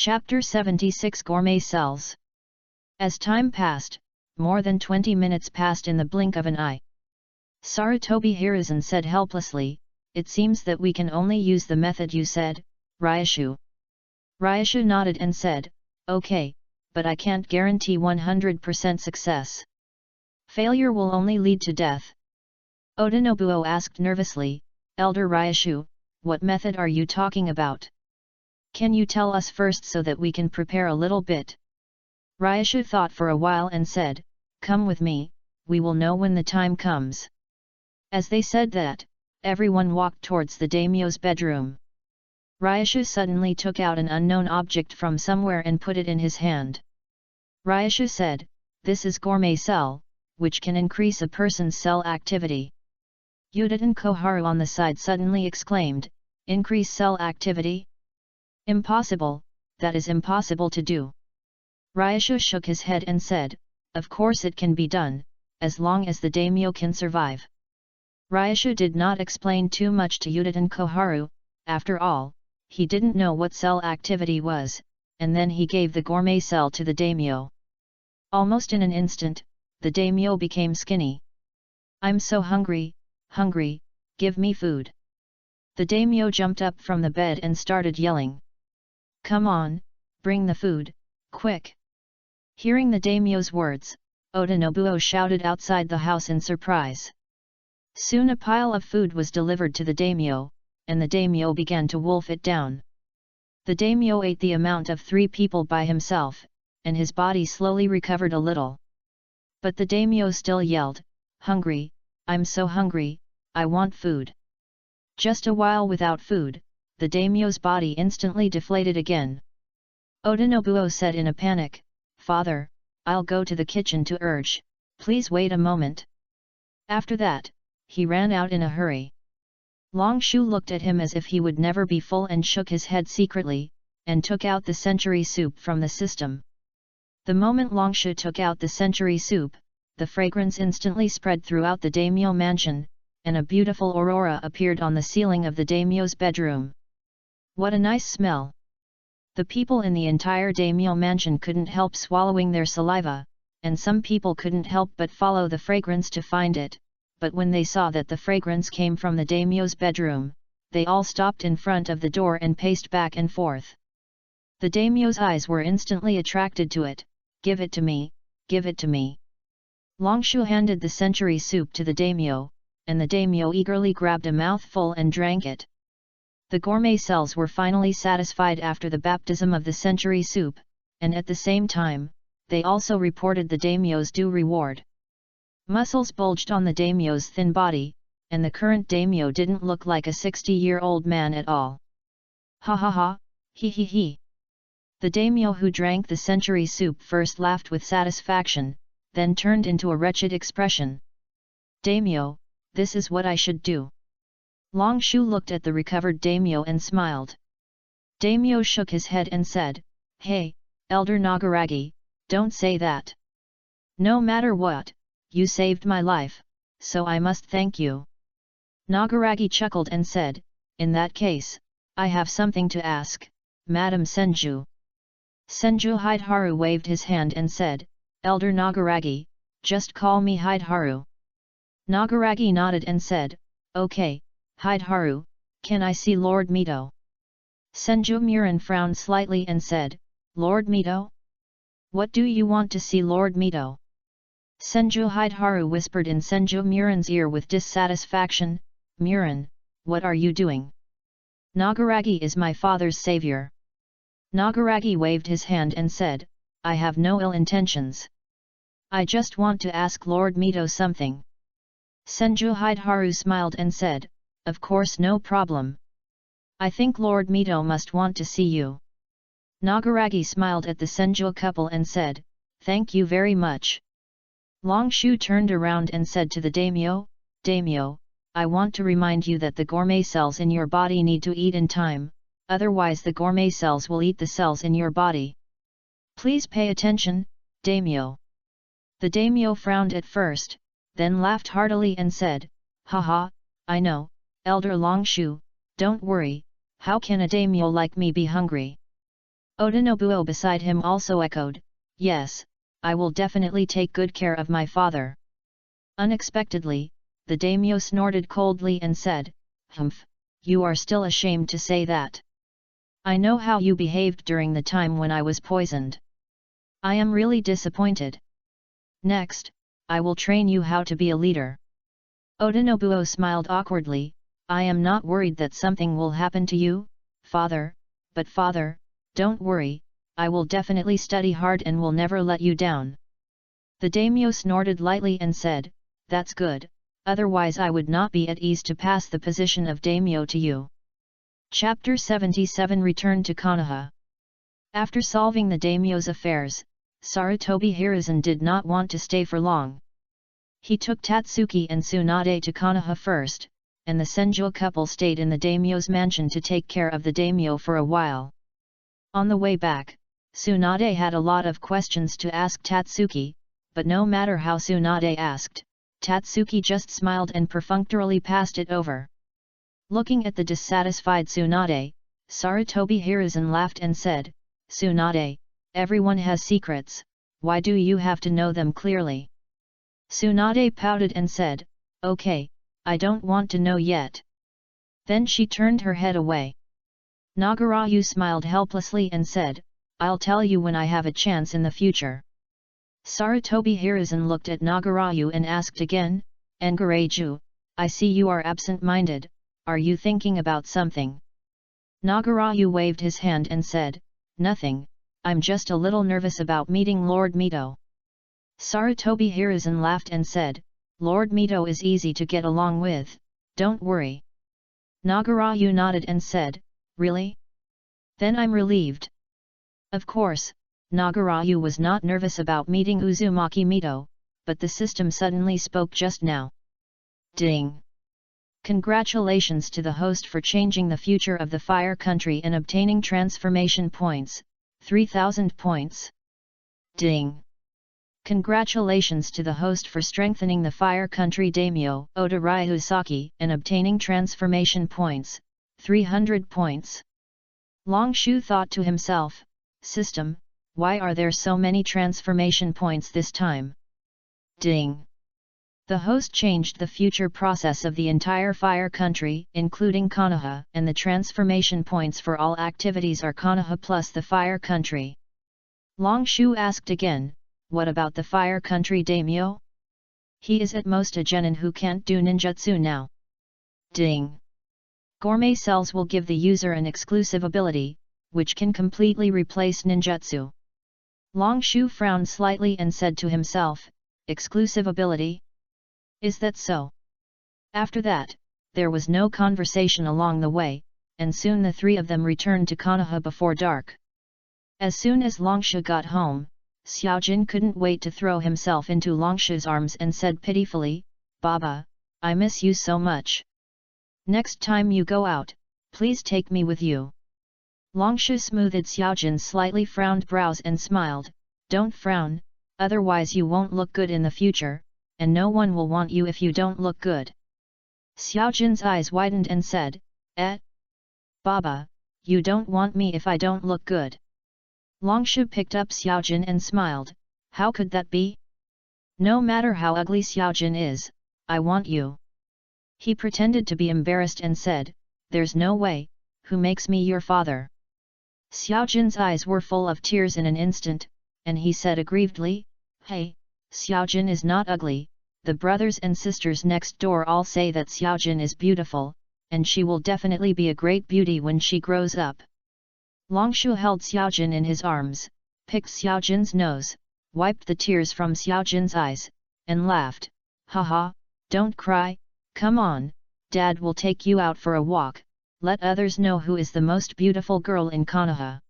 Chapter 76 Gourmet Cells. As time passed, more than 20 minutes passed in the blink of an eye. Sarutobi Hiruzen said helplessly, "It seems that we can only use the method you said, Ryushu." Ryushu nodded and said, "Okay, but I can't guarantee 100% success. Failure will only lead to death." Oda-Nobuo asked nervously, "Elder Ryushu, what method are you talking about? Can you tell us first so that we can prepare a little bit?" Ryushu thought for a while and said, "Come with me, we will know when the time comes." As they said that, everyone walked towards the daimyo's bedroom. Ryushu suddenly took out an unknown object from somewhere and put it in his hand. Ryushu said, "This is Gourmet Cell, which can increase a person's cell activity." Yuditen Koharu on the side suddenly exclaimed, "Increase cell activity? Impossible, that is impossible to do." Ryushu shook his head and said, "Of course it can be done, as long as the daimyo can survive." Ryushu did not explain too much to Yuditen Koharu. After all, he didn't know what cell activity was, and then he gave the gourmet cell to the daimyo. Almost in an instant, the daimyo became skinny. "I'm so hungry, hungry, give me food." The daimyo jumped up from the bed and started yelling. "Come on, bring the food, quick!" Hearing the daimyo's words, Oda-Nobuo shouted outside the house in surprise. Soon a pile of food was delivered to the daimyo, and the daimyo began to wolf it down. The daimyo ate the amount of 3 people by himself, and his body slowly recovered a little. But the daimyo still yelled, "Hungry, I'm so hungry, I want food." Just a while without food, the daimyo's body instantly deflated again. Oda-Nobuo said in a panic, "Father, I'll go to the kitchen to urge, please wait a moment." After that, he ran out in a hurry. Long Shu looked at him as if he would never be full and shook his head secretly, and took out the century soup from the system. The moment Long Shu took out the century soup, the fragrance instantly spread throughout the daimyo mansion, and a beautiful aurora appeared on the ceiling of the daimyo's bedroom. What a nice smell! The people in the entire daimyo mansion couldn't help swallowing their saliva, and some people couldn't help but follow the fragrance to find it, but when they saw that the fragrance came from the daimyo's bedroom, they all stopped in front of the door and paced back and forth. The daimyo's eyes were instantly attracted to it. "Give it to me, give it to me." Long Shu handed the century soup to the daimyo, and the daimyo eagerly grabbed a mouthful and drank it. The gourmet cells were finally satisfied after the baptism of the century soup, and at the same time, they also reported the daimyo's due reward. Muscles bulged on the daimyo's thin body, and the current daimyo didn't look like a 60-year-old man at all. "Ha ha ha, he he he." The daimyo who drank the century soup first laughed with satisfaction, then turned into a wretched expression. "Daimyo, this is what I should do." Long Shu looked at the recovered daimyo and smiled. Daimyo shook his head and said, "Hey, Elder Nagaragi, don't say that. No matter what, you saved my life, so I must thank you." Nagaragi chuckled and said, "In that case, I have something to ask, Madam Senju." Senju Hideharu waved his hand and said, "Elder Nagaragi, just call me Hideharu." Nagaragi nodded and said, "Okay, Hideharu, can I see Lord Mito?" Senju Murin frowned slightly and said, "Lord Mito? What do you want to see Lord Mito?" Senju Hideharu whispered in Senju Murin's ear with dissatisfaction, "Murin, what are you doing? Nagaragi is my father's savior." Nagaragi waved his hand and said, "I have no ill intentions. I just want to ask Lord Mito something." Senju Hideharu smiled and said, "Of course, no problem. I think Lord Mito must want to see you." Nagaragi smiled at the Senju couple and said, "Thank you very much." Long Shu turned around and said to the daimyo, "Daimyo, I want to remind you that the gourmet cells in your body need to eat in time, otherwise the gourmet cells will eat the cells in your body. Please pay attention, daimyo." The daimyo frowned at first, then laughed heartily and said, "Haha, I know, Elder Long Shu, don't worry, how can a daimyo like me be hungry?" Oda beside him also echoed, "Yes, I will definitely take good care of my father." Unexpectedly, the daimyo snorted coldly and said, "Humph, you are still ashamed to say that. I know how you behaved during the time when I was poisoned. I am really disappointed. Next, I will train you how to be a leader." Oda smiled awkwardly, "I am not worried that something will happen to you, father, but father, don't worry, I will definitely study hard and will never let you down." The daimyo snorted lightly and said, "That's good, otherwise I would not be at ease to pass the position of daimyo to you." Chapter 77 Return to Konoha. After solving the daimyo's affairs, Sarutobi Hiruzen did not want to stay for long. He took Tatsuki and Tsunade to Konoha first, and the Senjo couple stayed in the daimyo's mansion to take care of the daimyo for a while. On the way back, Tsunade had a lot of questions to ask Tatsuki, but no matter how Tsunade asked, Tatsuki just smiled and perfunctorily passed it over. Looking at the dissatisfied Tsunade, Sarutobi Hiruzen laughed and said, "Tsunade, everyone has secrets, why do you have to know them clearly?" Tsunade pouted and said, "Okay, I don't want to know yet." Then she turned her head away. Nagarayu smiled helplessly and said, "I'll tell you when I have a chance in the future." Sarutobi Hiruzen looked at Nagarayu and asked again, "Ngaraju, I see you are absent-minded, are you thinking about something?" Nagarayu waved his hand and said, "Nothing, I'm just a little nervous about meeting Lord Mito." Sarutobi Hiruzen laughed and said, "Lord Mito is easy to get along with, don't worry." Nagarayu nodded and said, "Really? Then I'm relieved." Of course, Nagarayu was not nervous about meeting Uzumaki Mito, but the system suddenly spoke just now. Ding! Congratulations to the host for changing the future of the Fire Country and obtaining transformation points, 3000 points. Ding! Congratulations to the host for strengthening the Fire Country Daimyo, Oda Ryusaki, and obtaining transformation points, 300 points. Long Shu thought to himself, "System, why are there so many transformation points this time?" Ding! The host changed the future process of the entire Fire Country, including Konoha, and the transformation points for all activities are Konoha plus the Fire Country. Long Shu asked again, "What about the Fire Country Daimyo? He is at most a genin who can't do ninjutsu now." Ding! Gourmet cells will give the user an exclusive ability, which can completely replace ninjutsu. Long Shu frowned slightly and said to himself, "Exclusive ability? Is that so?" After that, there was no conversation along the way, and soon the three of them returned to Konoha before dark. As soon as Longshu got home, Xiaojin couldn't wait to throw himself into Longshu's arms and said pitifully, "Baba, I miss you so much. Next time you go out, please take me with you." Longshu smoothed Xiaojin's slightly frowned brows and smiled, "Don't frown, otherwise you won't look good in the future, and no one will want you if you don't look good." Xiaojin's eyes widened and said, Baba, you don't want me if I don't look good." Longshu picked up Xiaojin and smiled, "How could that be? No matter how ugly Xiaojin is, I want you." He pretended to be embarrassed and said, "There's no way, who makes me your father?" Xiaojin's eyes were full of tears in an instant, and he said aggrievedly, "Hey, Xiaojin is not ugly, the brothers and sisters next door all say that Xiaojin is beautiful, and she will definitely be a great beauty when she grows up." Longshu held Xiaojin in his arms, picked Xiaojin's nose, wiped the tears from Xiaojin's eyes, and laughed, "Haha, don't cry, come on, Dad will take you out for a walk, let others know who is the most beautiful girl in Konoha."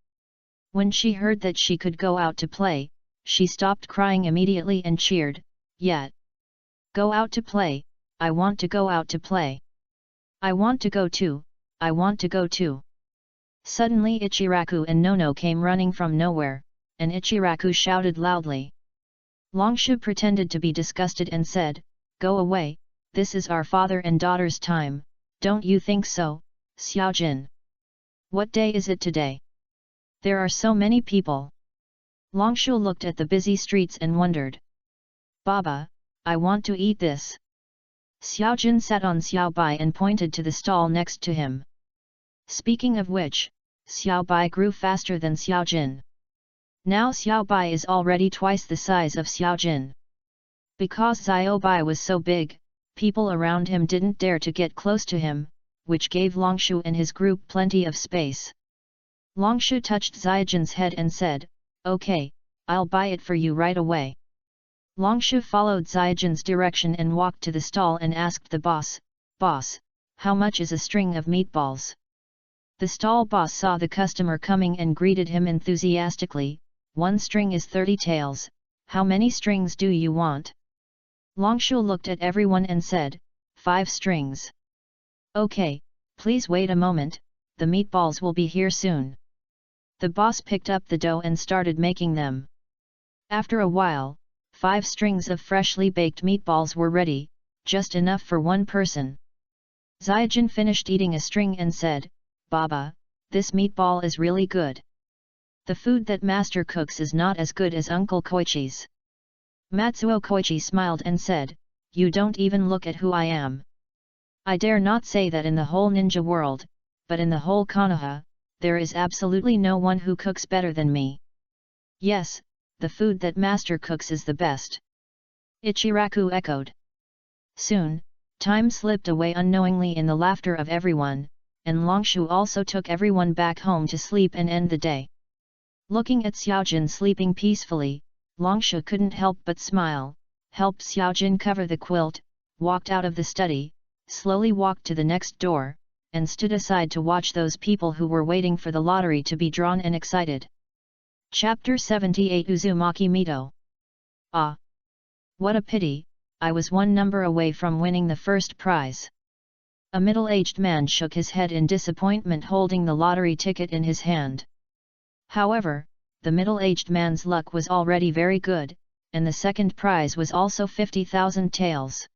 When she heard that she could go out to play, she stopped crying immediately and cheered, "Yeah! Go out to play, I want to go out to play. I want to go too, I want to go too." Suddenly Ichiraku and Nono came running from nowhere, and Ichiraku shouted loudly. Longshu pretended to be disgusted and said, "Go away, this is our father and daughter's time, don't you think so, Xiaojin? What day is it today?" There are so many people. Longshu looked at the busy streets and wondered. Baba, I want to eat this. Xiaojin sat on Xiao Bai and pointed to the stall next to him. Speaking of which, Xiao Bai grew faster than Xiaojin. Now Xiao Bai is already twice the size of Xiaojin. Because Xiao Bai was so big, people around him didn't dare to get close to him, which gave Longshu and his group plenty of space. Longshu touched Xiaojin's head and said, "Okay, I'll buy it for you right away." Longshu followed Xiaojin's direction and walked to the stall and asked the boss, "Boss, how much is a string of meatballs?" The stall boss saw the customer coming and greeted him enthusiastically, "One string is 30 taels, how many strings do you want?" Longshu looked at everyone and said, 5 strings. "Okay, please wait a moment, the meatballs will be here soon." The boss picked up the dough and started making them. After a while, 5 strings of freshly baked meatballs were ready, just enough for one person. Xiaojin finished eating a string and said, "Baba, this meatball is really good. The food that master cooks is not as good as Uncle Koichi's." Matsuo Koichi smiled and said, "You don't even look at who I am. I dare not say that in the whole ninja world, but in the whole Konoha, there is absolutely no one who cooks better than me. Yes, the food that master cooks is the best." Ichiraku echoed. Soon, time slipped away unknowingly in the laughter of everyone, and Longshu also took everyone back home to sleep and end the day. Looking at Xiaojin sleeping peacefully, Longshu couldn't help but smile, helped Xiaojin cover the quilt, walked out of the study, slowly walked to the next door, and stood aside to watch those people who were waiting for the lottery to be drawn and excited. Chapter 78 Uzumaki Mito. Ah! What a pity, I was one number away from winning the first prize. A middle-aged man shook his head in disappointment holding the lottery ticket in his hand. However, the middle-aged man's luck was already very good, and the second prize was also 50,000 taels.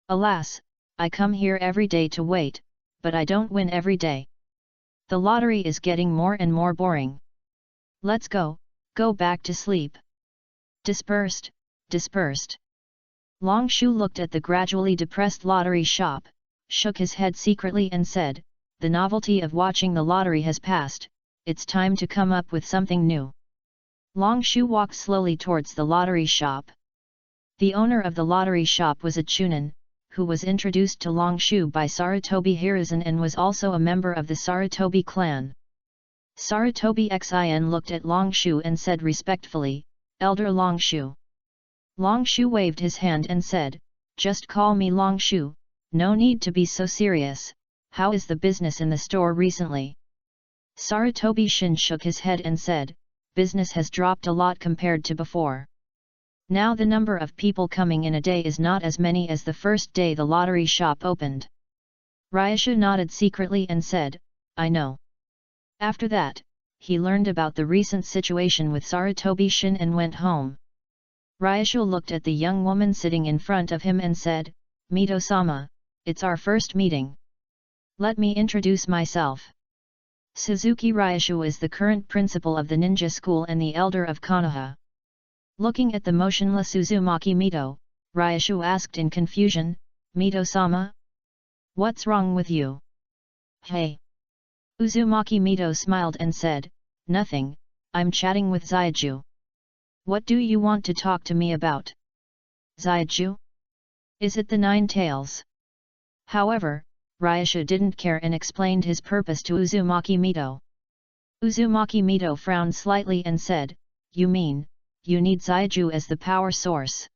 Alas, I come here every day to wait, but I don't win every day. The lottery is getting more and more boring. Let's go back to sleep. Dispersed, dispersed. Longshu looked at the gradually depressed lottery shop, shook his head secretly and said, "The novelty of watching the lottery has passed, it's time to come up with something new." Longshu walked slowly towards the lottery shop. The owner of the lottery shop was a Chunin, who was introduced to Longshu by Sarutobi Hiruzen and was also a member of the Sarutobi clan. Sarutobi Xin looked at Longshu and said respectfully, "Elder Longshu." Longshu waved his hand and said, "Just call me Longshu, no need to be so serious. How is the business in the store recently?" Sarutobi Shin shook his head and said, "Business has dropped a lot compared to before. Now the number of people coming in a day is not as many as the first day the lottery shop opened." Ryashu nodded secretly and said, "I know." After that, he learned about the recent situation with Sarutobi Shin and went home. Ryashu looked at the young woman sitting in front of him and said, "Mito-sama, it's our first meeting. Let me introduce myself. Suzuki Ryashu is the current principal of the ninja school and the elder of Konoha." Looking at the motionless Uzumaki Mito, Ryashu asked in confusion, "Mito-sama? What's wrong with you?" "Hey!" Uzumaki Mito smiled and said, "Nothing, I'm chatting with Xiaoju." "What do you want to talk to me about?" "Xiaoju? Is it the 9 taels?" However, Ryashu didn't care and explained his purpose to Uzumaki Mito. Uzumaki Mito frowned slightly and said, "You mean, you need Xiaoju as the power source?"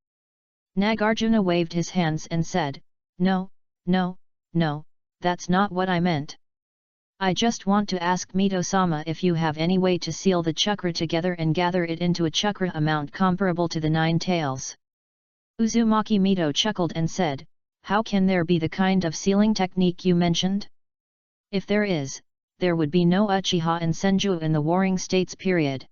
Nagarjuna waved his hands and said, No, that's not what I meant. I just want to ask Mito-sama if you have any way to seal the chakra together and gather it into a chakra amount comparable to the 9 taels." Uzumaki Mito chuckled and said, "How can there be the kind of sealing technique you mentioned? If there is, there would be no Uchiha and Senju in the Warring States period."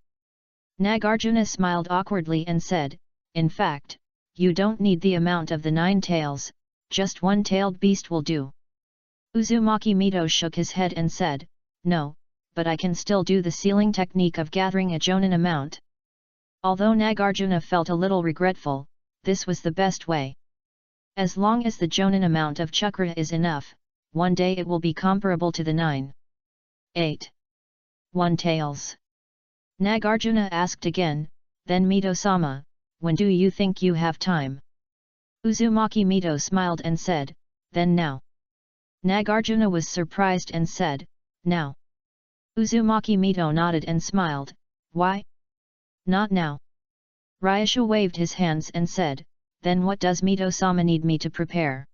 Nagarjuna smiled awkwardly and said, "In fact, you don't need the amount of the 9 taels, just 1-tailed beast will do." Uzumaki Mito shook his head and said, "No, but I can still do the sealing technique of gathering a jonin amount. Although Nagarjuna felt a little regretful, this was the best way. As long as the jonin amount of chakra is enough, one day it will be comparable to the 9. 1 taels. Nagarjuna asked again, then Mito-sama, when do you think you have time? Uzumaki Mito smiled and said, then now. Nagarjuna was surprised and said, now. Uzumaki Mito nodded and smiled, why? Not now. Ryasha waved his hands and said, then what does Mito-sama need me to prepare?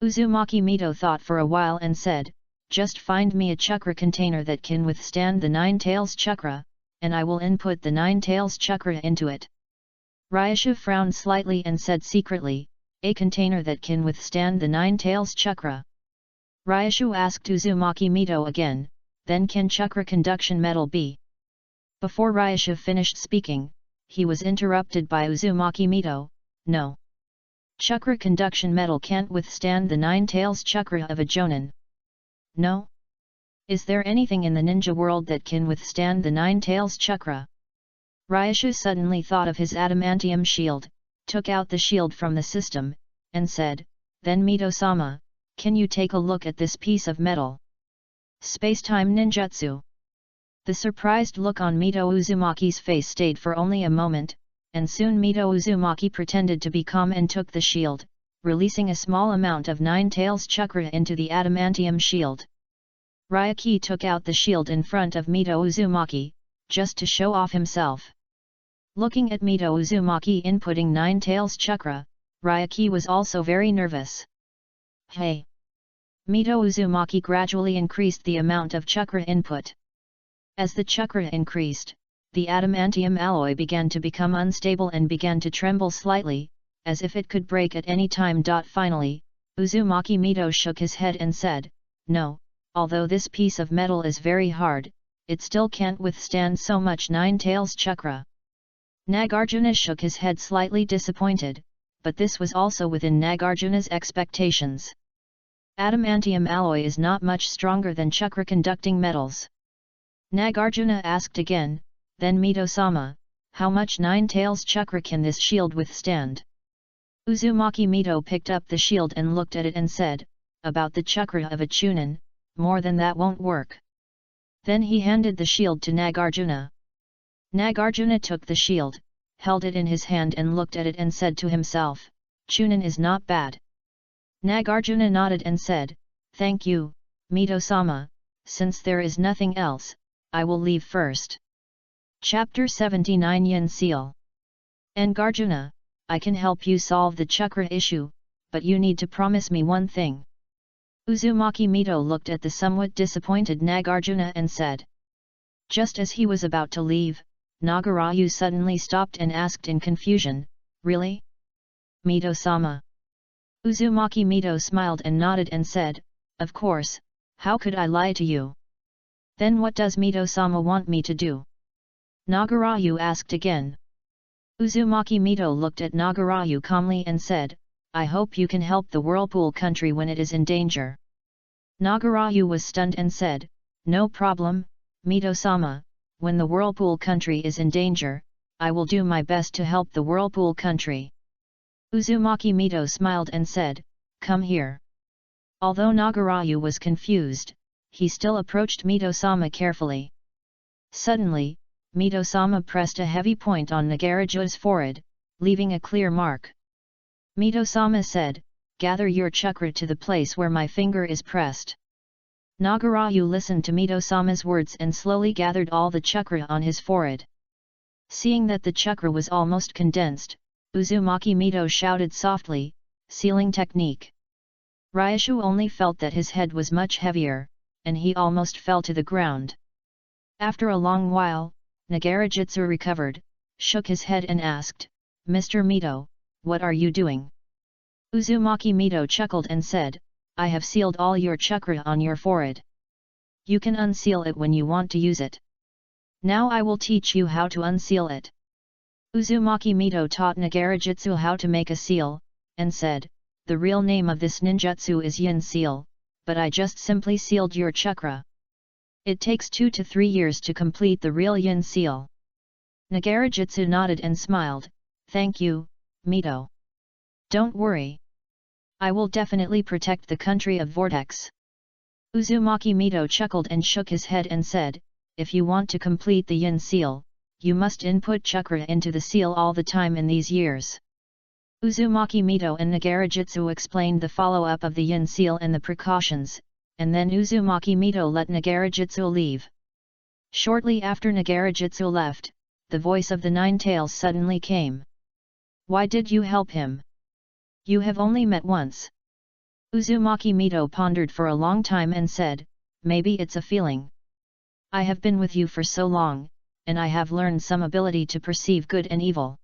Uzumaki Mito thought for a while and said, just find me a chakra container that can withstand the 9 taels chakra, and I will input the 9 taels chakra into it. Ryasha frowned slightly and said secretly, a container that can withstand the 9 taels chakra. Ryasha asked Uzumaki Mito again, then can chakra conduction metal be? Before Ryasha finished speaking, he was interrupted by Uzumaki Mito, no. Chakra conduction metal can't withstand the 9 taels chakra of a jonin. No? Is there anything in the ninja world that can withstand the 9 taels chakra? Ryasha suddenly thought of his adamantium shield, took out the shield from the system, and said, then Mito-sama, can you take a look at this piece of metal? Space-time ninjutsu. The surprised look on Mito Uzumaki's face stayed for only a moment, and soon Mito Uzumaki pretended to be calm and took the shield, releasing a small amount of 9 taels chakra into the adamantium shield. Ryaki took out the shield in front of Mito Uzumaki, just to show off himself. Looking at Mito Uzumaki inputting 9 taels chakra, Ryaki was also very nervous. Hey! Mito Uzumaki gradually increased the amount of chakra input. As the chakra increased, the adamantium alloy began to become unstable and began to tremble slightly, as if it could break at any time. Finally, Uzumaki Mito shook his head and said, no, although this piece of metal is very hard, it still can't withstand so much 9 taels chakra. Nagarjuna shook his head slightly disappointed, but this was also within Nagarjuna's expectations. Adamantium alloy is not much stronger than chakra-conducting metals. Nagarjuna asked again, then Mito-sama, how much 9 taels chakra can this shield withstand? Uzumaki Mito picked up the shield and looked at it and said, about the chakra of a chunin, more than that won't work. Then he handed the shield to Nagarjuna. Nagarjuna took the shield, held it in his hand and looked at it and said to himself, chunin is not bad. Nagarjuna nodded and said, thank you, Mito-sama, since there is nothing else, I will leave first. Chapter 79 Yin Seal. Nagarjuna, I can help you solve the chakra issue, but you need to promise me one thing. Uzumaki Mito looked at the somewhat disappointed Nagarjuna and said. Just as he was about to leave, Nagarayu suddenly stopped and asked in confusion, really? Mito-sama. Uzumaki Mito smiled and nodded and said, of course, how could I lie to you? Then what does Mito-sama want me to do? Nagarayu asked again. Uzumaki Mito looked at Nagarayu calmly and said, I hope you can help the Whirlpool country when it is in danger. Nagarayu was stunned and said, no problem, Mito-sama, when the Whirlpool country is in danger, I will do my best to help the Whirlpool country. Uzumaki Mito smiled and said, come here. Although Nagarayu was confused, he still approached Mito-sama carefully. Suddenly, Mito-sama pressed a heavy point on Nagaraju's forehead, leaving a clear mark. Mito-sama said, gather your chakra to the place where my finger is pressed. Nagarayu listened to Mito-sama's words and slowly gathered all the chakra on his forehead. Seeing that the chakra was almost condensed, Uzumaki Mito shouted softly, sealing technique. Ryashu only felt that his head was much heavier, and he almost fell to the ground. After a long while, Nagarajutsu recovered, shook his head and asked, Mr. Mito, what are you doing? Uzumaki Mito chuckled and said, I have sealed all your chakra on your forehead. You can unseal it when you want to use it. Now I will teach you how to unseal it. Uzumaki Mito taught Nagarajutsu how to make a seal, and said, the real name of this ninjutsu is Yin Seal, but I just simply sealed your chakra. It takes 2 to 3 years to complete the real yin seal. Nagarajutsu nodded and smiled, "Thank you, Mito. Don't worry. I will definitely protect the country of Vortex." Uzumaki Mito chuckled and shook his head and said, "If you want to complete the yin seal, you must input chakra into the seal all the time in these years." Uzumaki Mito and Nagarajutsu explained the follow-up of the yin seal and the precautions, and then Uzumaki Mito let Nagarajutsu leave. Shortly after Nagarajutsu left, the voice of the Nine Tails suddenly came. "Why did you help him? You have only met once." Uzumaki Mito pondered for a long time and said, "Maybe it's a feeling. I have been with you for so long, and I have learned some ability to perceive good and evil."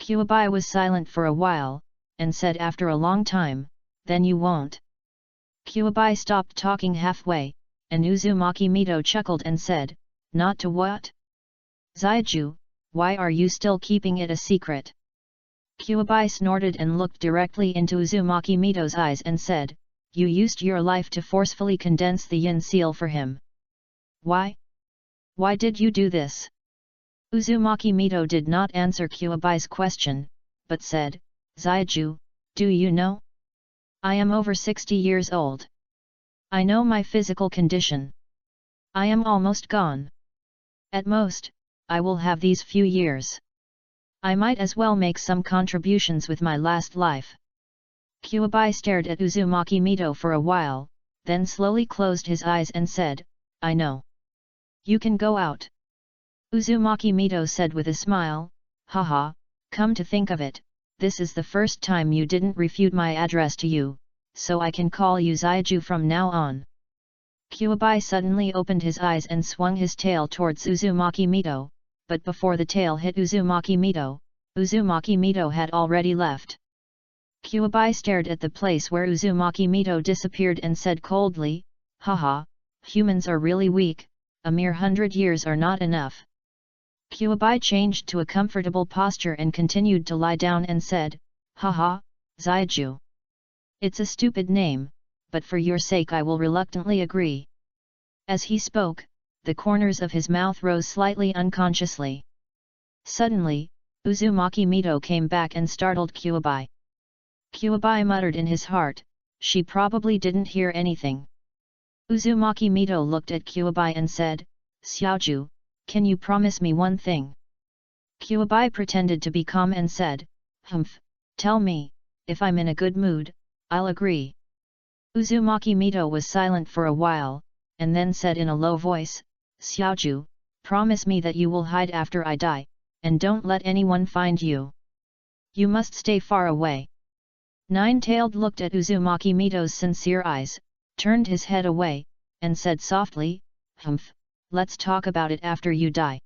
Kuwabai was silent for a while, and said after a long time, "Then you won't." Kuwabai stopped talking halfway, and Uzumaki Mito chuckled and said, "Not to what? Zaiju, why are you still keeping it a secret?" Kuwabai snorted and looked directly into Uzumaki Mito's eyes and said, "You used your life to forcefully condense the yin seal for him. Why? Why did you do this?" Uzumaki Mito did not answer Kuwabai's question, but said, "Zaiju, do you know? I am over 60 years old. I know my physical condition. I am almost gone. At most, I will have these few years. I might as well make some contributions with my last life." Kuwabai stared at Uzumaki Mito for a while, then slowly closed his eyes and said, "I know. You can go out." Uzumaki Mito said with a smile, "Haha, come to think of it, this is the first time you didn't refute my address to you, so I can call you Zaiju from now on." Kuwabai suddenly opened his eyes and swung his tail towards Uzumaki Mito, but before the tail hit Uzumaki Mito had already left. Kuwabai stared at the place where Uzumaki Mito disappeared and said coldly, "Haha, humans are really weak, a mere 100 years are not enough." Kuwabai changed to a comfortable posture and continued to lie down and said, "Haha, Zaiju. It's a stupid name, but for your sake I will reluctantly agree." As he spoke, the corners of his mouth rose slightly unconsciously. Suddenly, Uzumaki Mito came back and startled Kuwabai. Kuwabai muttered in his heart, "She probably didn't hear anything." Uzumaki Mito looked at Kuwabai and said, "Xiaoju, can you promise me one thing?" Kuwabai pretended to be calm and said, "Humph, tell me, if I'm in a good mood, I'll agree." Uzumaki Mito was silent for a while, and then said in a low voice, "Xiaoju, promise me that you will hide after I die, and don't let anyone find you. You must stay far away." Nine-Tailed looked at Uzumaki Mito's sincere eyes, turned his head away, and said softly, "Humph, let's talk about it after you die."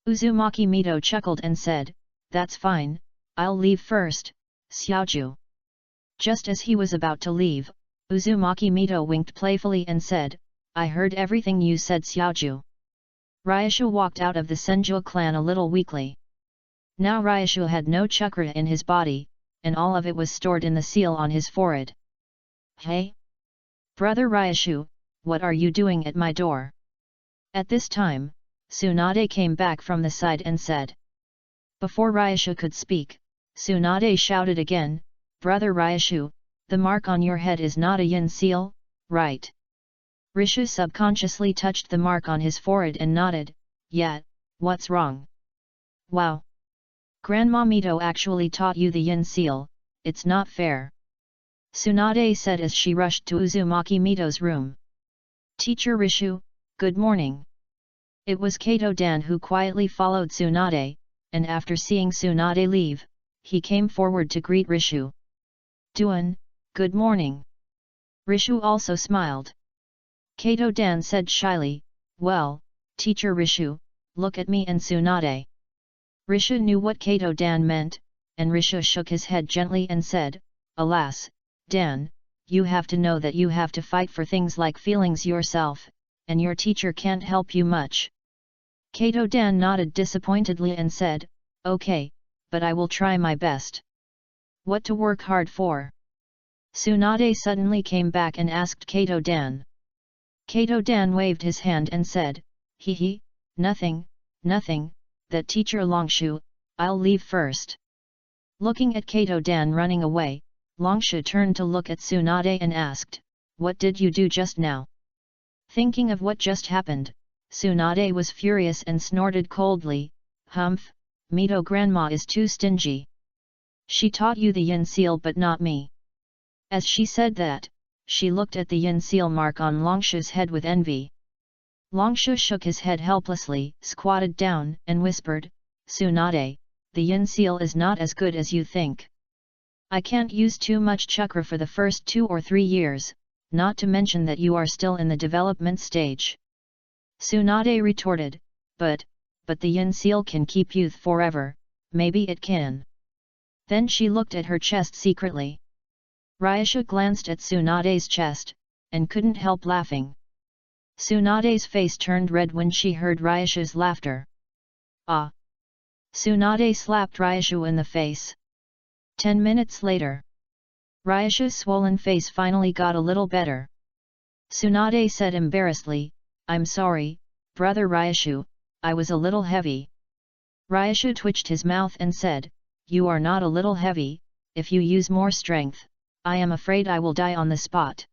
Uzumaki Mito chuckled and said, "That's fine, I'll leave first, Xiaoju." Just as he was about to leave, Uzumaki Mito winked playfully and said, "I heard everything you said, Xiaoju." Ryushu walked out of the Senju clan a little weakly. Now Ryushu had no chakra in his body, and all of it was stored in the seal on his forehead. "Hey! Brother Ryushu, what are you doing at my door?" At this time, Tsunade came back from the side and said. Before Ryushu could speak, Tsunade shouted again, "Brother Ryushu, the mark on your head is not a yin seal, right?" Rishu subconsciously touched the mark on his forehead and nodded, "Yeah, what's wrong?" "Wow! Grandma Mito actually taught you the yin seal, it's not fair," Tsunade said as she rushed to Uzumaki Mito's room. "Teacher Rishu, good morning." It was Kato-dan who quietly followed Tsunade, and after seeing Tsunade leave, he came forward to greet Rishu. "Duan, good morning." Rishu also smiled. Kato-dan said shyly, "Well, Teacher Rishu, look at me and Tsunade." Rishu knew what Kato-dan meant, and Rishu shook his head gently and said, "Alas, Dan, you have to know that you have to fight for things like feelings yourself, and your teacher can't help you much." Kato-dan nodded disappointedly and said, "Okay, but I will try my best." "What to work hard for?" Tsunade suddenly came back and asked Kato-dan. Kato Dan waved his hand and said, "Hee, nothing, nothing, that teacher Longshu, I'll leave first." Looking at Kato Dan running away, Longshu turned to look at Tsunade and asked, "What did you do just now?" Thinking of what just happened, Tsunade was furious and snorted coldly, "Humph, Mito grandma is too stingy. She taught you the yin seal but not me." As she said that, she looked at the yin seal mark on Longshu's head with envy. Longshu shook his head helplessly, squatted down, and whispered, "Tsunade, the yin seal is not as good as you think. I can't use too much chakra for the first 2 or 3 years, not to mention that you are still in the development stage." Tsunade retorted, but the yin seal can keep youth forever, maybe it can." Then she looked at her chest secretly. Ryasha glanced at Tsunade's chest, and couldn't help laughing. Tsunade's face turned red when she heard Ryasha's laughter. "Ah!" Tsunade slapped Ryasha in the face. 10 minutes later. Ryasha's swollen face finally got a little better. Tsunade said embarrassedly, "I'm sorry, brother Ryasha, I was a little heavy." Ryasha twitched his mouth and said, "You are not a little heavy, if you use more strength, I am afraid I will die on the spot."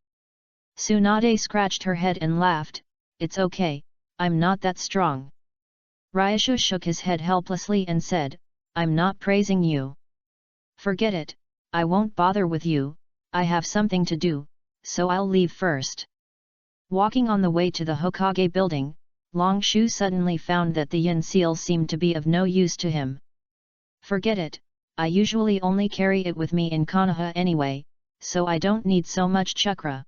Tsunade scratched her head and laughed, "It's okay, I'm not that strong." Ryasha shook his head helplessly and said, "I'm not praising you. Forget it, I won't bother with you, I have something to do, so I'll leave first." Walking on the way to the Hokage building, Longshu suddenly found that the yin seal seemed to be of no use to him. "Forget it, I usually only carry it with me in Konoha anyway, so I don't need so much chakra.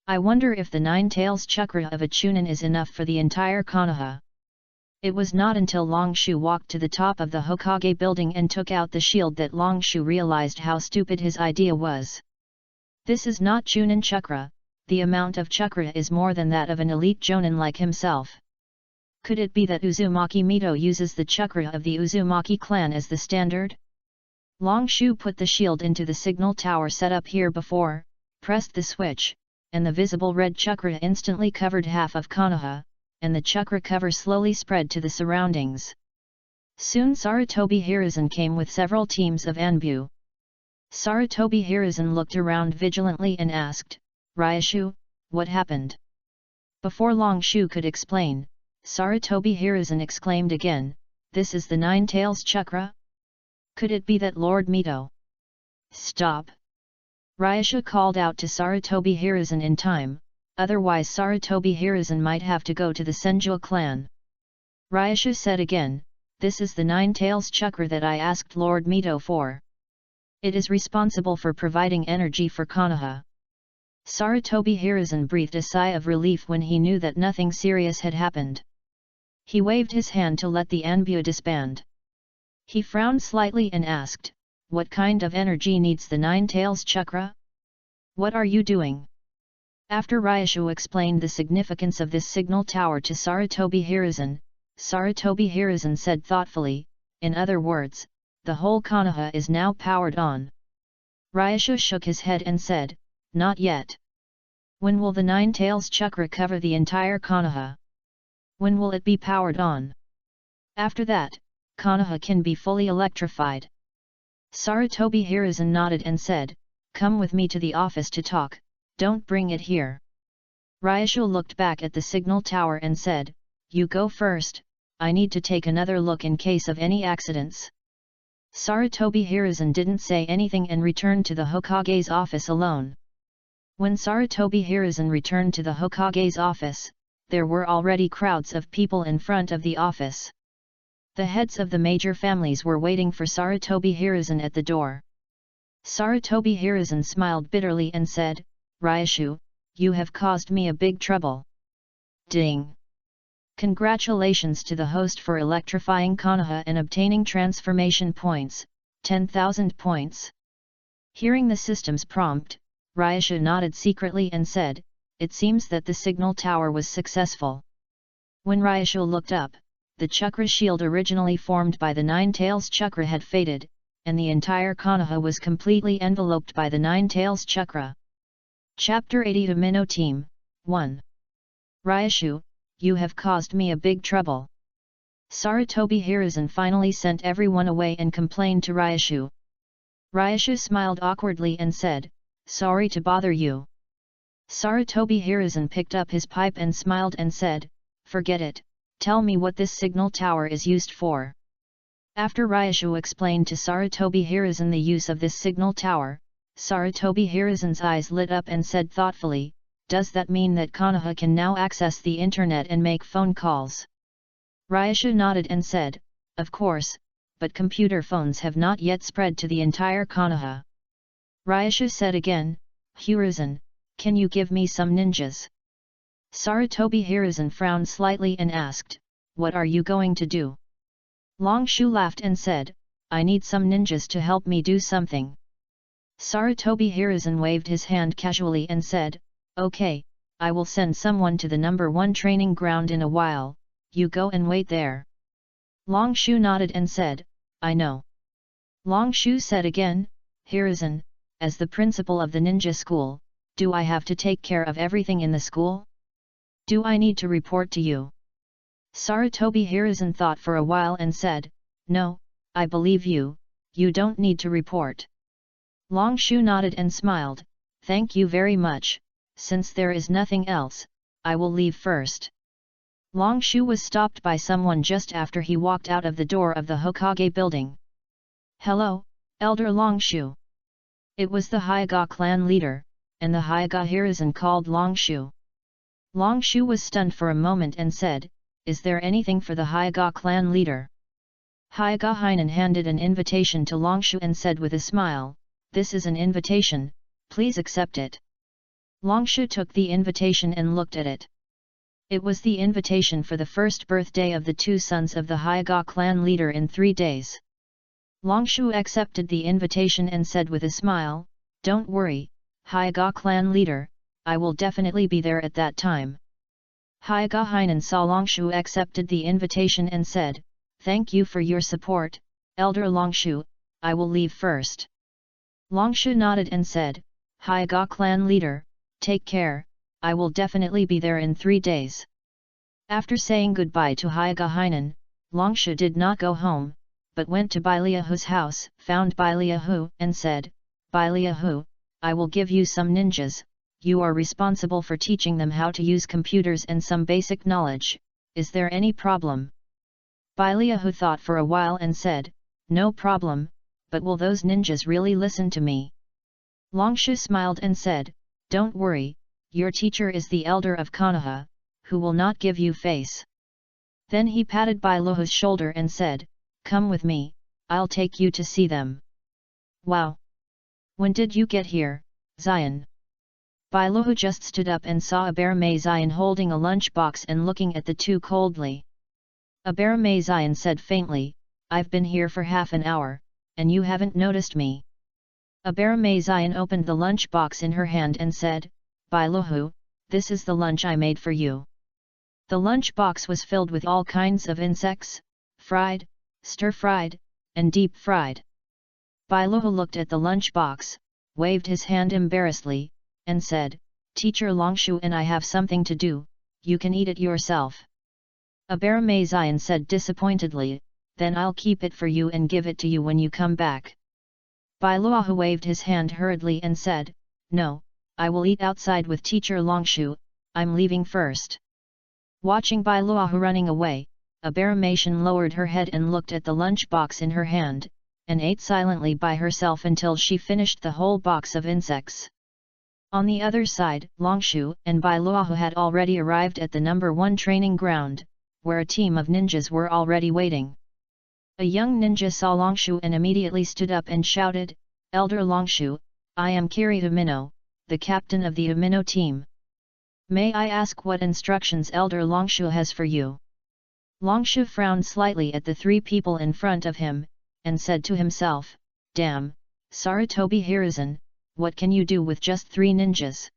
I wonder if the 9 tails chakra of a Chunin is enough for the entire Konoha." It was not until Longshu walked to the top of the Hokage building and took out the shield that Longshu realized how stupid his idea was. This is not Chunin chakra, the amount of chakra is more than that of an elite Jonin like himself. Could it be that Uzumaki Mito uses the chakra of the Uzumaki clan as the standard? Longshu put the shield into the signal tower set up here before, pressed the switch, and the visible red chakra instantly covered half of Konoha, and the chakra cover slowly spread to the surroundings. Soon Sarutobi Hiruzen came with several teams of Anbu. Sarutobi Hiruzen looked around vigilantly and asked, "Ryashu, what happened?" Before Longshu could explain, Sarutobi Hiruzen exclaimed again, "This is the 9 tails chakra? Could it be that Lord Mito?" "Stop!" Ryasha called out to Sarutobi Hiruzen in time, otherwise Sarutobi Hiruzen might have to go to the Senju clan. Ryasha said again, "This is the 9 tails chakra that I asked Lord Mito for. It is responsible for providing energy for Konoha." Sarutobi Hiruzen breathed a sigh of relief when he knew that nothing serious had happened. He waved his hand to let the Anbu disband. He frowned slightly and asked, "What kind of energy needs the 9 tails chakra? What are you doing?" After Ryashu explained the significance of this signal tower to Sarutobi Hiruzen, Sarutobi Hiruzen said thoughtfully, "In other words, the whole Konoha is now powered on." Ryashu shook his head and said, "Not yet. When will the 9 tails chakra cover the entire Konoha? When will it be powered on? After that, Konoha can be fully electrified." Sarutobi Hiruzen nodded and said, "Come with me to the office to talk. Don't bring it here." Ryashu looked back at the signal tower and said, "You go first, I need to take another look in case of any accidents." Sarutobi Hiruzen didn't say anything and returned to the Hokage's office alone. When Sarutobi Hiruzen returned to the Hokage's office, there were already crowds of people in front of the office. The heads of the major families were waiting for Sarutobi Hiruzen at the door. Sarutobi Hiruzen smiled bitterly and said, "Ryashu, you have caused me a big trouble." Ding! Congratulations to the host for electrifying Konoha and obtaining transformation points, 10,000 points. Hearing the system's prompt, Ryashu nodded secretly and said, "It seems that the signal tower was successful." When Ryashu looked up, the chakra shield originally formed by the 9 tails chakra had faded, and the entire Konoha was completely enveloped by the 9 tails chakra. Chapter 80 to Minnow Team 1. Ryushu, you have caused me a big trouble. Sarutobi Hiruzen finally sent everyone away and complained to Ryushu. Ryushu smiled awkwardly and said, "Sorry to bother you." Sarutobi Hiruzen picked up his pipe and smiled and said, "Forget it, tell me what this signal tower is used for." After Ryushu explained to Sarutobi Hiruzen the use of this signal tower, Sarutobi Hiruzen's eyes lit up and said thoughtfully, "Does that mean that Konoha can now access the internet and make phone calls?" Ryushu nodded and said, "Of course, but computer phones have not yet spread to the entire Konoha." Ryushu said again, "Hiruzen, can you give me some ninjas?" Sarutobi Hiruzen frowned slightly and asked, "What are you going to do?" Longshu laughed and said, "I need some ninjas to help me do something." Sarutobi Hiruzen waved his hand casually and said, "Okay, I will send someone to the number 1 training ground in a while, you go and wait there." Longshu nodded and said, "I know." Longshu said again, "Hiruzen, as the principal of the ninja school, do I have to take care of everything in the school? Do I need to report to you?" Sarutobi Hiruzen thought for a while and said, "No, I believe you, you don't need to report." Longshu nodded and smiled, "Thank you very much, since there is nothing else, I will leave first." Longshu was stopped by someone just after he walked out of the door of the Hokage building. "Hello, Elder Longshu." It was the Hyuga clan leader, and the Hyuga Hiruzen called Longshu. Longshu was stunned for a moment and said, "Is there anything for the Hyuga clan leader?" Hyuga Hainan handed an invitation to Longshu and said with a smile, "This is an invitation, please accept it." Longshu took the invitation and looked at it. It was the invitation for the first birthday of the 2 sons of the Hyuga clan leader in 3 days. Longshu accepted the invitation and said with a smile, "Don't worry, Hyuga clan leader, I will definitely be there at that time." Hyuga Hainan saw Longshu accepted the invitation and said, "Thank you for your support, Elder Longshu, I will leave first." Longshu nodded and said, "Hyuga clan leader, take care, I will definitely be there in 3 days." After saying goodbye to Hyuga Hainan, Longshu did not go home, but went to Bailiahu's house, found Bailiahu, and said, "Bailiahu, I will give you some ninjas, you are responsible for teaching them how to use computers and some basic knowledge, is there any problem?" Bailiahu thought for a while and said, "No problem, but will those ninjas really listen to me?" Longshu smiled and said, "Don't worry, your teacher is the elder of Konoha, who will not give you face." Then he patted Bailuhu's shoulder and said, "Come with me, I'll take you to see them." "Wow! When did you get here, Zion?" Bailuhu just stood up and saw Abarame Zion holding a lunch box and looking at the two coldly. Abarame Zion said faintly, "I've been here for half an hour, and you haven't noticed me." Abarame Zion opened the lunch box in her hand and said, "Bailuhu, this is the lunch I made for you." The lunch box was filled with all kinds of insects, fried, stir-fried, and deep-fried. Bailuhu looked at the lunch box, waved his hand embarrassedly, and said, "Teacher Longshu and I have something to do, you can eat it yourself." Abarame Zion said disappointedly, "Then I'll keep it for you and give it to you when you come back." Bailuhu waved his hand hurriedly and said, "No, I will eat outside with Teacher Longshu, I'm leaving first." Watching Bailuhu running away, Abaramation lowered her head and looked at the lunch box in her hand, and ate silently by herself until she finished the whole box of insects. On the other side, Longshu and Bailuhu had already arrived at the number 1 training ground, where a team of ninjas were already waiting. A young ninja saw Longshu and immediately stood up and shouted, "Elder Longshu, I am Kiri Umino, the captain of the Umino team. May I ask what instructions Elder Longshu has for you?" Longshu frowned slightly at the 3 people in front of him, and said to himself, "Damn, Sarutobi Hiruzen, what can you do with just 3 ninjas?"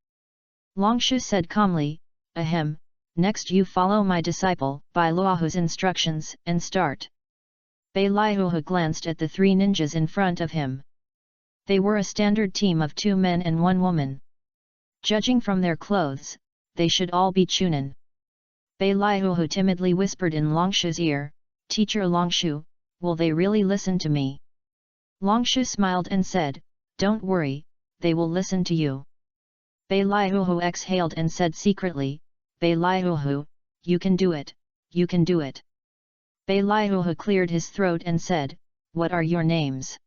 Longshu said calmly, "Ahem, next you follow my disciple Bailuhu's instructions and start." Bailuhu glanced at the 3 ninjas in front of him. They were a standard team of 2 men and 1 woman. Judging from their clothes, they should all be Chunin. Bei Liuhu timidly whispered in Longshu's ear, "Teacher Longshu, will they really listen to me?" Longshu smiled and said, "Don't worry, they will listen to you." Bei Liuhu exhaled and said secretly, "Bei Liuhu, you can do it, you can do it." Bei Liuhu cleared his throat and said, "What are your names?"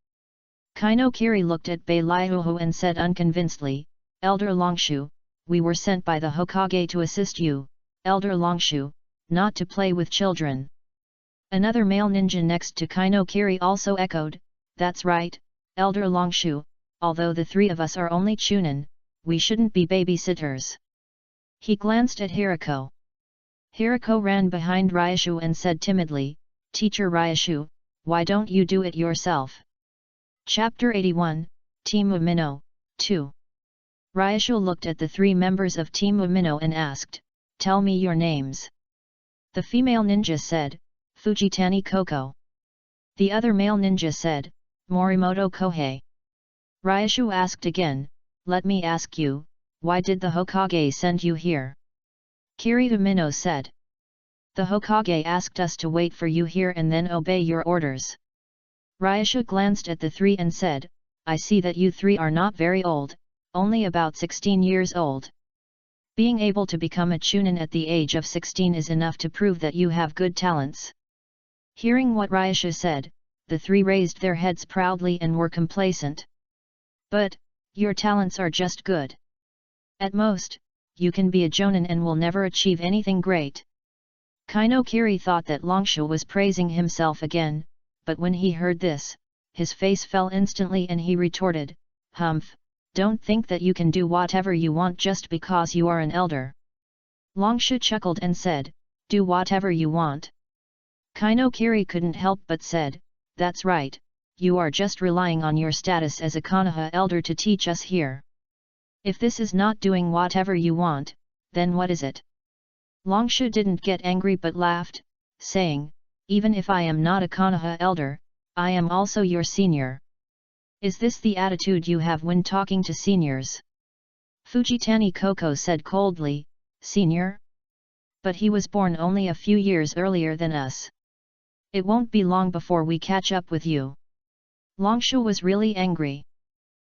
Kaino Kiri looked at Bei Liuhu and said unconvincedly, "Elder Longshu, we were sent by the Hokage to assist you, Elder Longshu, not to play with children." Another male ninja next to Kaino Kiri also echoed, "That's right, Elder Longshu, although the three of us are only chunin, we shouldn't be babysitters." He glanced at Hirako. Hirako ran behind Ryushu and said timidly, "Teacher Ryushu, why don't you do it yourself?" Chapter 81, Team Umino, 2. Ryushu looked at the three members of Team Umino and asked, "Tell me your names." The female ninja said, "Fujitani Koko." The other male ninja said, "Morimoto Kohei." Ryushu asked again, "Let me ask you, why did the Hokage send you here?" Kiri Umino said, "The Hokage asked us to wait for you here and then obey your orders." Ryushu glanced at the three and said, "I see that you three are not very old, only about 16 years old. Being able to become a chunin at the age of 16 is enough to prove that you have good talents." Hearing what Ryushu said, the three raised their heads proudly and were complacent. "But, your talents are just good. At most, you can be a jonin and will never achieve anything great." Kaino Kiri thought that Longshu was praising himself again, but when he heard this, his face fell instantly and he retorted, "Humph, don't think that you can do whatever you want just because you are an elder." Longshu chuckled and said, "Do whatever you want." Kaino Kiri couldn't help but said, "That's right, you are just relying on your status as a Konoha elder to teach us here. If this is not doing whatever you want, then what is it?" Longshu didn't get angry but laughed, saying, "Even if I am not a Konoha elder, I am also your senior. Is this the attitude you have when talking to seniors?" Fujitani Koko said coldly, "Senior? But he was born only a few years earlier than us. It won't be long before we catch up with you." Longshu was really angry.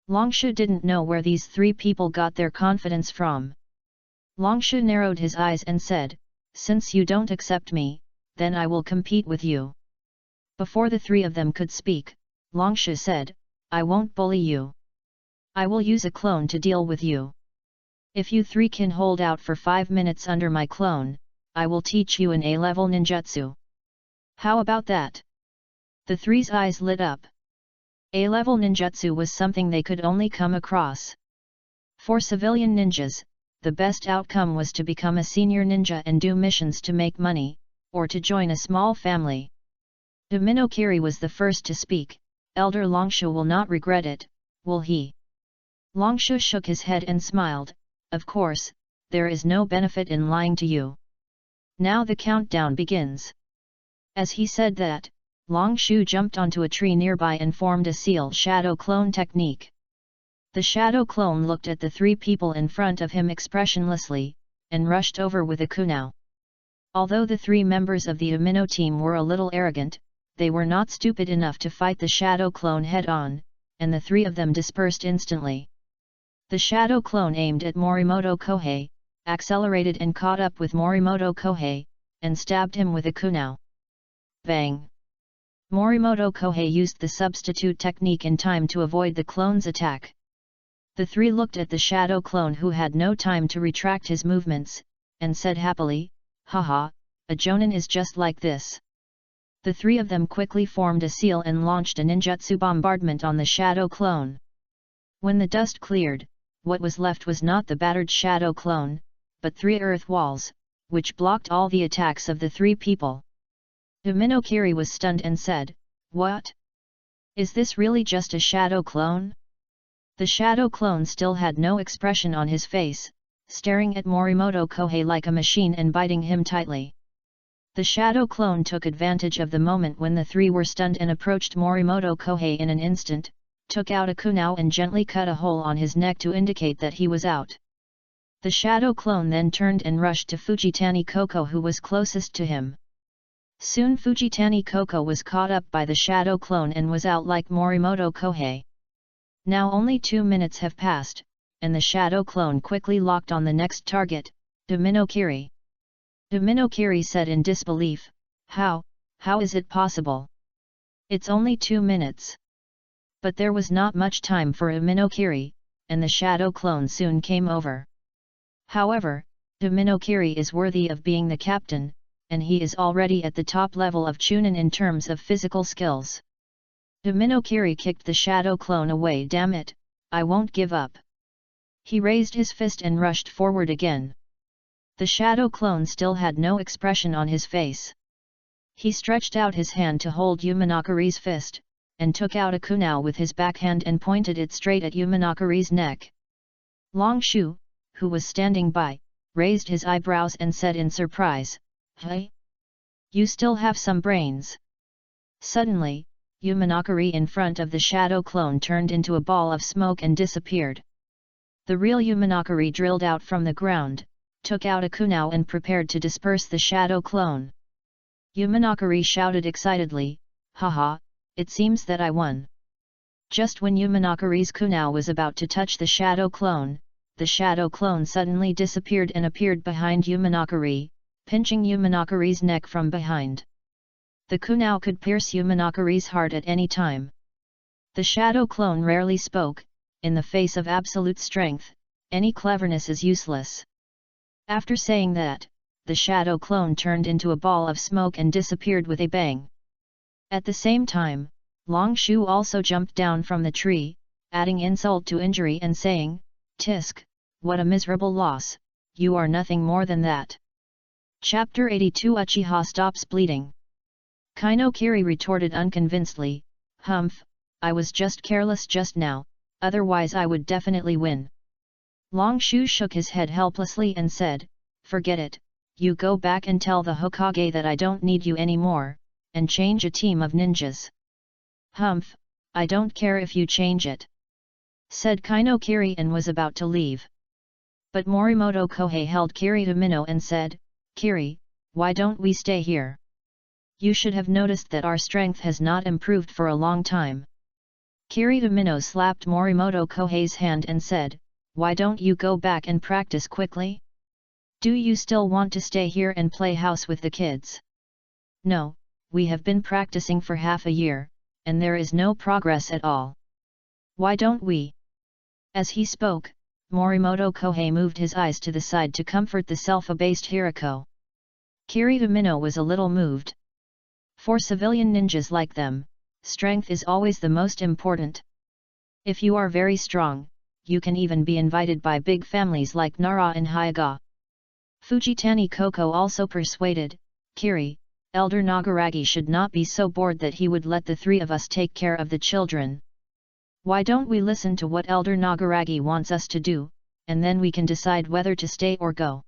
Longshu didn't know where these three people got their confidence from. Longshu narrowed his eyes and said, "Since you don't accept me, then I will compete with you." Before the three of them could speak, Longshu said, "I won't bully you. I will use a clone to deal with you. If you three can hold out for 5 minutes under my clone, I will teach you an A-level ninjutsu. How about that?" The three's eyes lit up. A-level ninjutsu was something they could only come across. For civilian ninjas, the best outcome was to become a senior ninja and do missions to make money, or to join a small family. Umino Kiri was the first to speak. "Elder Longshu will not regret it, will he?" Longshu shook his head and smiled, "Of course, there is no benefit in lying to you. Now the countdown begins." As he said that, Longshu jumped onto a tree nearby and formed a seal shadow clone technique. The shadow clone looked at the three people in front of him expressionlessly, and rushed over with a kunao. Although the three members of the Umino team were a little arrogant, they were not stupid enough to fight the shadow clone head-on, and the three of them dispersed instantly. The shadow clone aimed at Morimoto Kohei, accelerated and caught up with Morimoto Kohei, and stabbed him with a kunao. Bang! Morimoto Kohei used the substitute technique in time to avoid the clone's attack. The three looked at the shadow clone who had no time to retract his movements, and said happily, "Haha, a jonin is just like this." The three of them quickly formed a seal and launched a ninjutsu bombardment on the shadow clone. When the dust cleared, what was left was not the battered shadow clone, but 3 earth walls, which blocked all the attacks of the three people. Umino Kiri was stunned and said, "What? Is this really just a shadow clone?" The shadow clone still had no expression on his face, staring at Morimoto Kohei like a machine and biting him tightly. The shadow clone took advantage of the moment when the three were stunned and approached Morimoto Kohei in an instant, took out a kunao and gently cut a hole on his neck to indicate that he was out. The shadow clone then turned and rushed to Fujitani Koko, who was closest to him. Soon Fujitani Koko was caught up by the shadow clone and was out like Morimoto Kohei. Now only 2 minutes have passed, and the shadow clone quickly locked on the next target, Dominokiri. Dominokiri said in disbelief, How is it possible? It's only 2 minutes. But there was not much time for Dominokiri, and the shadow clone soon came over. However, Dominokiri is worthy of being the captain, and he is already at the top level of Chunin in terms of physical skills. Dominokiri kicked the shadow clone away. Damn it, I won't give up. He raised his fist and rushed forward again. The shadow clone still had no expression on his face. He stretched out his hand to hold Umanakari's fist, and took out a kunao with his backhand and pointed it straight at Umanakari's neck. Long Shu, who was standing by, raised his eyebrows and said in surprise, Hey? You still have some brains. Suddenly, Umanakari in front of the shadow clone turned into a ball of smoke and disappeared. The real Umanakari drilled out from the ground, took out a kunao and prepared to disperse the shadow clone. Umanakari shouted excitedly, Haha, it seems that I won. Just when Umanakari's kunao was about to touch the shadow clone suddenly disappeared and appeared behind Umanakari, pinching Umanakari's neck from behind. The kunao could pierce Umanakari's heart at any time. The shadow clone rarely spoke. In the face of absolute strength, any cleverness is useless. After saying that, the shadow clone turned into a ball of smoke and disappeared with a bang. At the same time, Long Shu also jumped down from the tree, adding insult to injury and saying, Tisk, what a miserable loss, you are nothing more than that. Chapter 82 Uchiha stops bleeding. Kainokiri retorted unconvincedly, Humph, I was just careless just now, otherwise I would definitely win. Long Shu shook his head helplessly and said, Forget it, you go back and tell the Hokage that I don't need you anymore, and change a team of ninjas. Humph, I don't care if you change it, said Kainokiri and was about to leave. But Morimoto Kohei held Kiri Domino and said, Kiri, why don't we stay here? You should have noticed that our strength has not improved for a long time. Kiri Domino slapped Morimoto Kohei's hand and said, Why don't you go back and practice quickly? Do you still want to stay here and play house with the kids? No, we have been practicing for half a year, and there is no progress at all. Why don't we? As he spoke, Morimoto Kohei moved his eyes to the side to comfort the self-abased Hirako. Kiri Domino was a little moved. For civilian ninjas like them, strength is always the most important. If you are very strong, you can even be invited by big families like Nara and Hyuga. Fujitani Koko also persuaded, Kiri, Elder Nagaragi should not be so bored that he would let the three of us take care of the children. Why don't we listen to what Elder Nagaragi wants us to do, and then we can decide whether to stay or go.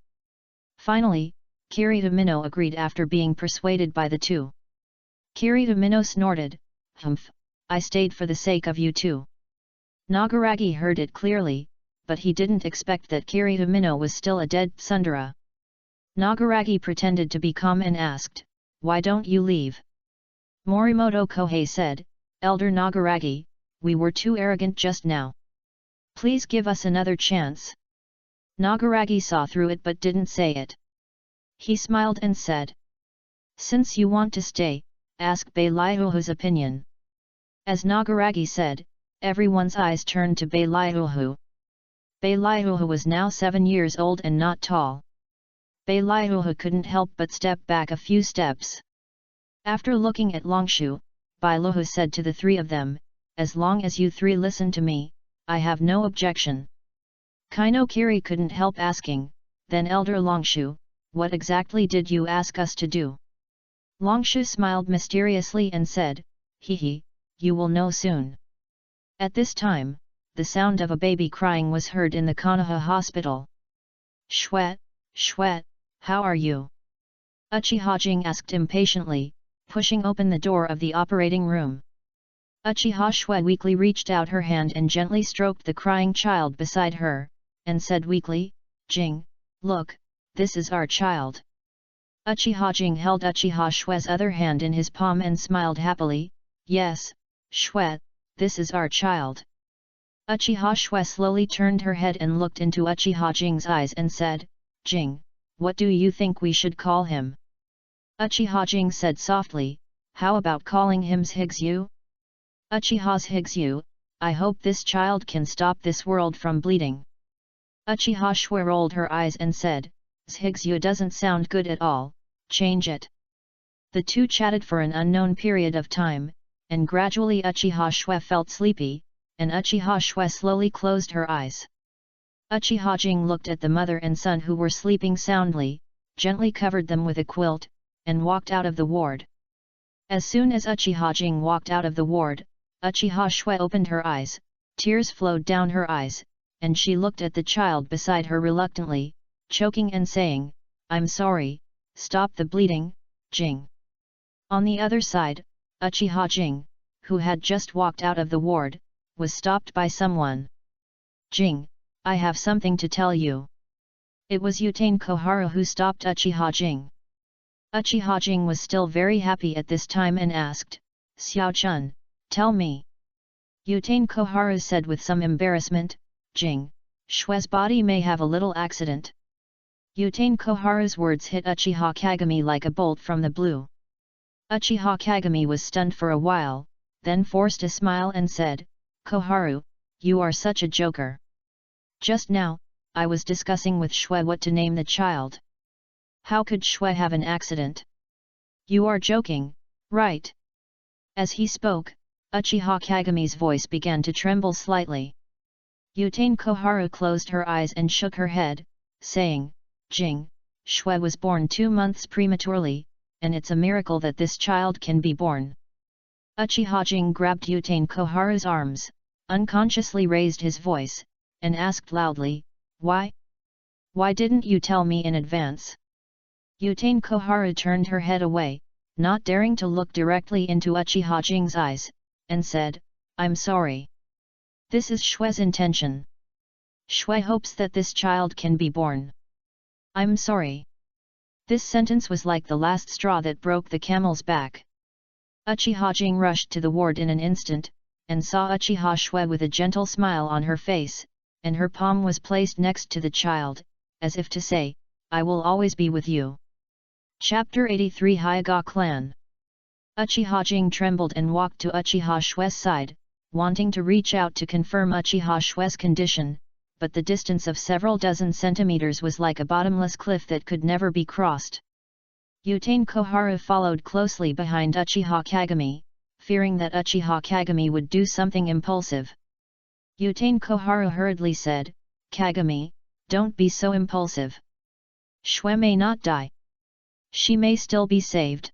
Finally, Kiri Domino agreed after being persuaded by the two. Kiri Domino snorted, Humph, I stayed for the sake of you too. Nagaragi heard it clearly, but he didn't expect that Kiri Domino was still a dead tsundere. Nagaragi pretended to be calm and asked, Why don't you leave? Morimoto Kohei said, Elder Nagaragi, we were too arrogant just now. Please give us another chance. Nagaragi saw through it but didn't say it. He smiled and said, Since you want to stay, ask Beiliuhu's opinion. As Nagaragi said, everyone's eyes turned to Beiliuhu. Beiliuhu was now 7 years old and not tall. Beiliuhu couldn't help but step back a few steps. After looking at Longshu, Beiliuhu said to the three of them, As long as you three listen to me, I have no objection. Kainokiri couldn't help asking, Then Elder Longshu, what exactly did you ask us to do? Longshu smiled mysteriously and said, Hee, you will know soon. At this time, the sound of a baby crying was heard in the Konoha hospital. Shwet, Shwet, how are you? Uchiha Jing asked impatiently, pushing open the door of the operating room. Uchiha Shwet weakly reached out her hand and gently stroked the crying child beside her, and said weakly, Jing, look, this is our child. Uchiha Jing held Uchiha Shue's other hand in his palm and smiled happily. Yes, Shue, this is our child. Uchiha Shue slowly turned her head and looked into Uchiha Jing's eyes and said, Jing, what do you think we should call him? Uchiha Jing said softly, how about calling him Zhigzhu? Uchiha's Zhigzhu, I hope this child can stop this world from bleeding. Uchiha Shue rolled her eyes and said, Zhigzhu doesn't sound good at all, change it. The two chatted for an unknown period of time, and gradually Uchiha Shue felt sleepy, and Uchiha Shue slowly closed her eyes. Uchiha Jing looked at the mother and son who were sleeping soundly, gently covered them with a quilt, and walked out of the ward. As soon as Uchiha Jing walked out of the ward, Uchiha Shue opened her eyes, tears flowed down her eyes, and she looked at the child beside her reluctantly, choking and saying, I'm sorry, stop the bleeding, Jing. On the other side, Uchiha Jing, who had just walked out of the ward, was stopped by someone. Jing, I have something to tell you. It was Yutain Koharu who stopped Uchiha Jing. Uchiha Jing was still very happy at this time and asked, Xiao Chun, tell me. Yutain Koharu said with some embarrassment, Jing, Shue's body may have a little accident. Yutain Koharu's words hit Uchiha Kagami like a bolt from the blue. Uchiha Kagami was stunned for a while, then forced a smile and said, Koharu, you are such a joker. Just now, I was discussing with Shue what to name the child. How could Shue have an accident? You are joking, right? As he spoke, Uchiha Kagami's voice began to tremble slightly. Yutain Koharu closed her eyes and shook her head, saying, Jing, Shue was born 2 months prematurely, and it's a miracle that this child can be born. Uchiha Jing grabbed Yutain Koharu's arms, unconsciously raised his voice, and asked loudly, Why? Why didn't you tell me in advance? Yutain Koharu turned her head away, not daring to look directly into Uchiha Jing's eyes, and said, I'm sorry. This is Shue's intention. Shue hopes that this child can be born. I'm sorry. This sentence was like the last straw that broke the camel's back. Uchiha Jing rushed to the ward in an instant, and saw Uchiha Shue with a gentle smile on her face, and her palm was placed next to the child, as if to say, I will always be with you. Chapter 83 Hyaga Clan. Uchiha Jing trembled and walked to Uchiha Shue's side, wanting to reach out to confirm Uchiha Shue's condition, but the distance of several dozen centimeters was like a bottomless cliff that could never be crossed. Yutain Koharu followed closely behind Uchiha Kagami, fearing that Uchiha Kagami would do something impulsive. Yutain Koharu hurriedly said, Kagami, don't be so impulsive. Shue may not die. She may still be saved.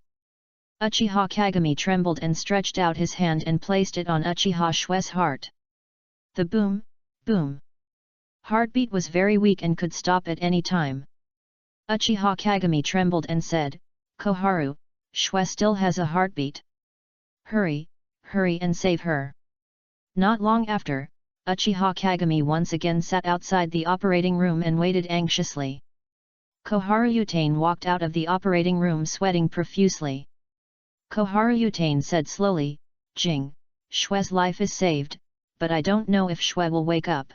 Uchiha Kagami trembled and stretched out his hand and placed it on Uchiha Shue's heart. The boom, boom. Heartbeat was very weak and could stop at any time. Uchiha Kagami trembled and said, Koharu, Shue still has a heartbeat. Hurry, hurry and save her. Not long after, Uchiha Kagami once again sat outside the operating room and waited anxiously. Koharu Yutain walked out of the operating room sweating profusely. Koharu Yutain said slowly, Jing, Shue's life is saved, but I don't know if Shue will wake up.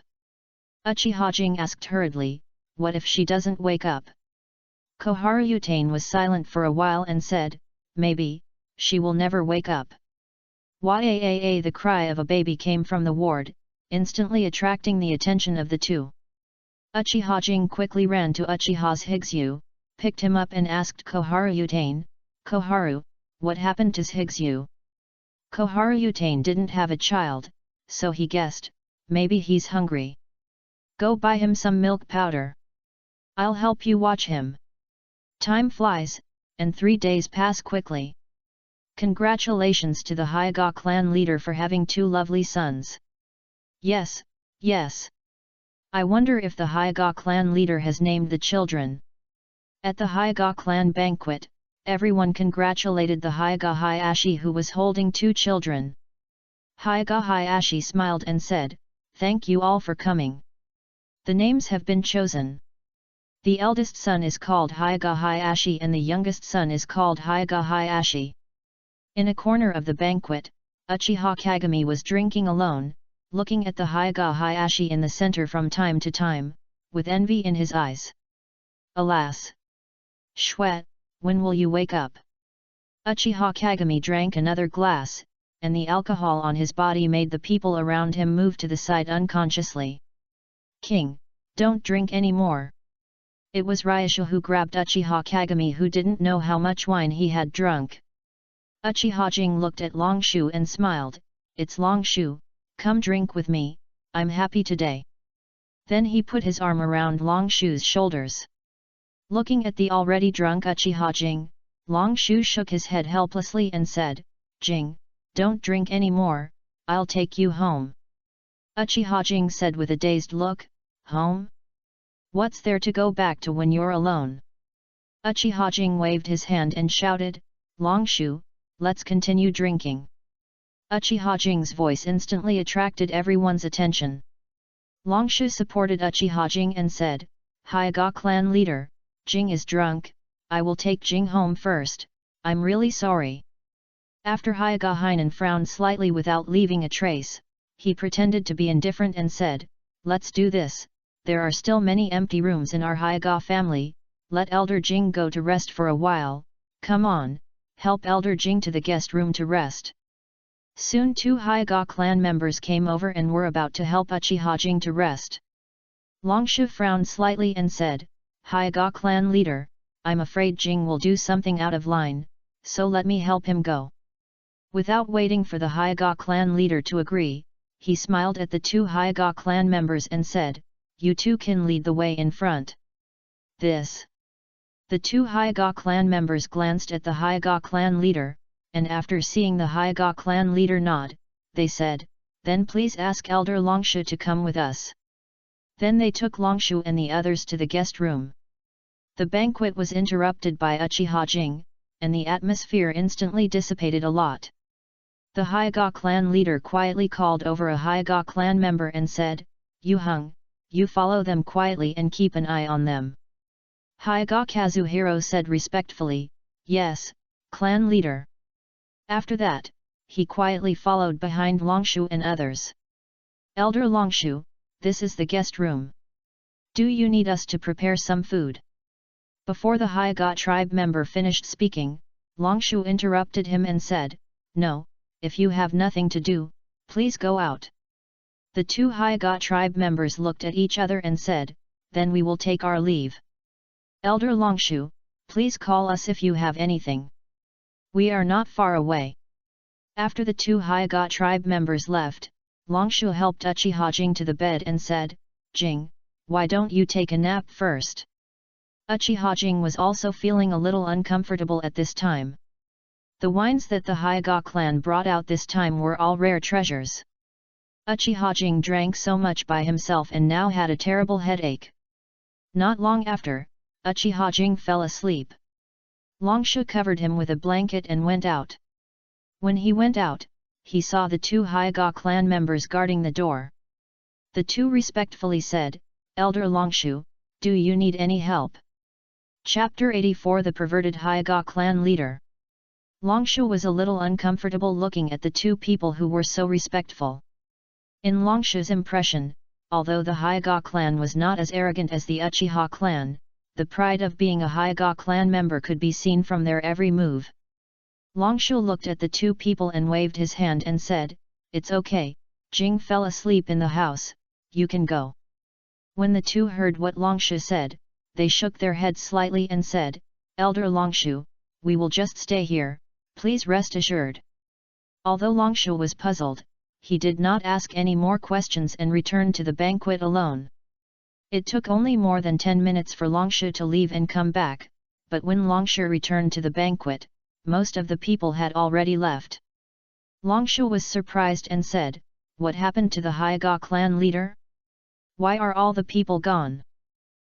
Uchiha Jing asked hurriedly, what if she doesn't wake up? Koharu Yutain was silent for a while and said, maybe, she will never wake up. Yaa the cry of a baby came from the ward, instantly attracting the attention of the two. Uchiha Jing quickly ran to Uchiha's Zhigzhu, picked him up and asked Koharu Yutain, Koharu, what happened to Zhigzhu? Koharu Yutain didn't have a child, so he guessed, maybe he's hungry. Go buy him some milk powder. I'll help you watch him. Time flies, and 3 days pass quickly. Congratulations to the Hyaga clan leader for having 2 lovely sons. Yes, yes. I wonder if the Hyaga clan leader has named the children. At the Hyaga clan banquet, everyone congratulated the Hyaga Hayashi who was holding 2 children. Hyaga Hayashi smiled and said, thank you all for coming. The names have been chosen. The eldest son is called Hyuga Hayashi and the youngest son is called Hyuga Hayashi. In a corner of the banquet, Uchiha Kagami was drinking alone, looking at the Hyuga Hayashi in the center from time to time, with envy in his eyes. Alas! Shwet, when will you wake up? Uchiha Kagami drank another glass, and the alcohol on his body made the people around him move to the side unconsciously. King, don't drink any more. It was Ryushu who grabbed Uchiha Kagami, who didn't know how much wine he had drunk. Uchiha Jing looked at Longshu and smiled, "It's Longshu, come drink with me, I'm happy today." Then he put his arm around Longshu's shoulders. Looking at the already drunk Uchiha Jing, Longshu shook his head helplessly and said, "Jing, don't drink any more, I'll take you home." Uchiha Jing said with a dazed look, "Home? What's there to go back to when you're alone?" Uchiha Jing waved his hand and shouted, "Longshu, let's continue drinking." Uchiha Jing's voice instantly attracted everyone's attention. Longshu supported Uchiha Jing and said, "Hyuga clan leader, Jing is drunk, I will take Jing home first, I'm really sorry." After Hyuga Hainan frowned slightly without leaving a trace, he pretended to be indifferent and said, "Let's do this, there are still many empty rooms in our Hyuga family, let Elder Jing go to rest for a while, come on, help Elder Jing to the guest room to rest." Soon 2 Hyuga clan members came over and were about to help Uchiha Jing to rest. Longshu frowned slightly and said, "Hyuga clan leader, I'm afraid Jing will do something out of line, so let me help him go." Without waiting for the Hyuga clan leader to agree, he smiled at the 2 Hyuga clan members and said, "You two can lead the way in front." This. The 2 Hyuga clan members glanced at the Hyuga clan leader, and after seeing the Hyuga clan leader nod, they said, "Then please ask Elder Longshu to come with us." Then they took Longshu and the others to the guest room. The banquet was interrupted by Uchiha Jing, and the atmosphere instantly dissipated a lot. The Hyuga clan leader quietly called over a Hyuga clan member and said, "Yu Hung, you follow them quietly and keep an eye on them." Hyuga Kazuhiro said respectfully, "Yes, clan leader." After that, he quietly followed behind Longshu and others. "Elder Longshu, this is the guest room. Do you need us to prepare some food?" Before the Hyuga tribe member finished speaking, Longshu interrupted him and said, "No, if you have nothing to do, please go out." The 2 Hyuga tribe members looked at each other and said, "Then we will take our leave. Elder Longshu, please call us if you have anything. We are not far away." After the 2 Hyuga tribe members left, Longshu helped Uchiha Jing to the bed and said, "Jing, why don't you take a nap first?" Uchiha Jing was also feeling a little uncomfortable at this time. The wines that the Hyuga clan brought out this time were all rare treasures. Uchiha Jing drank so much by himself and now had a terrible headache. Not long after, Uchiha Jing fell asleep. Longshu covered him with a blanket and went out. When he went out, he saw the 2 Hyuga clan members guarding the door. The 2 respectfully said, "Elder Longshu, do you need any help?" Chapter 84 The Perverted Hyuga Clan Leader. Longshu was a little uncomfortable looking at the 2 people who were so respectful. In Longshu's impression, although the Hyuga clan was not as arrogant as the Uchiha clan, the pride of being a Hyuga clan member could be seen from their every move. Longshu looked at the 2 people and waved his hand and said, "It's okay, Jing fell asleep in the house, you can go." When the 2 heard what Longshu said, they shook their heads slightly and said, "Elder Longshu, we will just stay here, please rest assured." Although Longshu was puzzled, he did not ask any more questions and returned to the banquet alone. It took only more than 10 minutes for Longshu to leave and come back, but when Longshu returned to the banquet, most of the people had already left. Longshu was surprised and said, "What happened to the Hyuga clan leader? Why are all the people gone?"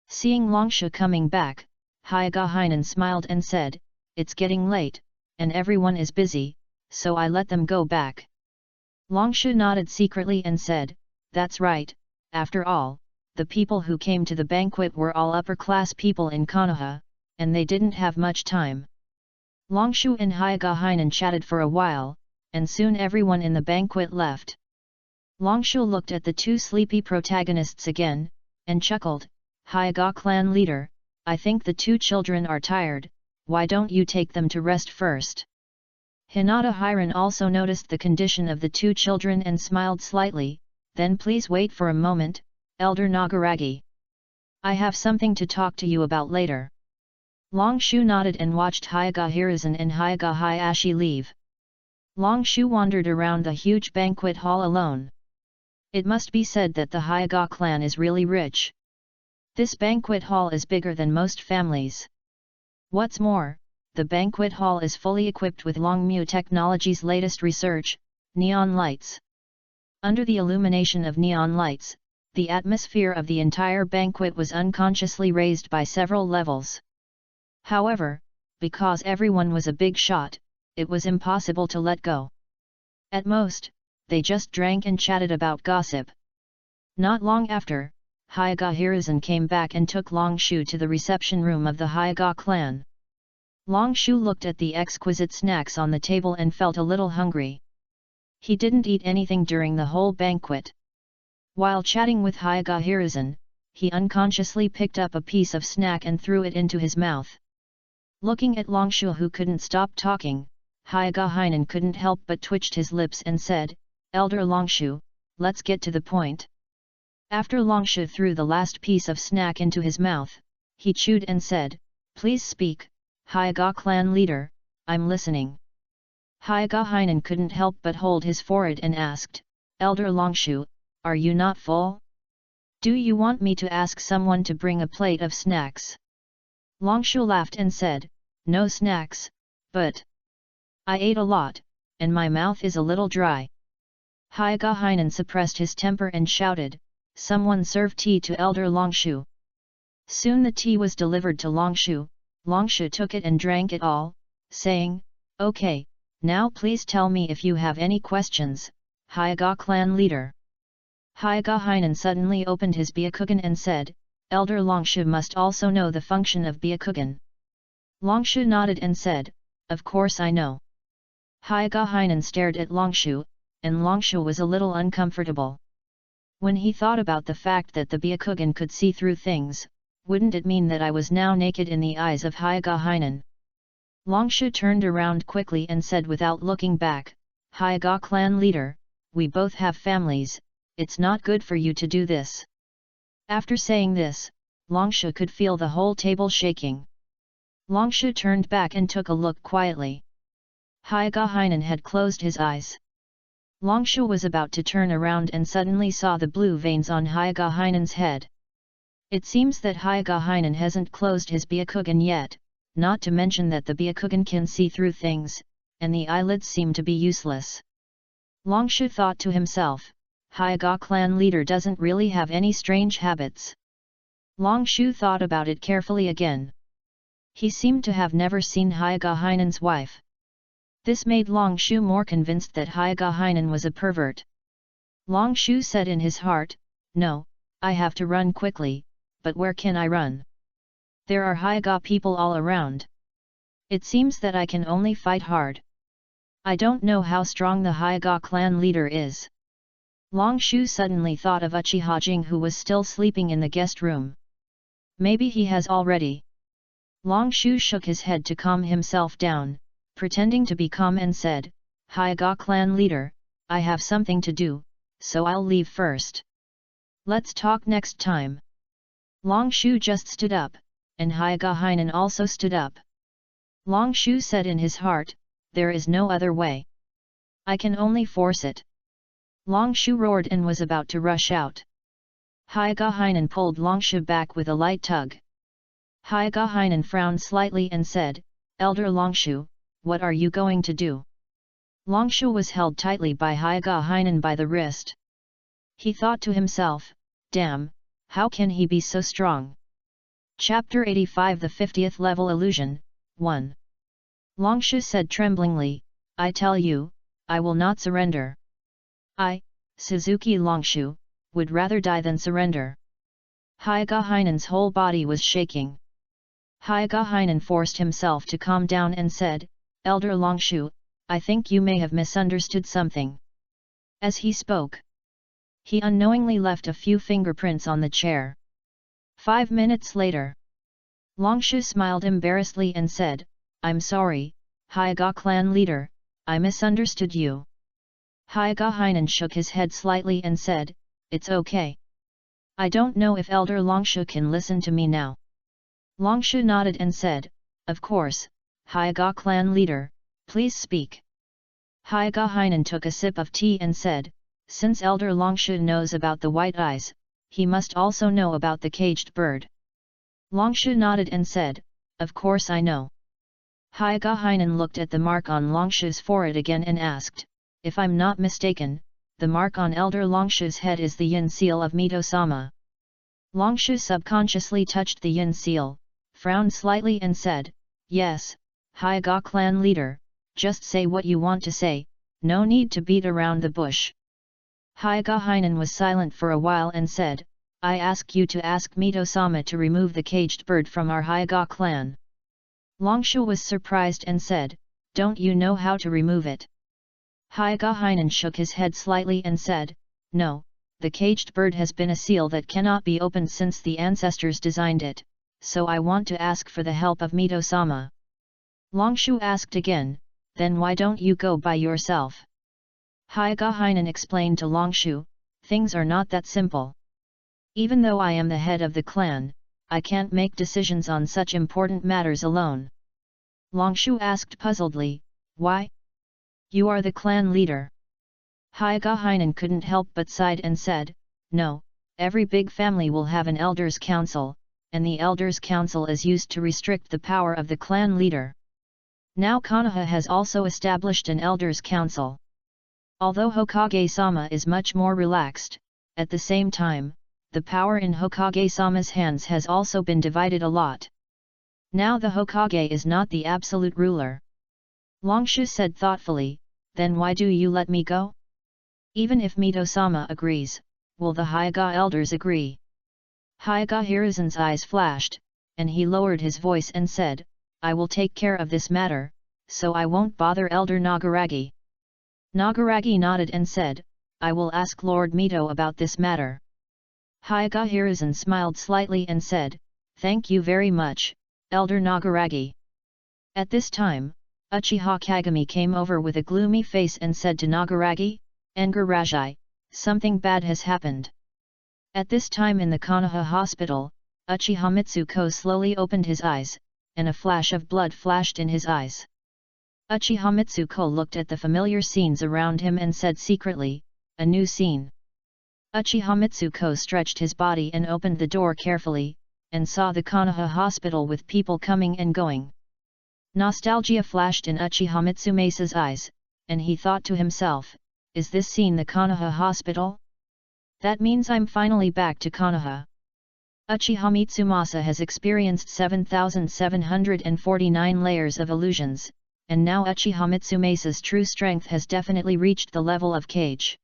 Seeing Longshu coming back, Hyuga Hainan smiled and said, "It's getting late, and everyone is busy, so I let them go back." Longshu nodded secretly and said, "That's right, after all, the people who came to the banquet were all upper-class people in Konoha, and they didn't have much time. Longshu and Hyagahinan chatted for a while, and soon everyone in the banquet left. Longshu looked at the two sleepy protagonists again, and chuckled, "Hyaga clan leader, I think the two children are tired, why don't you take them to rest first?" Hinata Hiran also noticed the condition of the two children and smiled slightly, "Then please wait for a moment, Elder Nagaragi. I have something to talk to you about later." Longshu nodded and watched Hyaga Hiruzen and Hyaga Hayashi leave. Longshu wandered around the huge banquet hall alone. It must be said that the Hyaga clan is really rich. This banquet hall is bigger than most families. What's more, the banquet hall is fully equipped with Longmu Technology's latest research, neon lights. Under the illumination of neon lights, the atmosphere of the entire banquet was unconsciously raised by several levels. However, because everyone was a big shot, it was impossible to let go. At most, they just drank and chatted about gossip. Not long after, Hyaga Hiruzen came back and took Longshu to the reception room of the Hyaga clan. Longshu looked at the exquisite snacks on the table and felt a little hungry. He didn't eat anything during the whole banquet. While chatting with Hyaga Hiruzen, he unconsciously picked up a piece of snack and threw it into his mouth. Looking at Longshu, who couldn't stop talking, Hyagahinan couldn't help but twitched his lips and said, "Elder Longshu, let's get to the point." After Longshu threw the last piece of snack into his mouth, he chewed and said, "Please speak, Hyaga clan leader, I'm listening." Hyagahinan couldn't help but hold his forehead and asked, "Elder Longshu, are you not full? Do you want me to ask someone to bring a plate of snacks?" Longshu laughed and said, "No snacks, but I ate a lot, and my mouth is a little dry." Hyagahinan suppressed his temper and shouted, "Someone serve tea to Elder Longshu." Soon the tea was delivered to Longshu. Longshu took it and drank it all, saying, "Okay, now please tell me if you have any questions, Hyaga clan leader." Hyagahinan suddenly opened his Byakugan and said, "Elder Longshu must also know the function of Byakugan." Longshu nodded and said, "Of course I know." Hyagahinan stared at Longshu, and Longshu was a little uncomfortable. When he thought about the fact that the Byakugan could see through things, wouldn't it mean that I was now naked in the eyes of Hyagahinan? Longshu turned around quickly and said without looking back, "Hyaga clan leader, we both have families, it's not good for you to do this." After saying this, Longshu could feel the whole table shaking. Longshu turned back and took a look quietly. Hyagahinan had closed his eyes. Longshu was about to turn around and suddenly saw the blue veins on Hyagahinan's head. It seems that Hyagahinan hasn't closed his Byakugan yet, not to mention that the Byakugan can see through things, and the eyelids seem to be useless. Longshu thought to himself, Hyaga clan leader doesn't really have any strange habits. Longshu thought about it carefully again. He seemed to have never seen Hyagahinan's wife. This made Longshu more convinced that Hyagahinan was a pervert. Longshu said in his heart, "No, I have to run quickly, but where can I run? There are Hyaga people all around. It seems that I can only fight hard. I don't know how strong the Hyaga clan leader is." Longshu suddenly thought of Uchiha Jing, who was still sleeping in the guest room. Maybe he has already. Longshu shook his head to calm himself down, pretending to be calm, and said, "Hyaga clan leader, I have something to do, so I'll leave first. Let's talk next time." Longshu just stood up, and Hyagahinan also stood up. Longshu said in his heart, "There is no other way. I can only force it." Longshu roared and was about to rush out. Hyagahinan pulled Longshu back with a light tug. Hyagahinan frowned slightly and said, "Elder Longshu, what are you going to do?" Longshu was held tightly by Hyagahinan by the wrist. He thought to himself, "Damn, how can he be so strong?" Chapter 85, the 50th level illusion, 1. Longshu said tremblingly, "I tell you, I will not surrender. I, Suzuki Longshu, would rather die than surrender." Hyagahinen's whole body was shaking. Hyagahinen forced himself to calm down and said, "Elder Longshu, I think you may have misunderstood something." As he spoke, he unknowingly left a few fingerprints on the chair. 5 minutes later, Longshu smiled embarrassedly and said, "I'm sorry, Hyaga clan leader, I misunderstood you." Hyagahinen shook his head slightly and said, "It's okay. I don't know if Elder Longshu can listen to me now." Longshu nodded and said, "Of course, Hyaga clan leader, please speak." Hyagahinen took a sip of tea and said, "Since Elder Longshu knows about the white eyes, he must also know about the caged bird." Longshu nodded and said, "Of course I know." Hyagahinen looked at the mark on Longshu's forehead again and asked, "If I'm not mistaken, the mark on Elder Longshu's head is the yin seal of Mito-sama." Longshu subconsciously touched the yin seal, frowned slightly and said, "Yes, Hyaga clan leader, just say what you want to say, no need to beat around the bush." Hyagahinen was silent for a while and said, "I ask you to ask Mito-sama to remove the caged bird from our Hyaga clan." Longshu was surprised and said, "Don't you know how to remove it?" Hyagahinen shook his head slightly and said, "No, the caged bird has been a seal that cannot be opened since the ancestors designed it, so I want to ask for the help of Mito-sama." Longshu asked again, "Then why don't you go by yourself?" Hyagahinen explained to Longshu, "Things are not that simple. Even though I am the head of the clan, I can't make decisions on such important matters alone." Longshu asked puzzledly, "Why? You are the clan leader." Hyagahinen couldn't help but sighed and said, "No, every big family will have an elders' council, and the elders' council is used to restrict the power of the clan leader. Now Konoha has also established an elders' council. Although Hokage-sama is much more relaxed, at the same time, the power in Hokage-sama's hands has also been divided a lot. Now the Hokage is not the absolute ruler." Longshu said thoughtfully, "Then why do you let me go? Even if Mito-sama agrees, will the Hyaga elders agree?" Hyaga Hiruzen's eyes flashed, and he lowered his voice and said, "I will take care of this matter, so I won't bother Elder Nagaragi." Nagaragi nodded and said, "I will ask Lord Mito about this matter." Hyaga Hiruzen smiled slightly and said, "Thank you very much, Elder Nagaragi." At this time, Uchiha Kagami came over with a gloomy face and said to Nagaragi, "Engarajai, something bad has happened." At this time in the Konoha hospital, Uchiha Mitsuko slowly opened his eyes, and a flash of blood flashed in his eyes. Uchiha Mitsuko looked at the familiar scenes around him and said secretly, "A new scene." Uchiha Mitsuko stretched his body and opened the door carefully, and saw the Konoha hospital with people coming and going. Nostalgia flashed in Uchiha Mitsumesa's eyes, and he thought to himself, "Is this scene the Konoha hospital? That means I'm finally back to Konoha." Uchiha Mitsumasa has experienced 7,749 layers of illusions, and now Uchiha Mitsumesa's true strength has definitely reached the level of Kage.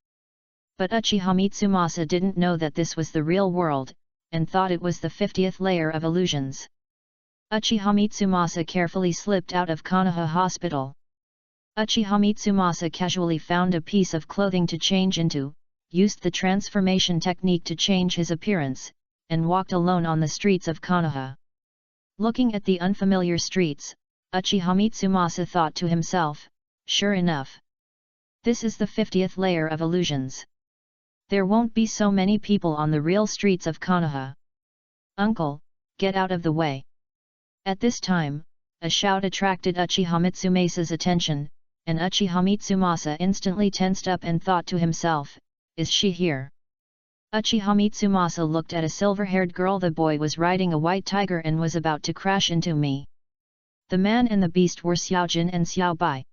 But Uchiha Mitsumasa didn't know that this was the real world, and thought it was the 50th layer of illusions. Uchiha Mitsumasa carefully slipped out of Konoha hospital. Uchiha Mitsumasa casually found a piece of clothing to change into, used the transformation technique to change his appearance, and walked alone on the streets of Konoha. Looking at the unfamiliar streets, Uchiha Mitsumasa thought to himself, "Sure enough. This is the 50th layer of illusions. There won't be so many people on the real streets of Konoha. Uncle, get out of the way." At this time, a shout attracted Uchiha Mitsumesa's attention, and Uchiha Mitsumasa instantly tensed up and thought to himself, "Is she here?" Uchiha Mitsumasa looked at a silver-haired girl. The boy was riding a white tiger and was about to crash into me. The man and the beast were Xiaojin and Xiaobai.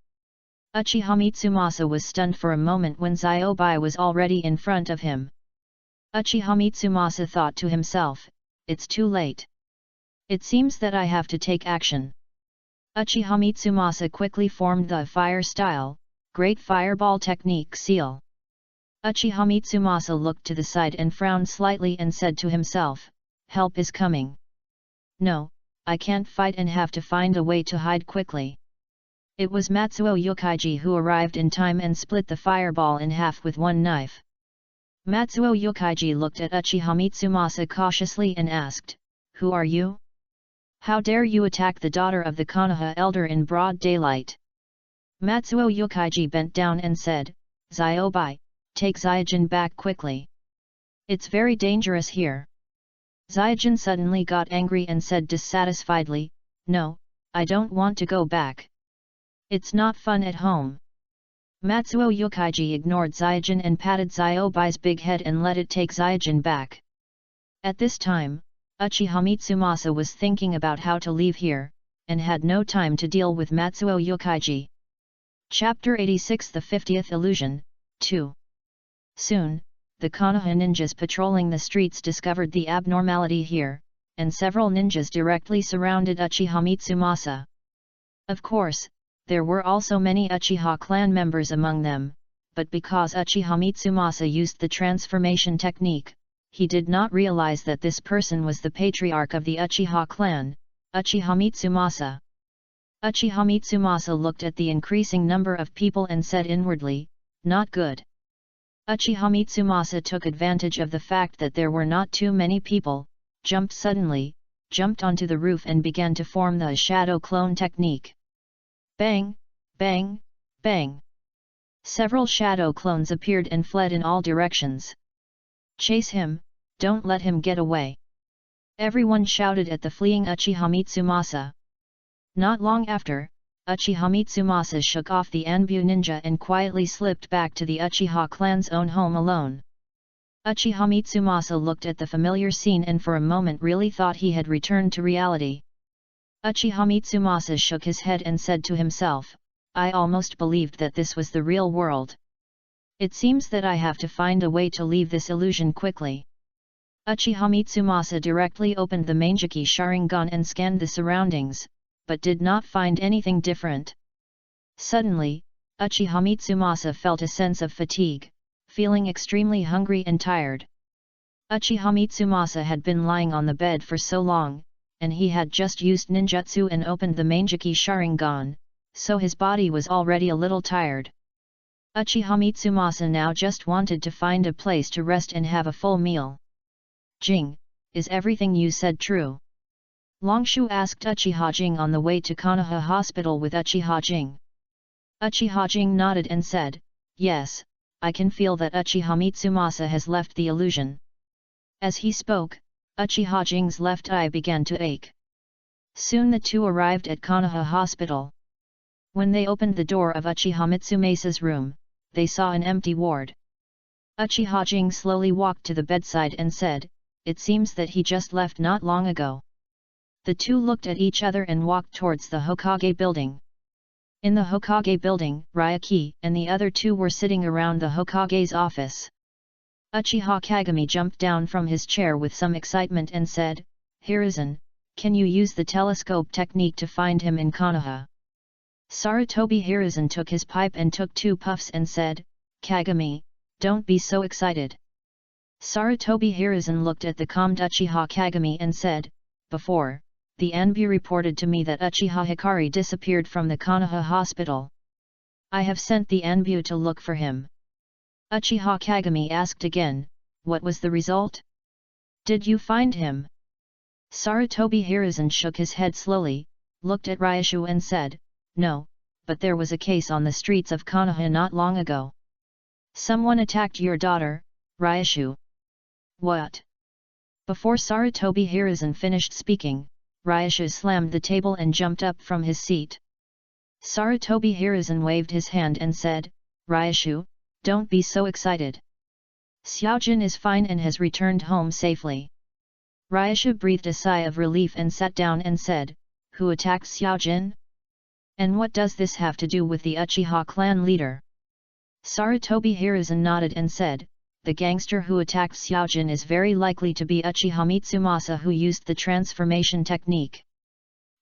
Uchiha Mitsumasa was stunned for a moment when Xiaobai was already in front of him. Uchiha Mitsumasa thought to himself, "It's too late. It seems that I have to take action." Uchiha Mitsumasa quickly formed the fire style, Great Fireball Technique seal. Uchiha Mitsumasa looked to the side and frowned slightly and said to himself, help is coming. No, I can't fight and have to find a way to hide quickly. It was Matsuo Yokaiji who arrived in time and split the fireball in half with one knife. Matsuo Yokaiji looked at Uchiha Mitsumasa cautiously and asked, "Who are you? How dare you attack the daughter of the Konoha elder in broad daylight?" Matsuo Yokaiji bent down and said, "Zyobai, take Zyojin back quickly. It's very dangerous here." Zyojin suddenly got angry and said dissatisfiedly, "No, I don't want to go back. It's not fun at home." Matsuo Yokaiji ignored Zyojin and patted Zyobai's big head and let it take Zyojin back. At this time, Uchiha Mitsumasa was thinking about how to leave here, and had no time to deal with Matsuo Yokaiji. Chapter 86 The 50th Illusion, 2. Soon, the Konoha ninjas patrolling the streets discovered the abnormality here, and several ninjas directly surrounded Uchiha Mitsumasa. Of course, there were also many Uchiha clan members among them, but because Uchiha Mitsumasa used the transformation technique, he did not realize that this person was the patriarch of the Uchiha clan, Uchiha Mitsumasa. Uchiha Mitsumasa looked at the increasing number of people and said inwardly, "Not good." Uchiha Mitsumasa took advantage of the fact that there were not too many people, jumped onto the roof and began to form the shadow clone technique. Bang, bang, bang. Several shadow clones appeared and fled in all directions. "Chase him, don't let him get away!" everyone shouted at the fleeing Uchiha Mitsumasa. Not long after, Uchiha Mitsumasa shook off the Anbu ninja and quietly slipped back to the Uchiha clan's own home alone. Uchiha Mitsumasa looked at the familiar scene and for a moment really thought he had returned to reality. Uchiha Mitsumasa shook his head and said to himself, "I almost believed that this was the real world. It seems that I have to find a way to leave this illusion quickly." Uchiha Mitsumasa directly opened the Manjiki Sharingan and scanned the surroundings, but did not find anything different. Suddenly, Uchiha Mitsumasa felt a sense of fatigue, feeling extremely hungry and tired. Uchiha Mitsumasa had been lying on the bed for so long, and he had just used ninjutsu and opened the Manjiki Sharingan, so his body was already a little tired. Uchiha Mitsumasa now just wanted to find a place to rest and have a full meal. "Jing, is everything you said true?" Longshu asked Uchiha Jing on the way to Konoha Hospital with Uchiha Jing. Uchiha Jing nodded and said, "Yes, I can feel that Uchiha Mitsumasa has left the illusion." As he spoke, Uchiha Jing's left eye began to ache. Soon the two arrived at Konoha Hospital. When they opened the door of Uchiha Mitsumasa's room, they saw an empty ward. Uchiha Jing slowly walked to the bedside and said, "It seems that he just left not long ago." The two looked at each other and walked towards the Hokage building. In the Hokage building, Ryuki and the other two were sitting around the Hokage's office. Uchiha Kagami jumped down from his chair with some excitement and said, "Hiruzen, can you use the telescope technique to find him in Konoha?" Sarutobi Hiruzen took his pipe and took 2 puffs and said, "Kagami, don't be so excited." Sarutobi Hiruzen looked at the calmed Uchiha Kagami and said, "Before, the Anbu reported to me that Uchiha Hikari disappeared from the Konoha hospital. I have sent the Anbu to look for him." Uchiha Kagami asked again, "What was the result? Did you find him?" Sarutobi Hiruzen shook his head slowly, looked at Ryushu and said, "No, but there was a case on the streets of Konoha not long ago. Someone attacked your daughter, Ryushu." "What?" Before Sarutobi Hiruzen finished speaking, Ryushu slammed the table and jumped up from his seat. Sarutobi Hiruzen waved his hand and said, "Ryushu, don't be so excited. Xiaojin is fine and has returned home safely." Ryushu breathed a sigh of relief and sat down and said, "Who attacked Xiaojin? And what does this have to do with the Uchiha clan leader?" Sarutobi Hiruzen nodded and said, "The gangster who attacked Xiaojin is very likely to be Uchiha Mitsumasa who used the transformation technique.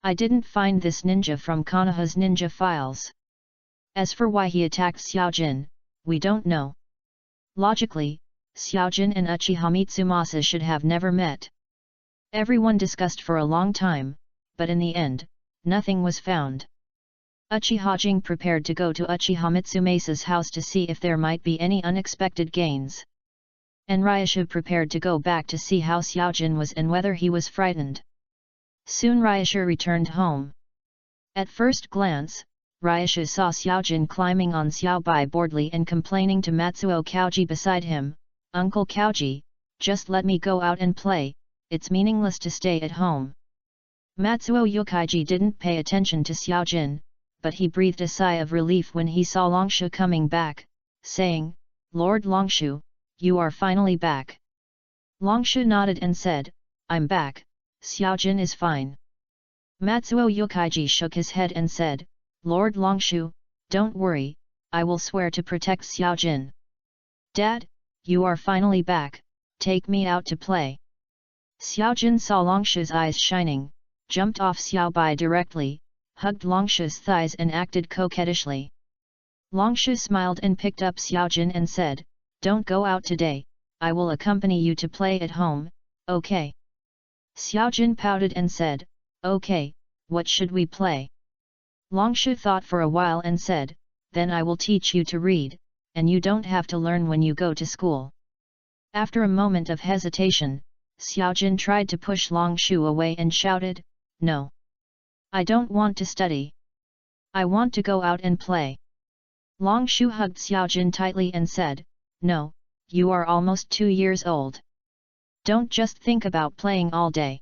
I didn't find this ninja from Konoha's ninja files. As for why he attacked Xiaojin, we don't know. Logically, Xiaojin and Uchiha Mitsumasa should have never met. Everyone discussed for a long time, but in the end, nothing was found. Uchiha Jing prepared to go to Uchiha Mitsumesa's house to see if there might be any unexpected gains. And Ryasha prepared to go back to see how Xiaojin was and whether he was frightened. Soon Ryasha returned home. At first glance, Ryasha saw Xiaojin climbing on Xiaobai boredly and complaining to Matsuo Kaoji beside him, "Uncle Kaoji, just let me go out and play, it's meaningless to stay at home." Matsuo Yokaiji didn't pay attention to Xiaojin, but he breathed a sigh of relief when he saw Longshu coming back, saying, "Lord Longshu, you are finally back." Longshu nodded and said, "I'm back, Xiaojin is fine." Matsuo Yokaiji shook his head and said, "Lord Longshu, don't worry, I will swear to protect Xiaojin." "Dad, you are finally back, take me out to play." Xiaojin saw Longshu's eyes shining, jumped off Xiaobai directly, hugged Longshu's thighs and acted coquettishly. Longshu smiled and picked up Xiaojin and said, "Don't go out today, I will accompany you to play at home, okay?" Xiaojin pouted and said, "Okay, what should we play?" Longshu thought for a while and said, "Then I will teach you to read, and you don't have to learn when you go to school." After a moment of hesitation, Xiaojin tried to push Longshu away and shouted, "No! I don't want to study. I want to go out and play." Longshu hugged Xiaojin tightly and said, "No, you are almost 2 years old. Don't just think about playing all day.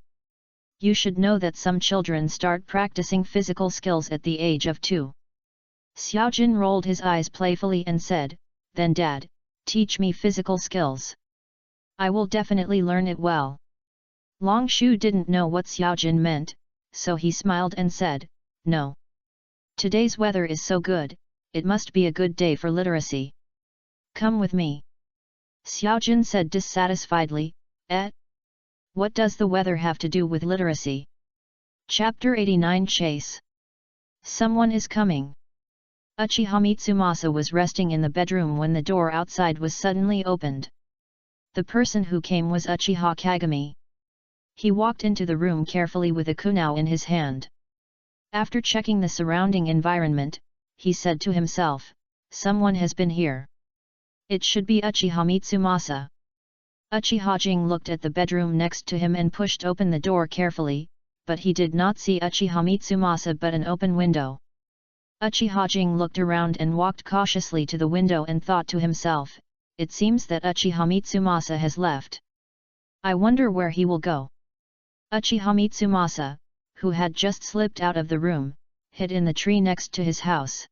You should know that some children start practicing physical skills at the age of 2. Xiaojin rolled his eyes playfully and said, "Then Dad, teach me physical skills. I will definitely learn it well." Longshu didn't know what Xiaojin meant, so he smiled and said, "No. Today's weather is so good, it must be a good day for literacy. Come with me." Xiaojin said dissatisfiedly, "Eh? What does the weather have to do with literacy?" Chapter 89 Chase. Someone is coming. Uchiha Mitsumasa was resting in the bedroom when the door outside was suddenly opened. The person who came was Uchiha Kagami. He walked into the room carefully with a kunao in his hand. After checking the surrounding environment, he said to himself, "Someone has been here. It should be Uchiha Mitsumasa." Uchiha Jing looked at the bedroom next to him and pushed open the door carefully, but he did not see Uchiha Mitsumasa but an open window. Uchiha Jing looked around and walked cautiously to the window and thought to himself, "It seems that Uchiha Mitsumasa has left. I wonder where he will go." Uchiha Mitsumasa, who had just slipped out of the room, hid in the tree next to his house.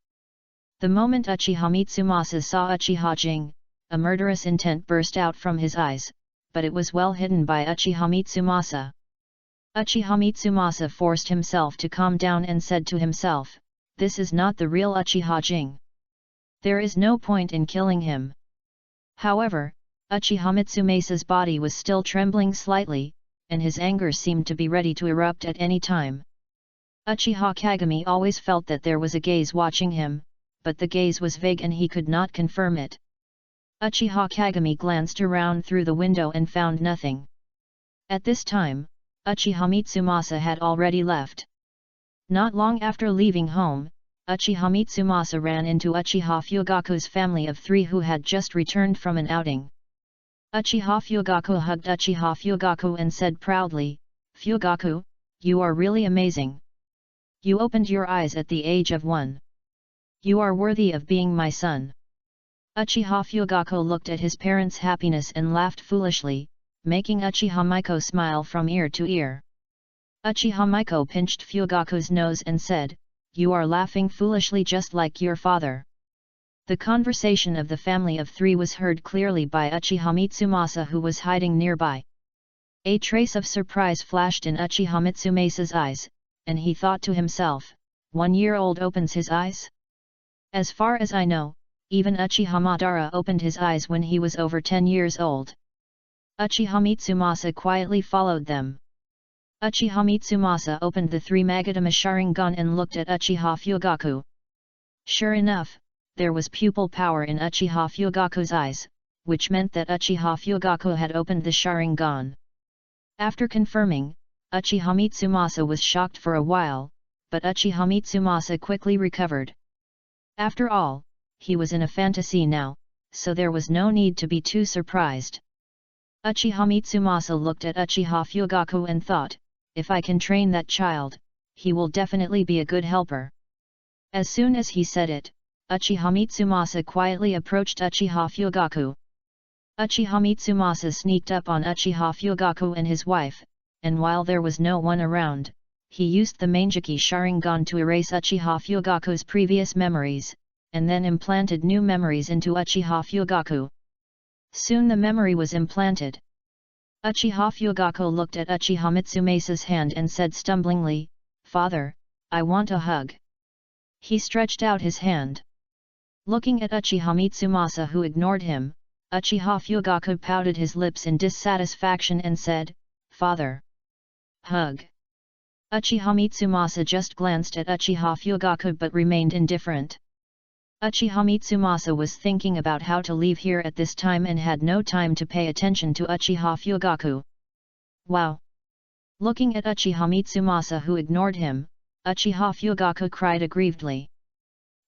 The moment Uchiha Mitsumasa saw Uchiha Jing, a murderous intent burst out from his eyes, but it was well hidden by Uchiha Mitsumasa. Uchiha Mitsumasa forced himself to calm down and said to himself, "This is not the real Uchiha Jing. There is no point in killing him." However, Uchiha Mitsumesa's body was still trembling slightly, and his anger seemed to be ready to erupt at any time. Uchiha Kagami always felt that there was a gaze watching him, but the gaze was vague and he could not confirm it. Uchiha Kagami glanced around through the window and found nothing. At this time, Uchiha Mitsumasa had already left. Not long after leaving home, Uchiha Mitsumasa ran into Uchiha Fugaku's family of 3 who had just returned from an outing. Uchiha Fugaku hugged Uchiha Fugaku and said proudly, "Fugaku, you are really amazing. You opened your eyes at the age of 1. You are worthy of being my son." Uchiha Fugaku looked at his parents' happiness and laughed foolishly, making Uchiha Maiko smile from ear to ear. Uchiha Maiko pinched Fugaku's nose and said, "You are laughing foolishly just like your father." The conversation of the family of 3 was heard clearly by Uchiha Mitsumasa who was hiding nearby. A trace of surprise flashed in Uchiha Mitsumesa's eyes, and he thought to himself, 1-year-old opens his eyes? As far as I know, even Uchiha Madara opened his eyes when he was over 10 years old. Uchiha Mitsumasa quietly followed them. Uchiha Mitsumasa opened the 3 Magatama Sharingan and looked at Uchiha Fugaku. Sure enough, there was pupil power in Uchiha Fugaku's eyes, which meant that Uchiha Fugaku had opened the Sharingan. After confirming, Uchiha Mitsumasa was shocked for a while, but Uchiha Mitsumasa quickly recovered. After all, he was in a fantasy now, so there was no need to be too surprised. Uchiha Mitsumasa looked at Uchiha Fugaku and thought, if I can train that child, he will definitely be a good helper. As soon as he said it, Uchiha Mitsumasa quietly approached Uchiha Fugaku. Uchiha Mitsumasa sneaked up on Uchiha Fugaku and his wife, and while there was no one around, he used the Mangeki Sharingan to erase Uchiha Fugaku's previous memories, and then implanted new memories into Uchiha Fugaku. Soon the memory was implanted. Uchiha Fugaku looked at Uchiha Mitsumasa's hand and said stumblingly, "Father, I want a hug." He stretched out his hand. Looking at Uchiha Mitsumasa who ignored him, Uchiha Fugaku pouted his lips in dissatisfaction and said, "Father. Hug." Uchiha Mitsumasa just glanced at Uchiha Fugaku but remained indifferent. Uchiha Mitsumasa was thinking about how to leave here at this time and had no time to pay attention to Uchiha Fugaku. Wow! Looking at Uchiha Mitsumasa who ignored him, Uchiha Fugaku cried aggrievedly.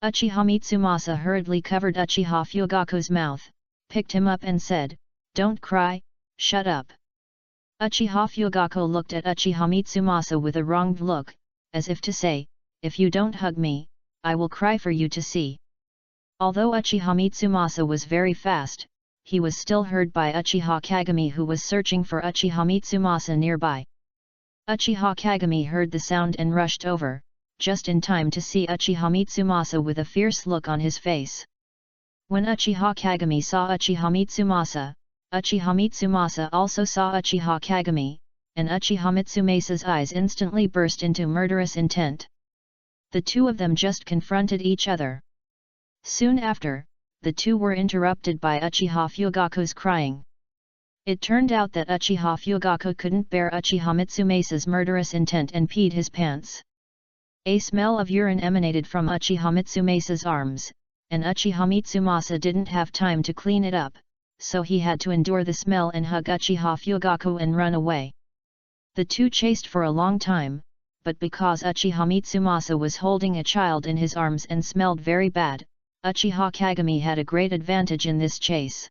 Uchiha Mitsumasa hurriedly covered Uchiha Fugaku's mouth, picked him up and said, "Don't cry, shut up." Uchiha Fugaku looked at Uchiha Mitsumasa with a wronged look, as if to say, "If you don't hug me, I will cry for you to see." Although Uchiha Mitsumasa was very fast, he was still heard by Uchiha Kagami who was searching for Uchiha Mitsumasa nearby. Uchiha Kagami heard the sound and rushed over, just in time to see Uchiha Mitsumasa with a fierce look on his face. When Uchiha Kagami saw Uchiha Mitsumasa also saw Uchiha Kagami, and Uchiha Mitsumasa's eyes instantly burst into murderous intent. The two of them just confronted each other. Soon after, the two were interrupted by Uchiha Fugaku's crying. It turned out that Uchiha Fugaku couldn't bear Uchiha Mitsumasa's murderous intent and peed his pants. A smell of urine emanated from Uchiha Mitsumasa's arms, and Uchiha Mitsumasa didn't have time to clean it up, so he had to endure the smell and hug Uchiha Fugaku and run away. The two chased for a long time, but because Uchiha Mitsumasa was holding a child in his arms and smelled very bad, Uchiha Kagami had a great advantage in this chase.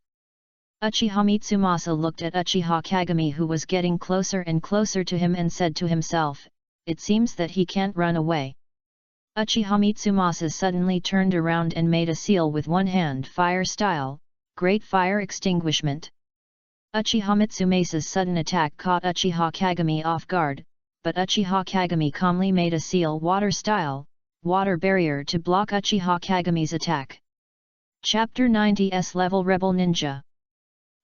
Uchiha Mitsumasa looked at Uchiha Kagami who was getting closer and closer to him and said to himself, "It seems that he can't run away." Uchiha Mitsumasa suddenly turned around and made a seal with one hand fire style, great fire extinguishment. Uchiha Mitsumasa's sudden attack caught Uchiha Kagami off guard, but Uchiha Kagami calmly made a seal water style, water barrier to block Uchiha Kagami's attack. Chapter 90 S-Level Rebel Ninja.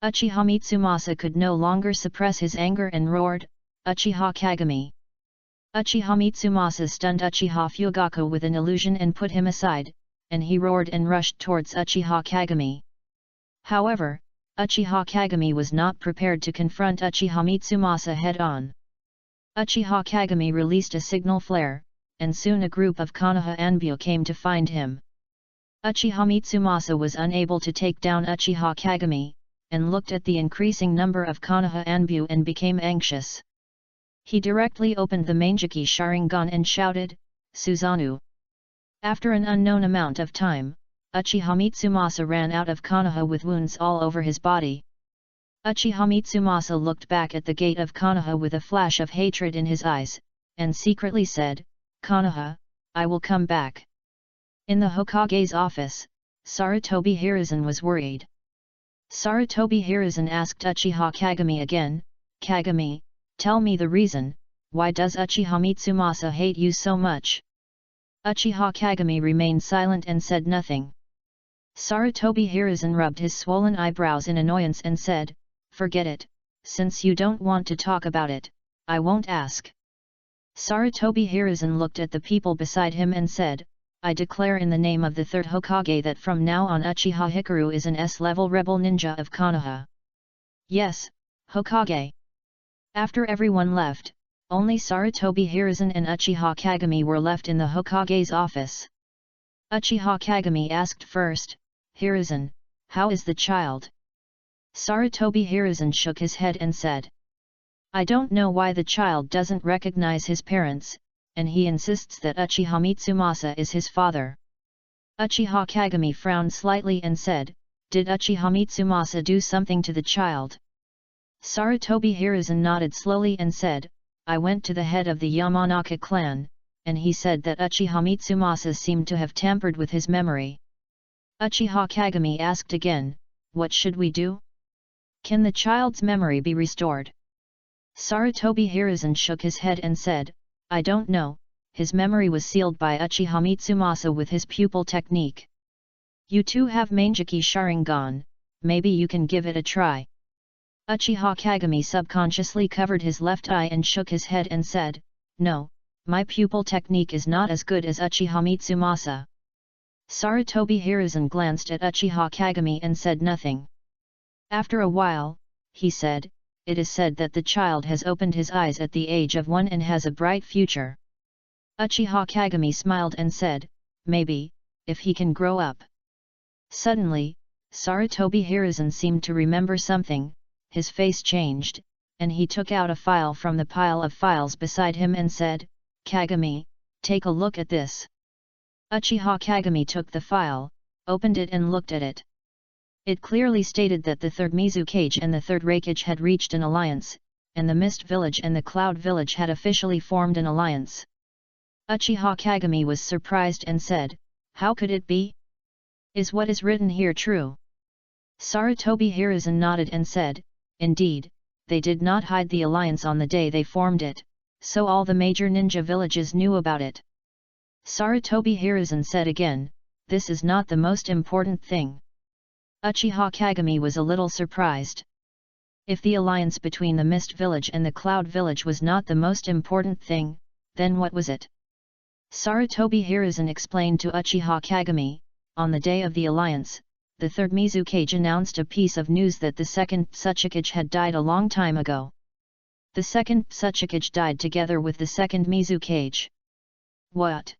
Uchiha Mitsumasa could no longer suppress his anger and roared, "Uchiha Kagami!" Uchiha Mitsumasa stunned Uchiha Fugaku with an illusion and put him aside, and he roared and rushed towards Uchiha Kagami. However, Uchiha Kagami was not prepared to confront Uchiha Mitsumasa head-on. Uchiha Kagami released a signal flare, and soon a group of Konoha Anbu came to find him. Uchiha Mitsumasa was unable to take down Uchiha Kagami, and looked at the increasing number of Konoha Anbu and became anxious. He directly opened the Mangeki Sharingan and shouted, "Susanoo!" After an unknown amount of time, Uchiha Mitsumasa ran out of Konoha with wounds all over his body. Uchiha Mitsumasa looked back at the gate of Konoha with a flash of hatred in his eyes, and secretly said, "Konoha, I will come back." In the Hokage's office, Sarutobi Hiruzen was worried. Sarutobi Hiruzen asked Uchiha Kagami again, "Kagami, tell me the reason, why does Uchiha Mitsumasa hate you so much?" Uchiha Kagami remained silent and said nothing. Sarutobi Hiruzen rubbed his swollen eyebrows in annoyance and said, "Forget it, since you don't want to talk about it, I won't ask." Sarutobi Hiruzen looked at the people beside him and said, "I declare in the name of the third Hokage that from now on Uchiha Hikaru is an S-level rebel ninja of Konoha." "Yes, Hokage." After everyone left, only Sarutobi Hiruzen and Uchiha Kagami were left in the Hokage's office. Uchiha Kagami asked first, "Hiruzen, how is the child?" Sarutobi Hiruzen shook his head and said, I don't know why the child doesn't recognize his parents, and he insists that Uchiha Mitsumasa is his father. Uchiha Kagami frowned slightly and said, "Did Uchiha Mitsumasa do something to the child?" Sarutobi Hiruzen nodded slowly and said, "I went to the head of the Yamanaka clan, and he said that Uchiha Mitsumasa seemed to have tampered with his memory." Uchiha Kagami asked again, "What should we do? Can the child's memory be restored?" Sarutobi Hiruzen shook his head and said, "I don't know, his memory was sealed by Uchiha Mitsumasa with his pupil technique. You two have Mangeki Sharingan, maybe you can give it a try." Uchiha Kagami subconsciously covered his left eye and shook his head and said, "No, my pupil technique is not as good as Uchiha Mitsumasa." Sarutobi Hiruzen glanced at Uchiha Kagami and said nothing. After a while, he said, "It is said that the child has opened his eyes at the age of 1 and has a bright future." Uchiha Kagami smiled and said, "Maybe, if he can grow up." Suddenly, Sarutobi Hiruzen seemed to remember something, his face changed, and he took out a file from the pile of files beside him and said, "Kagami, take a look at this." Uchiha Kagami took the file, opened it and looked at it. It clearly stated that the 3rd Mizukage and the 3rd Reikage had reached an alliance, and the Mist Village and the Cloud Village had officially formed an alliance. Uchiha Kagami was surprised and said, "How could it be? Is what is written here true?" Sarutobi Hiruzen nodded and said, "Indeed, they did not hide the alliance on the day they formed it, so all the major ninja villages knew about it." Sarutobi Hiruzen said again, "This is not the most important thing." Uchiha Kagami was a little surprised. If the alliance between the Mist Village and the Cloud Village was not the most important thing, then what was it? Sarutobi Hiruzen explained to Uchiha Kagami, "On the day of the alliance, the 3rd Mizukage announced a piece of news that the 2nd Tsuchikage had died a long time ago. The 2nd Tsuchikage died together with the 2nd Mizukage." "What?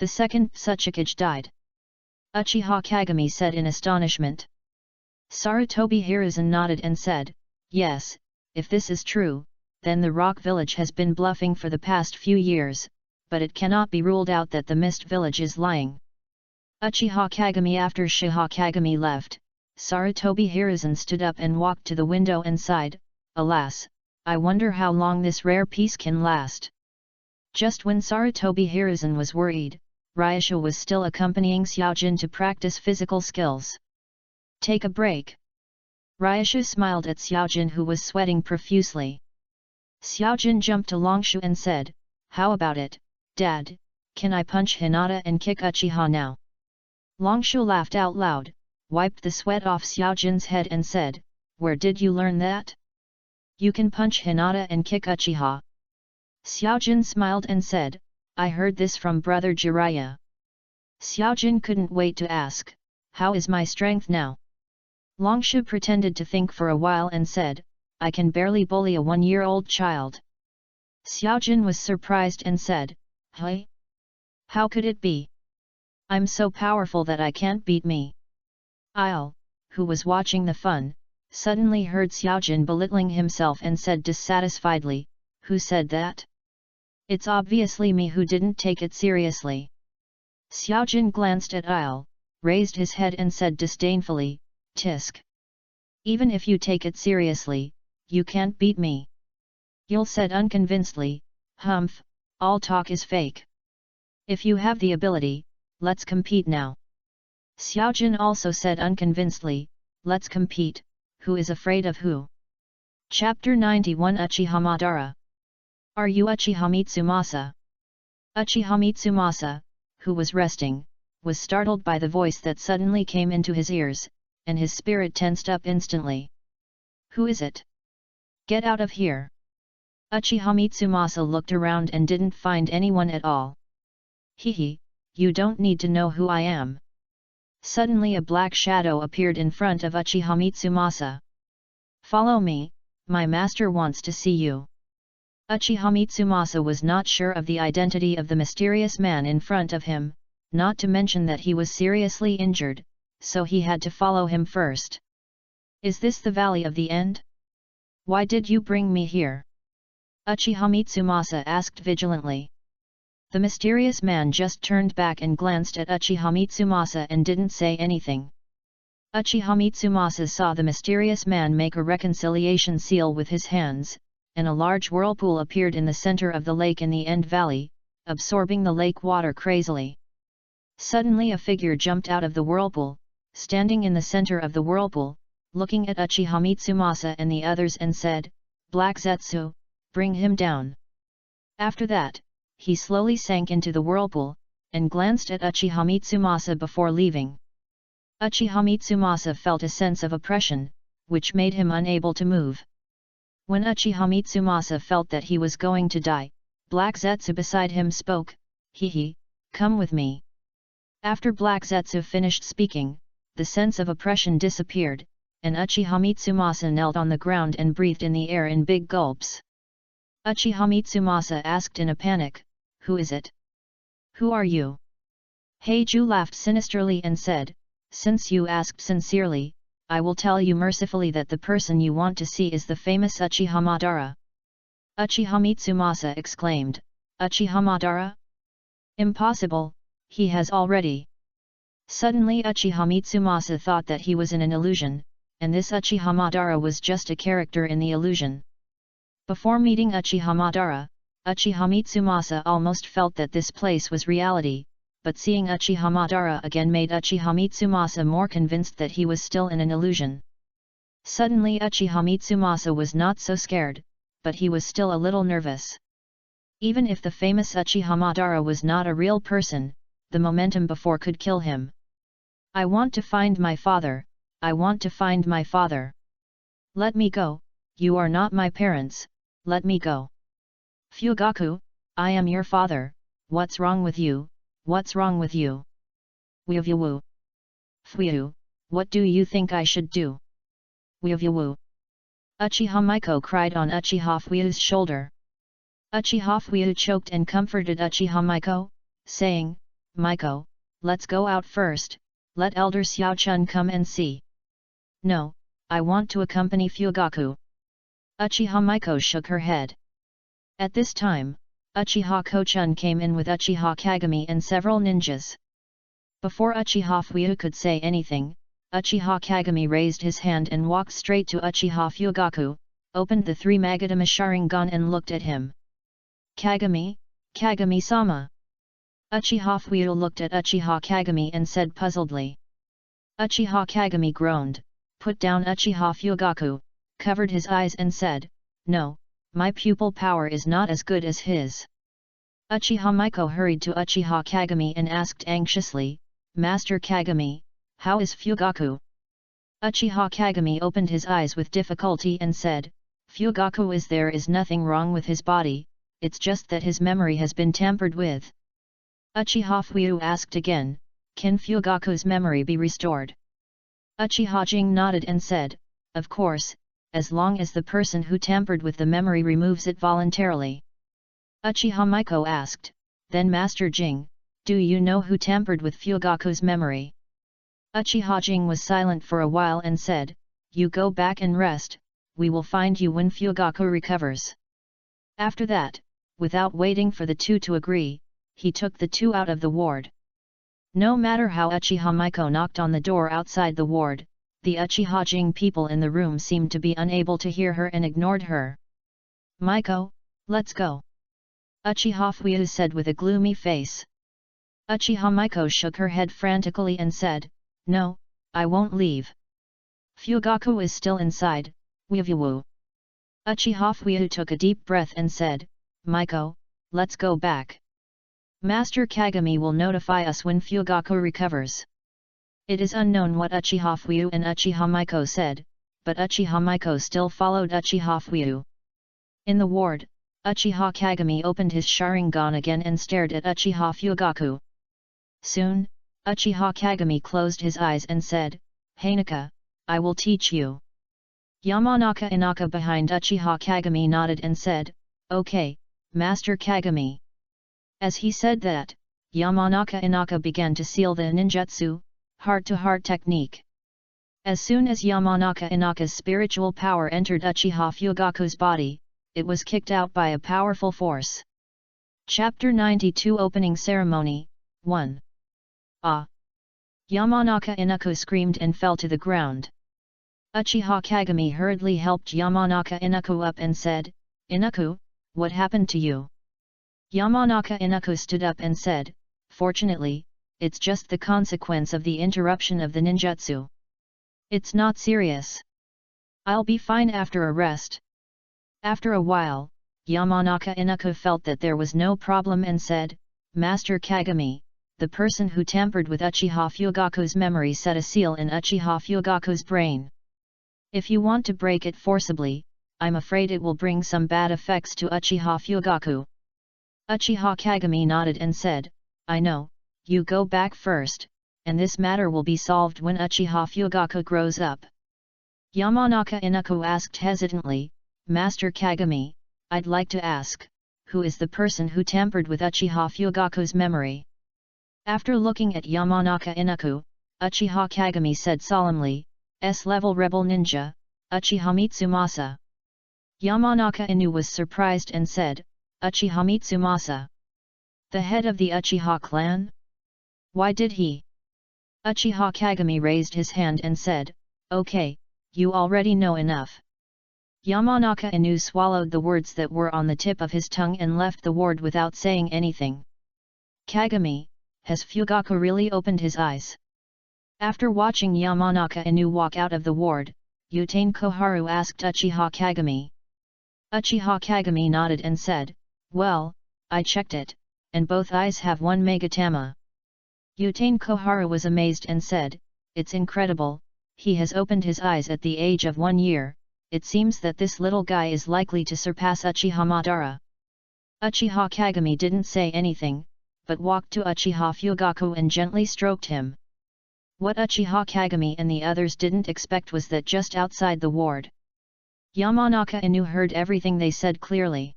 The 2nd Tsuchikage died?" Uchiha Kagami said in astonishment. Sarutobi Hiruzen nodded and said, "Yes, if this is true, then the Rock Village has been bluffing for the past few years, but it cannot be ruled out that the Mist Village is lying." Uchiha Kagami After Shiha Kagami left, Sarutobi Hiruzen stood up and walked to the window and sighed, "Alas, I wonder how long this rare piece can last." Just when Sarutobi Hiruzen was worried, Ryasha was still accompanying Xiaojin to practice physical skills. "Take a break." Ryasha smiled at Xiaojin who was sweating profusely. Xiaojin jumped to Longshu and said, "How about it, Dad, can I punch Hinata and kick Uchiha now?" Longshu laughed out loud, wiped the sweat off Xiaojin's head and said, "Where did you learn that? You can punch Hinata and kick Uchiha." Xiaojin smiled and said, "I heard this from brother Jiraiya." Xiaojin couldn't wait to ask, "How is my strength now?" Longshu pretended to think for a while and said, "I can barely bully a 1-year-old child." Xiaojin was surprised and said, "Hey? How could it be? I'm so powerful that I can't beat me." Il, who was watching the fun, suddenly heard Xiaojin belittling himself and said dissatisfiedly, "Who said that? It's obviously me who didn't take it seriously." Xiaojin glanced at Il, raised his head and said disdainfully, "Tisk. Even if you take it seriously, you can't beat me." Il said unconvincedly, "Humph, all talk is fake. If you have the ability, let's compete now." Xiaojin also said unconvincedly, "Let's compete, who is afraid of who?" Chapter 91 Uchiha Madara. "Are you Uchiha Mitsumasa?" Uchiha Mitsumasa, who was resting, was startled by the voice that suddenly came into his ears, and his spirit tensed up instantly. "Who is it? Get out of here!" Uchiha Mitsumasa looked around and didn't find anyone at all. "Hehe, you don't need to know who I am." Suddenly a black shadow appeared in front of Uchiha Mitsumasa. "Follow me, my master wants to see you." Uchiha Mitsumasa was not sure of the identity of the mysterious man in front of him, not to mention that he was seriously injured, so he had to follow him first. "Is this the Valley of the End?" Why did you bring me here? Uchiha Mitsumasa asked vigilantly. The mysterious man just turned back and glanced at Uchiha Mitsumasa and didn't say anything. Uchiha Mitsumasa saw the mysterious man make a reconciliation seal with his hands, and a large whirlpool appeared in the center of the lake in the end valley, absorbing the lake water crazily. Suddenly a figure jumped out of the whirlpool, standing in the center of the whirlpool, looking at Uchiha Mitsumasa and the others and said, "Black Zetsu, bring him down." After that, he slowly sank into the whirlpool, and glanced at Uchiha Mitsumasa before leaving. Uchiha Mitsumasa felt a sense of oppression, which made him unable to move. When Uchiha Mitsumasa felt that he was going to die, Black Zetsu beside him spoke, "Hehe, come with me." After Black Zetsu finished speaking, the sense of oppression disappeared, and Uchiha Mitsumasa knelt on the ground and breathed in the air in big gulps. Uchiha Mitsumasa asked in a panic, "Who is it? Who are you?" Heiju laughed sinisterly and said, "Since you asked sincerely, I will tell you mercifully that the person you want to see is the famous Uchiha Madara." Uchiha Mitsumasa exclaimed, "Uchiha Madara? Impossible, he has already." Suddenly Uchiha Mitsumasa thought that he was in an illusion, and this Uchiha Madara was just a character in the illusion. Before meeting Uchiha Madara, Uchiha Mitsumasa almost felt that this place was reality, but seeing Uchiha Madara again made Uchiha Mitsumasa more convinced that he was still in an illusion. Suddenly Uchiha Mitsumasa was not so scared, but he was still a little nervous. Even if the famous Uchiha Madara was not a real person, the momentum before could kill him. "I want to find my father, I want to find my father. Let me go, you are not my parents, let me go. Fugaku, I am your father, what's wrong with you, what's wrong with you? Woo. Fuyu, what do you think I should do? Woo." Uchiha Maiko cried on Uchiha Fuyu's shoulder. Uchiha Fuyu choked and comforted Uchiha Maiko, saying, "Maiko, let's go out first, let Elder Xiaochun come and see." "No, I want to accompany Fugaku." Uchiha Maiko shook her head. At this time, Uchiha Kochun came in with Uchiha Kagami and several ninjas. Before Uchiha Fuyu could say anything, Uchiha Kagami raised his hand and walked straight to Uchiha Fugaku, opened the 3 Magatama Sharingan and looked at him. "Kagami, Kagami-sama." Uchiha Fuyu looked at Uchiha Kagami and said puzzledly. Uchiha Kagami groaned, put down Uchiha Fugaku, covered his eyes and said, "No, my pupil power is not as good as his." Uchiha Maiko hurried to Uchiha Kagami and asked anxiously, "Master Kagami, how is Fugaku?" Uchiha Kagami opened his eyes with difficulty and said, "Fugaku is nothing wrong with his body, it's just that his memory has been tampered with." Uchiha Fuyu asked again, "Can Fugaku's memory be restored?" Uchiha Jing nodded and said, "Of course, as long as the person who tampered with the memory removes it voluntarily." Uchiha Maiko asked, "Then Master Jing, do you know who tampered with Fugaku's memory?" Uchiha Jing was silent for a while and said, "You go back and rest, we will find you when Fugaku recovers." After that, without waiting for the two to agree, he took the two out of the ward. No matter how Uchiha Maiko knocked on the door outside the ward, the Uchiha Jing people in the room seemed to be unable to hear her and ignored her. "Maiko, let's go," Uchiha Fuyu said with a gloomy face. Uchiha Maiko shook her head frantically and said, "No, I won't leave. Fugaku is still inside, woo." Uchiha Fuyu took a deep breath and said, "Maiko, let's go back. Master Kagami will notify us when Fugaku recovers." It is unknown what Uchiha Fuyu and Uchiha Maiko said, but Uchiha Maiko still followed Uchiha Fuyu. In the ward, Uchiha Kagami opened his Sharingan again and stared at Uchiha Fugaku. Soon, Uchiha Kagami closed his eyes and said, "Hanaka, I will teach you." Yamanaka Inaka behind Uchiha Kagami nodded and said, "Okay, Master Kagami." As he said that, Yamanaka Inaka began to seal the ninjutsu, heart-to-heart technique. As soon as Yamanaka Inaka's spiritual power entered Uchiha Fugaku's body, it was kicked out by a powerful force. Chapter 92 Opening Ceremony 1. Ah! Yamanaka Inako screamed and fell to the ground. Uchiha Kagami hurriedly helped Yamanaka Inako up and said, "Inako, what happened to you?" Yamanaka Inako stood up and said, "Fortunately, it's just the consequence of the interruption of the ninjutsu. It's not serious. I'll be fine after a rest." After a while, Yamanaka Inako felt that there was no problem and said, "Master Kagami, the person who tampered with Uchiha Fugaku's memory set a seal in Uchiha Fugaku's brain. If you want to break it forcibly, I'm afraid it will bring some bad effects to Uchiha Fugaku." Uchiha Kagami nodded and said, "I know, you go back first, and this matter will be solved when Uchiha Fugaku grows up." Yamanaka Inako asked hesitantly, "Master Kagami, I'd like to ask, who is the person who tampered with Uchiha Fugaku's memory?" After looking at Yamanaka Inako, Uchiha Kagami said solemnly, "S-level rebel ninja, Uchiha Mitsumasa." Yamanaka Inu was surprised and said, "Uchiha Mitsumasa? The head of the Uchiha clan? Why did he?" Uchiha Kagami raised his hand and said, "Okay, you already know enough." Yamanaka Inu swallowed the words that were on the tip of his tongue and left the ward without saying anything. "Kagami, has Fugaku really opened his eyes?" After watching Yamanaka Inu walk out of the ward, Utane Koharu asked Uchiha Kagami. Uchiha Kagami nodded and said, "Well, I checked it, and both eyes have one Megatama." Utane Koharu was amazed and said, "It's incredible, he has opened his eyes at the age of 1 year, it seems that this little guy is likely to surpass Uchiha Madara." Uchiha Kagami didn't say anything, but walked to Uchiha Fugaku and gently stroked him. What Uchiha Kagami and the others didn't expect was that just outside the ward, Yamanaka Inu heard everything they said clearly.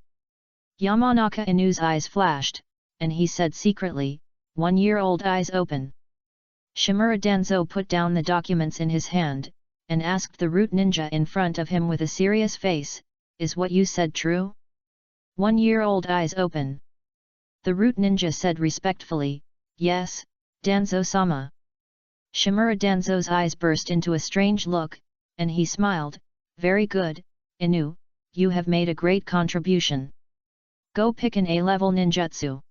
Yamanaka Inu's eyes flashed, and he said secretly, "1-year-old eyes open." Shimura Danzo put down the documents in his hand, and asked the root ninja in front of him with a serious face, "Is what you said true? 1-year-old eyes open?" The root ninja said respectfully, "Yes, Danzo-sama." Shimura Danzo's eyes burst into a strange look, and he smiled, "Very good, Inu, you have made a great contribution. Go pick an A-level ninjutsu."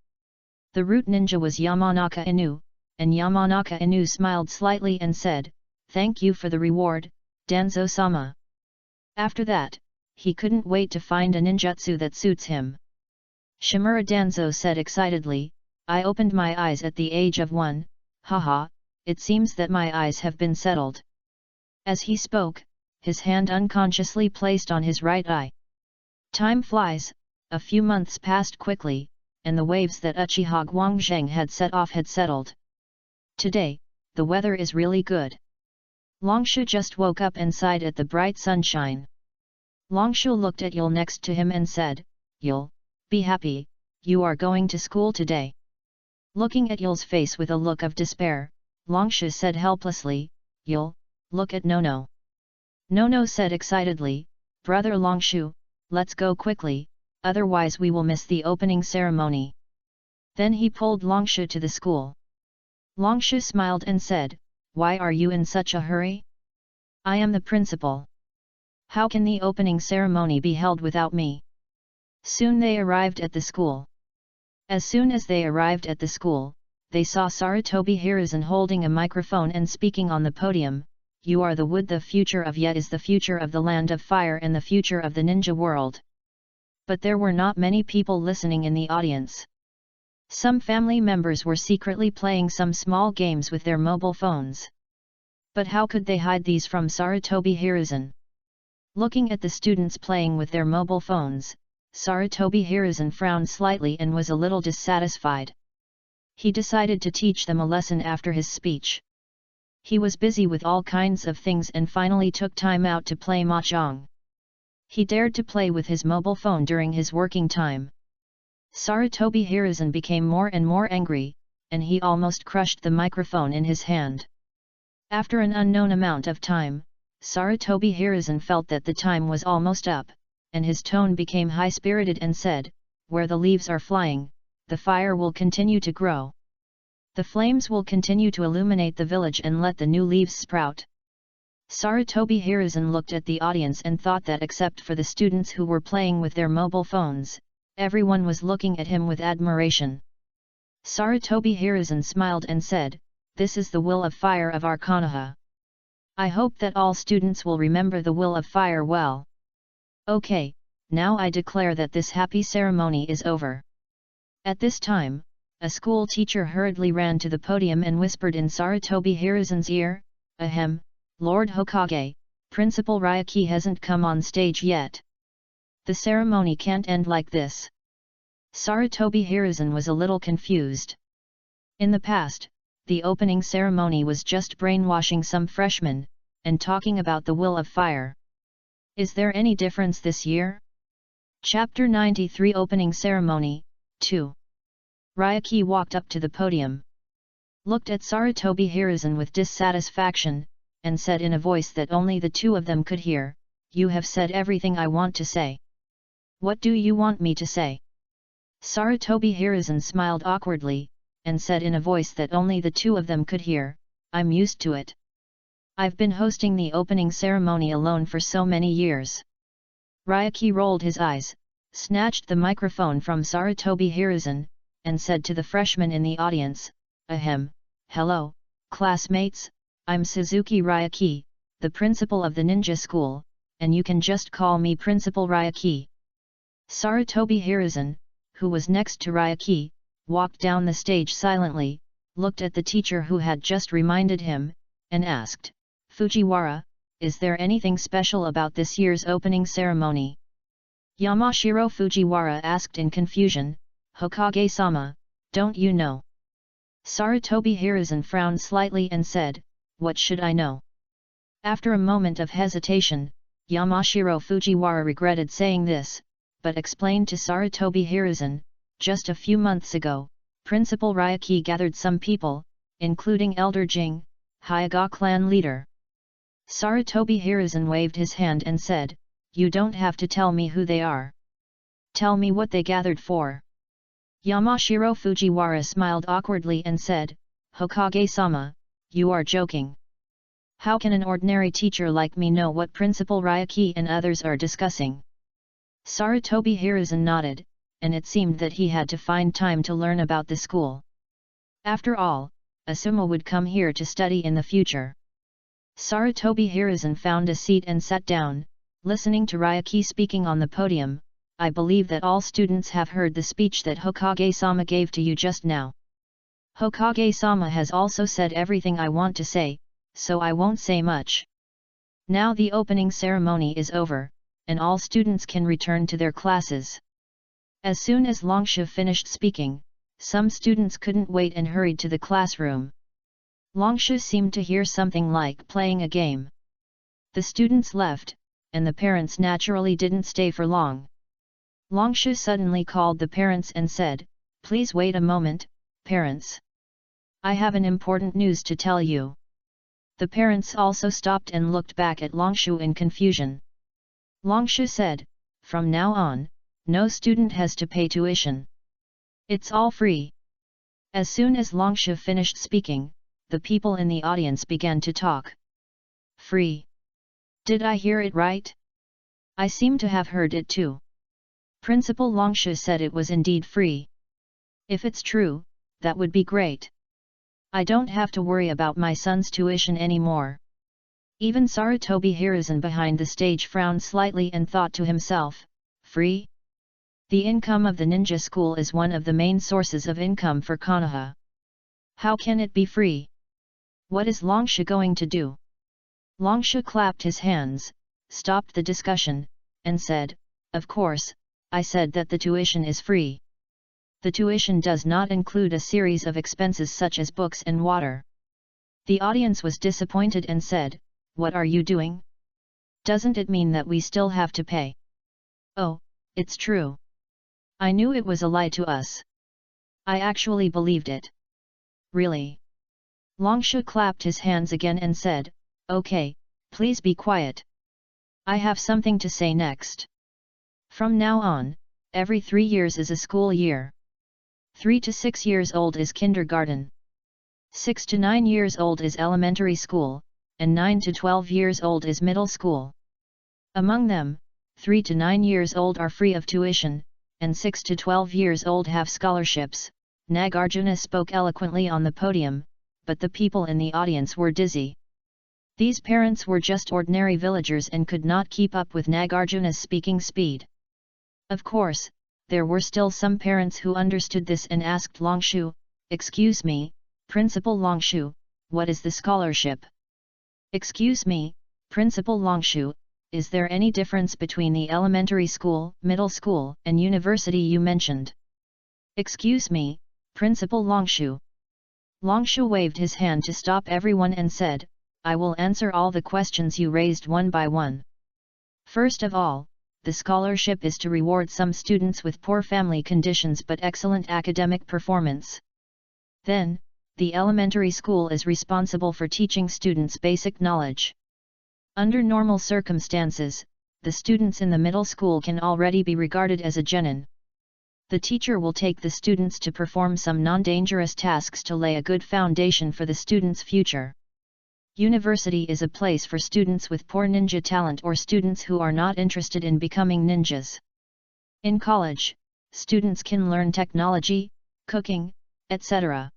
The root ninja was Yamanaka Inu, and Yamanaka Inu smiled slightly and said, "Thank you for the reward, Danzo-sama." After that, he couldn't wait to find a ninjutsu that suits him. Shimura Danzo said excitedly, "I opened my eyes at the age of 1, haha, it seems that my eyes have been settled." As he spoke, his hand unconsciously placed on his right eye. Time flies, a few months passed quickly, and the waves that Uchiha Guangzheng had set off had settled. Today, the weather is really good. Longshu just woke up and sighed at the bright sunshine. Longshu looked at Yul next to him and said, "Yul, be happy, you are going to school today." Looking at Yul's face with a look of despair, Longshu said helplessly, "Yul, look at Nono." Nono said excitedly, "Brother Longshu, let's go quickly, otherwise we will miss the opening ceremony." Then he pulled Longshu to the school. Longshu smiled and said, "Why are you in such a hurry? I am the principal. How can the opening ceremony be held without me?" Soon they arrived at the school. As soon as they arrived at the school, they saw Sarutobi Hiruzen holding a microphone and speaking on the podium, "You are the wood, the future of Yet is the future of the land of fire and the future of the ninja world." But there were not many people listening in the audience. Some family members were secretly playing some small games with their mobile phones. But how could they hide these from Sarutobi Hiruzen? Looking at the students playing with their mobile phones, Sarutobi Hiruzen frowned slightly and was a little dissatisfied. He decided to teach them a lesson after his speech. He was busy with all kinds of things and finally took time out to play mahjong. He dared to play with his mobile phone during his working time. Sarutobi Hiruzen became more and more angry, and he almost crushed the microphone in his hand. After an unknown amount of time, Sarutobi Hiruzen felt that the time was almost up, and his tone became high-spirited and said, "Where the leaves are flying, the fire will continue to grow. The flames will continue to illuminate the village and let the new leaves sprout." Sarutobi Hiruzen looked at the audience and thought that except for the students who were playing with their mobile phones, everyone was looking at him with admiration. Sarutobi Hiruzen smiled and said, "This is the will of fire of our Konoha. I hope that all students will remember the will of fire well. Okay, now I declare that this happy ceremony is over." At this time, a school teacher hurriedly ran to the podium and whispered in Sarutobi Hiruzen's ear, "Ahem, Lord Hokage, Principal Ryuki hasn't come on stage yet. The ceremony can't end like this." Sarutobi Hiruzen was a little confused. In the past, the opening ceremony was just brainwashing some freshmen, and talking about the will of fire. Is there any difference this year? Chapter 93 Opening Ceremony, 2. Ryuki walked up to the podium, looked at Sarutobi Hiruzen with dissatisfaction, and said in a voice that only the two of them could hear, "You have said everything I want to say. What do you want me to say?" Sarutobi Hiruzen smiled awkwardly, and said in a voice that only the two of them could hear, "I'm used to it. I've been hosting the opening ceremony alone for so many years." Ryuki rolled his eyes, snatched the microphone from Sarutobi Hiruzen, and said to the freshmen in the audience, "Ahem, hello, classmates, I'm Suzuki Ryuki, the principal of the ninja school, and you can just call me Principal Ryuki." Sarutobi Hiruzen, who was next to Ryuki, walked down the stage silently, looked at the teacher who had just reminded him, and asked, "Fujiwara, is there anything special about this year's opening ceremony?" Yamashiro Fujiwara asked in confusion, "Hokage-sama, don't you know?" Sarutobi Hiruzen frowned slightly and said, "What should I know?" After a moment of hesitation, Yamashiro Fujiwara regretted saying this, but explained to Sarutobi Hiruzen, "Just a few months ago, Principal Ryuki gathered some people, including Elder Jing, Hyuga clan leader." Sarutobi Hiruzen waved his hand and said, "You don't have to tell me who they are. Tell me what they gathered for." Yamashiro Fujiwara smiled awkwardly and said, "Hokage-sama, you are joking. How can an ordinary teacher like me know what Principal Ryuki and others are discussing?" Sarutobi Hiruzen nodded, and it seemed that he had to find time to learn about the school. After all, Asuma would come here to study in the future. Sarutobi Hiruzen found a seat and sat down, listening to Ryuki speaking on the podium. "I believe that all students have heard the speech that Hokage-sama gave to you just now. Hokage-sama has also said everything I want to say, so I won't say much. Now the opening ceremony is over, and all students can return to their classes." As soon as Longsha finished speaking, some students couldn't wait and hurried to the classroom. Longsha seemed to hear something like playing a game. The students left, and the parents naturally didn't stay for long. Longsha suddenly called the parents and said, "Please wait a moment, parents. I have an important news to tell you." The parents also stopped and looked back at Longshu in confusion. Longsha said, "From now on, no student has to pay tuition. It's all free." As soon as Longsha finished speaking, the people in the audience began to talk. "Free? Did I hear it right? I seem to have heard it too. Principal Longsha said it was indeed free. If it's true, that would be great. I don't have to worry about my son's tuition anymore." Even Sarutobi Hiruzen behind the stage frowned slightly and thought to himself, "Free? The income of the ninja school is one of the main sources of income for Konoha. How can it be free? What is Longsha going to do?" Longsha clapped his hands, stopped the discussion, and said, "Of course, I said that the tuition is free. The tuition does not include a series of expenses such as books and water." The audience was disappointed and said, "What are you doing? Doesn't it mean that we still have to pay?" "Oh, it's true. I knew it was a lie to us. I actually believed it." "Really? Longshu clapped his hands again and said, "Okay, please be quiet. I have something to say next. From now on, every 3 years is a school year. 3 to 6 years old is kindergarten. 6 to 9 years old is elementary school, and 9 to 12 years old is middle school. Among them, 3 to 9 years old are free of tuition, and 6 to 12 years old have scholarships." Nagarjuna spoke eloquently on the podium, but the people in the audience were dizzy. These parents were just ordinary villagers and could not keep up with Nagarjuna's speaking speed. Of course, there were still some parents who understood this and asked Longshu, "Excuse me, Principal Longshu, what is the scholarship?" "Excuse me, Principal Longshu, is there any difference between the elementary school, middle school, and university you mentioned?" "Excuse me, Principal Longshu." Longshu waved his hand to stop everyone and said, "I will answer all the questions you raised one by one. First of all, the scholarship is to reward some students with poor family conditions but excellent academic performance. Then, the elementary school is responsible for teaching students basic knowledge. Under normal circumstances, the students in the middle school can already be regarded as a genin. The teacher will take the students to perform some non-dangerous tasks to lay a good foundation for the students' future. University is a place for students with poor ninja talent or students who are not interested in becoming ninjas. In college, students can learn technology, cooking, etc."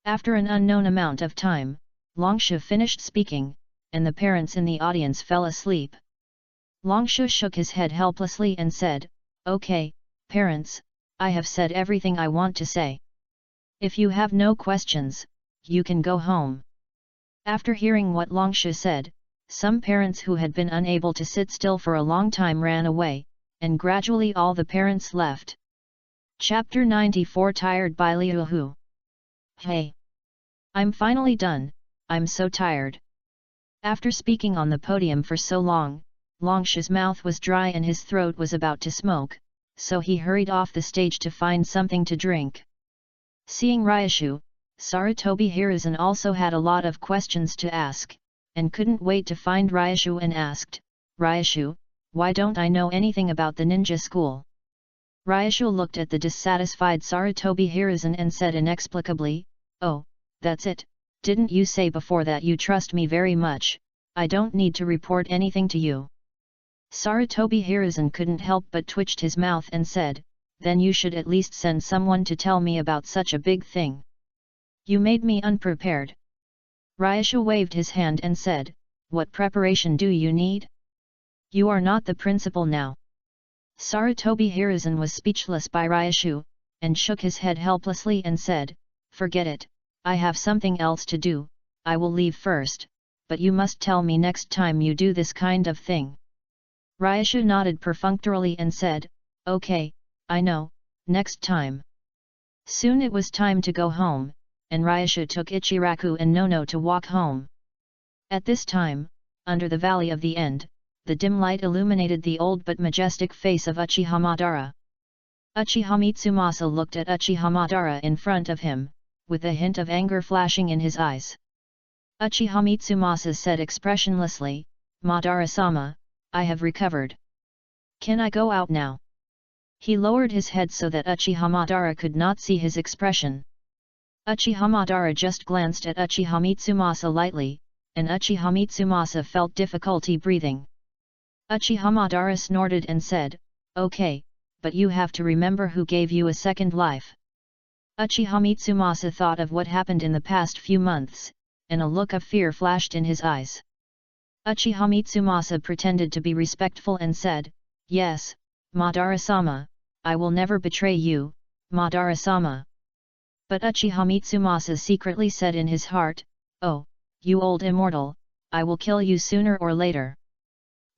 After an unknown amount of time, Longshu finished speaking, and the parents in the audience fell asleep. Longshu shook his head helplessly and said, "Okay, parents, I have said everything I want to say. If you have no questions, you can go home." After hearing what Longshu said, some parents who had been unable to sit still for a long time ran away, and gradually all the parents left. Chapter 94 Tired by Liu Hu. "Hey! I'm finally done, I'm so tired." After speaking on the podium for so long, Longshu's mouth was dry and his throat was about to smoke, so he hurried off the stage to find something to drink. Seeing Ryushu, Sarutobi Hiruzen also had a lot of questions to ask, and couldn't wait to find Ryushu and asked, "Ryushu, why don't I know anything about the ninja school?" Ryushu looked at the dissatisfied Sarutobi Hiruzen and said inexplicably, "Oh, that's it, didn't you say before that you trust me very much? I don't need to report anything to you." Sarutobi Hiruzen couldn't help but twitched his mouth and said, "Then you should at least send someone to tell me about such a big thing. You made me unprepared." Ryushu waved his hand and said, "What preparation do you need? You are not the principal now." Sarutobi Hiruzen was speechless by Ryushu, and shook his head helplessly and said, "Forget it, I have something else to do, I will leave first, but you must tell me next time you do this kind of thing." Ryushu nodded perfunctorily and said, "Okay, I know, next time." Soon it was time to go home, and Ryushu took Ichiraku and Nono to walk home. At this time, under the Valley of the End, the dim light illuminated the old but majestic face of Uchiha Madara. Uchiha Mitsumasa looked at Uchiha Madara in front of him, with a hint of anger flashing in his eyes. Uchiha Mitsumasa said expressionlessly, "Madara-sama, I have recovered. Can I go out now?" He lowered his head so that Uchiha Madara could not see his expression. Uchiha Madara just glanced at Uchiha Mitsumasa lightly, and Uchiha Mitsumasa felt difficulty breathing. Uchiha Madara snorted and said, "Okay, but you have to remember who gave you a second life." Uchiha Mitsumasa thought of what happened in the past few months, and a look of fear flashed in his eyes. Uchiha Mitsumasa pretended to be respectful and said, "Yes, Madara-sama, I will never betray you, Madara-sama." But Uchiha Mitsumasa secretly said in his heart, "Oh, you old immortal, I will kill you sooner or later."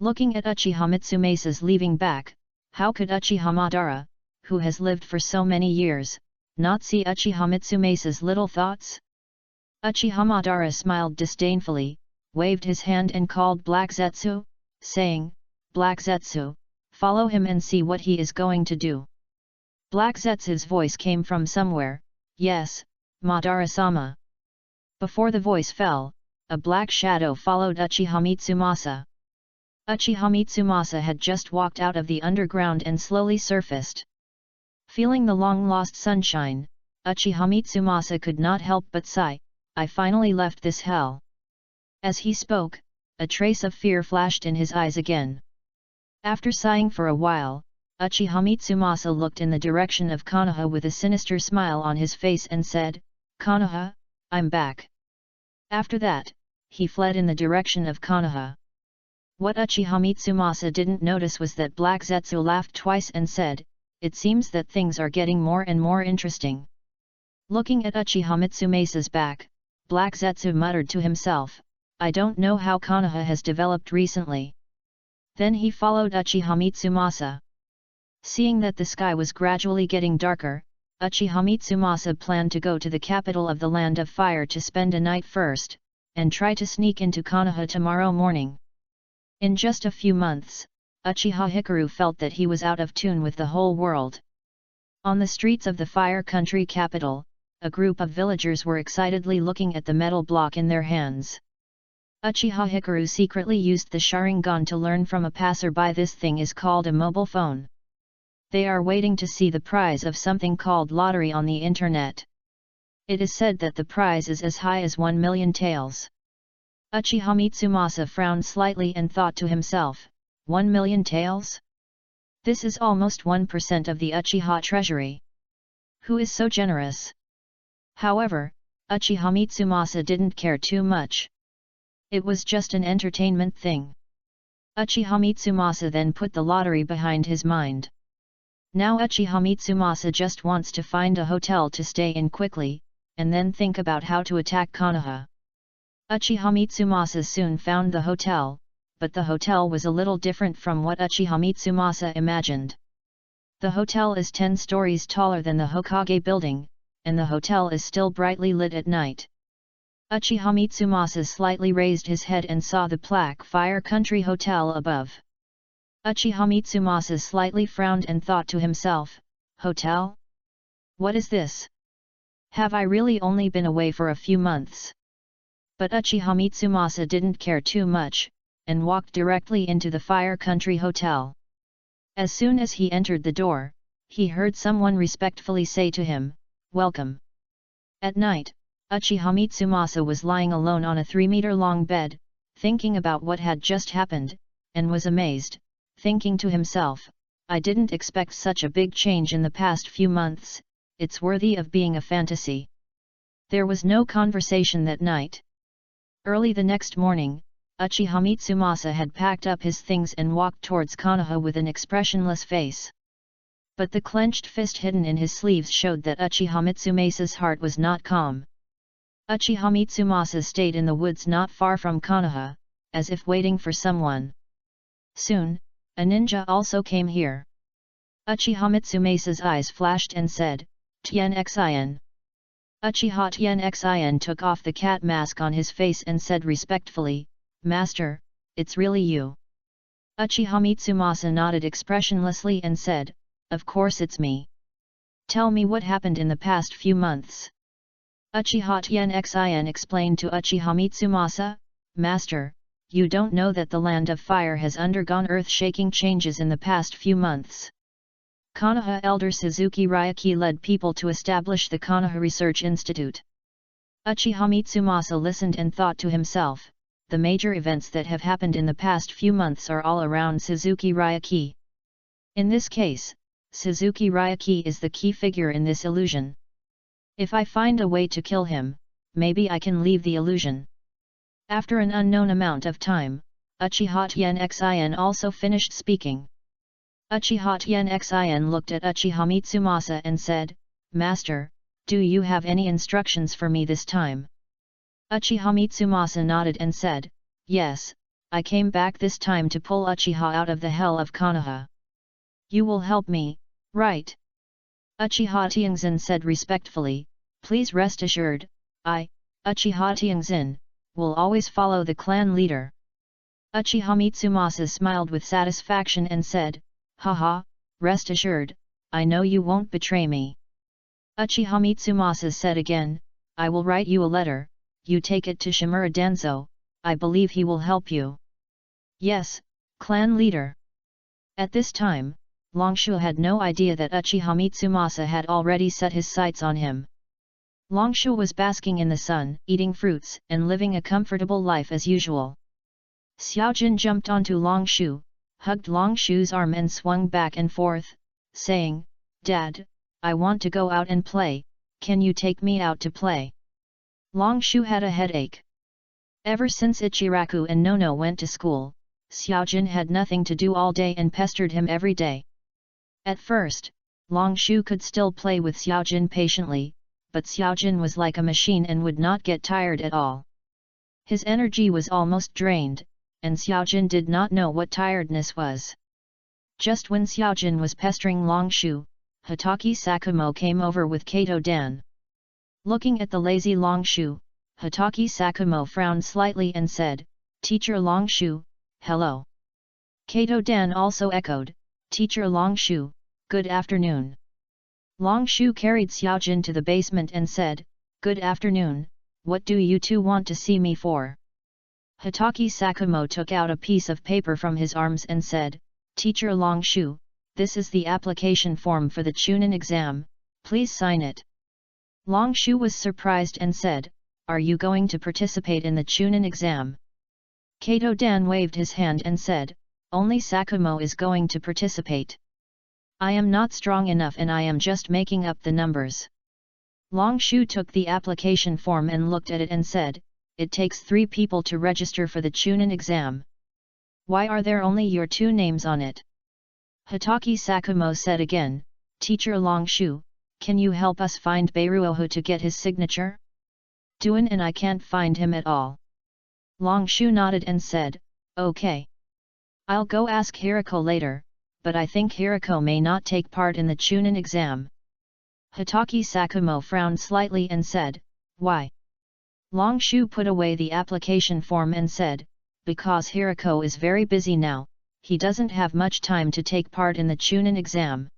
Looking at Uchiha Mitsumasa's leaving back, how could Uchiha Madara, who has lived for so many years, not see Uchiha Mitsumasa's little thoughts? Uchiha Madara smiled disdainfully, waved his hand and called Black Zetsu, saying, "Black Zetsu, follow him and see what he is going to do." Black Zetsu's voice came from somewhere, "Yes, Madara-sama." Before the voice fell, a black shadow followed Uchiha Mitsumasa. Uchiha Mitsumasa had just walked out of the underground and slowly surfaced. Feeling the long-lost sunshine, Uchiha Mitsumasa could not help but sigh, "I finally left this hell." As he spoke, a trace of fear flashed in his eyes again. After sighing for a while, Uchiha Mitsumasa looked in the direction of Konoha with a sinister smile on his face and said, "Konoha, I'm back." After that, he fled in the direction of Konoha. What Uchiha Mitsumasa didn't notice was that Black Zetsu laughed twice and said, "It seems that things are getting more and more interesting." Looking at Uchiha Mitsumasa's back, Black Zetsu muttered to himself, "I don't know how Konoha has developed recently." Then he followed Uchiha Mitsumasa. Seeing that the sky was gradually getting darker, Uchiha Mitsumasa planned to go to the capital of the Land of Fire to spend a night first, and try to sneak into Konoha tomorrow morning. In just a few months, Uchiha Hikaru felt that he was out of tune with the whole world. On the streets of the Fire Country capital, a group of villagers were excitedly looking at the metal block in their hands. Uchiha Hikaru secretly used the Sharingan to learn from a passerby this thing is called a mobile phone. They are waiting to see the prize of something called lottery on the internet. It is said that the prize is as high as 1 million taels. Uchiha Mitsumasa frowned slightly and thought to himself, 1 million taels? This is almost 1% of the Uchiha treasury. Who is so generous? However, Uchiha Mitsumasa didn't care too much. It was just an entertainment thing. Uchiha Mitsumasa then put the lottery behind his mind. Now Uchiha Mitsumasa just wants to find a hotel to stay in quickly, and then think about how to attack Konoha. Uchiha Mitsumasa soon found the hotel, but the hotel was a little different from what Uchiha Mitsumasa imagined. The hotel is 10 stories taller than the Hokage building, and the hotel is still brightly lit at night. Uchiha Mitsumasa slightly raised his head and saw the plaque Fire Country Hotel above. Uchiha Mitsumasa slightly frowned and thought to himself, "Hotel? What is this? Have I really only been away for a few months?" But Uchiha Mitsumasa didn't care too much, and walked directly into the Fire Country Hotel. As soon as he entered the door, he heard someone respectfully say to him, "Welcome." At night, Uchiha Mitsumasa was lying alone on a 3-meter-long bed, thinking about what had just happened, and was amazed, thinking to himself, "I didn't expect such a big change in the past few months, it's worthy of being a fantasy." There was no conversation that night. Early the next morning, Uchiha Mitsumasa had packed up his things and walked towards Konoha with an expressionless face. But the clenched fist hidden in his sleeves showed that Uchiha Mitsumasa's heart was not calm. Uchiha Mitsumasa stayed in the woods not far from Konoha, as if waiting for someone. Soon, a ninja also came here. Uchiha Mitsumasa's eyes flashed and said, "Tien Xin." Uchiha Tien Xin took off the cat mask on his face and said respectfully, "Master, it's really you." Uchiha Mitsumasa nodded expressionlessly and said, "Of course it's me. Tell me what happened in the past few months." Uchiha Tien Xin explained to Uchiha Mitsumasa, "Master, you don't know that the Land of Fire has undergone earth-shaking changes in the past few months. Konoha elder Suzuki Ryuki led people to establish the Konoha Research Institute." Uchiha Mitsumasa listened and thought to himself, the major events that have happened in the past few months are all around Suzuki Ryuki. In this case, Suzuki Ryuki is the key figure in this illusion. If I find a way to kill him, maybe I can leave the illusion. After an unknown amount of time, Uchiha Tien Xin also finished speaking. Uchiha Tien Xin looked at Uchiha Mitsumasa and said, "Master, do you have any instructions for me this time?" Uchiha Mitsumasa nodded and said, "Yes, I came back this time to pull Uchiha out of the hell of Konoha. You will help me, right?" Uchiha Tianxin said respectfully, "Please rest assured, I, Uchiha Tianxin, will always follow the clan leader." Uchiha Mitsumasa smiled with satisfaction and said, "Haha, rest assured, I know you won't betray me." Uchiha Mitsumasa said again, "I will write you a letter, you take it to Shimura Danzo, I believe he will help you. Yes, clan leader. At this time, Longshu had no idea that Uchiha Mitsumasa had already set his sights on him. Longshu was basking in the sun, eating fruits, and living a comfortable life as usual. Xiaojun jumped onto Longshu, hugged Longshu's arm and swung back and forth, saying, "Dad, I want to go out and play, can you take me out to play?" Longshu had a headache. Ever since Ichiraku and Nono went to school, Xiaojun had nothing to do all day and pestered him every day. At first, Longshu could still play with Xiaojun patiently, but Xiaojun was like a machine and would not get tired at all. His energy was almost drained, and Xiaojun did not know what tiredness was. Just when Xiaojun was pestering Longshu, Hitaki Sakumo came over with Kato Dan. Looking at the lazy Longshu, Hitaki Sakumo frowned slightly and said, "Teacher Longshu, hello." Kato Dan also echoed, "Teacher Longshu, good afternoon." Longshu carried Xiaojun to the basement and said, "Good afternoon, what do you two want to see me for?" Hitaki Sakumo took out a piece of paper from his arms and said, "Teacher Longshu, this is the application form for the Chunin exam, please sign it." Longshu was surprised and said, "Are you going to participate in the Chunin exam?" Kato Dan waved his hand and said, "Only Sakumo is going to participate. I am not strong enough and I am just making up the numbers." Longshu took the application form and looked at it and said, "It takes 3 people to register for the Chunin exam. Why are there only your 2 names on it?" Hitaki Sakumo said again, "Teacher Longshu, can you help us find Beiruohu to get his signature? Duan and I can't find him at all." Longshu nodded and said, "Okay. I'll go ask Hirako later, but I think Hirako may not take part in the Chunin exam." Hitaki Sakumo frowned slightly and said, "Why?" Longshu put away the application form and said, "Because Hirako is very busy now, he doesn't have much time to take part in the Chunin exam."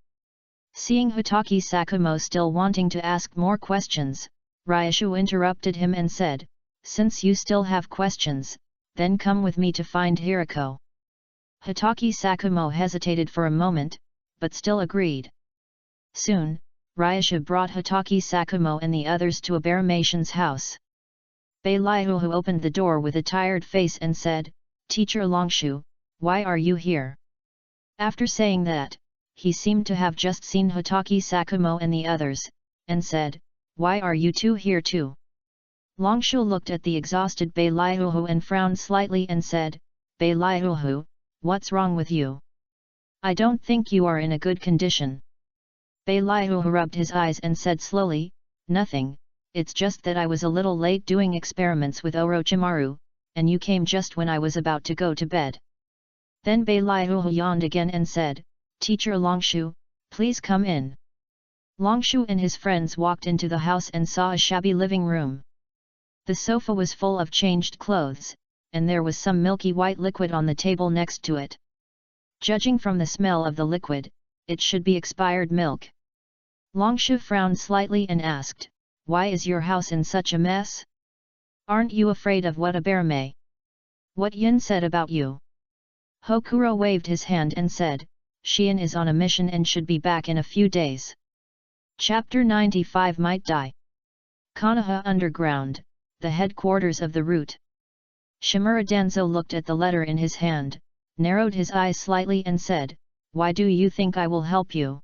Seeing Hitaki Sakumo still wanting to ask more questions, Ryushu interrupted him and said, "Since you still have questions, then come with me to find Hirako." Hitaki Sakumo hesitated for a moment, but still agreed. Soon, Ryushu brought Hitaki Sakumo and the others to a Baramation's house. Beiliuhu opened the door with a tired face and said, "Teacher Longshu, why are you here?" After saying that, he seemed to have just seen Hitaki Sakumo and the others, and said, "Why are you two here too?" Longshu looked at the exhausted Beiliuhu and frowned slightly and said, "Beiliuhu, what's wrong with you? I don't think you are in a good condition." Beiliuhu rubbed his eyes and said slowly, "Nothing, it's just that I was a little late doing experiments with Orochimaru, and you came just when I was about to go to bed." Then Beiliuhu yawned again and said, "Teacher Longshu, please come in." Longshu and his friends walked into the house and saw a shabby living room. The sofa was full of changed clothes, and there was some milky white liquid on the table next to it. Judging from the smell of the liquid, it should be expired milk. Longshu frowned slightly and asked, "Why is your house in such a mess? Aren't you afraid of what a bear may? What Yin said about you?" Hokuro waved his hand and said, "Shion is on a mission and should be back in a few days. Chapter 95 might die. Konoha Underground, the headquarters of the route. Shimura Danzo looked at the letter in his hand, narrowed his eyes slightly and said, "Why do you think I will help you?"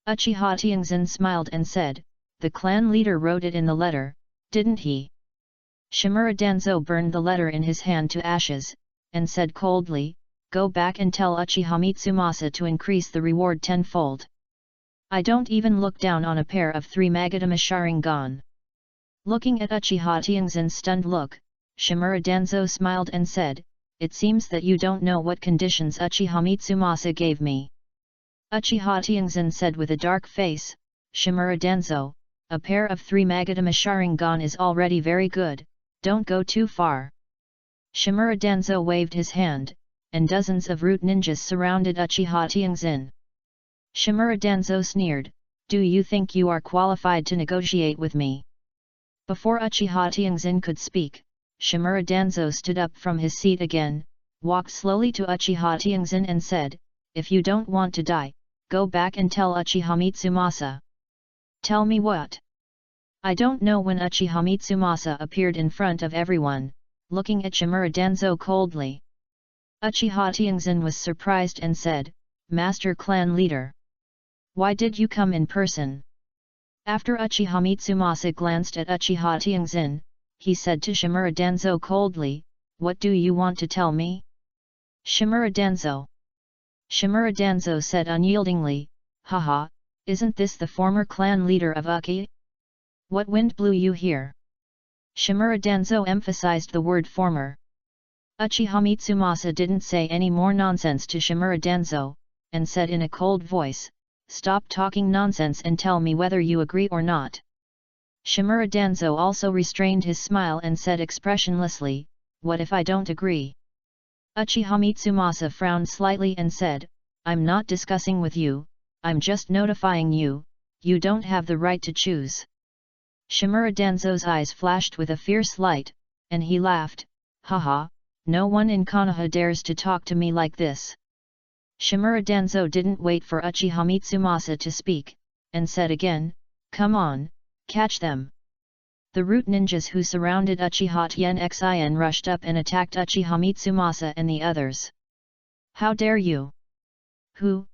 Uchiha Tianzin smiled and said, "The clan leader wrote it in the letter, didn't he?" Shimura Danzo burned the letter in his hand to ashes, and said coldly, "Go back and tell Uchiha Mitsumasa to increase the reward tenfold. I don't even look down on a pair of 3 Magatama Sharingan." Looking at Uchiha Tianzin's stunned look, Shimura Danzo smiled and said, "It seems that you don't know what conditions Uchiha Mitsumasa gave me." Uchiha Tianzin said with a dark face, "Shimura Danzo, a pair of 3 Magatama Sharingan is already very good, don't go too far." Shimura Danzo waved his hand, and dozens of root ninjas surrounded Uchiha Tianzin. Shimura Danzo sneered, "Do you think you are qualified to negotiate with me? Before Uchiha Tianxin could speak, Shimura Danzo stood up from his seat again, walked slowly to Uchiha Tianxin and said, "If you don't want to die, go back and tell Uchiha Mitsumasa." "Tell me what?" "I don't know." When Uchiha Mitsumasa appeared in front of everyone, looking at Shimura Danzo coldly, Uchiha Tianxin was surprised and said, "Master Clan Leader, why did you come in person?" After Uchiha Mitsumasa glanced at Uchiha Tianxin, he said to Shimura Danzo coldly, "What do you want to tell me?" "Shimura Danzo." Shimura Danzo said unyieldingly, "Haha, isn't this the former clan leader of Uki? What wind blew you here?" Shimura Danzo emphasized the word former. Uchiha Mitsumasa didn't say any more nonsense to Shimura Danzo, and said in a cold voice, "Stop talking nonsense and tell me whether you agree or not." Shimura Danzo also restrained his smile and said expressionlessly, "What if I don't agree?" Uchiha Mitsumasa frowned slightly and said, "I'm not discussing with you, I'm just notifying you, you don't have the right to choose." Shimura Danzo's eyes flashed with a fierce light, and he laughed, "Haha, no one in Konoha dares to talk to me like this." Shimura Danzo didn't wait for Uchiha Mitsumasa to speak, and said again, "Come on, catch them." The root ninjas who surrounded Uchiha Tianxin rushed up and attacked Uchiha Mitsumasa and the others. "How dare you?" Who?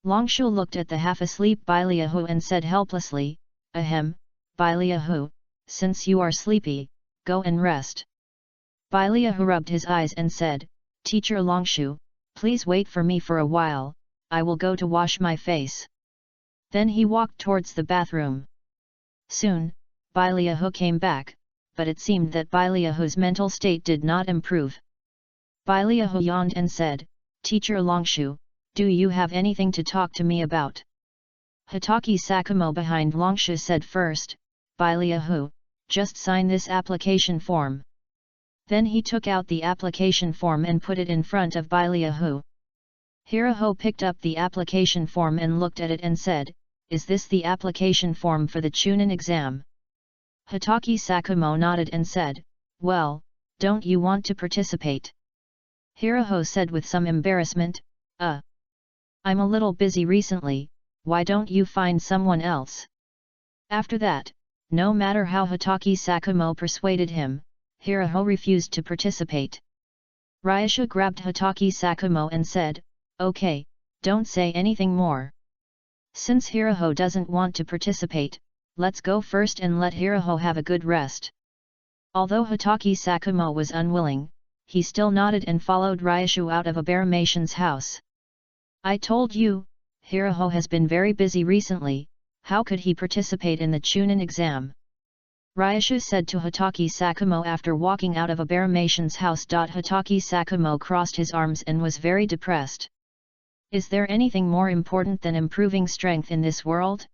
Longshu looked at the half-asleep Baileahu and said helplessly, "Ahem, Baileahu, since you are sleepy, go and rest." Baileahu rubbed his eyes and said, "Teacher Longshu, please wait for me for a while, I will go to wash my face." Then he walked towards the bathroom. Soon, Baileahu came back, but it seemed that Baileahu's mental state did not improve. Baileahu yawned and said, "Teacher Longshu, do you have anything to talk to me about?" Hitaki Sakumo behind Longshu said first, "Baileahu, just sign this application form." Then he took out the application form and put it in front of Baileahu. Hiraho picked up the application form and looked at it and said, "Is this the application form for the Chunin exam?" Hitaki Sakumo nodded and said, "Well, don't you want to participate?" Hiraho said with some embarrassment, I'm a little busy recently, why don't you find someone else?" After that, no matter how Hitaki Sakumo persuaded him, Hiraho refused to participate. Ryasha grabbed Hitaki Sakumo and said, "Okay, don't say anything more. Since Hiraho doesn't want to participate, let's go first and let Hiraho have a good rest." Although Hitaki Sakumo was unwilling, he still nodded and followed Ryashu out of Aberamation's house. "I told you, Hiraho has been very busy recently, how could he participate in the Chunin exam?" Ryashu said to Hitaki Sakumo after walking out of Aberamation's house. Hitaki Sakumo crossed his arms and was very depressed. "Is there anything more important than improving strength in this world?"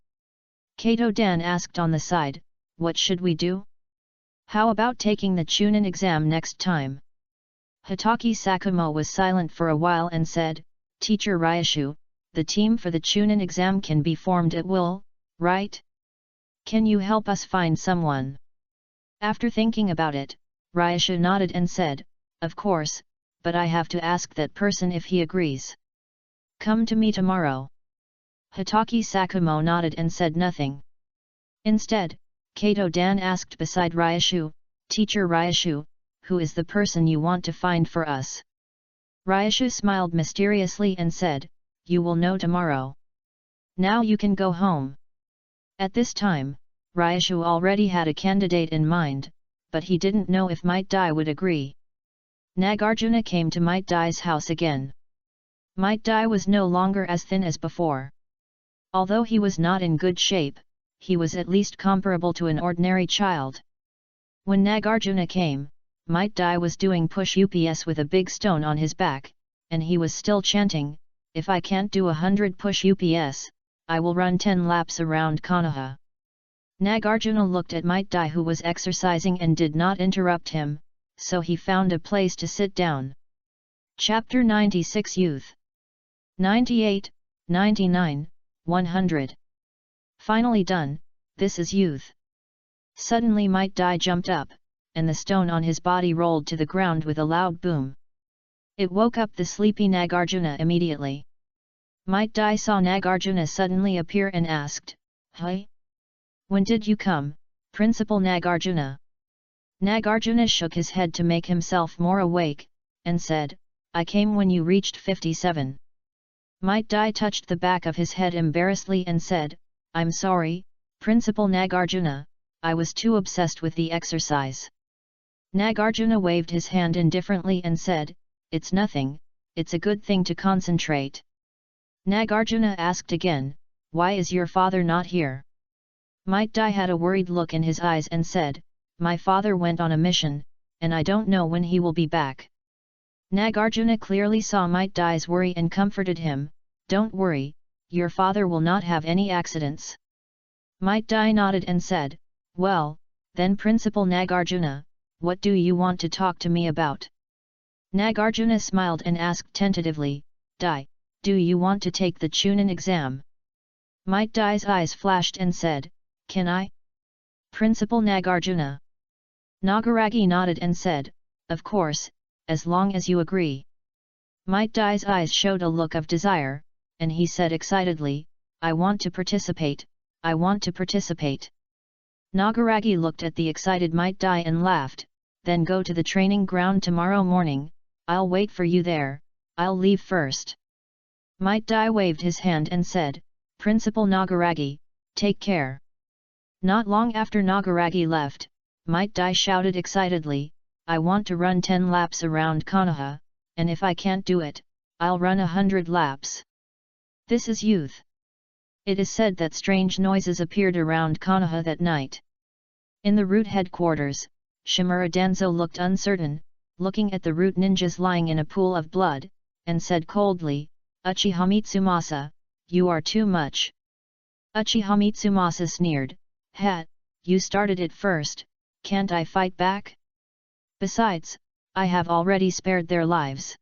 Kato Dan asked on the side, "What should we do? How about taking the Chunin exam next time?" Hitaki Sakumo was silent for a while and said, "Teacher Ryashu, the team for the Chunin exam can be formed at will, right? Can you help us find someone?" After thinking about it, Ryashu nodded and said, "Of course, but I have to ask that person if he agrees." "Come to me tomorrow." Hitaki Sakumo nodded and said nothing. Instead, Kato Dan asked beside Ryashu, "Teacher Ryashu, who is the person you want to find for us?" Ryashu smiled mysteriously and said, "You will know tomorrow. Now you can go home." At this time, Ryashu already had a candidate in mind, but he didn't know if Might Dai would agree. Nagarjuna came to Might Dai's house again. Might Dai was no longer as thin as before. Although he was not in good shape, he was at least comparable to an ordinary child. When Nagarjuna came, Might Dai was doing push-ups with a big stone on his back, and he was still chanting, "If I can't do 100 push-ups, I will run 10 laps around Konoha." Nagarjuna looked at Might Dai who was exercising and did not interrupt him, so he found a place to sit down. Chapter 96 Youth 98, 99, 100. Finally done, this is youth. Suddenly Might Dai jumped up, and the stone on his body rolled to the ground with a loud boom. It woke up the sleepy Nagarjuna immediately. Might Dai saw Nagarjuna suddenly appear and asked, "Hi? When did you come, Principal Nagarjuna?" Nagarjuna shook his head to make himself more awake, and said, "I came when you reached 57. Might Dai touched the back of his head embarrassedly and said, "I'm sorry, Principal Nagarjuna, I was too obsessed with the exercise." Nagarjuna waved his hand indifferently and said, "It's nothing, it's a good thing to concentrate." Nagarjuna asked again, "Why is your father not here?" Might Dai had a worried look in his eyes and said, "My father went on a mission, and I don't know when he will be back." Nagarjuna clearly saw Might Dai's worry and comforted him, "Don't worry, your father will not have any accidents." Might Dai nodded and said, "Well, then Principal Nagarjuna, what do you want to talk to me about?" Nagarjuna smiled and asked tentatively, "Dai, do you want to take the Chunin exam?" Might Dai's eyes flashed and said, "Can I?" Principal Nagarjuna. Nagaragi nodded and said, "Of course, as long as you agree." Might Dai's eyes showed a look of desire, and he said excitedly, "I want to participate, I want to participate." Nagaragi looked at the excited Might Dai and laughed, "Then go to the training ground tomorrow morning, I'll wait for you there, I'll leave first." Might Dai waved his hand and said, "Principal Nagaragi, take care." Not long after Nagaragi left, Might Dai shouted excitedly, "I want to run 10 laps around Konoha, and if I can't do it, I'll run 100 laps. This is youth." It is said that strange noises appeared around Konoha that night. In the root headquarters, Shimura Danzo looked uncertain, looking at the root ninjas lying in a pool of blood, and said coldly, "Uchiha Mitsumasa, you are too much." Uchiha Mitsumasa sneered, "Ha, you started it first, can't I fight back? Besides, I have already spared their lives."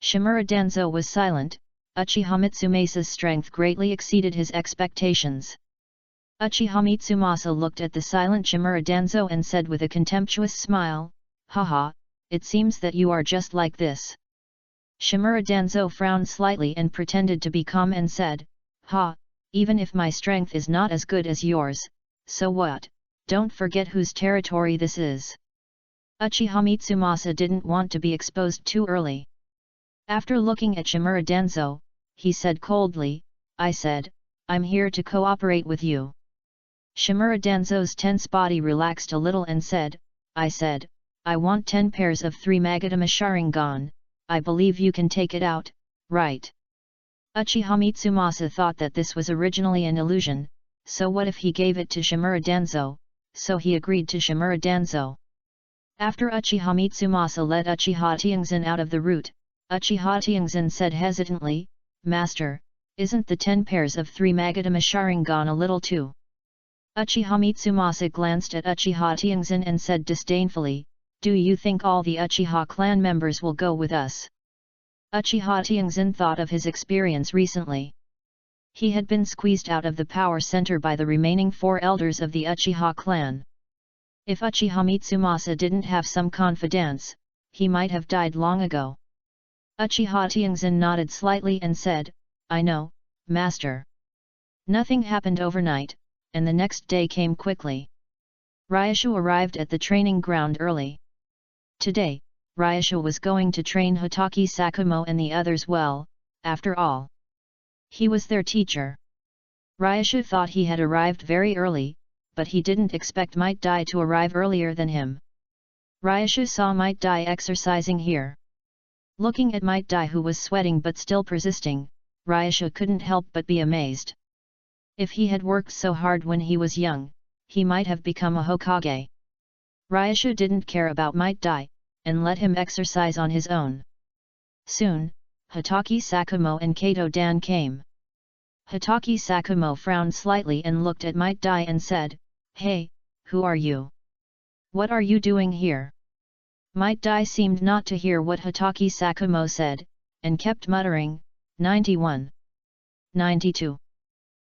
Shimura Danzo was silent. Uchiha Mitsumasa's strength greatly exceeded his expectations. Uchiha Mitsumasa looked at the silent Shimura Danzo and said with a contemptuous smile, "Haha, it seems that you are just like this." Shimura Danzo frowned slightly and pretended to be calm and said, "Ha, even if my strength is not as good as yours, so what, don't forget whose territory this is." Uchiha Mitsumasa didn't want to be exposed too early. After looking at Shimura Danzo, he said coldly, "I said, I'm here to cooperate with you." Shimura Danzo's tense body relaxed a little and said, "I said, I want 10 pairs of 3 Magatama Sharingan, I believe you can take it out, right?" Uchiha Mitsumasa thought that this was originally an illusion, so what if he gave it to Shimura Danzo, so he agreed to Shimura Danzo. After Uchiha Mitsumasa let Uchiha Tianxin out of the root, Uchiha Tianxin said hesitantly, "Master, isn't the 10 pairs of 3 Magatama Sharingan a little too?" Uchiha Mitsumasa glanced at Uchiha Tianxin and said disdainfully, "Do you think all the Uchiha clan members will go with us?" Uchiha Tianxin thought of his experience recently. He had been squeezed out of the power center by the remaining 4 elders of the Uchiha clan. If Uchiha Mitsumasa didn't have some confidence, he might have died long ago. Uchiha Tianxin nodded slightly and said, "I know, Master." Nothing happened overnight, and the next day came quickly. Ryashu arrived at the training ground early. Today, Ryashu was going to train Hitaki Sakumo and the others well, after all. He was their teacher. Ryashu thought he had arrived very early, but he didn't expect Might Dai to arrive earlier than him. Ryashu saw Might Dai exercising here. Looking at Might Dai who was sweating but still persisting, Ryashu couldn't help but be amazed. If he had worked so hard when he was young, he might have become a Hokage. Ryashu didn't care about Might Dai, and let him exercise on his own. Soon, Hitaki Sakumo and Kato Dan came. Hitaki Sakumo frowned slightly and looked at Might Dai and said, "Hey, who are you? What are you doing here?" Might Dai seemed not to hear what Hitaki Sakumo said, and kept muttering, 91. 92.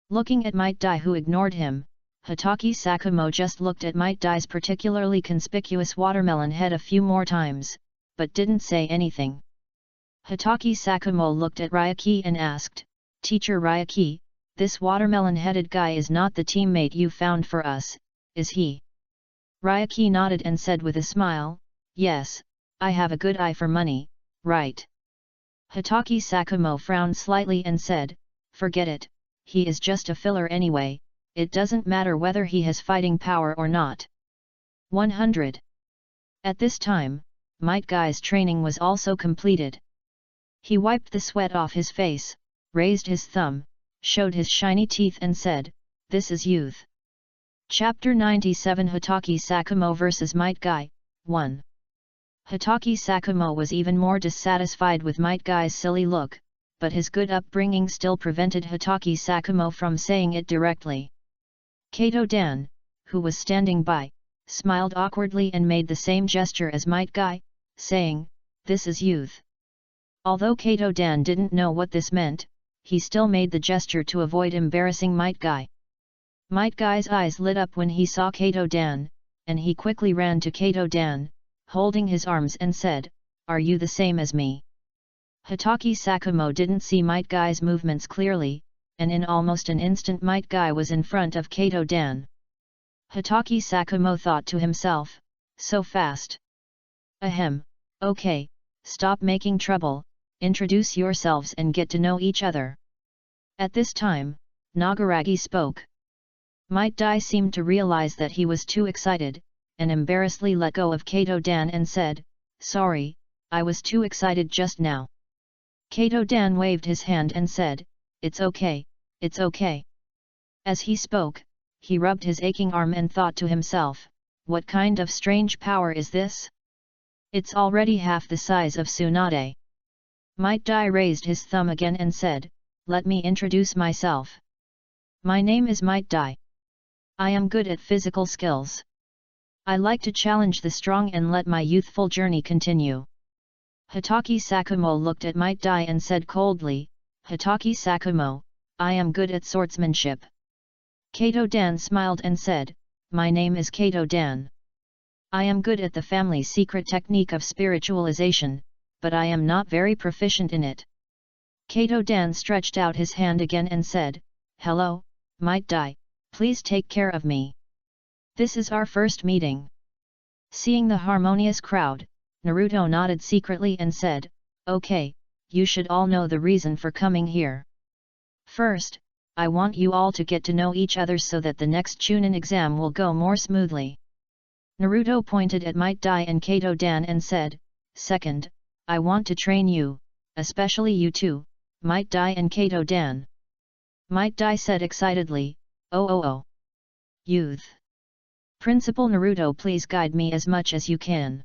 Looking at Might Dai who ignored him, Hitaki Sakumo just looked at Might Dai's particularly conspicuous watermelon head a few more times, but didn't say anything. Hitaki Sakumo looked at Ryuki and asked, "Teacher Ryuki, this watermelon-headed guy is not the teammate you found for us, is he?" Ryuki nodded and said with a smile, "Yes, I have a good eye for money, right?" Hitaki Sakumo frowned slightly and said, "Forget it, he is just a filler anyway, it doesn't matter whether he has fighting power or not." 100. At this time, Might Guy's training was also completed. He wiped the sweat off his face, raised his thumb, showed his shiny teeth and said, "This is youth." Chapter 97 Hitaki Sakumo vs Might Guy, 1. Hitaki Sakumo was even more dissatisfied with Might Guy's silly look, but his good upbringing still prevented Hitaki Sakumo from saying it directly. Kato Dan, who was standing by, smiled awkwardly and made the same gesture as Might Guy, saying, "This is youth." Although Kato Dan didn't know what this meant, he still made the gesture to avoid embarrassing Might Guy. Might Guy's eyes lit up when he saw Kato Dan, and he quickly ran to Kato Dan, holding his arms and said, "Are you the same as me?" Hitaki Sakumo didn't see Might Guy's movements clearly, and in almost an instant Might Guy was in front of Kato Dan. Hitaki Sakumo thought to himself, "So fast. Ahem, okay, stop making trouble, introduce yourselves and get to know each other." At this time, Nagaragi spoke. Might Dai seemed to realize that he was too excited, and embarrassedly let go of Kato Dan and said, "Sorry, I was too excited just now." Kato Dan waved his hand and said, "It's okay, it's okay." As he spoke, he rubbed his aching arm and thought to himself, "What kind of strange power is this? It's already half the size of Tsunade." Might Dai raised his thumb again and said, "Let me introduce myself. My name is Might Dai. I am good at physical skills. I like to challenge the strong and let my youthful journey continue." Hitaki Sakumo looked at Might Dai and said coldly, "Hitaki Sakumo, I am good at swordsmanship." Kato Dan smiled and said, "My name is Kato Dan. I am good at the family's secret technique of spiritualization, but I am not very proficient in it." Kato Dan stretched out his hand again and said, "Hello, Might Dai, please take care of me. This is our first meeting." Seeing the harmonious crowd, Naruto nodded secretly and said, "Okay, you should all know the reason for coming here. First, I want you all to get to know each other so that the next Chunin exam will go more smoothly." Naruto pointed at Might Dai and Kato Dan and said, "Second, I want to train you, especially you two, Might Dai and Kato Dan." Might Dai said excitedly, "Oh. Youth. Principal Naruto, please guide me as much as you can."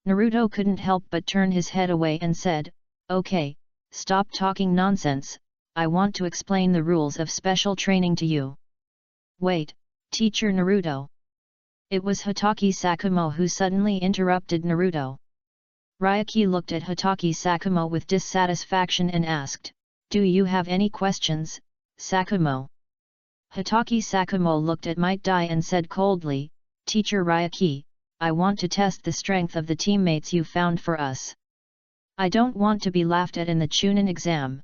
Naruto couldn't help but turn his head away and said, "Okay, stop talking nonsense, I want to explain the rules of special training to you." "Wait, Teacher Naruto." It was Hitaki Sakumo who suddenly interrupted Naruto. Ryuki looked at Hitaki Sakumo with dissatisfaction and asked, "Do you have any questions, Sakumo?" Hitaki Sakumo looked at Might Dai and said coldly, "Teacher Ryuki, I want to test the strength of the teammates you found for us. I don't want to be laughed at in the Chunin exam."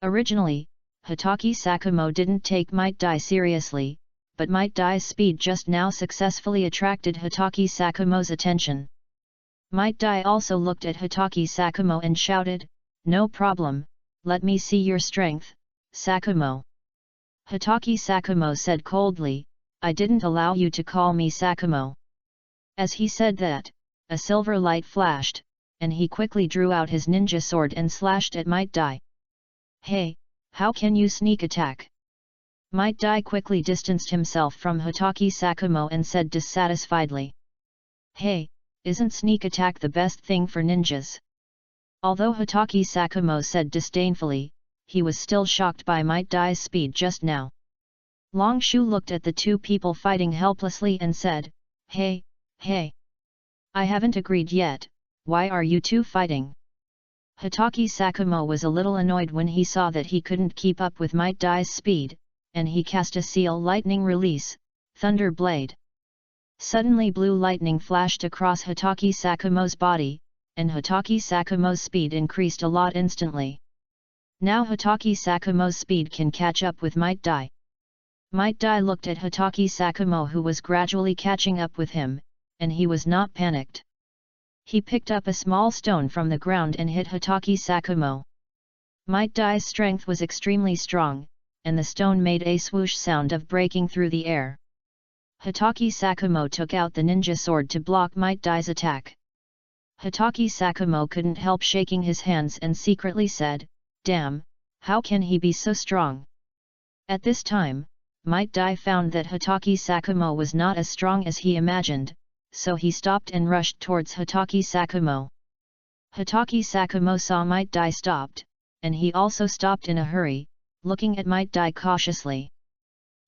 Originally, Hitaki Sakumo didn't take Might Dai seriously, but Might Dai's speed just now successfully attracted Hitaki Sakumo's attention. Might Dai also looked at Hitaki Sakumo and shouted, "No problem, let me see your strength, Sakumo." Hitaki Sakumo said coldly, "I didn't allow you to call me Sakumo." As he said that, a silver light flashed, and he quickly drew out his ninja sword and slashed at Might Dai. "Hey, how can you sneak attack?" Might Dai quickly distanced himself from Hitaki Sakumo and said dissatisfiedly. "Hey, isn't sneak attack the best thing for ninjas?" Although Hitaki Sakumo said disdainfully, he was still shocked by Might Dai's speed just now. Long Shu looked at the two people fighting helplessly and said, Hey, I haven't agreed yet, why are you two fighting?" Hitaki Sakumo was a little annoyed when he saw that he couldn't keep up with Might Dai's speed, and he cast a seal lightning release, Thunder Blade. Suddenly blue lightning flashed across Hatake Sakumo's body, and Hatake Sakumo's speed increased a lot instantly. Now Hatake Sakumo's speed can catch up with Might Dai. Might Dai looked at Hatake Sakumo, who was gradually catching up with him, and he was not panicked. He picked up a small stone from the ground and hit Hatake Sakumo. Might Dai's strength was extremely strong, and the stone made a swoosh sound of breaking through the air. Hatake Sakumo took out the ninja sword to block Might Dai's attack. Hatake Sakumo couldn't help shaking his hands and secretly said, "Damn, how can he be so strong?" At this time, Might Dai found that Hatake Sakumo was not as strong as he imagined, so he stopped and rushed towards Hatake Sakumo. Hatake Sakumo saw Might Dai stopped, and he also stopped in a hurry, looking at Might Dai cautiously.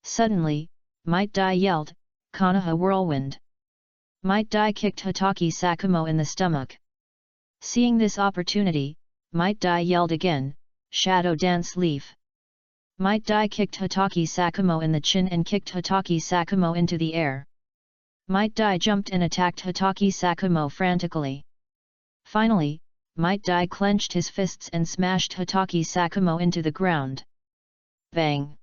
Suddenly, Might Dai yelled, "Konoha Whirlwind!" Might Dai kicked Hatake Sakumo in the stomach. Seeing this opportunity, Might Dai yelled again, "Shadow Dance Leaf!" Might Dai kicked Hatake Sakumo in the chin and kicked Hatake Sakumo into the air. Might Dai jumped and attacked Hatake Sakumo frantically. Finally, Might Dai clenched his fists and smashed Hatake Sakumo into the ground. Bang!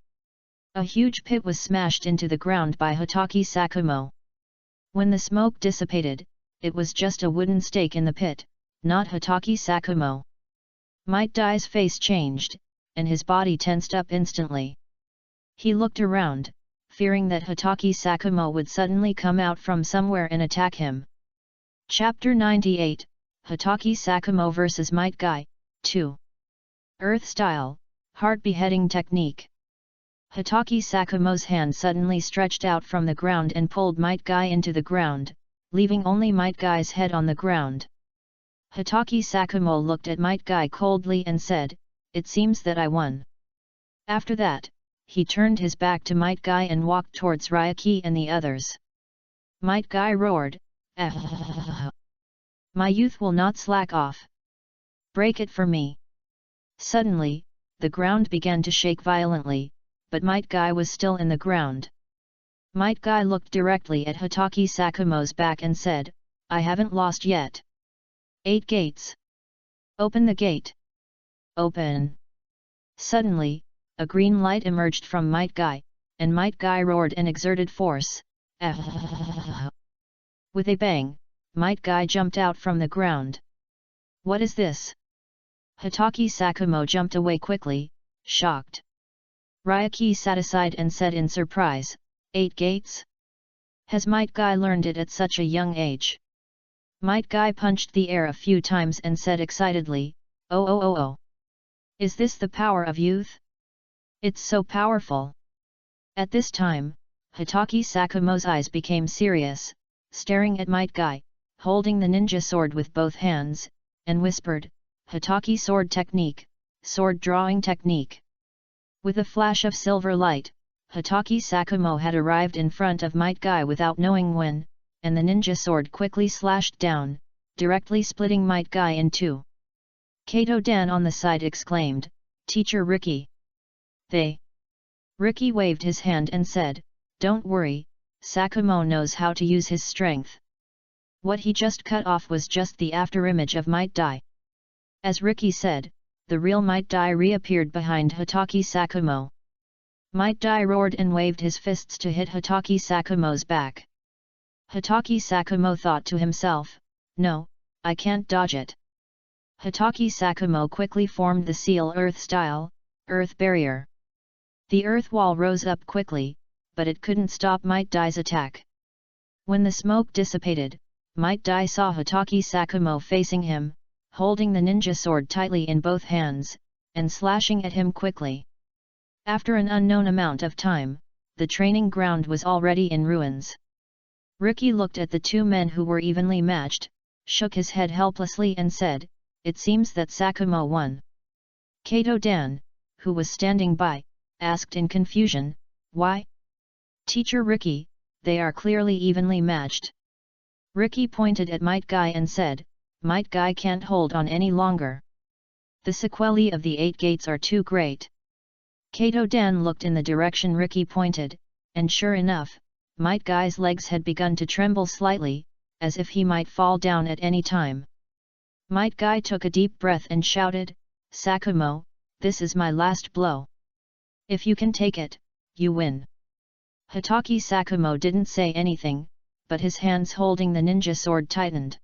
A huge pit was smashed into the ground by Hatake Sakumo. When the smoke dissipated, it was just a wooden stake in the pit, not Hatake Sakumo. Might Dai's face changed, and his body tensed up instantly. He looked around, fearing that Hatake Sakumo would suddenly come out from somewhere and attack him. Chapter 98, Hatake Sakumo vs Might Dai, 2. Earth Style, Heart Beheading Technique. Hatake Sakumo's hand suddenly stretched out from the ground and pulled Might Dai into the ground, leaving only Might Dai's head on the ground. Hatake Sakumo looked at Might Dai coldly and said, "It seems that I won." After that, he turned his back to Might Dai and walked towards Ryuki and the others. Might Dai roared, "Ah! My youth will not slack off. Break it for me." Suddenly, the ground began to shake violently, but Might Dai was still in the ground. Might Dai looked directly at Hatake Sakumo's back and said, "I haven't lost yet. 8 gates. Open the gate. Open." Suddenly, a green light emerged from Might Dai, and Might Dai roared and exerted force. Ah! With a bang, Might Dai jumped out from the ground. "What is this?" Hatake Sakumo jumped away quickly, shocked. Ryuki sat aside and said in surprise, 8 gates? Has Might Dai learned it at such a young age? Might Dai punched the air a few times and said excitedly, "Oh oh oh oh! Is this the power of youth? It's so powerful!" At this time, Hatake Sakumo's eyes became serious, staring at Might Dai, holding the ninja sword with both hands, and whispered, "Hatake sword technique, sword drawing technique." With a flash of silver light, Hatake Sakumo had arrived in front of Might Dai without knowing when, and the ninja sword quickly slashed down, directly splitting Might Dai in two. Kato Dan on the side exclaimed, "Teacher Ricky!" "They!" Ricky waved his hand and said, "Don't worry, Sakumo knows how to use his strength. What he just cut off was just the afterimage of Might Dai." As Ricky said, the real Might Dai reappeared behind Hatake Sakumo. Might Dai roared and waved his fists to hit Hatake Sakumo's back. Hatake Sakumo thought to himself, "No, I can't dodge it." Hatake Sakumo quickly formed the seal earth style, earth barrier. The earth wall rose up quickly, but it couldn't stop Might Dai's attack. When the smoke dissipated, Might Dai saw Hatake Sakumo facing him, holding the ninja sword tightly in both hands, and slashing at him quickly. After an unknown amount of time, the training ground was already in ruins. Ricky looked at the two men who were evenly matched, shook his head helplessly and said, "It seems that Sakumo won." Kato Dan, who was standing by, asked in confusion, "Why?" "Teacher Ricky, they are clearly evenly matched." Ricky pointed at Might Dai and said, "Might Dai can't hold on any longer. The sequelae of the 8 gates are too great. Kato-dan looked in the direction Riki pointed, and sure enough, Might Guy's legs had begun to tremble slightly, as if he might fall down at any time. Might Guy took a deep breath and shouted, "Sakumo, this is my last blow. If you can take it, you win." Hitaki Sakumo didn't say anything, but his hands holding the ninja sword tightened.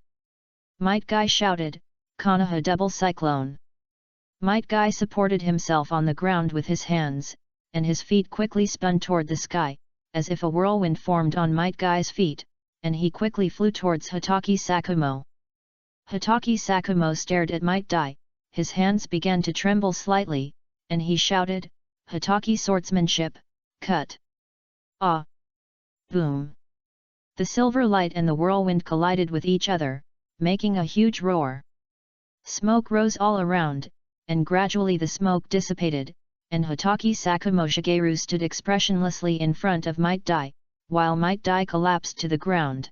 Might Guy shouted, "Konoha double cyclone." Might Guy supported himself on the ground with his hands, and his feet quickly spun toward the sky, as if a whirlwind formed on Might Guy's feet, and he quickly flew towards Hitaki Sakumo. Hitaki Sakumo stared at Might Guy, his hands began to tremble slightly, and he shouted, "Hitaki swordsmanship, cut!" Ah! Boom! The silver light and the whirlwind collided with each other, making a huge roar. Smoke rose all around, and gradually the smoke dissipated, and Hitaki Sakumo Shigeru stood expressionlessly in front of Might Guy, while Might Guy collapsed to the ground.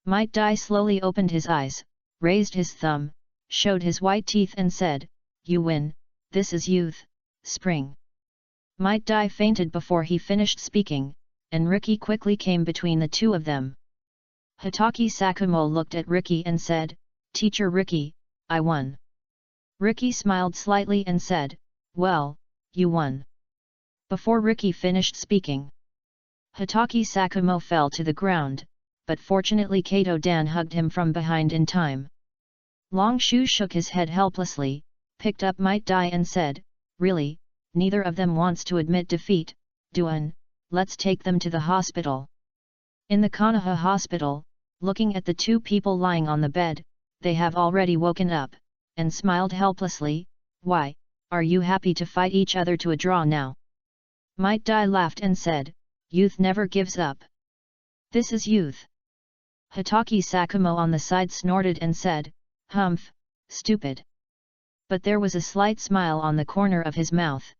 Might Guy slowly opened his eyes, raised his thumb, showed his white teeth and said, "You win, this is youth, spring." Might Guy fainted before he finished speaking, and Riki quickly came between the two of them. Hitaki Sakumo looked at Riki and said, "Teacher Riki, I won." Riki smiled slightly and said, "Well, you won." Before Riki finished speaking, Hitaki Sakumo fell to the ground, but fortunately Kato-dan hugged him from behind in time. Long Shu shook his head helplessly, picked up Might Guy and said, "Really, neither of them wants to admit defeat, Duan, let's take them to the hospital." In the Konoha hospital, looking at the two people lying on the bed, they have already woken up, and smiled helplessly. "Why, are you happy to fight each other to a draw now?" Might Guy laughed and said, "Youth never gives up. This is youth." Hitaki Sakumo on the side snorted and said, "Humph, stupid." But there was a slight smile on the corner of his mouth.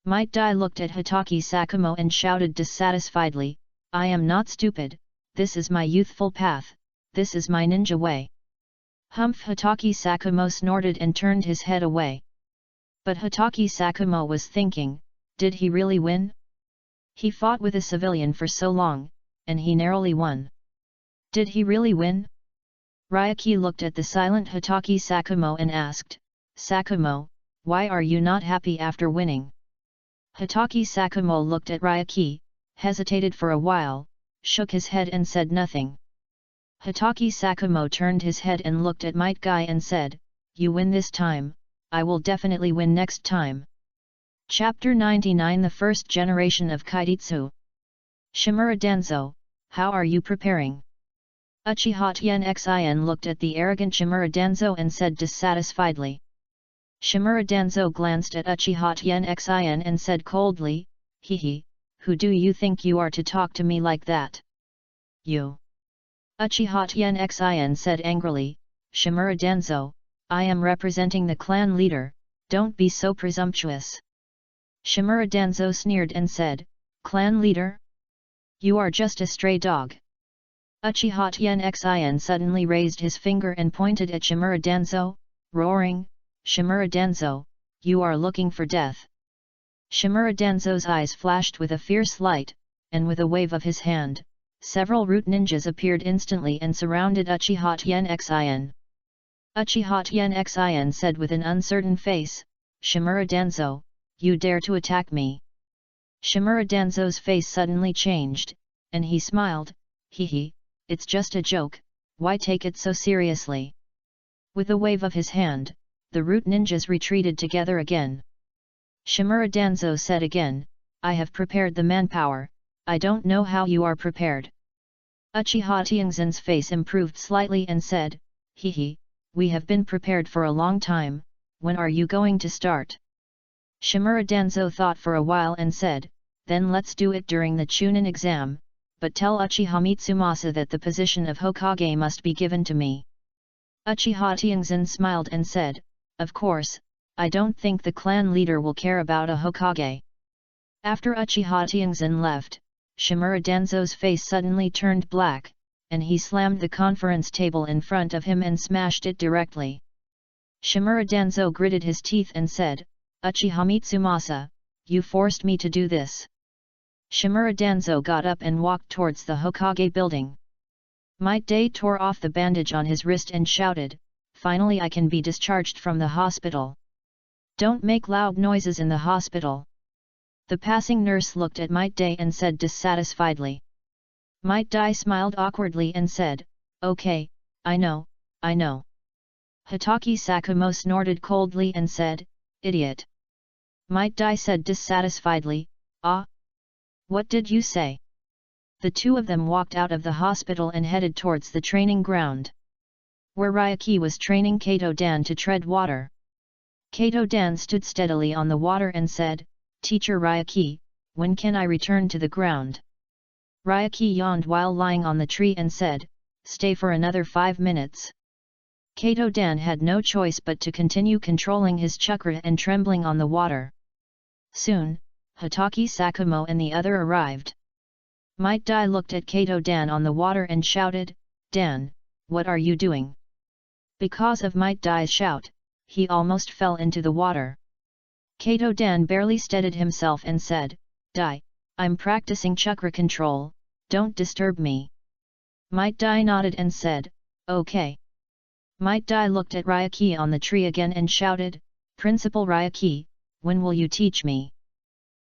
Might Guy looked at Hitaki Sakumo and shouted dissatisfiedly, "I am not stupid, this is my youthful path, this is my ninja way." "Humph!" Hitaki Sakumo snorted and turned his head away. But Hitaki Sakumo was thinking, did he really win? He fought with a civilian for so long, and he narrowly won. Did he really win? Ryuki looked at the silent Hitaki Sakumo and asked, "Sakumo, why are you not happy after winning?" Hitaki Sakumo looked at Ryuki, hesitated for a while, shook his head and said nothing. Hitaki Sakumo turned his head and looked at Might Guy and said, "You win this time, I will definitely win next time." Chapter 99 The First Generation of Kaiditsu. Shimura Danzo, how are you preparing? Uchiha Tien looked at the arrogant Shimura Danzo and said dissatisfiedly. Shimura Danzo glanced at Uchiha Tien and said coldly, "Hehe, who do you think you are to talk to me like that?" "You." Uchiha Tien said angrily, "Shimura Danzo, I am representing the clan leader, don't be so presumptuous." Shimura Danzo sneered and said, "Clan leader? You are just a stray dog." Uchiha Tien suddenly raised his finger and pointed at Shimura Danzo, roaring, "Shimura Danzo, you are looking for death." Shimura Danzo's eyes flashed with a fierce light, and with a wave of his hand, several root ninjas appeared instantly and surrounded Uchiha Tien. Uchiha Tien said with an uncertain face, "Shimura Danzo, you dare to attack me?" Shimura Danzo's face suddenly changed, and he smiled, "Hehe, it's just a joke, why take it so seriously?" With a wave of his hand, the root ninjas retreated together again. Shimura Danzo said again, "I have prepared the manpower, I don't know how you are prepared." Uchiha Tianxin's face improved slightly and said, "Hehe, we have been prepared for a long time, when are you going to start?" Shimura Danzo thought for a while and said, "Then let's do it during the Chunin exam, but tell Uchiha Mitsumasa that the position of Hokage must be given to me." Uchiha Tianxin smiled and said, "Of course, I don't think the clan leader will care about a Hokage." After Uchiha Tianxin left, Shimura Danzo's face suddenly turned black, and he slammed the conference table in front of him and smashed it directly. Shimura Danzo gritted his teeth and said, "Uchiha Mitsumasa, you forced me to do this. Shimura Danzo got up and walked towards the Hokage building. Might Day tore off the bandage on his wrist and shouted, "Finally I can be discharged from the hospital. Don't make loud noises in the hospital." The passing nurse looked at Might Day and said dissatisfiedly. Might Day smiled awkwardly and said, "Okay, I know. Hitaki Sakumo snorted coldly and said, "Idiot." Might Day said dissatisfiedly, "Ah? What did you say?" The two of them walked out of the hospital and headed towards the training ground, where Ryuki was training Kato Dan to tread water. Kato Dan stood steadily on the water and said, "Teacher Ryuki, when can I return to the ground?" Ryuki yawned while lying on the tree and said, "Stay for another 5 minutes." Kato Dan had no choice but to continue controlling his chakra and trembling on the water. Soon, Hitaki Sakumo and the other arrived. Might Day looked at Kato Dan on the water and shouted, "Dan, what are you doing?" Because of Might Dai's shout, he almost fell into the water. Kato Dan barely steadied himself and said, "Dai, I'm practicing chakra control, don't disturb me." Might Day nodded and said, "Okay." Might Day looked at Ryuki on the tree again and shouted, "Principal Ryuki, when will you teach me?"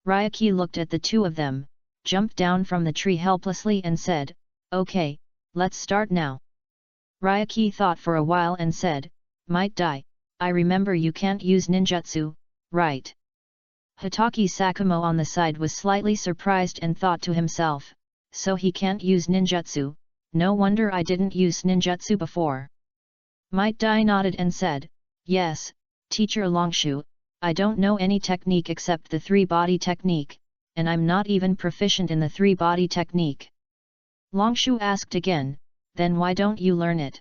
Ryuki looked at the two of them, jumped down from the tree helplessly and said, "Okay, let's start now." Ryuki thought for a while and said, "Might Day, I remember you can't use ninjutsu, right?" Hitaki Sakumo on the side was slightly surprised and thought to himself, "So he can't use ninjutsu, no wonder I didn't use ninjutsu before." Might Day nodded and said, "Yes, Teacher Longshu, I don't know any technique except the three-body technique, and I'm not even proficient in the three-body technique." Longshu asked again, "Then why don't you learn it?"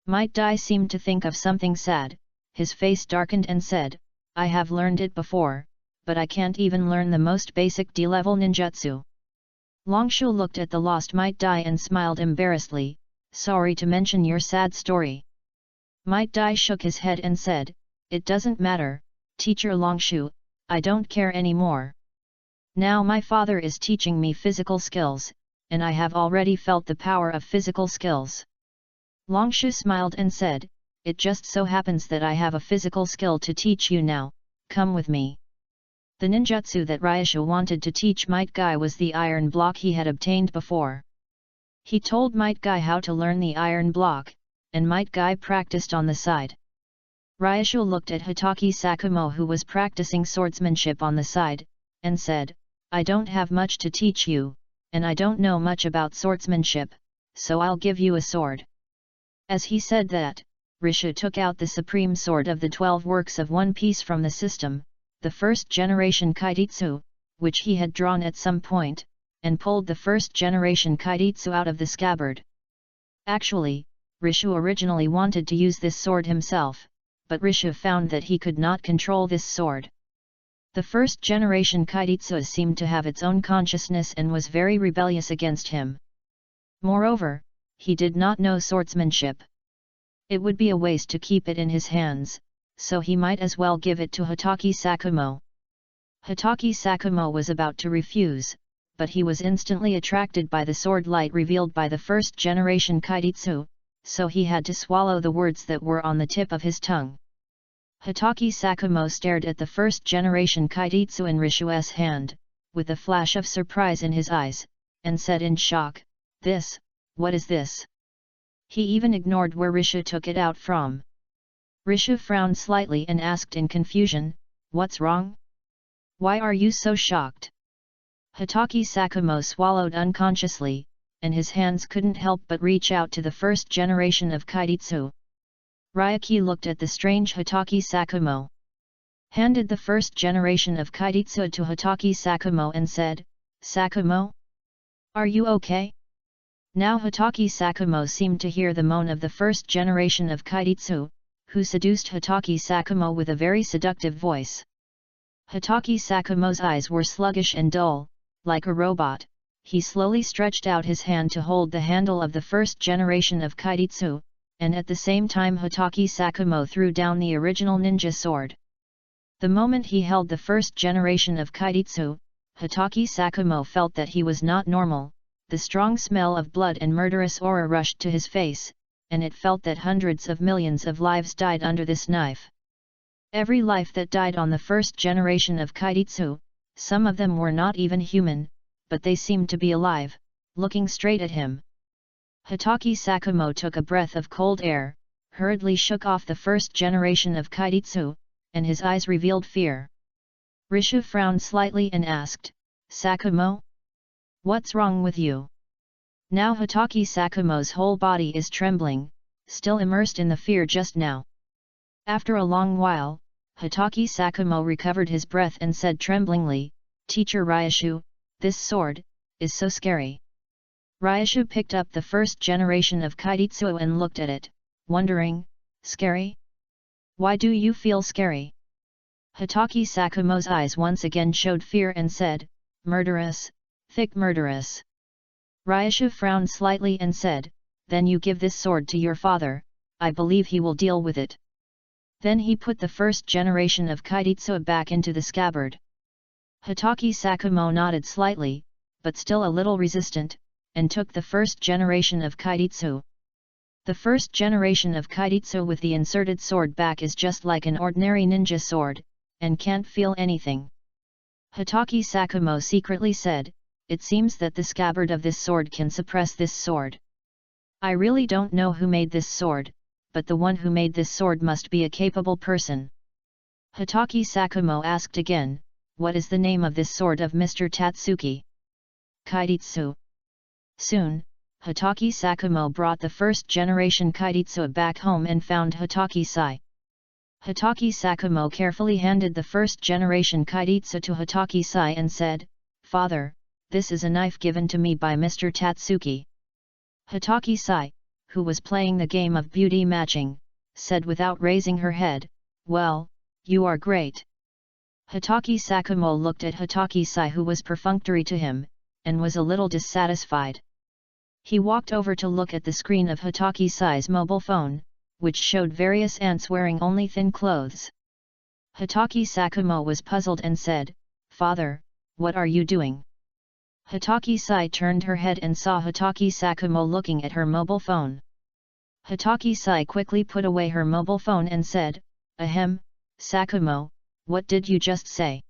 Might Day seemed to think of something sad, his face darkened and said, "I have learned it before, but I can't even learn the most basic D-level ninjutsu." Longshu looked at the lost Might Day and smiled embarrassedly, "Sorry to mention your sad story." Might Day shook his head and said, "It doesn't matter, Teacher Longshu, I don't care anymore. Now my father is teaching me physical skills, and I have already felt the power of physical skills." Longshu smiled and said, "It just so happens that I have a physical skill to teach you now, come with me." The ninjutsu that Ryushu wanted to teach Might Guy was the iron block he had obtained before. He told Might Guy how to learn the iron block, and Might Guy practiced on the side. Ryushu looked at Hitaki Sakumo who was practicing swordsmanship on the side, and said, "I don't have much to teach you, and I don't know much about swordsmanship, so I'll give you a sword." As he said that, Rishu took out the supreme sword of the 12 works of One Piece from the system, the first generation Kaititsu, which he had drawn at some point, and pulled the first generation Kaititsu out of the scabbard. Actually, Rishu originally wanted to use this sword himself, but Rishu found that he could not control this sword. The first generation Kaititsu seemed to have its own consciousness and was very rebellious against him. Moreover, he did not know swordsmanship. It would be a waste to keep it in his hands, so he might as well give it to Hitaki Sakumo. Hitaki Sakumo was about to refuse, but he was instantly attracted by the sword light revealed by the first generation Kaititsu, so he had to swallow the words that were on the tip of his tongue. Hitaki Sakumo stared at the first generation Kaititsu in Rishu's hand, with a flash of surprise in his eyes, and said in shock, what is this?" He even ignored where Rishu took it out from. Rishu frowned slightly and asked in confusion, "What's wrong? Why are you so shocked?" Hitaki Sakumo swallowed unconsciously, and his hands couldn't help but reach out to the first generation of Kaititsu. Ryuki looked at the strange Hitaki Sakumo, handed the first generation of Kaititsu to Hitaki Sakumo and said, "Sakumo? Are you okay?" Now Hitaki Sakumo seemed to hear the moan of the first generation of Kaititsu, who seduced Hitaki Sakumo with a very seductive voice. Hitaki Sakumo's eyes were sluggish and dull, like a robot. He slowly stretched out his hand to hold the handle of the first generation of Kaititsu, and at the same time Hitaki Sakumo threw down the original ninja sword. The moment he held the first generation of Kaititsu, Hitaki Sakumo felt that he was not normal. The strong smell of blood and murderous aura rushed to his face, and it felt that hundreds of millions of lives died under this knife. Every life that died on the first generation of Kaititsu, some of them were not even human, but they seemed to be alive, looking straight at him. Hitaki Sakumo took a breath of cold air, hurriedly shook off the first generation of Kaititsu, and his eyes revealed fear. Rishu frowned slightly and asked, "Sakumo? What's wrong with you?" Now Hitaki Sakumo's whole body is trembling, still immersed in the fear just now. After a long while, Hitaki Sakumo recovered his breath and said tremblingly, "Teacher Ryushu, this sword is so scary." Ryushu picked up the first generation of Kaititsu and looked at it, wondering, "Scary? Why do you feel scary?" Hitaki Sakumo's eyes once again showed fear and said, "Murderous, thick murderous." Ryushu frowned slightly and said, "Then you give this sword to your father, I believe he will deal with it." Then he put the first generation of Kaititsu back into the scabbard. Hitaki Sakumo nodded slightly, but still a little resistant, and took the first generation of Kaititsu. The first generation of Kaititsu with the inserted sword back is just like an ordinary ninja sword, and can't feel anything. Hitaki Sakumo secretly said, "It seems that the scabbard of this sword can suppress this sword. I really don't know who made this sword, but the one who made this sword must be a capable person." Hitaki Sakumo asked again, "What is the name of this sword of Mr. Tatsuki?" "Kaititsu." Soon, Hitaki Sakumo brought the first generation Kaititsu back home and found Hitaki Sai. Hitaki Sakumo carefully handed the first generation Kaititsu to Hitaki Sai and said, "Father, this is a knife given to me by Mr. Tatsuki." Hitaki Sai, who was playing the game of beauty matching, said without raising her head, "Well, you are great." Hitaki Sakumo looked at Hitaki Sai, who was perfunctory to him, and was a little dissatisfied. He walked over to look at the screen of Hitaki Sai's mobile phone, which showed various ants wearing only thin clothes. Hitaki Sakumo was puzzled and said, "Father, what are you doing?" Hitaki Sai turned her head and saw Hitaki Sakumo looking at her mobile phone. Hitaki Sai quickly put away her mobile phone and said, "Ahem, Sakumo, what did you just say?"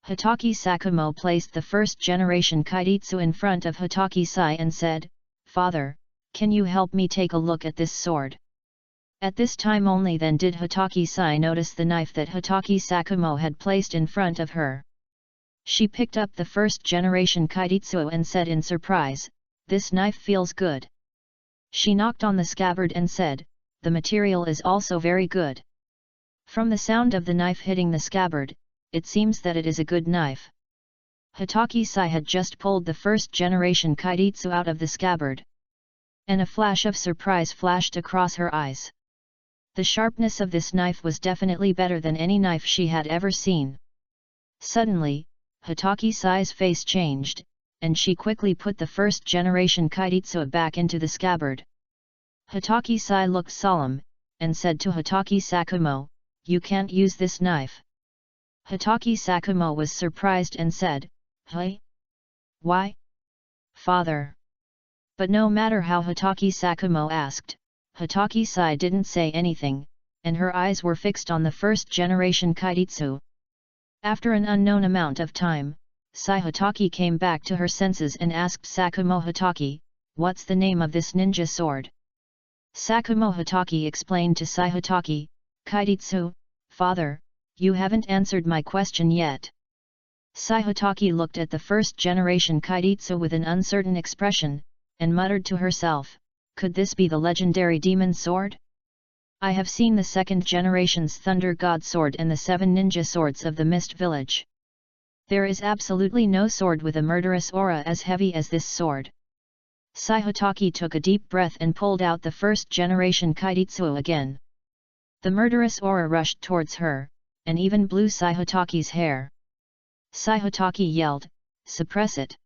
Hitaki Sakumo placed the first generation Kaititsu in front of Hitaki Sai and said, "Father, can you help me take a look at this sword?" At this time only then did Hitaki Sai notice the knife that Hitaki Sakumo had placed in front of her. She picked up the first generation Kaititsu and said in surprise, "This knife feels good." She knocked on the scabbard and said, "The material is also very good." From the sound of the knife hitting the scabbard, it seems that it is a good knife. Hitaki Sai had just pulled the first generation Kaititsu out of the scabbard. And a flash of surprise flashed across her eyes. The sharpness of this knife was definitely better than any knife she had ever seen. Suddenly, Hitaki Sai's face changed, and she quickly put the first generation Kaititsu back into the scabbard. Hitaki Sai looked solemn, and said to Hitaki Sakumo, "You can't use this knife." Hitaki Sakumo was surprised and said, "Hey? Why? Father?" But no matter how Hitaki Sakumo asked, Hitaki Sai didn't say anything, and her eyes were fixed on the first generation Kaititsu. After an unknown amount of time, Sai Hitaki came back to her senses and asked Sakumo Hitaki, "What's the name of this ninja sword?" Sakumo Hitaki explained to Sai Hitaki, "Kaititsu, father, you haven't answered my question yet." Sai Hitaki looked at the first generation Kaititsu with an uncertain expression, and muttered to herself, "Could this be the legendary demon sword? I have seen the second generation's Thunder God sword and the 7 ninja swords of the Mist Village. There is absolutely no sword with a murderous aura as heavy as this sword." Sai Hitaki took a deep breath and pulled out the first generation Kaititsu again. The murderous aura rushed towards her, and even blew Sai Hitaki's hair. Sai Hitaki yelled, "Suppress it!"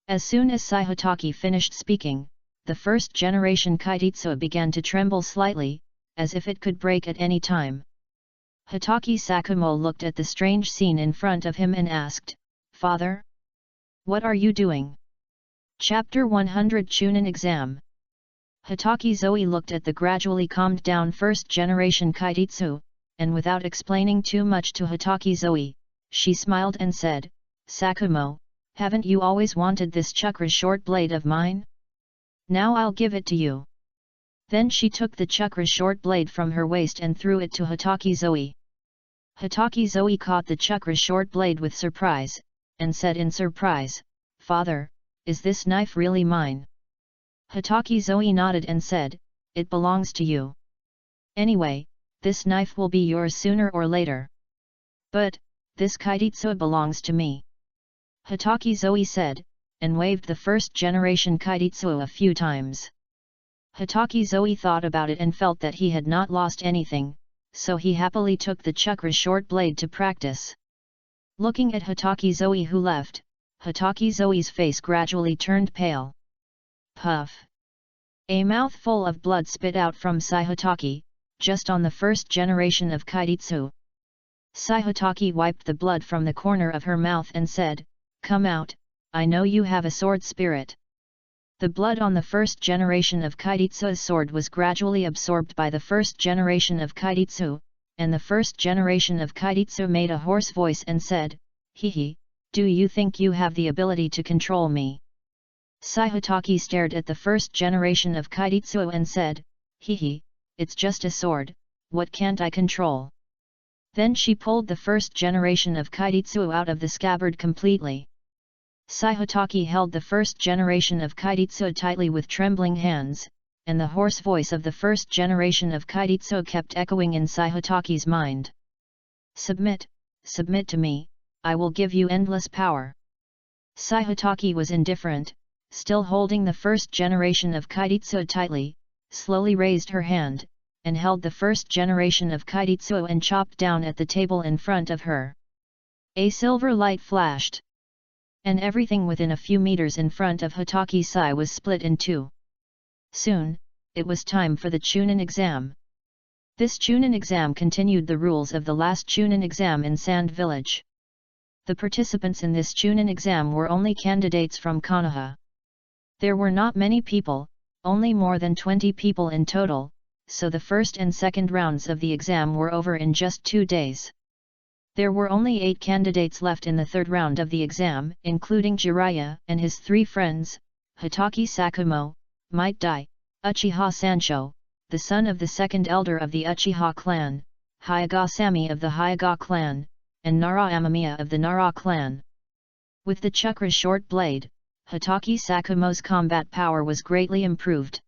As soon as Sai Hitaki finished speaking, the first generation Kaititsu began to tremble slightly, as if it could break at any time. Hatake Sakumo looked at the strange scene in front of him and asked, "Father? What are you doing?" Chapter 100 Chunin Exam. Hatake Zoe looked at the gradually calmed down first-generation Kaititsu, and without explaining too much to Hatake Zoe, she smiled and said, "Sakumo, haven't you always wanted this chakra short blade of mine? Now I'll give it to you." Then she took the chakra short blade from her waist and threw it to Hatake Zoe. Hatake Zoe caught the chakra short blade with surprise, and said in surprise, "Father, is this knife really mine?" Hatake Zoe nodded and said, "It belongs to you. Anyway, this knife will be yours sooner or later." "But, this Kaititsu belongs to me," Hatake Zoe said, and waved the first-generation Kaititsu a few times. Hatake Zoe thought about it and felt that he had not lost anything, so he happily took the chakra short blade to practice. Looking at Hatake Zoe who left, Hatake Zoe's face gradually turned pale. Puff! A mouthful of blood spit out from Sai Hatake, just on the first generation of Kaititsu. Sai Hatake wiped the blood from the corner of her mouth and said, "Come out, I know you have a sword spirit." The blood on the first generation of Kaititsu's sword was gradually absorbed by the first generation of Kaititsu, and the first generation of Kaititsu made a hoarse voice and said, "Hehe, do you think you have the ability to control me?" Sai Hatake stared at the first generation of Kaititsu and said, "Hehe, it's just a sword, what can't I control?" Then she pulled the first generation of Kaititsu out of the scabbard completely. Sai Hatake held the first generation of Kaititsu tightly with trembling hands, and the hoarse voice of the first generation of Kaititsu kept echoing in Sai Hatake's mind. "Submit, submit to me, I will give you endless power." Sai Hatake was indifferent, still holding the first generation of Kaititsu tightly, slowly raised her hand, and held the first generation of Kaititsu and chopped down at the table in front of her. A silver light flashed, and everything within a few meters in front of Hatake Sai was split in two. Soon, it was time for the Chunin exam. This Chunin exam continued the rules of the last Chunin exam in Sand Village. The participants in this Chunin exam were only candidates from Konoha. There were not many people, only more than 20 people in total, so the first and second rounds of the exam were over in just 2 days. There were only 8 candidates left in the third round of the exam, including Jiraiya and his 3 friends, Hatake Sakumo, Might Dai, Uchiha Sancho, the son of the second elder of the Uchiha clan, Hyuga Sami of the Hyuga clan, and Nara Amamiya of the Nara clan. With the chakra short blade, Hatake Sakumo's combat power was greatly improved.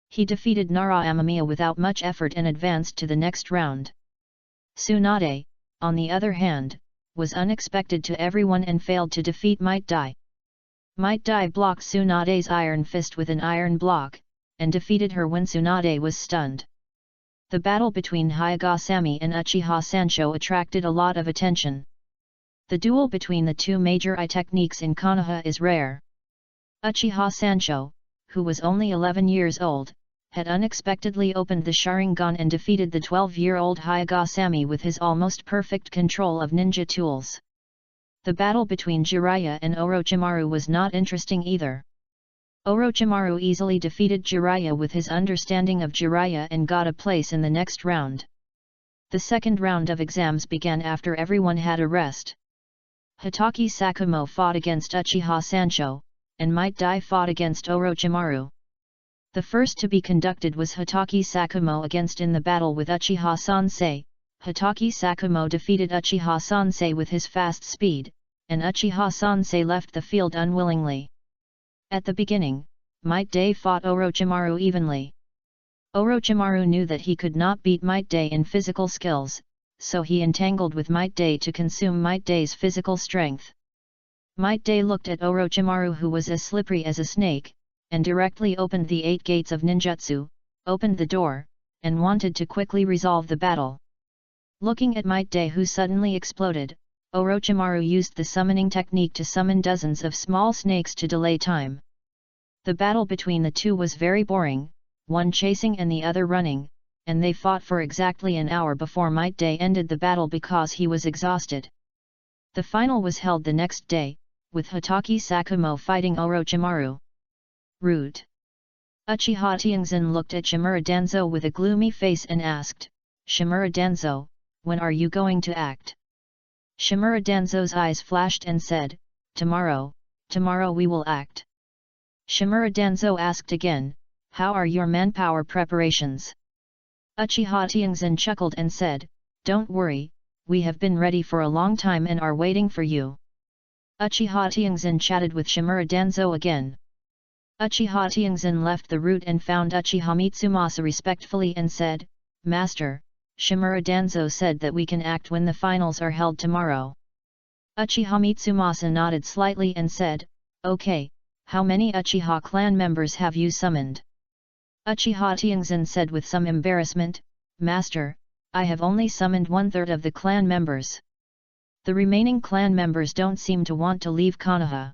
He defeated Nara Amamiya without much effort and advanced to the next round. Tsunade, on the other hand, was unexpected to everyone and failed to defeat Might Dai. Might Dai blocked Tsunade's iron fist with an iron block, and defeated her when Tsunade was stunned. The battle between Hyuga Sami and Uchiha Sancho attracted a lot of attention. The duel between the two major eye techniques in Konoha is rare. Uchiha Sancho, who was only 11 years old, had unexpectedly opened the Sharingan and defeated the 12-year-old Hyuga Sami with his almost perfect control of ninja tools. The battle between Jiraiya and Orochimaru was not interesting either. Orochimaru easily defeated Jiraiya with his understanding of Jiraiya and got a place in the next round. The second round of exams began after everyone had a rest. Hatake Sakumo fought against Uchiha Sancho, and Might Dai fought against Orochimaru. The first to be conducted was Hatake Sakumo against in the battle with Uchiha Sensei. Hatake Sakumo defeated Uchiha Sensei with his fast speed, and Uchiha Sensei left the field unwillingly. At the beginning, Might Dai fought Orochimaru evenly. Orochimaru knew that he could not beat Might Dai in physical skills, so he entangled with Might Dai to consume Might Dai's physical strength. Might Dai looked at Orochimaru, who was as slippery as a snake, and directly opened the 8 gates of ninjutsu, opened the door, and wanted to quickly resolve the battle. Looking at Might Dai, who suddenly exploded, Orochimaru used the summoning technique to summon dozens of small snakes to delay time. The battle between the two was very boring, one chasing and the other running, and they fought for exactly an hour before Might Day ended the battle because he was exhausted. The final was held the next day, with Hatake Sakumo fighting Orochimaru. Rude. Uchiha Tianzan looked at Shimura Danzo with a gloomy face and asked, Shimura Danzo, when are you going to act? Shimura Danzo's eyes flashed and said, tomorrow we will act. Shimura Danzo asked again, how are your manpower preparations? Uchiha Tianzan chuckled and said, don't worry, we have been ready for a long time and are waiting for you. Uchiha Tianzan chatted with Shimura Danzo again. Uchiha Tianzan left the route and found Uchiha Mitsumasa respectfully and said, Master, Shimura Danzo said that we can act when the finals are held tomorrow. Uchiha Mitsumasa nodded slightly and said, okay, how many Uchiha clan members have you summoned? Uchiha Tianzan said with some embarrassment, Master, I have only summoned 1/3 of the clan members. The remaining clan members don't seem to want to leave Konoha.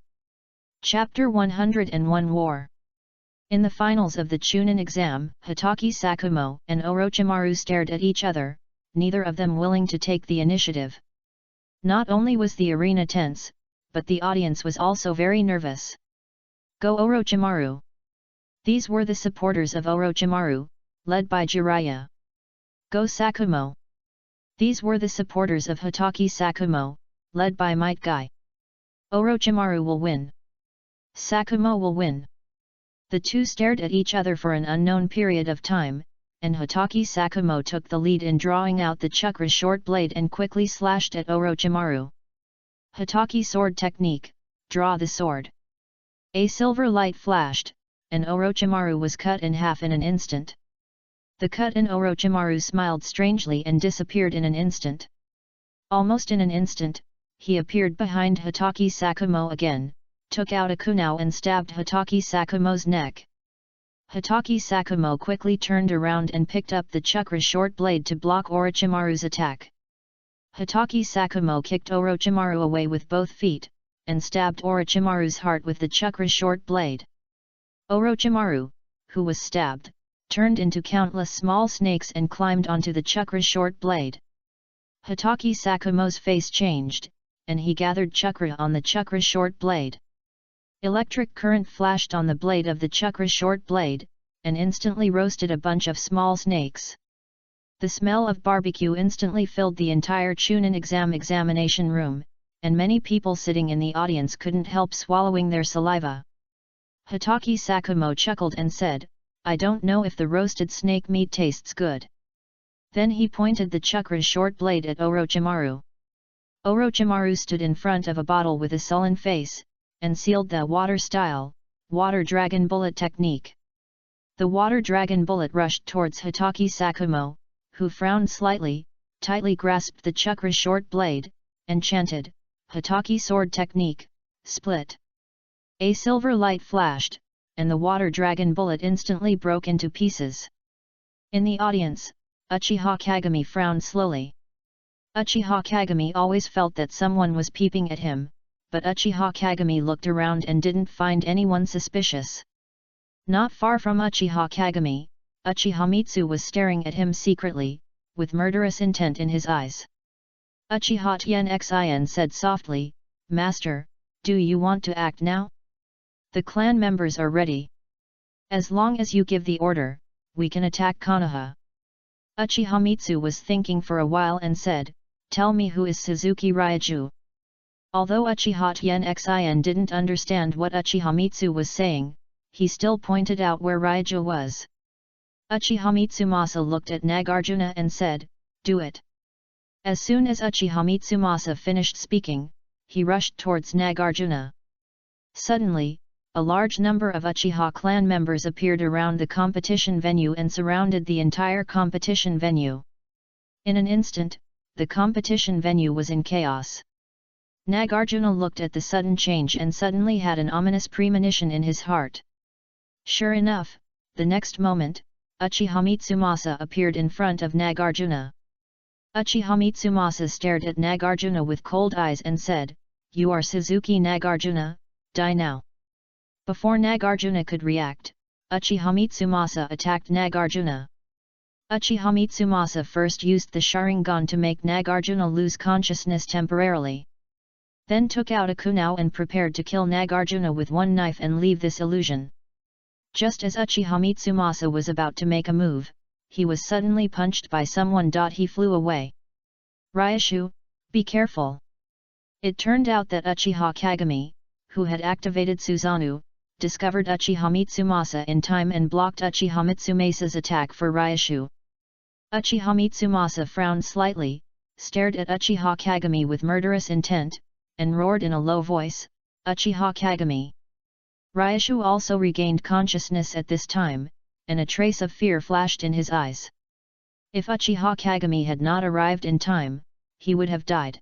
Chapter 101 War. In the finals of the Chunin exam, Hatake Sakumo and Orochimaru stared at each other, neither of them willing to take the initiative. Not only was the arena tense, but the audience was also very nervous. Go Orochimaru! These were the supporters of Orochimaru, led by Jiraiya. Go Sakumo! These were the supporters of Hatake Sakumo, led by Might Guy. Orochimaru will win. Sakumo will win. The two stared at each other for an unknown period of time, and Hatake Sakumo took the lead in drawing out the chakra short blade and quickly slashed at Orochimaru. Hatake sword technique, draw the sword. A silver light flashed, and Orochimaru was cut in half in an instant. The cut in Orochimaru smiled strangely and disappeared in an instant. Almost in an instant, he appeared behind Hatake Sakumo again, took out a kunai and stabbed Hatake Sakumo's neck. Hatake Sakumo quickly turned around and picked up the chakra short blade to block Orochimaru's attack. Hatake Sakumo kicked Orochimaru away with both feet, and stabbed Orochimaru's heart with the chakra short blade. Orochimaru, who was stabbed, turned into countless small snakes and climbed onto the chakra short blade. Hatake Sakumo's face changed, and he gathered chakra on the chakra short blade. Electric current flashed on the blade of the chakra short blade, and instantly roasted a bunch of small snakes. The smell of barbecue instantly filled the entire Chunin examination room, and many people sitting in the audience couldn't help swallowing their saliva. Hatake Sakumo chuckled and said, I don't know if the roasted snake meat tastes good. Then he pointed the chakra short blade at Orochimaru. Orochimaru stood in front of a bottle with a sullen face, and sealed the water dragon bullet technique. The water dragon bullet rushed towards Hatake Sakumo, who frowned slightly, tightly grasped the chakra short blade, and chanted, Hatake sword technique, split. A silver light flashed, and the water dragon bullet instantly broke into pieces. In the audience, Uchiha Kagami frowned slowly. Uchiha Kagami always felt that someone was peeping at him, but Uchiha Kagami looked around and didn't find anyone suspicious. Not far from Uchiha Kagami, Uchiha Mitsu was staring at him secretly, with murderous intent in his eyes. Uchiha Tien said softly, Master, do you want to act now? The clan members are ready. As long as you give the order, we can attack Konoha. Uchiha Mitsu was thinking for a while and said, tell me who is Suzuki Ryuju. Although Uchiha Tien didn't understand what Uchiha Mitsu was saying, he still pointed out where Ryuju was. Uchiha Mitsumasa looked at Nagarjuna and said, do it. As soon as Uchiha Mitsumasa finished speaking, he rushed towards Nagarjuna. Suddenly, a large number of Uchiha clan members appeared around the competition venue and surrounded the entire competition venue. In an instant, the competition venue was in chaos. Nagarjuna looked at the sudden change and suddenly had an ominous premonition in his heart. Sure enough, the next moment, Uchiha Mitsumasa appeared in front of Nagarjuna. Uchiha Mitsumasa stared at Nagarjuna with cold eyes and said, you are Suzuki Nagarjuna, die now. Before Nagarjuna could react, Uchiha Mitsumasa attacked Nagarjuna. Uchiha Mitsumasa first used the Sharingan to make Nagarjuna lose consciousness temporarily. Then took out a kunao and prepared to kill Nagarjuna with one knife and leave this illusion. Just as Uchiha Mitsumasa was about to make a move, he was suddenly punched by someone. He flew away. Ryushu, be careful. It turned out that Uchiha Kagami, who had activated Susanoo, discovered Uchiha Mitsumasa in time and blocked Uchiha Mitsumasa's attack for Ryushu. Uchiha Mitsumasa frowned slightly, stared at Uchiha Kagami with murderous intent, and roared in a low voice, "Uchiha Kagami!" Ryushu also regained consciousness at this time, and a trace of fear flashed in his eyes. If Uchiha Kagami had not arrived in time, he would have died.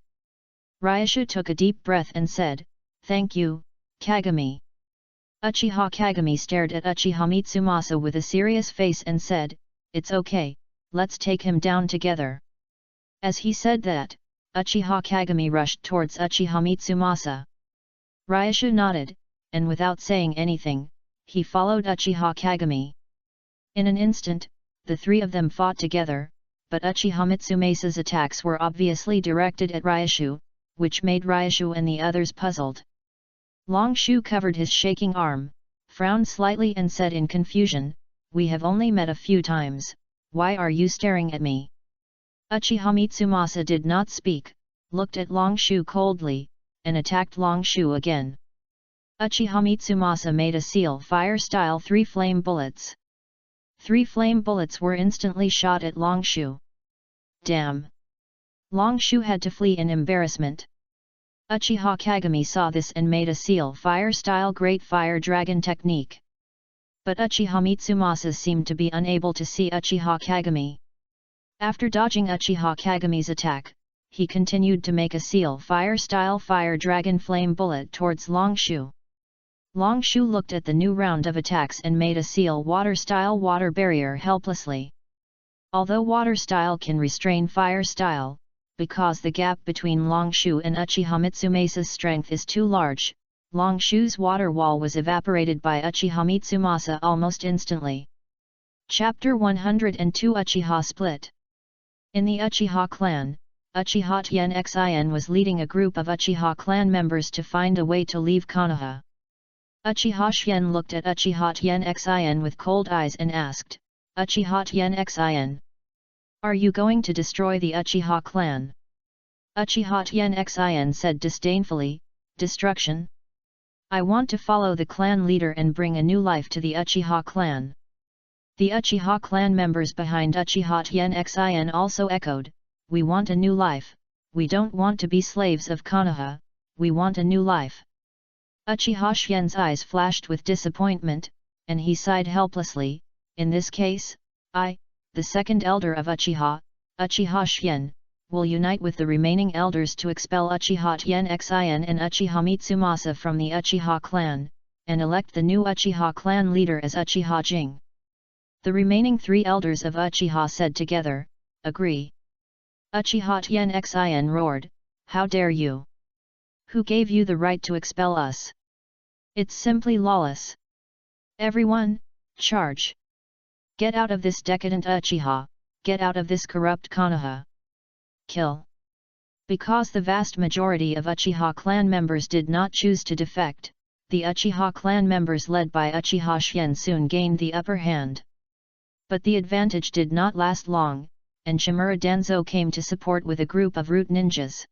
Ryushu took a deep breath and said, "Thank you, Kagami." Uchiha Kagami stared at Uchiha Mitsumasa with a serious face and said, "It's okay, let's take him down together." As he said that, Uchiha Kagami rushed towards Uchiha Mitsumasa. Ryushu nodded, and without saying anything, he followed Uchiha Kagami. In an instant, the three of them fought together, but Uchiha Mitsumasa's attacks were obviously directed at Ryushu, which made Ryushu and the others puzzled. Long Shu covered his shaking arm, frowned slightly and said in confusion, "We have only met a few times, why are you staring at me?" Uchiha Mitsumasa did not speak, looked at Long Shu coldly, and attacked Long Shu again. Uchiha Mitsumasa made a seal fire-style 3 flame bullets. 3 flame bullets were instantly shot at Long Shu. Damn! Long Shu had to flee in embarrassment. Uchiha Kagami saw this and made a seal fire-style Great Fire Dragon technique. But Uchiha Mitsumasa seemed to be unable to see Uchiha Kagami. After dodging Uchiha Kagami's attack, he continued to make a seal fire-style Fire Dragon flame bullet towards Long Shu. Long Shu looked at the new round of attacks and made a seal water-style water barrier helplessly. Although water-style can restrain fire-style, because the gap between Long Shu and Uchiha Mitsumasa's strength is too large, Long Shu's water wall was evaporated by Uchiha Mitsumasa almost instantly. Chapter 102 Uchiha Split. In the Uchiha clan, Uchiha Tien was leading a group of Uchiha clan members to find a way to leave Konoha. Uchiha Shien looked at Uchiha Tien with cold eyes and asked, "Uchiha Tien, are you going to destroy the Uchiha clan?" Uchiha Tien said disdainfully, "Destruction? I want to follow the clan leader and bring a new life to the Uchiha clan." The Uchiha clan members behind Uchiha Tien also echoed, "We want a new life, we don't want to be slaves of Konoha, we want a new life." Uchiha Shien's eyes flashed with disappointment, and he sighed helplessly, "In this case, I, the second elder of Uchiha, Uchiha Shien, will unite with the remaining elders to expel Uchiha Tien and Uchiha Mitsumasa from the Uchiha clan, and elect the new Uchiha clan leader as Uchiha Jing." The remaining 3 elders of Uchiha said together, "Agree." Uchiha Tien roared, "How dare you? Who gave you the right to expel us? It's simply lawless. Everyone, charge! Get out of this decadent Uchiha, get out of this corrupt Konoha. Kill!" Because the vast majority of Uchiha clan members did not choose to defect, the Uchiha clan members led by Uchiha Shien soon gained the upper hand. But the advantage did not last long, and Shimura Danzo came to support with a group of root ninjas.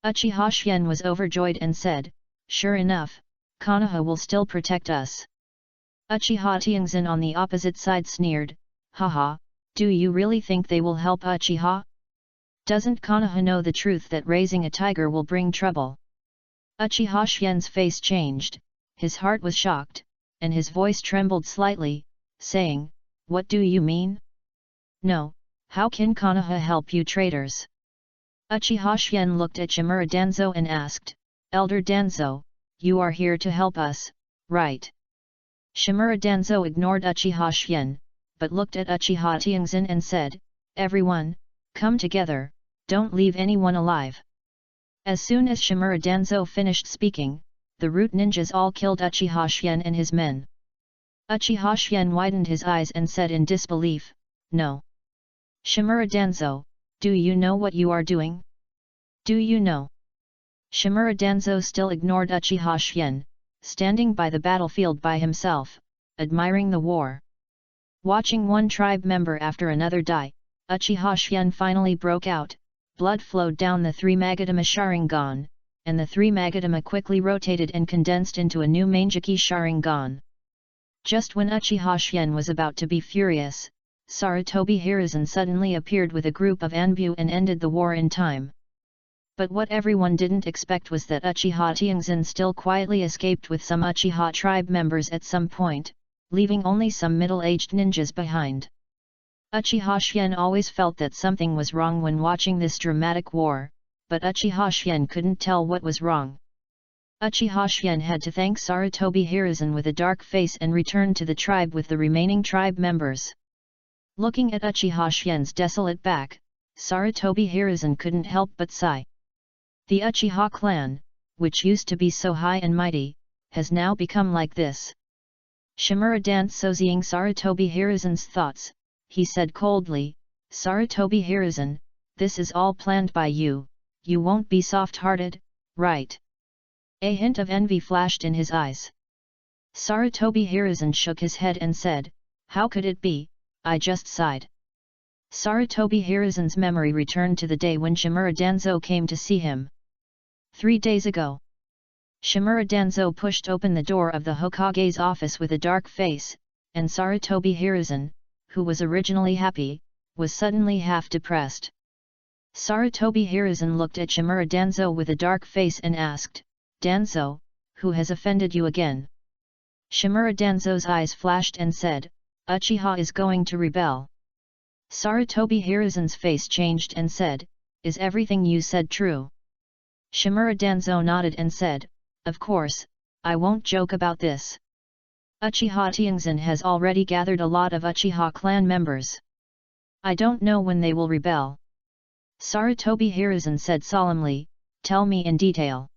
Uchiha Shien was overjoyed and said, "Sure enough, Konoha will still protect us." Uchiha Tianxin on the opposite side sneered, "Haha, do you really think they will help Uchiha? Doesn't Konoha know the truth that raising a tiger will bring trouble?" Uchiha Shien's face changed, his heart was shocked, and his voice trembled slightly, saying, "What do you mean? No, how can Konoha help you traitors?" Uchiha Shien looked at Shimura Danzo and asked, "Elder Danzo, you are here to help us, right?" Shimura Danzo ignored Uchiha Shien, but looked at Uchiha Tianxin and said, "Everyone, come together, don't leave anyone alive." As soon as Shimura Danzo finished speaking, the root ninjas all killed Uchiha Shien and his men. Uchiha Shien widened his eyes and said in disbelief, "No. Shimura Danzo, do you know what you are doing? Do you know? Shimura Danzo still ignored Uchiha Shien, standing by the battlefield by himself, admiring the war. Watching one tribe member after another die, Uchiha Shien finally broke out, blood flowed down the 3 Magatama Sharingan, and the 3 Magatama quickly rotated and condensed into a new Mangeki Sharingan. Just when Uchiha Shien was about to be furious, Sarutobi Hiruzen suddenly appeared with a group of Anbu and ended the war in time. But what everyone didn't expect was that Uchiha Tianxin still quietly escaped with some Uchiha tribe members at some point, leaving only some middle-aged ninjas behind. Uchiha Shien always felt that something was wrong when watching this dramatic war, but Uchiha Shien couldn't tell what was wrong. Uchiha Shien had to thank Sarutobi Hiruzen with a dark face and return to the tribe with the remaining tribe members. Looking at Uchiha Shien's desolate back, Sarutobi Hiruzen couldn't help but sigh. The Uchiha clan, which used to be so high and mighty, has now become like this. Shimura Danzo seeing Sarutobi Hiruzen's thoughts, he said coldly, Sarutobi Hiruzen, this is all planned by you, you won't be soft-hearted, right? A hint of envy flashed in his eyes. Sarutobi Hiruzen shook his head and said, how could it be, I just sighed. Sarutobi Hiruzen's memory returned to the day when Shimura Danzo came to see him. 3 days ago. Shimura Danzo pushed open the door of the Hokage's office with a dark face, and Sarutobi Hiruzen, who was originally happy, was suddenly half depressed. Sarutobi Hiruzen looked at Shimura Danzo with a dark face and asked, Danzo, who has offended you again? Shimura Danzo's eyes flashed and said, Uchiha is going to rebel. Sarutobi Hiruzen's face changed and said, is everything you said true? Shimura Danzo nodded and said, of course, I won't joke about this. Uchiha Tianxin has already gathered a lot of Uchiha clan members. I don't know when they will rebel. Sarutobi Hiruzen said solemnly, tell me in detail.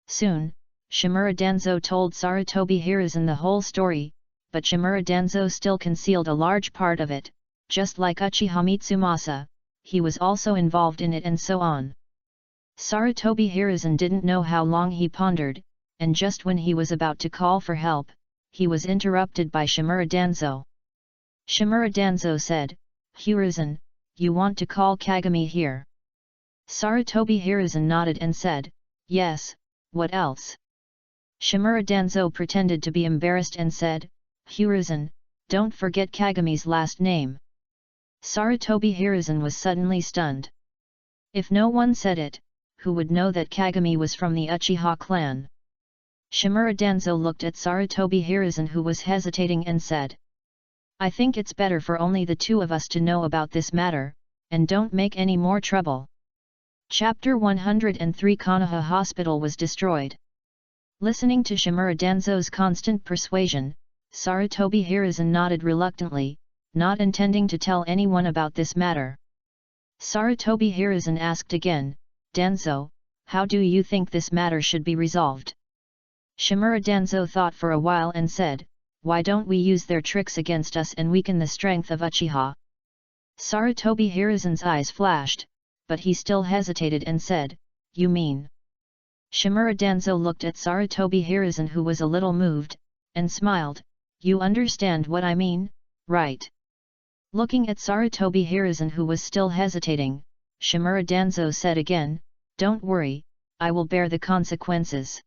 Soon, Shimura Danzo told Sarutobi Hiruzen the whole story, but Shimura Danzo still concealed a large part of it, just like Uchiha Mitsumasa, he was also involved in it and so on. Sarutobi Hiruzen didn't know how long he pondered, and just when he was about to call for help, he was interrupted by Shimura Danzo. Shimura Danzo said, Hiruzen, you want to call Kagami here? Sarutobi Hiruzen nodded and said, yes, what else? Shimura Danzo pretended to be embarrassed and said, Hiruzen, don't forget Kagami's last name. Sarutobi Hiruzen was suddenly stunned. If no one said it, who would know that Kagami was from the Uchiha clan? Shimura Danzo looked at Sarutobi Hiruzen who was hesitating and said, I think it's better for only the two of us to know about this matter, and don't make any more trouble. Chapter 103 Konoha Hospital was destroyed. Listening to Shimura Danzo's constant persuasion, Sarutobi Hiruzen nodded reluctantly, not intending to tell anyone about this matter. Sarutobi Hiruzen asked again, Danzo, how do you think this matter should be resolved? Shimura Danzo thought for a while and said, why don't we use their tricks against us and weaken the strength of Uchiha? Sarutobi Hiruzen's eyes flashed, but he still hesitated and said, you mean? Shimura Danzo looked at Sarutobi Hiruzen who was a little moved, and smiled, you understand what I mean, right? Looking at Sarutobi Hiruzen who was still hesitating, Shimura Danzo said again, don't worry, I will bear the consequences.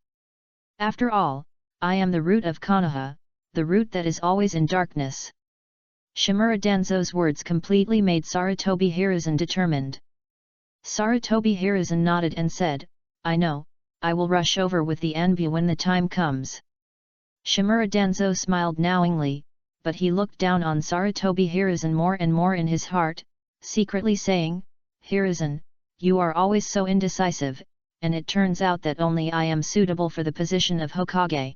After all, I am the root of Konoha, the root that is always in darkness. Shimura Danzo's words completely made Sarutobi Hiruzen determined. Sarutobi Hiruzen nodded and said, I know, I will rush over with the Anbu when the time comes. Shimura Danzo smiled knowingly, but he looked down on Sarutobi Hiruzen more and more in his heart, secretly saying, Hiruzen, you are always so indecisive, and it turns out that only I am suitable for the position of Hokage.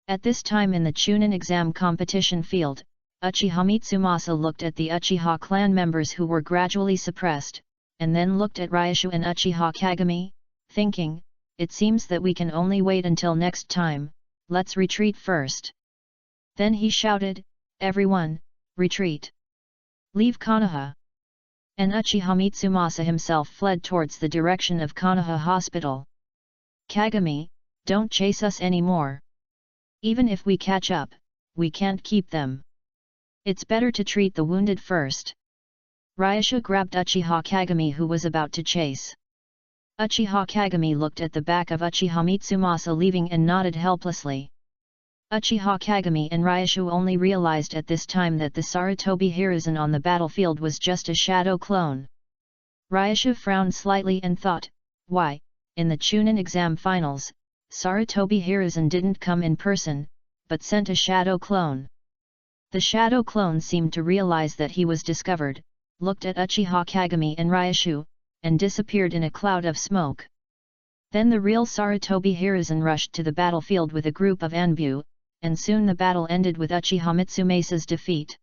At this time in the Chunin exam competition field, Uchiha Mitsumasa looked at the Uchiha clan members who were gradually suppressed, and then looked at Ryushu and Uchiha Kagami, thinking, it seems that we can only wait until next time, let's retreat first. Then he shouted, everyone, retreat. Leave Konoha. And Uchiha Mitsumasa himself fled towards the direction of Konoha Hospital. Kagami, don't chase us anymore. Even if we catch up, we can't keep them. It's better to treat the wounded first. Ryashu grabbed Uchiha Kagami, who was about to chase. Uchiha Kagami looked at the back of Uchiha Mitsumasa leaving and nodded helplessly. Uchiha Kagami and Ryashu only realized at this time that the Sarutobi Hiruzen on the battlefield was just a shadow clone. Ryashu frowned slightly and thought, why, in the Chunin exam finals, Sarutobi Hiruzen didn't come in person, but sent a shadow clone. The shadow clone seemed to realize that he was discovered, looked at Uchiha Kagami and Ryashu, and disappeared in a cloud of smoke. Then the real Sarutobi Hiruzen rushed to the battlefield with a group of Anbu, and soon the battle ended with Uchiha Mitsumasa's defeat.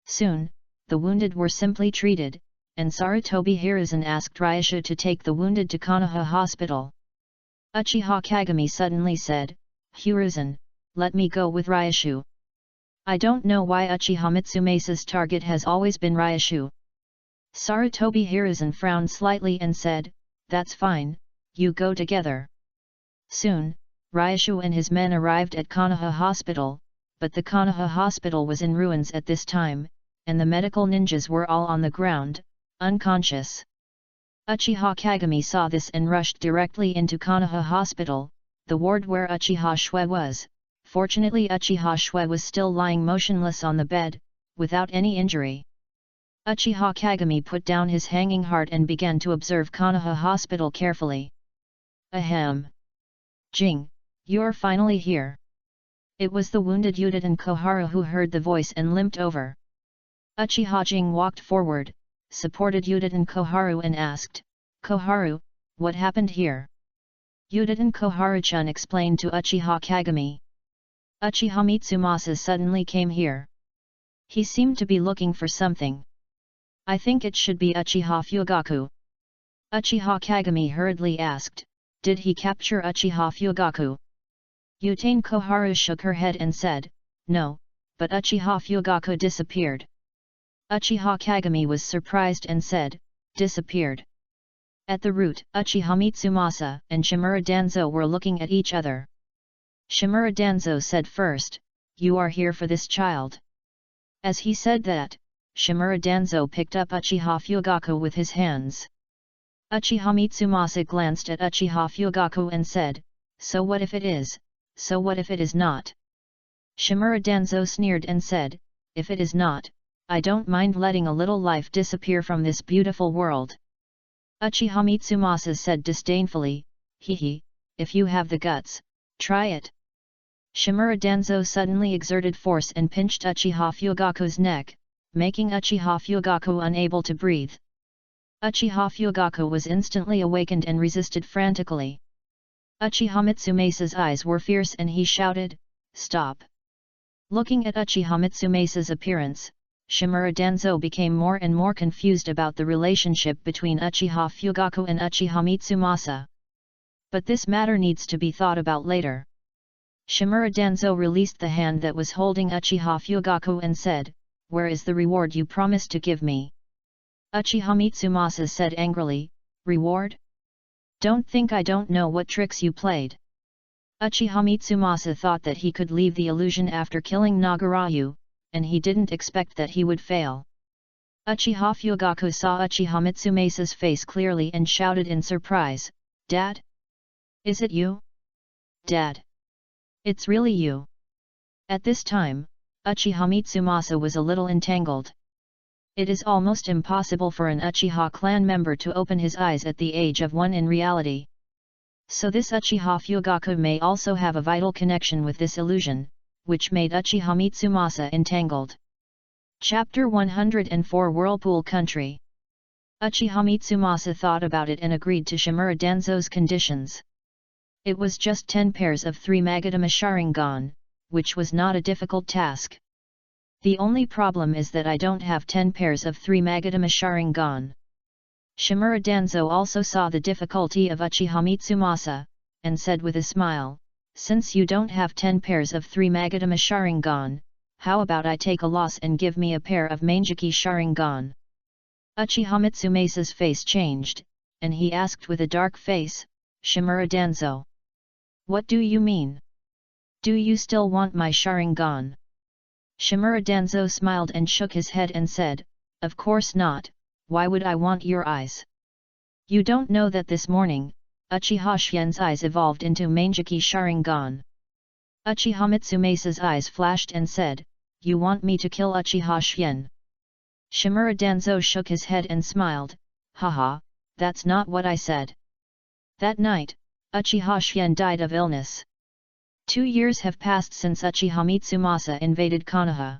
Soon, the wounded were simply treated, and Sarutobi Hiruzen asked Ryashu to take the wounded to Konoha Hospital. Uchiha Kagami suddenly said, Hiruzen, let me go with Ryashu. I don't know why Uchiha Mitsumasa's target has always been Ryashu. Sarutobi Hiruzen frowned slightly and said, that's fine, you go together. Soon, Ryashu and his men arrived at Konoha Hospital, but the Konoha Hospital was in ruins at this time, and the medical ninjas were all on the ground, unconscious. Uchiha Kagami saw this and rushed directly into Konoha Hospital, the ward where Uchiha Shui was. Fortunately Uchiha Shui was still lying motionless on the bed, without any injury. Uchiha Kagami put down his hanging heart and began to observe Konoha Hospital carefully. Ahem. Jing, you're finally here. It was the wounded Yudin Koharu who heard the voice and limped over. Uchiha Jing walked forward, supported Yudin Koharu and asked, Koharu, what happened here? Yudin Koharu-chan explained to Uchiha Kagami. Uchiha Mitsumasa suddenly came here. He seemed to be looking for something. I think it should be Uchiha Fugaku. Uchiha Kagami hurriedly asked, did he capture Uchiha Fugaku? Yutane Koharu shook her head and said, no, but Uchiha Fugaku disappeared. Uchiha Kagami was surprised and said, disappeared. At the route, Uchiha Mitsumasa and Shimura Danzo were looking at each other. Shimura Danzo said first, you are here for this child. As he said that, Shimura Danzo picked up Uchiha Fugaku with his hands. Uchiha Mitsumasa glanced at Uchiha Fugaku and said, so what if it is, so what if it is not? Shimura Danzo sneered and said, if it is not, I don't mind letting a little life disappear from this beautiful world. Uchiha Mitsumasa said disdainfully, hee, if you have the guts, try it. Shimura Danzo suddenly exerted force and pinched Uchiha Fugaku's neck, making Uchiha Fugaku unable to breathe. Uchiha Fugaku was instantly awakened and resisted frantically. Uchiha Mitsumasa's eyes were fierce and he shouted, stop! Looking at Uchiha Mitsumasa's appearance, Shimura Danzo became more and more confused about the relationship between Uchiha Fugaku and Uchiha Mitsumasa. But this matter needs to be thought about later. Shimura Danzo released the hand that was holding Uchiha Fugaku and said, where is the reward you promised to give me? Uchiha Mitsumasa said angrily, reward? Don't think I don't know what tricks you played. Uchiha Mitsumasa thought that he could leave the illusion after killing Nagarayu, and he didn't expect that he would fail. Uchiha Fugaku saw Uchiha Mitsumasa's face clearly and shouted in surprise, Dad? Is it you? Dad? It's really you. At this time, Uchiha Mitsumasa was a little entangled. It is almost impossible for an Uchiha clan member to open his eyes at the age of 1 in reality. So this Uchiha Fugaku may also have a vital connection with this illusion, which made Uchiha Mitsumasa entangled. Chapter 104 Whirlpool Country. Uchiha Mitsumasa thought about it and agreed to Shimura Danzo's conditions. It was just 10 pairs of 3 Magatama Sharingan, which was not a difficult task. The only problem is that I don't have 10 pairs of 3 Magatama Sharingan. Shimura Danzo also saw the difficulty of Uchiha Mitsumasa, and said with a smile, since you don't have 10 pairs of 3 Magatama Sharingan, how about I take a loss and give me a pair of Manjiki Sharingan? Uchiha Mitsumesa's face changed, and he asked with a dark face, Shimura Danzo. What do you mean? Do you still want my Sharingan? Shimura Danzo smiled and shook his head and said, Of course not, why would I want your eyes? You don't know that this morning, Uchiha Xian's eyes evolved into Mangeki Sharingan. Uchiha Mitsumesa's eyes flashed and said, You want me to kill Uchiha Xian? Shimura Danzo shook his head and smiled, Haha, that's not what I said. That night, Uchiha Xian died of illness. 2 years have passed since Uchiha Mitsumasa invaded Konoha.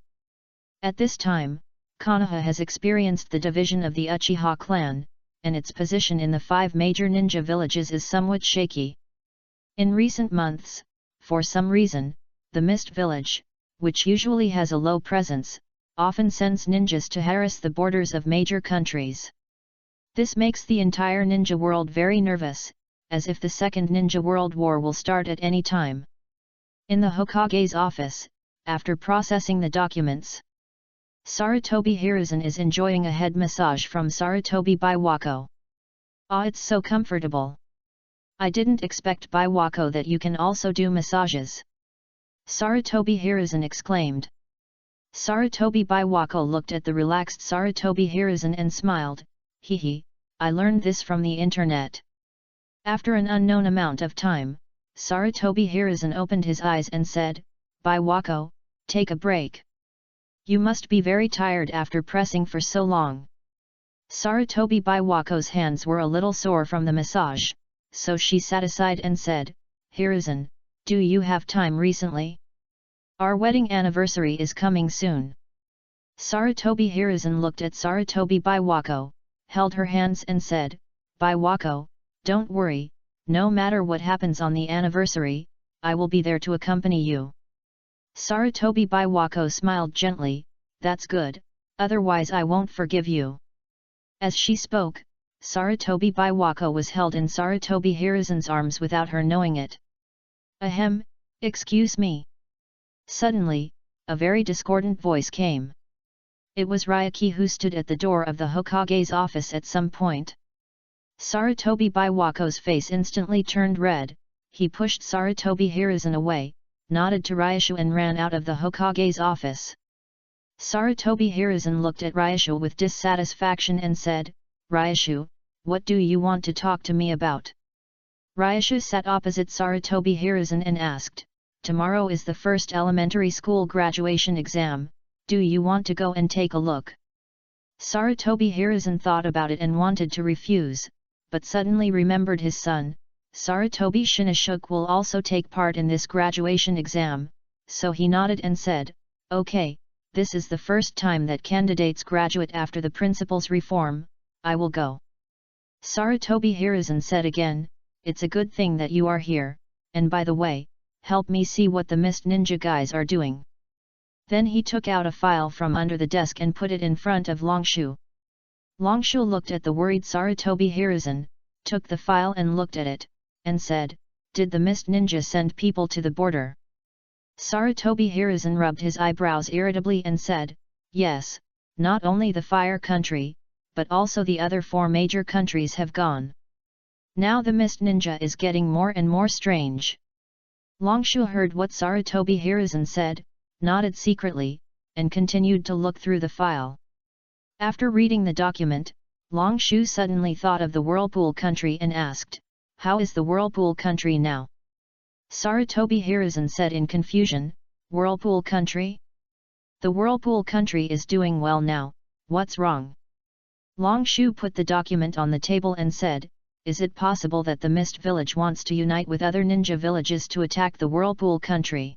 At this time, Konoha has experienced the division of the Uchiha clan, and its position in the 5 major ninja villages is somewhat shaky. In recent months, for some reason, the Mist Village, which usually has a low presence, often sends ninjas to harass the borders of major countries. This makes the entire ninja world very nervous, as if the Second Ninja World War will start at any time. In the Hokage's office, after processing the documents, Sarutobi Hiruzen is enjoying a head massage from Sarutobi Biwako. Ah, it's so comfortable. I didn't expect Biwako that you can also do massages. Sarutobi Hiruzen exclaimed. Sarutobi Biwako looked at the relaxed Sarutobi Hiruzen and smiled, Hehe, I learned this from the internet. After an unknown amount of time, Sarutobi Hiruzen opened his eyes and said, Biwako, take a break. You must be very tired after pressing for so long. Sarutobi Biwako's hands were a little sore from the massage, so she sat aside and said, Hiruzen, do you have time recently? Our wedding anniversary is coming soon. Sarutobi Hiruzen looked at Sarutobi Biwako, held her hands and said, Biwako, don't worry, no matter what happens on the anniversary, I will be there to accompany you. Sarutobi Biwako smiled gently, that's good, otherwise I won't forgive you. As she spoke, Sarutobi Biwako was held in Sarutobi Hiruzen's arms without her knowing it. Ahem, excuse me. Suddenly, a very discordant voice came. It was Ryuki who stood at the door of the Hokage's office at some point. Sarutobi Biwako's face instantly turned red, he pushed Sarutobi Hiruzen away, nodded to Ryushu and ran out of the Hokage's office. Sarutobi Hiruzen looked at Ryushu with dissatisfaction and said, Ryushu, what do you want to talk to me about? Ryushu sat opposite Sarutobi Hiruzen and asked, Tomorrow is the first elementary school graduation exam, do you want to go and take a look? Sarutobi Hiruzen thought about it and wanted to refuse, but suddenly remembered his son, Sarutobi Shinosuke will also take part in this graduation exam, so he nodded and said, Okay, this is the first time that candidates graduate after the principal's reform, I will go. Sarutobi Hiruzen said again, It's a good thing that you are here, and by the way, help me see what the Mist Ninja guys are doing. Then he took out a file from under the desk and put it in front of Longshu. Longshu looked at the worried Sarutobi Hiruzen, took the file and looked at it, and said, Did the Mist Ninja send people to the border? Sarutobi Hiruzen rubbed his eyebrows irritably and said, Yes, not only the Fire Country, but also the other 4 major countries have gone. Now the Mist Ninja is getting more and more strange. Longshu heard what Sarutobi Hiruzen said, nodded secretly, and continued to look through the file. After reading the document, Longshu suddenly thought of the Whirlpool Country and asked, How is the Whirlpool Country now? Sarutobi Hiruzen said in confusion, Whirlpool Country? The Whirlpool Country is doing well now, what's wrong? Longshu put the document on the table and said, Is it possible that the Mist Village wants to unite with other ninja villages to attack the Whirlpool Country?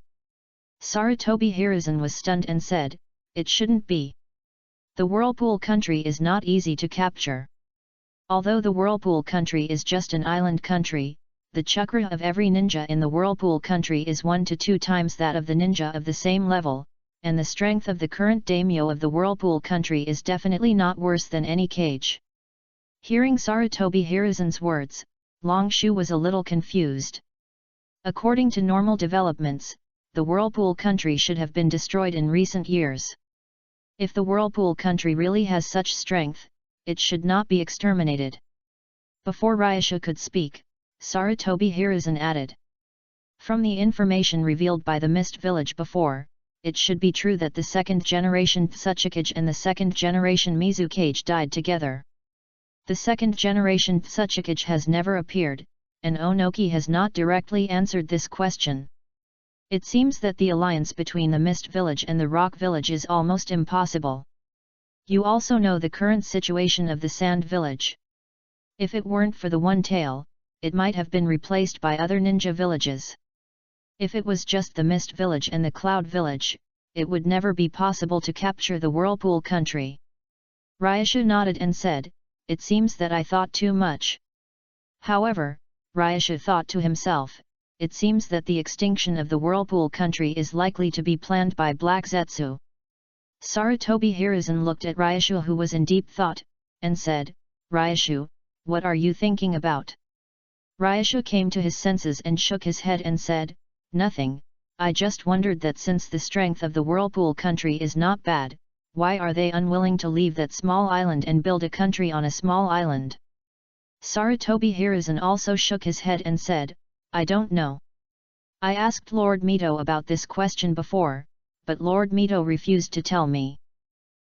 Sarutobi Hiruzen was stunned and said, It shouldn't be. The Whirlpool Country is not easy to capture. Although the Whirlpool Country is just an island country, the chakra of every ninja in the Whirlpool Country is 1 to 2 times that of the ninja of the same level, and the strength of the current daimyo of the Whirlpool Country is definitely not worse than any cage. Hearing Sarutobi Hiruzen's words, Longshu was a little confused. According to normal developments, the Whirlpool Country should have been destroyed in recent years. If the Whirlpool Country really has such strength, it should not be exterminated. Before Ryasha could speak, Sarutobi Hiruzen added. From the information revealed by the Mist Village before, it should be true that the second generation Tsuchikage and the second generation Mizukage died together. The second generation Tsuchikage has never appeared, and Onoki has not directly answered this question. It seems that the alliance between the Mist Village and the Rock Village is almost impossible. You also know the current situation of the Sand Village. If it weren't for the One Tail, it might have been replaced by other ninja villages. If it was just the Mist Village and the Cloud Village, it would never be possible to capture the Whirlpool country. Ryasha nodded and said, "It seems that I thought too much." However, Ryasha thought to himself, it seems that the extinction of the Whirlpool country is likely to be planned by Black Zetsu. Sarutobi Hiruzen looked at Ryashu, who was in deep thought, and said, "Ryashu, what are you thinking about?" Ryashu came to his senses and shook his head and said, "Nothing, I just wondered that since the strength of the Whirlpool country is not bad, why are they unwilling to leave that small island and build a country on a small island?" Sarutobi Hiruzen also shook his head and said, "I don't know. I asked Lord Mito about this question before, but Lord Mito refused to tell me."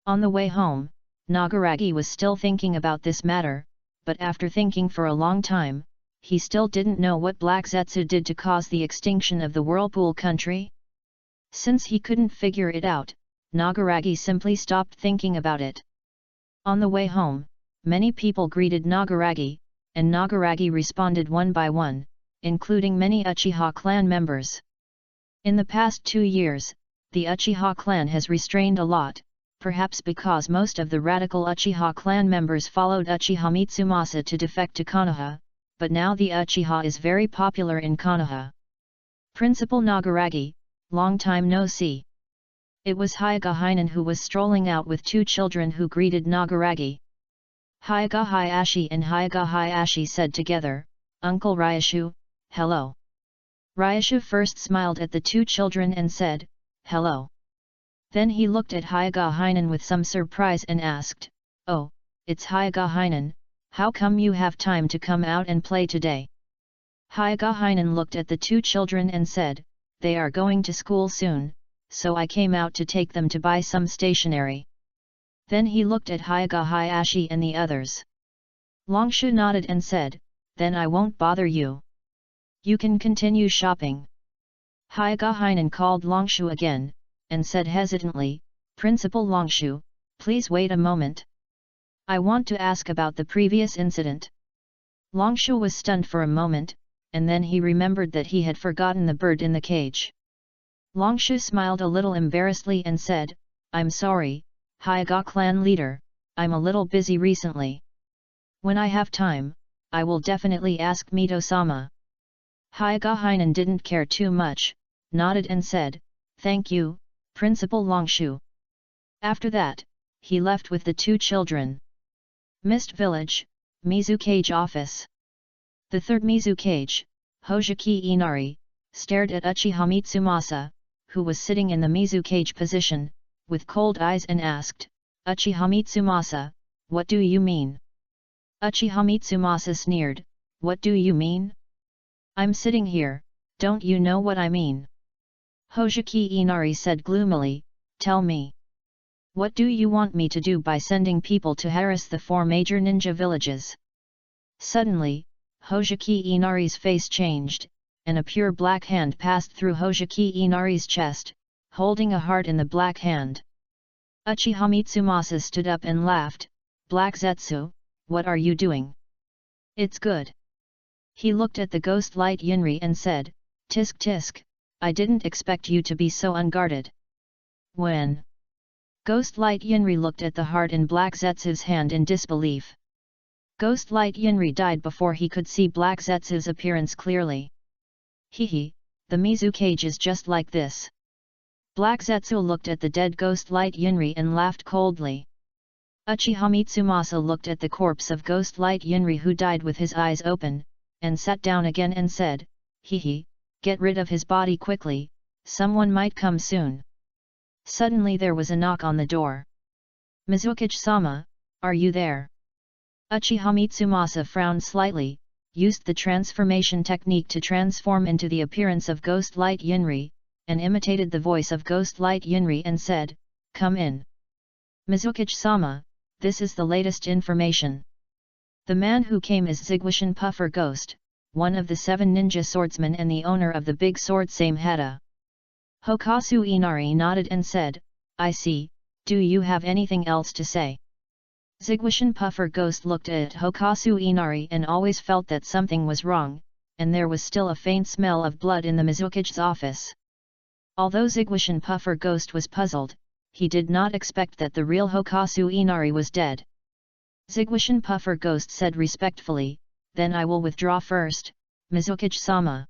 On the way home, Nagaragi was still thinking about this matter, but after thinking for a long time, he still didn't know what Black Zetsu did to cause the extinction of the Whirlpool country. Since he couldn't figure it out, Nagaragi simply stopped thinking about it. On the way home, many people greeted Nagaragi, and Nagaragi responded one by one, including many Uchiha clan members. In the past 2 years, the Uchiha clan has restrained a lot, perhaps because most of the radical Uchiha clan members followed Uchiha Mitsumasa to defect to Konoha, but now the Uchiha is very popular in Konoha. Principal Nagaragi, long time no see. It was Hyaga Hainan who was strolling out with 2 children who greeted Nagaragi. Hyaga Hayashi and Hyaga Hayashi said together, "Uncle Ryashu, hello." Ryashu first smiled at the 2 children and said, "Hello." Then he looked at Hyaga Hainan with some surprise and asked, "Oh, it's Hyaga Hainan, how come you have time to come out and play today?" Hyaga Hainan looked at the 2 children and said, "They are going to school soon, so I came out to take them to buy some stationery." Then he looked at Hyaga Hayashi and the others. Longshu nodded and said, "Then I won't bother you. You can continue shopping." Hyaga Hainan called Longshu again, and said hesitantly, "Principal Longshu, please wait a moment. I want to ask about the previous incident." Longshu was stunned for a moment, and then he remembered that he had forgotten the bird in the cage. Longshu smiled a little embarrassedly and said, "I'm sorry, Hyaga clan leader, I'm a little busy recently. When I have time, I will definitely ask Mito-sama." Hyaga Hainan didn't care too much, nodded and said, "Thank you, Principal Longshu." After that, he left with the 2 children. Mist Village, Mizukage Office. The third Mizukage, Hojiki Inari, stared at Uchiha Mitsumasa, who was sitting in the Mizukage position, with cold eyes and asked, "Uchiha Mitsumasa, what do you mean?" Uchiha Mitsumasa sneered, "What do you mean? I'm sitting here, don't you know what I mean?" Hojiki Inari said gloomily, "Tell me. What do you want me to do by sending people to harass the 4 major ninja villages?" Suddenly, Hojiki Inari's face changed, and a pure black hand passed through Hojiki Inari's chest, holding a heart in the black hand. Uchiha Mitsumasa stood up and laughed, "Black Zetsu, what are you doing? It's good." He looked at the ghost light Yunri and said, "Tisk tisk, I didn't expect you to be so unguarded." When Ghost light Yunri looked at the heart in Black Zetsu's hand in disbelief. Ghost light Yunri died before he could see Black Zetsu's appearance clearly. "Hehe, the Mizukage is just like this." Black Zetsu looked at the dead ghost light Yunri and laughed coldly. Uchiha Mitsumasa looked at the corpse of ghost light Yunri, who died with his eyes open, and sat down again and said, "Hehe, get rid of his body quickly, someone might come soon." Suddenly there was a knock on the door. "Mizukage-sama, are you there?" Uchiha Mitsumasa frowned slightly, used the transformation technique to transform into the appearance of Ghost Light Yunri, and imitated the voice of Ghost Light Yunri and said, "Come in. Mizukichi-sama, this is the latest information. The man who came is Zigwashin Puffer Ghost, one of the 7 ninja swordsmen and the owner of the big sword Samehada." Hokasu Inari nodded and said, "I see, do you have anything else to say?" Zigwashin Puffer Ghost looked at Hokasu Inari and always felt that something was wrong, and there was still a faint smell of blood in the Mizukichi's office. Although Zigwashin Puffer Ghost was puzzled, he did not expect that the real Hokasu Inari was dead. Zigwashin Puffer Ghost said respectfully, "Then I will withdraw first, Mizukichi-sama."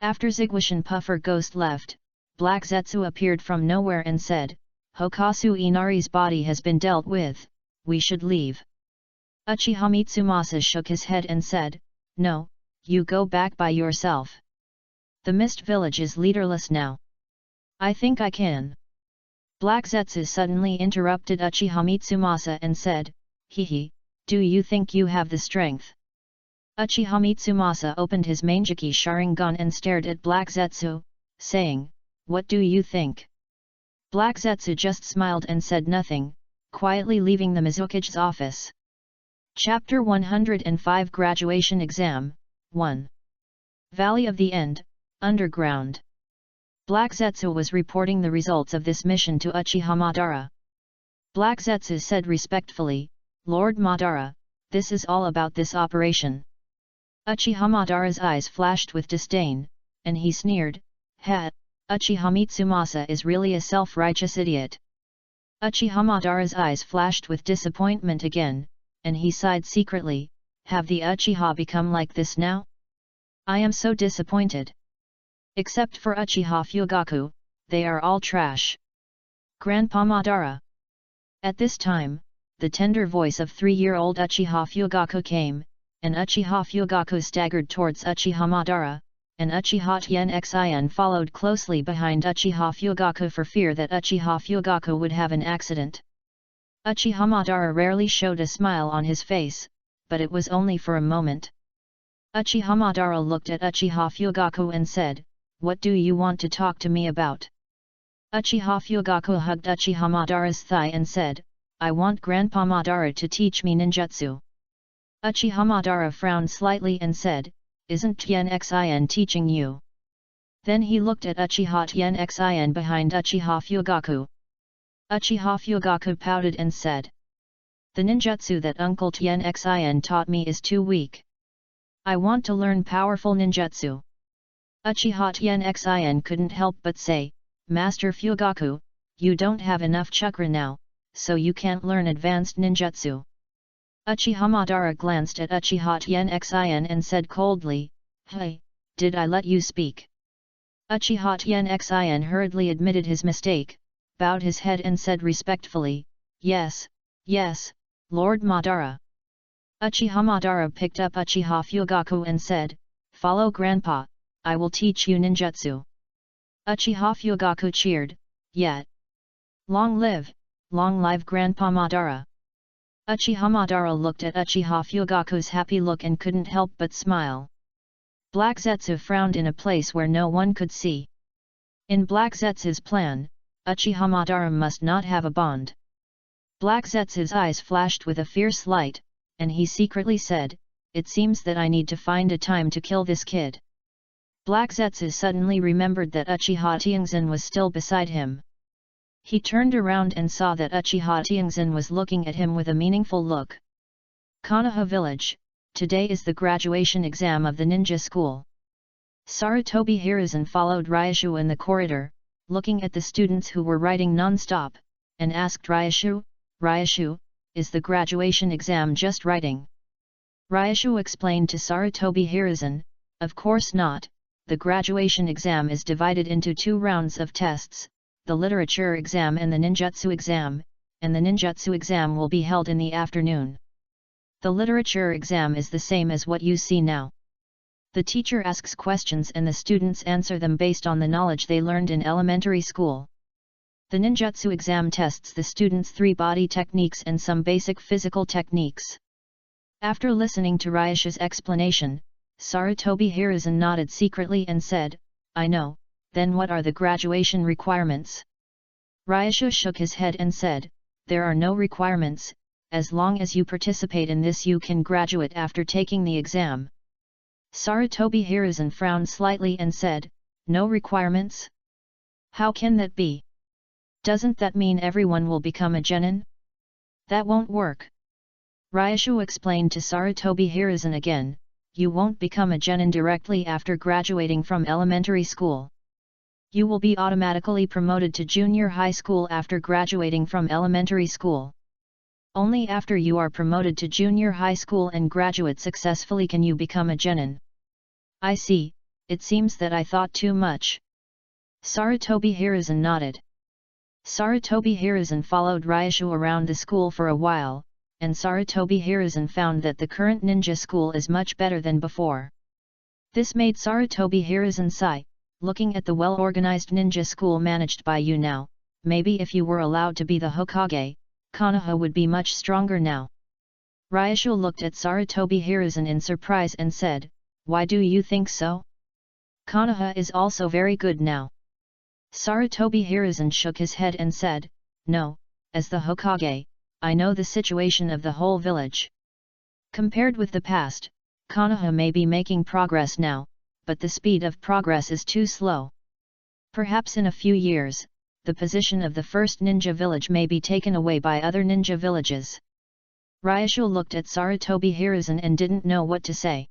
After Zigwashin Puffer Ghost left, Black Zetsu appeared from nowhere and said, "Hokasu Inari's body has been dealt with, we should leave." Uchiha Mitsumasa shook his head and said, "No, you go back by yourself. The Mist Village is leaderless now. I think I can." Black Zetsu suddenly interrupted Uchiha Mitsumasa and said, "Hehe, do you think you have the strength?" Uchiha Mitsumasa opened his Manjiki Sharingan and stared at Black Zetsu, saying, "What do you think?" Black Zetsu just smiled and said nothing, quietly leaving the Mizukichi's office. Chapter 105 Graduation Exam, 1. Valley of the End, Underground. Black Zetsu was reporting the results of this mission to Uchiha Madara. Black Zetsu said respectfully, "Lord Madara, this is all about this operation." Uchiha Madara's eyes flashed with disdain, and he sneered, "Ha! Uchiha Mitsumasa is really a self-righteous idiot." Uchiha Madara's eyes flashed with disappointment again, and he sighed secretly, "Have the Uchiha become like this now? I am so disappointed. Except for Uchiha Fugaku, they are all trash. Grandpa Madara." At this time, the tender voice of 3-year-old Uchiha Fugaku came, and Uchiha Fugaku staggered towards Uchiha Madara, and Uchiha Tien followed closely behind Uchiha Fugaku for fear that Uchiha Fugaku would have an accident. Uchiha Madara rarely showed a smile on his face, but it was only for a moment. Uchiha Madara looked at Uchiha Fugaku and said, "What do you want to talk to me about?" Uchiha Fugaku hugged Uchiha Madara's thigh and said, "I want Grandpa Madara to teach me ninjutsu." Uchiha Madara frowned slightly and said, "Isn't Tien teaching you?" Then he looked at Uchiha Tien behind Uchiha Fugaku. Uchiha Fugaku pouted and said, "The ninjutsu that Uncle Tien taught me is too weak. I want to learn powerful ninjutsu." Uchiha Tien couldn't help but say, "Master Fugaku, you don't have enough chakra now, so you can't learn advanced ninjutsu." Uchiha Madara glanced at Uchiha Tien and said coldly, "Hey, did I let you speak?" Uchiha Tien hurriedly admitted his mistake, bowed his head and said respectfully, "Yes, yes, Lord Madara." Uchiha Madara picked up Uchiha Fugaku and said, "Follow Grandpa, I will teach you ninjutsu." Uchiha Fugaku cheered, "Yet! Long live Grandpa Madara." Uchiha Madara looked at Uchiha Fugaku's happy look and couldn't help but smile. Black Zetsu frowned in a place where no one could see. In Black Zetsu's plan, Uchiha Madara must not have a bond. Black Zetsu's eyes flashed with a fierce light, and he secretly said, "It seems that I need to find a time to kill this kid." Black Zetsu suddenly remembered that Uchiha Tianxin was still beside him. He turned around and saw that Uchiha Tianxin was looking at him with a meaningful look. Konoha Village, today is the graduation exam of the ninja school. Sarutobi Hiruzen followed Ryushu in the corridor, looking at the students who were writing non-stop, and asked Ryushu, "Ryushu, is the graduation exam just writing?" Ryushu explained to Sarutobi Hiruzen, "Of course not, the graduation exam is divided into 2 rounds of tests, the literature exam and the ninjutsu exam, and the ninjutsu exam will be held in the afternoon. The literature exam is the same as what you see now. The teacher asks questions and the students answer them based on the knowledge they learned in elementary school. The ninjutsu exam tests the students' 3 body techniques and some basic physical techniques. After listening to Ryasha's explanation, Sarutobi Hiruzen nodded secretly and said, I know, then what are the graduation requirements? Ryasha shook his head and said, there are no requirements, as long as you participate in this you can graduate after taking the exam. Sarutobi Hiruzen frowned slightly and said, no requirements? How can that be? Doesn't that mean everyone will become a genin? That won't work. Ryasha explained to Sarutobi Hiruzen again, you won't become a genin directly after graduating from elementary school. You will be automatically promoted to junior high school after graduating from elementary school. Only after you are promoted to junior high school and graduate successfully can you become a genin. I see, it seems that I thought too much. Sarutobi Hiruzen nodded. Sarutobi Hiruzen followed Ryasha around the school for a while, and Sarutobi Hiruzen found that the current ninja school is much better than before. This made Sarutobi Hiruzen sigh, looking at the well-organized ninja school managed by you now, maybe if you were allowed to be the Hokage, Konoha would be much stronger now. Ryasha looked at Sarutobi Hiruzen in surprise and said, why do you think so? Konoha is also very good now. Sarutobi Hiruzen shook his head and said, no, as the Hokage, I know the situation of the whole village. Compared with the past, Konoha may be making progress now, but the speed of progress is too slow. Perhaps in a few years, the position of the first ninja village may be taken away by other ninja villages. Ryasha looked at Sarutobi Hiruzen and didn't know what to say.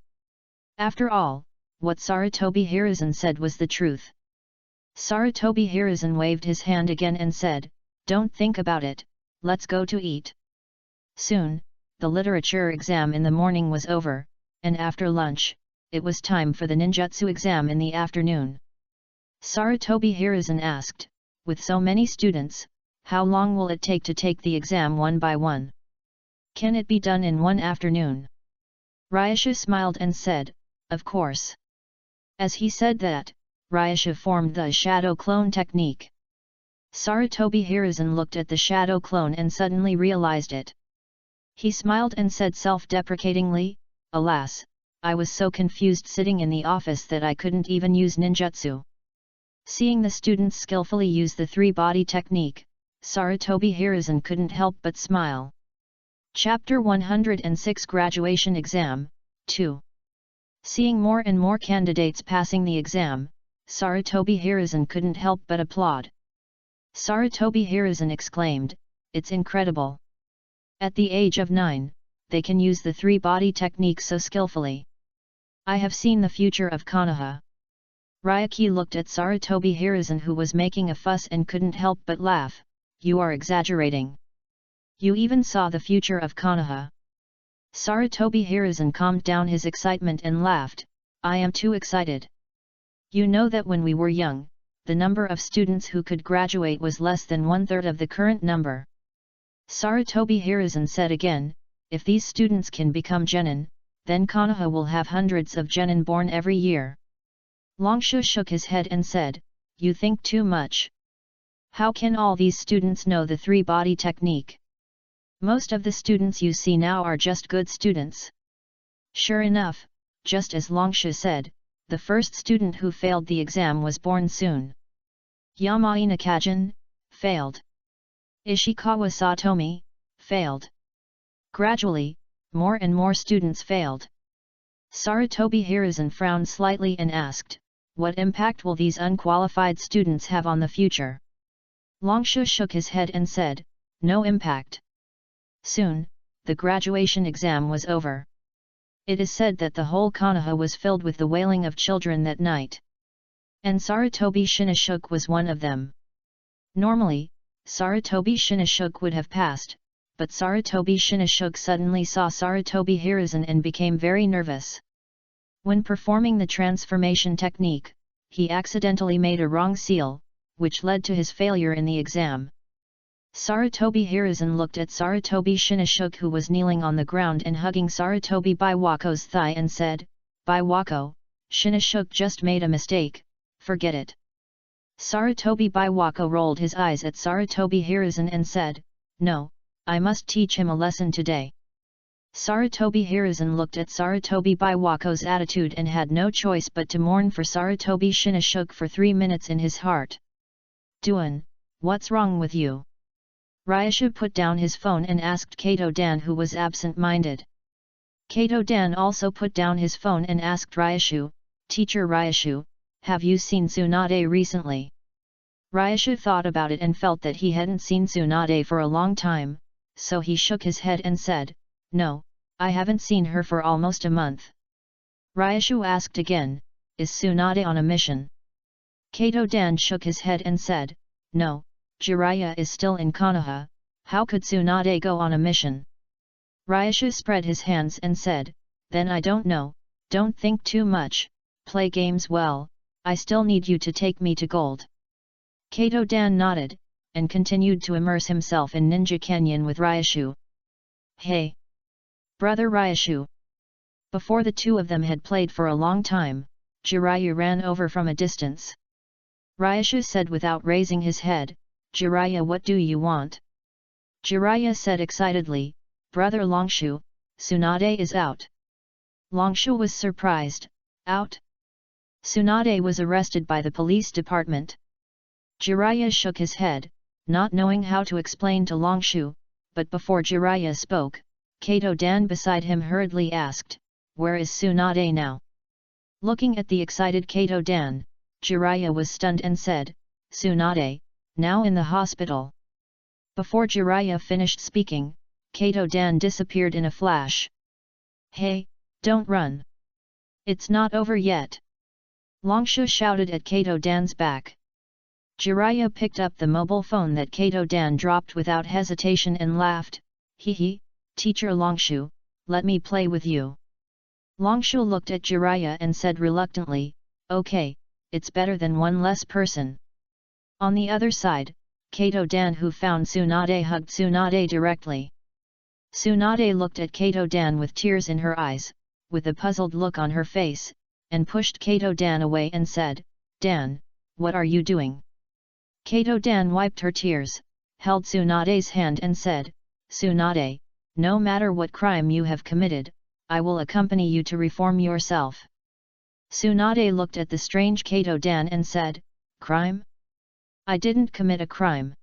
After all, what Sarutobi Hiruzen said was the truth. Sarutobi Hiruzen waved his hand again and said, don't think about it, let's go to eat. Soon, the literature exam in the morning was over, and after lunch, it was time for the ninjutsu exam in the afternoon. Sarutobi Hiruzen asked, with so many students, how long will it take to take the exam one by one? Can it be done in one afternoon? Ryasha smiled and said, of course. As he said that, Ryasha formed the shadow clone technique. Sarutobi Hiruzen looked at the shadow clone and suddenly realized it. He smiled and said self-deprecatingly, alas, I was so confused sitting in the office that I couldn't even use ninjutsu. Seeing the students skillfully use the three-body technique, Sarutobi Hiruzen couldn't help but smile. Chapter 106 Graduation Exam, 2. Seeing more and more candidates passing the exam, Sarutobi Hiruzen couldn't help but applaud. Sarutobi Hiruzen exclaimed, it's incredible. At the age of 9, they can use the three-body technique so skillfully. I have seen the future of Konoha. Ryuki looked at Sarutobi Hiruzen who was making a fuss and couldn't help but laugh, you are exaggerating. You even saw the future of Konoha. Sarutobi Hiruzen calmed down his excitement and laughed, I am too excited. You know that when we were young, the number of students who could graduate was less than one-third of the current number. Sarutobi Hiruzen said again, if these students can become genin, then Konoha will have hundreds of genin born every year. Longshu shook his head and said, you think too much. How can all these students know the three-body technique? Most of the students you see now are just good students. Sure enough, just as Longshu said, the first student who failed the exam was born soon. Yamai Nakajin, failed. Ishikawa Satomi, failed. Gradually, more and more students failed. Sarutobi Hiruzen frowned slightly and asked, what impact will these unqualified students have on the future? Longshu shook his head and said, no impact. Soon, the graduation exam was over. It is said that the whole Konoha was filled with the wailing of children that night. And Sarutobi Shinoshuke was one of them. Normally, Sarutobi Shinoshuke would have passed, but Sarutobi Shinoshuke suddenly saw Sarutobi Hiruzen and became very nervous. When performing the transformation technique, he accidentally made a wrong seal, which led to his failure in the exam. Sarutobi Hiruzen looked at Sarutobi Shinoshuke who was kneeling on the ground and hugging Sarutobi Biwako's thigh and said, Biwako, Shinoshuke just made a mistake, forget it. Sarutobi Biwako rolled his eyes at Sarutobi Hiruzen and said, no, I must teach him a lesson today. Sarutobi Hiruzen looked at Sarutobi Biwako's attitude and had no choice but to mourn for Sarutobi Shinashuk for 3 minutes in his heart. Duan, what's wrong with you? Ryashu put down his phone and asked Kato Dan, who was absent-minded. Kato Dan also put down his phone and asked Ryashu, Teacher Ryashu, have you seen Tsunade recently? Ryashu thought about it and felt that he hadn't seen Tsunade for a long time, so he shook his head and said, No, I haven't seen her for almost a month. Ryashu asked again, Is Tsunade on a mission? Kato Dan shook his head and said, No, Jiraiya is still in Konoha, how could Tsunade go on a mission? Ryashu spread his hands and said, Then I don't know, don't think too much, play games well, I still need you to take me to gold. Kato Dan nodded, and continued to immerse himself in Ninja Canyon with Ryashu. Hey! Brother Ryashu! Before the two of them had played for a long time, Jiraiya ran over from a distance. Ryashu said without raising his head, Jiraiya, what do you want? Jiraiya said excitedly, Brother Longshu, Tsunade is out. Longshu was surprised, out? Tsunade was arrested by the police department. Jiraiya shook his head, not knowing how to explain to Longshu, but before Jiraiya spoke, Kato Dan beside him hurriedly asked, Where is Tsunade now? Looking at the excited Kato Dan, Jiraiya was stunned and said, Tsunade, now in the hospital. Before Jiraiya finished speaking, Kato Dan disappeared in a flash. Hey, don't run! It's not over yet! Longshu shouted at Kato Dan's back. Jiraiya picked up the mobile phone that Kato Dan dropped without hesitation and laughed, Hee, Teacher Longshu, let me play with you. Longshu looked at Jiraiya and said reluctantly, Okay, it's better than one less person. On the other side, Kato Dan, who found Tsunade, hugged Tsunade directly. Tsunade looked at Kato Dan with tears in her eyes, with a puzzled look on her face, and pushed Kato Dan away and said, Dan, what are you doing? Kato Dan wiped her tears, held Tsunade's hand and said, Tsunade, no matter what crime you have committed, I will accompany you to reform yourself. Tsunade looked at the strange Kato Dan and said, Crime? I didn't commit a crime.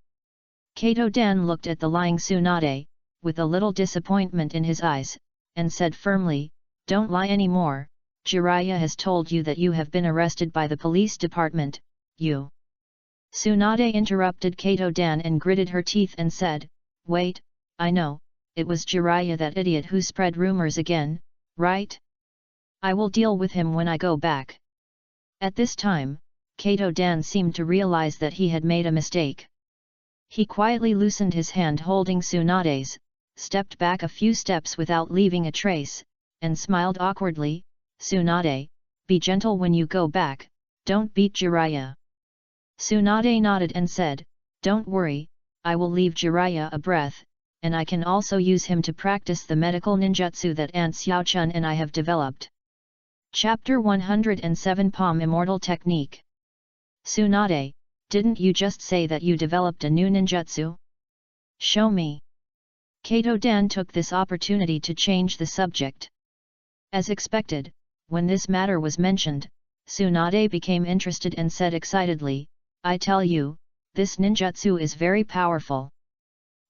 Kato Dan looked at the lying Tsunade, with a little disappointment in his eyes, and said firmly, Don't lie anymore, Jiraiya has told you that you have been arrested by the police department, you. Tsunade interrupted Kato Dan and gritted her teeth and said, Wait, I know, it was Jiraiya, that idiot who spread rumors again, right? I will deal with him when I go back. At this time, Kato Dan seemed to realize that he had made a mistake. He quietly loosened his hand holding Tsunade's, stepped back a few steps without leaving a trace, and smiled awkwardly, Tsunade, be gentle when you go back, don't beat Jiraiya. Tsunade nodded and said, Don't worry, I will leave Jiraiya a breath, and I can also use him to practice the medical ninjutsu that Aunt Xiaochun and I have developed. Chapter 107 Palm Immortal Technique. Tsunade, didn't you just say that you developed a new ninjutsu? Show me. Kato Dan took this opportunity to change the subject. As expected, when this matter was mentioned, Tsunade became interested and said excitedly, I tell you, this ninjutsu is very powerful.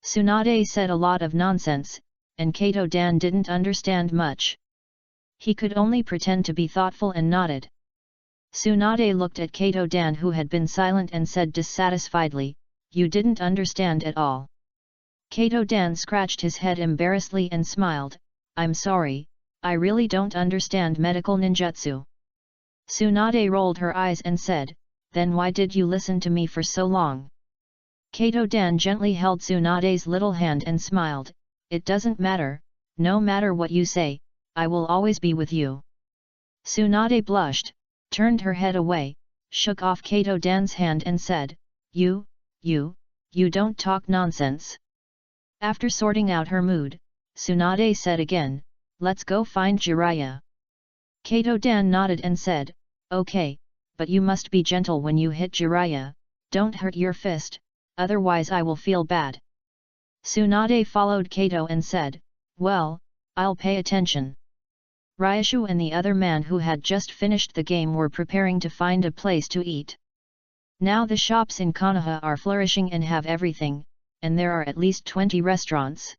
Tsunade said a lot of nonsense, and Kato Dan didn't understand much. He could only pretend to be thoughtful and nodded. Tsunade looked at Kato Dan, who had been silent, and said dissatisfiedly, You didn't understand at all. Kato Dan scratched his head embarrassedly and smiled, I'm sorry, I really don't understand medical ninjutsu. Tsunade rolled her eyes and said, Then why did you listen to me for so long? Kato Dan gently held Tsunade's little hand and smiled, It doesn't matter, no matter what you say, I will always be with you. Tsunade blushed, turned her head away, shook off Kato Dan's hand and said, You don't talk nonsense. After sorting out her mood, Tsunade said again, Let's go find Jiraiya. Kato Dan nodded and said, Okay, but you must be gentle when you hit Jiraiya, don't hurt your fist, otherwise I will feel bad. Tsunade followed Kato and said, Well, I'll pay attention. Ryashu and the other man who had just finished the game were preparing to find a place to eat. Now the shops in Konoha are flourishing and have everything, and there are at least 20 restaurants.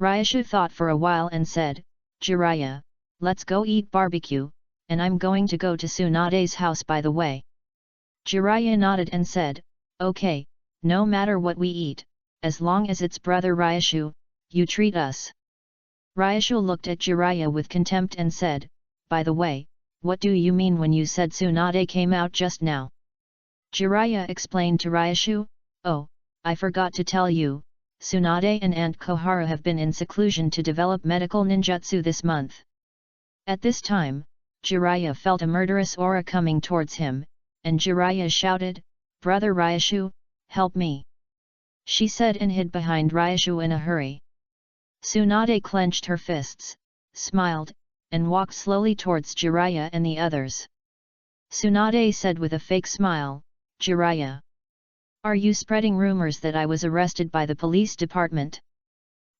Ryashu thought for a while and said, Jiraiya, let's go eat barbecue, and I'm going to go to Tsunade's house by the way. Jiraiya nodded and said, okay, no matter what we eat, as long as it's brother Ryashu, you treat us. Ryashu looked at Jiraiya with contempt and said, by the way, what do you mean when you said Tsunade came out just now? Jiraiya explained to Ryashu, oh, I forgot to tell you, Tsunade and Aunt Kohara have been in seclusion to develop medical ninjutsu this month. At this time, Jiraiya felt a murderous aura coming towards him, and Jiraiya shouted, brother Ryashu, help me. She said and hid behind Ryashu in a hurry. Tsunade clenched her fists, smiled, and walked slowly towards Jiraiya and the others. Tsunade said with a fake smile, Jiraiya, are you spreading rumors that I was arrested by the police department?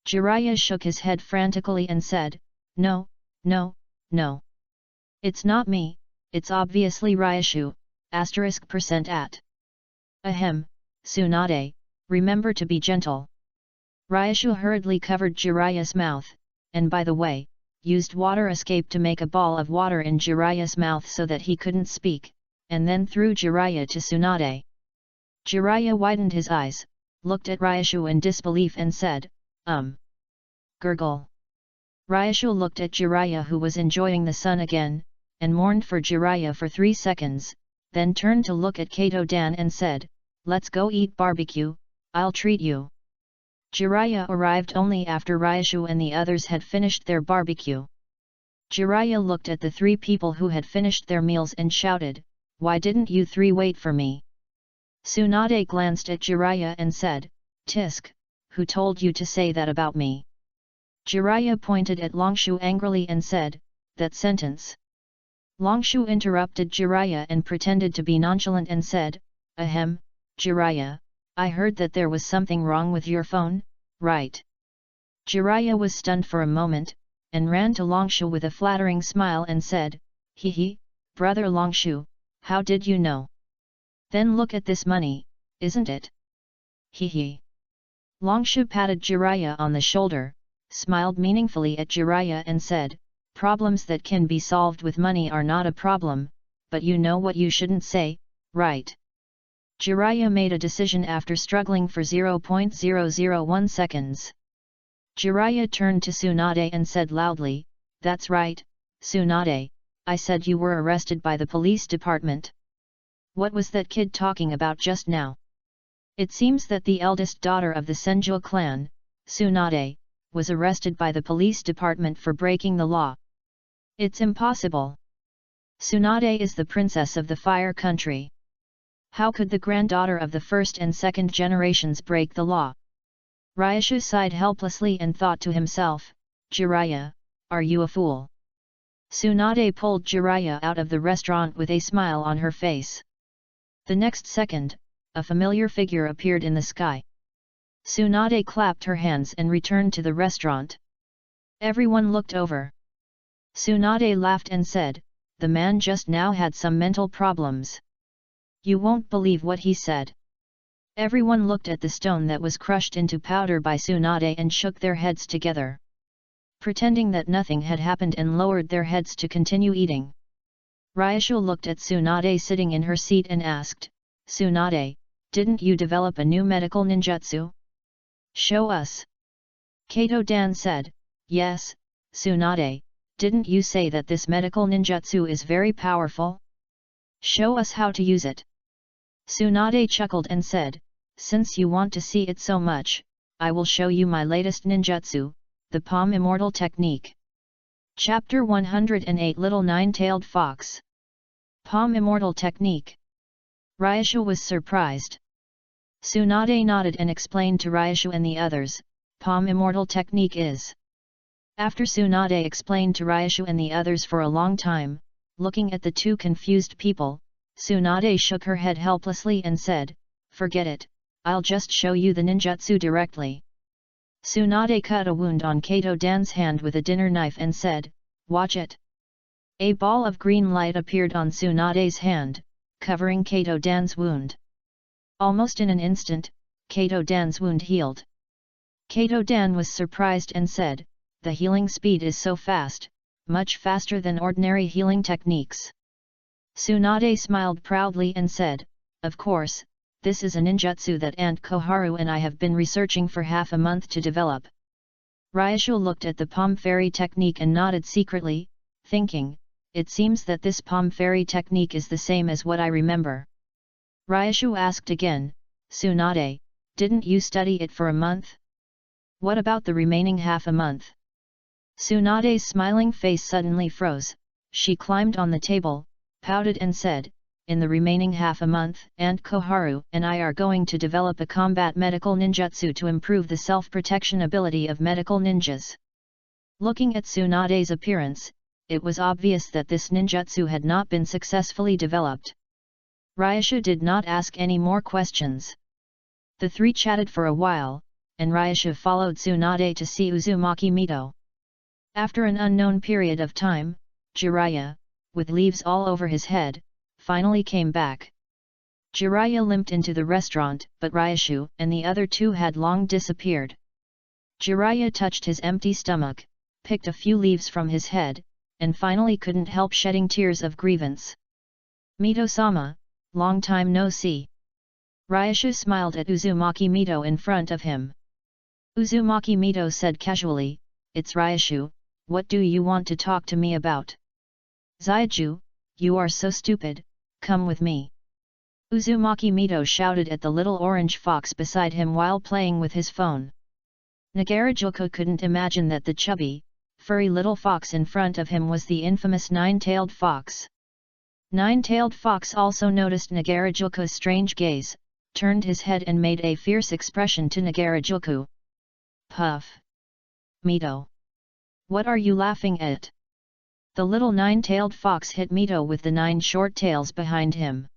Jiraiya shook his head frantically and said, no, no, no. It's not me, it's obviously Ryashu, *%. Ahem, Tsunade, remember to be gentle. Ryashu hurriedly covered Jiraiya's mouth, and by the way, used water escape to make a ball of water in Jiraiya's mouth so that he couldn't speak, and then threw Jiraiya to Tsunade. Jiraiya widened his eyes, looked at Ryashu in disbelief and said, Gurgle. Ryashu looked at Jiraiya who was enjoying the sun again, and mourned for Jiraiya for 3 seconds, then turned to look at Kato-dan and said, let's go eat barbecue, I'll treat you. Jiraiya arrived only after Ryashu and the others had finished their barbecue. Jiraiya looked at the 3 people who had finished their meals and shouted, why didn't you 3 wait for me? Tsunade glanced at Jiraiya and said, Tisk, who told you to say that about me? Jiraiya pointed at Longshu angrily and said, that sentence. Longshu interrupted Jiraiya and pretended to be nonchalant and said, ahem, Jiraiya, I heard that there was something wrong with your phone, right? Jiraiya was stunned for a moment, and ran to Longshu with a flattering smile and said, hee, brother Longshu, how did you know? Then look at this money, isn't it? Hee. Longshu patted Jiraiya on the shoulder, smiled meaningfully at Jiraiya and said, problems that can be solved with money are not a problem, but you know what you shouldn't say, right? Jiraiya made a decision after struggling for 0.001 seconds. Jiraiya turned to Tsunade and said loudly, that's right, Tsunade, I said you were arrested by the police department. What was that kid talking about just now? It seems that the eldest daughter of the Senju clan, Tsunade, was arrested by the police department for breaking the law. It's impossible. Tsunade is the princess of the fire country. How could the granddaughter of the first and second generations break the law? Ryashu sighed helplessly and thought to himself, Jiraiya, are you a fool? Tsunade pulled Jiraiya out of the restaurant with a smile on her face. The next second, a familiar figure appeared in the sky. Tsunade clapped her hands and returned to the restaurant. Everyone looked over. Tsunade laughed and said, the man just now had some mental problems. You won't believe what he said. Everyone looked at the stone that was crushed into powder by Tsunade and shook their heads together, pretending that nothing had happened and lowered their heads to continue eating. Ryashu looked at Tsunade sitting in her seat and asked, Tsunade, didn't you develop a new medical ninjutsu? Show us. Kato-dan said, yes, Tsunade, didn't you say that this medical ninjutsu is very powerful? Show us how to use it. Tsunade chuckled and said, since you want to see it so much, I will show you my latest ninjutsu, the Palm Immortal Technique. Chapter 108 Little Nine-Tailed Fox. Palm Immortal Technique. Ryashu was surprised. Tsunade nodded and explained to Ryashu and the others, Palm Immortal Technique is. After Tsunade explained to Ryashu and the others for a long time, looking at the 2 confused people, Tsunade shook her head helplessly and said, forget it, I'll just show you the ninjutsu directly. Tsunade cut a wound on Kato Dan's hand with a dinner knife and said, "Watch it." A ball of green light appeared on Tsunade's hand, covering Kato Dan's wound. Almost in an instant, Kato Dan's wound healed. Kato Dan was surprised and said, "The healing speed is so fast, much faster than ordinary healing techniques." Tsunade smiled proudly and said, "Of course, this is a ninjutsu that Aunt Koharu and I have been researching for half a month to develop." Ryushu looked at the palm fairy technique and nodded secretly, thinking, "It seems that this palm fairy technique is the same as what I remember." Ryushu asked again, "Tsunade, didn't you study it for a month? What about the remaining half a month?" Tsunade's smiling face suddenly froze. She climbed on the table, pouted and said, "In the remaining half a month, Aunt Koharu and I are going to develop a combat medical ninjutsu to improve the self-protection ability of medical ninjas." Looking at Tsunade's appearance, it was obvious that this ninjutsu had not been successfully developed. Ryushu did not ask any more questions. The three chatted for a while, and Ryushu followed Tsunade to see Uzumaki Mito. After an unknown period of time, Jiraiya, with leaves all over his head, finally came back. Jiraiya limped into the restaurant, but Ryushu and the other two had long disappeared. Jiraiya touched his empty stomach, picked a few leaves from his head, and finally couldn't help shedding tears of grievance. "Mito-sama, long time no see." Ryushu smiled at Uzumaki Mito in front of him. Uzumaki Mito said casually, "It's Ryushu, what do you want to talk to me about?" "Zaiju, you are so stupid, come with me." Uzumaki Mito shouted at the little orange fox beside him while playing with his phone. Nagarajuku couldn't imagine that the chubby, furry little fox in front of him was the infamous nine-tailed fox. Nine-tailed fox also noticed Nagarajuku's strange gaze, turned his head and made a fierce expression to Nagarajuku. "Puff! Mito! What are you laughing at?" The little nine-tailed fox hit Mito with the 9 short tails behind him.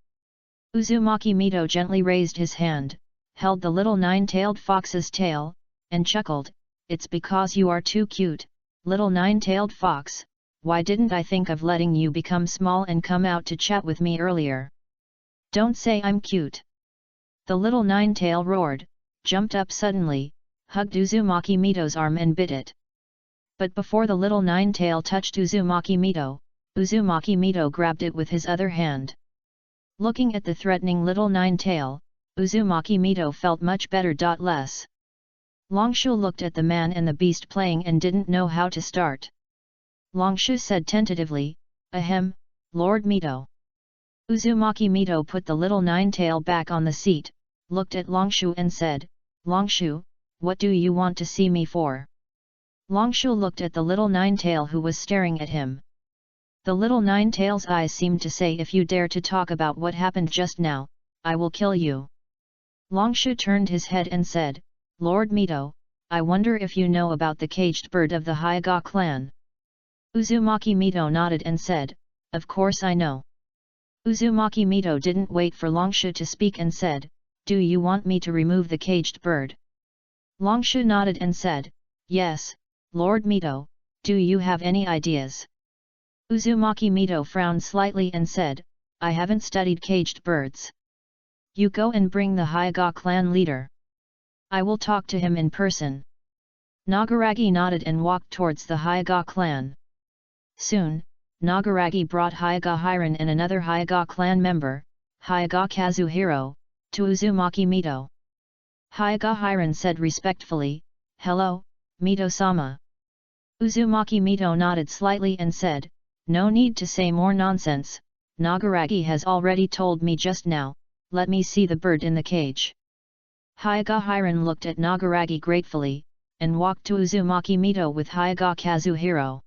Uzumaki Mito gently raised his hand, held the little nine-tailed fox's tail, and chuckled, "It's because you are too cute, little nine-tailed fox. Why didn't I think of letting you become small and come out to chat with me earlier? Don't say I'm cute." The little nine-tail roared, jumped up suddenly, hugged Uzumaki Mito's arm and bit it. But before the little nine-tail touched Uzumaki Mito grabbed it with his other hand. Looking at the threatening little nine-tail, Uzumaki Mito felt much better. Less. Longshu looked at the man and the beast playing and didn't know how to start. Longshu said tentatively, "Ahem, Lord Mito." Uzumaki Mito put the little nine-tail back on the seat, looked at Longshu and said, "Longshu, what do you want to see me for?" Longshu looked at the little nine-tail who was staring at him. The little nine-tail's eyes seemed to say, "If you dare to talk about what happened just now, I will kill you." Longshu turned his head and said, "Lord Mito, I wonder if you know about the caged bird of the Hyuga clan?" Uzumaki Mito nodded and said, "Of course I know." Uzumaki Mito didn't wait for Longshu to speak and said, "Do you want me to remove the caged bird?" Longshu nodded and said, "Yes, Lord Mito, do you have any ideas?" Uzumaki Mito frowned slightly and said, "I haven't studied caged birds." "You go and bring the Hyuga clan leader. I will talk to him in person." Nagaragi nodded and walked towards the Hyuga clan. Soon, Nagaragi brought Hyuga Hiran and another Hyuga clan member, Hyuga Kazuhiro, to Uzumaki Mito. Hyuga Hiran said respectfully, "Hello, Mito-sama." Uzumaki Mito nodded slightly and said, "No need to say more nonsense, Nagaragi has already told me just now, let me see the bird in the cage." Hyuga Hiran looked at Nagaragi gratefully, and walked to Uzumaki Mito with Hyuga Kazuhiro.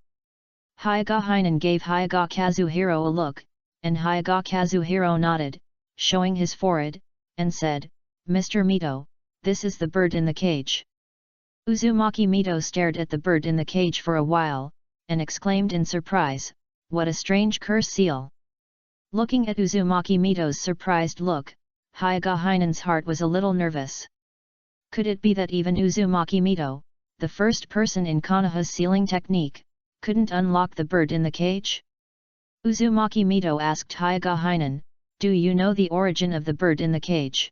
Hyuga Hiran gave Hyuga Kazuhiro a look, and Hyuga Kazuhiro nodded, showing his forehead, and said, "Mr. Mito, this is the bird in the cage." Uzumaki Mito stared at the bird in the cage for a while, and exclaimed in surprise, "What a strange curse seal!" Looking at Uzumaki Mito's surprised look, Hyuga Hiran's heart was a little nervous. Could it be that even Uzumaki Mito, the first person in Konoha's sealing technique, couldn't unlock the bird in the cage? Uzumaki Mito asked Hyagahinan, do you know the origin of the bird in the cage?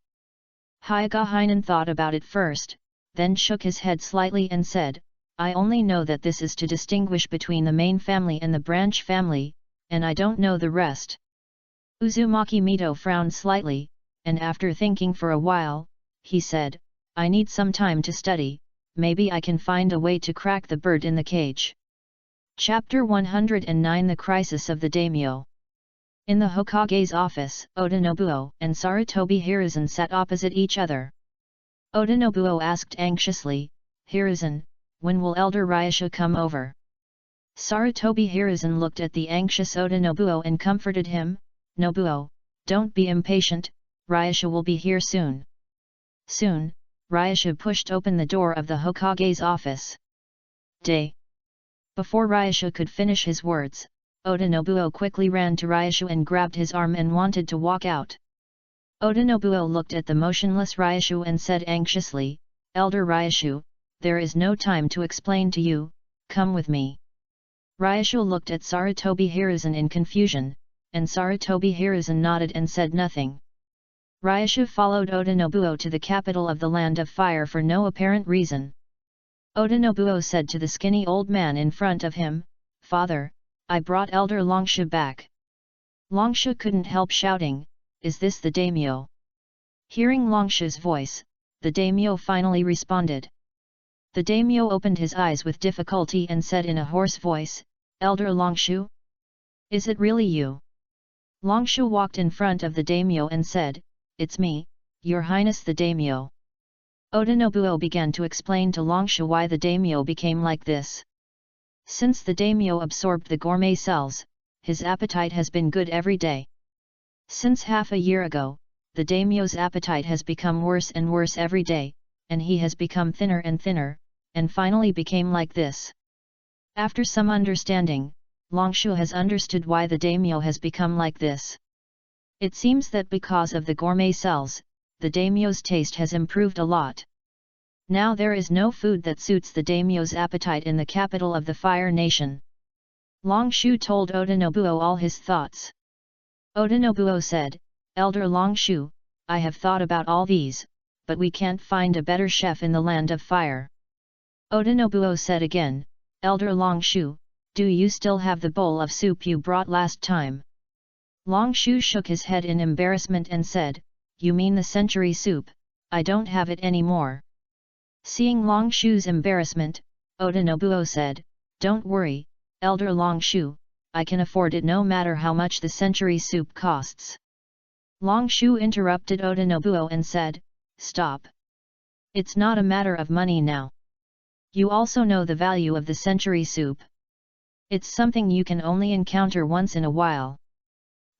Hyagahinan thought about it first, then shook his head slightly and said, I only know that this is to distinguish between the main family and the branch family, and I don't know the rest. Uzumaki Mito frowned slightly, and after thinking for a while, he said, I need some time to study, maybe I can find a way to crack the bird in the cage. Chapter 109 The Crisis of the Daimyo. In the Hokage's office, Oda Nobuo and Sarutobi Hiruzen sat opposite each other. Oda Nobuo asked anxiously, Hiruzen, when will Elder Ryasha come over? Sarutobi Hiruzen looked at the anxious Oda Nobuo and comforted him, Nobuo, don't be impatient, Ryasha will be here soon. Soon, Ryasha pushed open the door of the Hokage's office. Before Ryasha could finish his words, Oda Nobuo quickly ran to Ryasha and grabbed his arm and wanted to walk out. Oda Nobuo looked at the motionless Ryashu and said anxiously, Elder Ryashu, there is no time to explain to you, come with me. Ryashu looked at Sarutobi Hiruzen in confusion, and Sarutobi Hiruzen nodded and said nothing. Ryashu followed Oda Nobuo to the capital of the Land of Fire for no apparent reason. Oda Nobuo said to the skinny old man in front of him, Father, I brought Elder Longsha back. Longsha couldn't help shouting, is this the daimyo? Hearing Longsha's voice, the daimyo finally responded. The daimyo opened his eyes with difficulty and said in a hoarse voice, Elder Longshu? Is it really you? Longshu walked in front of the daimyo and said, It's me, Your Highness the daimyo. Oda Nobuo began to explain to Longshu why the daimyo became like this. Since the daimyo absorbed the gourmet cells, his appetite has been good every day. Since half a year ago, the daimyo's appetite has become worse and worse every day, and he has become thinner and thinner, and finally became like this. After some understanding, Longshu has understood why the daimyo has become like this. It seems that because of the gourmet cells, the daimyo's taste has improved a lot. Now there is no food that suits the daimyo's appetite in the capital of the Fire Nation. Longshu told Oda Nobuo all his thoughts. Oda Nobuo said, Elder Longshu, I have thought about all these, but we can't find a better chef in the Land of Fire. Oda Nobuo said again, Elder Longshu, do you still have the bowl of soup you brought last time? Longshu shook his head in embarrassment and said, You mean the century soup? I don't have it anymore. Seeing Longshu's embarrassment, Oda Nobuo said, Don't worry, Elder Longshu, I can afford it no matter how much the century soup costs. Longshu interrupted Oda Nobuo and said, Stop. It's not a matter of money now. You also know the value of the century soup. It's something you can only encounter once in a while.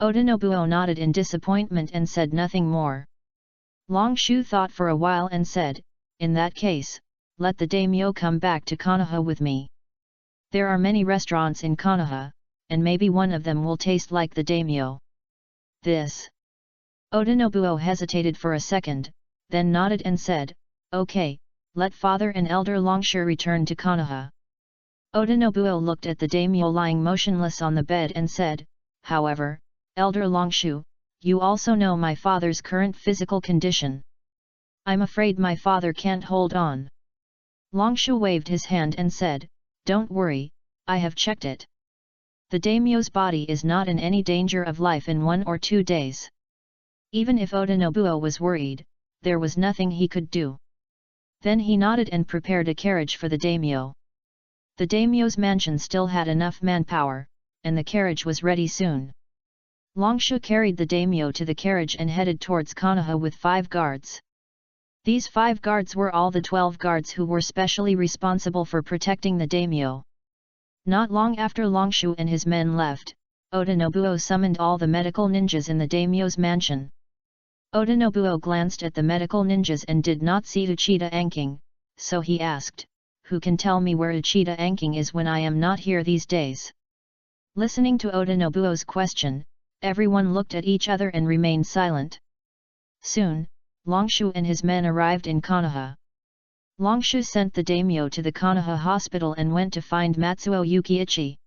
Oda Nobuo nodded in disappointment and said nothing more. Longshu thought for a while and said, In that case, let the daimyo come back to Konoha with me. There are many restaurants in Konoha, and maybe one of them will taste like the daimyo. This. Oda Nobuo hesitated for a second, then nodded and said, Okay, let Father and Elder Longshu return to Konoha. Oda Nobuo looked at the daimyo lying motionless on the bed and said, However, Elder Longshu, you also know my father's current physical condition. I'm afraid my father can't hold on. Longshu waved his hand and said, Don't worry, I have checked it. The daimyo's body is not in any danger of life in 1 or 2 days. Even if Oda Nobuo was worried, there was nothing he could do. Then he nodded and prepared a carriage for the daimyo. The daimyo's mansion still had enough manpower, and the carriage was ready soon. Longshu carried the daimyo to the carriage and headed towards Konoha with 5 guards. These 5 guards were all the 12 guards who were specially responsible for protecting the daimyo. Not long after Longshu and his men left, Oda Nobuo summoned all the medical ninjas in the daimyo's mansion. Oda Nobuo glanced at the medical ninjas and did not see Uchida Anking, so he asked, Who can tell me where Uchida Anking is when I am not here these days? Listening to Oda Nobuo's question, everyone looked at each other and remained silent. Soon, Longshu and his men arrived in Konoha. Longshu sent the daimyo to the Konoha hospital and went to find Matsuo Yukiichi.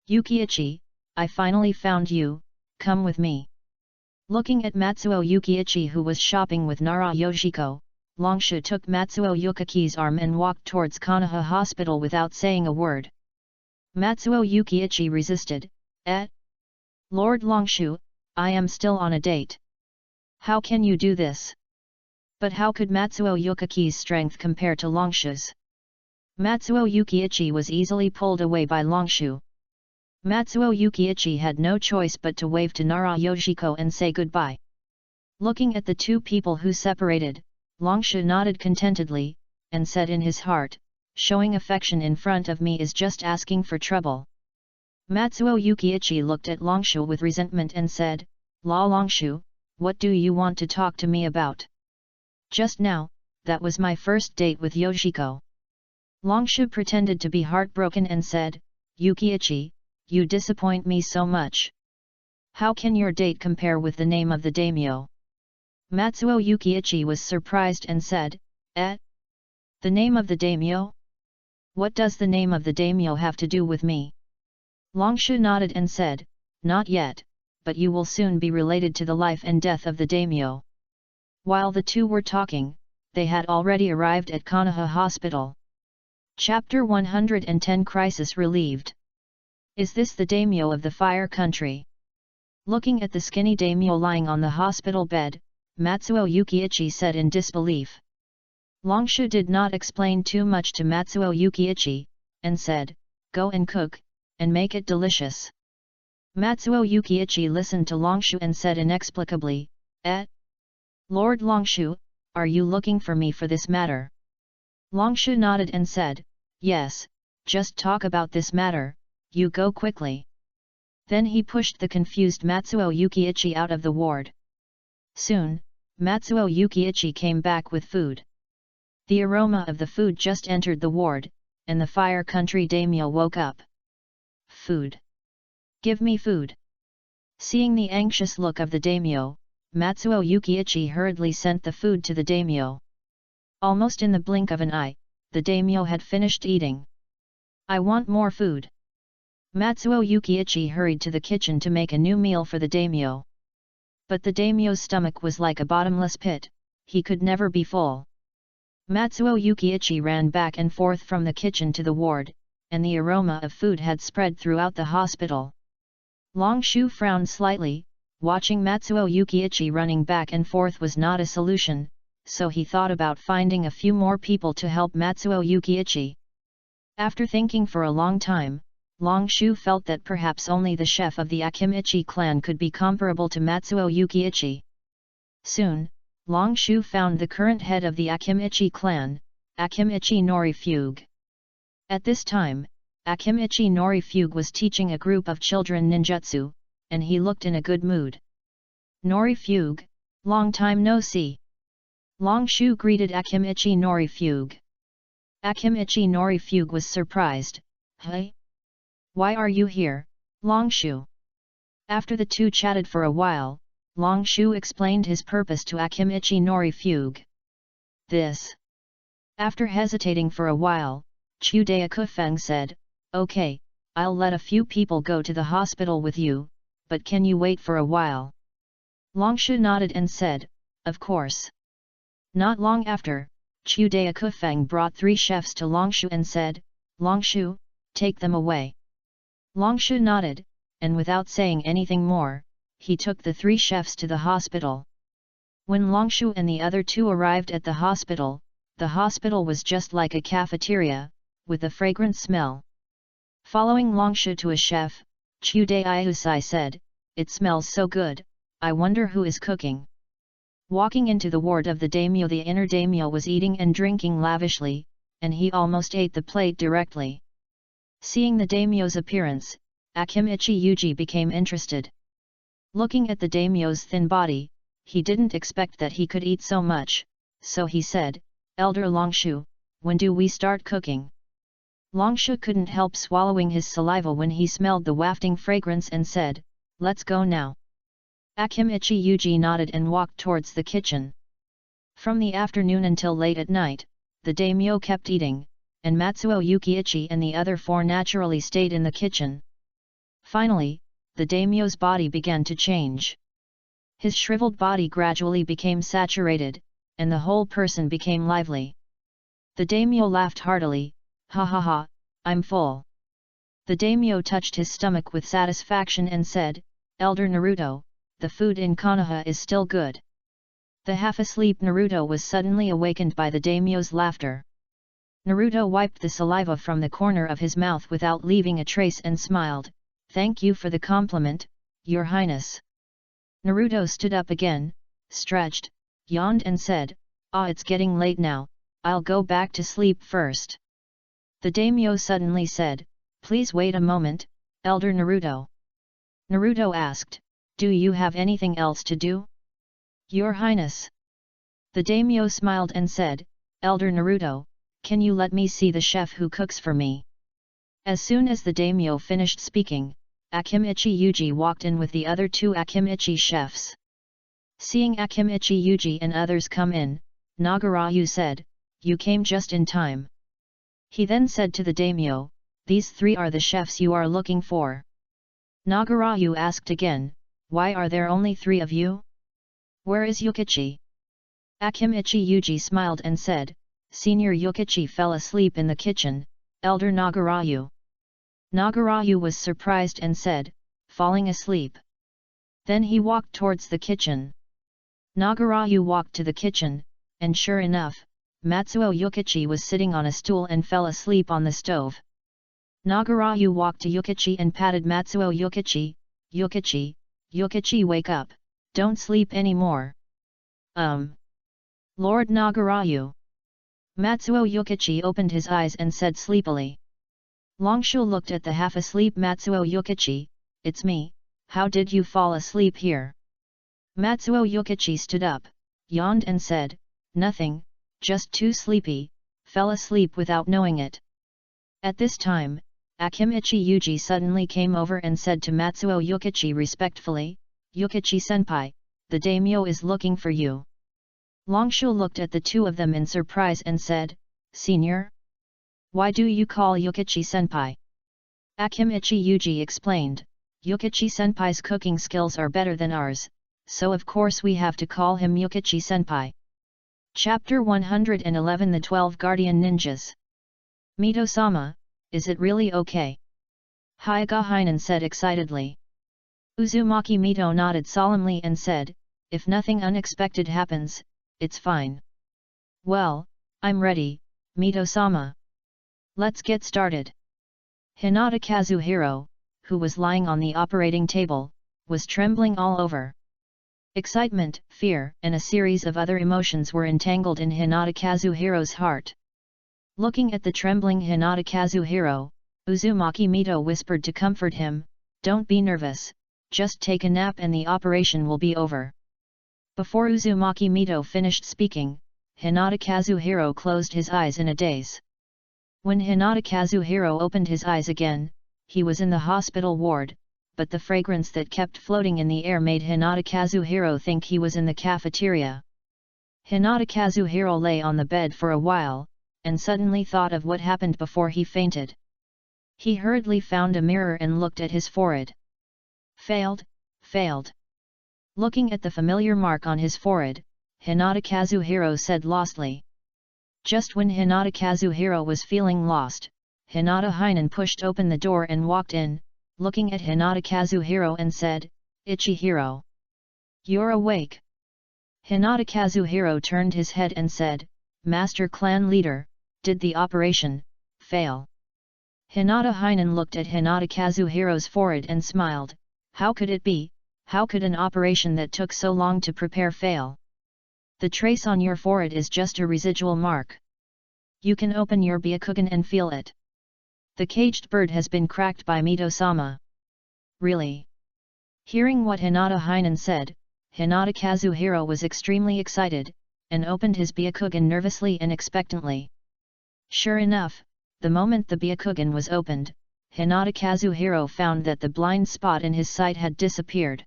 "Yukiichi, I finally found you, come with me." Looking at Matsuo Yukiichi, who was shopping with Nara Yoshiko, Longshu took Matsuo Yukiichi's arm and walked towards Konoha hospital without saying a word. Matsuo Yukiichi resisted. Lord Longshu, I am still on a date. How can you do this?" But how could Matsuo Yukiichi's strength compare to Longshu's? Matsuo Yukiichi was easily pulled away by Longshu. Matsuo Yukiichi had no choice but to wave to Nara Yoshiko and say goodbye. Looking at the two people who separated, Longshu nodded contentedly, and said in his heart, "Showing affection in front of me is just asking for trouble." Matsuo Yukiichi looked at Longshu with resentment and said, "La Longshu, what do you want to talk to me about?" "Just now, that was my first date with Yoshiko." Longshu pretended to be heartbroken and said, "Yukiichi, you disappoint me so much. How can your date compare with the name of the daimyo?" Matsuo Yukiichi was surprised and said, "The name of the daimyo? What does the name of the daimyo have to do with me?" Longshu nodded and said, "Not yet, but you will soon be related to the life and death of the daimyo." While the two were talking, they had already arrived at Konoha Hospital. Chapter 110 Crisis Relieved. "Is this the daimyo of the fire country?" Looking at the skinny daimyo lying on the hospital bed, Matsuo Yukiichi said in disbelief. Longshu did not explain too much to Matsuo Yukiichi, and said, "Go and cook, and make it delicious." Matsuo Yukiichi listened to Longshu and said inexplicably, "Lord Longshu, are you looking for me for this matter?" Longshu nodded and said, "Yes, just talk about this matter, you go quickly." Then he pushed the confused Matsuo Yukiichi out of the ward. Soon, Matsuo Yukiichi came back with food. The aroma of the food just entered the ward, and the fire country daimyo woke up. "Food! Give me food!" Seeing the anxious look of the daimyo, Matsuo Yukiichi hurriedly sent the food to the daimyo. Almost in the blink of an eye, the daimyo had finished eating. "I want more food." Matsuo Yukiichi hurried to the kitchen to make a new meal for the daimyo. But the daimyo's stomach was like a bottomless pit, he could never be full. Matsuo Yukiichi ran back and forth from the kitchen to the ward, and the aroma of food had spread throughout the hospital. Longshu frowned slightly. Watching Matsuo Yukiichi running back and forth was not a solution, so he thought about finding a few more people to help Matsuo Yukiichi. After thinking for a long time, Longshu felt that perhaps only the chef of the Akimichi clan could be comparable to Matsuo Yukiichi. Soon, Longshu found the current head of the Akimichi clan, Akimichi Norifuge. At this time, Akimichi Norifuge was teaching a group of children ninjutsu, and he looked in a good mood. "Norifuge, long time no see." Longshu greeted Akimichi Norifuge. Akimichi Norifuge was surprised. "Hey? Why are you here, Longshu?" After the two chatted for a while, Longshu explained his purpose to Akimichi Norifuge. "This." After hesitating for a while, Chudaya Kufeng said, "Okay, I'll let a few people go to the hospital with you, but can you wait for a while?" Longshu nodded and said, "Of course." Not long after, Chudaya Kufeng brought 3 chefs to Longshu and said, "Longshu, take them away." Longshu nodded, and without saying anything more, he took the 3 chefs to the hospital. When Longshu and the other 2 arrived at the hospital was just like a cafeteria, with a fragrant smell. Following Longshu to a chef, Chudayusai said, "It smells so good, I wonder who is cooking." Walking into the ward of the daimyo, the inner daimyo was eating and drinking lavishly, and he almost ate the plate directly. Seeing the daimyo's appearance, Akimichi Yuji became interested. Looking at the daimyo's thin body, he didn't expect that he could eat so much, so he said, "Elder Longshu, when do we start cooking?" Longshu couldn't help swallowing his saliva when he smelled the wafting fragrance and said, "Let's go now." Akimichi Yuji nodded and walked towards the kitchen. From the afternoon until late at night, the daimyo kept eating, and Matsuo Yukiichi and the other four naturally stayed in the kitchen. Finally, the daimyo's body began to change. His shriveled body gradually became saturated, and the whole person became lively. The daimyo laughed heartily, "Ha ha ha, I'm full." The daimyo touched his stomach with satisfaction and said, "Elder Naruto, the food in Konoha is still good." The half-asleep Naruto was suddenly awakened by the daimyo's laughter. Naruto wiped the saliva from the corner of his mouth without leaving a trace and smiled, "Thank you for the compliment, Your Highness." Naruto stood up again, stretched, yawned and said, "Ah, it's getting late now, I'll go back to sleep first." The daimyo suddenly said, "Please wait a moment, Elder Naruto." Naruto asked, "Do you have anything else to do?" "Your Highness." The daimyo smiled and said, "Elder Naruto, can you let me see the chef who cooks for me?" As soon as the daimyo finished speaking, Akimichi Yuji walked in with the other two Akimichi chefs. Seeing Akimichi Yuji and others come in, Nagarayu said, "You came just in time." He then said to the daimyo, "These three are the chefs you are looking for." Nagarayu asked again, "Why are there only three of you? Where is Yukichi?" Akimichi Yuji smiled and said, "Senior Yukichi fell asleep in the kitchen, Elder Nagarayu." Nagarayu was surprised and said, "Falling asleep?" Then he walked towards the kitchen. Nagarayu walked to the kitchen, and sure enough, Matsuo Yukichi was sitting on a stool and fell asleep on the stove. Nagarayu walked to Yukichi and patted Matsuo Yukichi, "Yukichi, Yukichi, wake up, don't sleep anymore." Lord Nagarayu." Matsuo Yukichi opened his eyes and said sleepily. Longshu looked at the half-asleep Matsuo Yukichi, "It's me, how did you fall asleep here?" Matsuo Yukichi stood up, yawned and said, "Nothing, just too sleepy, fell asleep without knowing it." At this time, Akimichi Yuji suddenly came over and said to Matsuo Yukichi respectfully, "Yukichi-senpai, the daimyo is looking for you." Longshu looked at the two of them in surprise and said, "Senior? Why do you call Yukichi-senpai?" Akimichi Yuji explained, "Yukichi-senpai's cooking skills are better than ours, so of course we have to call him Yukichi-senpai." Chapter 111 The 12 Guardian Ninjas. "Mito-sama, is it really okay?" Hyagahinan said excitedly. Uzumaki Mito nodded solemnly and said, "If nothing unexpected happens, it's fine." "Well, I'm ready, Mito-sama. Let's get started." Hinata Kazuhiro, who was lying on the operating table, was trembling all over. Excitement, fear, and a series of other emotions were entangled in Hinata Kazuhiro's heart. Looking at the trembling Hinata Kazuhiro, Uzumaki Mito whispered to comfort him, "Don't be nervous, just take a nap and the operation will be over." Before Uzumaki Mito finished speaking, Hinata Kazuhiro closed his eyes in a daze. When Hinata Kazuhiro opened his eyes again, he was in the hospital ward, but the fragrance that kept floating in the air made Hinata Kazuhiro think he was in the cafeteria. Hinata Kazuhiro lay on the bed for a while, and suddenly thought of what happened before he fainted. He hurriedly found a mirror and looked at his forehead. Failed, failed. Looking at the familiar mark on his forehead, Hinata Kazuhiro said lostly. Just when Hinata Kazuhiro was feeling lost, Hinata Hainan pushed open the door and walked in, looking at Hinata Kazuhiro and said, "Ichihiro. You're awake." Hinata Kazuhiro turned his head and said, "Master Clan Leader, did the operation fail?" Hinata Hainan looked at Hinata Kazuhiro's forehead and smiled, "How could it be? How could an operation that took so long to prepare fail? The trace on your forehead is just a residual mark. You can open your Byakugan and feel it. The caged bird has been cracked by Mito-sama." "Really?" Hearing what Hinata Hainan said, Hinata Kazuhiro was extremely excited, and opened his Byakugan nervously and expectantly. Sure enough, the moment the Byakugan was opened, Hinata Kazuhiro found that the blind spot in his sight had disappeared.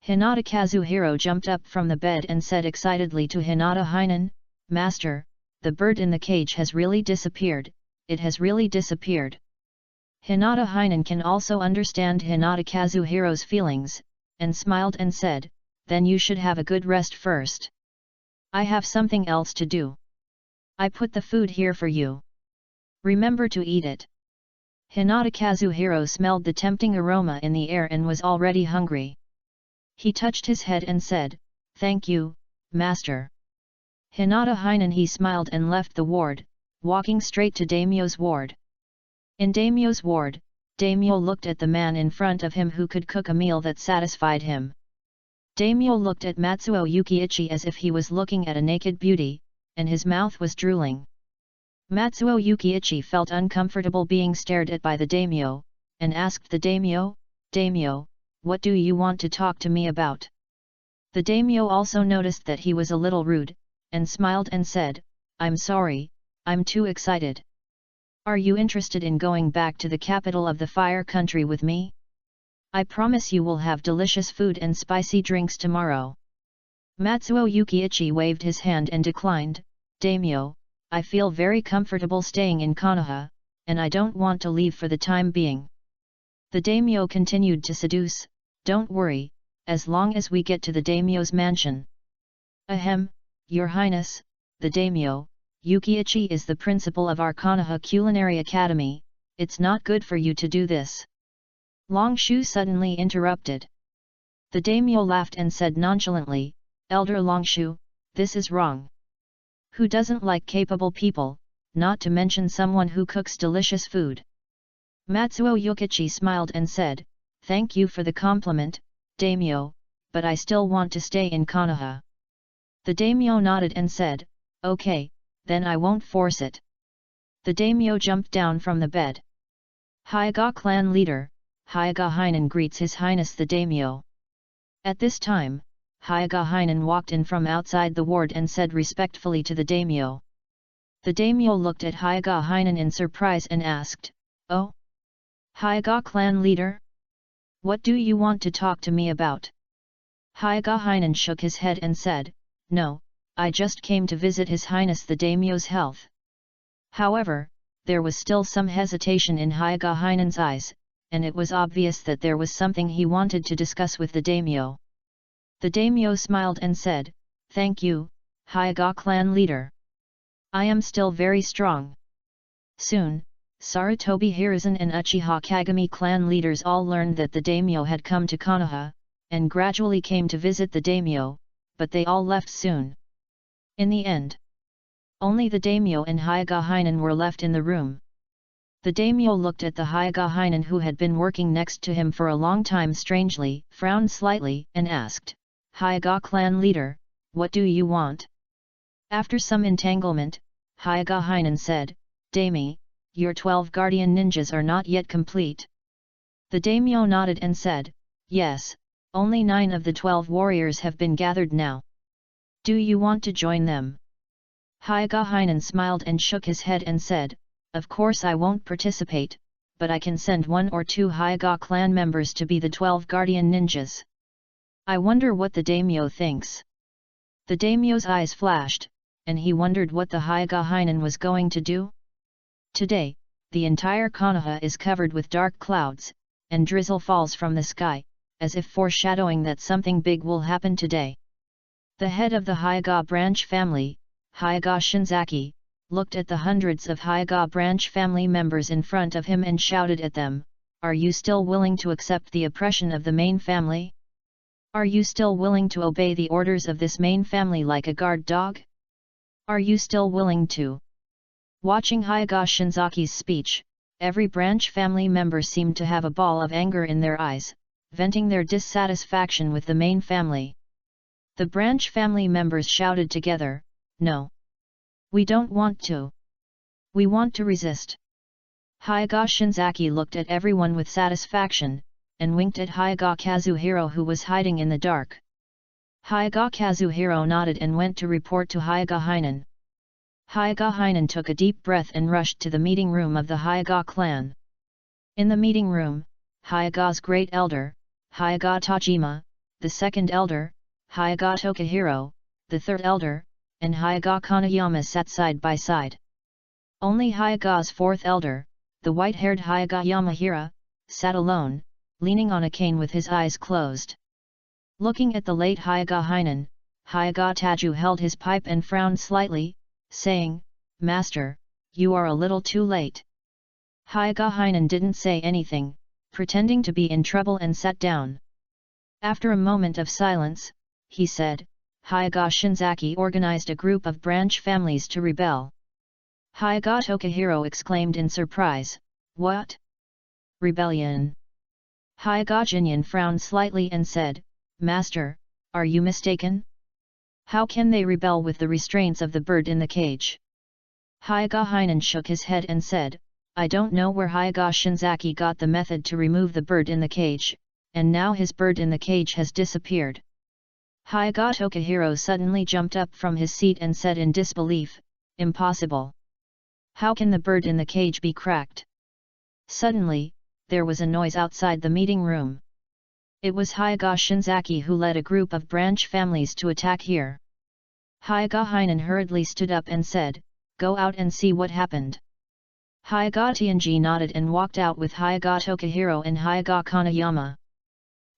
Hinata Kazuhiro jumped up from the bed and said excitedly to Hinata Hainan, "Master, the bird in the cage has really disappeared, it has really disappeared. Hinata Hinen can also understand Hinata Kazuhiro's feelings, and smiled and said, then you should have a good rest first. I have something else to do. I put the food here for you. Remember to eat it. Hinata Kazuhiro smelled the tempting aroma in the air and was already hungry. He touched his head and said, thank you, master. Hinata Hinen he smiled and left the ward, walking straight to Daimyo's ward. In Daimyo's ward, Daimyo looked at the man in front of him who could cook a meal that satisfied him. Daimyo looked at Matsuo Yukiichi as if he was looking at a naked beauty, and his mouth was drooling. Matsuo Yukiichi felt uncomfortable being stared at by the daimyo, and asked the daimyo, Daimyo, what do you want to talk to me about? The daimyo also noticed that he was a little rude, and smiled and said, I'm sorry, I'm too excited. Are you interested in going back to the capital of the fire country with me? I promise you will have delicious food and spicy drinks tomorrow. Matsuo Yukiichi waved his hand and declined, Daimyo, I feel very comfortable staying in Konoha, and I don't want to leave for the time being. The daimyo continued to seduce, don't worry, as long as we get to the daimyo's mansion. Ahem, your highness, the daimyo, Yukiichi is the principal of our Konoha Culinary Academy, it's not good for you to do this. Longshu suddenly interrupted. The daimyo laughed and said nonchalantly, Elder Longshu, this is wrong. Who doesn't like capable people, not to mention someone who cooks delicious food? Matsuo Yukiichi smiled and said, thank you for the compliment, daimyo, but I still want to stay in Konoha. The daimyo nodded and said, okay, then I won't force it. The daimyo jumped down from the bed. Hyuga clan leader, Hyuga Hinen greets His Highness the daimyo. At this time, Hyuga Hinen walked in from outside the ward and said respectfully to the daimyo. The daimyo looked at Hyuga Hinen in surprise and asked, oh? Hyuga clan leader? What do you want to talk to me about? Hyuga Hinen shook his head and said, no, I just came to visit His Highness the daimyo's health. However, there was still some hesitation in Hyuga Hinen's eyes, and it was obvious that there was something he wanted to discuss with the daimyo. The daimyo smiled and said, thank you, Hyuga clan leader. I am still very strong. Soon, Sarutobi Hiruzen and Uchiha Kagami clan leaders all learned that the daimyo had come to Konoha, and gradually came to visit the daimyo, but they all left soon. In the end, only the daimyo and Hyuga Hinen were left in the room. The daimyo looked at the Hyuga Hinen who had been working next to him for a long time strangely, frowned slightly, and asked, Hyuga clan leader, what do you want? After some entanglement, Hyuga Hinen said, Daimi, your 12 guardian ninjas are not yet complete. The daimyo nodded and said, yes, only 9 of the 12 warriors have been gathered now. Do you want to join them? Hyuga Hinen smiled and shook his head and said, of course I won't participate, but I can send 1 or 2 Hyuga clan members to be the 12 guardian ninjas. I wonder what the daimyo thinks. The daimyo's eyes flashed, and he wondered what the Hyuga Hinen was going to do. Today, the entire Konoha is covered with dark clouds, and drizzle falls from the sky, as if foreshadowing that something big will happen today. The head of the Hyuga branch family, Hyuga Shinzaki, looked at the hundreds of Hyuga branch family members in front of him and shouted at them, are you still willing to accept the oppression of the main family? Are you still willing to obey the orders of this main family like a guard dog? Are you still willing to? Watching Hyuga Shinzaki's speech, every branch family member seemed to have a ball of anger in their eyes, venting their dissatisfaction with the main family. The branch family members shouted together, no. We don't want to. We want to resist. Hyuga Shinzaki looked at everyone with satisfaction, and winked at Hyuga Kazuhiro who was hiding in the dark. Hyuga Kazuhiro nodded and went to report to Hyuga Hinen. Hyuga Hinen took a deep breath and rushed to the meeting room of the Hyuga clan. In the meeting room, Hyuga's great elder, Hyuga Tajima, the second elder, Hyuga Tokahiro, the third elder, and Hyuga Kanayama sat side by side. Only Hyuga's fourth elder, the white-haired Hyuga Yamahira, sat alone, leaning on a cane with his eyes closed. Looking at the late Hyuga Hainan, Hyuga Taju held his pipe and frowned slightly, saying, "Master, you are a little too late." Hyuga Hainan didn't say anything, pretending to be in trouble and sat down. After a moment of silence, he said, "Hyuga Shinzaki organized a group of branch families to rebel." Hyuga Tokihiro exclaimed in surprise, "What? Rebellion?" Hyuga Jinyan frowned slightly and said, "Master, are you mistaken? How can they rebel with the restraints of the bird in the cage?" Hyuga Hainan shook his head and said, "I don't know where Hyuga Shinzaki got the method to remove the bird in the cage, and now his bird in the cage has disappeared." Hyuga Tokihiro suddenly jumped up from his seat and said in disbelief, "Impossible! How can the bird in the cage be cracked?" Suddenly, there was a noise outside the meeting room. It was Hyuga Shinzaki who led a group of branch families to attack here. Hyuga Hainan hurriedly stood up and said, "Go out and see what happened." Hyuga Tianji nodded and walked out with Hyuga Tokihiro and Hyuga Kanayama.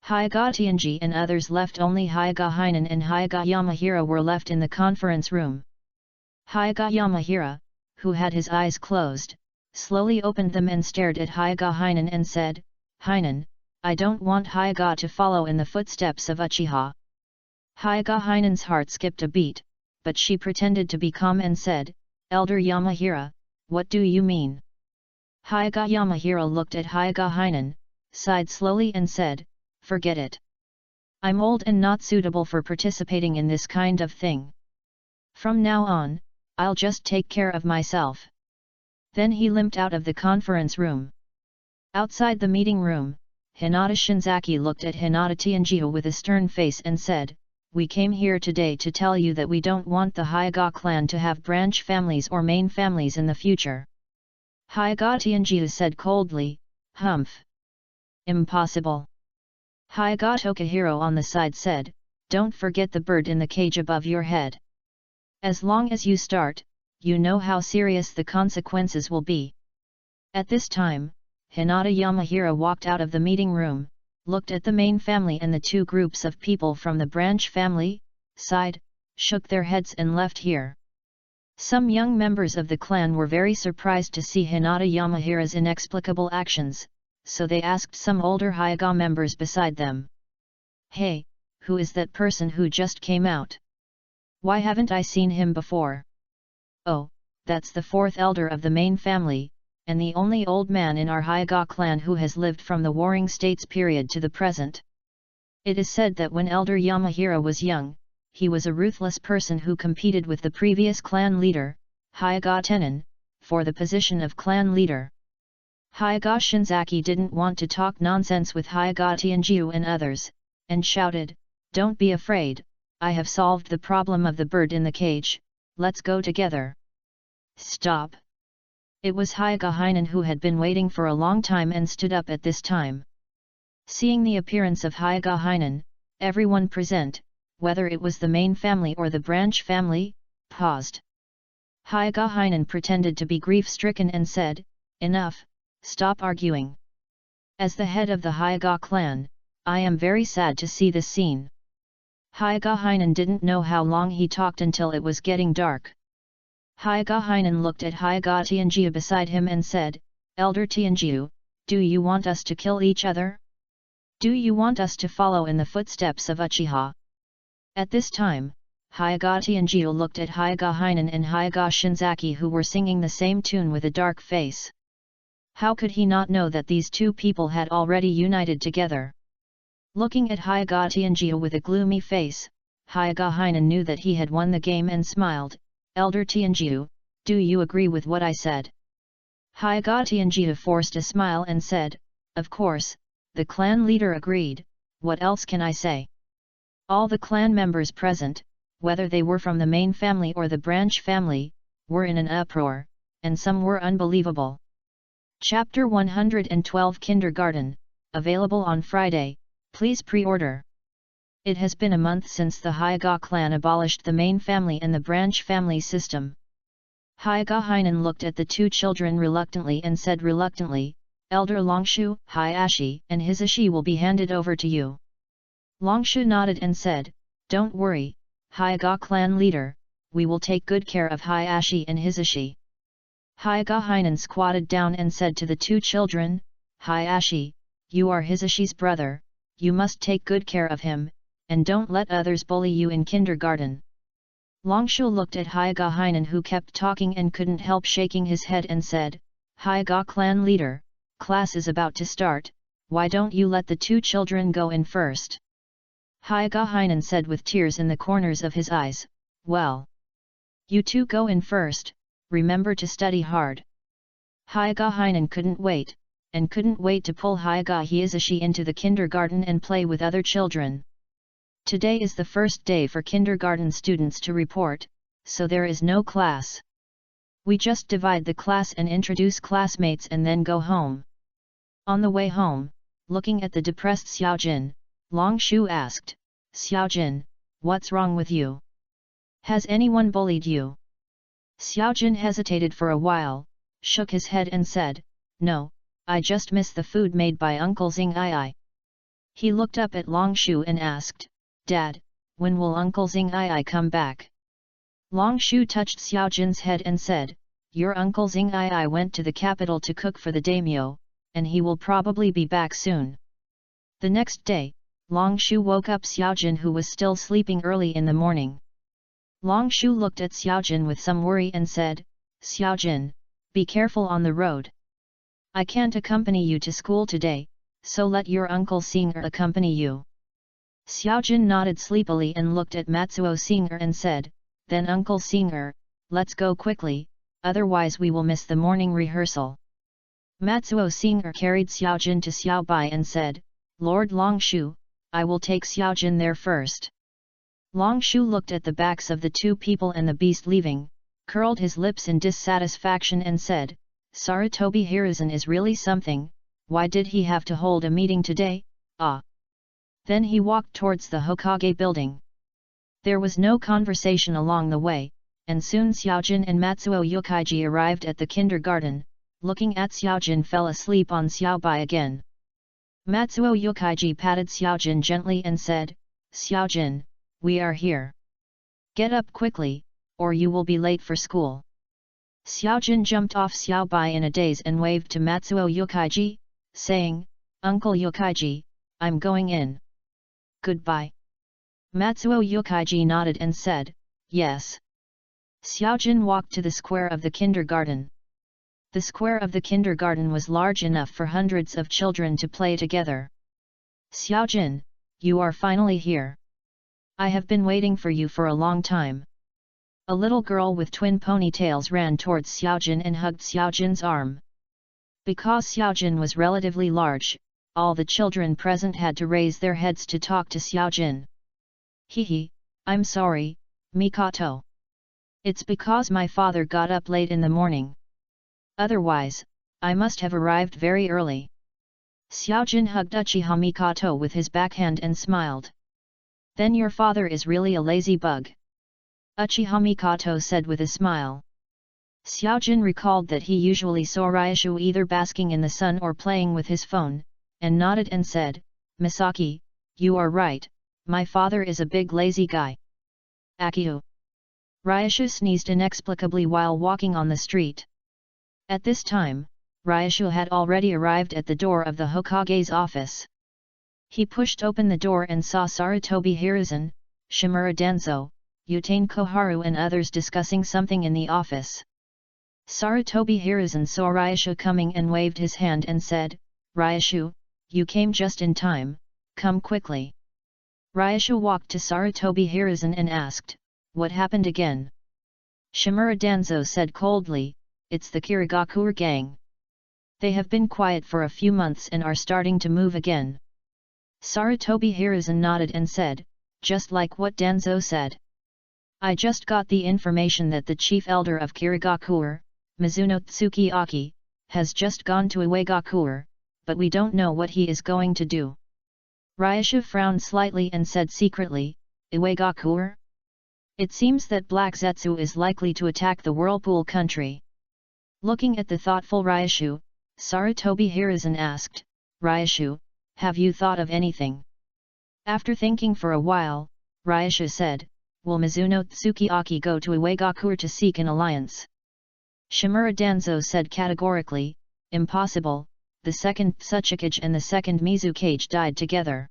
Hyuga Tianji and others left. Only Hyuga Hainan and Hyuga Yamahira were left in the conference room. Hyuga Yamahira, who had his eyes closed, slowly opened them and stared at Hyuga Hainan and said, "Hainan, I don't want Hyuga to follow in the footsteps of Uchiha." Hyuga Hainan's heart skipped a beat, but she pretended to be calm and said, "Elder Yamahira, what do you mean?" Hyuga Yamahira looked at Hyuga Hainan, sighed slowly and said, "Forget it. I'm old and not suitable for participating in this kind of thing. From now on, I'll just take care of myself." Then he limped out of the conference room. Outside the meeting room, Hinata Shinzaki looked at Hinata Tianjiu with a stern face and said, "We came here today to tell you that we don't want the Hyuga clan to have branch families or main families in the future." Hyuga Tianjiu said coldly, "Humph! Impossible." Hyuga Tokihiro on the side said, "Don't forget the bird in the cage above your head. As long as you start, you know how serious the consequences will be." At this time, Hinata Yamahira walked out of the meeting room, looked at the main family and the two groups of people from the branch family, sighed, shook their heads and left here. Some young members of the clan were very surprised to see Hinata Yamahira's inexplicable actions, so they asked some older Hyuga members beside them, "Hey, who is that person who just came out? Why haven't I seen him before?" "Oh, that's the fourth elder of the main family, and the only old man in our Hyuga clan who has lived from the Warring States period to the present. It is said that when Elder Yamahira was young, he was a ruthless person who competed with the previous clan leader, Hyuga Tenin, for the position of clan leader." Hyuga Shinzaki didn't want to talk nonsense with Hyuga Tianjiu and others, and shouted, "Don't be afraid, I have solved the problem of the bird in the cage, let's go together." "Stop!" It was Hyuga Hainan who had been waiting for a long time and stood up at this time. Seeing the appearance of Hyuga Hainan, everyone present, whether it was the main family or the branch family, paused. Hyuga Hainan pretended to be grief-stricken and said, "Enough, stop arguing. As the head of the Hyuga clan, I am very sad to see this scene." Hyuga Hainan didn't know how long he talked until it was getting dark. Hyuga Hainan looked at Hyuga Tianjiu beside him and said, "Elder Tianjiu, do you want us to kill each other? Do you want us to follow in the footsteps of Uchiha?" At this time, Hyuga Tianjiu looked at Hyuga Hainan and Hyuga Shinzaki who were singing the same tune with a dark face. How could he not know that these two people had already united together? Looking at Hyuga Tianjiu with a gloomy face, Hyuga Hainan knew that he had won the game and smiled, "Elder Tianjiu, do you agree with what I said?" Hyuga Tianjiu forced a smile and said, "Of course, the clan leader agreed, what else can I say?" All the clan members present, whether they were from the main family or the branch family, were in an uproar, and some were unbelievable. Chapter 112 Kindergarten, available on Friday, please pre-order. It has been a month since the Hyuga clan abolished the main family and the branch family system. Hyuga Hainan looked at the two children reluctantly and said reluctantly, Elder Longshu, Hayashi and Hisashi will be handed over to you. Longshu nodded and said, Don't worry, Hyuga clan leader, we will take good care of Hayashi and Hisashi. Hyuga Hainan squatted down and said to the two children, Hayashi, you are Hisashi's brother, you must take good care of him, and don't let others bully you in kindergarten. Longshu looked at Hyuga Hainan who kept talking and couldn't help shaking his head and said, Hyuga clan leader, class is about to start, why don't you let the two children go in first? Hyuga Hainan said with tears in the corners of his eyes, well. You two go in first, remember to study hard. Hyuga Hainan couldn't wait to pull Hyuga Hisashi into the kindergarten and play with other children. Today is the first day for kindergarten students to report, so there is no class. We just divide the class and introduce classmates and then go home. On the way home, looking at the depressed Xiaojin, Longshu asked, Xiaojin, what's wrong with you? Has anyone bullied you? Xiaojin hesitated for a while, shook his head and said, No, I just miss the food made by Uncle Xing Ai. He looked up at Longshu and asked, Dad, when will Uncle Xing Ai come back? Longshu touched Xiaojin's head and said, Your Uncle Xing Ai went to the capital to cook for the daimyo, and he will probably be back soon. The next day, Longshu woke up Xiaojin who was still sleeping early in the morning. Longshu looked at Xiaojin with some worry and said, Xiaojin, be careful on the road. I can't accompany you to school today, so let your Uncle Singer accompany you. Xiaojin nodded sleepily and looked at Matsuo Singer and said, Then Uncle Singer, let's go quickly, otherwise we will miss the morning rehearsal. Matsuo Singer carried Xiaojin to Xiaobai and said, Lord Longshu, I will take Xiaojin there first. Longshu looked at the backs of the two people and the beast leaving, curled his lips in dissatisfaction and said, Sarutobi Hiruzen is really something, why did he have to hold a meeting today, ah? Then he walked towards the Hokage building. There was no conversation along the way, and soon Xiaojin and Matsuo Yukaiji arrived at the kindergarten. Looking at Xiaojin fell asleep on Xiaobai again. Matsuo Yukaiji patted Xiaojin gently and said, Xiaojin, we are here. Get up quickly, or you will be late for school. Xiaojin jumped off Xiaobai in a daze and waved to Matsuo Yukaiji, saying, Uncle Yukaiji, I'm going in. Goodbye. Matsuo Yukaiji nodded and said, Yes. Xiaojin walked to the square of the kindergarten. The square of the kindergarten was large enough for hundreds of children to play together. Xiaojin, you are finally here. I have been waiting for you for a long time. A little girl with twin ponytails ran towards Xiaojin and hugged Xiaojin's arm. Because Xiaojin was relatively large, all the children present had to raise their heads to talk to Xiaojin. Hehe, I'm sorry, Mikoto. It's because my father got up late in the morning. Otherwise, I must have arrived very early. Xiaojin hugged Uchiha Mikoto with his backhand and smiled. Then your father is really a lazy bug. Uchiha Mikoto said with a smile. Xiaojin recalled that he usually saw Ryushu either basking in the sun or playing with his phone, and nodded and said, Misaki, you are right, my father is a big lazy guy. Akiu. Ryushu sneezed inexplicably while walking on the street. At this time, Ryushu had already arrived at the door of the Hokage's office. He pushed open the door and saw Sarutobi Hiruzen, Shimura Danzo, Utane Koharu and others discussing something in the office. Sarutobi Hiruzen saw Ryushu coming and waved his hand and said, Ryushu, you came just in time, come quickly. Ryushu walked to Sarutobi Hiruzen and asked, What happened again? Shimura Danzo said coldly, It's the Kirigakure gang. They have been quiet for a few months and are starting to move again. Sarutobi Hiruzen nodded and said, Just like what Danzo said. I just got the information that the chief elder of Kirigakure, Mizuno Tsukiaki, has just gone to Iwagakure, but we don't know what he is going to do. Ryashu frowned slightly and said secretly, Iwagakur? It seems that Black Zetsu is likely to attack the Whirlpool country. Looking at the thoughtful Ryashu, Sarutobi Hiruzen asked, Ryashu, have you thought of anything? After thinking for a while, Ryashu said, will Mizuno Tsukiaki go to Iwagakur to seek an alliance? Shimura Danzo said categorically, impossible, the second Tsuchikage and the second Mizukage died together.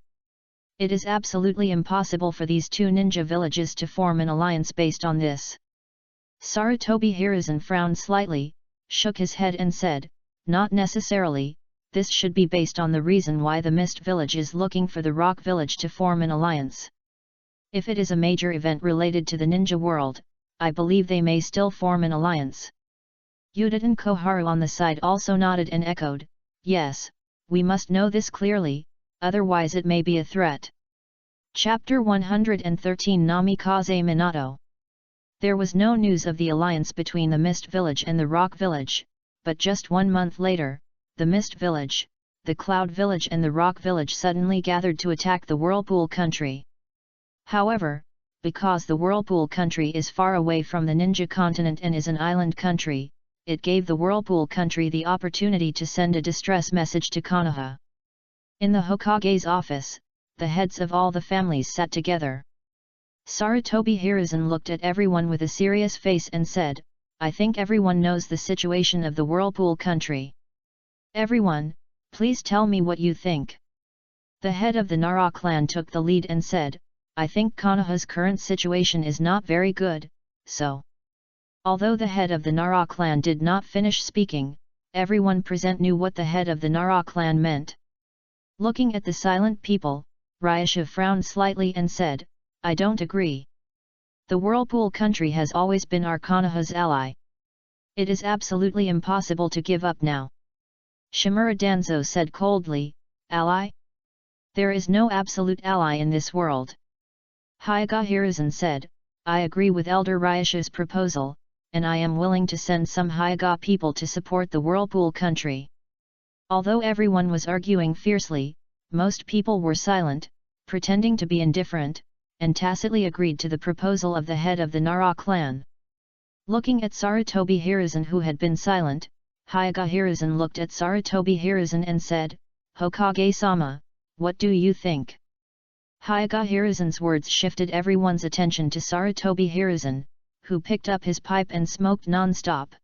It is absolutely impossible for these two ninja villages to form an alliance based on this. Sarutobi Hiruzen frowned slightly, shook his head and said, not necessarily, this should be based on the reason why the Mist Village is looking for the Rock Village to form an alliance. If it is a major event related to the ninja world, I believe they may still form an alliance. Udaten Koharu on the side also nodded and echoed, yes, we must know this clearly, otherwise it may be a threat. Chapter 113 Namikaze Minato. There was no news of the alliance between the Mist Village and the Rock Village, but just 1 month later, the Mist Village, the Cloud Village and the Rock Village suddenly gathered to attack the Whirlpool country. However, because the Whirlpool country is far away from the Ninja continent and is an island country, it gave the Whirlpool country the opportunity to send a distress message to Konoha. In the Hokage's office, the heads of all the families sat together. Sarutobi Hiruzen looked at everyone with a serious face and said, I think everyone knows the situation of the Whirlpool country. Everyone, please tell me what you think. The head of the Nara clan took the lead and said, I think Konoha's current situation is not very good, so. Although the head of the Nara clan did not finish speaking, everyone present knew what the head of the Nara clan meant. Looking at the silent people, Ryashu frowned slightly and said, I don't agree. The Whirlpool country has always been our Konoha's ally. It is absolutely impossible to give up now. Shimura Danzo said coldly, ally? There is no absolute ally in this world. Hyuga Hiruzen said, I agree with Elder Ryashu's proposal, and I am willing to send some Hyuga people to support the Whirlpool country. Although everyone was arguing fiercely, most people were silent, pretending to be indifferent, and tacitly agreed to the proposal of the head of the Nara clan. Looking at Sarutobi Hiruzen who had been silent, Hyuga Hiruzen looked at Sarutobi Hiruzen and said, Hokage-sama, what do you think? Hyuga Hiruzen's words shifted everyone's attention to Sarutobi Hiruzen, who picked up his pipe and smoked non-stop.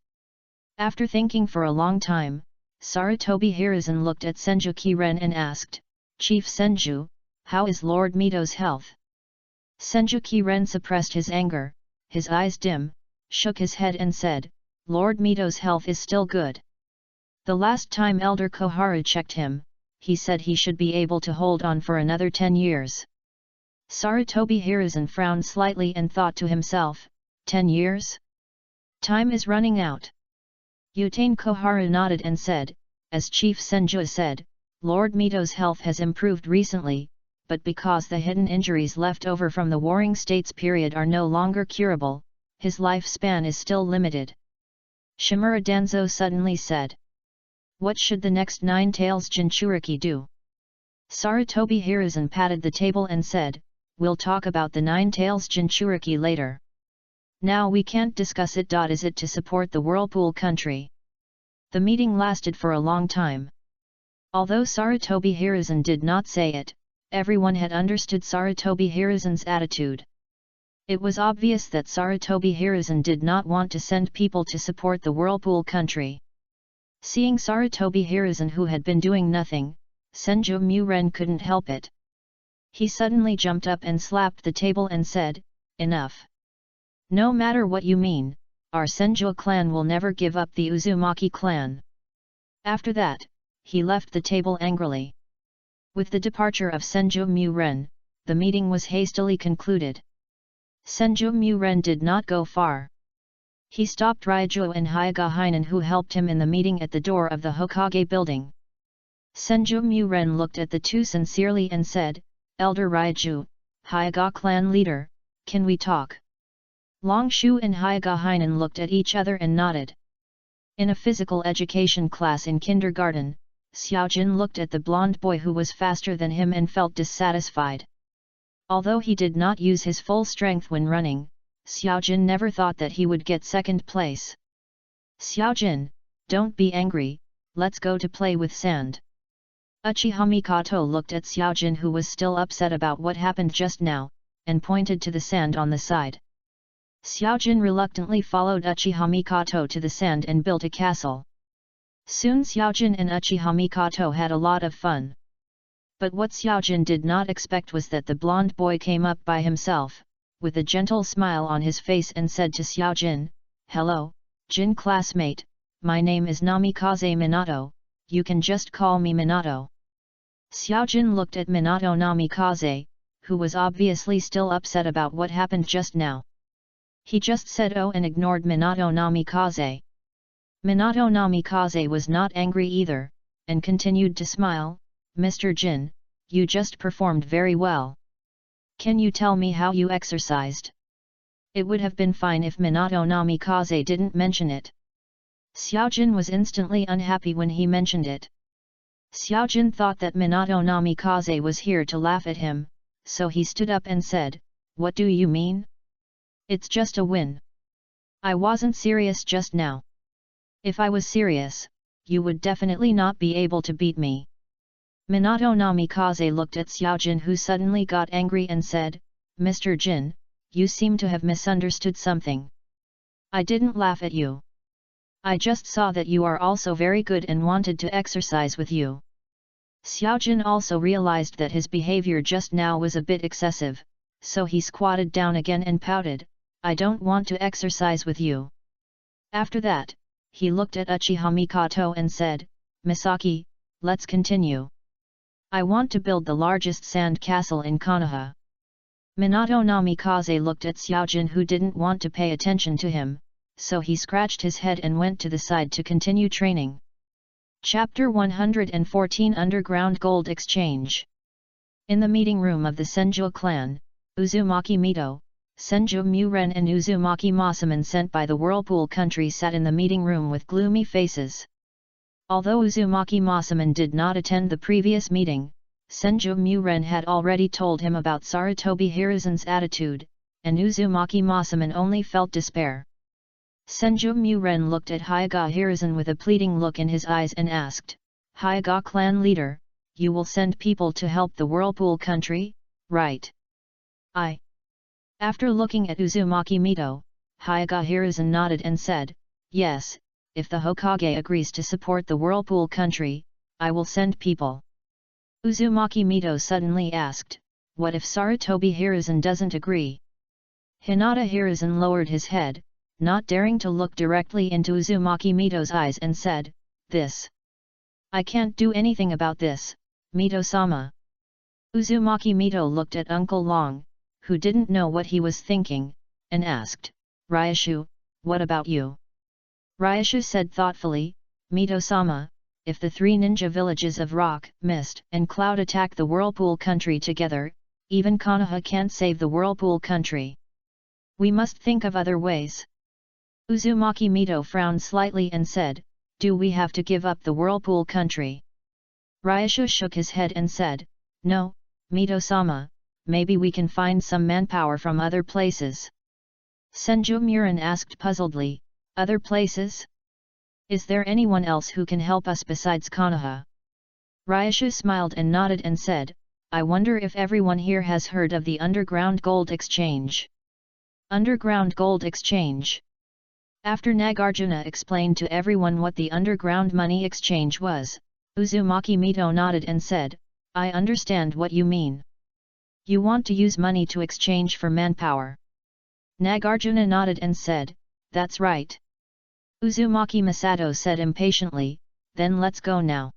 After thinking for a long time, Sarutobi Hiruzen looked at Senju Kiren and asked, Chief Senju, how is Lord Mito's health? Senju Kiren suppressed his anger, his eyes dim, shook his head and said, Lord Mito's health is still good. The last time Elder Koharu checked him, he said he should be able to hold on for another 10 years. Sarutobi Hiruzen frowned slightly and thought to himself, 10 years? Time is running out. Utane Koharu nodded and said, as Chief Senju said, Lord Mito's health has improved recently, but because the hidden injuries left over from the Warring States period are no longer curable, his lifespan is still limited. Shimura Danzo suddenly said. What should the next Nine Tails Jinchuriki do? Sarutobi Hiruzen patted the table and said, we'll talk about the Nine Tails Jinchuriki later. Now we can't discuss it. Is it to support the Whirlpool country? The meeting lasted for a long time. Although Sarutobi Hiruzen did not say it, everyone had understood Sarutobi Hiruzen's attitude. It was obvious that Sarutobi Hiruzen did not want to send people to support the Whirlpool country. Seeing Sarutobi Hiruzen who had been doing nothing, Senju Muren couldn't help it. He suddenly jumped up and slapped the table and said, enough. No matter what you mean, our Senju clan will never give up the Uzumaki clan. After that, he left the table angrily. With the departure of Senju Muren, the meeting was hastily concluded. Senju Muren did not go far. He stopped Ryuju and Hyuga Hinen who helped him in the meeting at the door of the Hokage building. Senju Muren looked at the two sincerely and said, Elder Ryuju, Hyuga clan leader, can we talk? Longshu and Hyuga Hinen looked at each other and nodded. In a physical education class in kindergarten, Xiaojin looked at the blonde boy who was faster than him and felt dissatisfied. Although he did not use his full strength when running, Xiaojin never thought that he would get second place. Xiaojin, don't be angry, let's go to play with sand. Uchiha Mikoto looked at Xiaojin who was still upset about what happened just now, and pointed to the sand on the side. Xiaojin reluctantly followed Uchiha Mikoto to the sand and built a castle. Soon Xiaojin and Uchiha Mikoto had a lot of fun. But what Xiaojin did not expect was that the blonde boy came up by himself, with a gentle smile on his face and said to Xiaojin, "Hello, Jin classmate, my name is Namikaze Minato, you can just call me Minato." Xiaojin looked at Minato Namikaze, who was obviously still upset about what happened just now. He just said "oh" and ignored Minato Namikaze. Minato Namikaze was not angry either, and continued to smile, "Mr. Jin, you just performed very well. Can you tell me how you exercised?" It would have been fine if Minato Namikaze didn't mention it. Xiaojin was instantly unhappy when he mentioned it. Xiaojin thought that Minato Namikaze was here to laugh at him, so he stood up and said, "What do you mean? It's just a win. I wasn't serious just now. If I was serious, you would definitely not be able to beat me." Minato Namikaze looked at Xiaojin who suddenly got angry and said, "Mr. Jin, you seem to have misunderstood something. I didn't laugh at you. I just saw that you are also very good and wanted to exercise with you." Xiaojin also realized that his behavior just now was a bit excessive, so he squatted down again and pouted, "I don't want to exercise with you." After that, he looked at Uchiha Mikoto and said, "Misaki, let's continue. I want to build the largest sand castle in Konoha." Minato Namikaze looked at Xiaojin who didn't want to pay attention to him, so he scratched his head and went to the side to continue training. Chapter 114 Underground Gold Exchange. In the meeting room of the Senju clan, Uzumaki Mito, Senju Muren and Uzumaki Masaman sent by the Whirlpool country sat in the meeting room with gloomy faces. Although Uzumaki Masaman did not attend the previous meeting, Senju Muren had already told him about Sarutobi Hiruzen's attitude, and Uzumaki Masaman only felt despair. Senju Muren looked at Hyuga Hiruzen with a pleading look in his eyes and asked, "Hyuga clan leader, you will send people to help the Whirlpool country, right?" After looking at Uzumaki Mito, Hyuga Hiruzen nodded and said, "Yes, if the Hokage agrees to support the Whirlpool country, I will send people." Uzumaki Mito suddenly asked, "What if Sarutobi Hiruzen doesn't agree?" Hinata Hiruzen lowered his head, not daring to look directly into Uzumaki Mito's eyes and said, "This. I can't do anything about this, Mito-sama." Uzumaki Mito looked at Uncle Long, who didn't know what he was thinking, and asked, "Ryushu, what about you?" Ryushu said thoughtfully, "Mito-sama, if the three ninja villages of Rock, Mist, and Cloud attack the Whirlpool country together, even Konoha can't save the Whirlpool country. We must think of other ways." Uzumaki Mito frowned slightly and said, "Do we have to give up the Whirlpool country?" Ryushu shook his head and said, "No, Mito-sama, maybe we can find some manpower from other places." Senju Muren asked puzzledly, "Other places? Is there anyone else who can help us besides Konoha?" Ryushu smiled and nodded and said, "I wonder if everyone here has heard of the Underground Gold Exchange." Underground Gold Exchange. After Nagarjuna explained to everyone what the underground money exchange was, Uzumaki Mito nodded and said, "I understand what you mean. You want to use money to exchange for manpower." Nagarjuna nodded and said, "That's right." Uzumaki Masato said impatiently, "Then let's go now."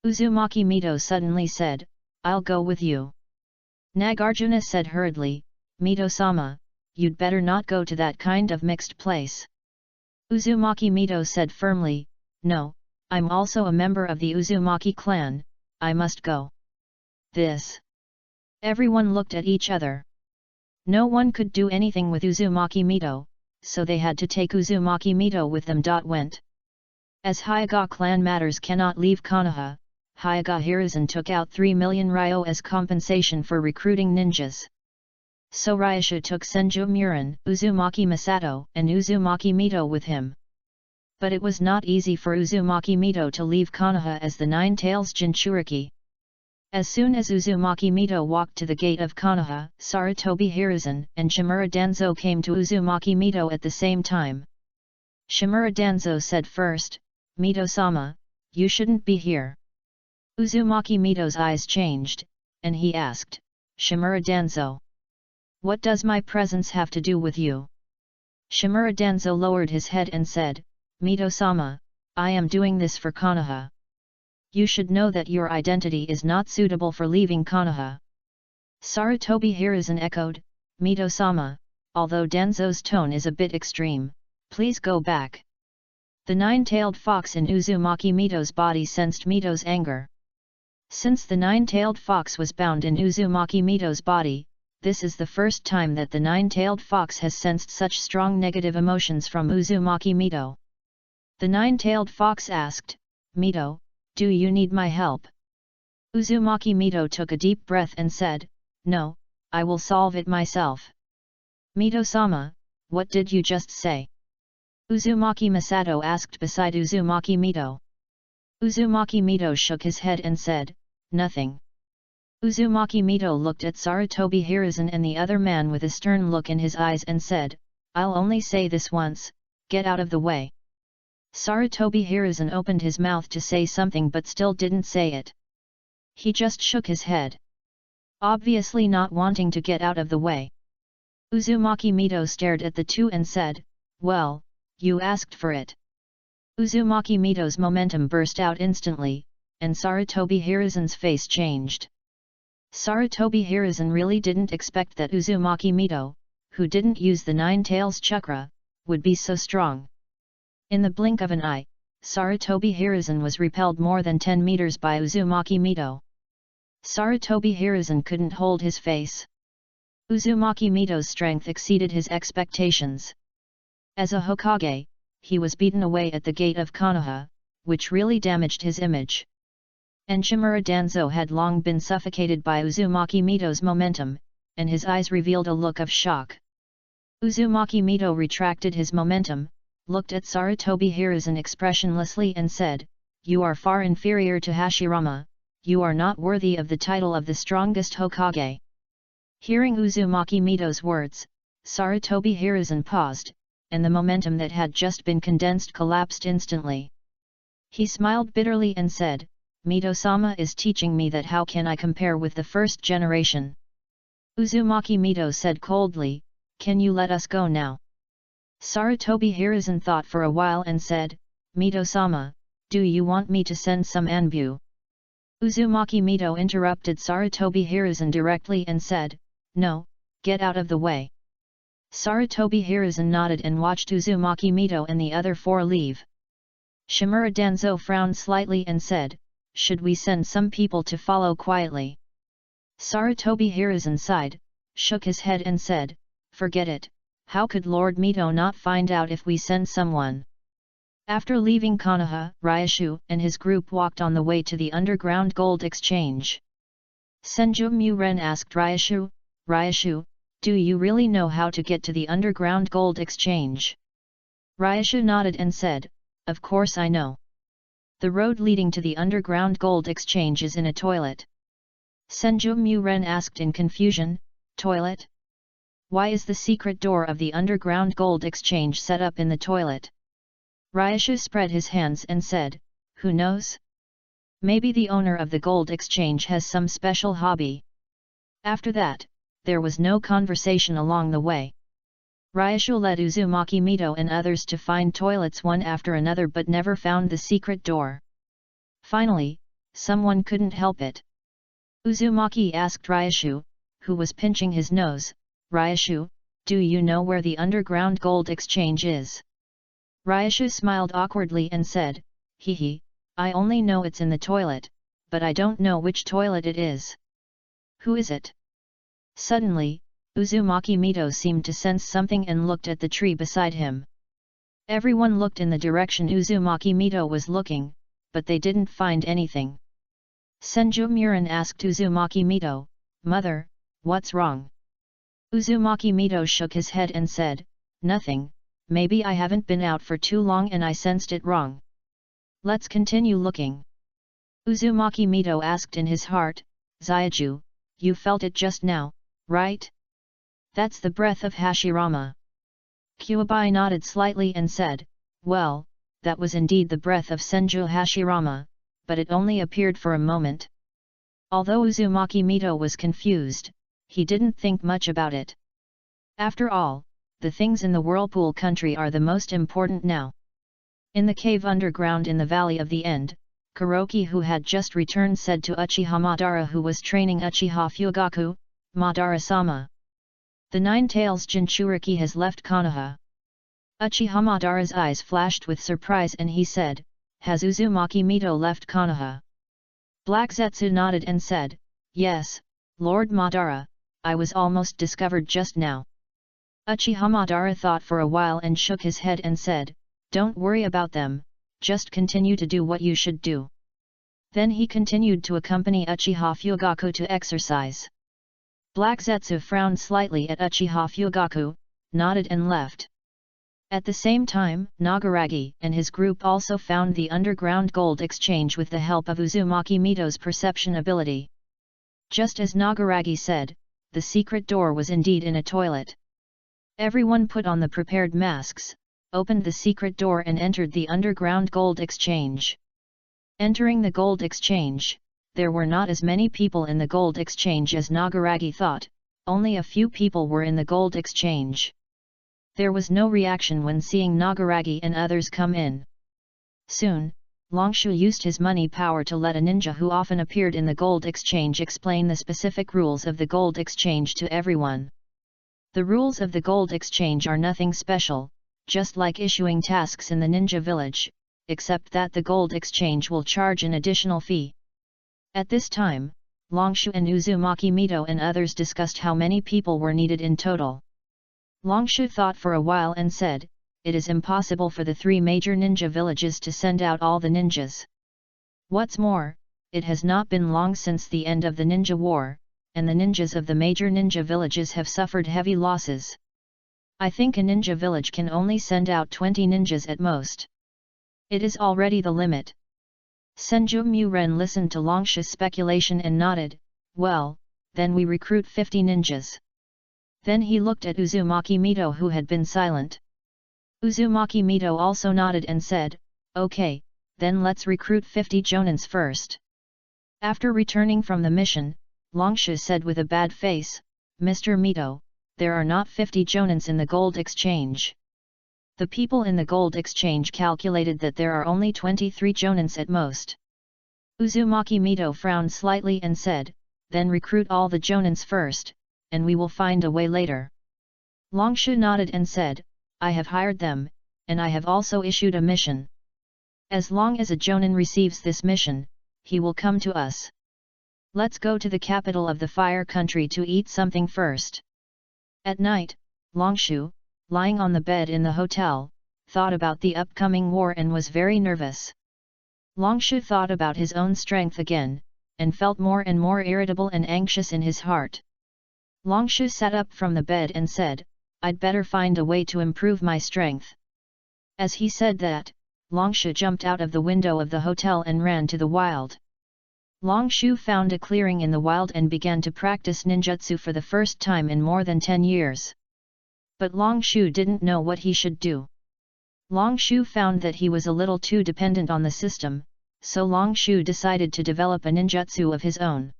Uzumaki Mito suddenly said, "I'll go with you." Nagarjuna said hurriedly, "Mito-sama, you'd better not go to that kind of mixed place." Uzumaki Mito said firmly, "No, I'm also a member of the Uzumaki clan, I must go." This. Everyone looked at each other. No one could do anything with Uzumaki Mito, so they had to take Uzumaki Mito with them. Went. As Hyuga clan matters cannot leave Konoha, Hyuga Hiruzen took out 3 million ryo as compensation for recruiting ninjas. So Ryoshu took Senju Murin, Uzumaki Masato, and Uzumaki Mito with him. But it was not easy for Uzumaki Mito to leave Konoha as the Nine Tails Jinchuriki. As soon as Uzumaki Mito walked to the gate of Konoha, Sarutobi Hiruzen and Shimura Danzo came to Uzumaki Mito at the same time. Shimura Danzo said first, "Mito-sama, you shouldn't be here." Uzumaki Mito's eyes changed, and he asked, "Shimura Danzo, what does my presence have to do with you?" Shimura Danzo lowered his head and said, "Mito-sama, I am doing this for Konoha. You should know that your identity is not suitable for leaving Konoha." Sarutobi Hiruzen echoed, "Mito-sama, although Danzo's tone is a bit extreme, please go back." The nine-tailed fox in Uzumaki Mito's body sensed Mito's anger. Since the nine-tailed fox was bound in Uzumaki Mito's body, this is the first time that the nine-tailed fox has sensed such strong negative emotions from Uzumaki Mito. The nine-tailed fox asked, "Mito, do you need my help?" Uzumaki Mito took a deep breath and said, "No, I will solve it myself." "Mito-sama, what did you just say?" Uzumaki Masato asked beside Uzumaki Mito. Uzumaki Mito shook his head and said, "Nothing." Uzumaki Mito looked at Sarutobi Hiruzen and the other man with a stern look in his eyes and said, "I'll only say this once, get out of the way." Sarutobi Hiruzen opened his mouth to say something but still didn't say it. He just shook his head, obviously not wanting to get out of the way. Uzumaki Mito stared at the two and said, "Well, you asked for it." Uzumaki Mito's momentum burst out instantly, and Sarutobi Hiruzen's face changed. Sarutobi Hiruzen really didn't expect that Uzumaki Mito, who didn't use the Nine Tails chakra, would be so strong. In the blink of an eye, Sarutobi Hiruzen was repelled more than 10 meters by Uzumaki Mito. Sarutobi Hiruzen couldn't hold his face. Uzumaki Mito's strength exceeded his expectations. As a Hokage, he was beaten away at the gate of Konoha, which really damaged his image. And Shimura Danzo had long been suffocated by Uzumaki Mito's momentum, and his eyes revealed a look of shock. Uzumaki Mito retracted his momentum, looked at Sarutobi Hiruzen expressionlessly and said, "You are far inferior to Hashirama, you are not worthy of the title of the strongest Hokage." Hearing Uzumaki Mito's words, Sarutobi Hiruzen paused, and the momentum that had just been condensed collapsed instantly. He smiled bitterly and said, "Mito-sama is teaching me that how can I compare with the first generation?" Uzumaki Mito said coldly, "Can you let us go now?" Sarutobi Hiruzen thought for a while and said, "Mito-sama, do you want me to send some anbu?" Uzumaki Mito interrupted Sarutobi Hiruzen directly and said, "No, get out of the way." Sarutobi Hiruzen nodded and watched Uzumaki Mito and the other four leave. Shimura Danzo frowned slightly and said, "Should we send some people to follow quietly?" Sarutobi Hiruzen sighed, shook his head and said, "Forget it. How could Lord Mito not find out if we send someone?" After leaving Konoha, Ryoshu and his group walked on the way to the underground gold exchange. Senju Muren asked Ryoshu, "Ryoshu, do you really know how to get to the underground gold exchange?" Ryoshu nodded and said, "Of course I know. The road leading to the underground gold exchange is in a toilet." Senju Muren asked in confusion, "Toilet? Why is the secret door of the underground gold exchange set up in the toilet?" Ryoshu spread his hands and said, "Who knows? Maybe the owner of the gold exchange has some special hobby." After that, there was no conversation along the way. Ryoshu led Uzumaki Mito and others to find toilets one after another but never found the secret door. Finally, someone couldn't help it. Uzumaki asked Ryoshu, who was pinching his nose, "Ryoshu, do you know where the underground gold exchange is?" Ryoshu smiled awkwardly and said, "Hee, I only know it's in the toilet, but I don't know which toilet it is." "Who is it?" Suddenly, Uzumaki Mito seemed to sense something and looked at the tree beside him. Everyone looked in the direction Uzumaki Mito was looking, but they didn't find anything. Senju Murin asked Uzumaki Mito, "Mother, what's wrong?" Uzumaki Mito shook his head and said, "Nothing, maybe I haven't been out for too long and I sensed it wrong. Let's continue looking." Uzumaki Mito asked in his heart, "Zaiju, you felt it just now, right? That's the breath of Hashirama." Kuwabai nodded slightly and said, "Well, that was indeed the breath of Senju Hashirama, but it only appeared for a moment." Although Uzumaki Mito was confused, he didn't think much about it. After all, the things in the Whirlpool country are the most important now. In the cave underground in the Valley of the End, Kuroki, who had just returned, said to Uchiha Madara, who was training Uchiha Fugaku, "Madara-sama, the Nine-Tails Jinchuriki has left Konoha." Uchiha Madara's eyes flashed with surprise and he said, "Has Uzumaki Mito left Konoha?" Black Zetsu nodded and said, "Yes, Lord Madara, I was almost discovered just now." Uchiha Madara thought for a while and shook his head and said, "Don't worry about them, just continue to do what you should do." Then he continued to accompany Uchiha Fugaku to exercise. Black Zetsu frowned slightly at Uchiha Fugaku, nodded and left. At the same time, Nagaragi and his group also found the underground gold exchange with the help of Uzumaki Mito's perception ability. Just as Nagaragi said, the secret door was indeed in a toilet. Everyone put on the prepared masks, opened the secret door and entered the underground gold exchange. Entering the gold exchange, there were not as many people in the gold exchange as Nagaragi thought, only a few people were in the gold exchange. There was no reaction when seeing Nagaragi and others come in. Soon, Longshu used his money power to let a ninja who often appeared in the gold exchange explain the specific rules of the gold exchange to everyone. The rules of the gold exchange are nothing special, just like issuing tasks in the ninja village, except that the gold exchange will charge an additional fee. At this time, Longshu and Uzumaki Mito and others discussed how many people were needed in total. Longshu thought for a while and said, "It is impossible for the 3 major ninja villages to send out all the ninjas. What's more, it has not been long since the end of the ninja war, and the ninjas of the major ninja villages have suffered heavy losses. I think a ninja village can only send out 20 ninjas at most. It is already the limit." Senju Muren listened to Longshu's speculation and nodded, "Well, then we recruit 50 ninjas." Then he looked at Uzumaki Mito, who had been silent. Uzumaki Mito also nodded and said, "Okay, then let's recruit 50 jonins first." After returning from the mission, Longshu said with a bad face, "Mr. Mito, there are not 50 jonins in the gold exchange. The people in the gold exchange calculated that there are only 23 jonins at most." Uzumaki Mito frowned slightly and said, "Then recruit all the jonins first, and we will find a way later." Longshu nodded and said, "I have hired them, and I have also issued a mission. As long as a jonin receives this mission, he will come to us. Let's go to the capital of the fire country to eat something first." At night, Longshu, lying on the bed in the hotel, thought about the upcoming war and was very nervous. Longshu thought about his own strength again, and felt more and more irritable and anxious in his heart. Longshu sat up from the bed and said, "I'd better find a way to improve my strength." As he said that, Longshu jumped out of the window of the hotel and ran to the wild. Longshu found a clearing in the wild and began to practice ninjutsu for the first time in more than 10 years. But Longshu didn't know what he should do. Longshu found that he was a little too dependent on the system, so Longshu decided to develop a ninjutsu of his own.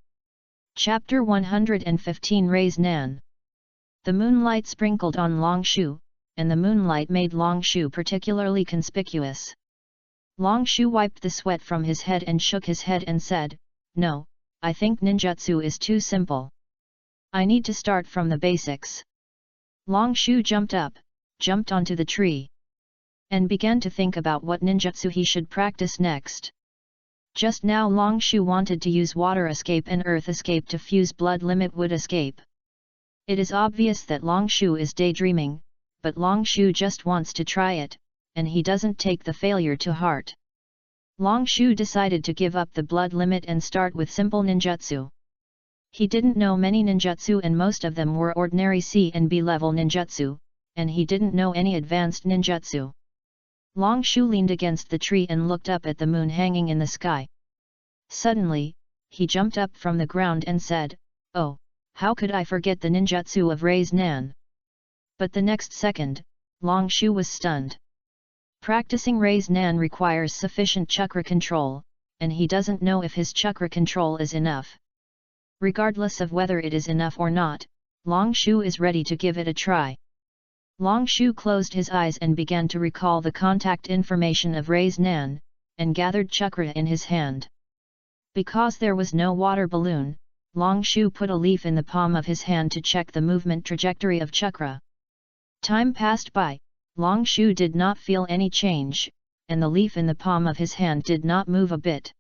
Chapter 115 Rei's Nan. The moonlight sprinkled on Longshu, and the moonlight made Longshu particularly conspicuous. Longshu wiped the sweat from his head and shook his head and said, "No, I think ninjutsu is too simple. I need to start from the basics." Longshu jumped up, jumped onto the tree, and began to think about what ninjutsu he should practice next. Just now Longshu wanted to use water escape and earth escape to fuse blood limit wood escape. It is obvious that Longshu is daydreaming, but Longshu just wants to try it, and he doesn't take the failure to heart. Long Shu decided to give up the blood limit and start with simple ninjutsu. He didn't know many ninjutsu and most of them were ordinary C and B level ninjutsu, and he didn't know any advanced ninjutsu. Long Shu leaned against the tree and looked up at the moon hanging in the sky. Suddenly, he jumped up from the ground and said, "Oh, how could I forget the ninjutsu of Raise Nan?" But the next second, Long Shu was stunned. Practicing Raise Nan requires sufficient chakra control, and he doesn't know if his chakra control is enough. Regardless of whether it is enough or not, Long Shu is ready to give it a try. Long Shu closed his eyes and began to recall the contact information of Raise Nan, and gathered chakra in his hand. Because there was no water balloon, Long Shu put a leaf in the palm of his hand to check the movement trajectory of chakra. Time passed by, Long Shu did not feel any change, and the leaf in the palm of his hand did not move a bit.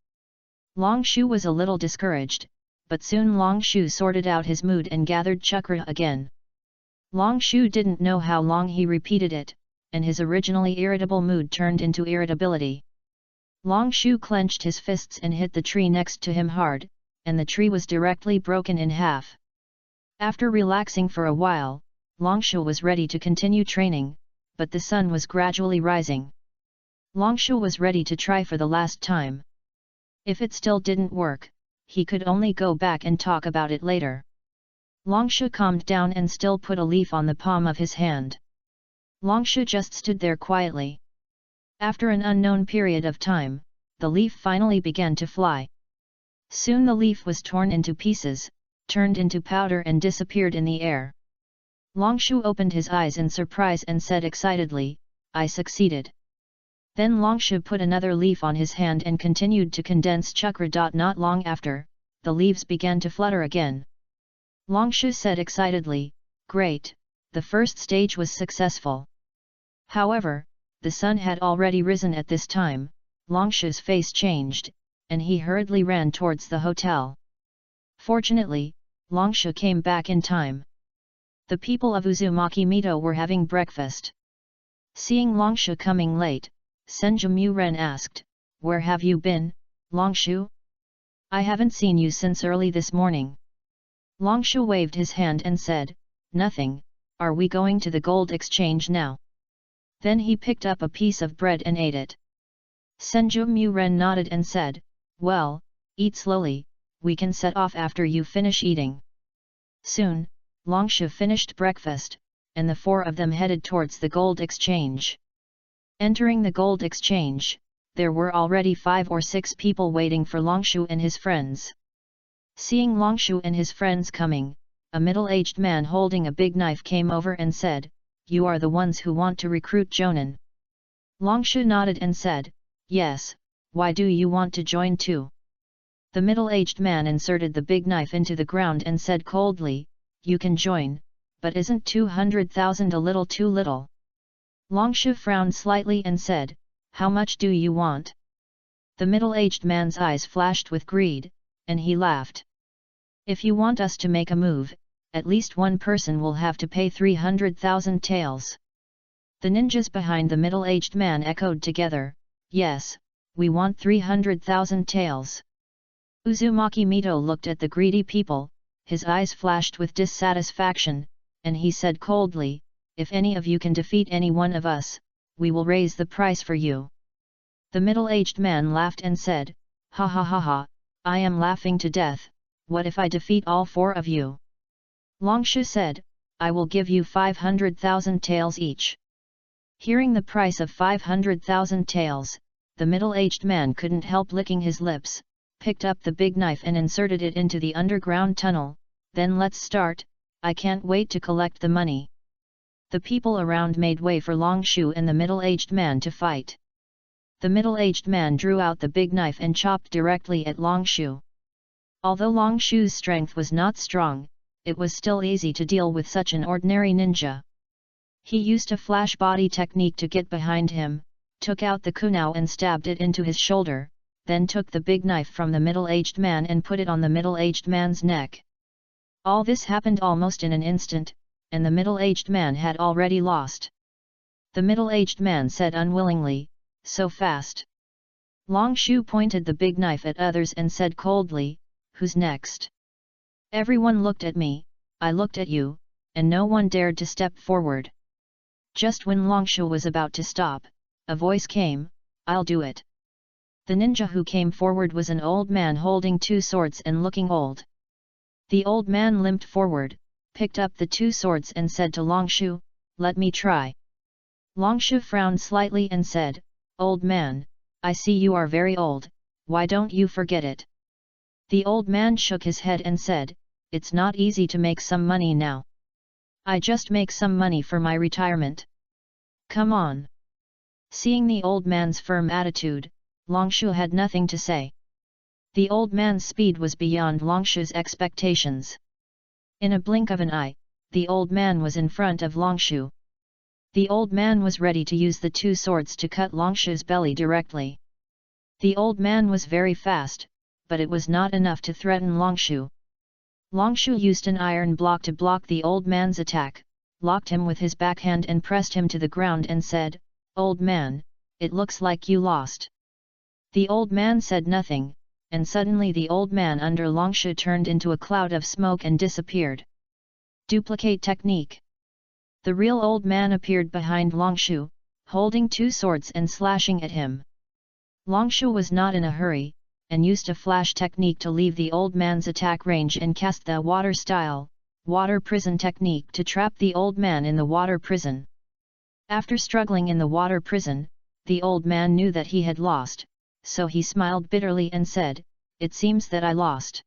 Long Shu was a little discouraged, but soon Long Shu sorted out his mood and gathered chakra again. Long Shu didn't know how long he repeated it, and his originally irritable mood turned into irritability. Long Shu clenched his fists and hit the tree next to him hard, and the tree was directly broken in half. After relaxing for a while, Long Shu was ready to continue training, but the sun was gradually rising. Long Shu was ready to try for the last time. If it still didn't work, he could only go back and talk about it later. Long Shu calmed down and still put a leaf on the palm of his hand. Long Shu just stood there quietly. After an unknown period of time, the leaf finally began to fly. Soon the leaf was torn into pieces, turned into powder and disappeared in the air. Long Shu opened his eyes in surprise and said excitedly, "I succeeded." Then Long Shu put another leaf on his hand and continued to condense chakra. Not long after, the leaves began to flutter again. Long Shu said excitedly, "Great, the first stage was successful." However, the sun had already risen at this time. Long Shu's face changed, and he hurriedly ran towards the hotel. Fortunately, Long Shu came back in time. The people of Uzumaki Mito were having breakfast. Seeing Long Shu coming late, Senju Muren asked, "Where have you been, Long Shu? I haven't seen you since early this morning." Long Shu waved his hand and said, "Nothing, are we going to the gold exchange now?" Then he picked up a piece of bread and ate it. Senju Muren nodded and said, "Well, eat slowly, we can set off after you finish eating." Soon, Long Shu finished breakfast, and the four of them headed towards the gold exchange. Entering the gold exchange, there were already 5 or 6 people waiting for Long Shu and his friends. Seeing Long Shu and his friends coming, a middle-aged man holding a big knife came over and said, "You are the ones who want to recruit Jonin." Long Shu nodded and said, "Yes, why do you want to join too?" The middle-aged man inserted the big knife into the ground and said coldly, "You can join, but isn't 200,000 a little too little?" Long Shu frowned slightly and said, "How much do you want?" The middle-aged man's eyes flashed with greed, and he laughed. "If you want us to make a move, at least one person will have to pay 300,000 taels." The ninjas behind the middle-aged man echoed together, "Yes, we want 300,000 taels." Uzumaki Mito looked at the greedy people, his eyes flashed with dissatisfaction, and he said coldly, "If any of you can defeat any one of us, we will raise the price for you." The middle-aged man laughed and said, "Ha ha ha ha, I am laughing to death, what if I defeat all 4 of you?" Long Shu said, "I will give you 500,000 taels each." Hearing the price of 500,000 taels, the middle-aged man couldn't help licking his lips, picked up the big knife and inserted it into the underground tunnel. "Then let's start, I can't wait to collect the money." The people around made way for Long Shu and the middle-aged man to fight. The middle-aged man drew out the big knife and chopped directly at Long Shu. Although Long Shu's strength was not strong, it was still easy to deal with such an ordinary ninja. He used a flash body technique to get behind him, took out the kunao and stabbed it into his shoulder, then took the big knife from the middle-aged man and put it on the middle-aged man's neck. All this happened almost in an instant, and the middle-aged man had already lost. The middle-aged man said unwillingly, so fast. Long Shu pointed the big knife at others and said coldly, who's next? Everyone looked at me, I looked at you, and no one dared to step forward. Just when Long Shu was about to stop, a voice came, I'll do it. The ninja who came forward was an old man holding two swords and looking old. The old man limped forward, picked up the two swords and said to Long Shu, let me try. Long Shu frowned slightly and said, old man, I see you are very old, why don't you forget it? The old man shook his head and said, it's not easy to make some money now. I just make some money for my retirement. Come on. Seeing the old man's firm attitude, Long Shu had nothing to say. The old man's speed was beyond Long Shu's expectations. In a blink of an eye, the old man was in front of Long Shu. The old man was ready to use the two swords to cut Long Shu's belly directly. The old man was very fast, but it was not enough to threaten Long Shu. Long Shu used an iron block to block the old man's attack, locked him with his backhand and pressed him to the ground and said, old man, it looks like you lost. The old man said nothing, and suddenly the old man under Long Shu turned into a cloud of smoke and disappeared. Duplicate technique. The real old man appeared behind Long Shu, holding two swords and slashing at him. Long Shu was not in a hurry, and used a flash technique to leave the old man's attack range and cast the water-style, water prison technique to trap the old man in the water prison. After struggling in the water prison, the old man knew that he had lost, so he smiled bitterly and said, it seems that I lost.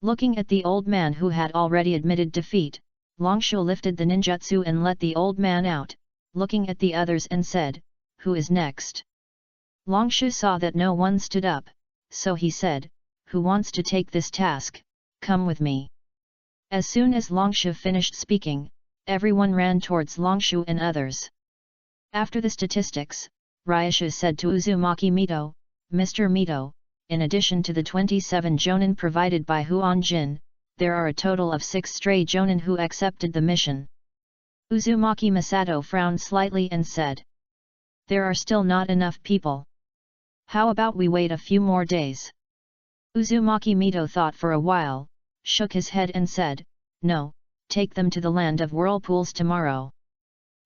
Looking at the old man who had already admitted defeat, Long Shu lifted the ninjutsu and let the old man out, looking at the others and said, who is next? Long Shu saw that no one stood up, so he said, who wants to take this task, come with me. As soon as Long Shu finished speaking, everyone ran towards Long Shu and others. After the statistics, Ryashu said to Uzumaki Mito, Mr. Mito, in addition to the 27 jonin provided by Huan Jin, there are a total of 6 stray jonin who accepted the mission. Uzumaki Masato frowned slightly and said, there are still not enough people. How about we wait a few more days? Uzumaki Mito thought for a while, shook his head and said, no, take them to the land of whirlpools tomorrow.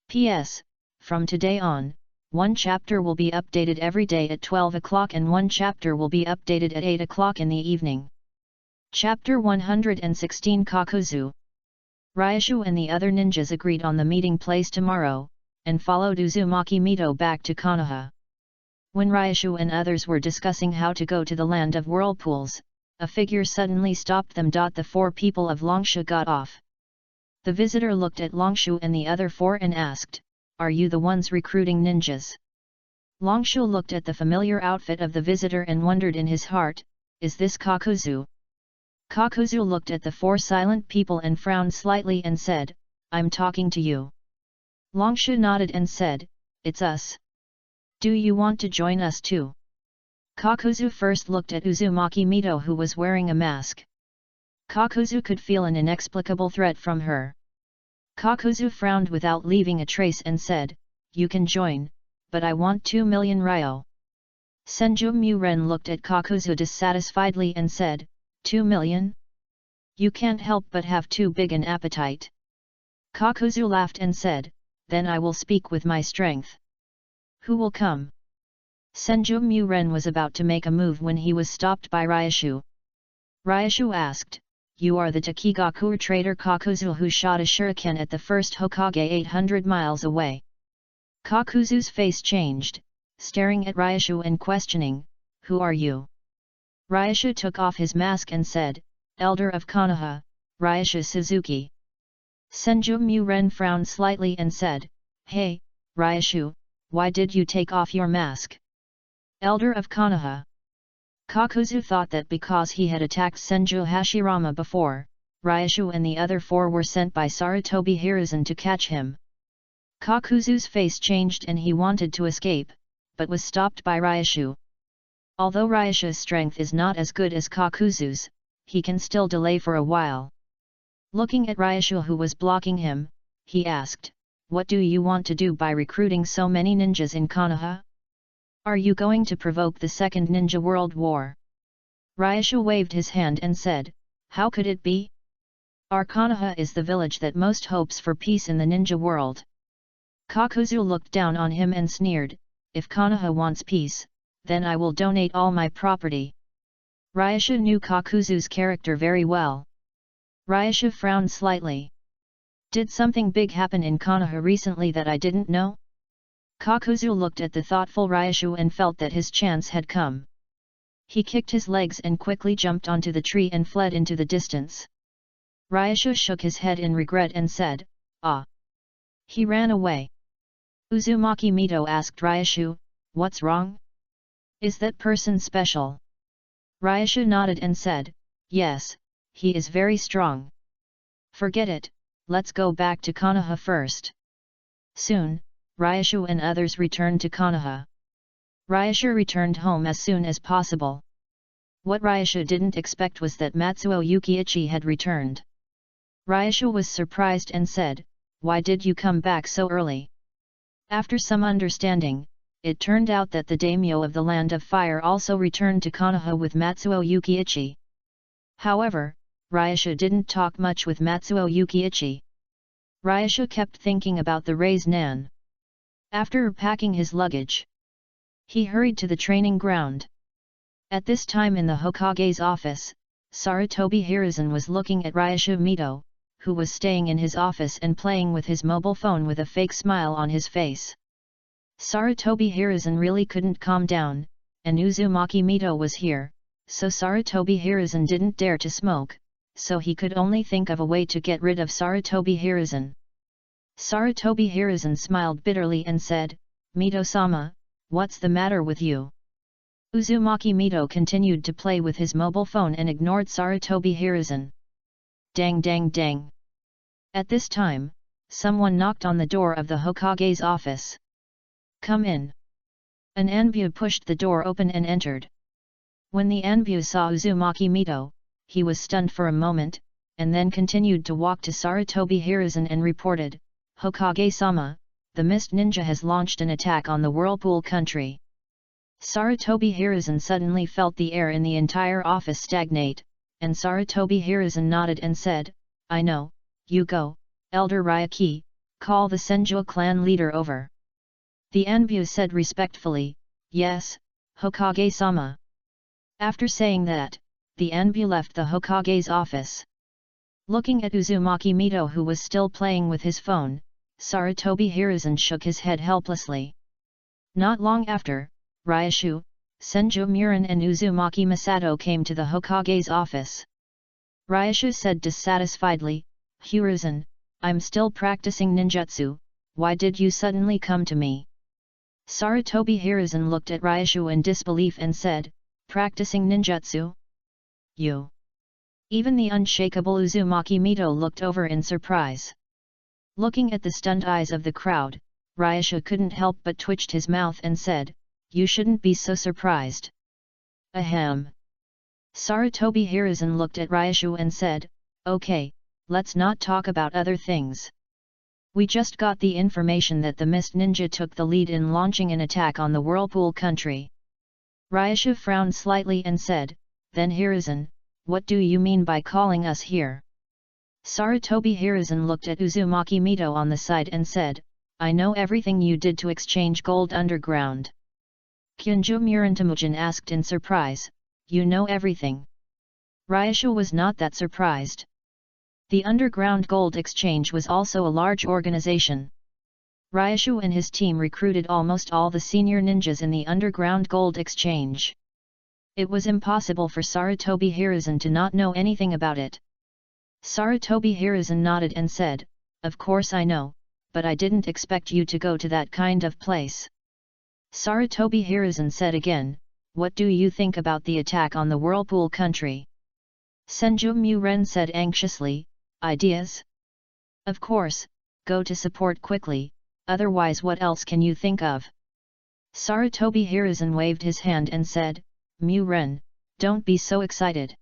P.S. From today on, one chapter will be updated every day at 12 o'clock and one chapter will be updated at 8 o'clock in the evening. Chapter 116 Kakuzu. Ryashu and the other ninjas agreed on the meeting place tomorrow, and followed Uzumaki Mito back to Konoha. When Ryashu and others were discussing how to go to the land of whirlpools, a figure suddenly stopped them. The 4 people of Long Shu got off. The visitor looked at Long Shu and the other 4 and asked, are you the ones recruiting ninjas? Long Shu looked at the familiar outfit of the visitor and wondered in his heart, is this Kakuzu? Kakuzu looked at the 4 silent people and frowned slightly and said, I'm talking to you. Long Shu nodded and said, it's us. Do you want to join us too? Kakuzu first looked at Uzumaki Mito who was wearing a mask. Kakuzu could feel an inexplicable threat from her. Kakuzu frowned without leaving a trace and said, you can join, but I want 2 million ryo. Senju Muren looked at Kakuzu dissatisfiedly and said, 2 million? You can't help but have too big an appetite. Kakuzu laughed and said, then I will speak with my strength. Who will come? Senju Muren was about to make a move when he was stopped by Ryashu. Ryashu asked, you are the Takigaku trader Kakuzu who shot a shuriken at the first Hokage 800 miles away. Kakuzu's face changed, staring at Ryashu and questioning, who are you? Ryashu took off his mask and said, Elder of Konoha, Ryashu Suzuki. Senju Muren frowned slightly and said, hey, Ryashu, why did you take off your mask? Elder of Konoha. Kakuzu thought that because he had attacked Senju Hashirama before, Ryashu and the other 4 were sent by Sarutobi Hiruzen to catch him. Kakuzu's face changed and he wanted to escape, but was stopped by Ryashu. Although Ryashu's strength is not as good as Kakuzu's, he can still delay for a while. Looking at Ryashu who was blocking him, he asked, what do you want to do by recruiting so many ninjas in Konoha? Are you going to provoke the Second Ninja World War? Ryashu waved his hand and said, how could it be? Our Konoha is the village that most hopes for peace in the ninja world. Kakuzu looked down on him and sneered, if Konoha wants peace, then I will donate all my property. Ryashu knew Kakuzu's character very well. Ryashu frowned slightly. Did something big happen in Konoha recently that I didn't know? Kakuzu looked at the thoughtful Ryashu and felt that his chance had come. He kicked his legs and quickly jumped onto the tree and fled into the distance. Ryashu shook his head in regret and said, ah. He ran away. Uzumaki Mito asked Ryashu, what's wrong? Is that person special? Ryashu nodded and said, yes, he is very strong. Forget it, let's go back to Konoha first. Soon, Ryashu and others returned to Konoha. Ryashu returned home as soon as possible. What Ryashu didn't expect was that Matsuo Yukiichi had returned. Ryashu was surprised and said, why did you come back so early? After some understanding, it turned out that the daimyo of the Land of Fire also returned to Konoha with Matsuo Yukiichi. However, Ryashu didn't talk much with Matsuo Yukiichi. Ryashu kept thinking about the Raise Nan. After packing his luggage, he hurried to the training ground. At this time in the Hokage's office, Sarutobi Hiruzen was looking at Ryashu Mito, who was staying in his office and playing with his mobile phone with a fake smile on his face. Sarutobi Hiruzen really couldn't calm down, and Uzumaki Mito was here, so Sarutobi Hiruzen didn't dare to smoke, so he could only think of a way to get rid of Sarutobi Hiruzen. Sarutobi Hiruzen smiled bitterly and said, Mito-sama, what's the matter with you? Uzumaki Mito continued to play with his mobile phone and ignored Sarutobi Hiruzen. Dang dang dang. At this time, someone knocked on the door of the Hokage's office. Come in. An Anbu pushed the door open and entered. When the Anbu saw Uzumaki Mito, he was stunned for a moment, and then continued to walk to Sarutobi Hiruzen and reported, Hokage-sama, the Mist Ninja has launched an attack on the Whirlpool country. Sarutobi Hiruzen suddenly felt the air in the entire office stagnate, and Sarutobi Hiruzen nodded and said, I know, you go, Elder Ryuki, call the Senju clan leader over. The Anbu said respectfully, yes, Hokage-sama. After saying that, the Anbu left the Hokage's office. Looking at Uzumaki Mito who was still playing with his phone, Sarutobi Hiruzen shook his head helplessly. Not long after, Ryashu, Senju Murin and Uzumaki Masato came to the Hokage's office. Ryashu said dissatisfiedly, Hiruzen, I'm still practicing ninjutsu, why did you suddenly come to me? Sarutobi Hiruzen looked at Ryashu in disbelief and said, practicing ninjutsu? You? Even the unshakable Uzumaki Mito looked over in surprise. Looking at the stunned eyes of the crowd, Ryashu couldn't help but twitched his mouth and said, you shouldn't be so surprised. Ahem. Sarutobi Hiruzen looked at Ryashu and said, okay, let's not talk about other things. We just got the information that the Mist Ninja took the lead in launching an attack on the Whirlpool country. Ryashu frowned slightly and said, then Hiruzen, what do you mean by calling us here? Sarutobi Hiruzen looked at Uzumaki Mito on the side and said, I know everything you did to exchange gold underground. Kyunju Murintemujin asked in surprise, you know everything. Ryashu was not that surprised. The underground gold exchange was also a large organization. Ryashu and his team recruited almost all the senior ninjas in the underground gold exchange. It was impossible for Sarutobi Hiruzen to not know anything about it. Sarutobi Hiruzen nodded and said, of course I know, but I didn't expect you to go to that kind of place. Sarutobi Hiruzen said again, what do you think about the attack on the Whirlpool country? Senju Muren said anxiously, ideas? Of course, go to support quickly, otherwise what else can you think of? Sarutobi Hiruzen waved his hand and said, Muren, don't be so excited.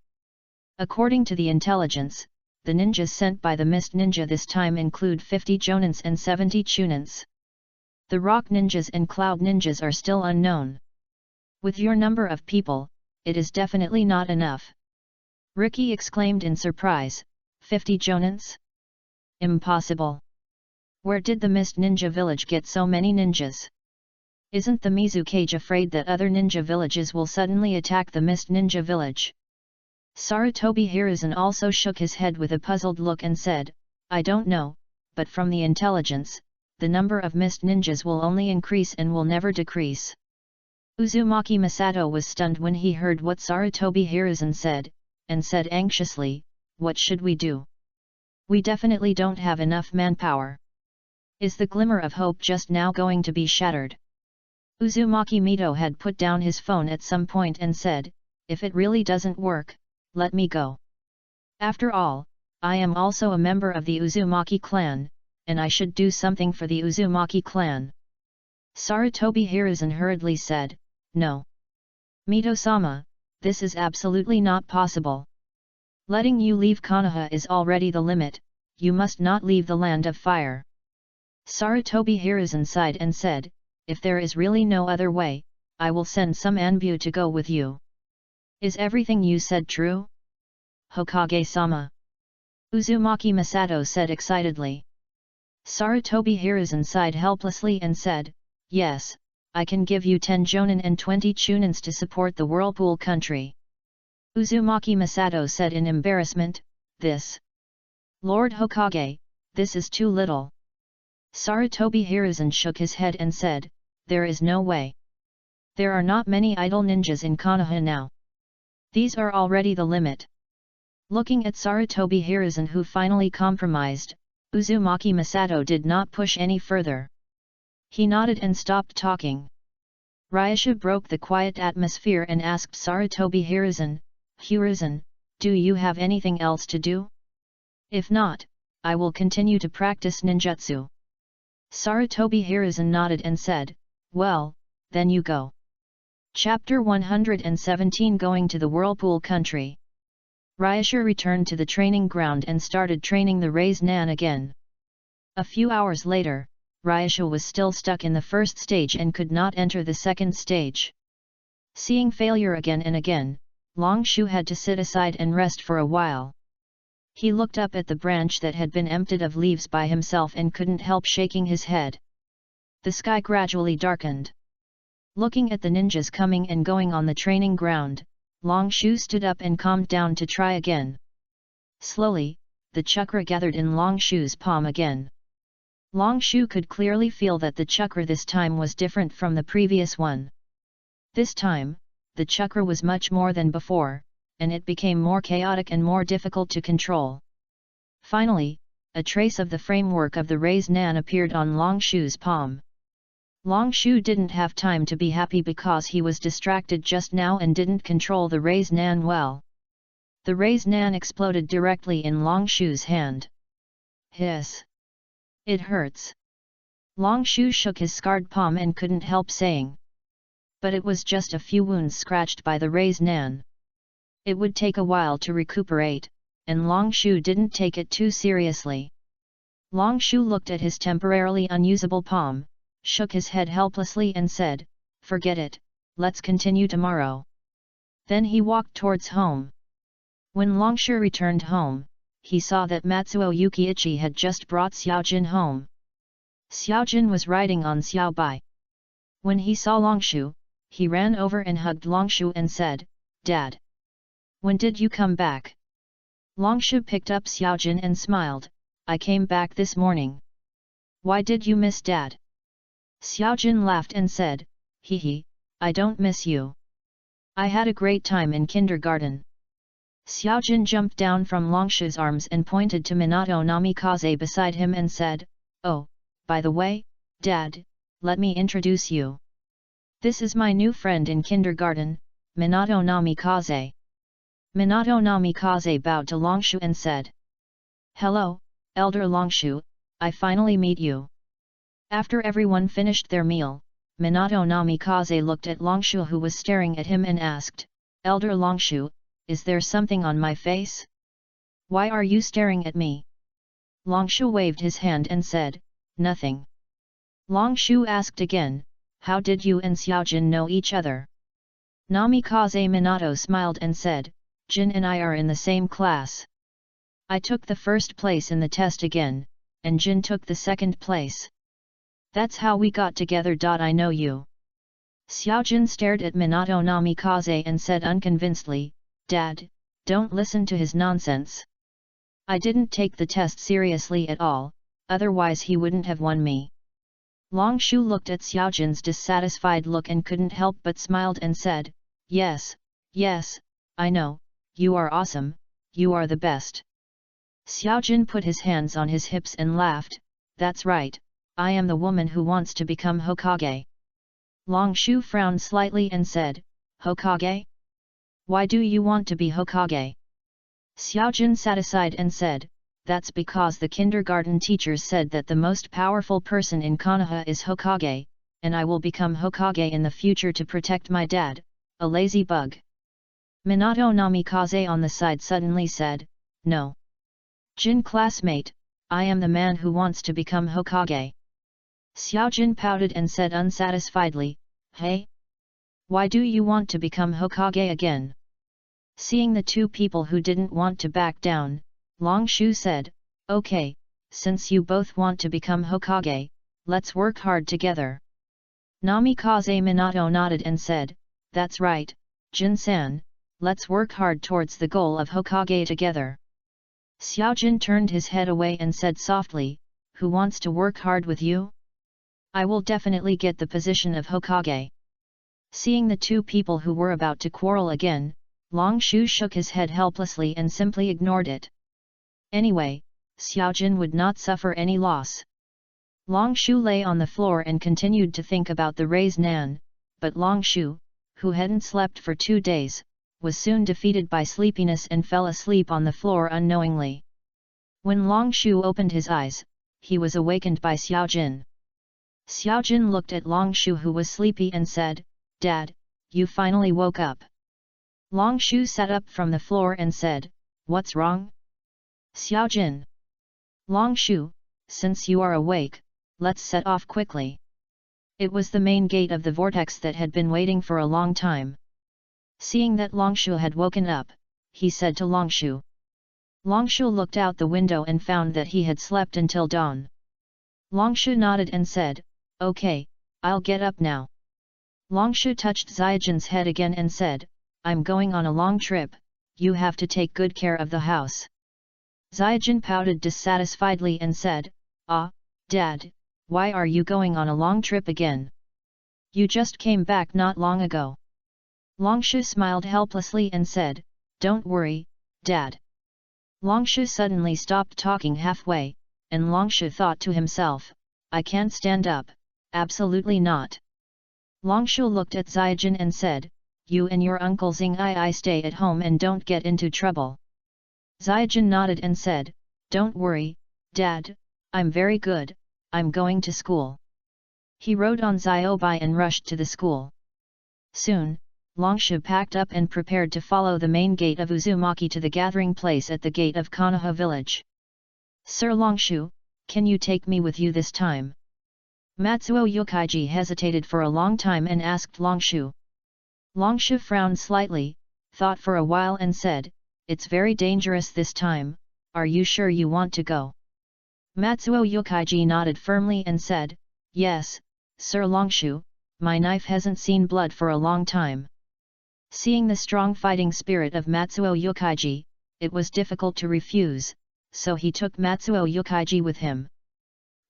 According to the intelligence, the ninjas sent by the Mist Ninja this time include 50 Jonins and 70 Chunins. The Rock Ninjas and Cloud Ninjas are still unknown. With your number of people, it is definitely not enough. Ricky exclaimed in surprise, 50 Jonins? Impossible. Where did the Mist Ninja village get so many ninjas? Isn't the Mizukage afraid that other ninja villages will suddenly attack the Mist Ninja village? Sarutobi Hiruzen also shook his head with a puzzled look and said, I don't know, but from the intelligence, the number of Mist Ninjas will only increase and will never decrease. Uzumaki Masato was stunned when he heard what Sarutobi Hiruzen said, and said anxiously, what should we do? We definitely don't have enough manpower. Is the glimmer of hope just now going to be shattered? Uzumaki Mito had put down his phone at some point and said, if it really doesn't work, let me go. After all, I am also a member of the Uzumaki clan, and I should do something for the Uzumaki clan. Sarutobi Hiruzen hurriedly said, no. Mito-sama, this is absolutely not possible. Letting you leave Konoha is already the limit, you must not leave the land of fire. Sarutobi Hiruzen sighed and said, if there is really no other way, I will send some Anbu to go with you. Is everything you said true? Hokage-sama. Uzumaki Masato said excitedly. Sarutobi Hiruzen sighed helplessly and said, yes, I can give you 10 Jonin and 20 Chunins to support the Whirlpool country. Uzumaki Masato said in embarrassment, this. Lord Hokage, this is too little. Sarutobi Hiruzen shook his head and said, there is no way. There are not many idle ninjas in Konoha now. These are already the limit. Looking at Sarutobi Hiruzen who finally compromised, Uzumaki Masato did not push any further. He nodded and stopped talking. Ryasha broke the quiet atmosphere and asked Sarutobi Hiruzen, Hiruzen, do you have anything else to do? If not, I will continue to practice ninjutsu. Sarutobi Hiruzen nodded and said, well, then you go. Chapter 117 Going to the Whirlpool Country. Ryasha returned to the training ground and started training the Raise Nan again. A few hours later, Ryasha was still stuck in the first stage and could not enter the second stage. Seeing failure again and again, Longshu had to sit aside and rest for a while. He looked up at the branch that had been emptied of leaves by himself and couldn't help shaking his head. The sky gradually darkened. Looking at the ninjas coming and going on the training ground, Longshu stood up and calmed down to try again. Slowly, the chakra gathered in Longshu's palm again. Longshu could clearly feel that the chakra this time was different from the previous one. This time, the chakra was much more than before, and it became more chaotic and more difficult to control. Finally, a trace of the framework of the Raise Nan appeared on Longshu's palm. Longshu didn't have time to be happy because he was distracted just now and didn't control the Raise Nan well. The Raise Nan exploded directly in Longshu's hand. Hiss! It hurts. Longshu shook his scarred palm and couldn't help saying. But it was just a few wounds scratched by the Raise Nan. It would take a while to recuperate, and Longshu didn't take it too seriously. Longshu looked at his temporarily unusable palm, shook his head helplessly and said, forget it, let's continue tomorrow. Then he walked towards home. When Longshu returned home, he saw that Matsuo Yukiichi had just brought Xiaojin home. Xiaojin was riding on Xiaobai. When he saw Longshu, he ran over and hugged Longshu and said, Dad! When did you come back? Longshu picked up Xiaojin and smiled, I came back this morning. Why did you miss Dad? Xiaojin laughed and said, Hee, I don't miss you. I had a great time in kindergarten. Xiaojin jumped down from Longshu's arms and pointed to Minato Namikaze beside him and said, oh, by the way, Dad, let me introduce you. This is my new friend in kindergarten, Minato Namikaze. Minato Namikaze bowed to Longshu and said, hello, Elder Longshu, I finally meet you. After everyone finished their meal, Minato Namikaze looked at Longshu who was staring at him and asked, Elder Longshu, is there something on my face? Why are you staring at me? Longshu waved his hand and said, nothing. Longshu asked again, how did you and Xiaojin know each other? Namikaze Minato smiled and said, Jin and I are in the same class. I took the first place in the test again, and Jin took the second place. That's how we got together. I know you. Xiaojin stared at Minato Namikaze and said unconvincedly, Dad, don't listen to his nonsense. I didn't take the test seriously at all, otherwise he wouldn't have won me. Longshu looked at Xiaojin's dissatisfied look and couldn't help but smiled and said, yes, I know, you are awesome, you are the best. Xiaojin put his hands on his hips and laughed, that's right, I am the woman who wants to become Hokage. Longshu frowned slightly and said, Hokage? Why do you want to be Hokage? Xiaojin sat aside and said, that's because the kindergarten teachers said that the most powerful person in Konoha is Hokage, and I will become Hokage in the future to protect my dad, a lazy bug. Minato Namikaze on the side suddenly said, no. Jin classmate, I am the man who wants to become Hokage. Xiaojin pouted and said unsatisfiedly, hey? Why do you want to become Hokage again? Seeing the two people who didn't want to back down, Longshu said, okay, since you both want to become Hokage, let's work hard together. Namikaze Minato nodded and said, that's right, Jin-san, let's work hard towards the goal of Hokage together. Xiaojin turned his head away and said softly, who wants to work hard with you? I will definitely get the position of Hokage. Seeing the two people who were about to quarrel again, Longshu shook his head helplessly and simply ignored it. Anyway, Xiaojin would not suffer any loss. Longshu lay on the floor and continued to think about the raised nan, but Longshu, who hadn't slept for 2 days, was soon defeated by sleepiness and fell asleep on the floor unknowingly. When Longshu opened his eyes, he was awakened by Xiaojin. Xiaojin looked at Longshu who was sleepy and said, Dad, you finally woke up. Longshu sat up from the floor and said, what's wrong? Xiaojin. Longshu, since you are awake, let's set off quickly. It was the main gate of the vortex that had been waiting for a long time. Seeing that Longshu had woken up, he said to Longshu. Longshu looked out the window and found that he had slept until dawn. Longshu nodded and said, okay, I'll get up now. Longshu touched Xiaojin's head again and said, I'm going on a long trip, you have to take good care of the house. Xiaojin pouted dissatisfiedly and said, Dad, why are you going on a long trip again? You just came back not long ago. Longshu smiled helplessly and said, don't worry, Dad. Longshu suddenly stopped talking halfway, and Longshu thought to himself, I can't stand up, absolutely not. Longshu looked at Xiaojin and said, you and your uncle Xing stay at home and don't get into trouble. Xiaojin nodded and said, don't worry, Dad, I'm very good, I'm going to school. He rode on Xiaobai and rushed to the school. Soon, Longshu packed up and prepared to follow the main gate of Uzumaki to the gathering place at the gate of Konoha village. Sir Longshu, can you take me with you this time? Matsuo Yukaiji hesitated for a long time and asked Longshu. Longshu frowned slightly, thought for a while and said, it's very dangerous this time, are you sure you want to go? Matsuo Yukaiji nodded firmly and said, yes, Sir Longshu, my knife hasn't seen blood for a long time. Seeing the strong fighting spirit of Matsuo Yukaiji, it was difficult to refuse, so he took Matsuo Yukaiji with him.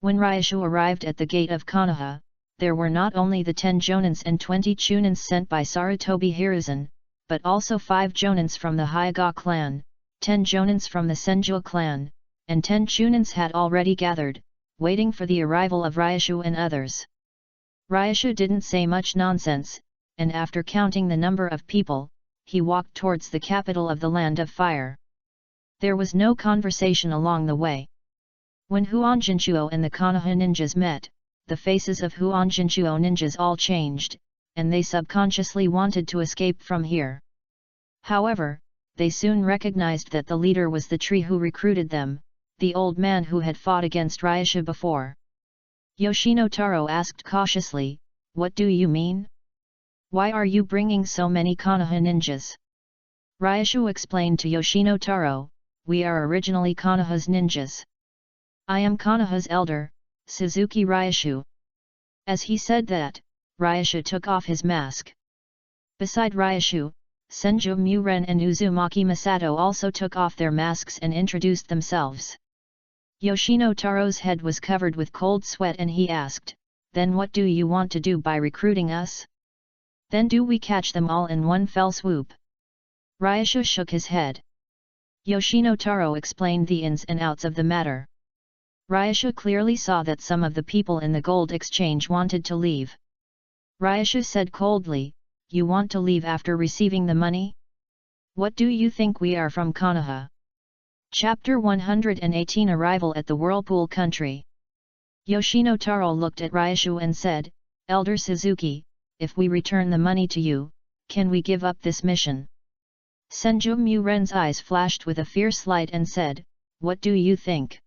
When Ryushu arrived at the gate of Konoha, there were not only the 10 jonins and 20 chunins sent by Sarutobi Hiruzen, but also 5 jonins from the Hyuga clan, 10 jonins from the Senju clan, and 10 chunins had already gathered, waiting for the arrival of Ryushu and others. Ryushu didn't say much nonsense, and after counting the number of people, he walked towards the capital of the Land of Fire. There was no conversation along the way. When Huan Jinchuo and the Konoha ninjas met, the faces of Huan Jinchuo ninjas all changed, and they subconsciously wanted to escape from here. However, they soon recognized that the leader was the tree who recruited them, the old man who had fought against Ryashu before. Yoshino Taro asked cautiously, "What do you mean? Why are you bringing so many Konoha ninjas?" Ryashu explained to Yoshino Taro, "We are originally Konoha's ninjas. I am Konoha's elder, Suzuki Ryashu." As he said that, Ryashu took off his mask. Beside Ryashu, Senju Muren and Uzumaki Masato also took off their masks and introduced themselves. Yoshino Taro's head was covered with cold sweat and he asked, "Then what do you want to do by recruiting us? Then do we catch them all in one fell swoop?" Ryashu shook his head. Yoshino Taro explained the ins and outs of the matter. Ryashu clearly saw that some of the people in the gold exchange wanted to leave. Ryashu said coldly, "You want to leave after receiving the money? What do you think we are from Konoha?" Chapter 118 Arrival at the Whirlpool Country. Yoshino Taro looked at Ryashu and said, "Elder Suzuki, if we return the money to you, can we give up this mission?" Senju Muren's eyes flashed with a fierce light and said, "What do you think?"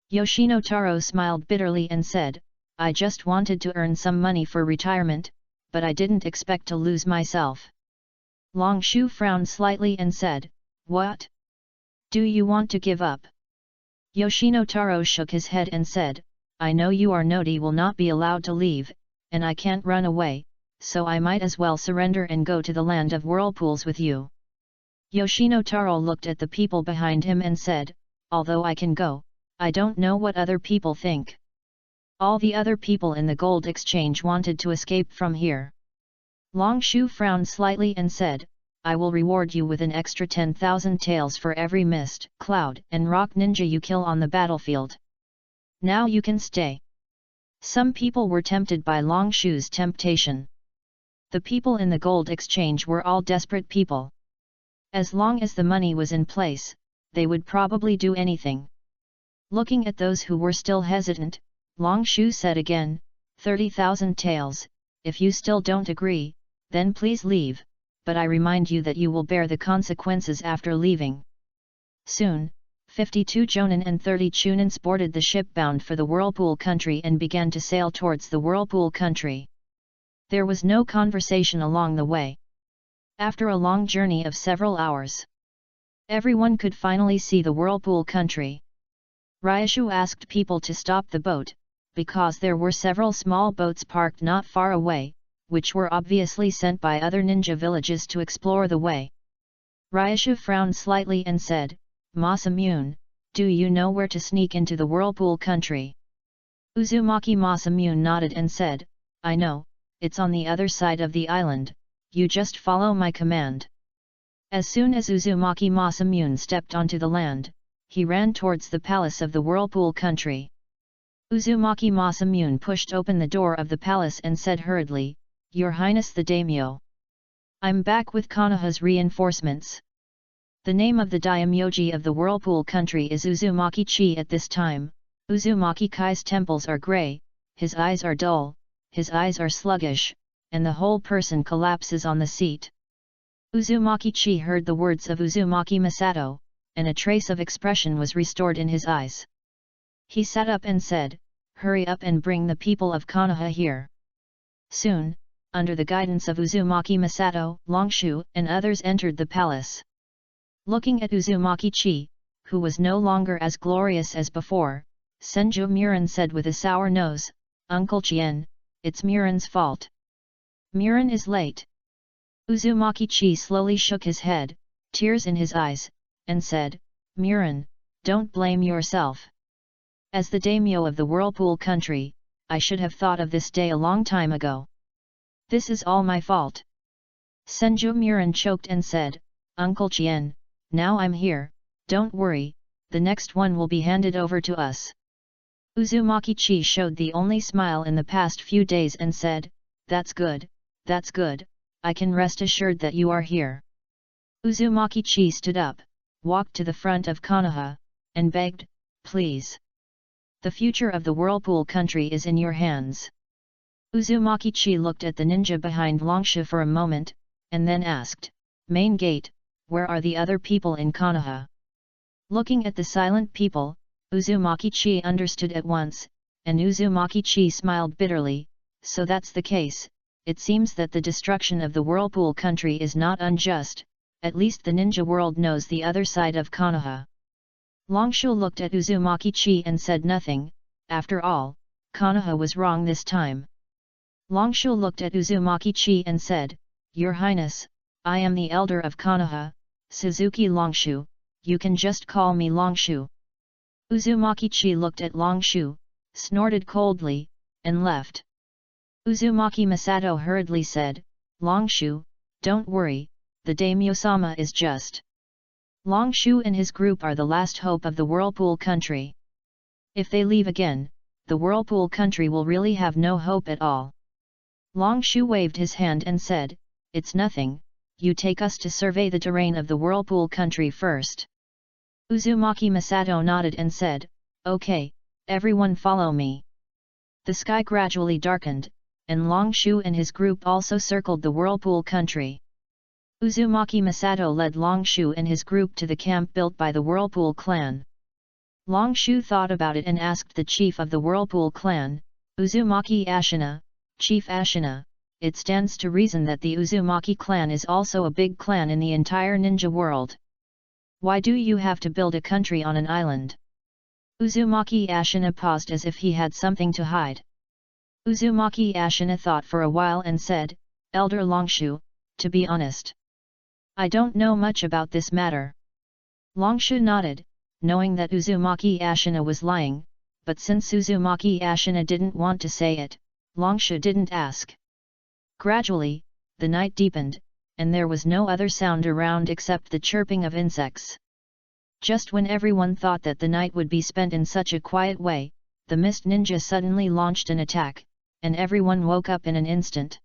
Yoshino Taro smiled bitterly and said, "I just wanted to earn some money for retirement, but I didn't expect to lose myself." Long Shu frowned slightly and said, "What? Do you want to give up?" Yoshino Taro shook his head and said, "I know you are Noti will not be allowed to leave, and I can't run away, so I might as well surrender and go to the land of whirlpools with you." Yoshino Taro looked at the people behind him and said, "Although I can go, I don't know what other people think." All the other people in the gold exchange wanted to escape from here. Long Shu frowned slightly and said, "I will reward you with an extra 10,000 taels for every mist, cloud and rock ninja you kill on the battlefield. Now you can stay." Some people were tempted by Long Shu's temptation. The people in the gold exchange were all desperate people. As long as the money was in place, they would probably do anything. Looking at those who were still hesitant, Long Shu said again, 30,000 taels, if you still don't agree, then please leave, but I remind you that you will bear the consequences after leaving. Soon, 52 Jonin and 30 Chunins boarded the ship bound for the Whirlpool Country and began to sail towards the Whirlpool Country. There was no conversation along the way. After a long journey of several hours, everyone could finally see the Whirlpool Country. Ryashu asked people to stop the boat, because there were several small boats parked not far away, which were obviously sent by other ninja villages to explore the way. Ryashu frowned slightly and said, "Masamune, do you know where to sneak into the Whirlpool Country?" Uzumaki Masamune nodded and said, "I know, it's on the other side of the island, you just follow my command." As soon as Uzumaki Masamune stepped onto the land, he ran towards the palace of the Whirlpool Country. Uzumaki Masamune pushed open the door of the palace and said hurriedly, "Your Highness the Daimyo. I'm back with Konoha's reinforcements." The name of the daimyoji of the Whirlpool Country is Uzumaki Chi. At this time, Uzumaki Kai's temples are grey, his eyes are dull, his eyes are sluggish, and the whole person collapses on the seat. Uzumaki Chi heard the words of Uzumaki Masato, and a trace of expression was restored in his eyes. He sat up and said, "Hurry up and bring the people of Konoha here." Soon, under the guidance of Uzumaki Masato, Long Shu and others entered the palace. Looking at Uzumaki Chi, who was no longer as glorious as before, Senju Muren said with a sour nose, "Uncle Chien, it's Muren's fault. Muren is late." Uzumaki Chi slowly shook his head, tears in his eyes, and said, "Muren, don't blame yourself. As the daimyo of the Whirlpool Country, I should have thought of this day a long time ago. This is all my fault." Senju Muren choked and said, "Uncle Chien, now I'm here, don't worry, the next one will be handed over to us." Uzumaki Chi showed the only smile in the past few days and said, that's good, I can rest assured that you are here." Uzumaki Chi stood up, walked to the front of Konoha, and begged, "Please. The future of the Whirlpool Country is in your hands." Uzumaki Chi looked at the ninja behind Longsha for a moment, and then asked, "Main gate, where are the other people in Konoha? Looking at the silent people, Uzumaki-chi understood at once, and Uzumaki-chi smiled bitterly. So that's the case. It seems that the destruction of the Whirlpool country is not unjust. At least the ninja world knows the other side of Konoha. Longshu looked at Uzumaki-chi and said nothing. After all, Konoha was wrong this time. Longshu looked at Uzumaki-chi and said, "Your Highness, I am the elder of Konoha, Suzuki Longshu, you can just call me Longshu." Uzumaki-chi looked at Longshu, snorted coldly, and left. Uzumaki Masato hurriedly said, "Longshu, don't worry, the daimyo-sama is just. Longshu and his group are the last hope of the Whirlpool country. If they leave again, the Whirlpool country will really have no hope at all." Longshu waved his hand and said, "It's nothing, you take us to survey the terrain of the Whirlpool country first." Uzumaki Masato nodded and said, "Okay, everyone follow me." The sky gradually darkened, and Longshu and his group also circled the Whirlpool country. Uzumaki Masato led Longshu and his group to the camp built by the Whirlpool clan. Longshu thought about it and asked the chief of the Whirlpool clan, Uzumaki Ashina, "Chief Ashina, it stands to reason that the Uzumaki clan is also a big clan in the entire ninja world. Why do you have to build a country on an island?" Uzumaki Ashina paused as if he had something to hide. Uzumaki Ashina thought for a while and said, "Elder Longshu, to be honest, I don't know much about this matter." Longshu nodded, knowing that Uzumaki Ashina was lying, but since Uzumaki Ashina didn't want to say it, Longshu didn't ask. Gradually, the night deepened, and there was no other sound around except the chirping of insects. Just when everyone thought that the night would be spent in such a quiet way, the Mist Ninja suddenly launched an attack, and everyone woke up in an instant.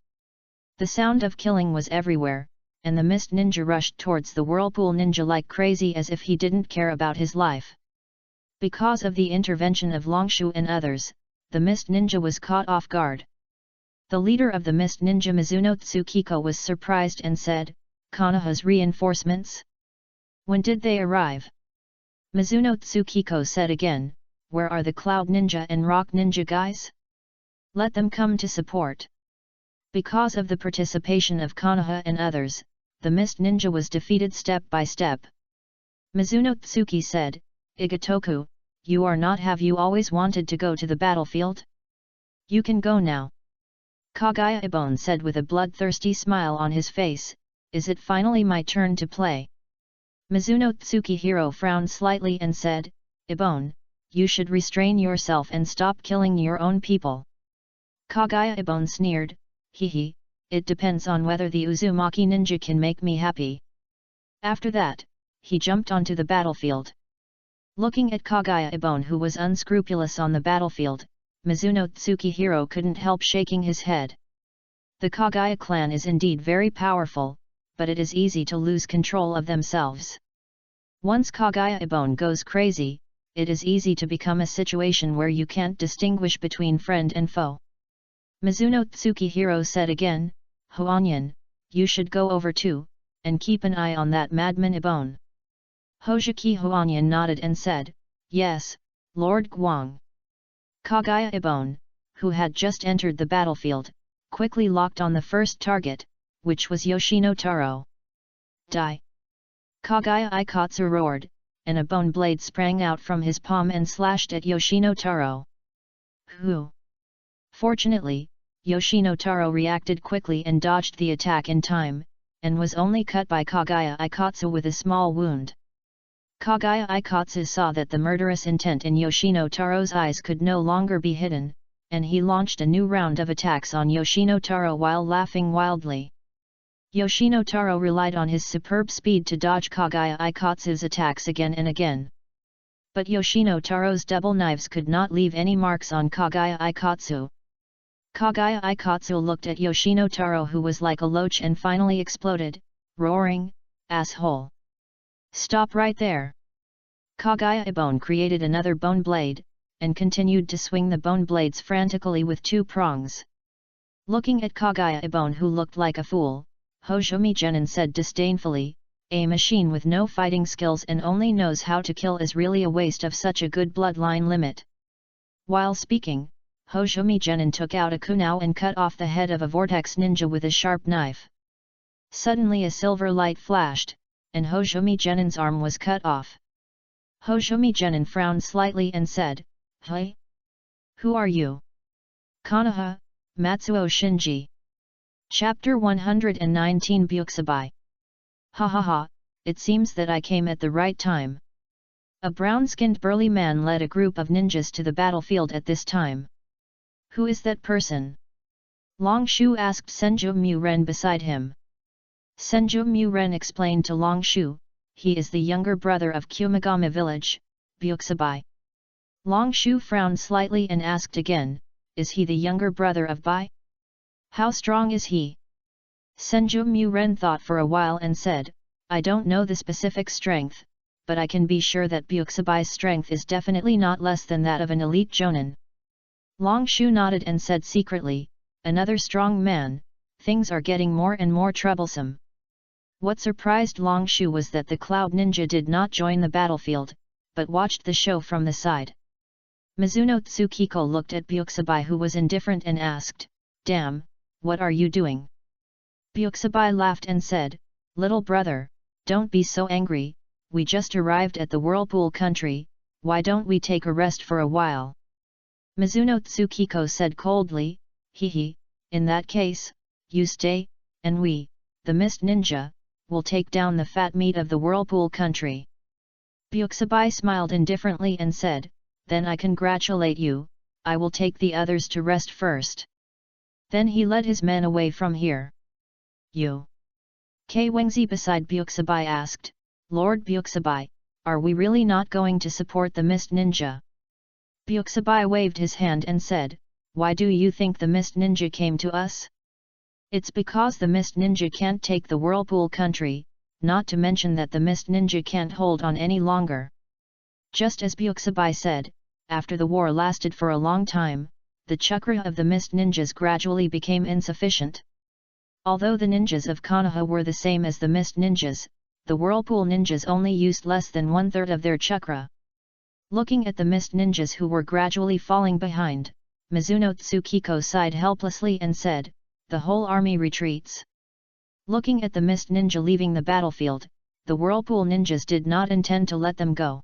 The sound of killing was everywhere, and the Mist Ninja rushed towards the Whirlpool Ninja like crazy as if he didn't care about his life. Because of the intervention of Longshu and others, the Mist Ninja was caught off guard. The leader of the Mist Ninja Mizuno Tsukiko was surprised and said, "Konoha's reinforcements? When did they arrive?" Mizuno Tsukiko said again, "Where are the Cloud Ninja and Rock Ninja guys? Let them come to support." Because of the participation of Konoha and others, the Mist Ninja was defeated step by step. Mizuno Tsuki said, "Igatoku, have you always wanted to go to the battlefield? You can go now." Kagaya Ibon said with a bloodthirsty smile on his face, "Is it finally my turn to play?" Mizuno Tsukihiro frowned slightly and said, "Ibon, you should restrain yourself and stop killing your own people." Kagaya Ibon sneered, "Hehe, it depends on whether the Uzumaki ninja can make me happy." After that, he jumped onto the battlefield. Looking at Kagaya Ibon who was unscrupulous on the battlefield, Mizuno Tsukihiro couldn't help shaking his head. The Kagaya clan is indeed very powerful, but it is easy to lose control of themselves. Once Kagaya Ibon goes crazy, it is easy to become a situation where you can't distinguish between friend and foe. Mizuno Tsukihiro said again, "Hoanyan, you should go over too, and keep an eye on that madman Ibon." Hojiki Hoanyan nodded and said, "Yes, Lord Guang." Kagaya Ibon, who had just entered the battlefield, quickly locked on the first target, which was Yoshino Taro. "Die!" Kagaya Ikatsu roared, and a bone blade sprang out from his palm and slashed at Yoshino Taro. Who? Fortunately, Yoshino Taro reacted quickly and dodged the attack in time, and was only cut by Kagaya Ikatsu with a small wound. Kagaya Ikatsu saw that the murderous intent in Yoshino Taro's eyes could no longer be hidden, and he launched a new round of attacks on Yoshino Taro while laughing wildly. Yoshino Taro relied on his superb speed to dodge Kagaya Ikatsu's attacks again and again. But Yoshino Taro's double knives could not leave any marks on Kagaya Ikatsu. Kagaya Ikatsu looked at Yoshino Taro who was like a loach and finally exploded, roaring, "Asshole! Stop right there!" Kagaya Ibon created another bone blade, and continued to swing the bone blades frantically with two prongs. Looking at Kagaya Ibon who looked like a fool, Hojumi Genin said disdainfully, A machine with no fighting skills and only knows how to kill is really a waste of such a good bloodline limit. While speaking, Hojumi Genin took out a kunao and cut off the head of a vortex ninja with a sharp knife. Suddenly a silver light flashed, and Hojumi Genin's arm was cut off. Hojumi Genin frowned slightly and said, "Hey? Who are you?" Konoha, Matsuo Shinji. Chapter 119 Buksabai. Ha ha ha, it seems that I came at the right time. A brown-skinned burly man led a group of ninjas to the battlefield at this time. Who is that person? Long Shu asked Senju Muren beside him. Senju Muren explained to Long Shu, he is the younger brother of Kumagama village, Buksabai. Long Shu frowned slightly and asked again, is he the younger brother of Bai? How strong is he? Senju Muren thought for a while and said, I don't know the specific strength, but I can be sure that Buksabai's strength is definitely not less than that of an elite jonin. Long Shu nodded and said secretly, another strong man, things are getting more and more troublesome. What surprised Long Shu was that the Cloud Ninja did not join the battlefield, but watched the show from the side. Mizuno Tsukiko looked at Buksabai who was indifferent and asked, damn, what are you doing? Buksabai laughed and said, little brother, don't be so angry, we just arrived at the Whirlpool country, why don't we take a rest for a while? Mizuno Tsukiko said coldly, hee, in that case, you stay, and we, the Mist Ninja, will take down the fat meat of the Whirlpool country. Buksabai smiled indifferently and said, then I congratulate you, I will take the others to rest first. Then he led his men away from here. You? Kei Wengzi beside Buksabai asked, Lord Buksabai, are we really not going to support the Mist Ninja? Buksabai waved his hand and said, why do you think the Mist Ninja came to us? It's because the Mist Ninja can't take the Whirlpool country, not to mention that the Mist Ninja can't hold on any longer. Just as Buksabai said, after the war lasted for a long time, the chakra of the Mist Ninjas gradually became insufficient. Although the ninjas of Konoha were the same as the Mist Ninjas, the Whirlpool Ninjas only used less than 1/3 of their chakra. Looking at the Mist Ninjas who were gradually falling behind, Mizuno Tsukiko sighed helplessly and said, the whole army retreats. Looking at the Mist Ninja leaving the battlefield, the Whirlpool Ninjas did not intend to let them go.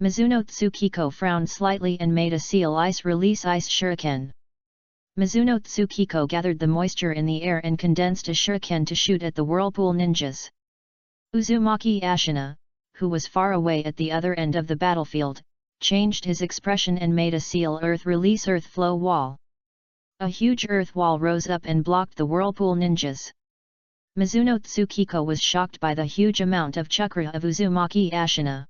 Mizuno Tsukiko frowned slightly and made a seal ice release ice shuriken. Mizuno Tsukiko gathered the moisture in the air and condensed a shuriken to shoot at the Whirlpool Ninjas. Uzumaki Ashina, who was far away at the other end of the battlefield, changed his expression and made a seal earth release earth flow wall. A huge earth wall rose up and blocked the Whirlpool Ninjas. Mizuno Tsukiko was shocked by the huge amount of chakra of Uzumaki Ashina.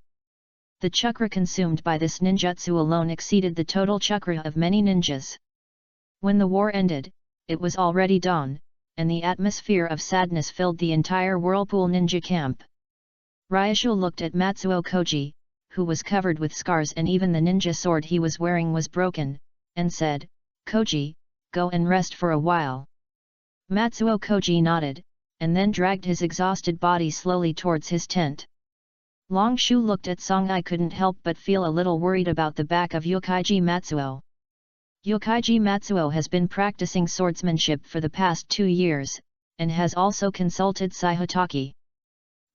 The chakra consumed by this ninjutsu alone exceeded the total chakra of many ninjas. When the war ended, it was already dawn, and the atmosphere of sadness filled the entire Whirlpool Ninja camp. Ryushu looked at Matsuo Koji, who was covered with scars and even the ninja sword he was wearing was broken, and said, Koji, go and rest for a while. Matsuo Koji nodded, and then dragged his exhausted body slowly towards his tent. Long Shu looked at Song. I couldn't help but feel a little worried about the back of Yokaiji Matsuo. Yokaiji Matsuo has been practicing swordsmanship for the past 2 years, and has also consulted Saihotaki.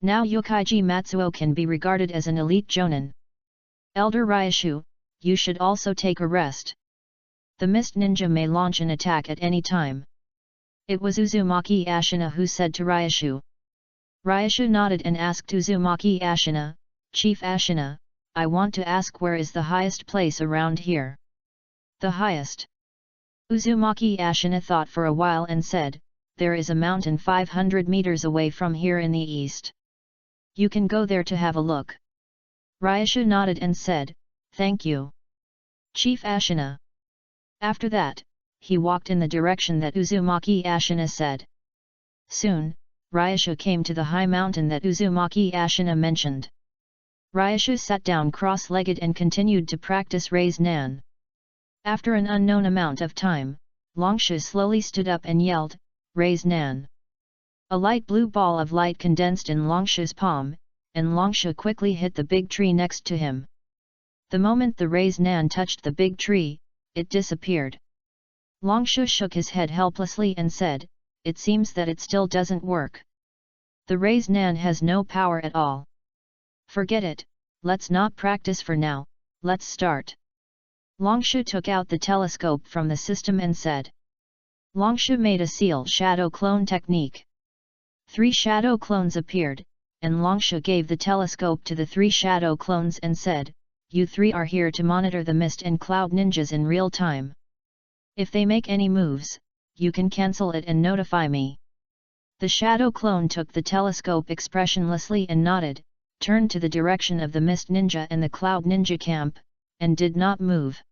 Now Yokaiji Matsuo can be regarded as an elite jonin. Elder Ryushu, you should also take a rest. The Mist Ninja may launch an attack at any time. It was Uzumaki Ashina who said to Ryushu. Ryushu nodded and asked Uzumaki Ashina, Chief Ashina, I want to ask where is the highest place around here? The highest? Uzumaki Ashina thought for a while and said, there is a mountain 500 meters away from here in the east. You can go there to have a look. Ryushu nodded and said, thank you, Chief Ashina. After that, he walked in the direction that Uzumaki Ashina said. Soon, Ryushu came to the high mountain that Uzumaki Ashina mentioned. Ryushu sat down cross-legged and continued to practice Raise Nan. After an unknown amount of time, Longshu slowly stood up and yelled, Raise Nan. A light blue ball of light condensed in Longshu's palm, and Longshu quickly hit the big tree next to him. The moment the raised nan touched the big tree, it disappeared. Longshu shook his head helplessly and said, "It seems that it still doesn't work. The raised nan has no power at all. Forget it, let's not practice for now, let's start." Longshu took out the telescope from the system and said. Longshu made a seal shadow clone technique. 3 shadow clones appeared, and Longshu gave the telescope to the 3 shadow clones and said, "You 3 are here to monitor the mist and cloud ninjas in real time. If they make any moves, you can cancel it and notify me." The shadow clone took the telescope expressionlessly and nodded, turned to the direction of the mist ninja and the cloud ninja camp, and did not move.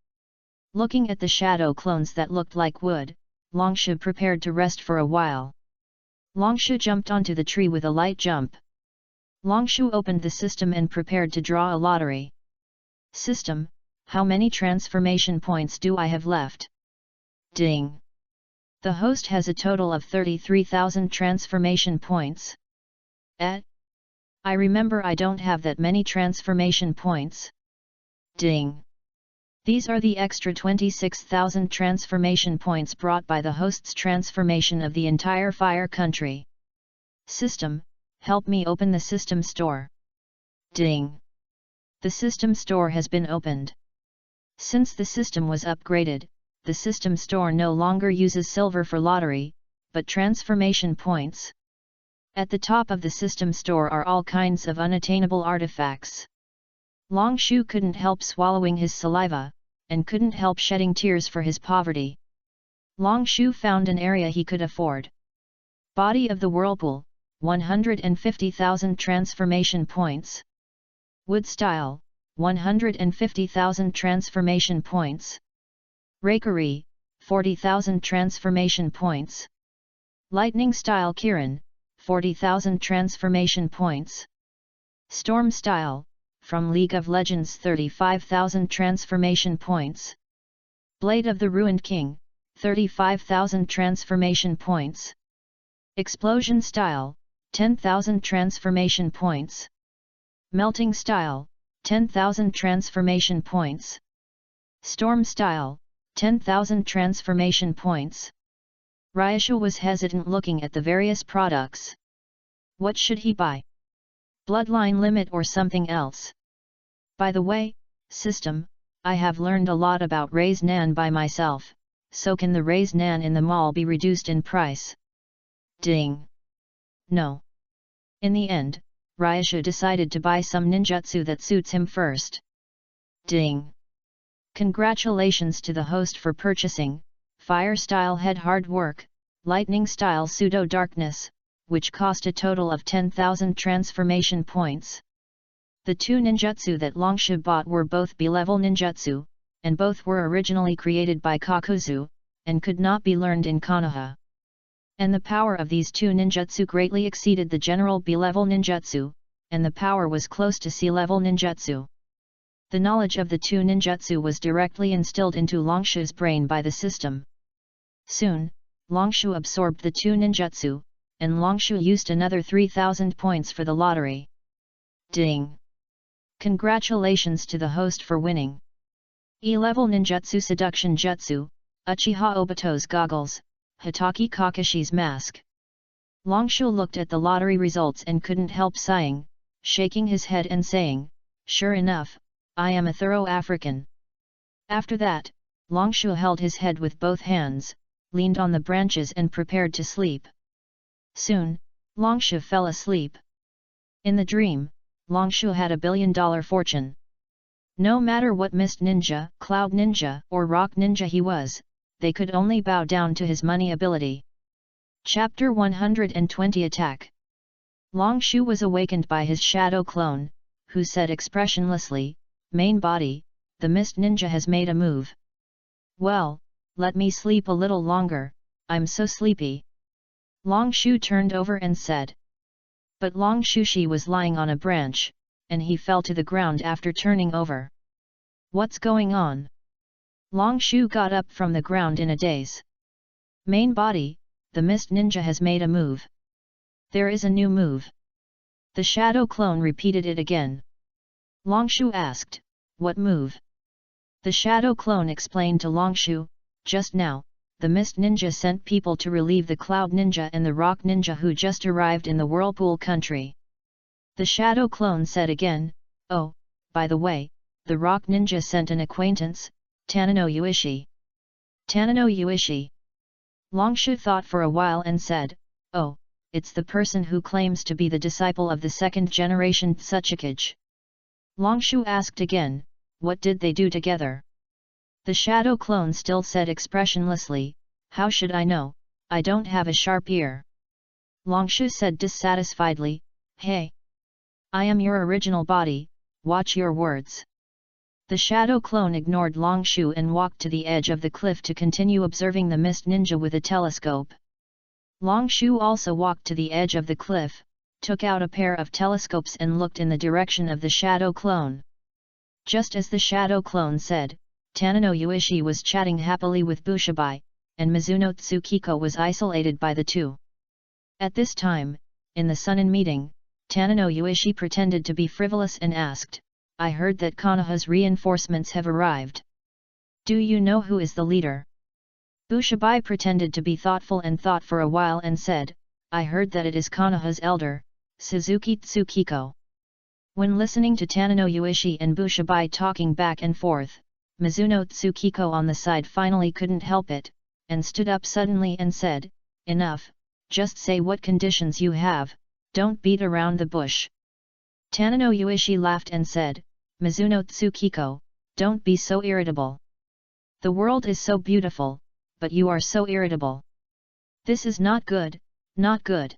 Looking at the shadow clones that looked like wood, Longshu prepared to rest for a while. Longshu jumped onto the tree with a light jump. Longshu opened the system and prepared to draw a lottery. System, how many transformation points do I have left? Ding! The host has a total of 33,000 transformation points. I remember I don't have that many transformation points. Ding! These are the extra 26,000 transformation points brought by the host's transformation of the entire fire country. System, help me open the system store. Ding! The system store has been opened. Since the system was upgraded, the system store no longer uses silver for lottery, but transformation points. At the top of the system store are all kinds of unattainable artifacts. Longshu couldn't help swallowing his saliva, and couldn't help shedding tears for his poverty. Longshu found an area he could afford. Body of the Whirlpool, 150,000 transformation points. Wood Style, 150,000 transformation points. Rakery, 40,000 transformation points. Lightning Style Kirin, 40,000 transformation points. Storm Style, from League of Legends 35,000 transformation points. Blade of the Ruined King, 35,000 transformation points. Explosion Style, 10,000 transformation points. Melting Style, 10,000 transformation points. Storm Style, 10,000 transformation points. Ryasha was hesitant looking at the various products. What should he buy? Bloodline limit or something else? By the way, system, I have learned a lot about raised nan by myself, so can the raised nan in the mall be reduced in price? Ding! No. In the end, Ryasha decided to buy some ninjutsu that suits him first. Ding! Congratulations to the host for purchasing Fire Style Head Hard Work, Lightning Style Pseudo Darkness, which cost a total of 10,000 transformation points. The 2 ninjutsu that Longshu bought were both B-level ninjutsu, and both were originally created by Kakuzu, and could not be learned in Konoha. And the power of these 2 ninjutsu greatly exceeded the general B-level ninjutsu, and the power was close to C-level ninjutsu. The knowledge of the 2 ninjutsu was directly instilled into Longshu's brain by the system. Soon, Longshu absorbed the 2 ninjutsu, and Longshu used another 3,000 points for the lottery. Ding! Congratulations to the host for winning. E-level ninjutsu Seduction Jutsu, Uchiha Obito's goggles, Hitaki Kakashi's mask. Longshu looked at the lottery results and couldn't help sighing, shaking his head and saying, "Sure enough, I am a thorough African." After that, Longshu held his head with both hands, leaned on the branches and prepared to sleep. Soon, Longshu fell asleep. In the dream, Longshu had a billion-dollar fortune. No matter what mist ninja, cloud ninja, or rock ninja he was, they could only bow down to his money ability. Chapter 120 Attack. Longshu was awakened by his shadow clone, who said expressionlessly, "Main body, the mist ninja has made a move." "Well, let me sleep a little longer, I'm so sleepy." Longshu turned over and said. But Longshushi was lying on a branch, and he fell to the ground after turning over. "What's going on?" Longshu got up from the ground in a daze. "Main body, the mist ninja has made a move." There is a new move. The shadow clone repeated it again. Longshu asked, what move? The shadow clone explained to Longshu, just now, the Mist Ninja sent people to relieve the Cloud Ninja and the Rock Ninja who just arrived in the Whirlpool country. The shadow clone said again, oh, by the way, the Rock Ninja sent an acquaintance, Tanino Uishi. Tanino Uishi. Longshu thought for a while and said, oh, it's the person who claims to be the disciple of the second generation Tsuchikage. Longshu asked again, what did they do together? The shadow clone still said expressionlessly, how should I know, I don't have a sharp ear. Longshu said dissatisfiedly, hey! I am your original body, watch your words. The shadow clone ignored Longshu and walked to the edge of the cliff to continue observing the Mist Ninja with a telescope. Longshu also walked to the edge of the cliff, took out a pair of telescopes and looked in the direction of the shadow clone. Just as the shadow clone said, Tanino Uishi was chatting happily with Bushibai, and Mizuno Tsukiko was isolated by the two. At this time, in the Sunin meeting, Tanino Uishi pretended to be frivolous and asked, I heard that Konoha's reinforcements have arrived. Do you know who is the leader? Bushibai pretended to be thoughtful and thought for a while and said, I heard that it is Konoha's elder, Suzuki Tsukiko. When listening to Tanino Uishi and Bushibai talking back and forth, Mizuno Tsukiko on the side finally couldn't help it, and stood up suddenly and said, enough, just say what conditions you have, don't beat around the bush. Tanino Uishi laughed and said, Mizuno Tsukiko, don't be so irritable. The world is so beautiful, but you are so irritable. This is not good, not good.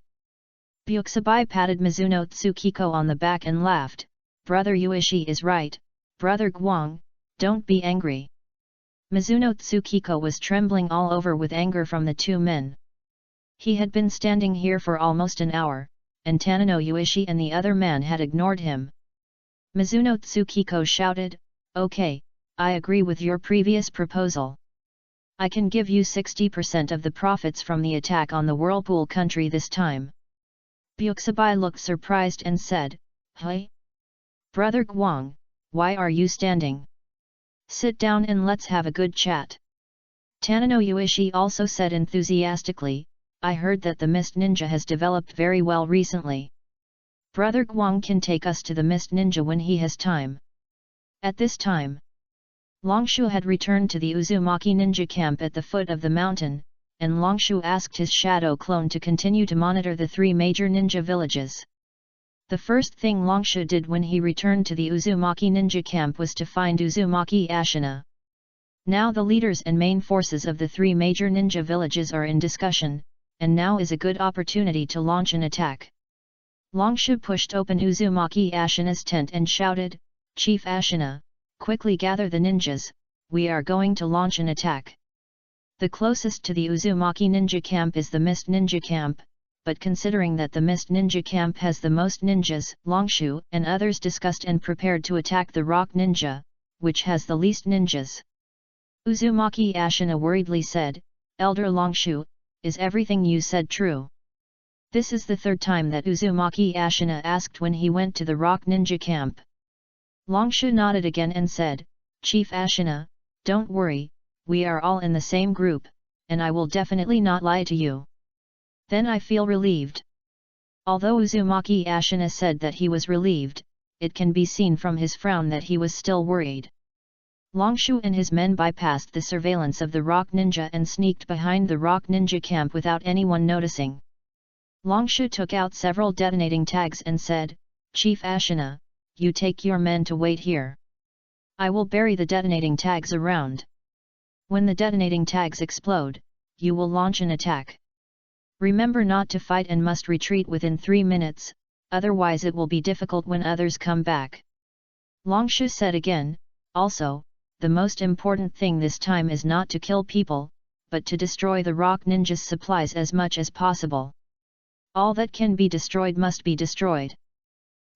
Bushibai patted Mizuno Tsukiko on the back and laughed, Brother Uishi is right, Brother Guang, don't be angry. Mizuno Tsukiko was trembling all over with anger from the two men. He had been standing here for almost an hour, and Tanino Uishi and the other man had ignored him. Mizuno Tsukiko shouted, okay, I agree with your previous proposal. I can give you 60% of the profits from the attack on the Whirlpool country this time. Bushibai looked surprised and said, hey? Brother Guang, why are you standing? Sit down and let's have a good chat. Tanino Uishi also said enthusiastically, I heard that the Mist Ninja has developed very well recently. Brother Guang can take us to the Mist Ninja when he has time. At this time, Longshu had returned to the Uzumaki ninja camp at the foot of the mountain, and Longshu asked his shadow clone to continue to monitor the three major ninja villages. The first thing Longshu did when he returned to the Uzumaki ninja camp was to find Uzumaki Ashina. Now the leaders and main forces of the three major ninja villages are in discussion, and now is a good opportunity to launch an attack. Longshu pushed open Uzumaki Ashina's tent and shouted, Chief Ashina, quickly gather the ninjas, we are going to launch an attack. The closest to the Uzumaki ninja camp is the Mist Ninja camp, but considering that the Mist Ninja camp has the most ninjas, Longshu and others discussed and prepared to attack the Rock Ninja, which has the least ninjas. Uzumaki Ashina worriedly said, Elder Longshu, is everything you said true? This is the third time that Uzumaki Ashina asked when he went to the Rock Ninja camp. Longshu nodded again and said, Chief Ashina, don't worry, we are all in the same group, and I will definitely not lie to you. Then I feel relieved. Although Uzumaki Ashina said that he was relieved, it can be seen from his frown that he was still worried. Longshu and his men bypassed the surveillance of the Rock Ninja and sneaked behind the Rock Ninja camp without anyone noticing. Longshu took out several detonating tags and said, Chief Ashina, you take your men to wait here. I will bury the detonating tags around. When the detonating tags explode, you will launch an attack. Remember not to fight and must retreat within 3 minutes, otherwise it will be difficult when others come back. Longshu said again, also, the most important thing this time is not to kill people, but to destroy the Rock Ninja's supplies as much as possible. All that can be destroyed must be destroyed.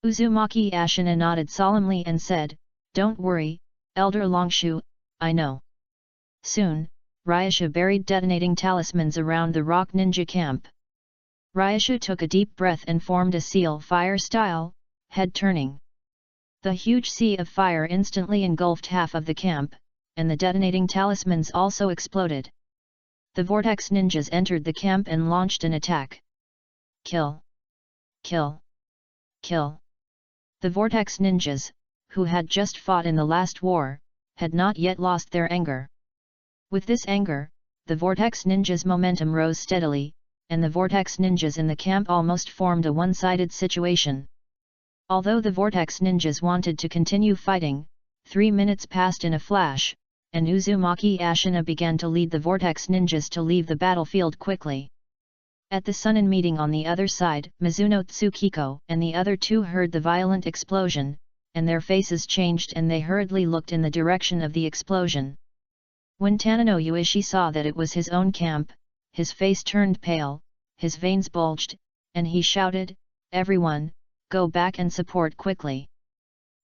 Uzumaki Ashina nodded solemnly and said, Don't worry, Elder Longshu, I know. Soon, Ryasha buried detonating talismans around the Rock Ninja camp. Ryashu took a deep breath and formed a seal fire style, head turning. The huge sea of fire instantly engulfed half of the camp, and the detonating talismans also exploded. The vortex ninjas entered the camp and launched an attack. Kill! Kill! Kill! The vortex ninjas, who had just fought in the last war, had not yet lost their anger. With this anger, the vortex ninjas' momentum rose steadily, and the vortex ninjas in the camp almost formed a one-sided situation. Although the vortex ninjas wanted to continue fighting, 3 minutes passed in a flash, and Uzumaki Ashina began to lead the vortex ninjas to leave the battlefield quickly. At the Sunin meeting on the other side, Mizuno Tsukiko and the other two heard the violent explosion, and their faces changed and they hurriedly looked in the direction of the explosion. When Tanino Yuishi saw that it was his own camp, his face turned pale, his veins bulged, and he shouted, "Everyone, go back and support quickly."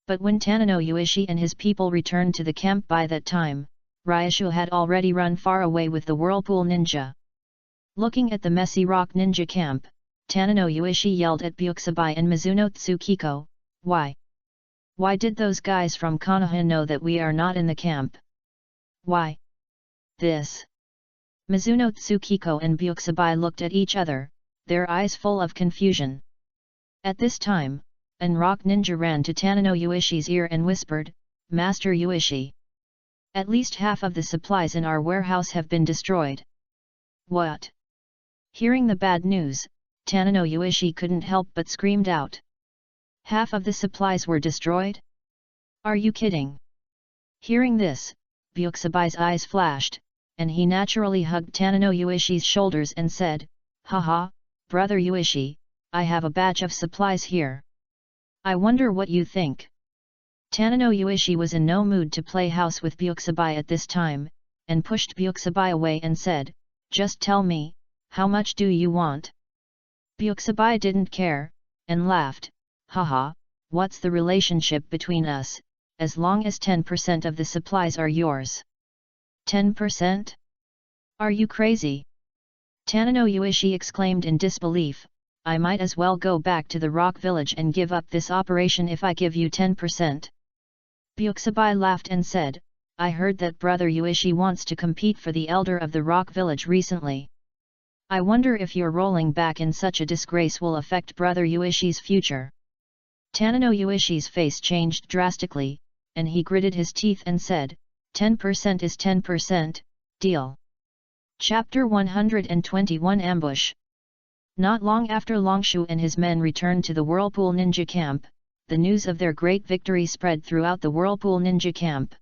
But when Tanino Yuishi and his people returned to the camp by that time, Ryashu had already run far away with the Whirlpool Ninja. Looking at the messy rock ninja camp, Tanino Yuishi yelled at Byakusabai and Mizuno Tsukiko, "Why? Why did those guys from Konoha know that we are not in the camp? Why? This?" Mizuno Tsukiko and Byakusabai looked at each other, their eyes full of confusion. At this time, an rock ninja ran to Tanino Yuishi's ear and whispered, "Master Yuishi. At least half of the supplies in our warehouse have been destroyed." "What?" Hearing the bad news, Tanino Yuishi couldn't help but screamed out. "Half of the supplies were destroyed? Are you kidding?" Hearing this, Byakusabai's eyes flashed, and he naturally hugged Tanino Yuishi's shoulders and said, "Haha, brother Yuishi, I have a batch of supplies here. I wonder what you think." Tanino Yuishi was in no mood to play house with Byakusabai at this time, and pushed Byakusabai away and said, "Just tell me, how much do you want?" Byakusabai didn't care, and laughed, "Haha, what's the relationship between us, as long as 10% of the supplies are yours?" 10%? Are you crazy? Tanino Yuishi exclaimed in disbelief, "I might as well go back to the rock village and give up this operation if I give you 10%. Byakusabai laughed and said, "I heard that brother Yuishi wants to compete for the elder of the rock village recently. I wonder if your rolling back in such a disgrace will affect brother Yuishi's future." Tanino Yuishi's face changed drastically, and he gritted his teeth and said, "10% is 10%, deal." Chapter 121 Ambush. Not long after Longshu and his men returned to the Whirlpool Ninja Camp, the news of their great victory spread throughout the Whirlpool Ninja Camp.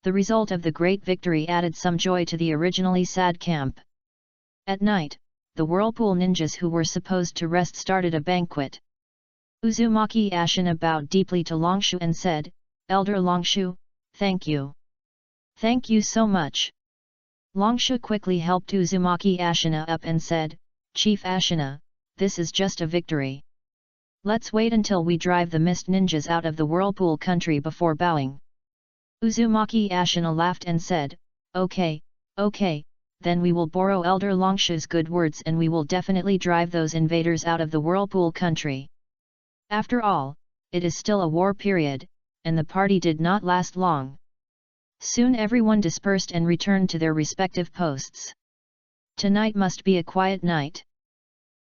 The result of the great victory added some joy to the originally sad camp. At night, the Whirlpool Ninjas who were supposed to rest started a banquet. Uzumaki Ashina bowed deeply to Longshu and said, "Elder Longshu, thank you. Thank you so much." Longshu quickly helped Uzumaki Ashina up and said, "Chief Ashina, this is just a victory. Let's wait until we drive the mist ninjas out of the Whirlpool country before bowing." Uzumaki Ashina laughed and said, Okay, then we will borrow Elder Longshu's good words and we will definitely drive those invaders out of the Whirlpool country. After all, it is still a war period, and the party did not last long. Soon everyone dispersed and returned to their respective posts. Tonight must be a quiet night.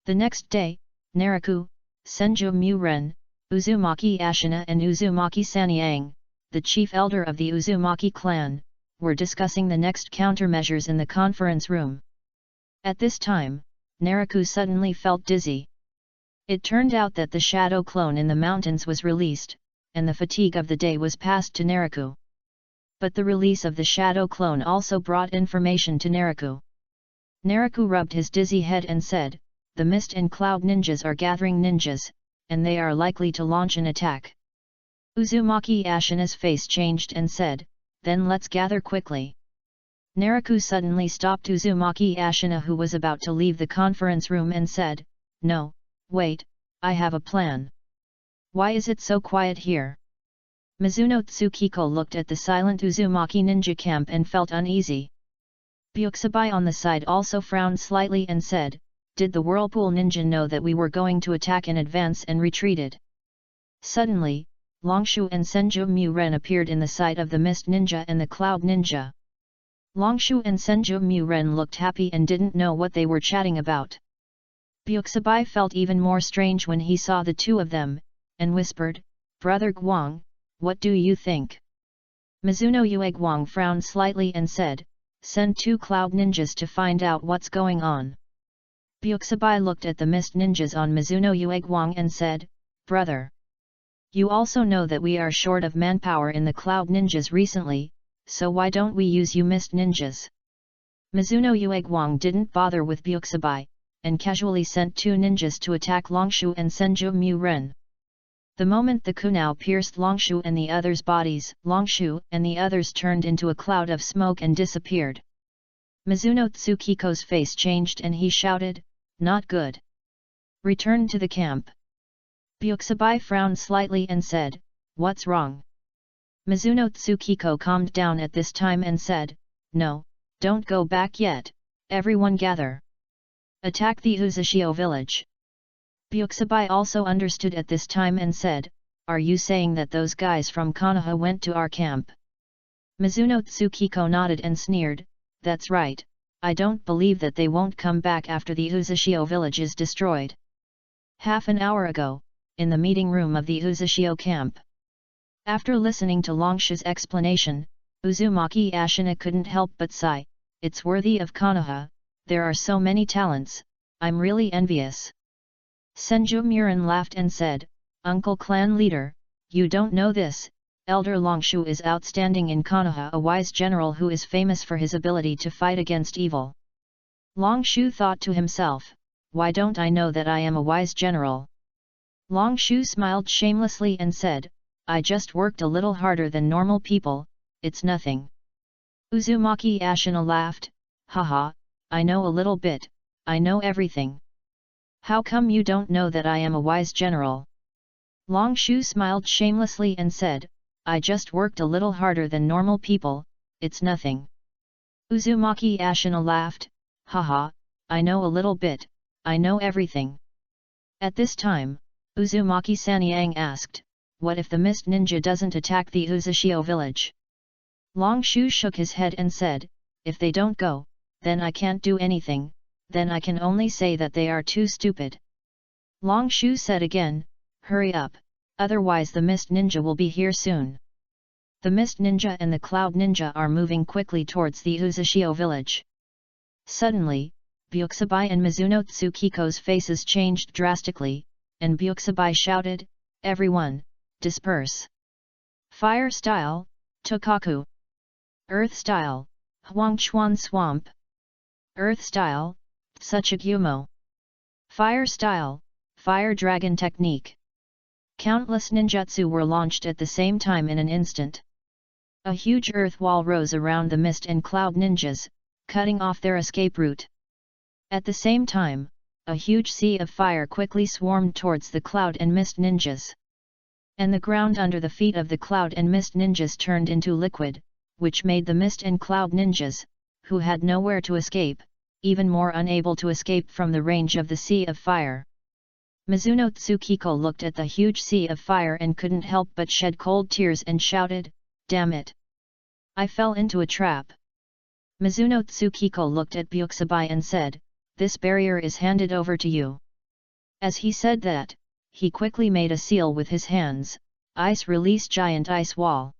The next day, Naraku, Senju Muren, Uzumaki Ashina and Uzumaki Sanyang, the chief elder of the Uzumaki clan, were discussing the next countermeasures in the conference room. At this time, Naraku suddenly felt dizzy. It turned out that the shadow clone in the mountains was released, and the fatigue of the day was passed to Naraku. But the release of the shadow clone also brought information to Naraku. Naraku rubbed his dizzy head and said, "The mist and cloud ninjas are gathering ninjas, and they are likely to launch an attack." Uzumaki Ashina's face changed and said, "Then let's gather quickly." Naraku suddenly stopped Uzumaki Ashina who was about to leave the conference room and said, "No, wait, I have a plan. Why is it so quiet here?" Mizuno Tsukiko looked at the silent Uzumaki ninja camp and felt uneasy. Byakusabai on the side also frowned slightly and said, did the Whirlpool Ninja know that we were going to attack in advance and retreated? Suddenly, Longshu and Senju Mu Ren appeared in the sight of the Mist Ninja and the Cloud Ninja. Longshu and Senju Mu Ren looked happy and didn't know what they were chatting about. Byuxibai felt even more strange when he saw the two of them, and whispered, "Brother Guang, what do you think?" Mizuno Yue Guang frowned slightly and said, "Send 2 Cloud Ninjas to find out what's going on." Byuxibai looked at the Mist Ninjas on Mizuno Yue Guang and said, "Brother, you also know that we are short of manpower in the Cloud Ninjas recently, so why don't we use you Mist Ninjas?" Mizuno Yue Guang didn't bother with Byuxibai, and casually sent 2 ninjas to attack Longshu and Senju Mu Ren. The moment the kunao pierced Longshu and the others' bodies, Longshu and the others turned into a cloud of smoke and disappeared. Mizuno Tsukiko's face changed and he shouted, "Not good. Return to the camp." Byuxibai frowned slightly and said, "What's wrong?" Mizuno Tsukiko calmed down at this time and said, "No, don't go back yet, everyone gather. Attack the Uzushio village." Byuxibai also understood at this time and said, "Are you saying that those guys from Konoha went to our camp?" Mizuno Tsukiko nodded and sneered, "That's right, I don't believe that they won't come back after the Uzushio village is destroyed." Half an hour ago, in the meeting room of the Uzushio camp. After listening to Longshu's explanation, Uzumaki Ashina couldn't help but sigh, "It's worthy of Konoha, there are so many talents, I'm really envious." Senju Murin laughed and said, "Uncle Clan Leader, you don't know this, Elder Longshu is outstanding in Konoha, a wise general who is famous for his ability to fight against evil." Longshu thought to himself, "Why don't I know that I am a wise general?" Longshu smiled shamelessly and said, "I just worked a little harder than normal people, it's nothing." Uzumaki Ashina laughed, "Haha, I know a little bit, I know everything. How come you don't know that I am a wise general?" Longshu smiled shamelessly and said, "I just worked a little harder than normal people, it's nothing." Uzumaki Ashina laughed, "Haha, I know a little bit, I know everything." At this time, Uzumaki Sanyang asked, "What if the Mist Ninja doesn't attack the Uzushio village?" Longshu shook his head and said, "If they don't go, then I can't do anything, then I can only say that they are too stupid." Longshu said again, "Hurry up, otherwise the Mist Ninja will be here soon." The Mist Ninja and the Cloud Ninja are moving quickly towards the Uzushio village. Suddenly, Byuxibai and Mizuno Tsukiko's faces changed drastically, and Byuxibai shouted, "Everyone, disperse! Fire style, Tokaku! Earth style, Huangchuan Swamp! Earth style, Tsuchigumo! Fire style, Fire Dragon Technique!" Countless ninjutsu were launched at the same time in an instant. A huge earth wall rose around the Mist and Cloud Ninjas, cutting off their escape route. At the same time, a huge sea of fire quickly swarmed towards the Cloud and Mist Ninjas. And the ground under the feet of the Cloud and Mist Ninjas turned into liquid, which made the Mist and Cloud Ninjas, who had nowhere to escape, even more unable to escape from the range of the sea of fire. Mizuno Tsukiko looked at the huge sea of fire and couldn't help but shed cold tears and shouted, "Damn it! I fell into a trap." Mizuno Tsukiko looked at Byuxibai and said, "This barrier is handed over to you." As he said that, he quickly made a seal with his hands, "Ice release giant ice wall."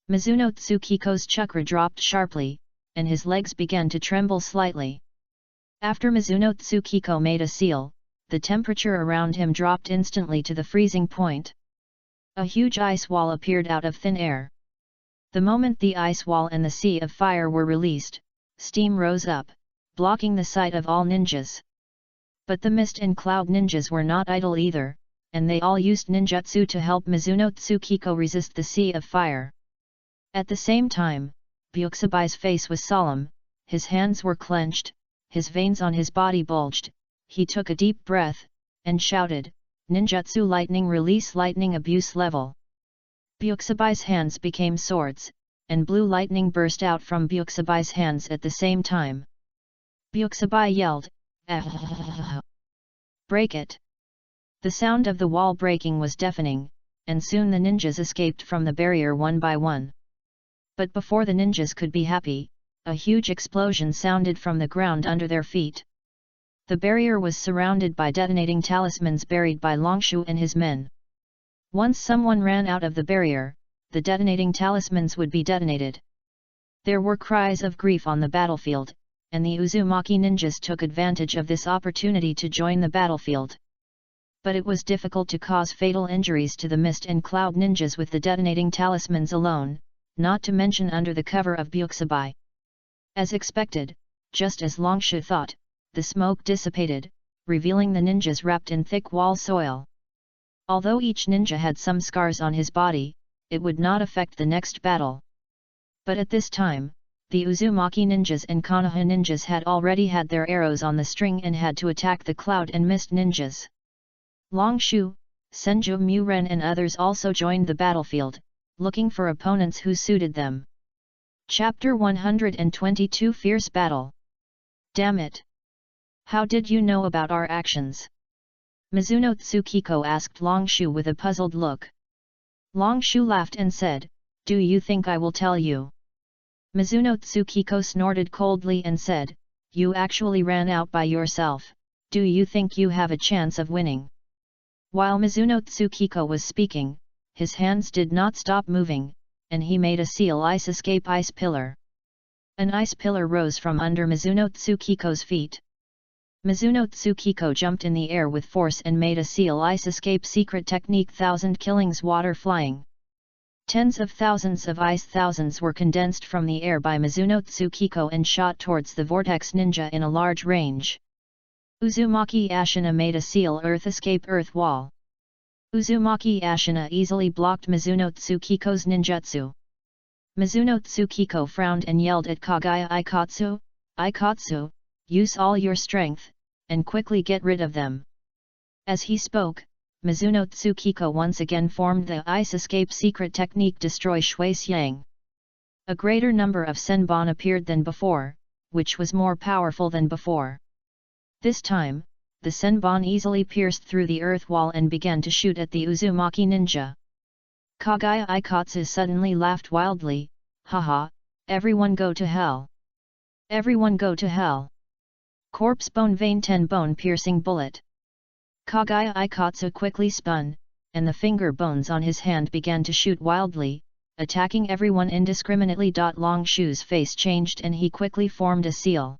Mizuno Tsukiko's chakra dropped sharply, and his legs began to tremble slightly. After Mizuno Tsukiko made a seal, the temperature around him dropped instantly to the freezing point. A huge ice wall appeared out of thin air. The moment the ice wall and the sea of fire were released, steam rose up, blocking the sight of all ninjas. But the Mist and Cloud Ninjas were not idle either, and they all used ninjutsu to help Mizuno Tsukiko resist the sea of fire. At the same time, Byuxibai's face was solemn, his hands were clenched, his veins on his body bulged, he took a deep breath, and shouted, "Ninjutsu lightning release lightning abuse level." Byuxibai's hands became swords, and blue lightning burst out from Byuxibai's hands at the same time. Byuxibai yelled, "Ah!" Break it! The sound of the wall breaking was deafening, and soon the ninjas escaped from the barrier one by one. But before the ninjas could be happy, a huge explosion sounded from the ground under their feet. The barrier was surrounded by detonating talismans buried by Longshu and his men. Once someone ran out of the barrier, the detonating talismans would be detonated. There were cries of grief on the battlefield, and the Uzumaki ninjas took advantage of this opportunity to join the battlefield. But it was difficult to cause fatal injuries to the Mist and Cloud ninjas with the detonating talismans alone, not to mention under the cover of Byakusabai. As expected, just as Longshu thought, the smoke dissipated, revealing the ninjas wrapped in thick wall soil. Although each ninja had some scars on his body, it would not affect the next battle. But at this time, the Uzumaki ninjas and Konoha ninjas had already had their arrows on the string and had to attack the Cloud and Mist ninjas. Longshu, Senju Muren and others also joined the battlefield, looking for opponents who suited them. Chapter 122 Fierce Battle. Damn it! How did you know about our actions? Mizuno Tsukiko asked Longshu with a puzzled look. Longshu laughed and said, "Do you think I will tell you?" Mizuno Tsukiko snorted coldly and said, "You actually ran out by yourself, do you think you have a chance of winning?" While Mizuno Tsukiko was speaking, his hands did not stop moving, and he made a seal ice escape ice pillar. An ice pillar rose from under Mizuno Tsukiko's feet. Mizuno Tsukiko jumped in the air with force and made a seal ice escape secret technique 1000 killings water flying. Tens of thousands of ice thousands were condensed from the air by Mizuno Tsukiko and shot towards the vortex ninja in a large range. Uzumaki Ashina made a seal earth escape earth wall. Uzumaki Ashina easily blocked Mizuno Tsukiko's ninjutsu. Mizuno Tsukiko frowned and yelled at Kagaya Aikatsu, "Aikatsu, use all your strength, and quickly get rid of them." As he spoke, Mizuno Tsukiko once again formed the ice escape secret technique Destroy Shui Xiang. A greater number of senbon appeared than before, which was more powerful than before. This time, the senbon easily pierced through the earth wall and began to shoot at the Uzumaki ninja. Kagaya Aikatsu suddenly laughed wildly, "Haha, everyone go to hell! Everyone go to hell! Corpse bone vein 10 bone piercing bullet!" Kagaya Aikatsu quickly spun, and the finger bones on his hand began to shoot wildly, attacking everyone indiscriminately. Longshu's face changed and he quickly formed a seal.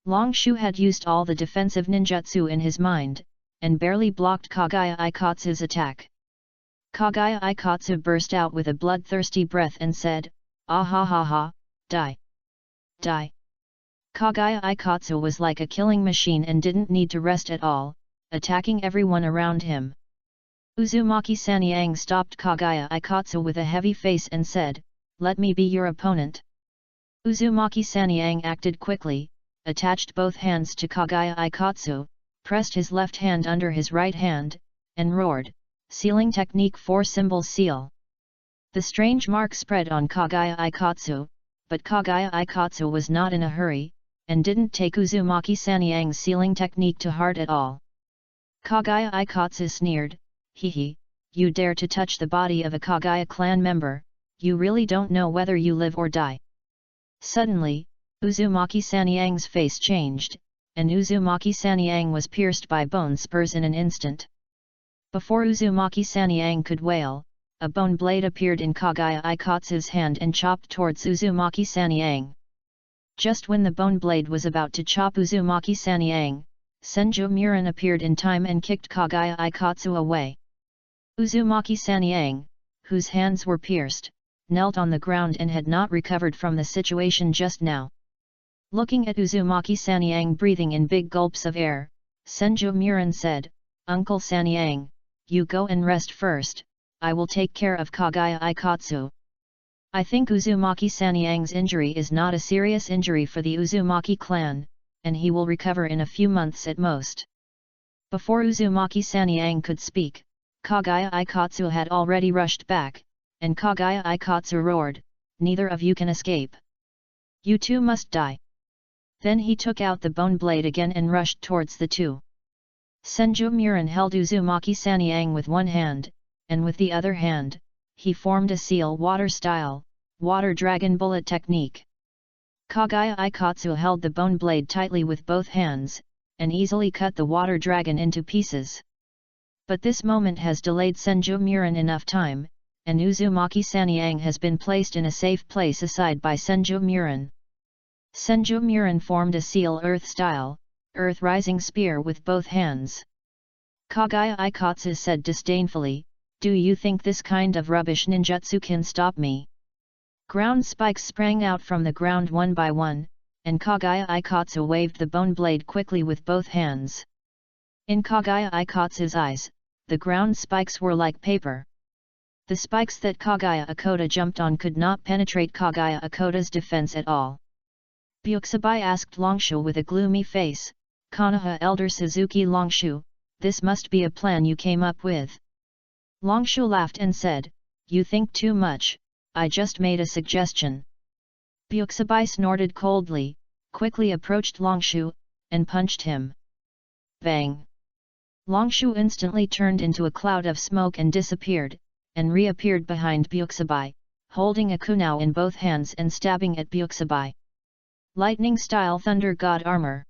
Longshu had used all the defensive ninjutsu in his mind, and barely blocked Kagaya Aikatsu's attack. Kagaya Aikatsu burst out with a bloodthirsty breath and said, "Ah ha ha ha, die! Die!" Kagaya Aikatsu was like a killing machine and didn't need to rest at all, attacking everyone around him. Uzumaki Sanyang stopped Kagaya Aikatsu with a heavy face and said, "Let me be your opponent." Uzumaki Sanyang acted quickly, attached both hands to Kagaya Aikatsu, pressed his left hand under his right hand, and roared, "Sealing technique 4 symbol seal." The strange mark spread on Kagaya Aikatsu, but Kagaya Aikatsu was not in a hurry, and didn't take Uzumaki Sanyang's sealing technique to heart at all. Kagaya Aikatsu sneered, "Hehe, you dare to touch the body of a Kagaya clan member, you really don't know whether you live or die." Suddenly, Uzumaki Sanyang's face changed, and Uzumaki Sanyang was pierced by bone spurs in an instant. Before Uzumaki Sanyang could wail, a bone blade appeared in Kagaya Aikatsu's hand and chopped towards Uzumaki Sanyang. Just when the bone blade was about to chop Uzumaki Sanyang, Senju Muren appeared in time and kicked Kagaya Aikatsu away. Uzumaki Sanyang, whose hands were pierced, knelt on the ground and had not recovered from the situation just now. Looking at Uzumaki Sanyang breathing in big gulps of air, Senju Muren said, "Uncle Sanyang, you go and rest first, I will take care of Kagaya Aikatsu. I think Uzumaki Sanyang's injury is not a serious injury for the Uzumaki clan, and he will recover in a few months at most." Before Uzumaki Sanyang could speak, Kagaya Aikatsu had already rushed back, and Kagaya Aikatsu roared, "Neither of you can escape. You two must die." Then he took out the bone blade again and rushed towards the two. Senju Murin held Uzumaki Sanyang with one hand, and with the other hand, he formed a seal water style, water dragon bullet technique. Kagaya Ikatsu held the bone blade tightly with both hands, and easily cut the water dragon into pieces. But this moment has delayed Senju Murin enough time, and Uzumaki Sanyang has been placed in a safe place aside by Senju Murin. Senju Murin formed a seal earth style, earth rising spear with both hands. Kagaya Ikatsu said disdainfully, "Do you think this kind of rubbish ninjutsu can stop me?" Ground spikes sprang out from the ground one by one, and Kagaya Ikatsu waved the bone blade quickly with both hands. In Kagaya Ikatsu's eyes, the ground spikes were like paper. The spikes that Kagaya Akota jumped on could not penetrate Kagaya Akota's defense at all. Byakusabai asked Longshu with a gloomy face, "Konoha Elder Suzuki Longshu, this must be a plan you came up with." Longshu laughed and said, "You think too much, I just made a suggestion." Byakusabai snorted coldly, quickly approached Longshu, and punched him. Bang! Longshu instantly turned into a cloud of smoke and disappeared, and reappeared behind Byakusabai, holding a kunao in both hands and stabbing at Byakusabai. Lightning style thunder god armor.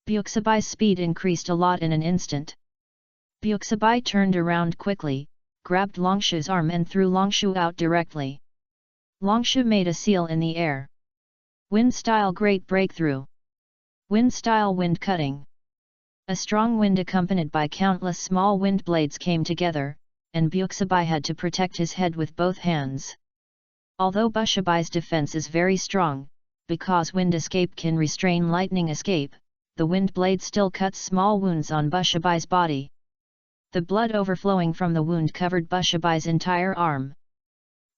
Byakusabai's speed increased a lot in an instant. Byakusabai turned around quickly, grabbed Longshu's arm and threw Longshu out directly. Longshu made a seal in the air. Wind style great breakthrough. Wind style wind cutting. A strong wind accompanied by countless small wind blades came together, and Byakusabai had to protect his head with both hands. Although Bushabai's defense is very strong, because wind escape can restrain lightning escape, the wind blade still cuts small wounds on Bushabai's body. The blood overflowing from the wound covered Bushabai's entire arm.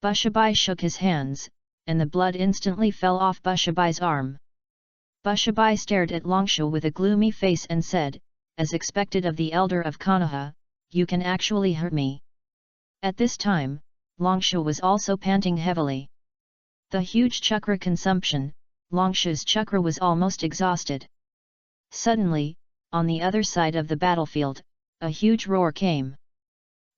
Bushabai shook his hands, and the blood instantly fell off Bushabai's arm. Bushabai stared at Longshu with a gloomy face and said, "As expected of the elder of Konoha, you can actually hurt me." At this time, Longshu was also panting heavily. The huge chakra consumption, Longshu's chakra was almost exhausted. Suddenly, on the other side of the battlefield, a huge roar came.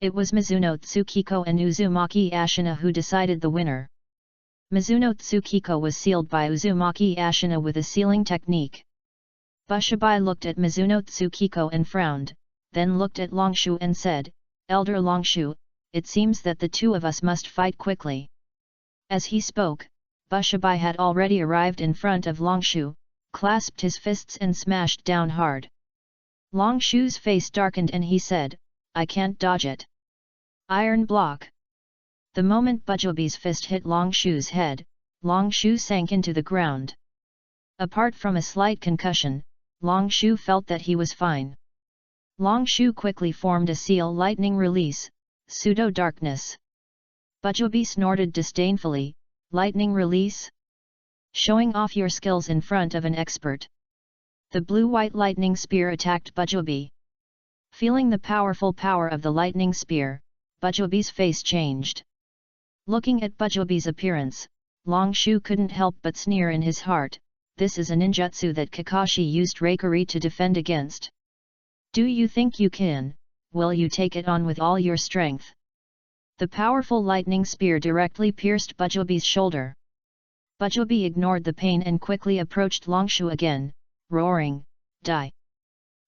It was Mizuno Tsukiko and Uzumaki Ashina who decided the winner. Mizuno Tsukiko was sealed by Uzumaki Ashina with a sealing technique. Bushabai looked at Mizuno Tsukiko and frowned, then looked at Longshu and said, "Elder Longshu, it seems that the two of us must fight quickly." As he spoke, Bushabai had already arrived in front of Longshu, clasped his fists and smashed down hard. Longshu's face darkened and he said, "I can't dodge it." Iron block. The moment Bujobi's fist hit Longshu's head, Longshu sank into the ground. Apart from a slight concussion, Longshu felt that he was fine. Longshu quickly formed a seal lightning release, pseudo-darkness. Bujobi snorted disdainfully, "Lightning release? Showing off your skills in front of an expert." The blue-white lightning spear attacked Bujobi. Feeling the powerful power of the lightning spear, Bujobi's face changed. Looking at Bujobi's appearance, Longshu couldn't help but sneer in his heart, "This is a ninjutsu that Kakashi used Reikari to defend against. Do you think you can? Will you take it on with all your strength?" The powerful lightning spear directly pierced Bujobi's shoulder. Bujobi ignored the pain and quickly approached Longshu again, roaring, "Die!"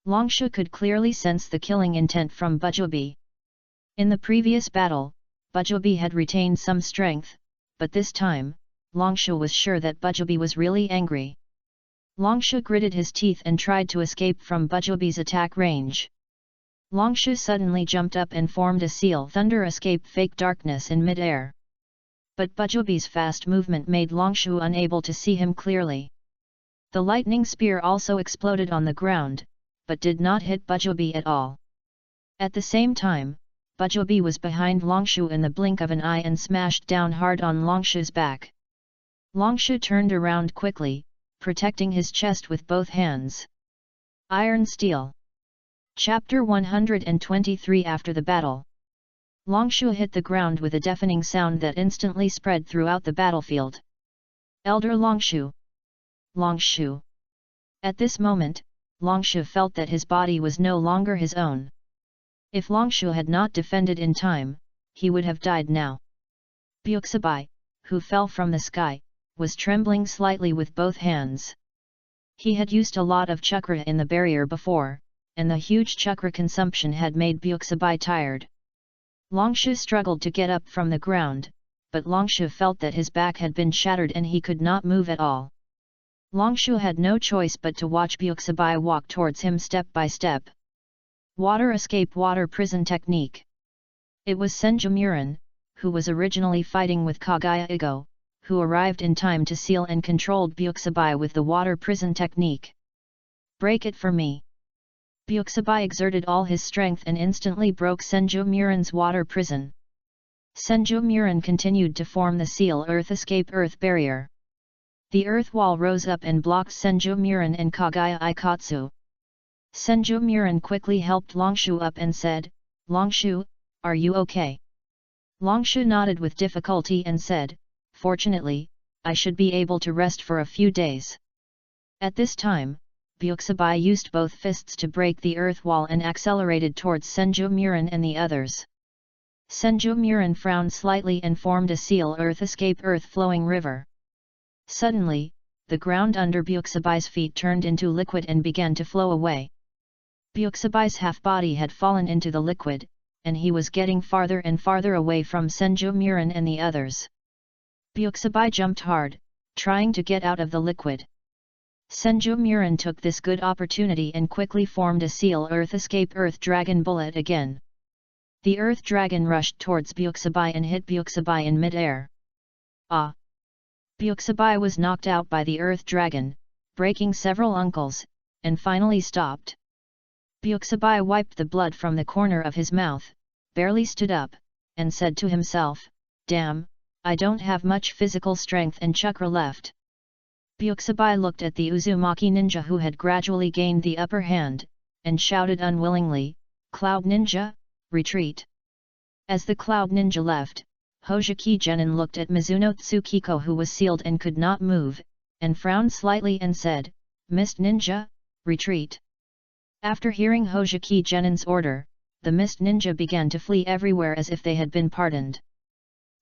Longshu could clearly sense the killing intent from Bujobi. In the previous battle, Bujobi had retained some strength, but this time, Longshu was sure that Bujobi was really angry. Longshu gritted his teeth and tried to escape from Bujobi's attack range. Longshu suddenly jumped up and formed a seal thunder escape fake darkness in mid-air. But Bujobi's fast movement made Longshu unable to see him clearly. The lightning spear also exploded on the ground, but did not hit Bujobi at all. At the same time, Bujobi was behind Longshu in the blink of an eye and smashed down hard on Longshu's back. Longshu turned around quickly, protecting his chest with both hands. Iron Steel. Chapter 123. After the battle, Longshu hit the ground with a deafening sound that instantly spread throughout the battlefield. "Elder Longshu! Longshu!" At this moment, Longshu felt that his body was no longer his own. If Longshu had not defended in time, he would have died now. Byuxibai, who fell from the sky, was trembling slightly with both hands. He had used a lot of chakra in the barrier before, and the huge chakra consumption had made Byuxibai tired. Longshu struggled to get up from the ground, but Longshu felt that his back had been shattered and he could not move at all. Longshu had no choice but to watch Byuxibai walk towards him step by step. Water escape water prison technique. It was Senju Murin, who was originally fighting with Kagaya Igo, who arrived in time to seal and controlled Byuxibai with the water prison technique. Break it for me. Byuxibai exerted all his strength and instantly broke Senju Murin's water prison. Senju Murin continued to form the seal earth escape earth barrier. The earth wall rose up and blocked Senju Murin and Kagaya Ikatsu. Senju Murin quickly helped Longshu up and said, "Longshu, are you okay?" Longshu nodded with difficulty and said, "Fortunately, I should be able to rest for a few days." At this time, Byuxibai used both fists to break the earth wall and accelerated towards Senju Murin and the others. Senju Murin frowned slightly and formed a seal earth escape earth flowing river. Suddenly, the ground under Byuxibai's feet turned into liquid and began to flow away. Byuxibai's half-body had fallen into the liquid, and he was getting farther and farther away from Senju Murin and the others. Byuxibai jumped hard, trying to get out of the liquid. Senju Murin took this good opportunity and quickly formed a seal earth escape earth dragon bullet again. The earth dragon rushed towards Byuxibai and hit Byuxibai in mid-air. Ah! Byuxibai was knocked out by the earth dragon, breaking several uncles, and finally stopped. Byuxibai wiped the blood from the corner of his mouth, barely stood up, and said to himself, "Damn, I don't have much physical strength and chakra left." Byuxibai looked at the Uzumaki ninja who had gradually gained the upper hand, and shouted unwillingly, "Cloud Ninja, retreat!" As the Cloud Ninja left, Hojiki Genin looked at Mizuno Tsukiko who was sealed and could not move, and frowned slightly and said, "Mist Ninja, retreat!" After hearing Hojiki Genin's order, the Mist Ninja began to flee everywhere as if they had been pardoned.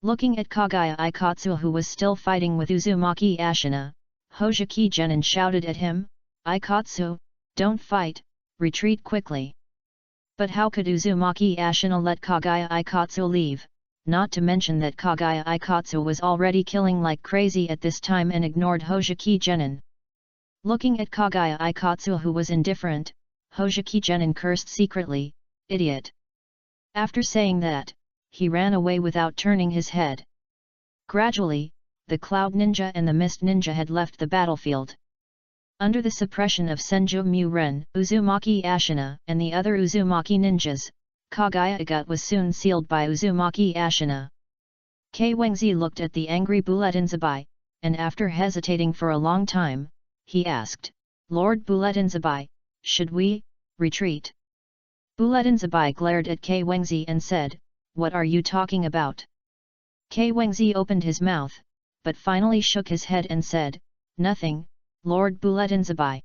Looking at Kagaya Ikatsu who was still fighting with Uzumaki Ashina, Hojiki Genin shouted at him, "Ikatsu, don't fight, retreat quickly." But how could Uzumaki Ashina let Kagaya Ikatsu leave, not to mention that Kagaya Ikatsu was already killing like crazy at this time and ignored Hojiki Genin. Looking at Kagaya Ikatsu who was indifferent, Hojiki Genin cursed secretly, "Idiot." After saying that, he ran away without turning his head. Gradually, the Cloud Ninja and the Mist Ninja had left the battlefield. Under the suppression of Senju Muren, Uzumaki Ashina and the other Uzumaki ninjas, Kagaya Iga was soon sealed by Uzumaki Ashina. Kei Wengzi looked at the angry Buletinzabai, and after hesitating for a long time, he asked, "Lord Buletinzabai, should we retreat?" Buletinzabai glared at Kei Wengzi and said, "What are you talking about?" Kei Wengzi opened his mouth, but finally shook his head and said, "Nothing, Lord Buletinzabai."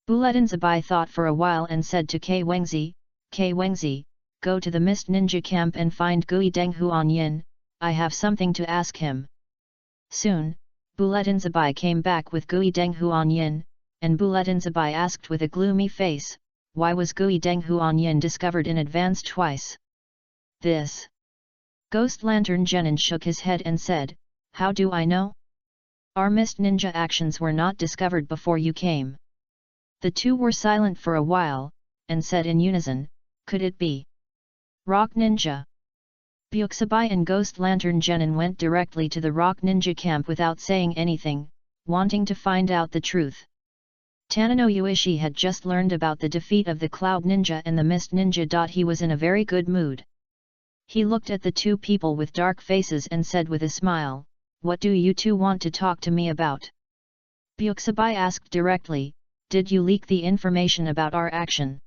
Buletinzabai thought for a while and said to Kei Wengzi, "Kei Wengzi, go to the Mist Ninja camp and find Gui Deng Huanyin, I have something to ask him." Soon, Buletinzabai came back with Gui Deng Huanyin, and Buletinzabai asked with a gloomy face, "Why was Gui Deng Huanyin discovered in advance twice?" "This." Ghost Lantern Genin shook his head and said, "How do I know? Our Mist Ninja actions were not discovered before you came." The two were silent for a while, and said in unison, "Could it be Rock Ninja?" Byuxibai and Ghost Lantern Genin went directly to the Rock Ninja camp without saying anything, wanting to find out the truth. Tanano Uishi had just learned about the defeat of the Cloud Ninja and the Mist Ninja. He was in a very good mood. He looked at the two people with dark faces and said with a smile, "What do you two want to talk to me about?" Byuxibai asked directly, "Did you leak the information about our action?"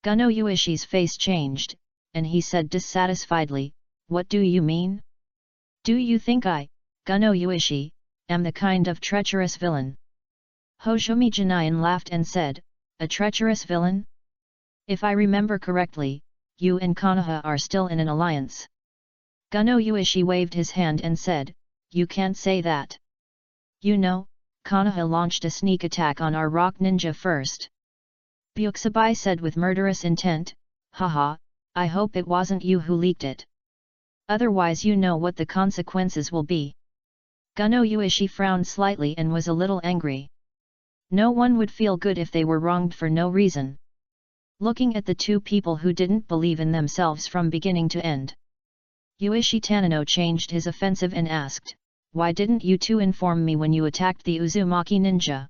Guno Uishi's face changed, and he said dissatisfiedly, "What do you mean? Do you think I, Guno Uishi, am the kind of treacherous villain?" Hojumi Jinayan laughed and said, A treacherous villain? If I remember correctly, you and Konoha are still in an alliance. Gunno Yuishi waved his hand and said, you can't say that. You know, Konoha launched a sneak attack on our rock ninja first. Byakusabai said with murderous intent, haha, I hope it wasn't you who leaked it. Otherwise you know what the consequences will be. Gunno Yuishi frowned slightly and was a little angry. No one would feel good if they were wronged for no reason. Looking at the two people who didn't believe in themselves from beginning to end, Yuishi Tanino changed his offensive and asked, why didn't you two inform me when you attacked the Uzumaki ninja?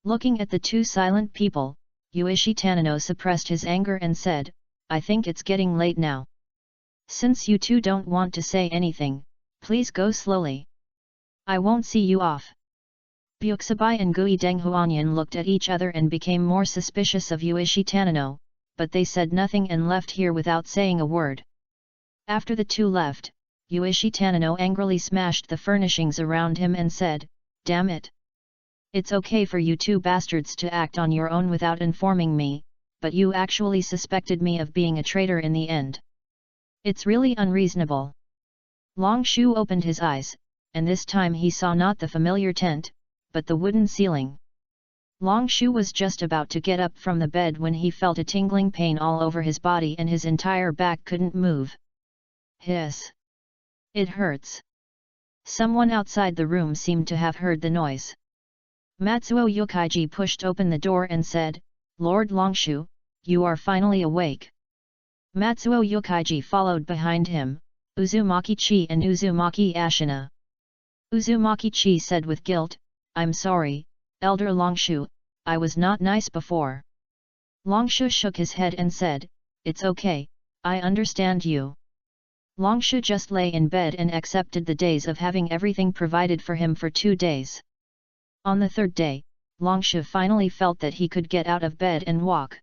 Looking at the two silent people, Yuishi Tanino suppressed his anger and said, I think it's getting late now. Since you two don't want to say anything, please go slowly. I won't see you off. Byakusabai and Gui Denghuanyan looked at each other and became more suspicious of Yuishi Tanino, but they said nothing and left here without saying a word. After the two left, Yuishi Tanino angrily smashed the furnishings around him and said, damn it. It's okay for you two bastards to act on your own without informing me, but you actually suspected me of being a traitor in the end. It's really unreasonable. Long Shu opened his eyes, and this time he saw not the familiar tent, but the wooden ceiling. Long Shu was just about to get up from the bed when he felt a tingling pain all over his body and his entire back couldn't move. Hiss! It hurts. Someone outside the room seemed to have heard the noise. Matsuo Yokaiji pushed open the door and said, Lord Longshu, you are finally awake. Matsuo Yokaiji followed behind him, Uzumaki Chi and Uzumaki Ashina. Uzumaki Chi said with guilt, I'm sorry, Elder Longshu, I was not nice before. Longshu shook his head and said, it's okay, I understand you. Longshu just lay in bed and accepted the days of having everything provided for him for 2 days. On the third day, Longshu finally felt that he could get out of bed and walk.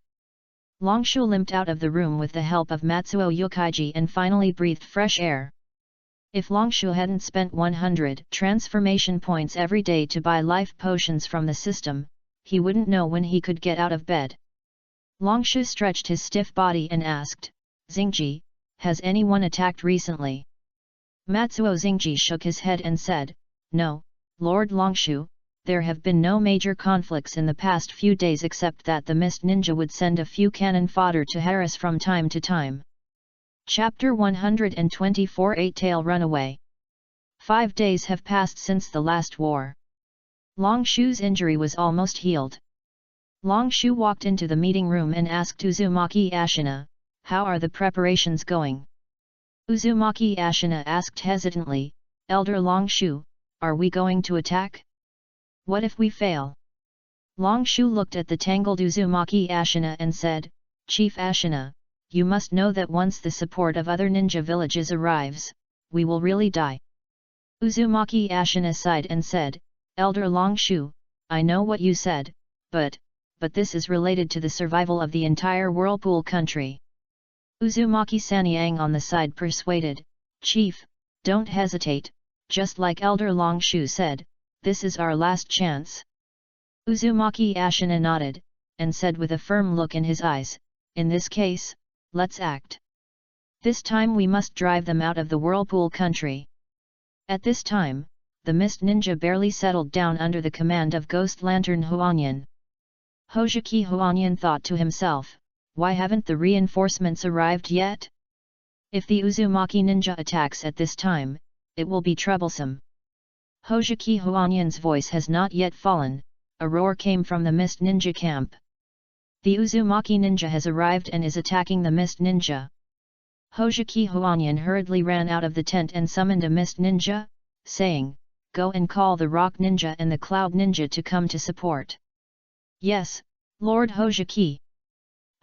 Longshu limped out of the room with the help of Matsuo Yokaiji and finally breathed fresh air. If Longshu hadn't spent 100 transformation points every day to buy life potions from the system, he wouldn't know when he could get out of bed. Longshu stretched his stiff body and asked, Xingji, has anyone attacked recently? Matsuo Xingji shook his head and said, no, Lord Longshu, there have been no major conflicts in the past few days except that the Mist Ninja would send a few cannon fodder to harass from time to time. Chapter 124 Eight-Tail Runaway. 5 days have passed since the last war. Longshu's injury was almost healed. Longshu walked into the meeting room and asked Uzumaki Ashina, how are the preparations going? Uzumaki Ashina asked hesitantly, Elder Longshu, are we going to attack? What if we fail? Longshu looked at the tangled Uzumaki Ashina and said, Chief Ashina, you must know that once the support of other ninja villages arrives, we will really die. Uzumaki Ashina sighed and said, Elder Longshu, I know what you said, but this is related to the survival of the entire Whirlpool country. Uzumaki Sanyang on the side persuaded, Chief, don't hesitate, just like Elder Longshu said, this is our last chance. Uzumaki Ashina nodded, and said with a firm look in his eyes, in this case, let's act. This time we must drive them out of the Whirlpool country. At this time, the Mist Ninja barely settled down under the command of Ghost Lantern Huanyan. Hojiki Huanyan thought to himself, why haven't the reinforcements arrived yet? If the Uzumaki ninja attacks at this time, it will be troublesome. Hojiki Huanyan's voice has not yet fallen, a roar came from the Mist Ninja camp. The Uzumaki ninja has arrived and is attacking the Mist Ninja. Hojiki Huanyan hurriedly ran out of the tent and summoned a Mist Ninja, saying, go and call the Rock Ninja and the Cloud Ninja to come to support. Yes, Lord Hojiki.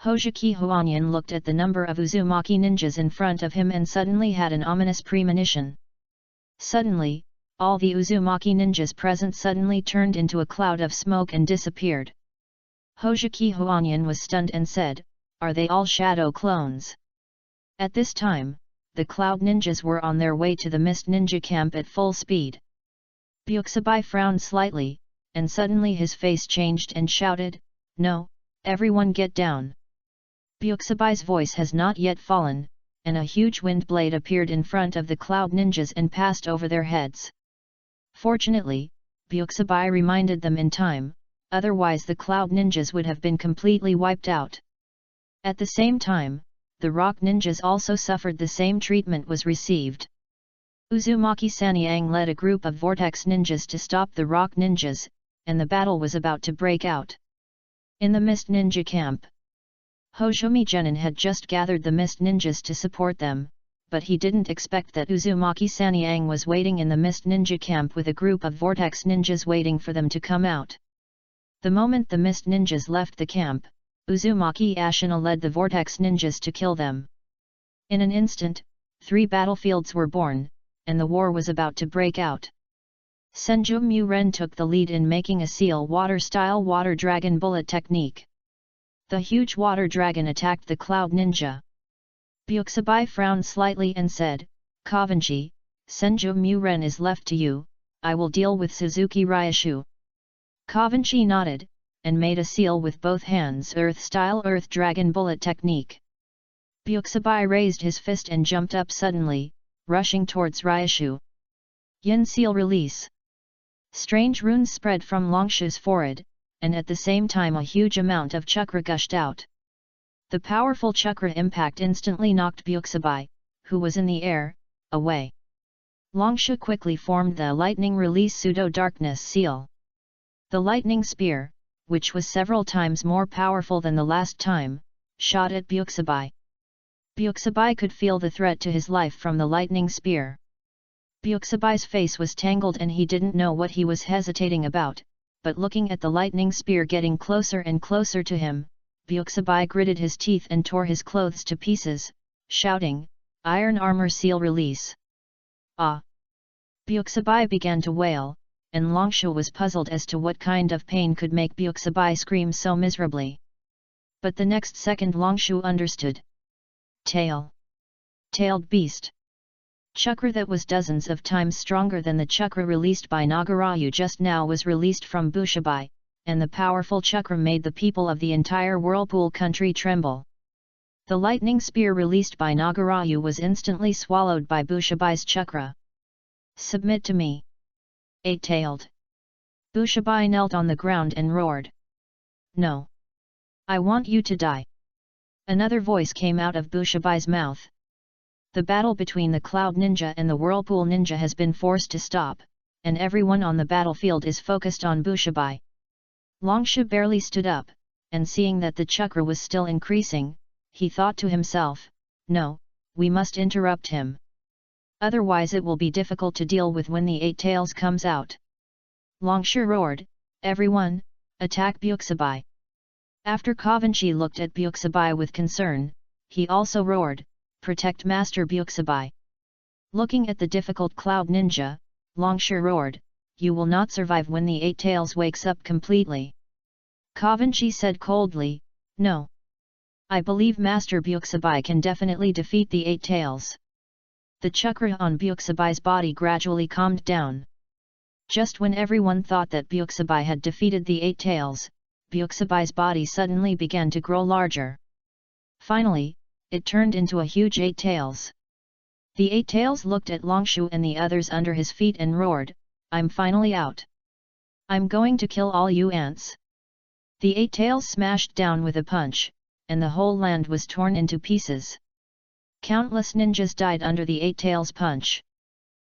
Hojiki Huanyan looked at the number of Uzumaki ninjas in front of him and suddenly had an ominous premonition. Suddenly, all the Uzumaki ninjas present suddenly turned into a cloud of smoke and disappeared. Hojiki Huanyan was stunned and said, are they all shadow clones? At this time, the Cloud Ninjas were on their way to the Mist Ninja camp at full speed. Byakusabai frowned slightly, and suddenly his face changed and shouted, no, Everyone get down. Byuksabai's voice has not yet fallen, and a huge wind blade appeared in front of the cloud ninjas and passed over their heads. Fortunately, Byuksabai reminded them in time, otherwise the cloud ninjas would have been completely wiped out. At the same time, the rock ninjas also suffered the same treatment was received. Uzumaki Sanyang led a group of vortex ninjas to stop the rock ninjas, and the battle was about to break out. In the mist ninja camp, Hojumi Genin had just gathered the mist ninjas to support them, but he didn't expect that Uzumaki Sanyang was waiting in the mist ninja camp with a group of vortex ninjas waiting for them to come out. The moment the mist ninjas left the camp, Uzumaki Ashina led the vortex ninjas to kill them. In an instant, 3 battlefields were born, and the war was about to break out. Senju Muren took the lead in making a seal water-style water dragon bullet technique. The huge water dragon attacked the cloud ninja. Byuksabai frowned slightly and said, "Kavanchi, Senju Muren is left to you, I will deal with Suzuki Ryushu." Kavanchi nodded, and made a seal with both hands earth-style earth dragon bullet technique. Byuksabai raised his fist and jumped up suddenly, rushing towards Ryushu. Yin seal release. Strange runes spread from Longshu's forehead, and at the same time a huge amount of chakra gushed out. The powerful chakra impact instantly knocked Byuksabai, who was in the air, away. Longshu quickly formed the lightning release pseudo-darkness seal. The lightning spear, which was several times more powerful than the last time, shot at Byuksabai. Byuksabai could feel the threat to his life from the lightning spear. Byuksabai's face was tangled and he didn't know what he was hesitating about, but looking at the lightning spear getting closer and closer to him, Byuksabai gritted his teeth and tore his clothes to pieces, shouting, "Iron armor seal release!" Ah! Byuksabai began to wail, and Longshu was puzzled as to what kind of pain could make Byuksabai scream so miserably. But the next second Longshu understood. Tailed beast. Chakra that was dozens of times stronger than the chakra released by Nagarayu just now was released from Bushibai, and the powerful chakra made the people of the entire Whirlpool country tremble. The lightning spear released by Nagarayu was instantly swallowed by Bushibai's chakra. "Submit to me." 8-tailed. Bushibai knelt on the ground and roared. "No. I want you to die." Another voice came out of Bushibai's mouth. The battle between the Cloud Ninja and the Whirlpool Ninja has been forced to stop, and everyone on the battlefield is focused on Bushibai. Longshu barely stood up, and seeing that the chakra was still increasing, he thought to himself, "No, we must interrupt him. Otherwise it will be difficult to deal with when the 8 tails comes out." Longshu roared, "Everyone, attack Byuksabai." After Kavanchi looked at Byuksabai with concern, he also roared, "Protect Master Byuksabai." Looking at the difficult Cloud Ninja, Longshu roared, "You will not survive when the 8 tails wakes up completely." Kavanchi said coldly, "No. I believe Master Byuksabai can definitely defeat the 8 tails." The chakra on Byuksabai's body gradually calmed down. Just when everyone thought that Byuksabai had defeated the 8 tails, Byuksabai's body suddenly began to grow larger. Finally, it turned into a huge 8 tails. The 8 tails looked at Longshu and the others under his feet and roared, "I'm finally out. I'm going to kill all you ants." The 8 tails smashed down with a punch, and the whole land was torn into pieces. Countless ninjas died under the 8 tails punch.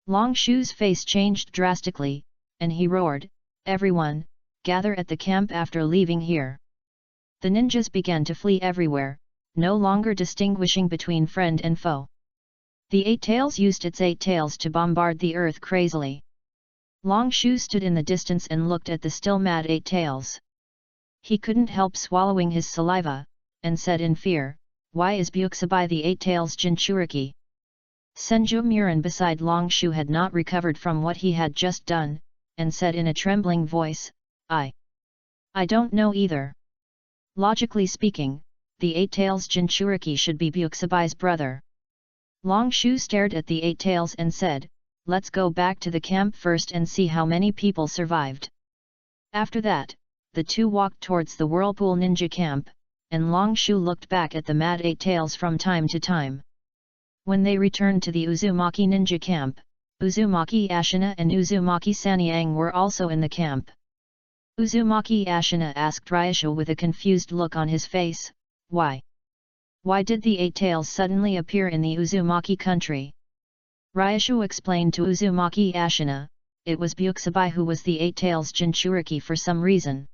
Longshu's face changed drastically, and he roared, "Everyone, gather at the camp after leaving here." The ninjas began to flee everywhere, no longer distinguishing between friend and foe. The 8 tails used its 8 tails to bombard the earth crazily. Longshu stood in the distance and looked at the still mad 8 tails. He couldn't help swallowing his saliva, and said in fear, "Why is Byuksabai the 8 tails Jinchuriki?" Senju Murin beside Longshu had not recovered from what he had just done, and said in a trembling voice, I don't know either. Logically speaking, the 8 tails Jinchuriki should be Byuksabai's brother." Longshu stared at the 8 tails and said, "Let's go back to the camp first and see how many people survived. After that, the two walked towards the Whirlpool Ninja camp, and Long Shu looked back at the Mad Eight Tails from time to time. When they returned to the Uzumaki Ninja camp, Uzumaki Ashina and Uzumaki Sanyang were also in the camp. Uzumaki Ashina asked Ryushu with a confused look on his face, "Why? Why did the Eight Tails suddenly appear in the Uzumaki country?" Ryushu explained to Uzumaki Ashina, it was Buksabai who was the Eight Tails Jinchuriki for some reason.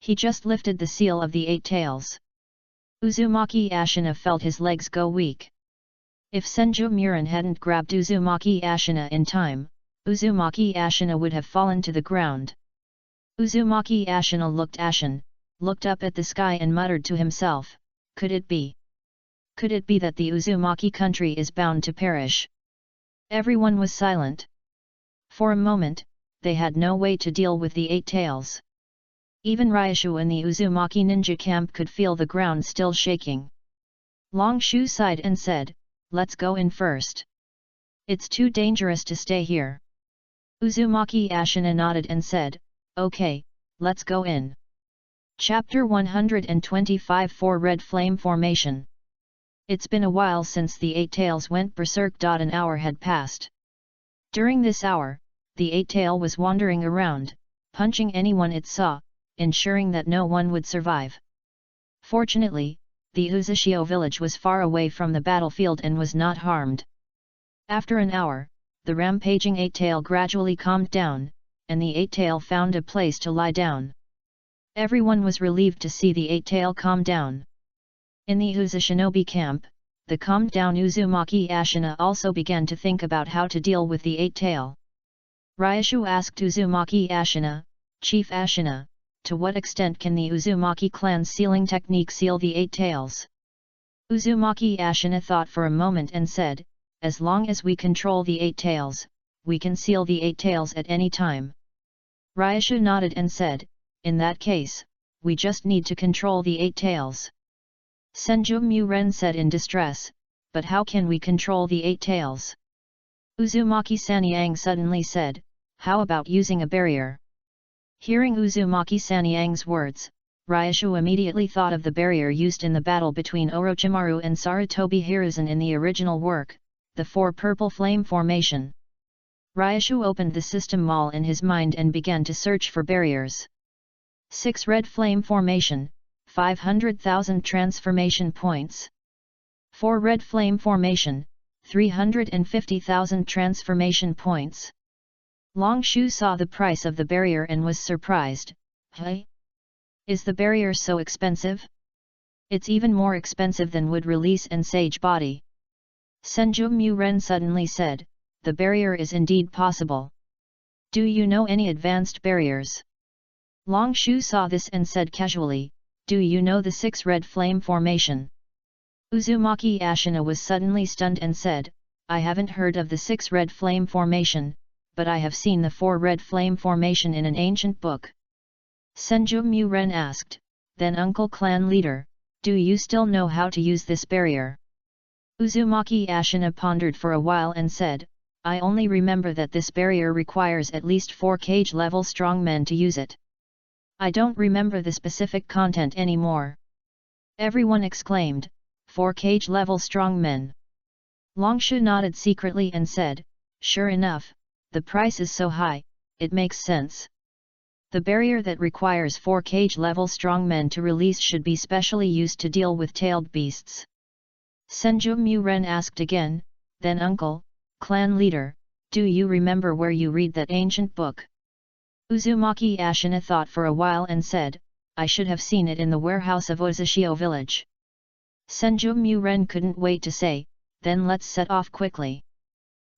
He just lifted the seal of the Eight Tails. Uzumaki Ashina felt his legs go weak. If Senju Murin hadn't grabbed Uzumaki Ashina in time, Uzumaki Ashina would have fallen to the ground. Uzumaki Ashina looked ashen, looked up at the sky and muttered to himself, "Could it be? Could it be that the Uzumaki country is bound to perish?" Everyone was silent. For a moment, they had no way to deal with the Eight Tails. Even Ryushu in the Uzumaki ninja camp could feel the ground still shaking. Long Shu sighed and said, "Let's go in first. It's too dangerous to stay here." Uzumaki Ashina nodded and said, "Okay, let's go in." Chapter 125 For Red Flame Formation. It's been a while since the Eight Tails went berserk. An hour had passed. During this hour, the Eight Tail was wandering around, punching anyone it saw, ensuring that no one would survive. Fortunately, the Uzushio village was far away from the battlefield and was not harmed. After an hour, the rampaging Eight Tail gradually calmed down, and the Eight Tail found a place to lie down. Everyone was relieved to see the Eight Tail calm down. In the Uzushinobi camp, the calmed down Uzumaki Ashina also began to think about how to deal with the Eight Tail. Ryushu asked Uzumaki Ashina, "Chief Ashina, to what extent can the Uzumaki clan's sealing technique seal the Eight Tails?" Uzumaki Ashina thought for a moment and said, "As long as we control the Eight Tails, we can seal the Eight Tails at any time." Ryushu nodded and said, "In that case, we just need to control the Eight Tails." Senju Muren said in distress, "But how can we control the Eight Tails?" Uzumaki Sanyang suddenly said, "How about using a barrier?" Hearing Uzumaki Sanyang's words, Ryushu immediately thought of the barrier used in the battle between Orochimaru and Sarutobi Hiruzen in the original work, the Four Purple Flame Formation. Ryushu opened the system mall in his mind and began to search for barriers. 6 Red Flame Formation, 500,000 transformation points. 4 Red Flame Formation, 350,000 transformation points. Long Shu saw the price of the barrier and was surprised. "Hey? Is the barrier so expensive? It's even more expensive than Wood Release and Sage Body." Senju Muren suddenly said, "The barrier is indeed possible. Do you know any advanced barriers?" Long Shu saw this and said casually, "Do you know the 6 Red Flame Formation?" Uzumaki Ashina was suddenly stunned and said, "I haven't heard of the 6 Red Flame Formation, but I have seen the 4 Red Flame Formation in an ancient book." Senju Muren asked, "Then Uncle Clan Leader, do you still know how to use this barrier?" Uzumaki Ashina pondered for a while and said, "I only remember that this barrier requires at least 4 cage level strong men to use it. I don't remember the specific content anymore." Everyone exclaimed, "4 cage level strong men." Long Shu nodded secretly and said, "Sure enough, the price is so high, it makes sense. The barrier that requires 4 cage level strong men to release should be specially used to deal with tailed beasts." Senju Muren asked again, "Then Uncle, Clan Leader, do you remember where you read that ancient book?" Uzumaki Ashina thought for a while and said, "I should have seen it in the warehouse of Uzushio village." Senju Muren couldn't wait to say, "Then let's set off quickly."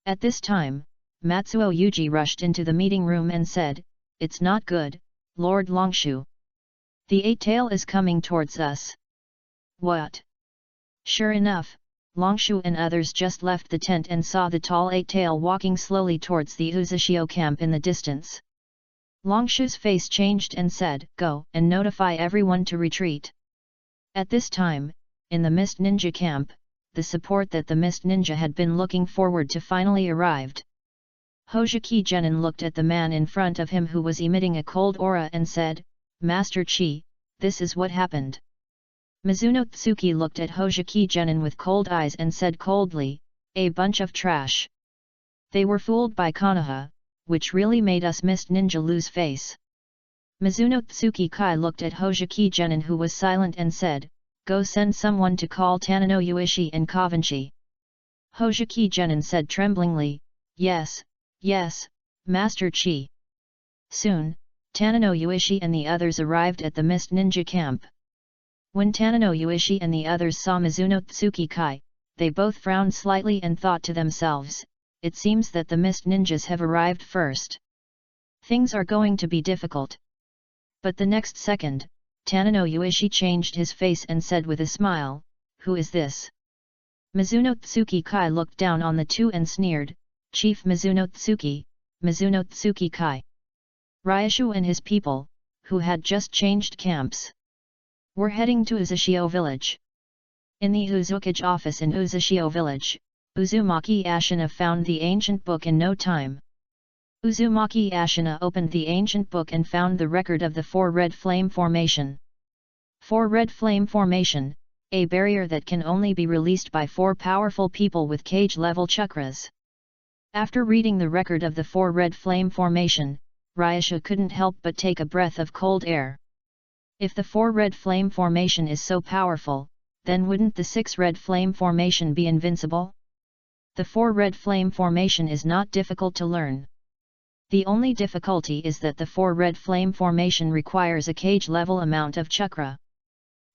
At this time, Matsuo Yuji rushed into the meeting room and said, "It's not good, Lord Longshu. The Eight Tail is coming towards us." "What?" Sure enough, Longshu and others just left the tent and saw the tall Eight Tail walking slowly towards the Uzushio camp in the distance. Longshu's face changed and said, "Go and notify everyone to retreat." At this time, in the Mist Ninja camp, the support that the Mist Ninja had been looking forward to finally arrived. Hojiki Genin looked at the man in front of him who was emitting a cold aura and said, Master Chi, this is what happened. Mizuno Tsuki looked at Hojiki Genin with cold eyes and said coldly, a bunch of trash. They were fooled by Konoha, which really made us Mist Ninja lose face. Mizuno Tsuki Kai looked at Hojiki Genin, who was silent, and said, go send someone to call Tanino Uishi and Kavanchi. Hojiki Genin said tremblingly, yes, Master Chi. Soon, Tanino Uishi and the others arrived at the Mist Ninja camp. When Tanino Uishi and the others saw Mizuno Tsuki Kai, they both frowned slightly and thought to themselves, it seems that the Mist Ninjas have arrived first. Things are going to be difficult. But the next second, Tanino Uishi changed his face and said with a smile, who is this? Mizuno Tsuki Kai looked down on the two and sneered, Chief Mizuno Tsuki Kai. Ryushu and his people, who had just changed camps, were heading to Uzushio village. In the Uzukage office in Uzushio village, Uzumaki Ashina found the ancient book in no time. Uzumaki Ashina opened the ancient book and found the record of the 4 red flame formation. 4 red flame formation, a barrier that can only be released by 4 powerful people with cage-level chakras. After reading the record of the 4 red flame formation, Ryushu couldn't help but take a breath of cold air. If the 4 red flame formation is so powerful, then wouldn't the 6 red flame formation be invincible? The 4 red flame formation is not difficult to learn. The only difficulty is that the 4 red flame formation requires a cage-level amount of chakra.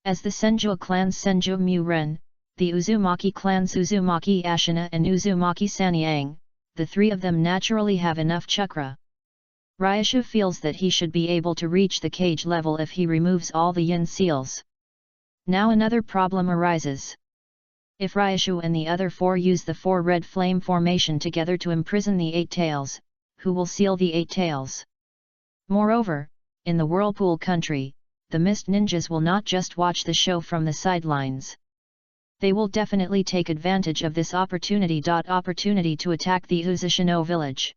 As the Senju clan's Senju Mu-ren, the Uzumaki clan's Uzumaki Ashina and Uzumaki Sanyang, the 3 of them naturally have enough chakra. Ryushu feels that he should be able to reach the cage level if he removes all the yin seals. Now another problem arises. If Ryushu and the other 4 use the 4 red flame formation together to imprison the 8 tails, who will seal the 8 tails? Moreover, in the Whirlpool country, the Mist Ninjas will not just watch the show from the sidelines. They will definitely take advantage of this opportunity to attack the Uzushino village.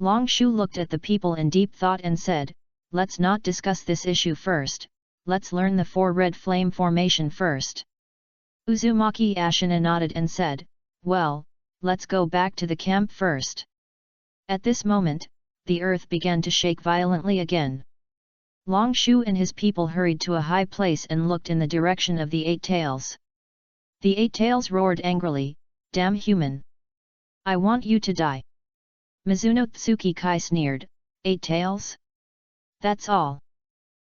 Long Shu looked at the people in deep thought and said, let's not discuss this issue first, let's learn the 4 red flame formation first. Uzumaki Ashina nodded and said, well, let's go back to the camp first. At this moment, the earth began to shake violently again. Long Shu and his people hurried to a high place and looked in the direction of the 8 tails. The 8 tails roared angrily, damn human! I want you to die! Mizuno Tsuki Kai sneered, 8 tails? That's all.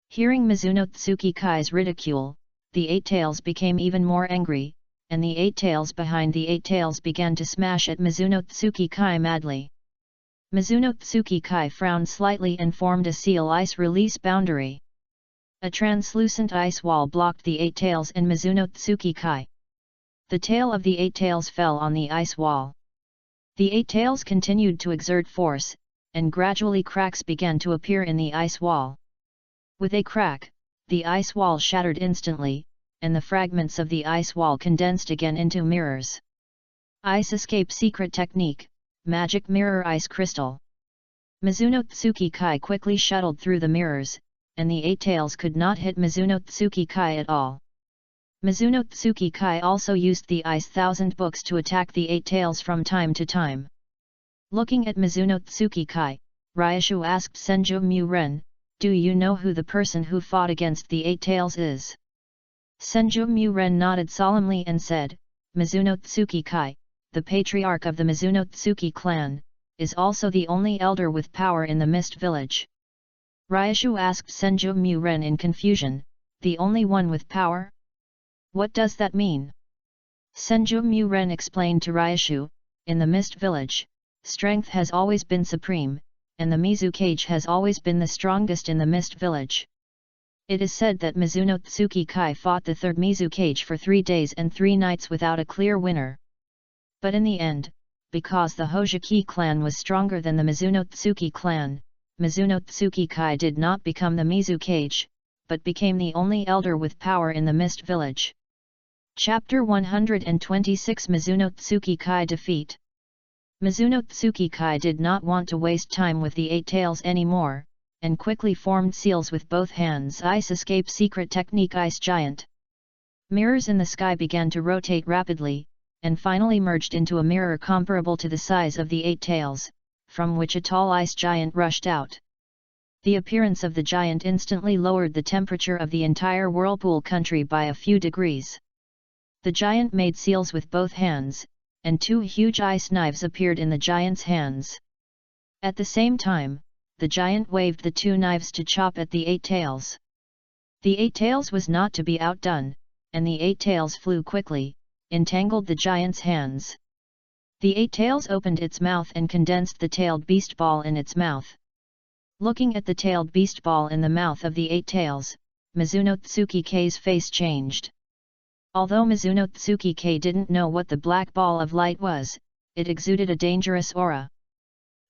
Hearing Mizuno Tsuki Kai's ridicule, the 8 tails became even more angry, and the 8 tails behind the 8 tails began to smash at Mizuno Tsuki Kai madly. Mizuno Tsuki Kai frowned slightly and formed a seal ice release boundary. A translucent ice wall blocked the 8 tails and Mizuno Tsuki Kai. The tail of the 8 tails fell on the ice wall. The 8 tails continued to exert force, and gradually cracks began to appear in the ice wall. With a crack, the ice wall shattered instantly, and the fragments of the ice wall condensed again into mirrors. Ice escape secret technique, magic mirror ice crystal. Mizuno Tsuki Kai quickly shuttled through the mirrors, and the 8 tails could not hit Mizuno Tsuki Kai at all. Mizuno Tsuki Kai also used the Ice Thousand Books to attack the 8 tails from time to time. Looking at Mizuno Tsuki Kai, Ryushu asked Senju Mu-ren, do you know who the person who fought against the 8 tails is? Senju Mu-ren nodded solemnly and said, Mizuno Tsuki Kai, the patriarch of the Mizuno Tsuki clan, is also the only elder with power in the Mist Village. Ryushu asked Senju Mu-ren in confusion, the only one with power? What does that mean? Senju Mu-ren explained to Ryushu, in the Mist Village, strength has always been supreme, and the Mizukage has always been the strongest in the Mist Village. It is said that Mizuno Tsuki Kai fought the 3rd Mizukage for 3 days and 3 nights without a clear winner. But in the end, because the Hojiki clan was stronger than the Mizuno Tsuki clan, Mizuno Tsuki Kai did not become the Mizukage, but became the only elder with power in the Mist Village. Chapter 126 Mizuno Tsuki Kai Defeat. Mizuno Tsuki Kai did not want to waste time with the 8 tails anymore, and quickly formed seals with both hands. Ice escape secret technique. Ice giant. Mirrors in the sky began to rotate rapidly, and finally merged into a mirror comparable to the size of the 8 tails, from which a tall ice giant rushed out. The appearance of the giant instantly lowered the temperature of the entire whirlpool country by a few degrees. The giant made seals with both hands, and 2 huge ice knives appeared in the giant's hands. At the same time, the giant waved the 2 knives to chop at the 8 tails. The 8 tails was not to be outdone, and the 8 tails flew quickly, entangled the giant's hands. The 8 tails opened its mouth and condensed the tailed beast ball in its mouth. Looking at the tailed beast ball in the mouth of the 8 tails, Mizuno Tsuki-Kei's face changed. Although Mizuno Tsuki-Kei didn't know what the black ball of light was, it exuded a dangerous aura.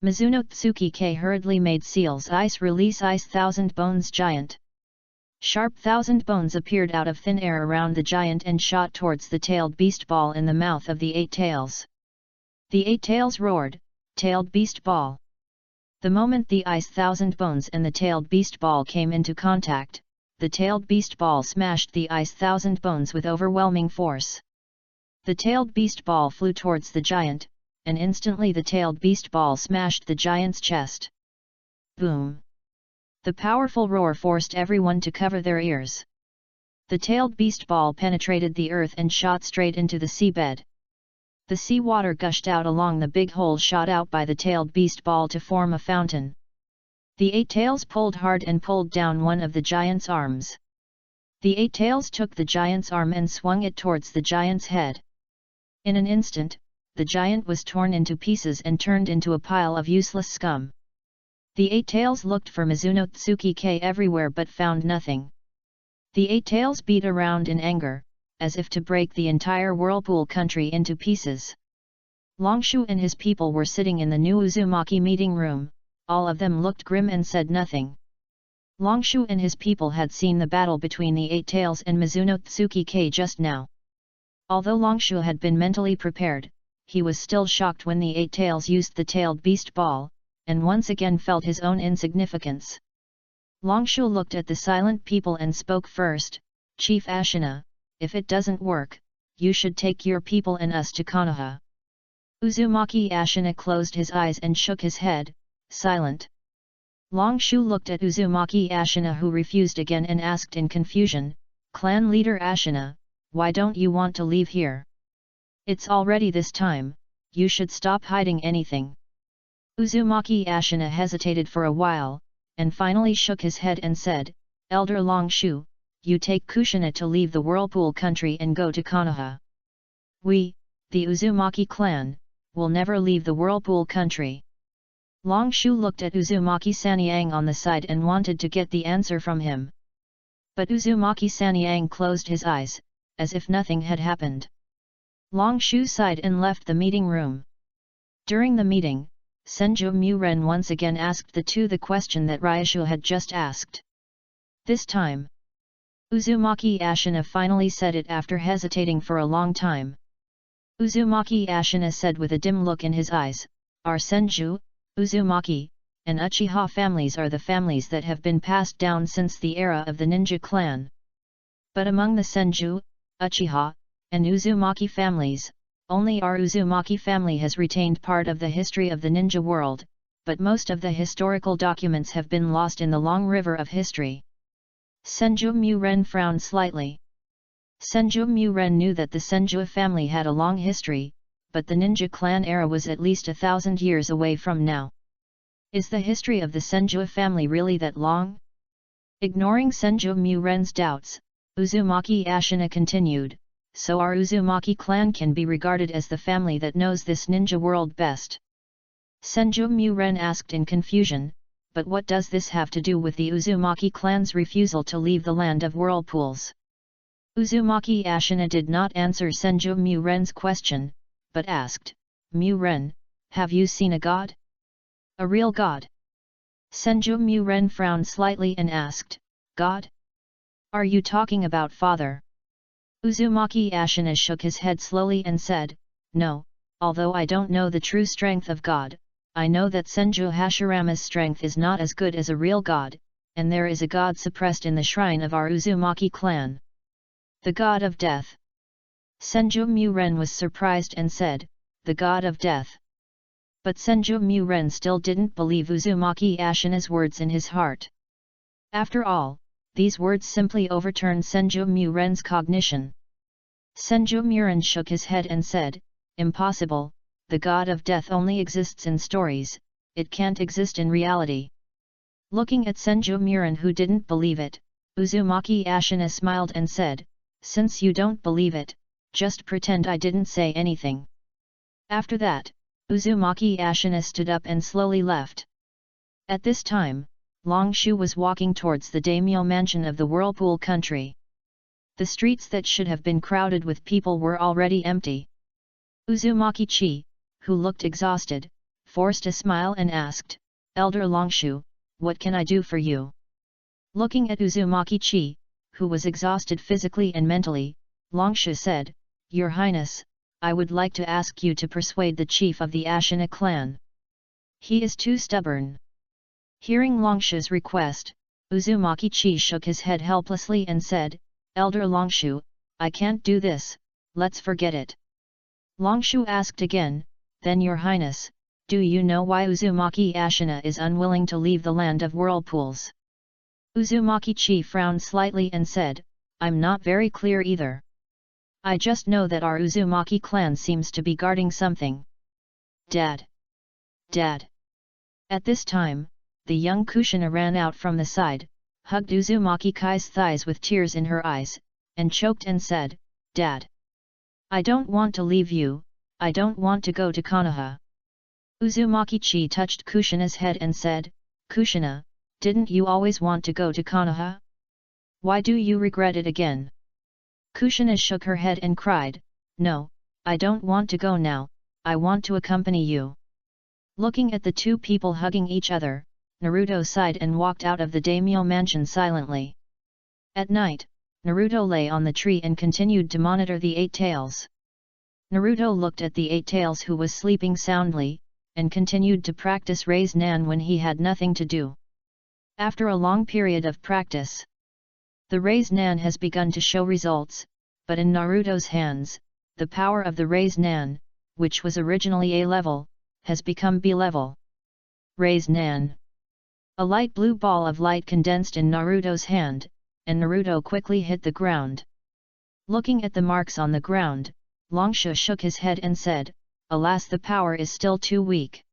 Mizuno Tsuki-Kei hurriedly made seals. Ice release. Ice thousand bones giant. Sharp thousand bones appeared out of thin air around the giant and shot towards the tailed beast ball in the mouth of the 8 tails. The 8 tails roared, "Tailed beast ball!" The moment the ice thousand bones and the tailed beast ball came into contact, the tailed beast ball smashed the ice thousand bones with overwhelming force. The tailed beast ball flew towards the giant, and instantly the tailed beast ball smashed the giant's chest. Boom! The powerful roar forced everyone to cover their ears. The tailed beast ball penetrated the earth and shot straight into the seabed. The sea water gushed out along the big hole shot out by the tailed beast ball to form a fountain. The 8 tails pulled hard and pulled down one of the giant's arms. The 8 tails took the giant's arm and swung it towards the giant's head. In an instant, the giant was torn into pieces and turned into a pile of useless scum. The 8 tails looked for Mizuno Tsuki-Kei everywhere but found nothing. The 8 tails beat around in anger, as if to break the entire whirlpool country into pieces. Longshu and his people were sitting in the new Uzumaki meeting room. All of them looked grim and said nothing. Longshu and his people had seen the battle between the 8 tails and Mizuno Tsuki-Kei just now. Although Longshu had been mentally prepared, he was still shocked when the 8 tails used the tailed beast ball, and once again felt his own insignificance. Longshu looked at the silent people and spoke first. "Chief Ashina, if it doesn't work, you should take your people and us to Konoha." Uzumaki Ashina closed his eyes and shook his head, silent. Longshu looked at Uzumaki Ashina, who refused again, and asked in confusion, "Clan leader Ashina, why don't you want to leave here? It's already this time, you should stop hiding anything." Uzumaki Ashina hesitated for a while, and finally shook his head and said, "Elder Longshu, you take Kushina to leave the whirlpool country and go to Konoha. We, the Uzumaki clan, will never leave the whirlpool country." Longshu looked at Uzumaki Sanyang on the side and wanted to get the answer from him. But Uzumaki Sanyang closed his eyes, as if nothing had happened. Longshu sighed and left the meeting room. During the meeting, Senju Muren once again asked the 2 the question that Ryushu had just asked. This time, Uzumaki Ashina finally said it after hesitating for a long time. Uzumaki Ashina said with a dim look in his eyes, "Our Senju, Uzumaki, and Uchiha families are the families that have been passed down since the era of the ninja clan. But among the Senju, Uchiha, and Uzumaki families, only our Uzumaki family has retained part of the history of the ninja world, but most of the historical documents have been lost in the long river of history." Senju Muren frowned slightly. Senju Muren knew that the Senju family had a long history, but the ninja clan era was at least 1,000 years away from now. Is the history of the Senju family really that long? Ignoring Senju Muren's doubts, Uzumaki Ashina continued, "So our Uzumaki clan can be regarded as the family that knows this ninja world best." Senju Muren asked in confusion, "But what does this have to do with the Uzumaki clan's refusal to leave the land of whirlpools?" Uzumaki Ashina did not answer Senju Muren's question, but asked, "Muren, have you seen a god? A real god?" Senju Muren frowned slightly and asked, "God? Are you talking about father?" Uzumaki Ashina shook his head slowly and said, "No, although I don't know the true strength of God, I know that Senju Hashirama's strength is not as good as a real god, and there is a god suppressed in the shrine of our Uzumaki clan. The god of death. Senju Muren was surprised and said, the god of death. But Senju Muren still didn't believe Uzumaki Ashina's words in his heart. After all, these words simply overturned Senju Muren's cognition. Senju Muren shook his head and said, impossible, the god of death only exists in stories, it can't exist in reality. Looking at Senju Muren who didn't believe it, Uzumaki Ashina smiled and said, since you don't believe it, just pretend I didn't say anything. After that, Uzumaki Ashina stood up and slowly left. At this time, Longshu was walking towards the daimyo mansion of the Whirlpool country. The streets that should have been crowded with people were already empty. Uzumaki Chi, who looked exhausted, forced a smile and asked, Elder Longshu, what can I do for you? Looking at Uzumaki Chi, who was exhausted physically and mentally, Longshu said, Your Highness, I would like to ask you to persuade the chief of the Ashina clan. He is too stubborn. Hearing Longshu's request, Uzumaki Chi shook his head helplessly and said, Elder Longshu, I can't do this, let's forget it. Longshu asked again, then Your Highness, do you know why Uzumaki Ashina is unwilling to leave the land of whirlpools? Uzumaki Chi frowned slightly and said, I'm not very clear either. I just know that our Uzumaki clan seems to be guarding something. Dad! Dad! At this time, the young Kushina ran out from the side, hugged Uzumaki Kai's thighs with tears in her eyes, and choked and said, Dad! I don't want to leave you, I don't want to go to Konoha. Uzumaki Chi touched Kushina's head and said, Kushina, didn't you always want to go to Konoha? Why do you regret it again? Kushina shook her head and cried, No, I don't want to go now, I want to accompany you. Looking at the two people hugging each other, Naruto sighed and walked out of the daimyo mansion silently. At night, Naruto lay on the tree and continued to monitor the Eight Tails. Naruto looked at the Eight Tails who was sleeping soundly, and continued to practice Raise Nan when he had nothing to do. After a long period of practice, the Raise Nan has begun to show results, but in Naruto's hands, the power of the Raise Nan, which was originally A level, has become B level. Raise Nan. A light blue ball of light condensed in Naruto's hand, and Naruto quickly hit the ground. Looking at the marks on the ground, Longshu shook his head and said, Alas, the power is still too weak.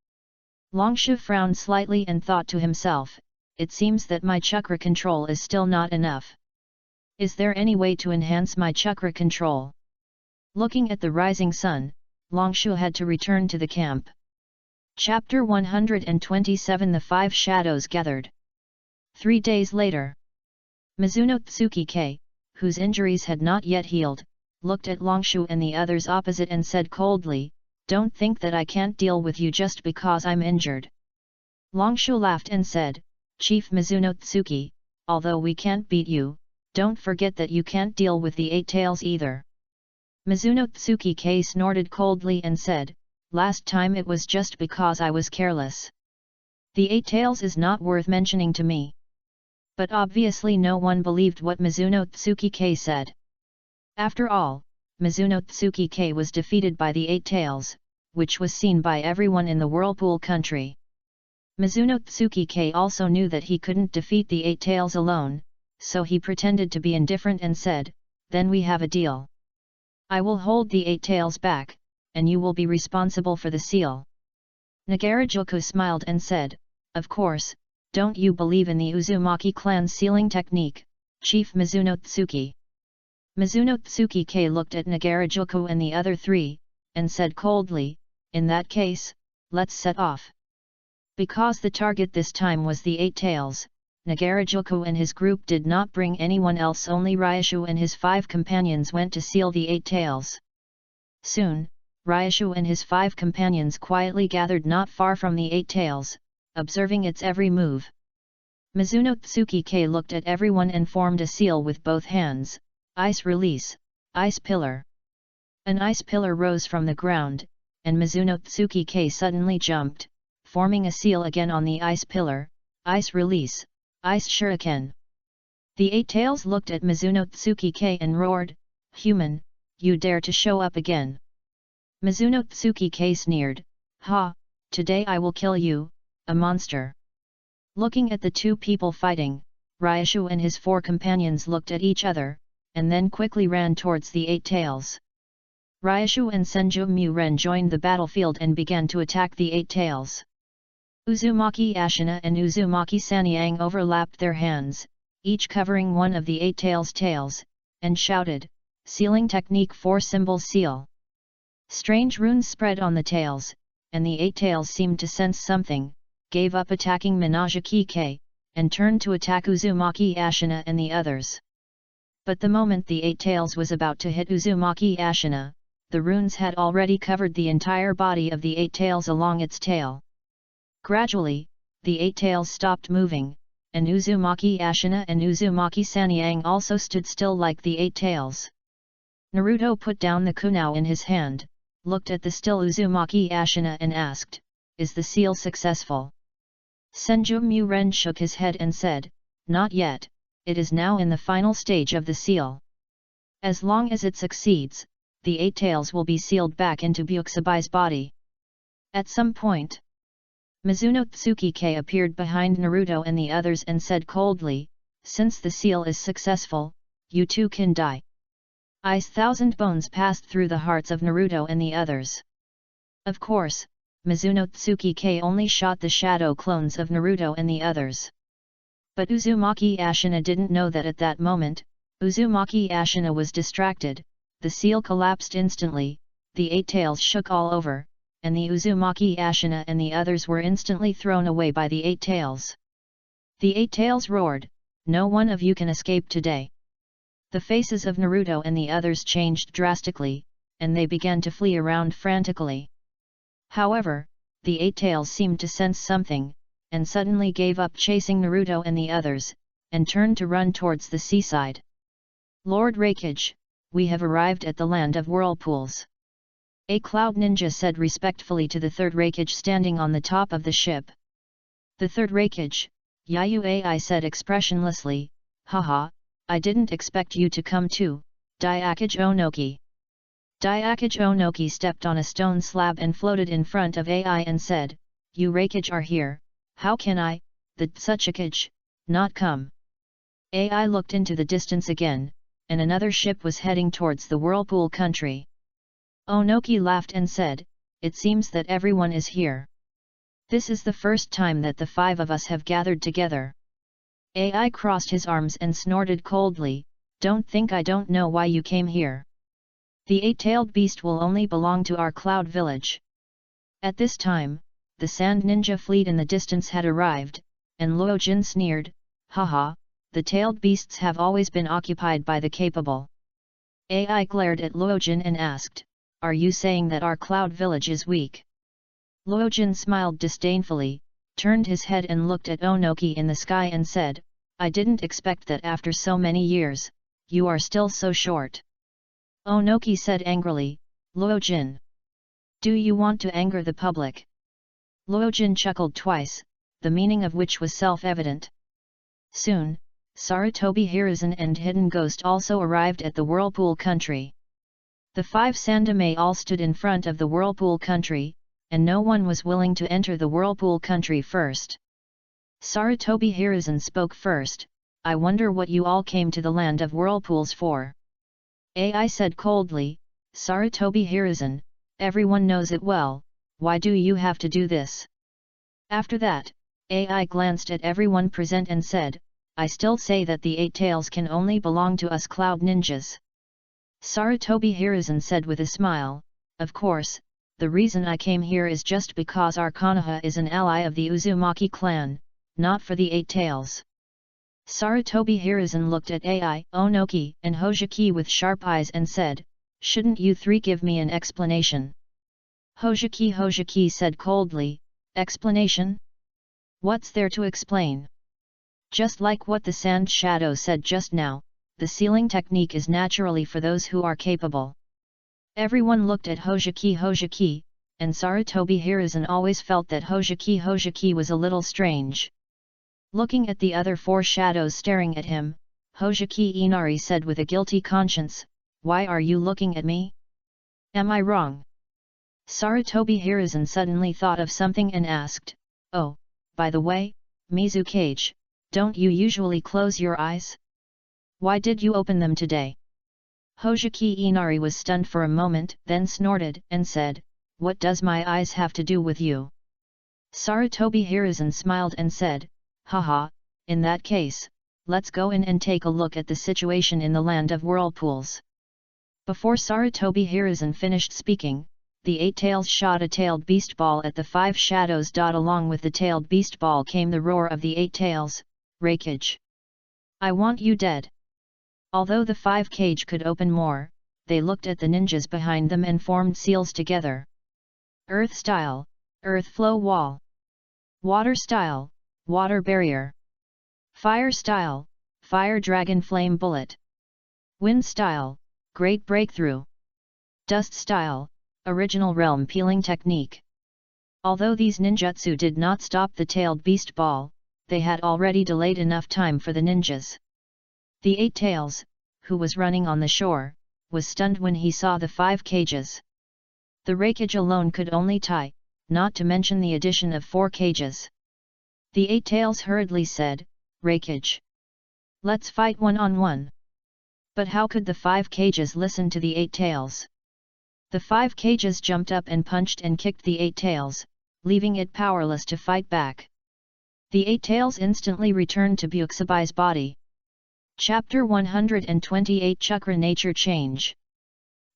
Longshu frowned slightly and thought to himself, It seems that my chakra control is still not enough. Is there any way to enhance my chakra control? Looking at the rising sun, Longshu had to return to the camp. Chapter 127 The Five Shadows Gathered. 3 days later, Mizuno Tsuki-kei, whose injuries had not yet healed, looked at Longshu and the others opposite and said coldly, Don't think that I can't deal with you just because I'm injured. Longshu laughed and said, Chief Mizuno Tsuki, although we can't beat you, don't forget that you can't deal with the Eight Tails either. Mizuno Tsuki-kei snorted coldly and said, Last time it was just because I was careless. The Eight Tails is not worth mentioning to me. But obviously no one believed what Mizuno Tsuki-kei said. After all, Mizuno Tsuki-kei was defeated by the Eight Tails, which was seen by everyone in the Whirlpool country. Mizuno Tsuki-kei also knew that he couldn't defeat the Eight Tails alone, so he pretended to be indifferent and said, Then we have a deal. I will hold the Eight Tails back, and you will be responsible for the seal. Nagarajuku smiled and said, Of course, don't you believe in the Uzumaki clan's sealing technique, Chief Mizuno Tsuki? Mizuno Tsuki-kei looked at Nagarajuku and the other three, and said coldly, In that case, let's set off. Because the target this time was the Eight Tails, Nagarajuku and his group did not bring anyone else, only Ryushu and his 5 companions went to seal the Eight Tails. Soon, Ryushu and his 5 companions quietly gathered not far from the Eight Tails, observing its every move. Mizuno Tsuki-kei looked at everyone and formed a seal with both hands, Ice Release, Ice Pillar. An ice pillar rose from the ground, and Mizuno Tsuki-kei suddenly jumped, forming a seal again on the ice pillar, ice release, ice shuriken. The Eight Tails looked at Mizuno Tsukike and roared, "Human, you dare to show up again." Mizuno Tsukike sneered, "Ha, today I will kill you, a monster." Looking at the two people fighting, Ryushu and his four companions looked at each other, and then quickly ran towards the Eight Tails. Ryushu and Senju Muren joined the battlefield and began to attack the Eight Tails. Uzumaki Ashina and Uzumaki Sanyang overlapped their hands, each covering one of the Eight Tails' tails, and shouted, "Sealing technique 4 symbol seal." Strange runes spread on the tails, and the Eight Tails seemed to sense something, gave up attacking Minajiki, and turned to attack Uzumaki Ashina and the others. But the moment the Eight Tails was about to hit Uzumaki Ashina, the runes had already covered the entire body of the Eight Tails along its tail. Gradually, the Eight Tails stopped moving, and Uzumaki Ashina and Uzumaki Sanyang also stood still like the Eight Tails. Naruto put down the kunao in his hand, looked at the still Uzumaki Ashina and asked, "Is the seal successful?" Senju Muren shook his head and said, "Not yet, it is now in the final stage of the seal. As long as it succeeds, the Eight Tails will be sealed back into Byakusabai's body. At some point." Mizuno Tsukike appeared behind Naruto and the others and said coldly, "Since the seal is successful, you too can die." I's thousand bones passed through the hearts of Naruto and the others. Of course, Mizuno Tsukike only shot the shadow clones of Naruto and the others. But Uzumaki Ashina didn't know that at that moment, Uzumaki Ashina was distracted, the seal collapsed instantly, the Eight Tails shook all over, and the Uzumaki Ashina and the others were instantly thrown away by the Eight Tails. The Eight Tails roared, "No one of you can escape today." The faces of Naruto and the others changed drastically, and they began to flee around frantically. However, the Eight Tails seemed to sense something, and suddenly gave up chasing Naruto and the others, and turned to run towards the seaside. "Lord Raikage, we have arrived at the land of whirlpools," a cloud ninja said respectfully to the third Raikage standing on the top of the ship. The third Raikage, Yayu Ai said expressionlessly, "Haha, I didn't expect you to come too, Daiakage Onoki." Daiakage Onoki stepped on a stone slab and floated in front of Ai and said, "You Raikage are here, how can I, the Tsuchikage, not come?" Ai looked into the distance again, and another ship was heading towards the whirlpool country. Onoki laughed and said, "It seems that everyone is here. This is the first time that the 5 of us have gathered together." Ai crossed his arms and snorted coldly, "Don't think I don't know why you came here. The 8-tailed beast will only belong to our cloud village." At this time, the sand ninja fleet in the distance had arrived, and Luojin sneered, "Haha, the tailed beasts have always been occupied by the capable." Ai glared at Luojin and asked, "Are you saying that our cloud village is weak?" Luojin smiled disdainfully, turned his head and looked at Onoki in the sky and said, "I didn't expect that after so many years, you are still so short." Onoki said angrily, "Luojin, do you want to anger the public?" Luojin chuckled twice, the meaning of which was self-evident. Soon, Sarutobi Hiruzen and Hidden Ghost also arrived at the whirlpool country. The 5 Sandame all stood in front of the whirlpool country, and no one was willing to enter the whirlpool country first. Sarutobi Hiruzen spoke first, "I wonder what you all came to the land of whirlpools for." Ai said coldly, "Sarutobi Hiruzen, everyone knows it well, why do you have to do this?" After that, Ai glanced at everyone present and said, "I still say that the 8 tails can only belong to us cloud ninjas." Sarutobi Hiruzen said with a smile, "Of course, the reason I came here is just because our Konoha is an ally of the Uzumaki clan, not for the 8 tails." Sarutobi Hiruzen looked at Ai, Onoki and Hojiki with sharp eyes and said, "Shouldn't you 3 give me an explanation?" Hojiki said coldly, "Explanation? What's there to explain? Just like what the sand shadow said just now, the sealing technique is naturally for those who are capable." Everyone looked at Hojiki, and Sarutobi Hiruzen always felt that Hojiki was a little strange. Looking at the other 4 shadows staring at him, Hojiki Inari said with a guilty conscience, "Why are you looking at me? Am I wrong?" Sarutobi Hiruzen suddenly thought of something and asked, "Oh, by the way, Mizukage, don't you usually close your eyes? Why did you open them today?" Hojiki Inari was stunned for a moment, then snorted and said, "What does my eyes have to do with you?" Sarutobi Hiruzen smiled and said, "Haha, in that case, let's go in and take a look at the situation in the land of whirlpools." Before Sarutobi Hiruzen finished speaking, the 8 tails shot a tailed beast ball at the 5 shadows. Along with the tailed beast ball came the roar of the 8 tails, "Rakage! I want you dead!" Although the 5 cage could open more, they looked at the ninjas behind them and formed seals together. Earth style, earth flow wall. Water style, water barrier. Fire style, fire dragon flame bullet. Wind style, great breakthrough. Dust style, original realm peeling technique. Although these ninjutsu did not stop the tailed beast ball, they had already delayed enough time for the ninjas. The 8 tails, who was running on the shore, was stunned when he saw the 5 cages. The rakage alone could only tie, not to mention the addition of 4 cages. The 8 tails hurriedly said, "Rakage! Let's fight one-on-one." But how could the 5 cages listen to the 8 tails? The 5 cages jumped up and punched and kicked the 8 tails, leaving it powerless to fight back. The 8 tails instantly returned to Byakusubai's body. Chapter 128 Chakra Nature Change.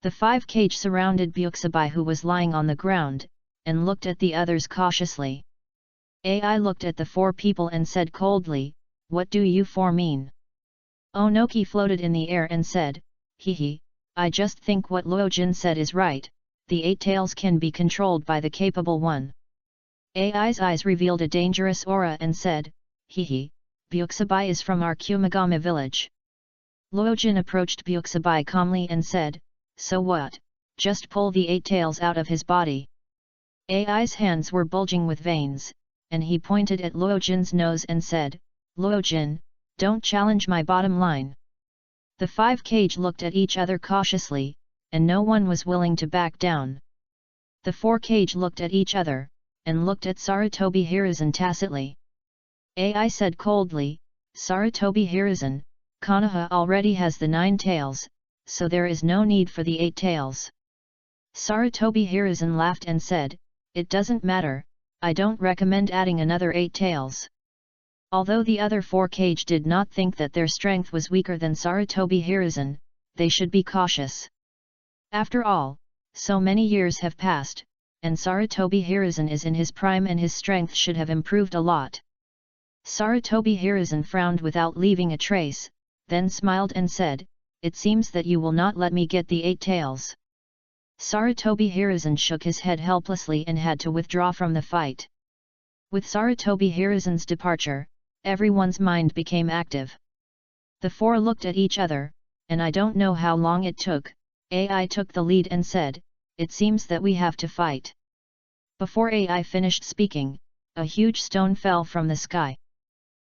The 5 cage surrounded Byakusubai, who was lying on the ground, and looked at the others cautiously. AI looked at the 4 people and said coldly, "What do you 4 mean?" Onoki floated in the air and said, "Hehe, I just think what Luojin said is right, the 8 tails can be controlled by the capable one." AI's eyes revealed a dangerous aura and said, "Hehe, Byakusubai is from our Kumagama village." Luojin approached Byakusubai calmly and said, "So what, just pull the 8 tails out of his body." AI's hands were bulging with veins, and he pointed at Luojin's nose and said, "Luojin, don't challenge my bottom line." The 5 cage looked at each other cautiously, and no one was willing to back down. The 4 cage looked at each other, and looked at Sarutobi Hiruzen tacitly. AI said coldly, "Sarutobi Hiruzen, Konoha already has the 9 tails, so there is no need for the 8 tails." Sarutobi Hiruzen laughed and said, "It doesn't matter, I don't recommend adding another 8 tails." Although the other 4 cage did not think that their strength was weaker than Sarutobi Hiruzen, they should be cautious. After all, so many years have passed, and Sarutobi Hiruzen is in his prime and his strength should have improved a lot. Sarutobi Hiruzen frowned without leaving a trace, then smiled and said, "It seems that you will not let me get the 8 tails." Sarutobi Hiruzen shook his head helplessly and had to withdraw from the fight. With Sarutobi Hiruzen's departure, everyone's mind became active. The 4 looked at each other, and I don't know how long it took, AI took the lead and said, "It seems that we have to fight." Before AI finished speaking, a huge stone fell from the sky.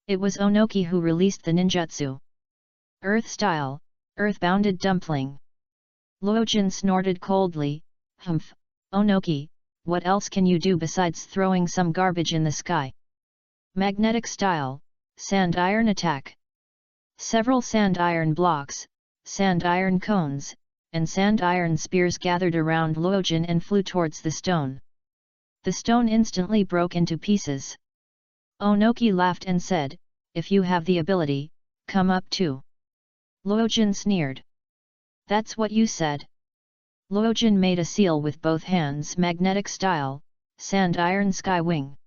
It was Onoki who released the ninjutsu. Earth style, earth-bounded dumpling. Luojin snorted coldly, "Humph, Onoki, what else can you do besides throwing some garbage in the sky?" Magnetic style, sand iron attack. Several sand iron blocks, sand iron cones, and sand iron spears gathered around Luojin and flew towards the stone. The stone instantly broke into pieces. Onoki laughed and said, "If you have the ability, come up too." Luojin sneered. "That's what you said." Luojin made a seal with both hands, magnetic style, sand iron sky wing.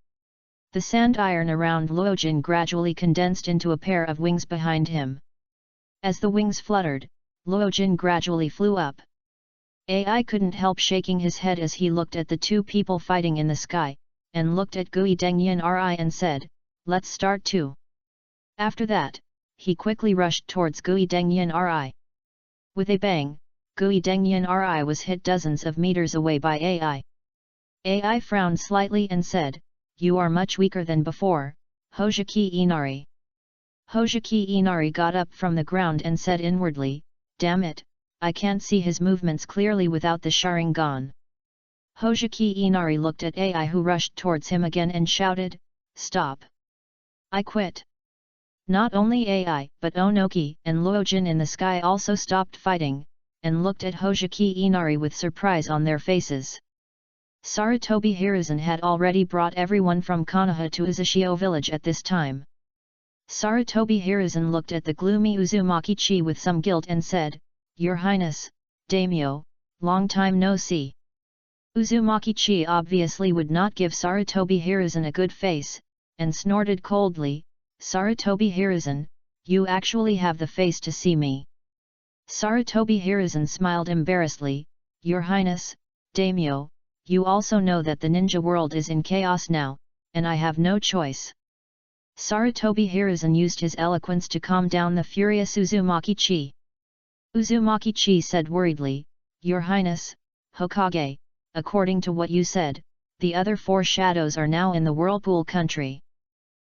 The sand iron around Luojin gradually condensed into a pair of wings behind him. As the wings fluttered, Luojin gradually flew up. AI couldn't help shaking his head as he looked at the 2 people fighting in the sky, and looked at Gui Dengyan Ri and said, "Let's start too." After that, he quickly rushed towards Gui Dengyan Ri. With a bang, Gui Dengyan Ri was hit dozens of meters away by AI. AI frowned slightly and said, "You are much weaker than before, Hojiki Inari." Hojiki Inari got up from the ground and said inwardly, "Damn it, I can't see his movements clearly without the Sharingan." Hojiki Inari looked at AI who rushed towards him again and shouted, "Stop! I quit!" Not only AI but Onoki and Luojin in the sky also stopped fighting, and looked at Hojiki Inari with surprise on their faces. Sarutobi Hiruzen had already brought everyone from Konoha to Uzushio village at this time. Sarutobi Hiruzen looked at the gloomy Uzumaki-chi with some guilt and said, "Your Highness, daimyo, long time no see." Uzumaki-chi obviously would not give Sarutobi Hiruzen a good face, and snorted coldly, "Sarutobi Hiruzen, you actually have the face to see me." Sarutobi Hiruzen smiled embarrassedly, "Your Highness, daimyo, you also know that the ninja world is in chaos now, and I have no choice." Sarutobi Hiruzen used his eloquence to calm down the furious Uzumaki-chi. Uzumaki-chi said worriedly, "Your Highness, Hokage, according to what you said, the other 4 shadows are now in the Whirlpool country."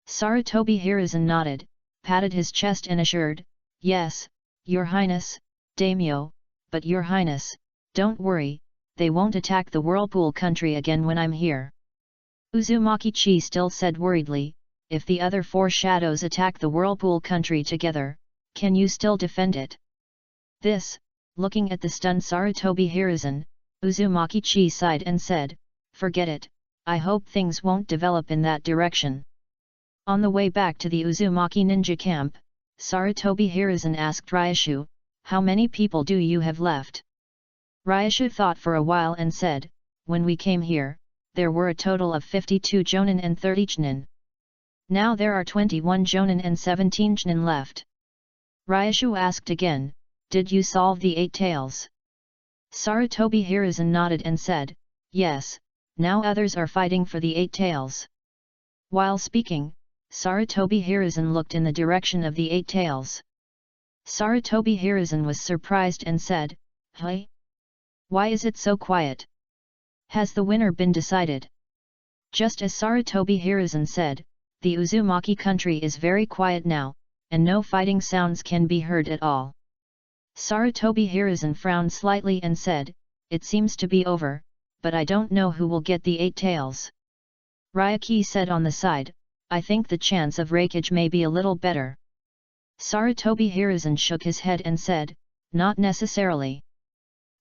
Sarutobi Hiruzen nodded, patted his chest and assured, "Yes, Your Highness, daimyo, but Your Highness, don't worry, they won't attack the Whirlpool country again when I'm here." Uzumaki-chi still said worriedly, "If the other 4 shadows attack the Whirlpool country together, can you still defend it?" This, looking at the stunned Sarutobi Hiruzen, Uzumaki-chi sighed and said, "Forget it, I hope things won't develop in that direction." On the way back to the Uzumaki ninja camp, Sarutobi Hiruzen asked Ryashu, "How many people do you have left?" Ryashu thought for a while and said, "When we came here, there were a total of 52 jonin and 30 chnin. Now there are 21 jonin and 17 chnin left." Ryashu asked again, "Did you solve the 8 tails?" Sarutobi Hiruzen nodded and said, "Yes, now others are fighting for the 8 tails." While speaking, Sarutobi Hiruzen looked in the direction of the 8 tails. Sarutobi Hiruzen was surprised and said, "Hey? Why is it so quiet? Has the winner been decided?" Just as Sarutobi Hiruzen said, the Uzumaki country is very quiet now, and no fighting sounds can be heard at all. Sarutobi Hiruzen frowned slightly and said, "It seems to be over, but I don't know who will get the 8 tails." Ryaki said on the side, "I think the chance of Raikage may be a little better." Sarutobi Hiruzen shook his head and said, "Not necessarily.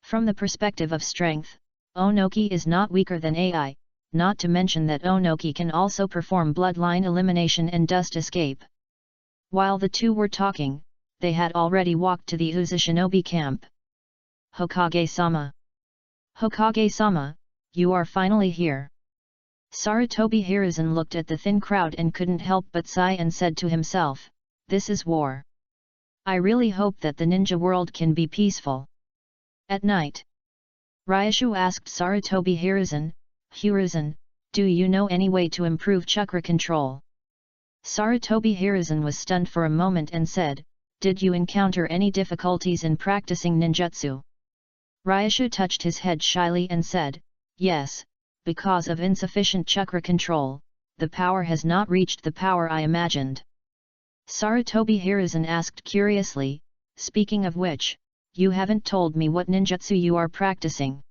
From the perspective of strength, Onoki is not weaker than AI, not to mention that Onoki can also perform bloodline elimination and dust escape." While the two were talking, they had already walked to the Uzushinobi camp. "Hokage-sama! Hokage-sama, you are finally here." Sarutobi Hiruzen looked at the thin crowd and couldn't help but sigh and said to himself, "This is war. I really hope that the ninja world can be peaceful." At night, Ryashu asked Sarutobi Hiruzen, "Hiruzen, do you know any way to improve chakra control?" Sarutobi Hiruzen was stunned for a moment and said, "Did you encounter any difficulties in practicing ninjutsu?" Ryashu touched his head shyly and said, "Yes, because of insufficient chakra control, the power has not reached the power I imagined." Sarutobi Hiruzen asked curiously, "Speaking of which, you haven't told me what ninjutsu you are practicing."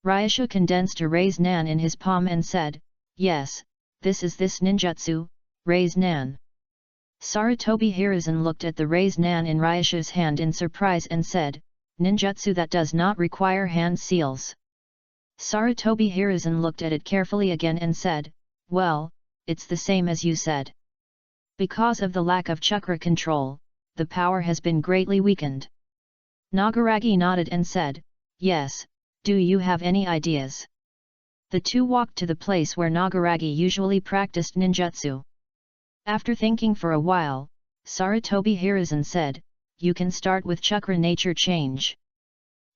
Ryashu condensed a raise nan in his palm and said, "Yes, this is this ninjutsu, raise nan." Sarutobi Hiruzen looked at the raise nan in Ryashu's hand in surprise and said, "Ninjutsu that does not require hand seals." Sarutobi Hiruzen looked at it carefully again and said, "Well, it's the same as you said. Because of the lack of chakra control, the power has been greatly weakened." Nagaragi nodded and said, "Yes, do you have any ideas?" The two walked to the place where Nagaragi usually practiced ninjutsu. After thinking for a while, Sarutobi Hiruzen said, "You can start with chakra nature change.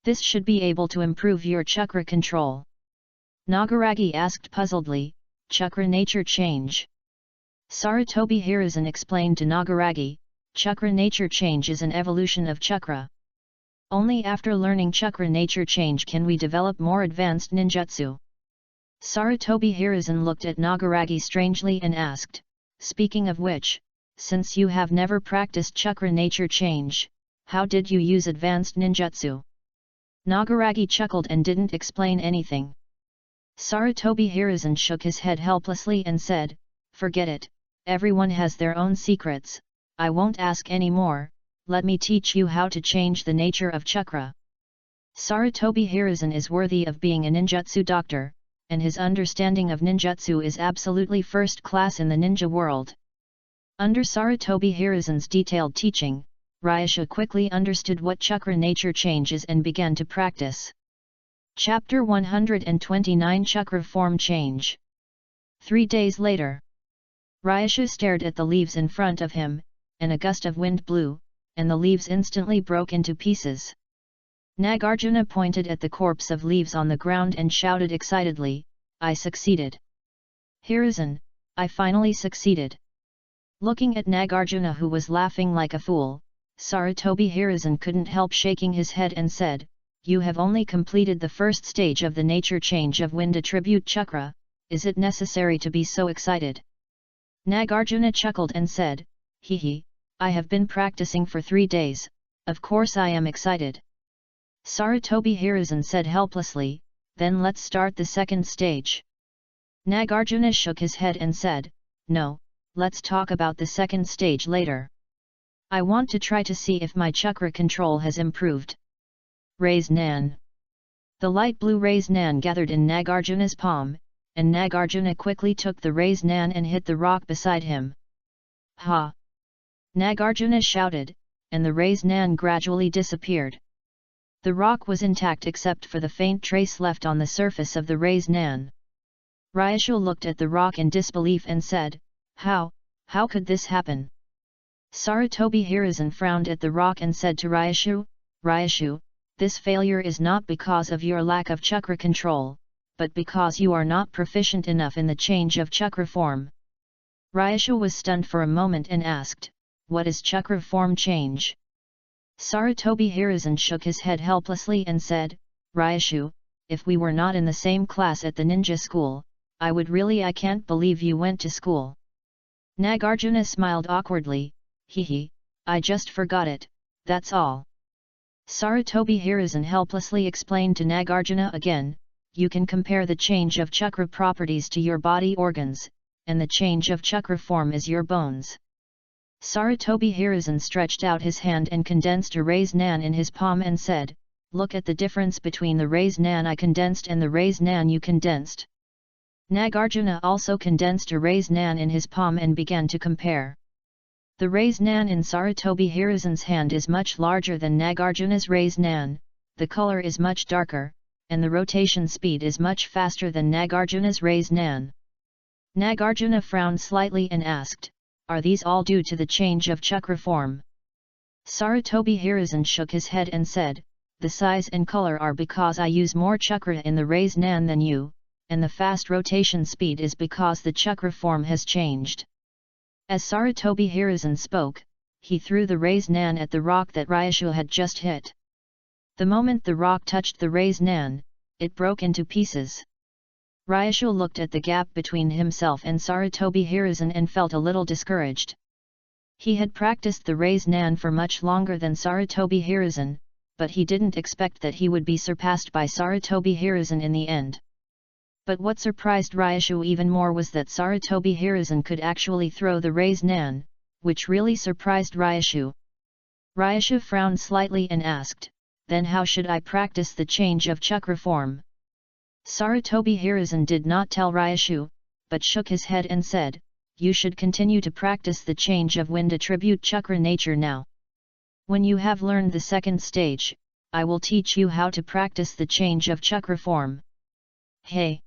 This should be able to improve your chakra control." Nagaragi asked puzzledly, "Chakra nature change?" Sarutobi Hiruzen explained to Nagaragi, "Chakra nature change is an evolution of chakra. Only after learning chakra nature change can we develop more advanced ninjutsu." Sarutobi Hiruzen looked at Nagaragi strangely and asked, "Speaking of which, since you have never practiced chakra nature change, how did you use advanced ninjutsu?" Nagaragi chuckled and didn't explain anything. Sarutobi Hiruzen shook his head helplessly and said, "Forget it, everyone has their own secrets, I won't ask any more, let me teach you how to change the nature of chakra." Sarutobi Hiruzen is worthy of being a ninjutsu doctor, and his understanding of ninjutsu is absolutely first class in the ninja world. Under Sarutobi Hiruzen's detailed teaching, Ryasha quickly understood what chakra nature change is and began to practice. Chapter 129 Chakra Form Change. 3 days later. Ryasha stared at the leaves in front of him, and a gust of wind blew, and the leaves instantly broke into pieces. Nagarjuna pointed at the corpse of leaves on the ground and shouted excitedly, "I succeeded! Hiruzen, I finally succeeded!" Looking at Nagarjuna, who was laughing like a fool, Sarutobi Hiruzen couldn't help shaking his head and said, "You have only completed the first stage of the nature change of wind attribute chakra, is it necessary to be so excited?" Nagarjuna chuckled and said, "Hee, I have been practicing for 3 days, of course I am excited." Sarutobi Hiruzen said helplessly, "Then let's start the second stage." Nagarjuna shook his head and said, "No, let's talk about the second stage later. I want to try to see if my chakra control has improved." Raise Nan. The light blue Raise Nan gathered in Nagarjuna's palm, and Nagarjuna quickly took the Raise Nan and hit the rock beside him. "Ha!" Nagarjuna shouted, and the Raise Nan gradually disappeared. The rock was intact except for the faint trace left on the surface of the Raise Nan. Ryasha looked at the rock in disbelief and said, How could this happen?" Sarutobi Hiruzen frowned at the rock and said to Ryashu, "This failure is not because of your lack of chakra control, but because you are not proficient enough in the change of chakra form." Ryashu was stunned for a moment and asked, "What is chakra form change?" Sarutobi Hiruzen shook his head helplessly and said, "Ryashu, if we were not in the same class at the ninja school, I can't believe you went to school." Nagarjuna smiled awkwardly, "Hee, I just forgot it, that's all." Sarutobi Hiruzen helplessly explained to Nagarjuna again, "You can compare the change of chakra properties to your body organs, and the change of chakra form is your bones." Sarutobi Hiruzen stretched out his hand and condensed a Raise Nan in his palm and said, "Look at the difference between the Raise Nan I condensed and the Raise Nan you condensed." Nagarjuna also condensed a Raise Nan in his palm and began to compare. The Raise Nan in Sarutobi Hiruzen's hand is much larger than Nagarjuna's Raise Nan, the color is much darker, and the rotation speed is much faster than Nagarjuna's Raise Nan. Nagarjuna frowned slightly and asked, "Are these all due to the change of chakra form?" Sarutobi Hiruzen shook his head and said, "The size and color are because I use more chakra in the Raise Nan than you, and the fast rotation speed is because the chakra form has changed." As Sarutobi Hiruzen spoke, he threw the Raise Nan at the rock that Ryashu had just hit. The moment the rock touched the Raise Nan, it broke into pieces. Ryashu looked at the gap between himself and Sarutobi Hiruzen and felt a little discouraged. He had practiced the Raise Nan for much longer than Sarutobi Hiruzen, but he didn't expect that he would be surpassed by Sarutobi Hiruzen in the end. But what surprised Ryashu even more was that Sarutobi Hiruzen could actually throw the Raise Nan, which really surprised Ryashu. Ryashu frowned slightly and asked, "Then how should I practice the change of chakra form?" Sarutobi Hiruzen did not tell Ryashu, but shook his head and said, "You should continue to practice the change of wind attribute chakra nature now. When you have learned the second stage, I will teach you how to practice the change of chakra form." Hey!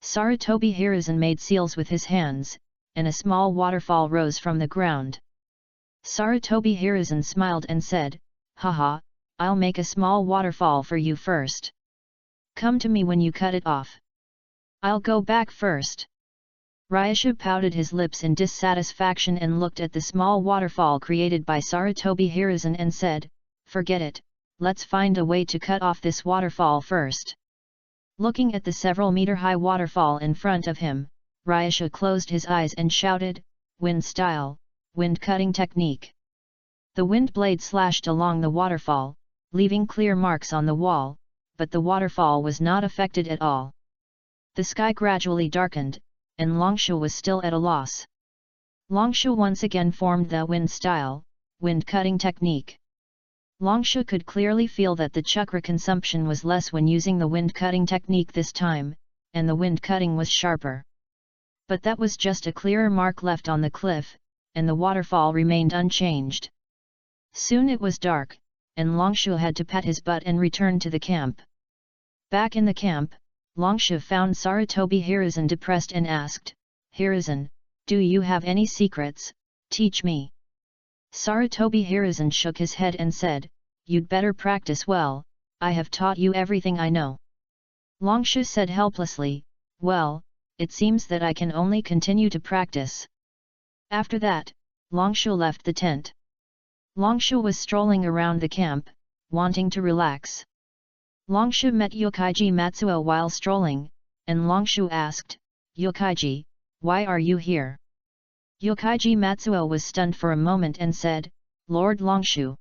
Sarutobi Hiruzen made seals with his hands, and a small waterfall rose from the ground. Sarutobi Hiruzen smiled and said, "Haha, I'll make a small waterfall for you first. Come to me when you cut it off. I'll go back first." Ryashu pouted his lips in dissatisfaction and looked at the small waterfall created by Sarutobi Hiruzen and said, "Forget it, let's find a way to cut off this waterfall first." Looking at the several meter high waterfall in front of him, Ryasha closed his eyes and shouted, "Wind style, wind cutting technique." The wind blade slashed along the waterfall, leaving clear marks on the wall, but the waterfall was not affected at all. The sky gradually darkened, and Longshu was still at a loss. Longshu once again formed the wind style, wind cutting technique. Longshu could clearly feel that the chakra consumption was less when using the wind cutting technique this time, and the wind cutting was sharper. But that was just a clearer mark left on the cliff, and the waterfall remained unchanged. Soon it was dark, and Longshu had to pat his butt and return to the camp. Back in the camp, Longshu found Sarutobi Hiruzen depressed and asked, "Hiruzen, do you have any secrets? Teach me." Sarutobi Hiruzen shook his head and said, "You'd better practice well, I have taught you everything I know." Longshu said helplessly, "Well, it seems that I can only continue to practice." After that, Longshu left the tent. Longshu was strolling around the camp, wanting to relax. Longshu met Yokaiji Matsuo while strolling, and Longshu asked, "Yokaiji, why are you here?" Yokaiji Matsuo was stunned for a moment and said, "Lord Longshu."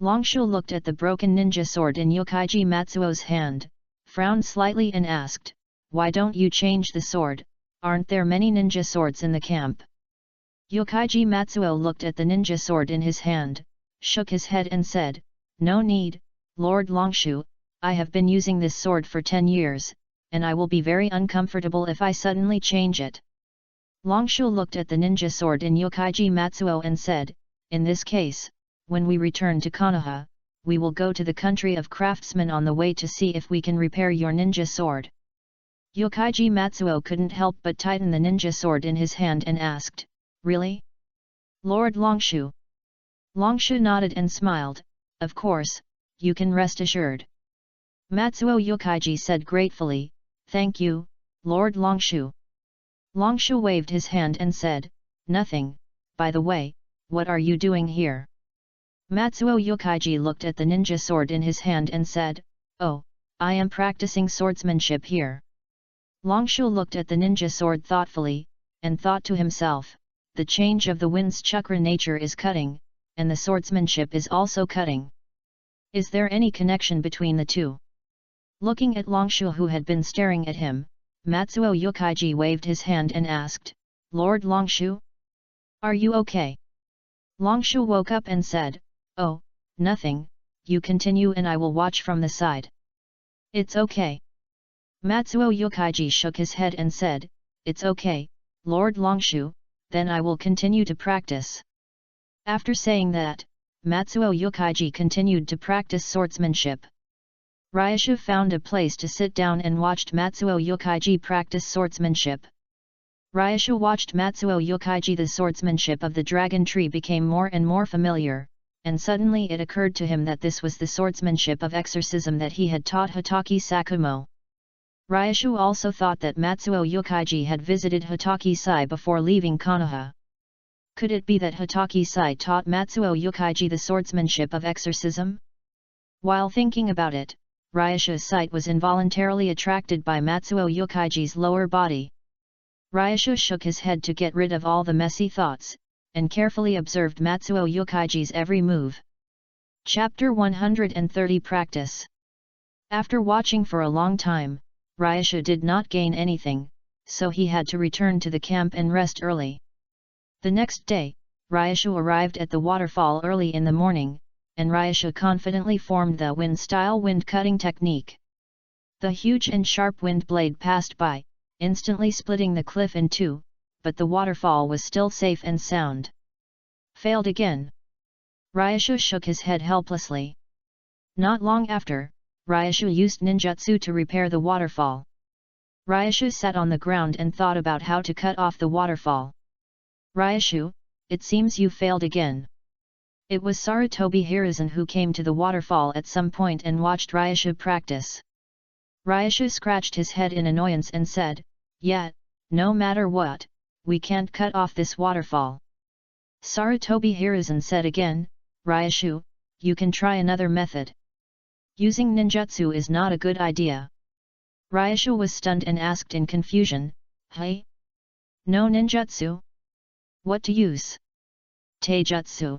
Longshu looked at the broken ninja sword in Yokaiji Matsuo's hand, frowned slightly and asked, "Why don't you change the sword? Aren't there many ninja swords in the camp?" Yokaiji Matsuo looked at the ninja sword in his hand, shook his head and said, "No need, Lord Longshu, I have been using this sword for 10 years, and I will be very uncomfortable if I suddenly change it." Longshu looked at the ninja sword in Yokaiji Matsuo and said, "In this case, when we return to Konoha, we will go to the country of craftsmen on the way to see if we can repair your ninja sword." Yokaiji Matsuo couldn't help but tighten the ninja sword in his hand and asked, "Really? Lord Longshu?" Longshu nodded and smiled, "Of course, you can rest assured." Matsuo Yokaiji said gratefully, "Thank you, Lord Longshu." Longshu waved his hand and said, "Nothing, by the way, what are you doing here?" Matsuo Yokaiji looked at the ninja sword in his hand and said, "Oh, I am practicing swordsmanship here." Longshu looked at the ninja sword thoughtfully, and thought to himself, the change of the wind's chakra nature is cutting, and the swordsmanship is also cutting. Is there any connection between the two? Looking at Longshu who had been staring at him, Matsuo Yokaiji waved his hand and asked, "Lord Longshu? Are you okay?" Longshu woke up and said, "Oh, nothing, you continue and I will watch from the side." "It's okay." Matsuo Yokaiji shook his head and said, "It's okay, Lord Longshu, then I will continue to practice." After saying that, Matsuo Yokaiji continued to practice swordsmanship. Ryasha found a place to sit down and watched Matsuo Yokaiji practice swordsmanship. Ryasha watched Matsuo Yokaiji. The swordsmanship of the dragon tree became more and more familiar, and suddenly it occurred to him that this was the swordsmanship of exorcism that he had taught Hitaki Sakumo. Ryashu also thought that Matsuo Yokaiji had visited Hitaki Sai before leaving Konoha. Could it be that Hitaki Sai taught Matsuo Yokaiji the swordsmanship of exorcism? While thinking about it, Ryasha's sight was involuntarily attracted by Matsuo Yokaiji's lower body. Ryasha shook his head to get rid of all the messy thoughts, and carefully observed Matsuo Yokaiji's every move. Chapter 130 Practice. After watching for a long time, Ryasha did not gain anything, so he had to return to the camp and rest early. The next day, Ryasha arrived at the waterfall early in the morning, and Ryasha confidently formed the wind-style wind-cutting technique. The huge and sharp wind blade passed by, instantly splitting the cliff in two, but the waterfall was still safe and sound. Failed again. Ryasha shook his head helplessly. Not long after, Ryasha used ninjutsu to repair the waterfall. Ryasha sat on the ground and thought about how to cut off the waterfall. "Ryashu, it seems you failed again." It was Sarutobi Hiruzen who came to the waterfall at some point and watched Ryasha practice. Ryasha scratched his head in annoyance and said, "Yeah, no matter what, we can't cut off this waterfall." Sarutobi Hiruzen said again, "Ryashu, you can try another method. Using ninjutsu is not a good idea." Ryasha was stunned and asked in confusion, "Hey? No ninjutsu? What to use? Taijutsu?"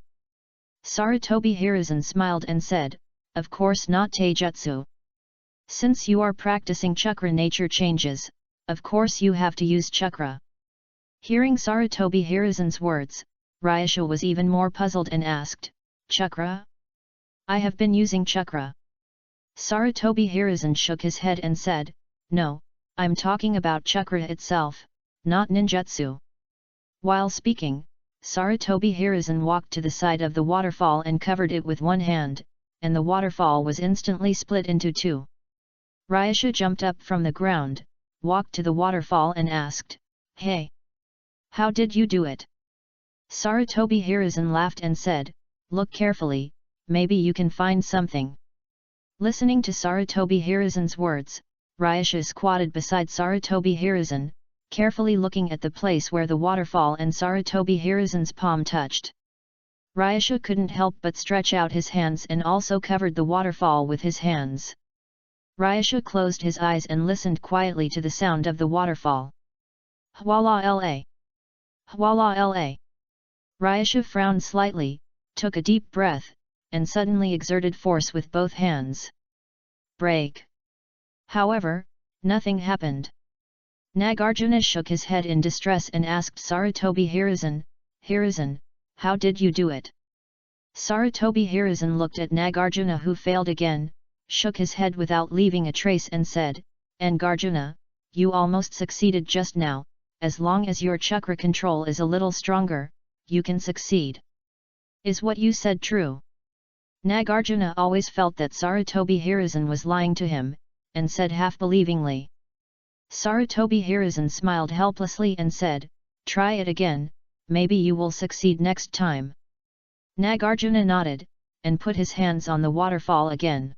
Sarutobi Hiruzen smiled and said, "Of course not taijutsu. Since you are practicing chakra nature changes, of course you have to use chakra." Hearing Sarutobi Hiruzen's words, Ryasha was even more puzzled and asked, "Chakra? I have been using chakra." Sarutobi Hiruzen shook his head and said, "No, I'm talking about chakra itself, not ninjutsu." While speaking, Sarutobi Hiruzen walked to the side of the waterfall and covered it with one hand, and the waterfall was instantly split into two. Ryasha jumped up from the ground, walked to the waterfall and asked, "Hey! How did you do it?" Sarutobi Hiruzen laughed and said, "Look carefully, maybe you can find something." Listening to Sarutobi Hiruzen's words, Ryasha squatted beside Sarutobi Hiruzen, carefully looking at the place where the waterfall and Sarutobi Hiruzen's palm touched. Ryasha couldn't help but stretch out his hands and also covered the waterfall with his hands. Ryasha closed his eyes and listened quietly to the sound of the waterfall. Hwala la! Hwala la! Ryasha frowned slightly, took a deep breath, and suddenly exerted force with both hands. Break! However, nothing happened. Nagarjuna shook his head in distress and asked Sarutobi Hiruzen, "Hiruzen, how did you do it?" Sarutobi Hiruzen looked at Nagarjuna, who failed again, shook his head without leaving a trace and said, "Nagarjuna, you almost succeeded just now, as long as your chakra control is a little stronger, you can succeed." "Is what you said true?" Nagarjuna always felt that Sarutobi Hiruzen was lying to him, and said half-believingly. Sarutobi Hiruzen smiled helplessly and said, "Try it again, maybe you will succeed next time." Nagarjuna nodded, and put his hands on the waterfall again.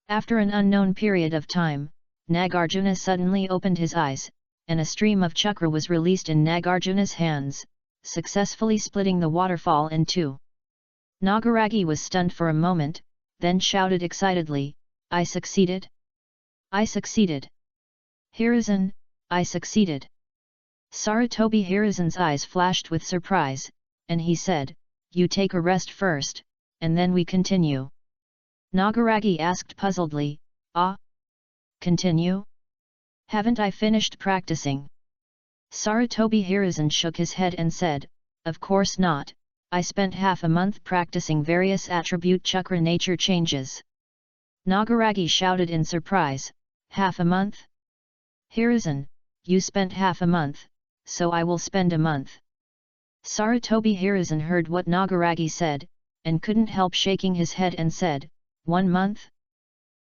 After an unknown period of time, Nagarjuna suddenly opened his eyes, and a stream of chakra was released in Nagarjuna's hands, successfully splitting the waterfall in two. Nagaragi was stunned for a moment, then shouted excitedly, "I succeeded! I succeeded! Hiruzen, I succeeded!" Sarutobi Hiruzen's eyes flashed with surprise, and he said, "You take a rest first, and then we continue." Nagaragi asked puzzledly, "Ah? Continue? Haven't I finished practicing?" Sarutobi Hiruzen shook his head and said, "Of course not, I spent half a month practicing various attribute chakra nature changes." Nagaragi shouted in surprise, "Half a month? Hiruzen, you spent half a month, so I will spend a month." Sarutobi Hiruzen heard what Nagaragi said, and couldn't help shaking his head and said, "1 month?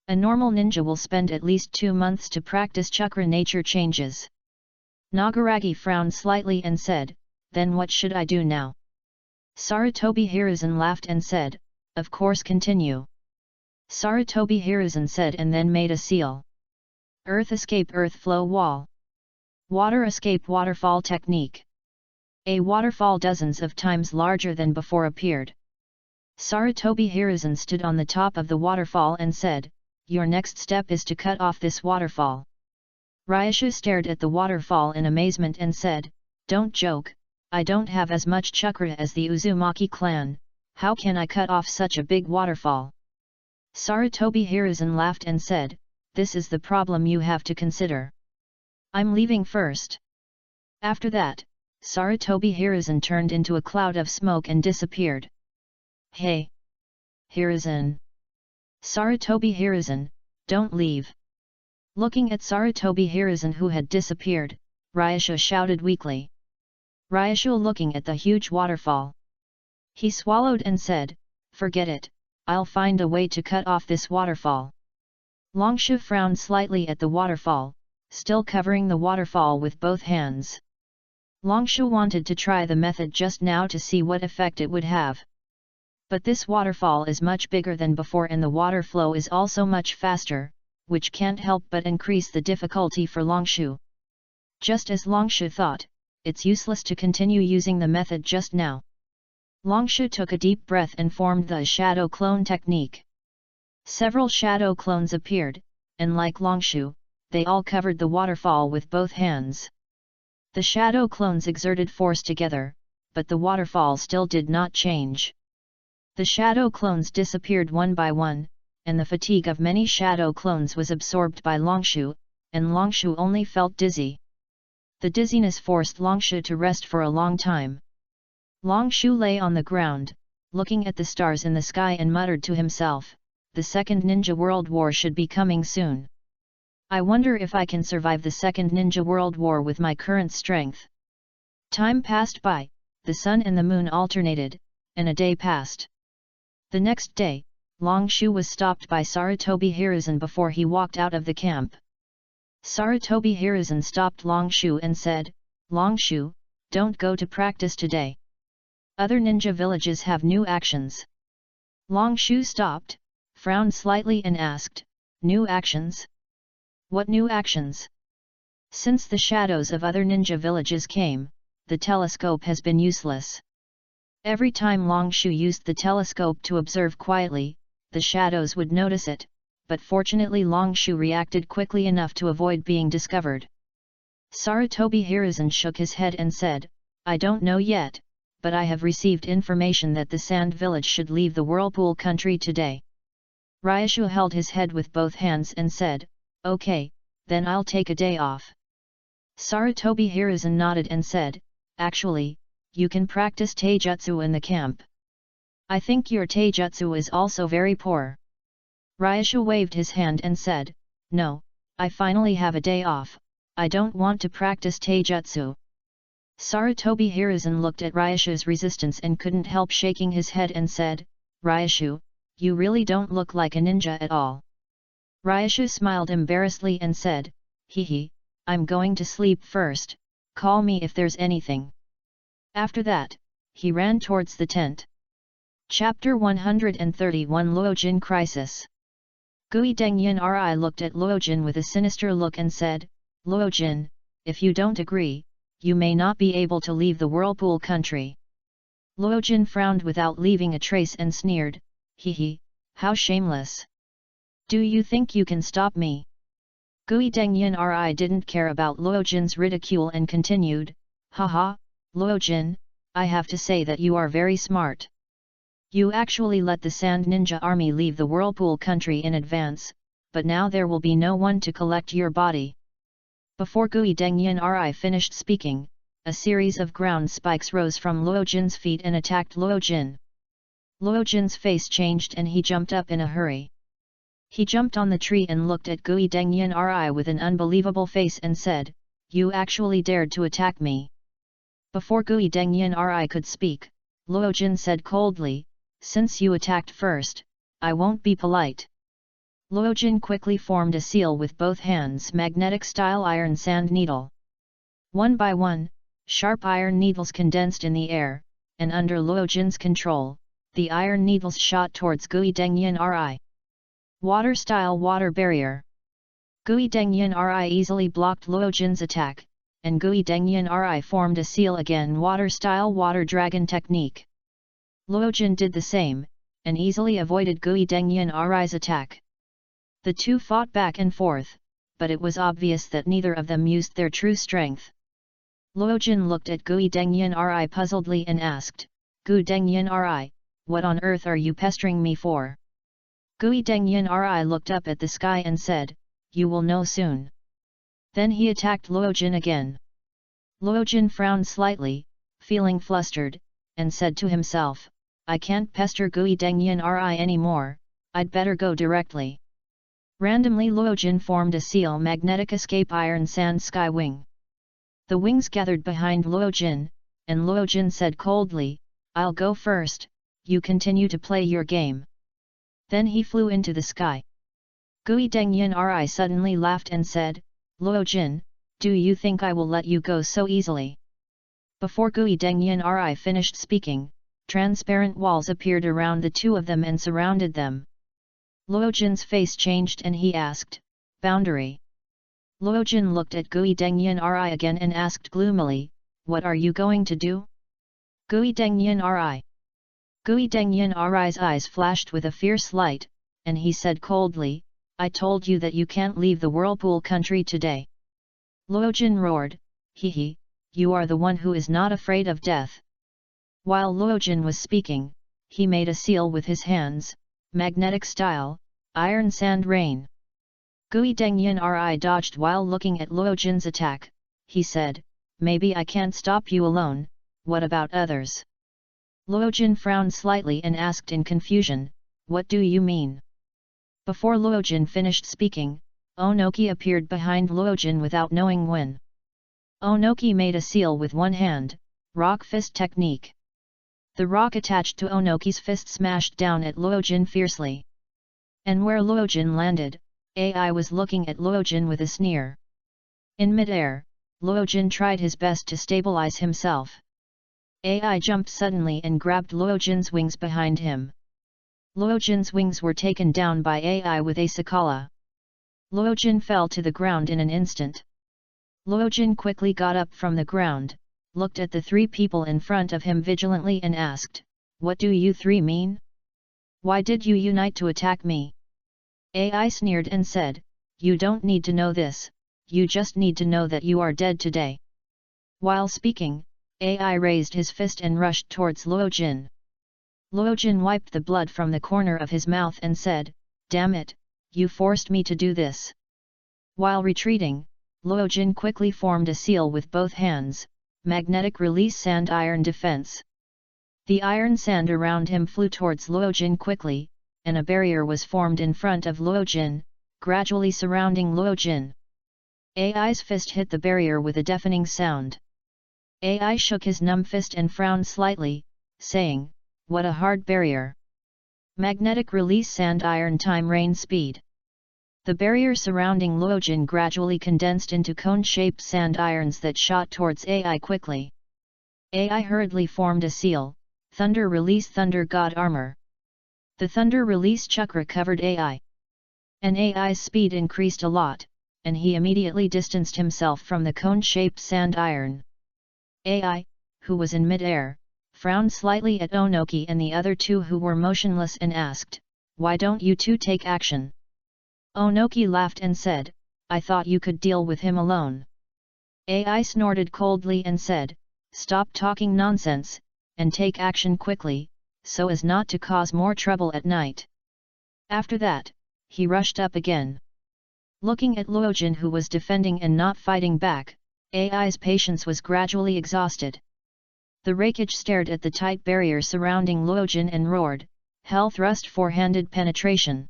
A normal ninja will spend at least 2 months to practice chakra nature changes." Nagaragi frowned slightly and said, "Then what should I do now?" Sarutobi Hiruzen laughed and said, "Of course continue." Sarutobi Hiruzen said and then made a seal. Earth escape earth flow wall. Water escape waterfall technique. A waterfall dozens of times larger than before appeared. Sarutobi Hiruzen stood on the top of the waterfall and said, "Your next step is to cut off this waterfall." Ryasha stared at the waterfall in amazement and said, "Don't joke, I don't have as much chakra as the Uzumaki clan, how can I cut off such a big waterfall?" Sarutobi Hiruzen laughed and said, "This is the problem you have to consider. I'm leaving first." After that, Sarutobi Hiruzen turned into a cloud of smoke and disappeared. "Hey! Hiruzen! Sarutobi Hiruzen, don't leave!" Looking at Sarutobi Hiruzen who had disappeared, Ryasha shouted weakly. Ryasha looking at the huge waterfall. He swallowed and said, "Forget it, I'll find a way to cut off this waterfall." Longshu frowned slightly at the waterfall, still covering the waterfall with both hands. Longshu wanted to try the method just now to see what effect it would have. But this waterfall is much bigger than before and the water flow is also much faster, which can't help but increase the difficulty for Longshu. Just as Longshu thought, it's useless to continue using the method just now. Longshu took a deep breath and formed the shadow clone technique. Several shadow clones appeared, and like Longshu, they all covered the waterfall with both hands. The shadow clones exerted force together, but the waterfall still did not change. The shadow clones disappeared one by one, and the fatigue of many shadow clones was absorbed by Longshu, and Longshu only felt dizzy. The dizziness forced Longshu to rest for a long time. Longshu lay on the ground, looking at the stars in the sky and muttered to himself, "The Second Ninja World War should be coming soon. I wonder if I can survive the Second Ninja World War with my current strength." Time passed by, the sun and the moon alternated, and a day passed. The next day, Longshu was stopped by Sarutobi Hiruzen before he walked out of the camp. Sarutobi Hiruzen stopped Longshu and said, "Longshu, don't go to practice today. Other ninja villages have new actions." Longshu stopped, frowned slightly and asked, "New actions? What new actions?" Since the shadows of other ninja villages came, the telescope has been useless. Every time Longshu used the telescope to observe quietly, the shadows would notice it, but fortunately Longshu reacted quickly enough to avoid being discovered. Sarutobi Hiruzen shook his head and said, "I don't know yet, but I have received information that the Sand Village should leave the Whirlpool country today." Ryushu held his head with both hands and said, "Okay, then I'll take a day off." Sarutobi Hiruzen nodded and said, "Actually, you can practice taijutsu in the camp. I think your taijutsu is also very poor." Ryushu waved his hand and said, "No, I finally have a day off, I don't want to practice taijutsu." Sarutobi Hiruzen looked at Ryushu's resistance and couldn't help shaking his head and said, "Ryushu, you really don't look like a ninja at all." Ryushu smiled embarrassedly and said, "Hehe, I'm going to sleep first, call me if there's anything." After that, he ran towards the tent. Chapter 131 Luojin Crisis. Gui Dengyan Ri looked at Luojin with a sinister look and said, "Luojin, if you don't agree, you may not be able to leave the Whirlpool country." Luojin frowned without leaving a trace and sneered, "Hehe, how shameless. Do you think you can stop me?" Gui Dengyan Ri didn't care about Luojin's ridicule and continued, "Haha, Luojin, I have to say that you are very smart. You actually let the Sand Ninja Army leave the Whirlpool country in advance, but now there will be no one to collect your body." Before Gui Dengyan Ri finished speaking, a series of ground spikes rose from Luojin's feet and attacked Luojin. Luojin's face changed and he jumped up in a hurry. He jumped on the tree and looked at Gui Dengyan Ri with an unbelievable face and said, "You actually dared to attack me." Before Gui Dengyan Ri could speak, Luojin said coldly, "Since you attacked first, I won't be polite." Luojin quickly formed a seal with both hands, magnetic-style iron sand needle. One by one, sharp iron needles condensed in the air, and under Luojin's control, the iron needles shot towards Gui Dengyan Ri. Water-style water barrier. Gui Dengyan Ri easily blocked Luojin's attack, and Gui Dengyan Ri formed a seal again, water-style water dragon technique. Luojin did the same, and easily avoided Gui Dengyan Ri's attack. The two fought back and forth, but it was obvious that neither of them used their true strength. Luojin looked at Gui Dengyan Ri puzzledly and asked, "Gui Dengyan Ri, what on earth are you pestering me for?" Gui Dengyan Ri looked up at the sky and said, "You will know soon." Then he attacked Luojin again. Luojin frowned slightly, feeling flustered, and said to himself, "I can't pester Gui Dengyan Ri anymore, I'd better go directly." Randomly Luojin formed a seal magnetic escape iron sand sky wing. The wings gathered behind Luojin, and Luojin said coldly, "I'll go first, you continue to play your game." Then he flew into the sky. Gui Dengyan Ri suddenly laughed and said, "Luojin, do you think I will let you go so easily?" Before Gui Dengyan Ri finished speaking, transparent walls appeared around the two of them and surrounded them. Luojin's face changed and he asked, "Boundary?" Luojin looked at Gui Dengyan Ri again and asked gloomily, "What are you going to do?" Gui Dengyan Ri. Gui Dengyan Ri's eyes flashed with a fierce light, and he said coldly, I told you that you can't leave the whirlpool country today. Luojin roared, hee, you are the one who is not afraid of death. While Luojin was speaking, he made a seal with his hands, magnetic style, iron sand rain. Gui Dengyan Ri dodged while looking at Luojin's attack. He said, maybe I can't stop you alone, what about others? Luojin frowned slightly and asked in confusion, what do you mean? Before Luojin finished speaking, Onoki appeared behind Luojin without knowing when. Onoki made a seal with one hand, rock fist technique. The rock attached to Onoki's fist smashed down at Luojin fiercely. And where Luojin landed, AI was looking at Luojin with a sneer. In midair, Luojin tried his best to stabilize himself. AI jumped suddenly and grabbed Luojin's wings behind him. Luojin's wings were taken down by AI with a sakala. Luojin fell to the ground in an instant. Luojin quickly got up from the ground, looked at the three people in front of him vigilantly and asked, what do you three mean? Why did you unite to attack me? AI sneered and said, you don't need to know this, you just need to know that you are dead today. While speaking, AI raised his fist and rushed towards Luojin. Luojin wiped the blood from the corner of his mouth and said, damn it, you forced me to do this. While retreating, Luojin quickly formed a seal with both hands, magnetic release sand iron defense. The iron sand around him flew towards Luojin quickly, and a barrier was formed in front of Luojin, gradually surrounding Luojin. AI's fist hit the barrier with a deafening sound. AI shook his numb fist and frowned slightly, saying, what a hard barrier. Magnetic release sand iron time rain speed. The barrier surrounding Luojin gradually condensed into cone-shaped sand irons that shot towards AI quickly. AI hurriedly formed a seal, Thunder Release Thunder God Armor. The Thunder Release Chakra covered AI. And AI's speed increased a lot, and he immediately distanced himself from the cone-shaped sand iron. AI, who was in mid-air, frowned slightly at Onoki and the other two who were motionless and asked, why don't you two take action? Onoki laughed and said, I thought you could deal with him alone. AI snorted coldly and said, stop talking nonsense, and take action quickly, so as not to cause more trouble at night. After that, he rushed up again. Looking at Luojin who was defending and not fighting back, AI's patience was gradually exhausted. The Raikage stared at the tight barrier surrounding Luojin and roared, hell thrust four-handed penetration.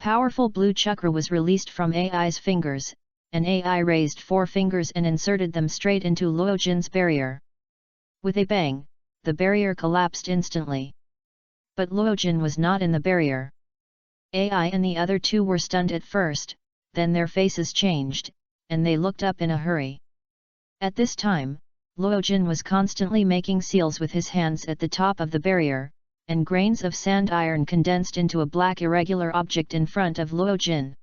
Powerful blue chakra was released from AI's fingers, and AI raised 4 fingers and inserted them straight into Luojin's barrier. With a bang, the barrier collapsed instantly. But Luojin was not in the barrier. AI and the other two were stunned at first, then their faces changed, and they looked up in a hurry. At this time, Luojin was constantly making seals with his hands at the top of the barrier, and grains of sand iron condensed into a black irregular object in front of Luojin.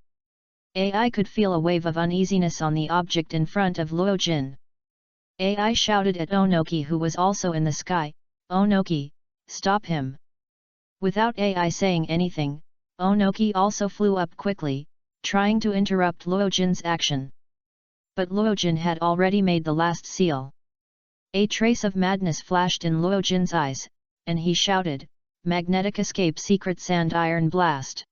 AI could feel a wave of uneasiness on the object in front of Luojin. AI shouted at Onoki who was also in the sky, Onoki, stop him. Without AI saying anything, Onoki also flew up quickly, trying to interrupt Luojin's action. But Luojin had already made the last seal. A trace of madness flashed in Luojin's eyes, and he shouted, magnetic escape secret sand iron blast.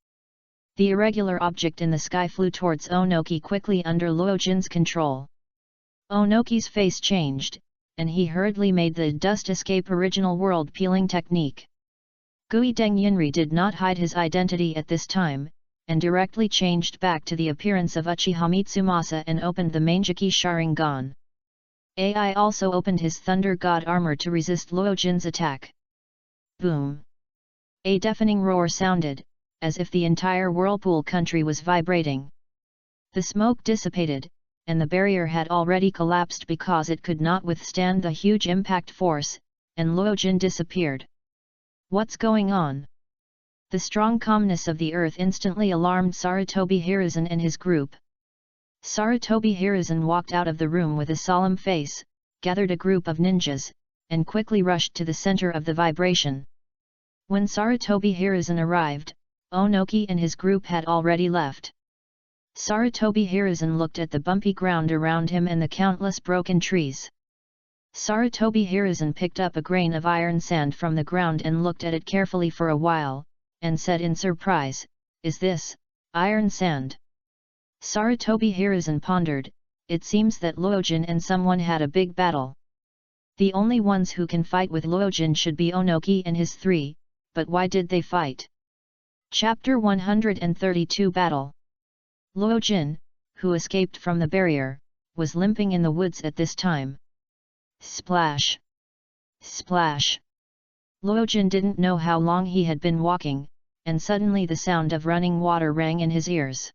The irregular object in the sky flew towards Onoki quickly under Luojin's control. Onoki's face changed, and he hurriedly made the dust escape original world peeling technique. Gui Dengyinri did not hide his identity at this time, and directly changed back to the appearance of Uchiha Mitsumasa and opened the Mangeki Sharingan. AI also opened his Thunder God armor to resist Luojin's attack. Boom! A deafening roar sounded, as if the entire whirlpool country was vibrating. The smoke dissipated, and the barrier had already collapsed because it could not withstand the huge impact force, and Luojin disappeared. What's going on? The strong calmness of the earth instantly alarmed Sarutobi Hiruzen and his group. Sarutobi Hiruzen walked out of the room with a solemn face, gathered a group of ninjas, and quickly rushed to the center of the vibration. When Sarutobi Hiruzen arrived, Onoki and his group had already left. Sarutobi Hiruzen looked at the bumpy ground around him and the countless broken trees. Sarutobi Hiruzen picked up a grain of iron sand from the ground and looked at it carefully for a while, and said in surprise, "Is this iron sand?" Sarutobi Hiruzen pondered. It seems that Luojin and someone had a big battle. The only ones who can fight with Luojin should be Onoki and his three, but why did they fight? Chapter 132 Battle. Luojin, who escaped from the barrier, was limping in the woods at this time. Splash! Splash! Luojin didn't know how long he had been walking, and suddenly the sound of running water rang in his ears.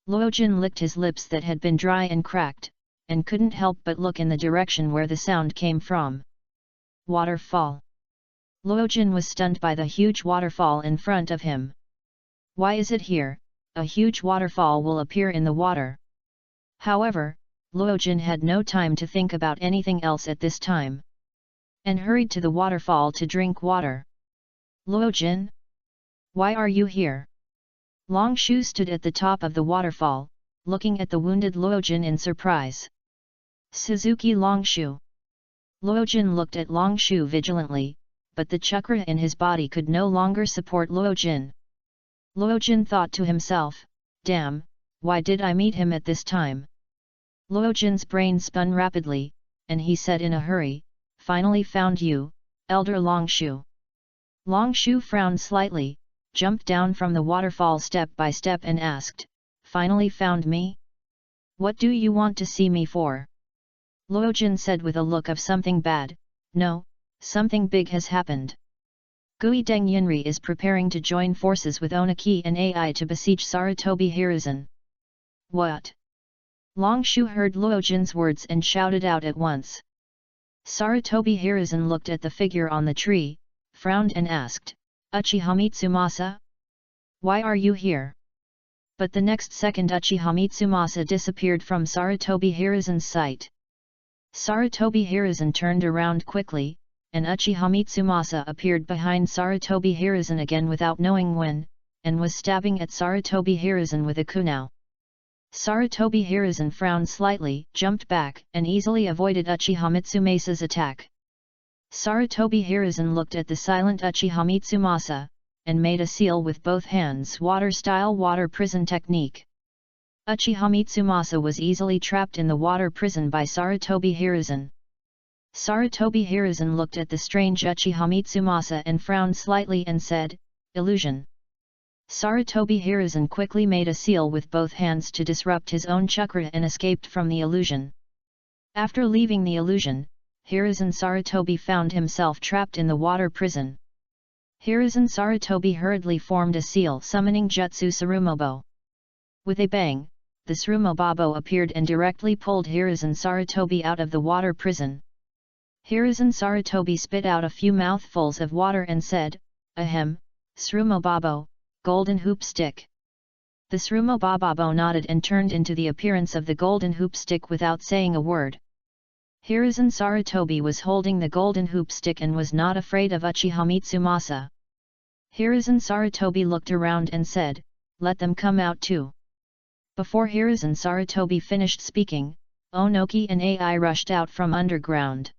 Luojin licked his lips that had been dry and cracked, and couldn't help but look in the direction where the sound came from. Waterfall. Luojin was stunned by the huge waterfall in front of him. Why is it here? A huge waterfall will appear in the water. However, Luojin had no time to think about anything else at this time, and hurried to the waterfall to drink water. Luojin? Why are you here? Longshu stood at the top of the waterfall, looking at the wounded Luojin in surprise. Suzuki Longshu. Luojin looked at Longshu vigilantly, but the chakra in his body could no longer support Luojin. Luojin thought to himself, "Damn, why did I meet him at this time?" Luojin's brain spun rapidly, and he said in a hurry, "Finally found you, Elder Longshu." Longshu frowned slightly, jumped down from the waterfall step by step and asked, "Finally found me? What do you want to see me for?" Luojin said with a look of something bad, "No, something big has happened. Gui Deng Yunri is preparing to join forces with Onoki and AI to besiege Sarutobi Hiruzen." "What?" Longshu heard Luojin's words and shouted out at once. Sarutobi Hiruzen looked at the figure on the tree, frowned and asked, "Uchiha Mitsumasa? Why are you here?" But the next second Uchiha Mitsumasa disappeared from Sarutobi Hiruzen's sight. Sarutobi Hiruzen turned around quickly, and Uchiha Mitsumasa appeared behind Sarutobi Hiruzen again without knowing when, and was stabbing at Sarutobi Hiruzen with a kunao. Sarutobi Hiruzen frowned slightly, jumped back, and easily avoided Uchiha Mitsumasa's attack. Sarutobi Hiruzen looked at the silent Uchiha Mitsumasa, and made a seal with both hands, water-style water prison technique. Uchiha Mitsumasa was easily trapped in the water prison by Sarutobi Hiruzen. Sarutobi Hiruzen looked at the strange Uchiha Mitsumasa and frowned slightly and said, "Illusion." Sarutobi Hiruzen quickly made a seal with both hands to disrupt his own chakra and escaped from the illusion. After leaving the illusion, Hiruzen Sarutobi found himself trapped in the water prison. Hiruzen Sarutobi hurriedly formed a seal summoning Jutsu Sarumobo. With a bang, the Sarumobabo appeared and directly pulled Hiruzen Sarutobi out of the water prison. Hiruzen Sarutobi spit out a few mouthfuls of water and said, "Ahem, Sarumobabo, golden hoop stick." The Sarumobabo nodded and turned into the appearance of the golden hoop stick without saying a word. Hiruzen Sarutobi was holding the golden hoop stick and was not afraid of Uchiha Mitsumasa. Hiruzen Sarutobi looked around and said, "Let them come out too." Before Hiruzen Sarutobi finished speaking, Onoki and AI rushed out from underground.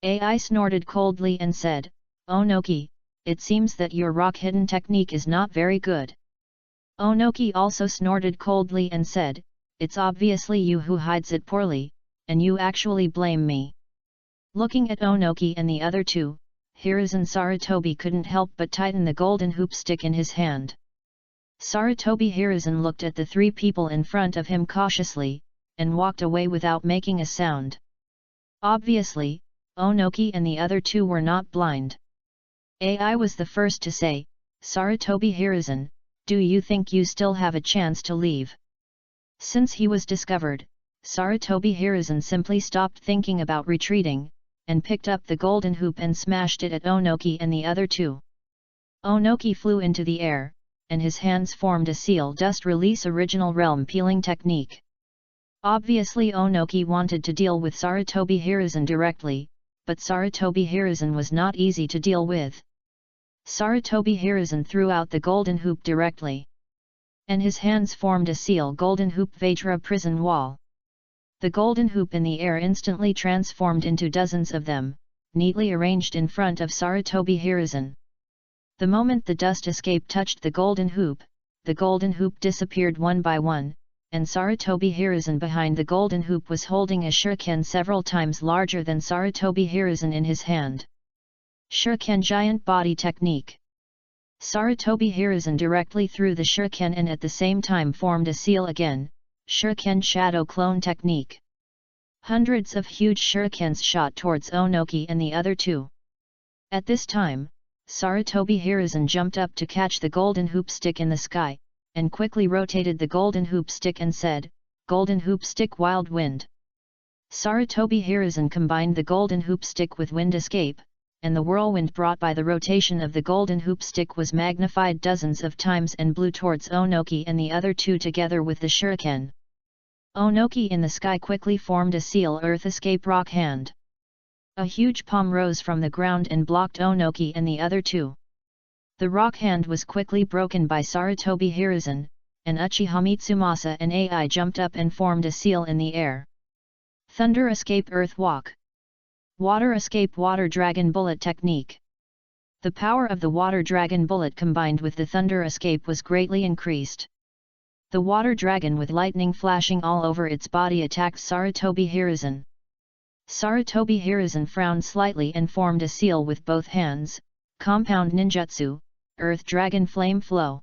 AI snorted coldly and said, "Onoki, it seems that your rock hidden technique is not very good." Onoki also snorted coldly and said, "It's obviously you who hides it poorly, and you actually blame me." Looking at Onoki and the other two, Hiruzen Sarutobi couldn't help but tighten the golden hoop stick in his hand. Sarutobi Hiruzen looked at the three people in front of him cautiously, and walked away without making a sound. Obviously, Onoki and the other two were not blind. AI was the first to say, "Sarutobi Hiruzen, do you think you still have a chance to leave?" Since he was discovered, Sarutobi Hiruzen simply stopped thinking about retreating, and picked up the golden hoop and smashed it at Onoki and the other two. Onoki flew into the air, and his hands formed a seal dust release original realm peeling technique. Obviously Onoki wanted to deal with Sarutobi Hiruzen directly, but Sarutobi Hiruzen was not easy to deal with. Sarutobi Hiruzen threw out the golden hoop directly. And his hands formed a seal golden hoop Vajra prison wall. The golden hoop in the air instantly transformed into dozens of them, neatly arranged in front of Sarutobi Hiruzen. The moment the dust escape touched the golden hoop disappeared one by one, and Sarutobi Hiruzen behind the golden hoop was holding a shuriken several times larger than Sarutobi Hiruzen in his hand. Shuriken Giant Body Technique. Sarutobi Hiruzen directly threw the shuriken and at the same time formed a seal again, Shuriken Shadow Clone Technique. Hundreds of huge shurikens shot towards Onoki and the other two. At this time, Sarutobi Hiruzen jumped up to catch the golden hoop stick in the sky, and quickly rotated the golden hoop stick and said, "Golden hoop stick Wild Wind." Sarutobi Hiruzen combined the golden hoop stick with wind escape, and the whirlwind brought by the rotation of the golden hoop stick was magnified dozens of times and blew towards Onoki and the other two together with the shuriken. Onoki in the sky quickly formed a seal earth escape rock hand. A huge palm rose from the ground and blocked Onoki and the other two. The rock hand was quickly broken by Sarutobi Hiruzen, and Uchiha Mitsumasa and AI jumped up and formed a seal in the air. Thunder escape earth walk. Water escape water dragon bullet technique. The power of the water dragon bullet combined with the thunder escape was greatly increased. The water dragon with lightning flashing all over its body attacked Sarutobi Hiruzen. Sarutobi Hiruzen frowned slightly and formed a seal with both hands, compound ninjutsu, earth dragon flame flow.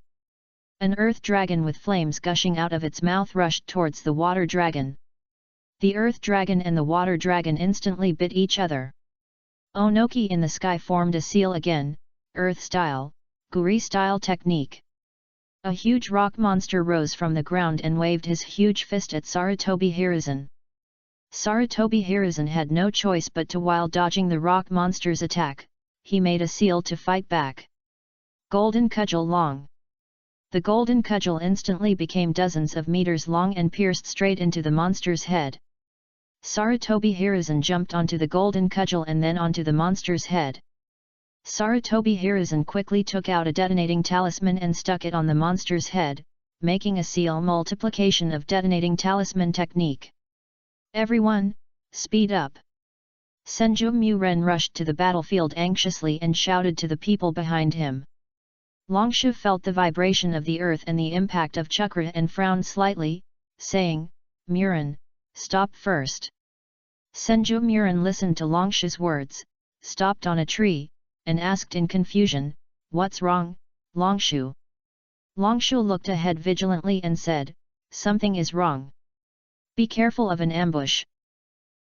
An earth dragon with flames gushing out of its mouth rushed towards the water dragon. The earth dragon and the water dragon instantly bit each other. Onoki in the sky formed a seal again, earth style, Guri style technique. A huge rock monster rose from the ground and waved his huge fist at Sarutobi Hiruzen. Sarutobi Hiruzen had no choice but to, while dodging the rock monster's attack, he made a seal to fight back. Golden cudgel long. The golden cudgel instantly became dozens of meters long and pierced straight into the monster's head. Sarutobi Hiruzen jumped onto the golden cudgel and then onto the monster's head. Sarutobi Hiruzen quickly took out a detonating talisman and stuck it on the monster's head, making a seal multiplication of detonating talisman technique. "Everyone, speed up!" Senju Muren rushed to the battlefield anxiously and shouted to the people behind him. Longshu felt the vibration of the earth and the impact of chakra and frowned slightly, saying, "Muren, stop first." Senju Muren listened to Longshu's words, stopped on a tree, and asked in confusion, "What's wrong, Longshu?" Longshu looked ahead vigilantly and said, "Something is wrong. Be careful of an ambush."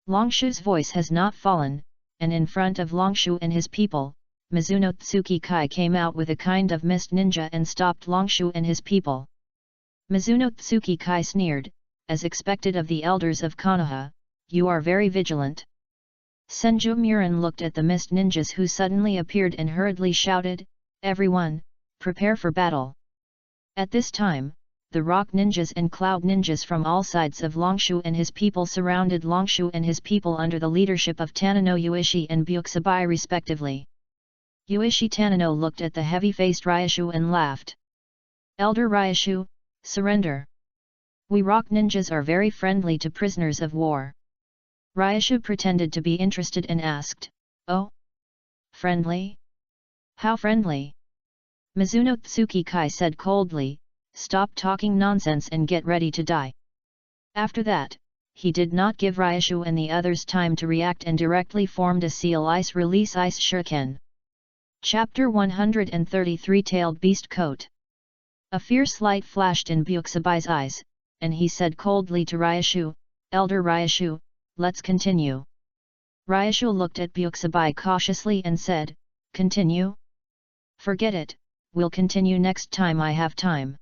Longshu's voice has not fallen, and in front of Longshu and his people, Mizuno Tsuki Kai came out with a kind of mist ninja and stopped Longshu and his people. Mizuno Tsuki Kai sneered, "As expected of the elders of Konoha, you are very vigilant." Senju Muren looked at the mist ninjas who suddenly appeared and hurriedly shouted, "Everyone, prepare for battle." At this time, the rock ninjas and cloud ninjas from all sides of Longshu and his people surrounded Longshu and his people under the leadership of Tanino Yuishi and Byukusabai respectively. Yuishi Tanino looked at the heavy-faced Ryushu and laughed. "Elder Ryushu, surrender. We rock ninjas are very friendly to prisoners of war." Ryushu pretended to be interested and asked, "Oh? Friendly? How friendly?" Mizuno Tsuki Kai said coldly, "Stop talking nonsense and get ready to die." After that, he did not give Ryushu and the others time to react and directly formed a seal ice release ice shuriken. Chapter 133 Tailed Beast Coat. A fierce light flashed in Byukusabai's eyes, and he said coldly to Ryushu, "Elder Ryushu, let's continue." Ryushu looked at Byukusabai cautiously and said, "Continue? Forget it, we'll continue next time I have time."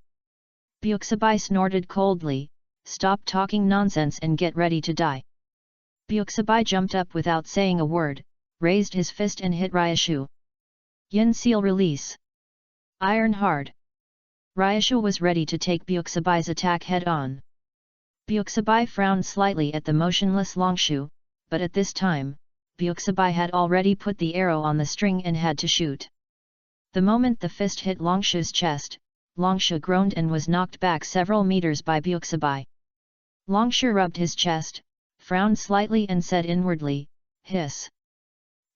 Byukusabai snorted coldly, "Stop talking nonsense and get ready to die." Byukusabai jumped up without saying a word, raised his fist and hit Ryushu. Yin seal release. Iron hard. Ryushu was ready to take Byukusabai's attack head-on. Byukusabai frowned slightly at the motionless Longshu, but at this time, Byukusabai had already put the arrow on the string and had to shoot. The moment the fist hit Longshu's chest, Longshu groaned and was knocked back several meters by Byakusabai. Longshu rubbed his chest, frowned slightly and said inwardly, "Hiss.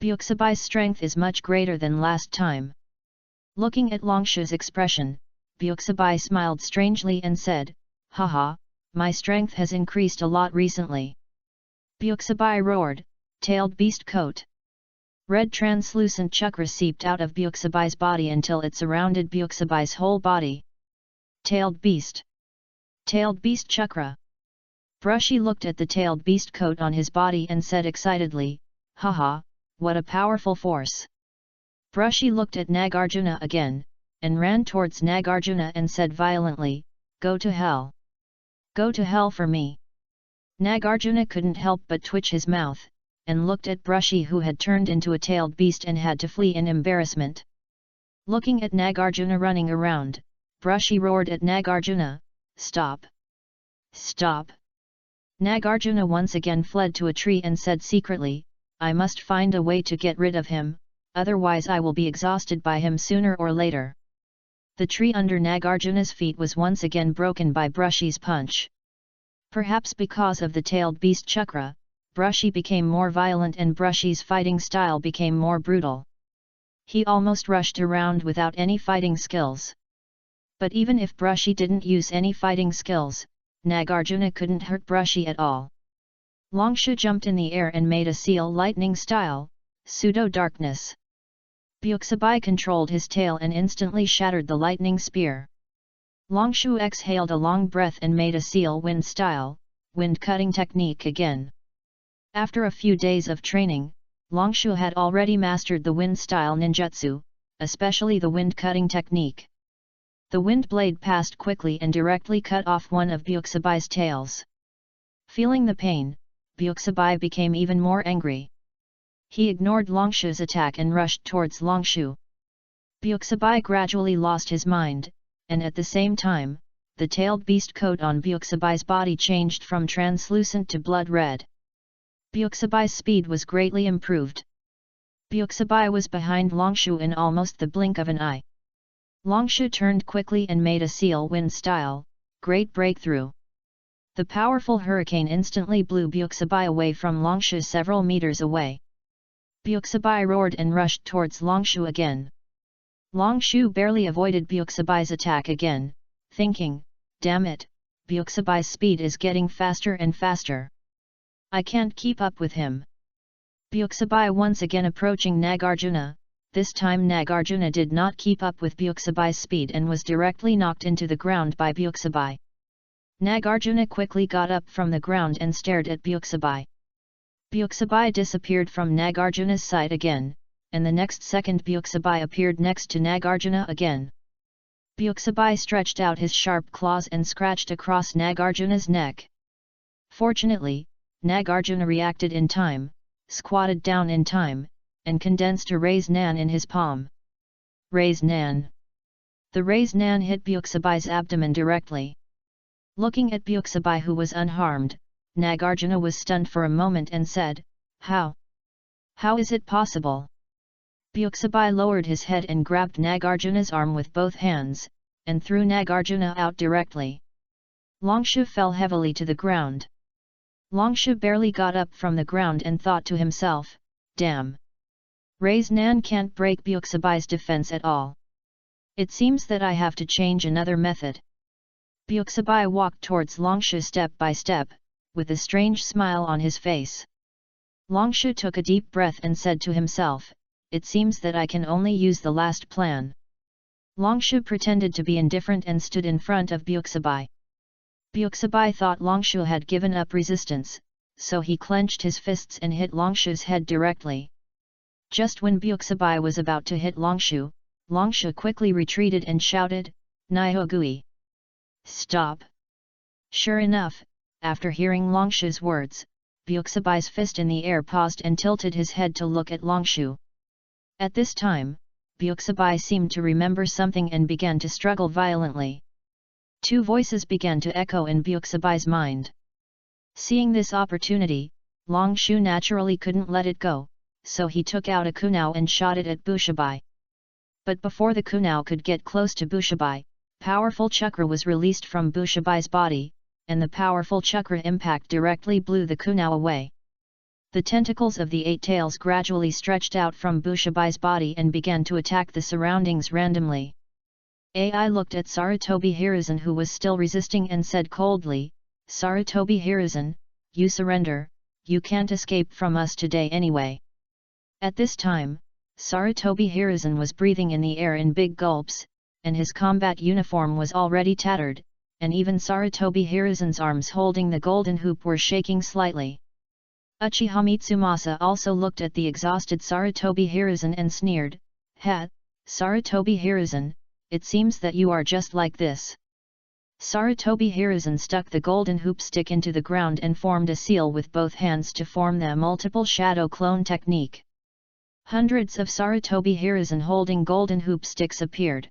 Byakusabai's strength is much greater than last time." Looking at Longshu's expression, Byakusabai smiled strangely and said, "Haha, my strength has increased a lot recently." Byakusabai roared, "Tailed beast coat!" Red translucent chakra seeped out of Byakusabai's body until it surrounded Byakusabai's whole body. Tailed beast! Tailed beast chakra! Brushy looked at the tailed beast coat on his body and said excitedly, "Haha, what a powerful force!" Brushy looked at Nagarjuna again, and ran towards Nagarjuna and said violently, "Go to hell! Go to hell for me!" Nagarjuna couldn't help but twitch his mouth, and looked at Brushy who had turned into a tailed beast and had to flee in embarrassment. Looking at Nagarjuna running around, Brushy roared at Nagarjuna, "Stop! Stop!" Nagarjuna once again fled to a tree and said secretly, "I must find a way to get rid of him, otherwise I will be exhausted by him sooner or later." The tree under Nagarjuna's feet was once again broken by Brushy's punch. Perhaps because of the tailed beast chakra, Brushy became more violent and Brushy's fighting style became more brutal. He almost rushed around without any fighting skills. But even if Brushy didn't use any fighting skills, Nagarjuna couldn't hurt Brushy at all. Longshu jumped in the air and made a seal lightning style, pseudo-darkness. Byakusabai controlled his tail and instantly shattered the lightning spear. Longshu exhaled a long breath and made a seal wind style, wind-cutting technique again. After a few days of training, Longshu had already mastered the wind-style ninjutsu, especially the wind-cutting technique. The wind blade passed quickly and directly cut off one of Byakusabai's tails. Feeling the pain, Byakusabai became even more angry. He ignored Longshu's attack and rushed towards Longshu. Byakusabai gradually lost his mind, and at the same time, the tailed beast coat on Byakusabai's body changed from translucent to blood red. Byakusabai's speed was greatly improved. Byakusabai was behind Longshu in almost the blink of an eye. Longshu turned quickly and made a seal wind style, great breakthrough. The powerful hurricane instantly blew Byakusabai away from Longshu several meters away. Byakusabai roared and rushed towards Longshu again. Longshu barely avoided Byakusabai's attack again, thinking, "Damn it, Byakusabai's speed is getting faster and faster. I can't keep up with him." Byakusabai once again approaching Nagarjuna. This time Nagarjuna did not keep up with Byakusabai's speed and was directly knocked into the ground by Byakusabai. Nagarjuna quickly got up from the ground and stared at Byakusabai. Byakusabai disappeared from Nagarjuna's sight again, and the next second Byakusabai appeared next to Nagarjuna again. Byakusabai stretched out his sharp claws and scratched across Nagarjuna's neck. Fortunately, Nagarjuna reacted in time, squatted down in time, and condensed a raise nan in his palm. Raise nan. The raise nan hit Byakusabai's abdomen directly. Looking at Byakusabai who was unharmed, Nagarjuna was stunned for a moment and said, "How? How is it possible?" Byakusabai lowered his head and grabbed Nagarjuna's arm with both hands, and threw Nagarjuna out directly. Longshu fell heavily to the ground. Longshu barely got up from the ground and thought to himself, "Damn! Raise nan can't break Byakusabai's defense at all. It seems that I have to change another method." Byakusabai walked towards Longshu step by step, with a strange smile on his face. Longshu took a deep breath and said to himself, "It seems that I can only use the last plan." Longshu pretended to be indifferent and stood in front of Byakusabai. Byakusabai thought Longshu had given up resistance, so he clenched his fists and hit Longshu's head directly. Just when Byakusabai was about to hit Longshu, Longshu quickly retreated and shouted, "Nyogui! Stop!" Sure enough, after hearing Longshu's words, Byakusabai's fist in the air paused and tilted his head to look at Longshu. At this time, Byakusabai seemed to remember something and began to struggle violently. Two voices began to echo in Byakusabai's mind. Seeing this opportunity, Longshu naturally couldn't let it go, so he took out a kunao and shot it at Bushibai. But before the kunao could get close to Bushibai, powerful chakra was released from Bushibai's body, and the powerful chakra impact directly blew the kunao away. The tentacles of the 8 tails gradually stretched out from Bushibai's body and began to attack the surroundings randomly. AI looked at Sarutobi Hiruzen, who was still resisting, and said coldly, "Sarutobi Hiruzen, you surrender, you can't escape from us today anyway." At this time, Sarutobi Hiruzen was breathing in the air in big gulps, and his combat uniform was already tattered, and even Sarutobi Hiruzen's arms holding the golden hoop were shaking slightly. Uchiha Mitsumasa also looked at the exhausted Sarutobi Hiruzen and sneered, "Ha, Sarutobi Hiruzen, it seems that you are just like this." Sarutobi Hiruzen stuck the golden hoop stick into the ground and formed a seal with both hands to form the multiple shadow clone technique. Hundreds of Sarutobi Hiruzen holding golden hoop sticks appeared.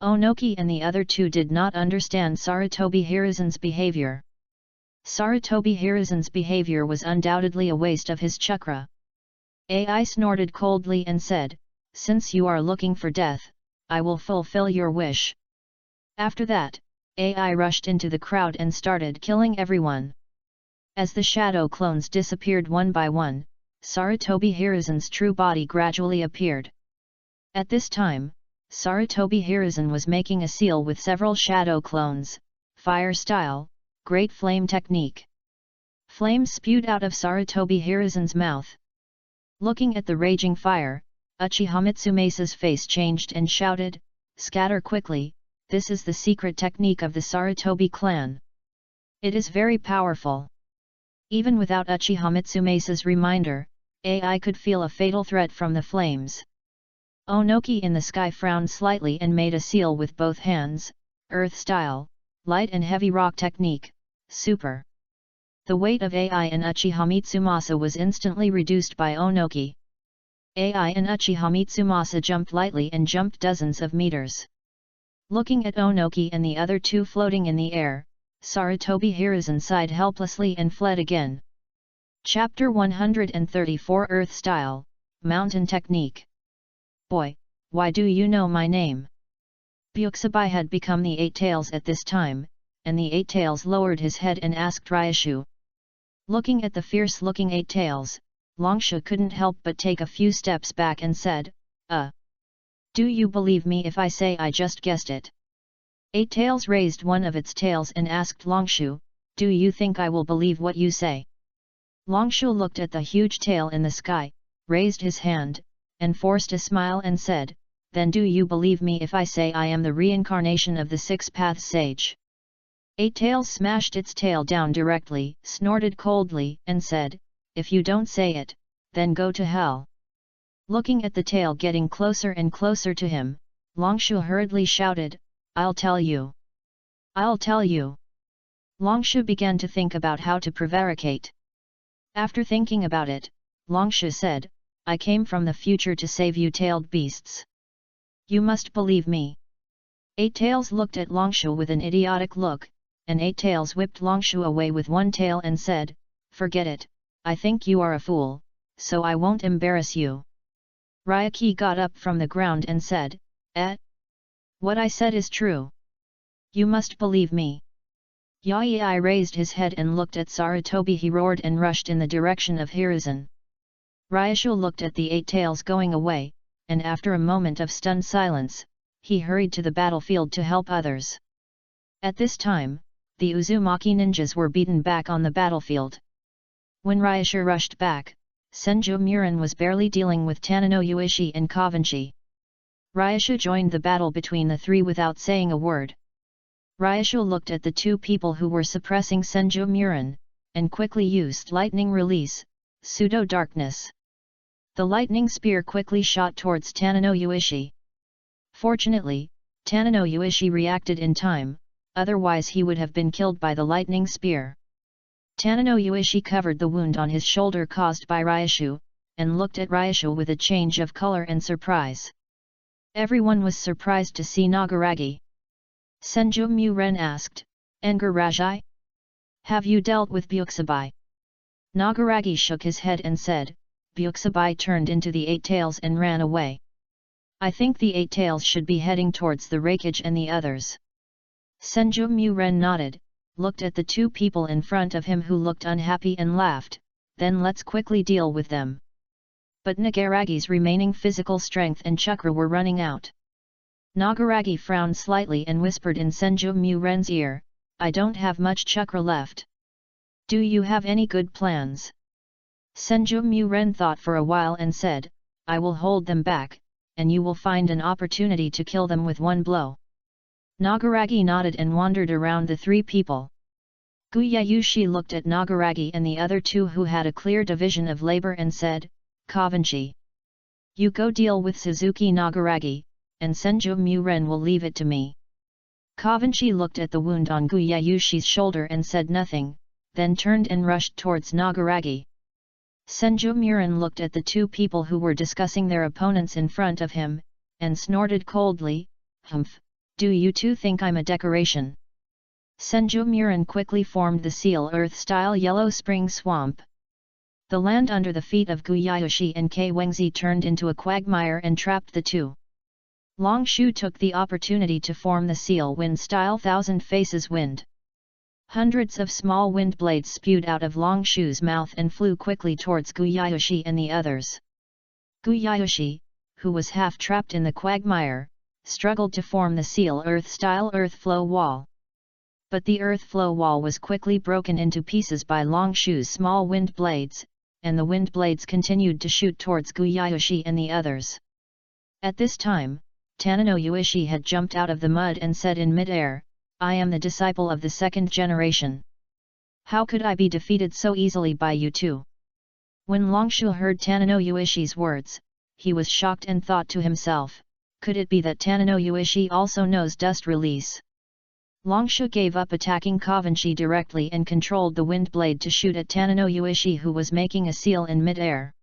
Onoki and the other 2 did not understand Sarutobi Hiruzen's behavior. Sarutobi Hiruzen's behavior was undoubtedly a waste of his chakra. AI snorted coldly and said, "Since you are looking for death, I will fulfill your wish." After that, AI rushed into the crowd and started killing everyone. As the shadow clones disappeared one by one, Sarutobi Hiruzen's true body gradually appeared. At this time, Sarutobi Hiruzen was making a seal with several shadow clones, fire style, great flame technique. Flames spewed out of Sarutobi Hiruzen's mouth. Looking at the raging fire, Uchiha Mitsumasa's face changed and shouted, "Scatter quickly, this is the secret technique of the Sarutobi clan. It is very powerful." Even without Uchiha Mitsumasa's reminder, AI could feel a fatal threat from the flames. Onoki in the sky frowned slightly and made a seal with both hands, earth style, light and heavy rock technique, super. The weight of AI and Uchiha Mitsumasa was instantly reduced by Onoki. AI and Uchiha Mitsumasa jumped lightly and jumped dozens of meters. Looking at Onoki and the other 2 floating in the air, Sarutobi Hiruzen sighed helplessly and fled again. Chapter 134 Earth Style, Mountain Technique. "Boy, why do you know my name?" Byakusabai had become the 8 tails at this time, and the 8 tails lowered his head and asked Ryushu. Looking at the fierce-looking 8 tails, Longshu couldn't help but take a few steps back and said, Do you believe me if I say I just guessed it?" 8 tails raised one of its tails and asked Longshu, "Do you think I will believe what you say?" Longshu looked at the huge tail in the sky, raised his hand, and forced a smile and said, "Then do you believe me if I say I am the reincarnation of the 6 Paths Sage?" 8 tails smashed its tail down directly, snorted coldly, and said, "If you don't say it, then go to hell." Looking at the tail getting closer and closer to him, Longshu hurriedly shouted, "I'll tell you! I'll tell you!" Longshu began to think about how to prevaricate. After thinking about it, Longshu said, "I came from the future to save you tailed beasts. You must believe me." 8 tails looked at Longshu with an idiotic look, and 8 tails whipped Longshu away with one tail and said, "Forget it, I think you are a fool, so I won't embarrass you." Ryuki got up from the ground and said, What I said is true. You must believe me." Yaoi raised his head and looked at Sarutobi. He roared and rushed in the direction of Hiruzen. Ryushu looked at the 8 tails going away, and after a moment of stunned silence, he hurried to the battlefield to help others. At this time, the Uzumaki ninjas were beaten back on the battlefield. When Ryushu rushed back, Senju Murin was barely dealing with Tanino Yuishi and Kavanchi. Ryushu joined the battle between the 3 without saying a word. Ryushu looked at the 2 people who were suppressing Senju Murin, and quickly used lightning release, pseudo-darkness. The lightning spear quickly shot towards Tanino Yuishi. Fortunately, Tanino Yuishi reacted in time, otherwise he would have been killed by the lightning spear. Tanino Yuishi covered the wound on his shoulder caused by Ryushu, and looked at Ryushu with a change of color and surprise. Everyone was surprised to see Nagaragi. Senju Muren asked, "Engarajai? Have you dealt with Byakusabai?" Nagaragi shook his head and said, "Byakusabai turned into the 8 tails and ran away." I think the 8 tails should be heading towards the Raikage and the others. Senju Muren nodded, looked at the 2 people in front of him who looked unhappy and laughed, then let's quickly deal with them. But Nagaragi's remaining physical strength and chakra were running out. Nagaragi frowned slightly and whispered in Senju Muren's ear, I don't have much chakra left. Do you have any good plans? Senju Muren thought for a while and said, I will hold them back, and you will find an opportunity to kill them with one blow. Nagaragi nodded and wandered around the 3 people. Guyayushi looked at Nagaragi and the other 2 who had a clear division of labor and said, Kavanchi. You go deal with Suzuki Nagaragi, and Senju Muren will leave it to me. Kavanchi looked at the wound on Guyayushi's shoulder and said nothing, then turned and rushed towards Nagaragi. Senju Muren looked at the 2 people who were discussing their opponents in front of him, and snorted coldly, Humph, do you 2 think I'm a decoration? Senju Muren quickly formed the Seal Earth-style Yellow Spring Swamp. The land under the feet of Guyayushi and Kei Wengzi turned into a quagmire and trapped the 2. Long Shu took the opportunity to form the Seal Wind-style Thousand Faces Wind. Hundreds of small wind blades spewed out of Long Shu's mouth and flew quickly towards Guyayushi and the others. Guyayushi, who was half trapped in the quagmire, struggled to form the Seal Earth-style Earth Flow Wall. But the Earth Flow Wall was quickly broken into pieces by Long Shu's small wind blades, and the wind blades continued to shoot towards Guyayushi and the others. At this time, Tanino Yuishi had jumped out of the mud and said in mid-air, I am the disciple of the 2nd generation. How could I be defeated so easily by you 2? When Longshu heard Tanino Yuishi's words, he was shocked and thought to himself, could it be that Tanino Yuishi also knows dust release? Longshu gave up attacking Kavanchi directly and controlled the wind blade to shoot at Tanino Yuishi who was making a seal in mid-air.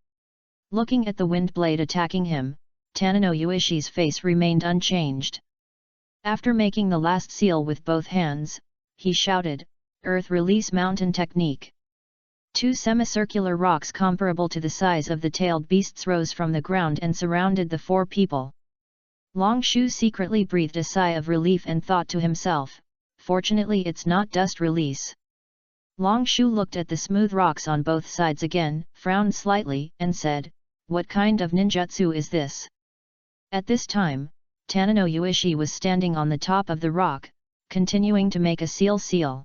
Looking at the wind blade attacking him, Tanino Yuishi's face remained unchanged. After making the last seal with both hands, he shouted, Earth Release Mountain Technique. 2 semicircular rocks comparable to the size of the tailed beasts rose from the ground and surrounded the 4 people. Long Shu secretly breathed a sigh of relief and thought to himself, fortunately it's not dust release. Long Shu looked at the smooth rocks on both sides again, frowned slightly, and said, what kind of ninjutsu is this? At this time, Tanino Yuishi was standing on the top of the rock, continuing to make a seal.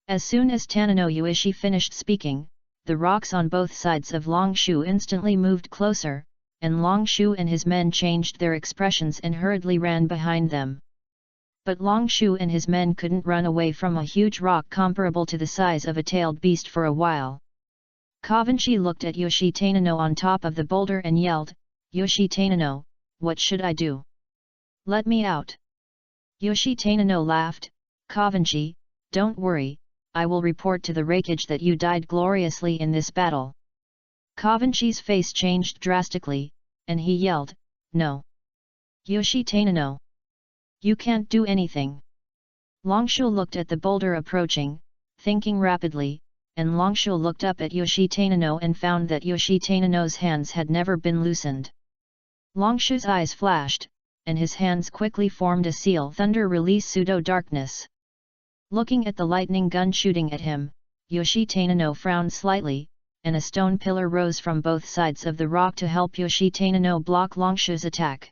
As soon as Tanino Yuishi finished speaking, the rocks on both sides of Long Shu instantly moved closer, and Long Shu and his men changed their expressions and hurriedly ran behind them. But Long Shu and his men couldn't run away from a huge rock comparable to the size of a tailed beast for a while. Kavanchi looked at Yoshi Tanino on top of the boulder and yelled, Yoshi Tanino, what should I do? Let me out. Yoshi Tanino laughed, Kavanchi, don't worry, I will report to the Raikage that you died gloriously in this battle. Kavanchi's face changed drastically, and he yelled, no. Yoshi Tanino. You can't do anything. Longshu looked at the boulder approaching, thinking rapidly, and Longshu looked up at Yoshi Tanino and found that Yoshi Tanino's hands had never been loosened. Longshu's eyes flashed, and his hands quickly formed a seal thunder release pseudo-darkness. Looking at the lightning gun shooting at him, Yoshi Tanino frowned slightly, and a stone pillar rose from both sides of the rock to help Yoshi Tanino block Longshu's attack.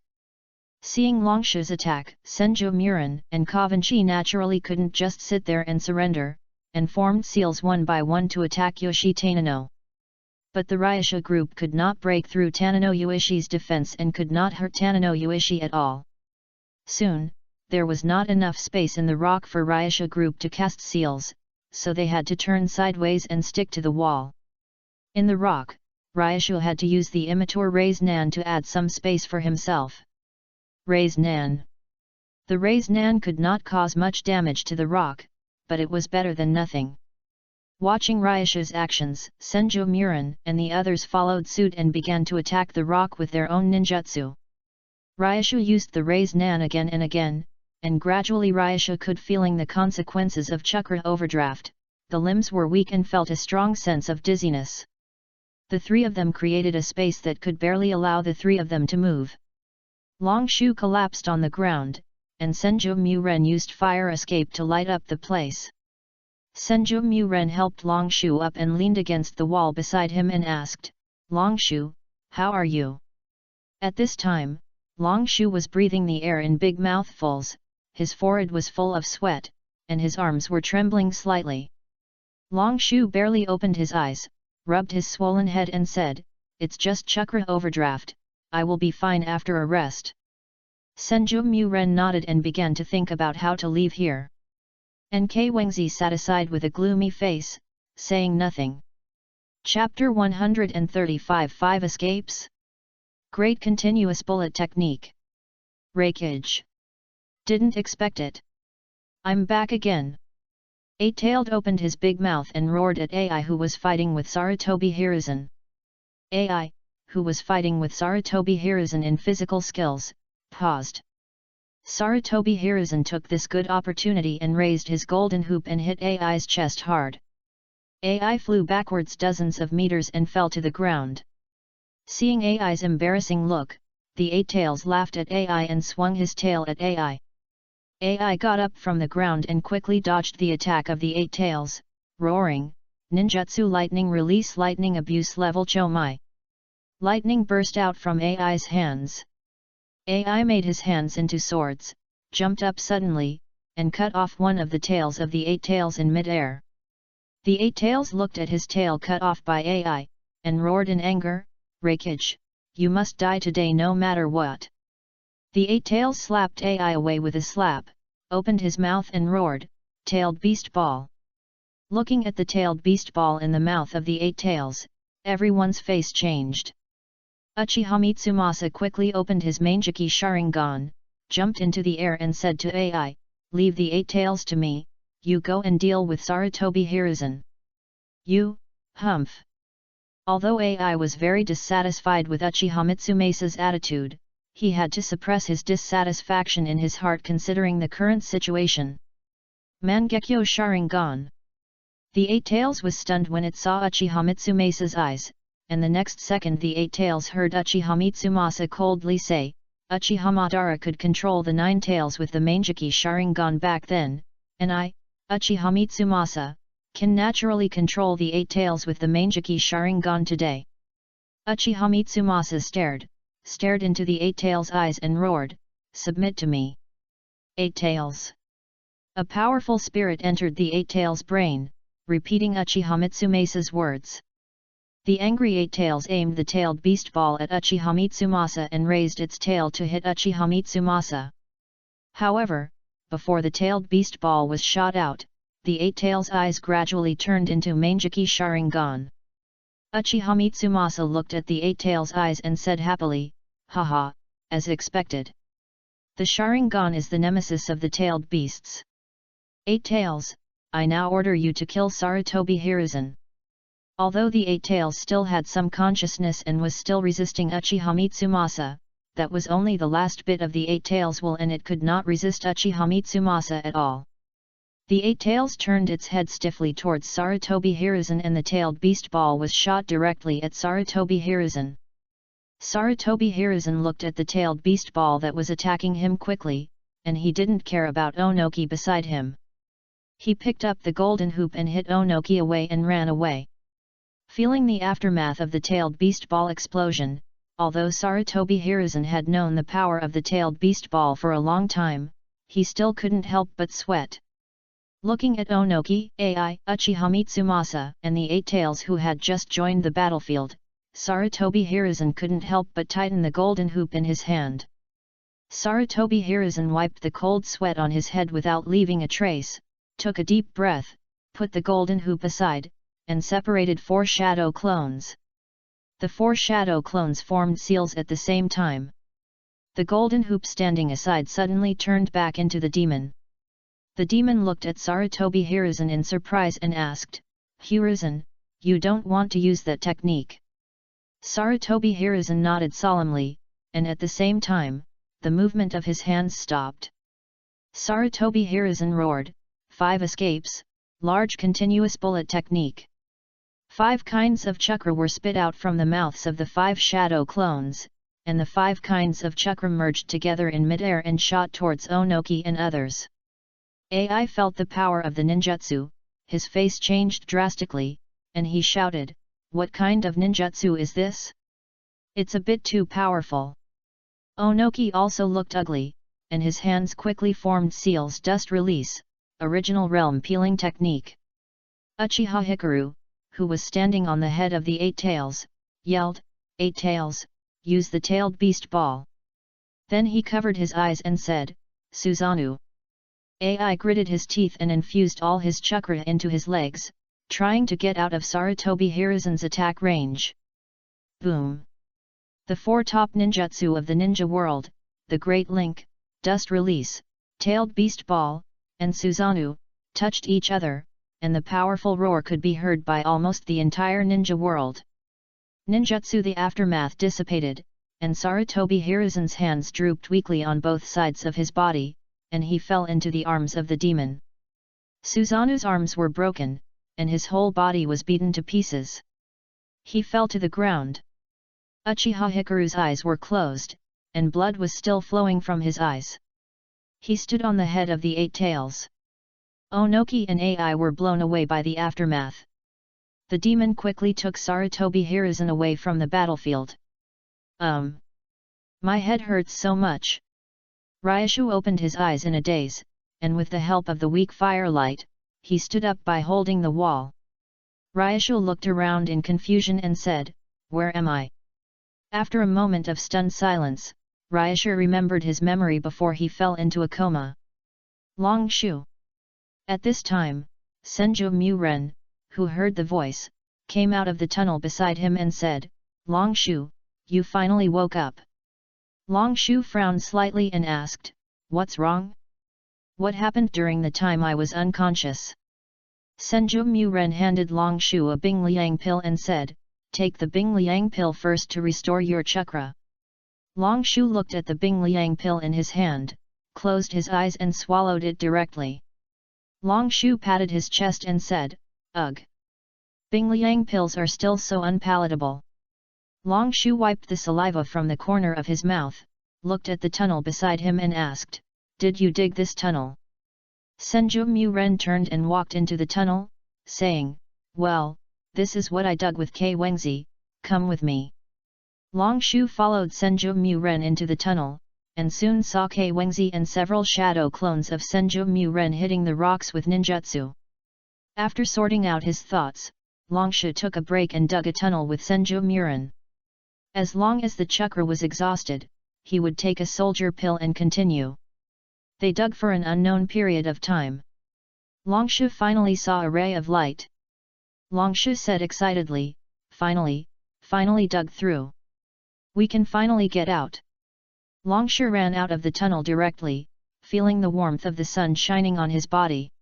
Seeing Longshu's attack, Senju Muren and Kavanchi naturally couldn't just sit there and surrender, and formed seals one by one to attack Yoshi Tanino. But the Ryasha group could not break through Tanino Yuishi's defense and could not hurt Tanino Yuishi at all. Soon, there was not enough space in the rock for Ryasha group to cast seals, so they had to turn sideways and stick to the wall. In the rock, Ryasha had to use the immature Raise Nan to add some space for himself. Raise Nan. The Raise Nan could not cause much damage to the rock, but it was better than nothing. Watching Ryasha's actions, Senju Muren and the others followed suit and began to attack the rock with their own ninjutsu. Ryasha used the Raise Nan again and again, and gradually Ryasha could feeling the consequences of chakra overdraft, the limbs were weak and felt a strong sense of dizziness. The 3 of them created a space that could barely allow the 3 of them to move. Long Shu collapsed on the ground, and Senju Muren used fire escape to light up the place. Senju Muren helped Long Shu up and leaned against the wall beside him and asked, "Long Shu, how are you?" At this time, Long Shu was breathing the air in big mouthfuls, his forehead was full of sweat, and his arms were trembling slightly. Long Shu barely opened his eyes, rubbed his swollen head and said, "It's just chakra overdraft, I will be fine after a rest." Senju Muren nodded and began to think about how to leave here. NK Wengzi sat aside with a gloomy face, saying nothing. Chapter 135 5 Escapes? Great Continuous Bullet Technique. Rakage. Didn't expect it. I'm back again. Eight-Tailed opened his big mouth and roared at AI who was fighting with Sarutobi Hiruzen. AI, who was fighting with Sarutobi Hiruzen in physical skills, paused. Sarutobi Hiruzen took this good opportunity and raised his golden hoop and hit AI's chest hard. AI flew backwards dozens of meters and fell to the ground. Seeing AI's embarrassing look, the Eight-Tails laughed at AI and swung his tail at AI. AI got up from the ground and quickly dodged the attack of the Eight-Tails, roaring, "Ninjutsu Lightning Release Lightning Abuse Level Chomai." Lightning burst out from AI's hands. AI made his hands into swords, jumped up suddenly, and cut off one of the tails of the Eight-Tails in mid-air. The Eight-Tails looked at his tail cut off by AI, and roared in anger, "Rakage, you must die today no matter what." The Eight-Tails slapped AI away with a slap, opened his mouth and roared, "Tailed Beast Ball." Looking at the tailed beast ball in the mouth of the Eight-Tails, everyone's face changed. Uchiha Mitsumasa quickly opened his Manjiki Sharingan, jumped into the air and said to AI, "Leave the Eight-Tails to me, you go and deal with Sarutobi Hiruzen." "You, humph." Although AI was very dissatisfied with Uchiha Mitsumasa's attitude, he had to suppress his dissatisfaction in his heart considering the current situation. Mangekyo Sharingan. The Eight-Tails was stunned when it saw Uchiha Mitsumasa's eyes, and the next second the Eight-Tails heard Uchiha Mitsumasa coldly say, "Uchiha Madara could control the Nine Tails with the Manjiki Sharingan back then, and I, Uchiha Mitsumasa, can naturally control the Eight-Tails with the Manjiki Sharingan today." Uchiha Mitsumasa stared into the Eight-Tails' eyes and roared, "Submit to me." Eight-Tails. A powerful spirit entered the Eight-Tails' brain, repeating Uchiha Mitsumasa's words. The angry Eight-Tails aimed the tailed beast ball at Uchiha Mitsumasa and raised its tail to hit Uchiha Mitsumasa. However, before the tailed beast ball was shot out, the Eight-Tails' eyes gradually turned into Manjiki Sharingan. Uchiha Mitsumasa looked at the Eight-Tails' eyes and said happily, "Haha, as expected. The Sharingan is the nemesis of the tailed beasts. Eight-Tails, I now order you to kill Sarutobi Hiruzen." Although the Eight-Tails still had some consciousness and was still resisting Uchiha Mitsumasa, that was only the last bit of the Eight-Tails' will and it could not resist Uchiha Mitsumasa at all. The Eight-Tails turned its head stiffly towards Sarutobi Hiruzen and the tailed beast ball was shot directly at Sarutobi Hiruzen. Sarutobi Hiruzen looked at the tailed beast ball that was attacking him quickly, and he didn't care about Onoki beside him. He picked up the golden hoop and hit Onoki away and ran away. Feeling the aftermath of the tailed beast ball explosion, although Sarutobi Hiruzen had known the power of the tailed beast ball for a long time, he still couldn't help but sweat. Looking at Onoki, AI, Uchiha Mitsumasa, and the Eight-Tails who had just joined the battlefield, Sarutobi Hiruzen couldn't help but tighten the golden hoop in his hand. Sarutobi Hiruzen wiped the cold sweat on his head without leaving a trace, took a deep breath, put the golden hoop aside, and separated 4 shadow clones. The 4 shadow clones formed seals at the same time. The golden hoop standing aside suddenly turned back into the demon. The demon looked at Sarutobi Hiruzen in surprise and asked, "Hiruzen, you don't want to use that technique?" Sarutobi Hiruzen nodded solemnly, and at the same time, the movement of his hands stopped. Sarutobi Hiruzen roared, 5 escapes, large continuous bullet technique. 5 kinds of chakra were spit out from the mouths of the 5 shadow clones, and the 5 kinds of chakra merged together in midair and shot towards Onoki and others. AI felt the power of the ninjutsu, his face changed drastically, and he shouted, "What kind of ninjutsu is this? It's a bit too powerful." Onoki also looked ugly, and his hands quickly formed seals dust release, original realm peeling technique. Uchiha Hikaru, who was standing on the head of the 8 tails, yelled, "8 tails, use the tailed beast ball." Then he covered his eyes and said, "Susanoo." AI gritted his teeth and infused all his chakra into his legs, trying to get out of Sarutobi Hiruzen's attack range. Boom! The 4 top ninjutsu of the ninja world, the Great Link, Dust Release, Tailed Beast Ball, and Susanoo, touched each other, and the powerful roar could be heard by almost the entire ninja world. Ninjutsu the aftermath dissipated, and Sarutobi Hiruzen's hands drooped weakly on both sides of his body, and he fell into the arms of the demon. Susanoo's arms were broken, and his whole body was beaten to pieces. He fell to the ground. Uchiha Hikaru's eyes were closed, and blood was still flowing from his eyes. He stood on the head of the 8 tails. Onoki and AI were blown away by the aftermath. The demon quickly took Sarutobi Hiruzen away from the battlefield. My head hurts so much. Ryushu opened his eyes in a daze, and with the help of the weak firelight, he stood up by holding the wall. Ryushu looked around in confusion and said, "Where am I?" After a moment of stunned silence, Ryushu remembered his memory before he fell into a coma. Long Shu. At this time, Senju Muren, who heard the voice, came out of the tunnel beside him and said, "Long Shu, you finally woke up." Long Shu frowned slightly and asked, "What's wrong? What happened during the time I was unconscious?" Senju Muren handed Long Shu a Bing Liang pill and said, "Take the Bing Liang pill first to restore your chakra." Long Shu looked at the Bing Liang pill in his hand, closed his eyes and swallowed it directly. Long Shu patted his chest and said, "Ugh! Bing Liang pills are still so unpalatable." Long Shu wiped the saliva from the corner of his mouth, looked at the tunnel beside him and asked, "Did you dig this tunnel?" Senju Muren turned and walked into the tunnel, saying, "Well, this is what I dug with K Wengzi, come with me." Long Shu followed Senju Muren into the tunnel, and soon saw K Wengzi and several shadow clones of Senju Muren hitting the rocks with ninjutsu. After sorting out his thoughts, Long Shu took a break and dug a tunnel with Senju Muren. As long as the chakra was exhausted, he would take a soldier pill and continue. They dug for an unknown period of time. Long Shu finally saw a ray of light. Long Shu said excitedly, finally dug through. We can finally get out." Long Shu ran out of the tunnel directly, feeling the warmth of the sun shining on his body.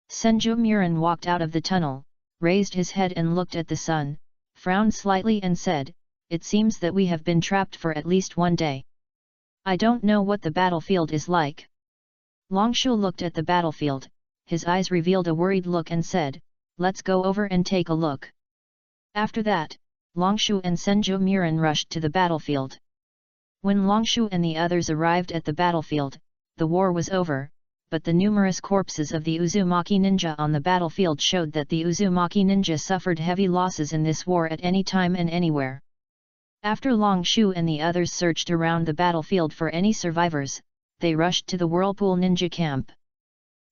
Senju Muren walked out of the tunnel, raised his head and looked at the sun, frowned slightly and said, "It seems that we have been trapped for at least 1 day. I don't know what the battlefield is like." Long Shu looked at the battlefield, his eyes revealed a worried look and said, "Let's go over and take a look." After that, Long Shu and Senju Muren rushed to the battlefield. When Long Shu and the others arrived at the battlefield, the war was over, but the numerous corpses of the Uzumaki ninja on the battlefield showed that the Uzumaki ninja suffered heavy losses in this war at any time and anywhere. After Long Shu and the others searched around the battlefield for any survivors, they rushed to the Whirlpool Ninja Camp.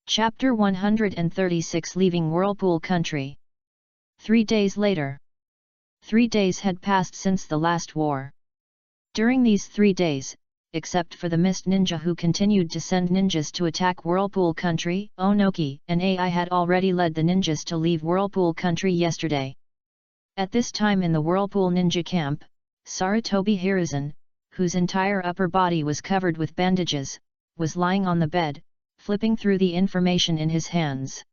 Chapter 136 Leaving Whirlpool Country. 3 days later. 3 days had passed since the last war. During these 3 days, except for the Mist Ninja who continued to send ninjas to attack Whirlpool Country, Onoki and AI had already led the ninjas to leave Whirlpool Country yesterday. At this time in the Whirlpool Ninja Camp, Sarutobi Hiruzen, whose entire upper body was covered with bandages, was lying on the bed, flipping through the information in his hands.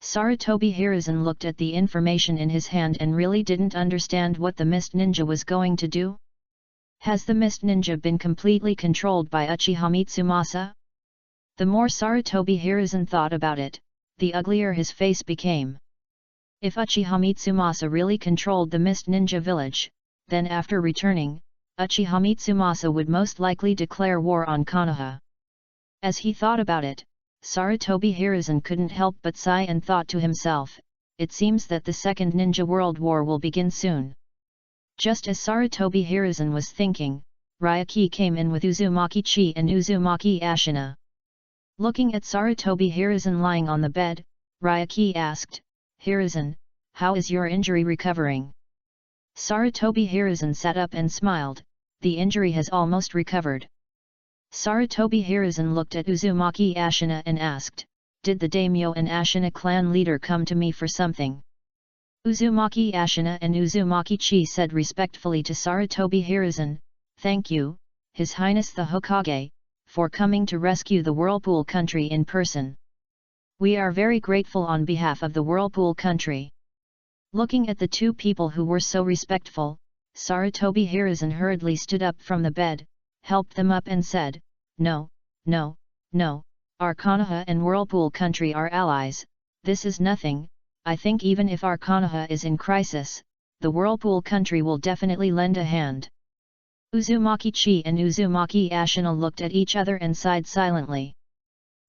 Sarutobi Hiruzen looked at the information in his hand and really didn't understand what the Mist Ninja was going to do. Has the Mist Ninja been completely controlled by Uchiha Mitsumasa? The more Sarutobi Hiruzen thought about it, the uglier his face became. If Uchiha Mitsumasa really controlled the Mist Ninja village, then after returning, Uchiha Mitsumasa would most likely declare war on Konoha. As he thought about it, Sarutobi Hiruzen couldn't help but sigh and thought to himself, it seems that the Second Ninja World War will begin soon. Just as Sarutobi Hiruzen was thinking, Ryuki came in with Uzumaki Chi and Uzumaki Ashina. Looking at Sarutobi Hiruzen lying on the bed, Ryuki asked, "Hiruzen, how is your injury recovering?" Sarutobi Hiruzen sat up and smiled, "The injury has almost recovered." Sarutobi Hiruzen looked at Uzumaki Ashina and asked, "Did the daimyo and Ashina clan leader come to me for something?" Uzumaki Ashina and Uzumaki Chi said respectfully to Sarutobi Hiruzen, "Thank you, His Highness the Hokage, for coming to rescue the Whirlpool country in person. We are very grateful on behalf of the Whirlpool country." Looking at the two people who were so respectful, Sarutobi Hiruzen hurriedly stood up from the bed, helped them up and said, "No, no, no, our Konoha and Whirlpool country are allies, this is nothing. I think even if our Konoha is in crisis, the Whirlpool country will definitely lend a hand." Uzumaki Chi and Uzumaki Ashina looked at each other and sighed silently.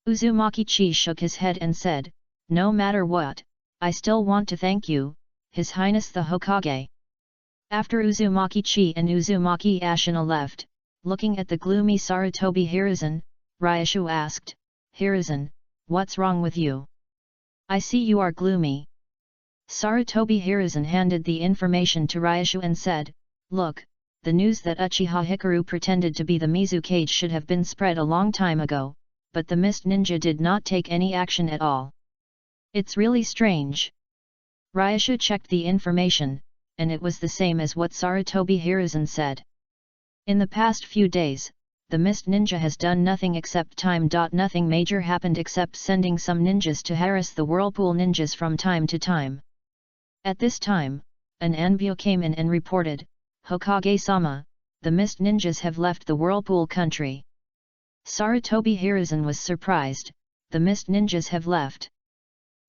Uzumaki Chi shook his head and said, "No matter what, I still want to thank you, His Highness the Hokage." After Uzumaki Chi and Uzumaki Ashina left, looking at the gloomy Sarutobi Hiruzen, Ryushu asked, "Hiruzen, what's wrong with you? I see you are gloomy." Sarutobi Hiruzen handed the information to Ryushu and said, "Look, the news that Uchiha Hikaru pretended to be the Mizukage should have been spread a long time ago, but the Mist Ninja did not take any action at all. It's really strange." Ryushu checked the information, and it was the same as what Sarutobi Hiruzen said. In the past few days, the Mist Ninja has done nothing except time. Nothing major happened except sending some ninjas to harass the Whirlpool ninjas from time to time. At this time, an Anbu came in and reported, "Hokage-sama, the Mist Ninjas have left the Whirlpool country." Sarutobi Hiruzen was surprised, "The Mist Ninjas have left?"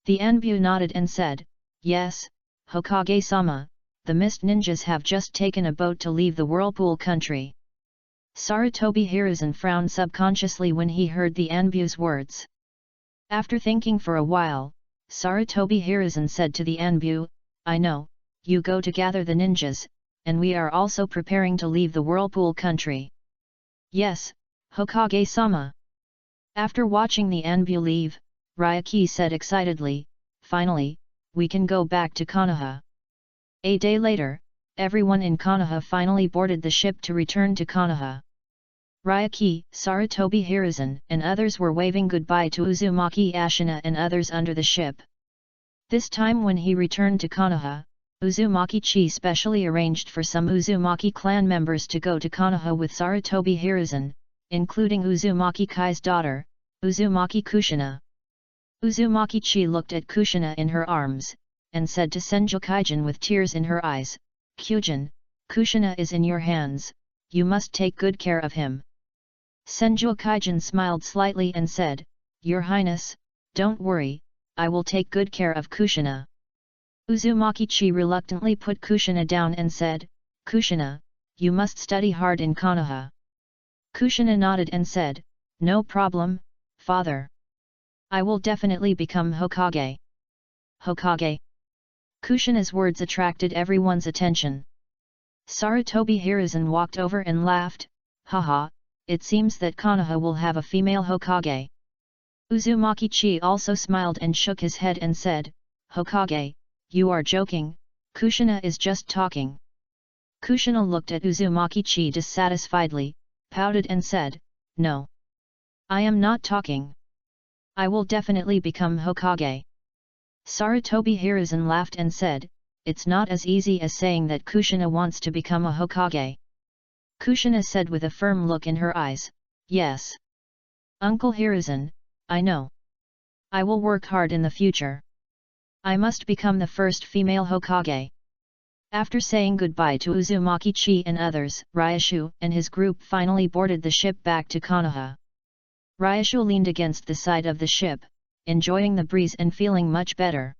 The Anbu nodded and said, "Yes, Hokage-sama, the Mist Ninjas have just taken a boat to leave the Whirlpool country." Sarutobi Hiruzen frowned subconsciously when he heard the Anbu's words. After thinking for a while, Sarutobi Hiruzen said to the Anbu, "I know, you go to gather the ninjas, and we are also preparing to leave the Whirlpool country." "Yes, Hokage-sama." After watching the Anbu leave, Ryuki said excitedly, "Finally, we can go back to Konoha." A day later, everyone in Konoha finally boarded the ship to return to Konoha. Ryuki, Sarutobi Hiruzen and others were waving goodbye to Uzumaki Ashina and others under the ship. This time when he returned to Konoha, Uzumaki Chi specially arranged for some Uzumaki clan members to go to Konoha with Sarutobi Hiruzen, including Uzumaki Kai's daughter, Uzumaki Kushina. Uzumaki Chi looked at Kushina in her arms, and said to Senju Kaijin with tears in her eyes, "Kyujin, Kushina is in your hands, you must take good care of him." Senju Kaijin smiled slightly and said, "Your Highness, don't worry, I will take good care of Kushina." Uzumaki Chi reluctantly put Kushina down and said, "Kushina, you must study hard in Konoha." Kushina nodded and said, "No problem, father. I will definitely become Hokage." Hokage. Kushina's words attracted everyone's attention. Sarutobi Hiruzen walked over and laughed, "Haha, it seems that Konoha will have a female Hokage." Uzumaki Chi also smiled and shook his head and said, "Hokage, you are joking, Kushina is just talking." Kushina looked at Uzumaki Chi dissatisfiedly, pouted and said, "No. I am not talking. I will definitely become Hokage." Sarutobi Hiruzen laughed and said, "It's not as easy as saying that Kushina wants to become a Hokage." Kushina said with a firm look in her eyes, "Yes. Uncle Hiruzen, I know. I will work hard in the future. I must become the first female Hokage." After saying goodbye to Uzumaki Chi and others, Ryushu and his group finally boarded the ship back to Konoha. Ryushu leaned against the side of the ship, enjoying the breeze and feeling much better.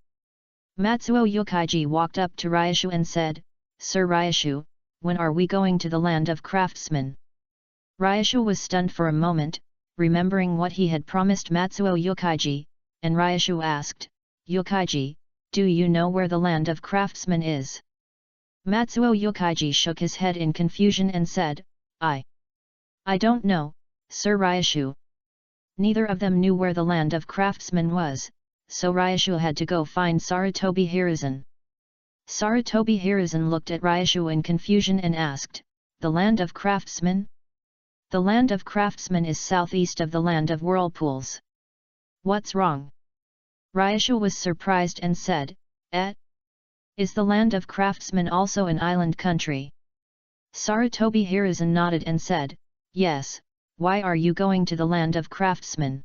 Matsuo Yokaiji walked up to Ryushu and said, "Sir Ryushu, when are we going to the land of craftsmen? Ryashu was stunned for a moment, remembering what he had promised Matsuo Yokaiji, and Ryashu asked, Yokaiji, do you know where the land of craftsmen is? Matsuo Yokaiji shook his head in confusion and said, I don't know, Sir Ryashu. Neither of them knew where the land of craftsmen was, so Ryashu had to go find Sarutobi Hiruzen. Sarutobi Hiruzen looked at Ryashu in confusion and asked, the land of craftsmen? The land of craftsmen is southeast of the land of whirlpools. What's wrong? Ryashu was surprised and said, Is the land of craftsmen also an island country? Sarutobi Hiruzen nodded and said, yes, why are you going to the land of craftsmen?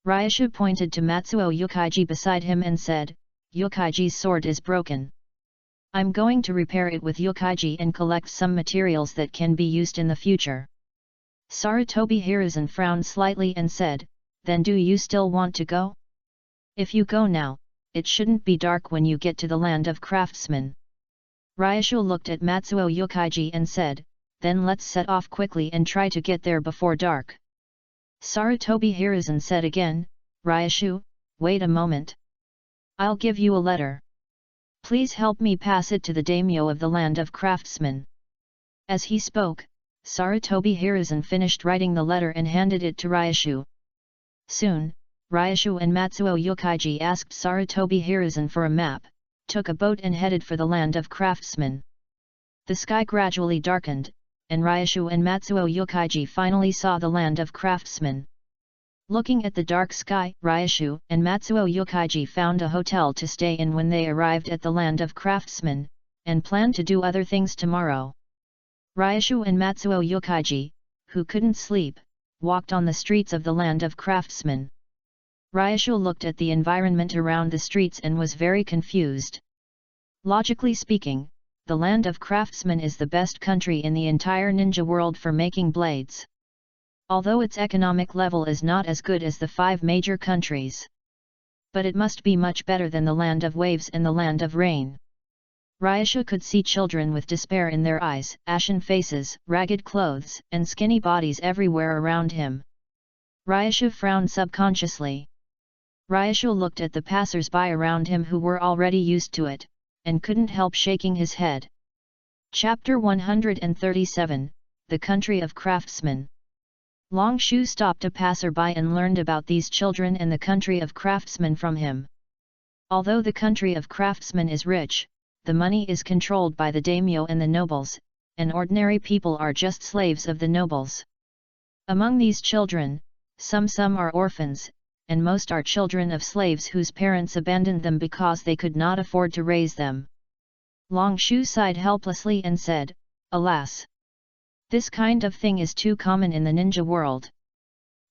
Ryashu pointed to Matsuo Yokaiji beside him and said, Yokaiji's sword is broken. I'm going to repair it with Yokaiji and collect some materials that can be used in the future. Sarutobi Hiruzen frowned slightly and said, then do you still want to go? If you go now, it shouldn't be dark when you get to the land of craftsmen. Ryashu looked at Matsuo Yokaiji and said, then let's set off quickly and try to get there before dark. Sarutobi Hiruzen said again, Ryashu, wait a moment. I'll give you a letter. Please help me pass it to the daimyo of the land of craftsmen. As he spoke, Sarutobi Hiruzen finished writing the letter and handed it to Ryashu. Soon, Ryashu and Matsuo Yokaiji asked Sarutobi Hiruzen for a map, took a boat and headed for the land of craftsmen. The sky gradually darkened, and Ryashu and Matsuo Yokaiji finally saw the land of craftsmen. Looking at the dark sky, Ryashu and Matsuo Yokaiji found a hotel to stay in when they arrived at the land of craftsmen, and planned to do other things tomorrow. Ryashu and Matsuo Yokaiji, who couldn't sleep, walked on the streets of the land of craftsmen. Ryashu looked at the environment around the streets and was very confused. Logically speaking, the land of craftsmen is the best country in the entire ninja world for making blades. Although its economic level is not as good as the 5 major countries. But it must be much better than the land of waves and the land of rain. Ryashu could see children with despair in their eyes, ashen faces, ragged clothes, and skinny bodies everywhere around him. Ryashu frowned subconsciously. Ryashu looked at the passers-by around him who were already used to it, and couldn't help shaking his head. Chapter 137, The Country of Craftsmen. Long Shu stopped a passerby and learned about these children and the country of craftsmen from him. Although the country of craftsmen is rich, the money is controlled by the daimyo and the nobles, and ordinary people are just slaves of the nobles. Among these children, some are orphans, and most are children of slaves whose parents abandoned them because they could not afford to raise them. Long Shu sighed helplessly and said, alas! This kind of thing is too common in the ninja world.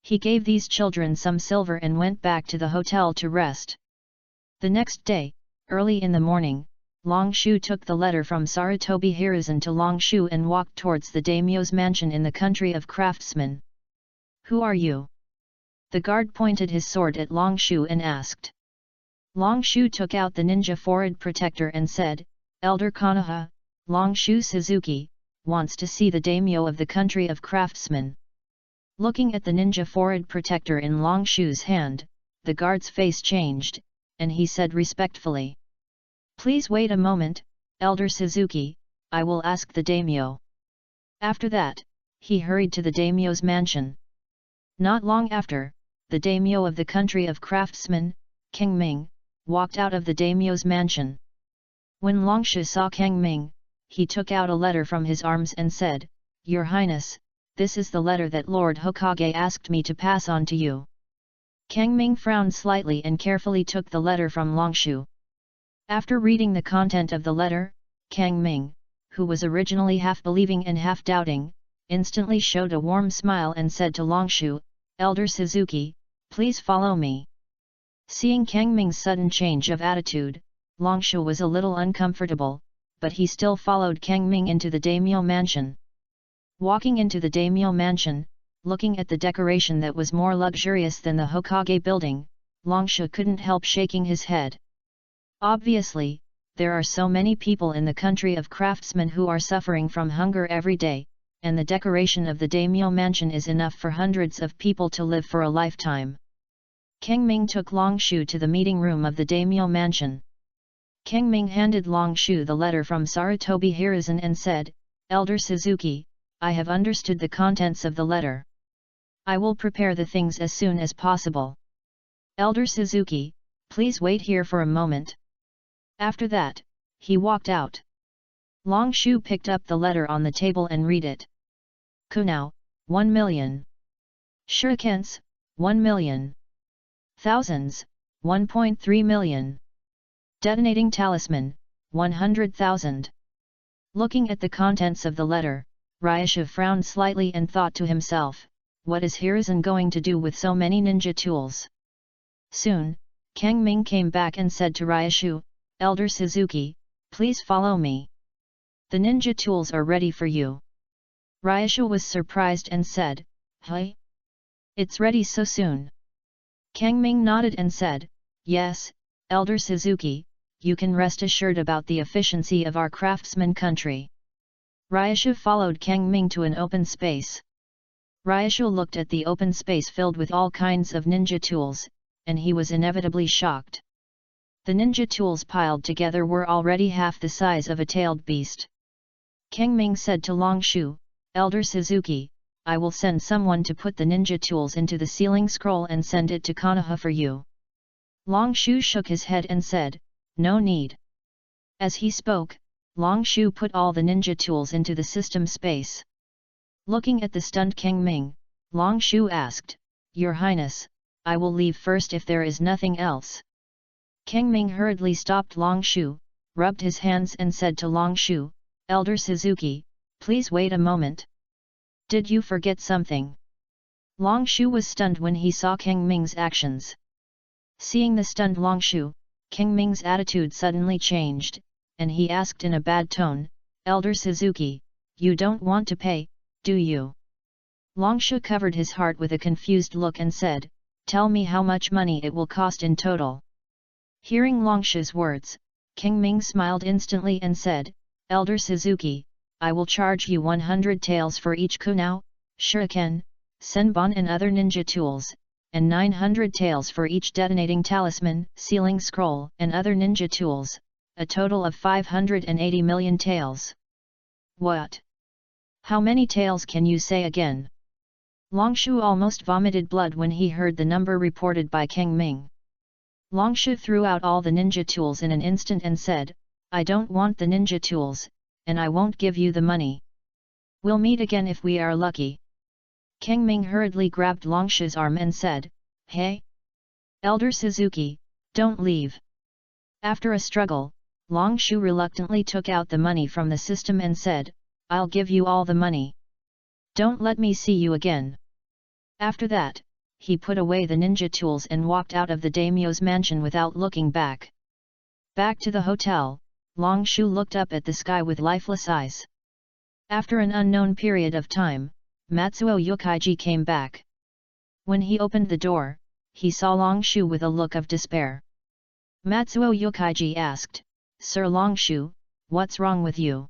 He gave these children some silver and went back to the hotel to rest. The next day, early in the morning, Long Shu took the letter from Sarutobi Hiruzen to Long Shu and walked towards the daimyo's mansion in the country of craftsmen. Who are you? The guard pointed his sword at Long Shu and asked. Long Shu took out the ninja forehead protector and said, Elder Konoha, Long Shu Suzuki, wants to see the daimyo of the country of craftsmen. Looking at the ninja forehead protector in Long Shu's hand, the guard's face changed, and he said respectfully. Please wait a moment, Elder Suzuki, I will ask the daimyo. After that, he hurried to the daimyo's mansion. Not long after, the daimyo of the country of craftsmen, Kang Ming, walked out of the daimyo's mansion. When Long Shu saw Kang Ming, he took out a letter from his arms and said, Your Highness, this is the letter that Lord Hokage asked me to pass on to you. Kang Ming frowned slightly and carefully took the letter from Long Shu. After reading the content of the letter, Kang Ming, who was originally half believing and half doubting, instantly showed a warm smile and said to Long Shu, Elder Suzuki, please follow me. Seeing Kang Ming's sudden change of attitude, Long Shu was a little uncomfortable, but he still followed Kang Ming into the daimyo mansion. Walking into the daimyo mansion, looking at the decoration that was more luxurious than the Hokage building, Long Shu couldn't help shaking his head. Obviously, there are so many people in the country of craftsmen who are suffering from hunger every day, and the decoration of the daimyo mansion is enough for hundreds of people to live for a lifetime. Kang Ming took Long Shu to the meeting room of the daimyo mansion. Kang Ming handed Long Shu the letter from Sarutobi Hiruzen and said, "Elder Suzuki, I have understood the contents of the letter. I will prepare the things as soon as possible. Elder Suzuki, please wait here for a moment." After that, he walked out. Long Shu picked up the letter on the table and read it. Kunao, 1 million. Shurikens, 1 million. Thousands, 1.3 million. Detonating talisman, 100,000. Looking at the contents of the letter, Ryasha frowned slightly and thought to himself, what is Hiruzen going to do with so many ninja tools? Soon, Kang Ming came back and said to Ryashu, "Elder Suzuki, please follow me. The ninja tools are ready for you." Ryashu was surprised and said, "Hey? It's ready so soon?" Kang Ming nodded and said, "Yes, Elder Suzuki, you can rest assured about the efficiency of our craftsman country." Ryashu followed Kang Ming to an open space. Ryashu looked at the open space filled with all kinds of ninja tools, and he was inevitably shocked. The ninja tools piled together were already half the size of a tailed beast. Kang Ming said to Long Shu, "Elder Suzuki, I will send someone to put the ninja tools into the sealing scroll and send it to Konoha for you." Long Shu shook his head and said, "No need." As he spoke, Long Shu put all the ninja tools into the system space. Looking at the stunned Kang Ming, Long Shu asked, "Your Highness, I will leave first if there is nothing else." Kang Ming hurriedly stopped Long Shu, rubbed his hands and said to Long Shu, "Elder Suzuki, please wait a moment. Did you forget something?" Long Shu was stunned when he saw Kang Ming's actions. Seeing the stunned Long Shu, Kang Ming's attitude suddenly changed, and he asked in a bad tone, "Elder Suzuki, you don't want to pay, do you?" Long Shu covered his heart with a confused look and said, "Tell me how much money it will cost in total." Hearing Long Shu's words, Kang Ming smiled instantly and said, "Elder Suzuki, I will charge you 100 taels for each kunao, shuriken, senbon and other ninja tools, and 900 taels for each detonating talisman, sealing scroll and other ninja tools, a total of 580 million taels." "What? How many taels can you say again?" Long Shu almost vomited blood when he heard the number reported by Kang Ming. Long Shu threw out all the ninja tools in an instant and said, "I don't want the ninja tools, and I won't give you the money. We'll meet again if we are lucky." Kang Ming hurriedly grabbed Long Shu's arm and said, "Hey! Elder Suzuki, don't leave." After a struggle, Long Shu reluctantly took out the money from the system and said, "I'll give you all the money. Don't let me see you again." After that, he put away the ninja tools and walked out of the daimyo's mansion without looking back. Back to the hotel, Long Shu looked up at the sky with lifeless eyes. After an unknown period of time, Matsuo Yokaiji came back. When he opened the door, he saw Long Shu with a look of despair. Matsuo Yokaiji asked, "Sir Long Shu, what's wrong with you?"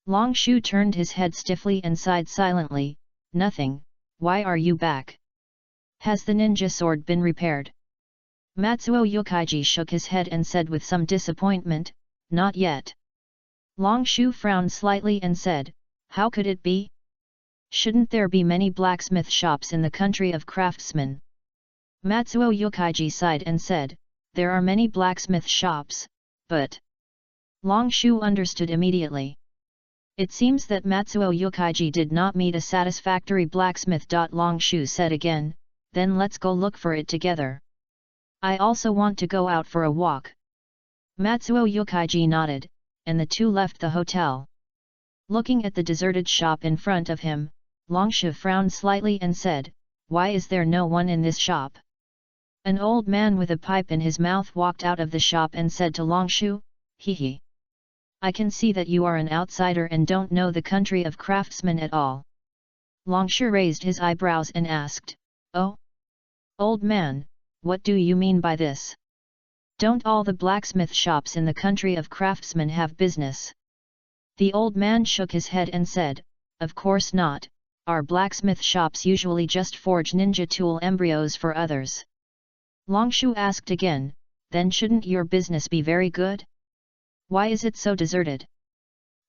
Long Shu turned his head stiffly and sighed silently, "Nothing, why are you back? Has the ninja sword been repaired?" Matsuo Yokaiji shook his head and said with some disappointment, "Not yet." Long Shu frowned slightly and said, "How could it be? Shouldn't there be many blacksmith shops in the country of craftsmen?" Matsuo Yokaiji sighed and said, "There are many blacksmith shops, but..." Long Shu understood immediately. It seems that Matsuo Yokaiji did not meet a satisfactory blacksmith. Long Shu said again, "Then let's go look for it together. I also want to go out for a walk." Matsuo Yokaiji nodded, and the two left the hotel. Looking at the deserted shop in front of him, Long Shu frowned slightly and said, "Why is there no one in this shop?" An old man with a pipe in his mouth walked out of the shop and said to Long Shu, "Hee. I can see that you are an outsider and don't know the country of craftsmen at all." Long Shu raised his eyebrows and asked, "Oh? Old man, what do you mean by this? Don't all the blacksmith shops in the country of craftsmen have business? The old man shook his head and said, of course not, our blacksmith shops usually just forge ninja tool embryos for others. Longshu asked again, then shouldn't your business be very good? Why is it so deserted?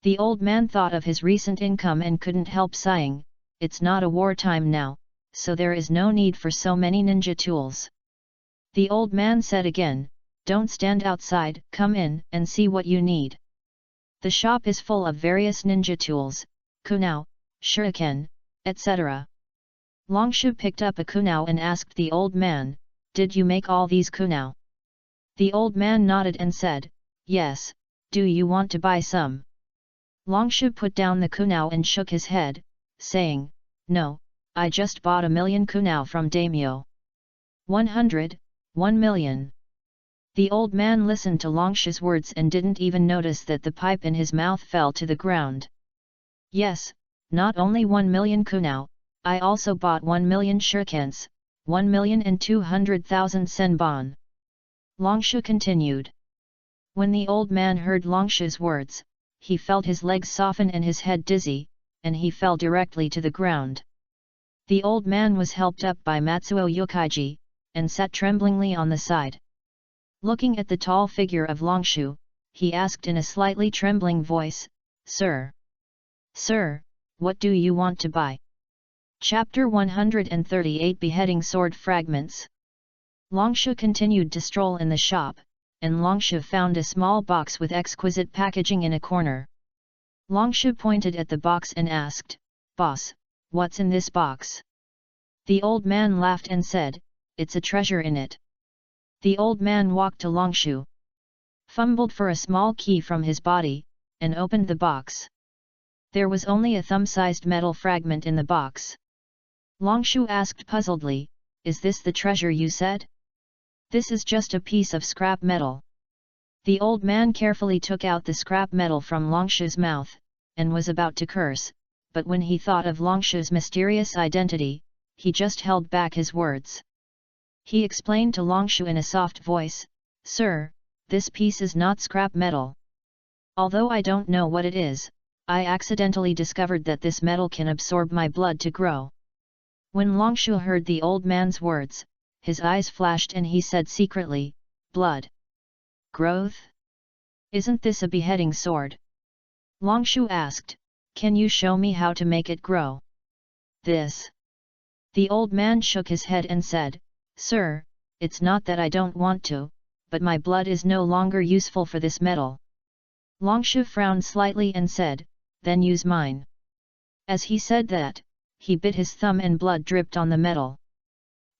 The old man thought of his recent income and couldn't help sighing, it's not a wartime now, so there is no need for so many ninja tools. The old man said again, don't stand outside, come in and see what you need. The shop is full of various ninja tools, kunao, shuriken, etc. Longshu picked up a kunao and asked the old man, did you make all these kunao? The old man nodded and said, yes, do you want to buy some? Longshu put down the kunao and shook his head, saying, no, I just bought 1,000,000 kunao from daimyo. 100, 1,000,000. The old man listened to Longshu's words and didn't even notice that the pipe in his mouth fell to the ground. Yes, not only 1,000,000 kunao, I also bought 1,000,000 shurikens, 1,200,000 senbon. Longshu continued. When the old man heard Longshu's words, he felt his legs soften and his head dizzy, and he fell directly to the ground. The old man was helped up by Matsuo Yokaiji, and sat tremblingly on the side. Looking at the tall figure of Longshu, he asked in a slightly trembling voice, Sir, what do you want to buy? Chapter 138 Beheading Sword Fragments. Longshu continued to stroll in the shop, and Longshu found a small box with exquisite packaging in a corner. Longshu pointed at the box and asked, Boss, what's in this box? The old man laughed and said, it's a treasure in it. The old man walked to Longshu, fumbled for a small key from his body, and opened the box. There was only a thumb-sized metal fragment in the box. Longshu asked puzzledly, is this the treasure you said? This is just a piece of scrap metal. The old man carefully took out the scrap metal from Longshu's mouth, and was about to curse, but when he thought of Longshu's mysterious identity, he just held back his words. He explained to Longshu in a soft voice, Sir, this piece is not scrap metal. Although I don't know what it is, I accidentally discovered that this metal can absorb my blood to grow. When Longshu heard the old man's words, his eyes flashed and he said secretly, blood growth? Isn't this a beheading sword? Longshu asked, can you show me how to make it grow? This. The old man shook his head and said, Sir, it's not that I don't want to, but my blood is no longer useful for this metal. Longshu frowned slightly and said, then use mine. As he said that, he bit his thumb and blood dripped on the metal.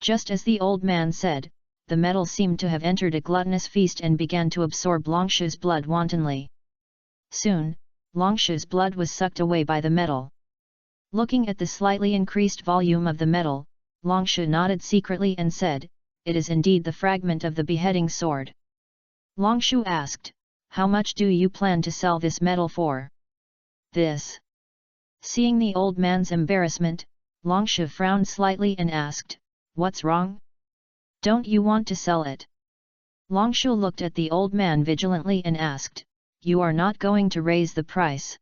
Just as the old man said, the metal seemed to have entered a gluttonous feast and began to absorb Longshu's blood wantonly. Soon, Longshu's blood was sucked away by the metal. Looking at the slightly increased volume of the metal, Longshu nodded secretly and said, it is indeed the fragment of the beheading sword. Longshu asked, how much do you plan to sell this metal for? This. Seeing the old man's embarrassment, Longshu frowned slightly and asked, what's wrong? Don't you want to sell it? Longshu looked at the old man vigilantly and asked, you are not going to raise the price?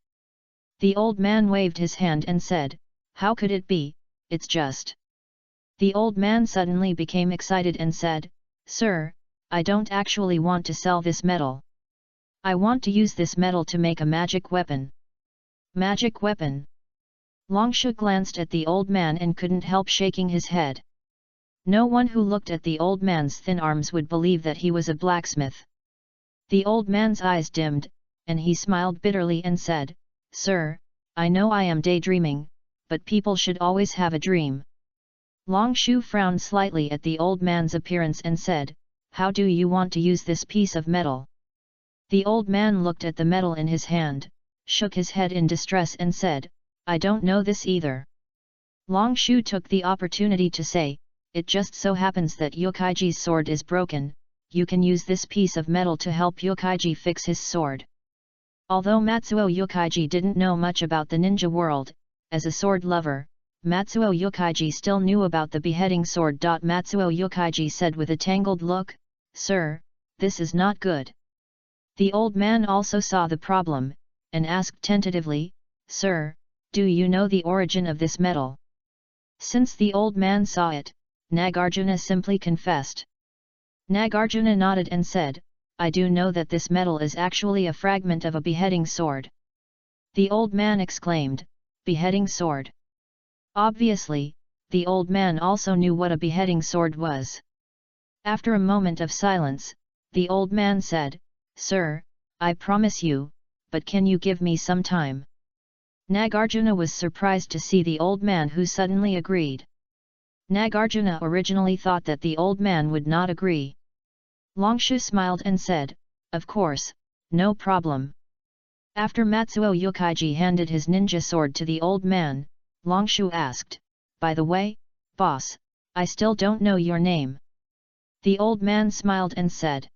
The old man waved his hand and said, how could it be, it's just. The old man suddenly became excited and said, Sir, I don't actually want to sell this metal. I want to use this metal to make a magic weapon. Magic weapon? Longshu glanced at the old man and couldn't help shaking his head. No one who looked at the old man's thin arms would believe that he was a blacksmith. The old man's eyes dimmed, and he smiled bitterly and said, Sir, I know I am daydreaming, but people should always have a dream. Longshu frowned slightly at the old man's appearance and said, how do you want to use this piece of metal? The old man looked at the metal in his hand, shook his head in distress and said, I don't know this either. Longshu took the opportunity to say, it just so happens that Yokaiji's sword is broken, you can use this piece of metal to help Yokaiji fix his sword. Although Matsuo Yokaiji didn't know much about the ninja world, as a sword lover, Matsuo Yokaiji still knew about the beheading sword. Matsuo Yokaiji said with a tangled look, Sir, this is not good. The old man also saw the problem, and asked tentatively, Sir, do you know the origin of this metal? Since the old man saw it, Nagarjuna simply confessed. Nagarjuna nodded and said, I do know that this metal is actually a fragment of a beheading sword. The old man exclaimed, beheading sword. Obviously, the old man also knew what a beheading sword was. After a moment of silence, the old man said, Sir, I promise you, but can you give me some time? Nagarjuna was surprised to see the old man who suddenly agreed. Nagarjuna originally thought that the old man would not agree. Longshu smiled and said, Of course, no problem. After Matsuo Yokaiji handed his ninja sword to the old man, Longshu asked, By the way, boss, I still don't know your name. The old man smiled and said,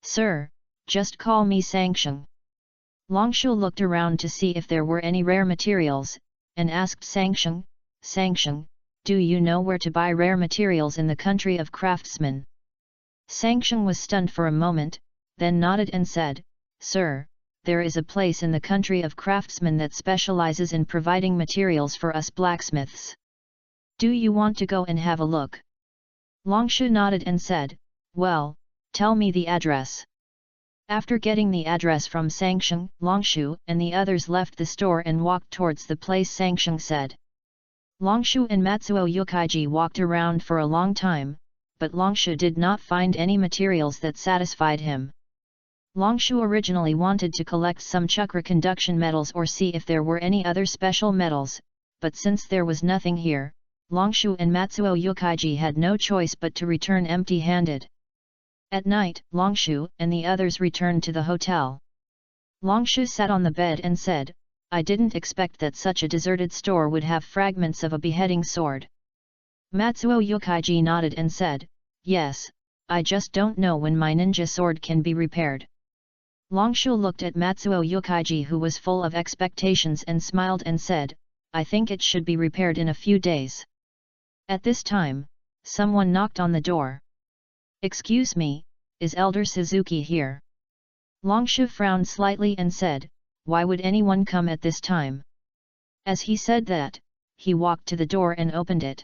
Sir, just call me Sangsheng. Longshu looked around to see if there were any rare materials, and asked Sangsheng, Sangsheng, do you know where to buy rare materials in the country of craftsmen? Sangsheng was stunned for a moment, then nodded and said, Sir, there is a place in the country of craftsmen that specializes in providing materials for us blacksmiths. Do you want to go and have a look? Longshu nodded and said, Well, tell me the address. After getting the address from Sangsheng, Longshu and the others left the store and walked towards the place Sangsheng said. Longshu and Matsuo Yokaiji walked around for a long time, but Longshu did not find any materials that satisfied him. Longshu originally wanted to collect some chakra conduction metals or see if there were any other special metals, but since there was nothing here, Longshu and Matsuo Yokaiji had no choice but to return empty-handed. At night, Longshu and the others returned to the hotel. Longshu sat on the bed and said, I didn't expect that such a deserted store would have fragments of a beheading sword. Matsuo Yokaiji nodded and said, Yes, I just don't know when my ninja sword can be repaired. Longshu looked at Matsuo Yokaiji who was full of expectations and smiled and said, I think it should be repaired in a few days. At this time, someone knocked on the door. Excuse me, is Elder Suzuki here? Longshu frowned slightly and said, Why would anyone come at this time? As he said that, he walked to the door and opened it.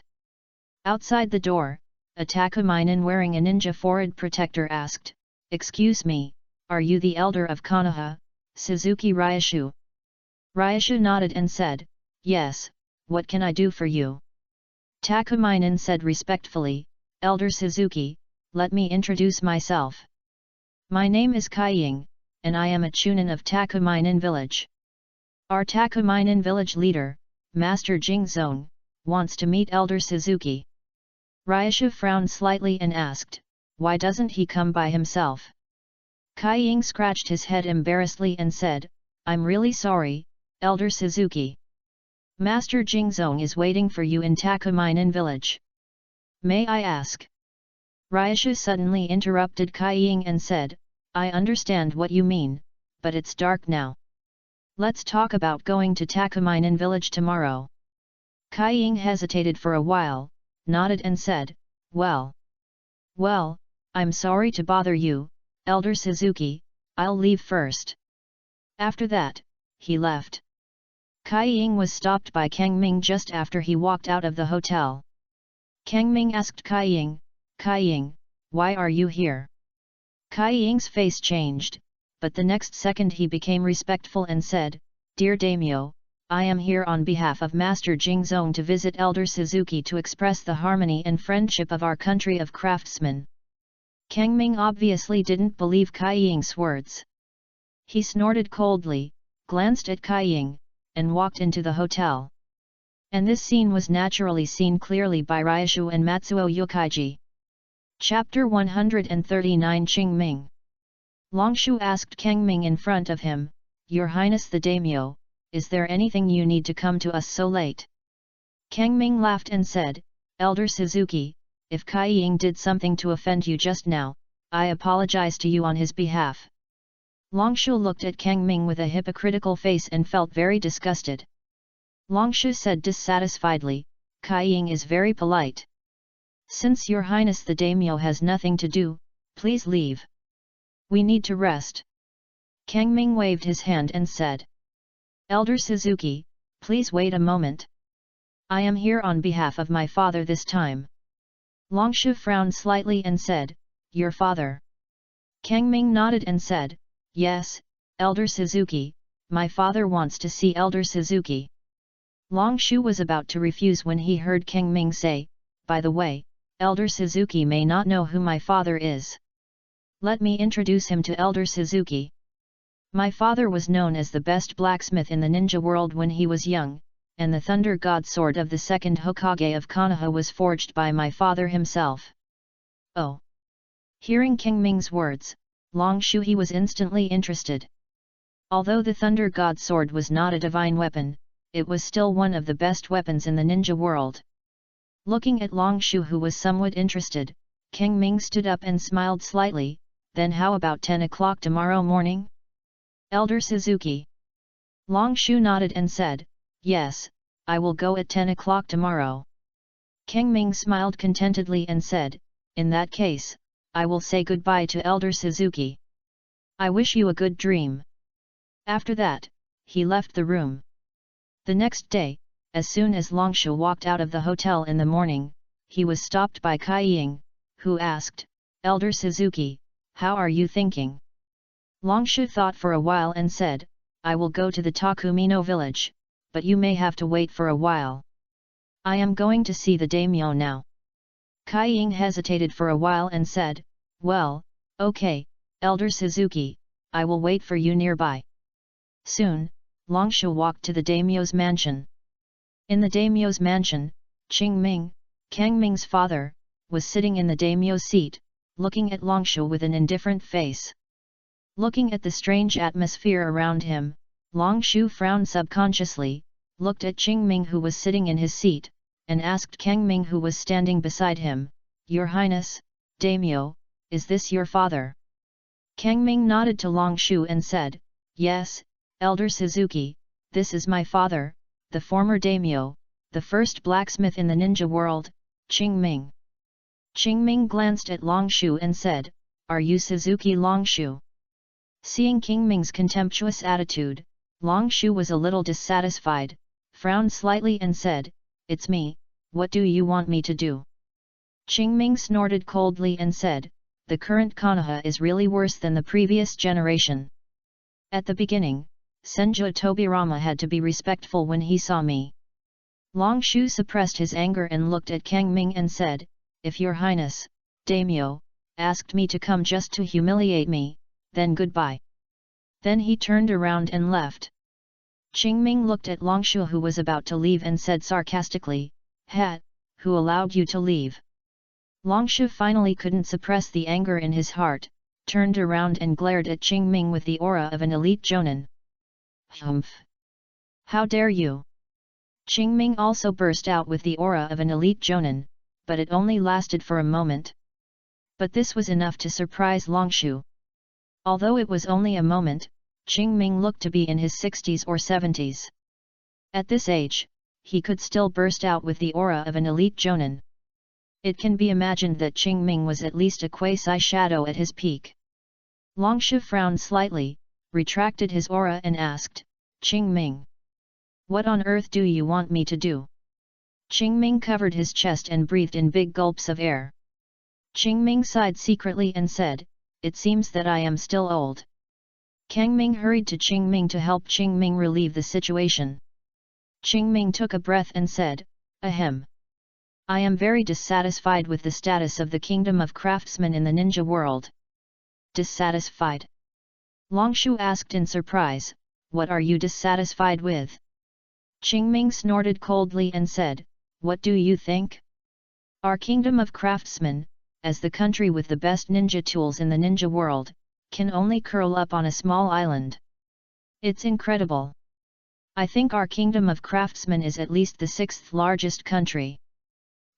Outside the door, a takumainen wearing a ninja forehead protector asked, Excuse me, are you the elder of Konoha, Suzuki Ryashu? Ryashu nodded and said, Yes, what can I do for you? Takumainen said respectfully, Elder Suzuki, let me introduce myself. My name is Kaiying, and I am a chunin of Takumainen village. Our Takumainen village leader, Master Jingzong, wants to meet Elder Suzuki. Ryashu frowned slightly and asked, Why doesn't he come by himself? Kaiying scratched his head embarrassedly and said, I'm really sorry, Elder Suzuki. Master Jingzong is waiting for you in Takumainen village. May I ask? Ryashu suddenly interrupted Kaiying and said, I understand what you mean, but it's dark now. Let's talk about going to Takumainen village tomorrow. Kaiying hesitated for a while, nodded and said, Well, I'm sorry to bother you, Elder Suzuki, I'll leave first. After that, he left. Kaiying was stopped by Kang Ming just after he walked out of the hotel. Kang Ming asked Kaiying, Kaiying, why are you here? Kaiying's face changed, but the next second he became respectful and said, Dear Daimyo, I am here on behalf of Master Jingzong to visit Elder Suzuki to express the harmony and friendship of our country of craftsmen. Kang Ming obviously didn't believe Kaiying's words. He snorted coldly, glanced at Kaiying, and walked into the hotel. And this scene was naturally seen clearly by Ryashu and Matsuo Yokaiji. Chapter 139 Qing Ming. Longshu asked Kang Ming in front of him, Your Highness the Daimyo, is there anything you need to come to us so late? Kang Ming laughed and said, Elder Suzuki, if Kaiying did something to offend you just now, I apologize to you on his behalf. Longshu looked at Kang Ming with a hypocritical face and felt very disgusted. Longshu said dissatisfiedly, Kaiying is very polite. Since Your Highness the Daimyo has nothing to do, please leave. We need to rest. Kang Ming waved his hand and said. Elder Suzuki, please wait a moment. I am here on behalf of my father this time. Longshu frowned slightly and said, Your father? Kang Ming nodded and said, Yes, Elder Suzuki, my father wants to see Elder Suzuki. Longshu was about to refuse when he heard Kang Ming say, By the way, Elder Suzuki may not know who my father is. Let me introduce him to Elder Suzuki. My father was known as the best blacksmith in the ninja world when he was young, and the Thunder God sword of the second Hokage of Konoha was forged by my father himself. Oh! Hearing Kang Ming's words, Longshu was instantly interested. Although the Thunder God sword was not a divine weapon, it was still one of the best weapons in the ninja world. Looking at Longshu, who was somewhat interested, Kang Ming stood up and smiled slightly. Then how about 10 o'clock tomorrow morning? Elder Suzuki. Longshu nodded and said, Yes, I will go at 10 o'clock tomorrow. Kang Ming smiled contentedly and said, In that case, I will say goodbye to Elder Suzuki. I wish you a good dream. After that, he left the room. The next day, as soon as Longshu walked out of the hotel in the morning, he was stopped by Kai Ying, who asked, Elder Suzuki, how are you thinking? Longshu thought for a while and said, I will go to the Takumino village, but you may have to wait for a while. I am going to see the daimyo now. Kai Ying hesitated for a while and said, Well, okay, Elder Suzuki, I will wait for you nearby. Soon, Longshu walked to the daimyo's mansion. In the daimyo's mansion, Qing Ming, Kang Ming's father, was sitting in the daimyo's seat, looking at Longshu with an indifferent face. Looking at the strange atmosphere around him, Longshu frowned subconsciously, looked at Qing Ming, who was sitting in his seat, and asked Kang Ming, who was standing beside him, Your Highness, daimyo, is this your father? Kang Ming nodded to Longshu and said, Yes, Elder Suzuki, this is my father, the former daimyo, the first blacksmith in the ninja world, Qing Ming. Qing Ming glanced at Longshu and said, Are you Suzuki Longshu? Seeing Qing Ming's contemptuous attitude, Longshu was a little dissatisfied, frowned slightly and said, It's me, what do you want me to do? Qing Ming snorted coldly and said, The current Konoha is really worse than the previous generation. At the beginning, Senju Tobirama had to be respectful when he saw me. Longshu suppressed his anger and looked at Kang Ming and said, If your highness, daimyo, asked me to come just to humiliate me, then goodbye. Then he turned around and left. Qing Ming looked at Longshu, who was about to leave, and said sarcastically, Hat, who allowed you to leave? Longshu finally couldn't suppress the anger in his heart, turned around and glared at Qing Ming with the aura of an elite jonin. Humph! How dare you! Qing Ming also burst out with the aura of an elite jonin, but it only lasted for a moment. But this was enough to surprise Longshu. Although it was only a moment, Qing Ming looked to be in his 60s or 70s. At this age, he could still burst out with the aura of an elite jonin. It can be imagined that Qing Ming was at least a quasi-shadow at his peak. Longshu frowned slightly, retracted his aura and asked, Qing Ming, what on earth do you want me to do? Qing Ming covered his chest and breathed in big gulps of air. Qing Ming sighed secretly and said, It seems that I am still old. Kang Ming hurried to Qing Ming to help Qing Ming relieve the situation. Qing Ming took a breath and said, Ahem. I am very dissatisfied with the status of the kingdom of craftsmen in the ninja world. Dissatisfied? Longshu asked in surprise, What are you dissatisfied with? Qing Ming snorted coldly and said, What do you think? Our kingdom of craftsmen, as the country with the best ninja tools in the ninja world, can only curl up on a small island. It's incredible. I think our kingdom of craftsmen is at least the 6th largest country.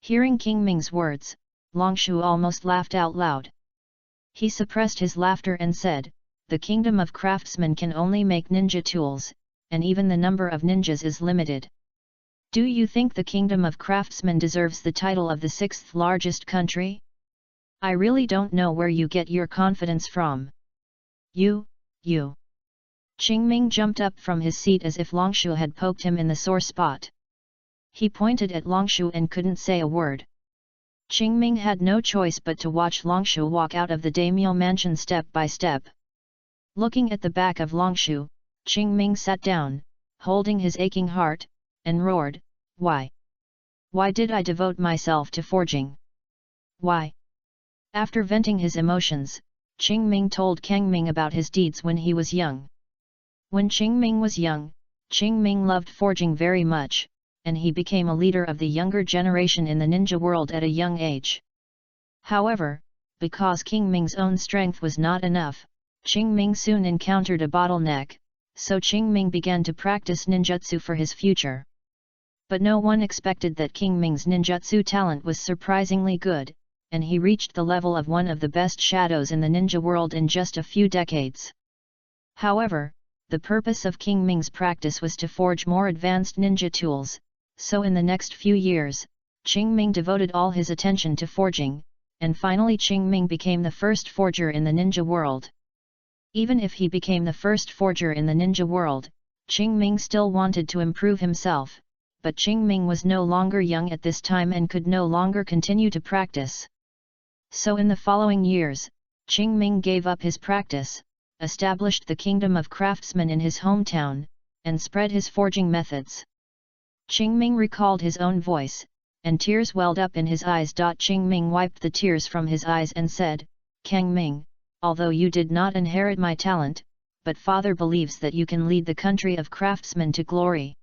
Hearing Qing Ming's words, Longshu almost laughed out loud. He suppressed his laughter and said, The kingdom of craftsmen can only make ninja tools, and even the number of ninjas is limited. Do you think the kingdom of craftsmen deserves the title of the 6th largest country? I really don't know where you get your confidence from. You. Qingming jumped up from his seat as if Longshu had poked him in the sore spot. He pointed at Longshu and couldn't say a word. Qingming had no choice but to watch Longshu walk out of the daimyo mansion step by step. Looking at the back of Longshu, Qingming sat down, holding his aching heart, and roared, "Why? Why did I devote myself to forging? Why?" After venting his emotions, Qingming told Kangming about his deeds when he was young. When Qingming was young, Qingming loved forging very much, and he became a leader of the younger generation in the ninja world at a young age. However, because Qingming's own strength was not enough, Qingming soon encountered a bottleneck, so Qingming began to practice ninjutsu for his future. But no one expected that Qingming's ninjutsu talent was surprisingly good, and he reached the level of one of the best shadows in the ninja world in just a few decades. However, the purpose of Qingming's practice was to forge more advanced ninja tools, so in the next few years, Qingming devoted all his attention to forging, and finally Qingming became the first forger in the ninja world. Even if he became the first forger in the ninja world, Qingming still wanted to improve himself, but Qingming was no longer young at this time and could no longer continue to practice. So in the following years, Qingming gave up his practice, established the kingdom of craftsmen in his hometown, and spread his forging methods. Qingming recalled his own voice, and tears welled up in his eyes. Qingming wiped the tears from his eyes and said, "Kangming, although you did not inherit my talent, but father believes that you can lead the country of craftsmen to glory."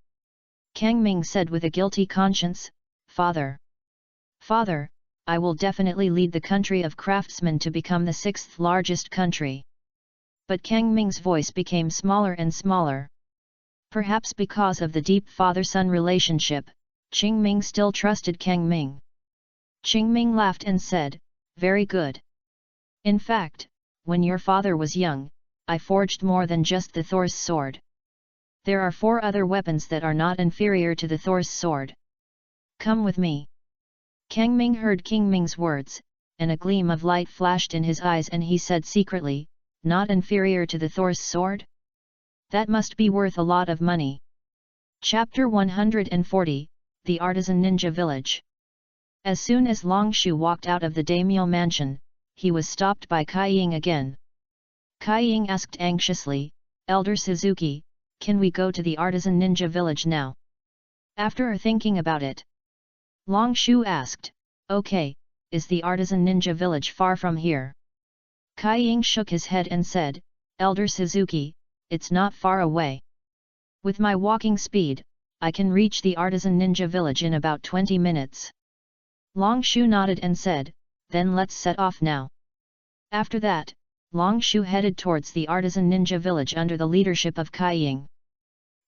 Kangming said with a guilty conscience, Father, I will definitely lead the country of craftsmen to become the 6th largest country." But Kangming's voice became smaller and smaller. Perhaps because of the deep father-son relationship, Qingming still trusted Kangming. Qingming laughed and said, "Very good. In fact, when your father was young, I forged more than just the Thor's sword. There are 4 other weapons that are not inferior to the Thor's sword. Come with me." Kangming heard Qingming's words, and a gleam of light flashed in his eyes and he said secretly, "Not inferior to the Thor's sword? That must be worth a lot of money." Chapter 140, The Artisan Ninja Village. As soon as Longshu walked out of the daimyo mansion, he was stopped by Kaiying again. Kaiying asked anxiously, "Elder Suzuki, can we go to the Artisan Ninja Village now?" After thinking about it, Longshu asked, "Okay, is the Artisan Ninja Village far from here?" Kaiying shook his head and said, "Elder Suzuki, it's not far away. With my walking speed, I can reach the Artisan Ninja Village in about 20 minutes. Longshu nodded and said, "Then let's set off now." After that, Longshu headed towards the Artisan Ninja Village under the leadership of Kaiying.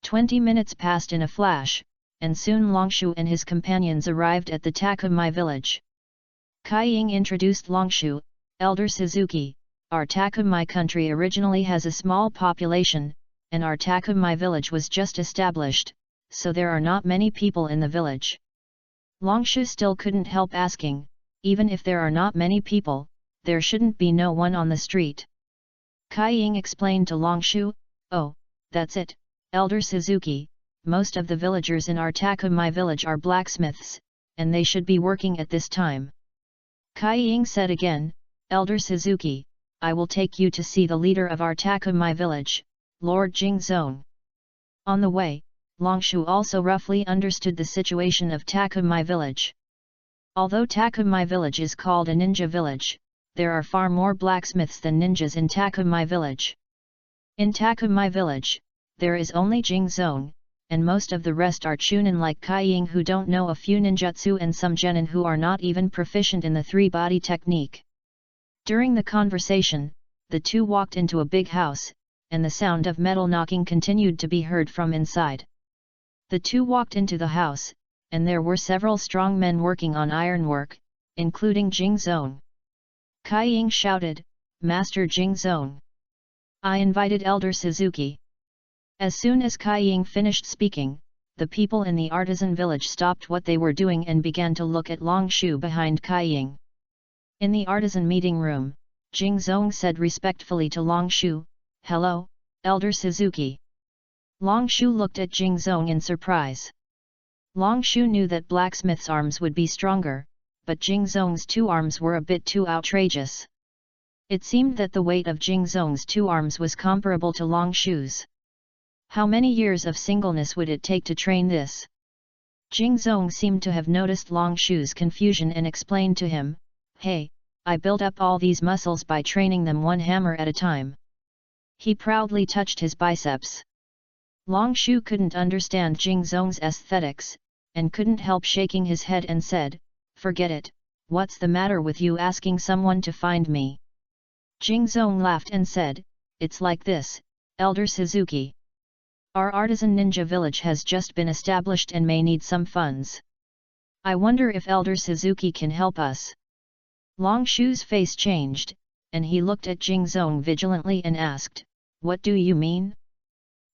20 minutes passed in a flash, and soon Longshu and his companions arrived at the Takumai village. Kaiying introduced Longshu, "Elder Suzuki, our Takumai country originally has a small population, and our Takumai village was just established, so there are not many people in the village." Longshu still couldn't help asking, "Even if there are not many people, there shouldn't be no one on the street?" Kaiying explained to Longshu, "Oh, that's it, Elder Suzuki, most of the villagers in our Takumai village are blacksmiths, and they should be working at this time." Kaiying said again, "Elder Suzuki, I will take you to see the leader of our Takumai village, Lord Jingzong." On the way, Longshu also roughly understood the situation of Takumai village. Although Takumai village is called a ninja village, there are far more blacksmiths than ninjas in Takumai village. In Takumai village, there is only Jingzong, and most of the rest are chunin like Kaiying who don't know a few ninjutsu and some genin who are not even proficient in the 3-body technique. During the conversation, the two walked into a big house, and the sound of metal knocking continued to be heard from inside. The two walked into the house, and there were several strong men working on ironwork, including Jingzong. Kaiying shouted, "Master Jingzong! I invited Elder Suzuki." As soon as Kaiying finished speaking, the people in the artisan village stopped what they were doing and began to look at Longshu behind Kaiying. In the artisan meeting room, Jingzong said respectfully to Longshu, Hello, Elder Suzuki. Long Shu looked at Jing Zong in surprise. Long Shu knew that blacksmith's arms would be stronger, but Jing Zong's 2 arms were a bit too outrageous. It seemed that the weight of Jing Zong's 2 arms was comparable to Long Shu's. How many years of singleness would it take to train this? Jing Zong seemed to have noticed Long Shu's confusion and explained to him, "Hey, I built up all these muscles by training them 1 hammer at a time." He proudly touched his biceps. Long Shu couldn't understand Jing Zong's aesthetics, and couldn't help shaking his head and said, "Forget it, what's the matter with you asking someone to find me?" Jing Zong laughed and said, "It's like this, Elder Suzuki. Our artisan ninja village has just been established and may need some funds. I wonder if Elder Suzuki can help us." Long Shu's face changed, and he looked at Jing Zong vigilantly and asked, "What do you mean?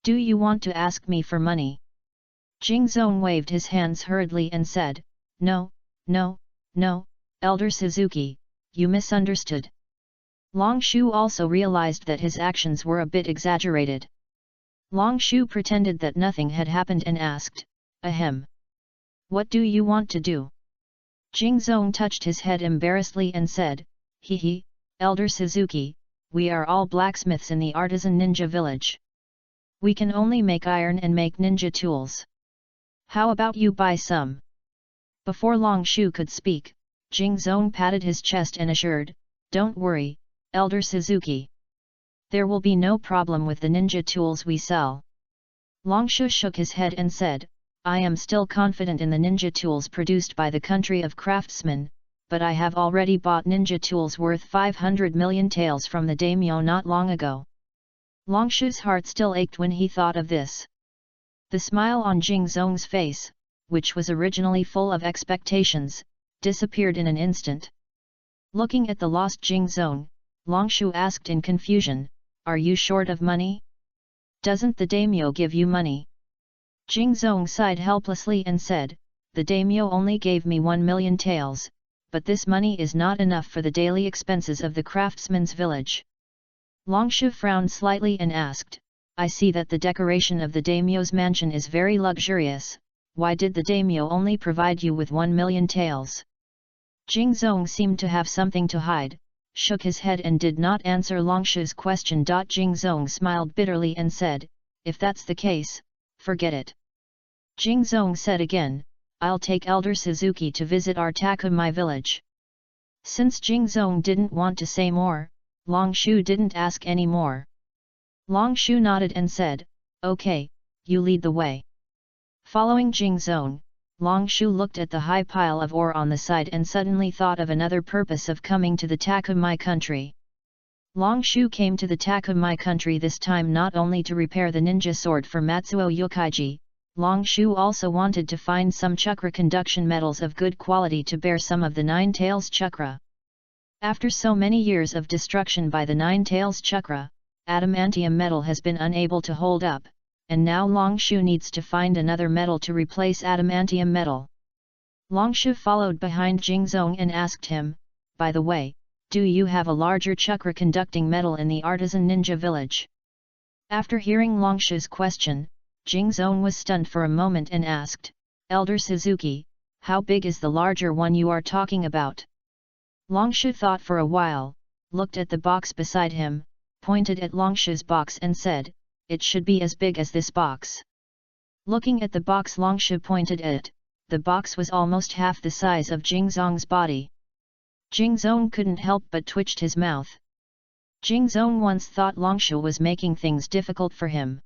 Do you want to ask me for money?" Jing Zong waved his hands hurriedly and said, No, Elder Suzuki, you misunderstood." Long Shu also realized that his actions were a bit exaggerated. Long Shu pretended that nothing had happened and asked, "Ahem. What do you want to do?" Jing Zong touched his head embarrassedly and said, "Hee, Elder Suzuki, we are all blacksmiths in the artisan ninja village. We can only make iron and make ninja tools. How about you buy some?" Before Long Shu could speak, Jing Zong patted his chest and assured, "Don't worry, Elder Suzuki. There will be no problem with the ninja tools we sell." Long Shu shook his head and said, "I am still confident in the ninja tools produced by the country of craftsmen, but I have already bought ninja tools worth 500 million taels from the daimyo not long ago." Long Shu's heart still ached when he thought of this. The smile on Jing Zong's face, which was originally full of expectations, disappeared in an instant. Looking at the lost Jing Zong, Long Shu asked in confusion, "Are you short of money? Doesn't the daimyo give you money?" Jing Zong sighed helplessly and said, "The daimyo only gave me 1 million taels, but this money is not enough for the daily expenses of the craftsman's village." Long Shu frowned slightly and asked, "I see that the decoration of the daimyo's mansion is very luxurious, why did the daimyo only provide you with 1 million taels?" Jing Zong seemed to have something to hide, shook his head and did not answer Long Shu's question. Jing Zong smiled bitterly and said, "If that's the case, forget it." Jing Zong said again, "I'll take Elder Suzuki to visit our Takumai village." Since Jing Zong didn't want to say more, Long Shu didn't ask any more. Long Shu nodded and said, "Okay, you lead the way." Following Jing Zong, Long Shu looked at the high pile of ore on the side and suddenly thought of another purpose of coming to the Takumai country. Long Shu came to the Takumai country this time not only to repair the ninja sword for Matsuo Yokaiji, Long Shu also wanted to find some chakra conduction metals of good quality to bear some of the Nine Tails chakra. After so many years of destruction by the Nine Tails chakra, adamantium metal has been unable to hold up, and now Long Shu needs to find another metal to replace adamantium metal. Long Shu followed behind Jing Zong and asked him, "By the way, do you have a larger chakra conducting metal in the artisan ninja village?" After hearing Long Shu's question, Jing Zong was stunned for a moment and asked, "Elder Suzuki, how big is the larger one you are talking about?" Long Shu thought for a while, looked at the box beside him, pointed at Long Shu's box and said, "It should be as big as this box." Looking at the box Long Shu pointed at, the box was almost half the size of Jing Zong's body. Jing Zong couldn't help but twitched his mouth. Jing Zong once thought Long Shu was making things difficult for him.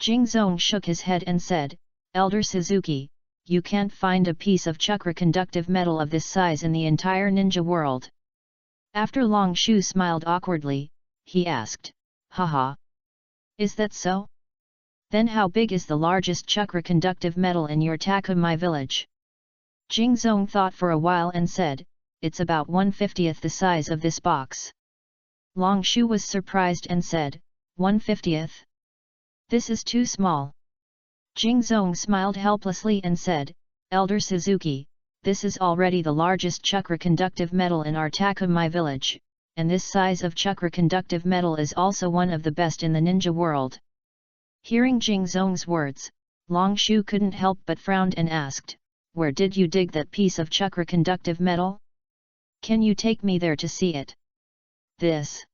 Jing Zong shook his head and said, "Elder Suzuki, you can't find a piece of chakra-conductive metal of this size in the entire ninja world." After Long Shu smiled awkwardly, he asked, "Haha. Is that so? Then how big is the largest chakra-conductive metal in your Takumai village?" Jing Zong thought for a while and said, "It's about 1/50th the size of this box." Long Shu was surprised and said, 1/50th? This is too small." Jing Zong smiled helplessly and said, "Elder Suzuki, this is already the largest chakra-conductive metal in our Takumai village, and this size of chakra-conductive metal is also one of the best in the ninja world. Hearing Jing Zong's words, Long Shu couldn't help but frowned and asked, "Where did you dig that piece of chakra-conductive metal? Can you take me there to see it?" This.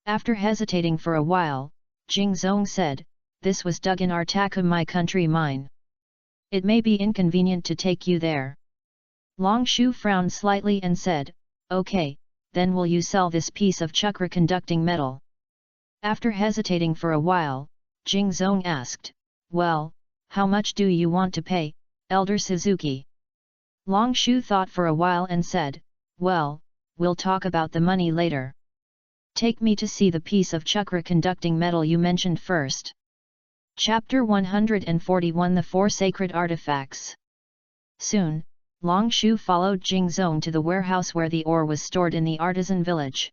After hesitating for a while, Jing Zong said, "This was dug in our Takumai country mine. It may be inconvenient to take you there." Long Shu frowned slightly and said, "Okay, then will you sell this piece of chakra-conducting metal?" After hesitating for a while, Jing Zong asked, "Well, how much do you want to pay, Elder Suzuki?" Long Shu thought for a while and said, "Well, we'll talk about the money later. Take me to see the piece of chakra-conducting metal you mentioned first." Chapter 141 The Four Sacred Artifacts. Soon, Long Shu followed Jing Zong to the warehouse where the ore was stored in the artisan village.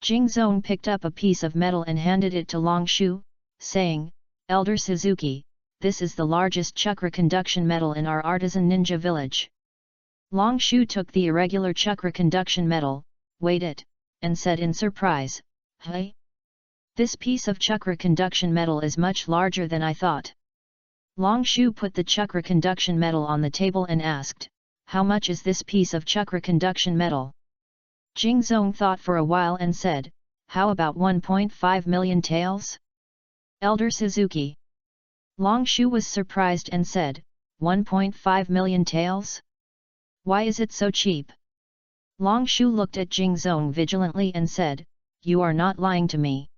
Jing Zong picked up a piece of metal and handed it to Long Shu, saying, "Elder Suzuki, this is the largest chakra conduction metal in our artisan ninja village." Long Shu took the irregular chakra conduction metal, weighed it, and said in surprise, "Hey? This piece of chakra conduction metal is much larger than I thought." Long Shu put the chakra conduction metal on the table and asked, "How much is this piece of chakra conduction metal?" Jing Zong thought for a while and said, "How about 1.5 million taels? Elder Suzuki?" Long Shu was surprised and said, 1.5 million taels? Why is it so cheap? Long Shu looked at Jing Zong vigilantly and said, "You are not lying to me."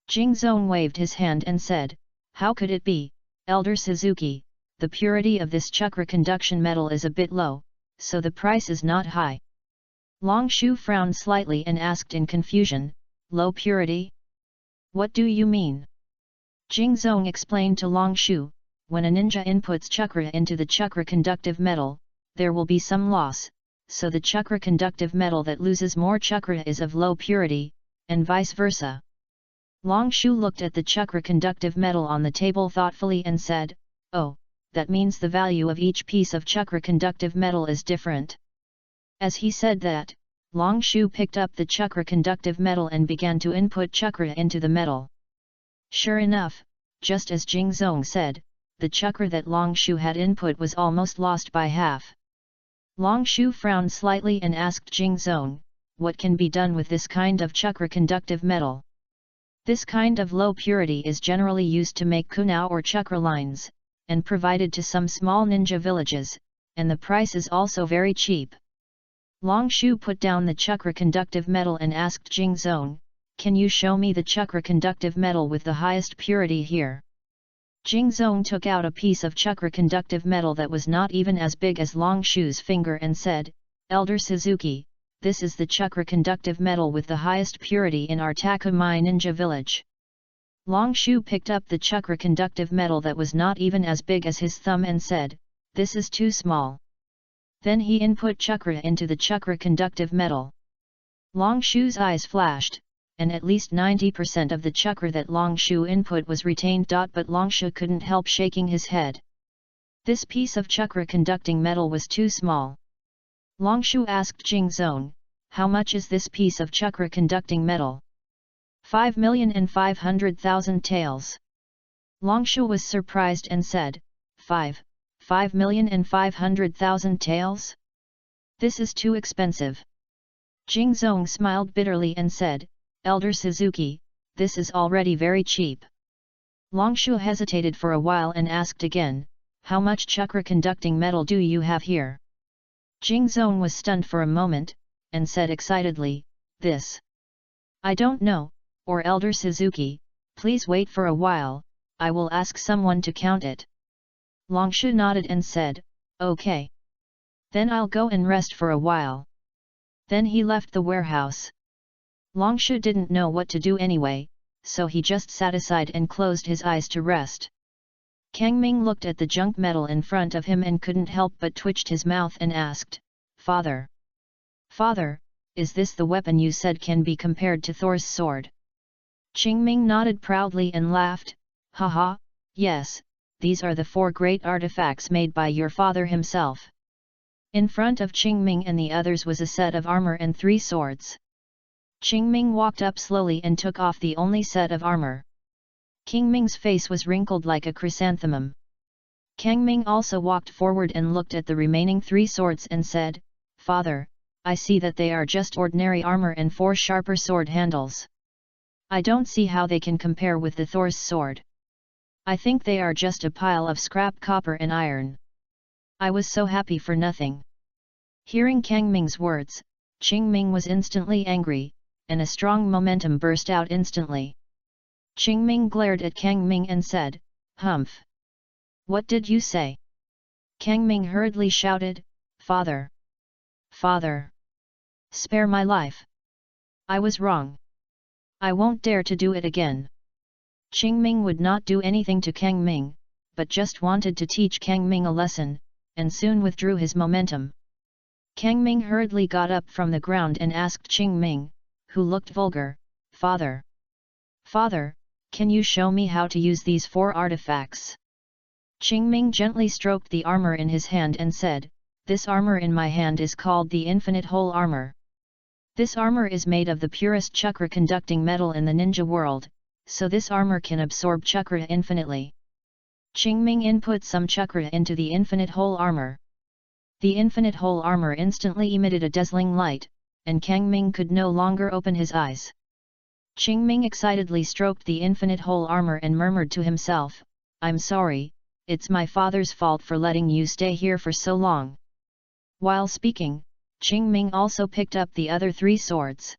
Jing Zong waved his hand and said, "How could it be, Elder Suzuki? The purity of this chakra conduction metal is a bit low, so the price is not high." Long Shu frowned slightly and asked in confusion, "Low purity? What do you mean?" Jing Zong explained to Long Shu, "When a ninja inputs chakra into the chakra conductive metal, there will be some loss, so the chakra conductive metal that loses more chakra is of low purity, and vice versa." Long Shu looked at the chakra conductive metal on the table thoughtfully and said, "Oh, that means the value of each piece of chakra conductive metal is different." As he said that, Long Shu picked up the chakra conductive metal and began to input chakra into the metal. Sure enough, just as Jing Zong said, the chakra that Long Shu had input was almost lost by half. Long Shu frowned slightly and asked Jing Zong, "What can be done with this kind of chakra conductive metal?" This kind of low purity is generally used to make kunao or chakra lines, and provided to some small ninja villages, and the price is also very cheap. Long Shu put down the chakra conductive metal and asked Jing Zong, "Can you show me the chakra conductive metal with the highest purity here?" Jing Zong took out a piece of chakra conductive metal that was not even as big as Long Shu's finger and said, "Elder Suzuki, this is the chakra conductive metal with the highest purity in our Takumai ninja village." Long Shu picked up the chakra conductive metal that was not even as big as his thumb and said, "This is too small." Then he input chakra into the chakra conductive metal. Long Shu's eyes flashed, and at least 90% of the chakra that Long Shu input was retained. But Long Shu couldn't help shaking his head. This piece of chakra conducting metal was too small. Long Shu asked Jing Zong, "How much is this piece of chakra conducting metal?" 5,500,000 taels. Long Shu was surprised and said, 5,500,000 taels? This is too expensive." Jing Zong smiled bitterly and said, "Elder Suzuki, this is already very cheap." Long Shu hesitated for a while and asked again, "How much chakra conducting metal do you have here?" Jing Zong was stunned for a moment, and said excitedly, "This. I don't know, or Elder Suzuki, please wait for a while, I will ask someone to count it." Long Shu nodded and said, "Okay. Then I'll go and rest for a while." Then he left the warehouse. Long Shu didn't know what to do anyway, so he just sat aside and closed his eyes to rest. Kang Ming looked at the junk metal in front of him and couldn't help but twitched his mouth and asked, "Father! Father, is this the weapon you said can be compared to Thor's sword?" Qing Ming nodded proudly and laughed, "Haha, yes, these are the 4 great artifacts made by your father himself." In front of Qing Ming and the others was a set of armor and 3 swords. Qingming walked up slowly and took off the only set of armor. Qingming's face was wrinkled like a chrysanthemum. Kangming also walked forward and looked at the remaining 3 swords and said, "Father, I see that they are just ordinary armor and 4 sharper sword handles. I don't see how they can compare with the Thor's sword. I think they are just a pile of scrap copper and iron." I was so happy for nothing. Hearing Kangming's words, Qingming was instantly angry, and a strong momentum burst out instantly. Qingming glared at Kangming and said, "Humph! What did you say?" Kangming hurriedly shouted, "Father! Father! Spare my life! I was wrong. I won't dare to do it again." Qingming would not do anything to Kangming, but just wanted to teach Kangming a lesson, and soon withdrew his momentum. Kangming hurriedly got up from the ground and asked Qingming, who looked vulgar, "Father! Father, can you show me how to use these 4 artifacts?" Qingming gently stroked the armor in his hand and said, "This armor in my hand is called the Infinite Whole Armor. This armor is made of the purest chakra-conducting metal in the ninja world, so this armor can absorb chakra infinitely." Qingming input some chakra into the Infinite Whole Armor. The Infinite Whole Armor instantly emitted a dazzling light, and Kangming could no longer open his eyes. Qingming excitedly stroked the Infinite Whole Armor and murmured to himself, "I'm sorry, it's my father's fault for letting you stay here for so long." While speaking, Qingming also picked up the other 3 swords.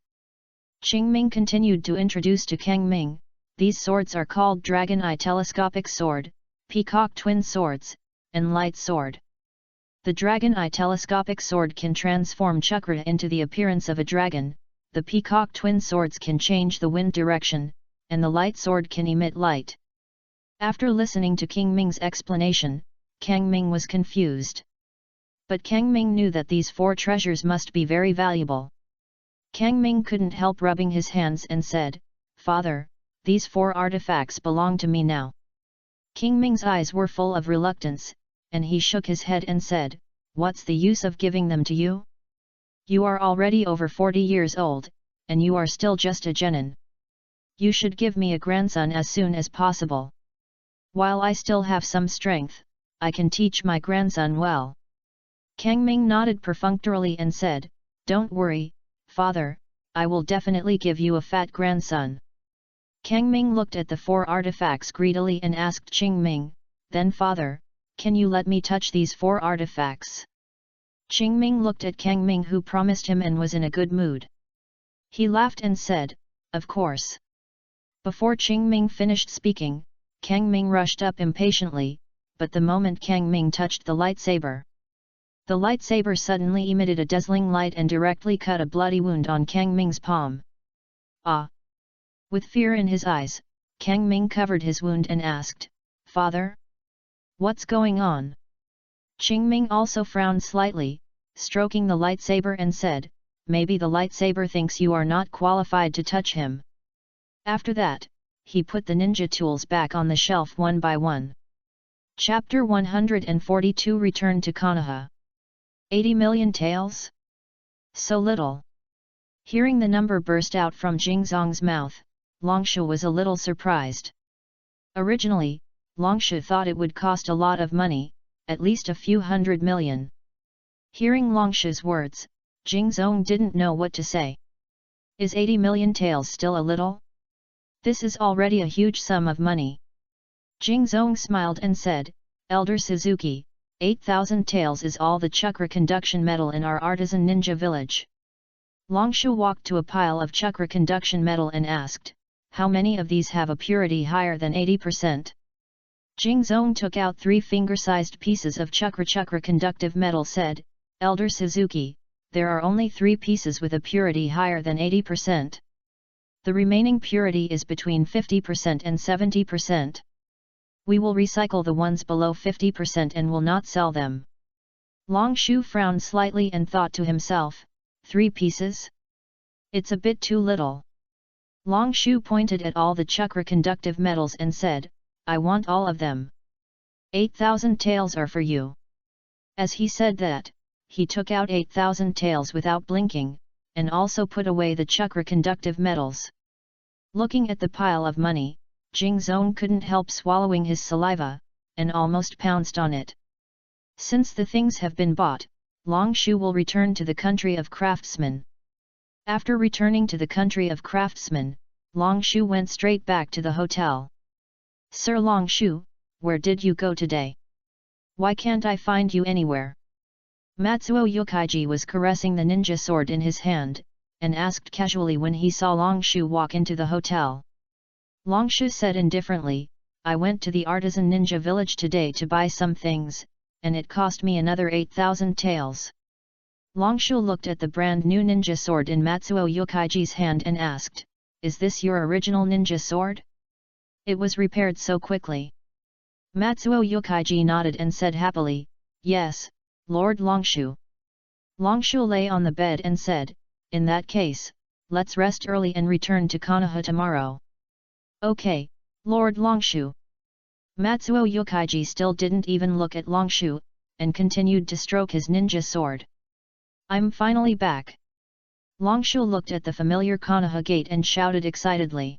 Qingming continued to introduce to Kangming, "These swords are called Dragon Eye Telescopic Sword, Peacock Twin Swords, and Light Sword. The Dragon Eye Telescopic Sword can transform chakra into the appearance of a dragon, the Peacock Twin Swords can change the wind direction, and the Light Sword can emit light." After listening to Kangming's explanation, Kangming was confused. But Kangming knew that these 4 treasures must be very valuable. Kangming couldn't help rubbing his hands and said, "Father, these 4 artifacts belong to me now." Kangming's eyes were full of reluctance, and he shook his head and said, "What's the use of giving them to you? You are already over 40 years old, and you are still just a genin. You should give me a grandson as soon as possible. While I still have some strength, I can teach my grandson well." Kangming nodded perfunctorily and said, "Don't worry, Father, I will definitely give you a fat grandson." Kangming looked at the 4 artifacts greedily and asked Qingming, "Then Father, can you let me touch these 4 artifacts?" Qingming looked at Kangming, who promised him and was in a good mood. He laughed and said, "Of course." Before Qingming finished speaking, Kangming rushed up impatiently, but the moment Kangming touched the lightsaber, the lightsaber suddenly emitted a dazzling light and directly cut a bloody wound on Kangming's palm. "Ah!" With fear in his eyes, Kangming covered his wound and asked, "Father? What's going on?" Qingming also frowned slightly, stroking the lightsaber and said, "Maybe the lightsaber thinks you are not qualified to touch him." After that, he put the ninja tools back on the shelf one by one. Chapter 142 Return to Konoha. 80 million taels? So little. Hearing the number burst out from Jingzong's mouth, Longshu was a little surprised. Originally, Longshu thought it would cost a lot of money, at least a few 100 million. Hearing Longshu's words, Jingzong didn't know what to say. Is 80 million taels still a little? This is already a huge sum of money. Jingzong smiled and said, "Elder Suzuki, 8,000 taels is all the chakra conduction metal in our artisan ninja village." Longshu walked to a pile of chakra conduction metal and asked, "How many of these have a purity higher than 80%? Jingzong took out 3 finger-sized pieces of chakra conductive metal said, "Elder Suzuki, there are only 3 pieces with a purity higher than 80%. The remaining purity is between 50% and 70%. We will recycle the ones below 50% and will not sell them." Longshu frowned slightly and thought to himself, 3 pieces? It's a bit too little. Longshu pointed at all the chakra conductive metals and said, "I want all of them. 8,000 taels are for you." As he said that, he took out 8,000 taels without blinking, and also put away the chakra conductive metals. Looking at the pile of money, Jing Zong couldn't help swallowing his saliva, and almost pounced on it. Since the things have been bought, Long Shu will return to the country of craftsmen. After returning to the country of craftsmen, Long Shu went straight back to the hotel. Sir Long Shu, where did you go today? Why can't I find you anywhere? Matsuo Yokaiji was caressing the ninja sword in his hand, and asked casually when he saw Long Shu walk into the hotel. Long Shu said indifferently, I went to the artisan ninja village today to buy some things, and it cost me another 8,000 taels. Long Shu looked at the brand new ninja sword in Matsuo Yokaiji's hand and asked, is this your original ninja sword? It was repaired so quickly. Matsuo Yokaiji nodded and said happily, yes, Lord Long Shu. Long Shu lay on the bed and said, in that case, let's rest early and return to Konoha tomorrow. Okay, Lord Long Shu. Matsuo Yokaiji still didn't even look at Long Shu, and continued to stroke his ninja sword. I'm finally back. Long Shu looked at the familiar Konoha gate and shouted excitedly.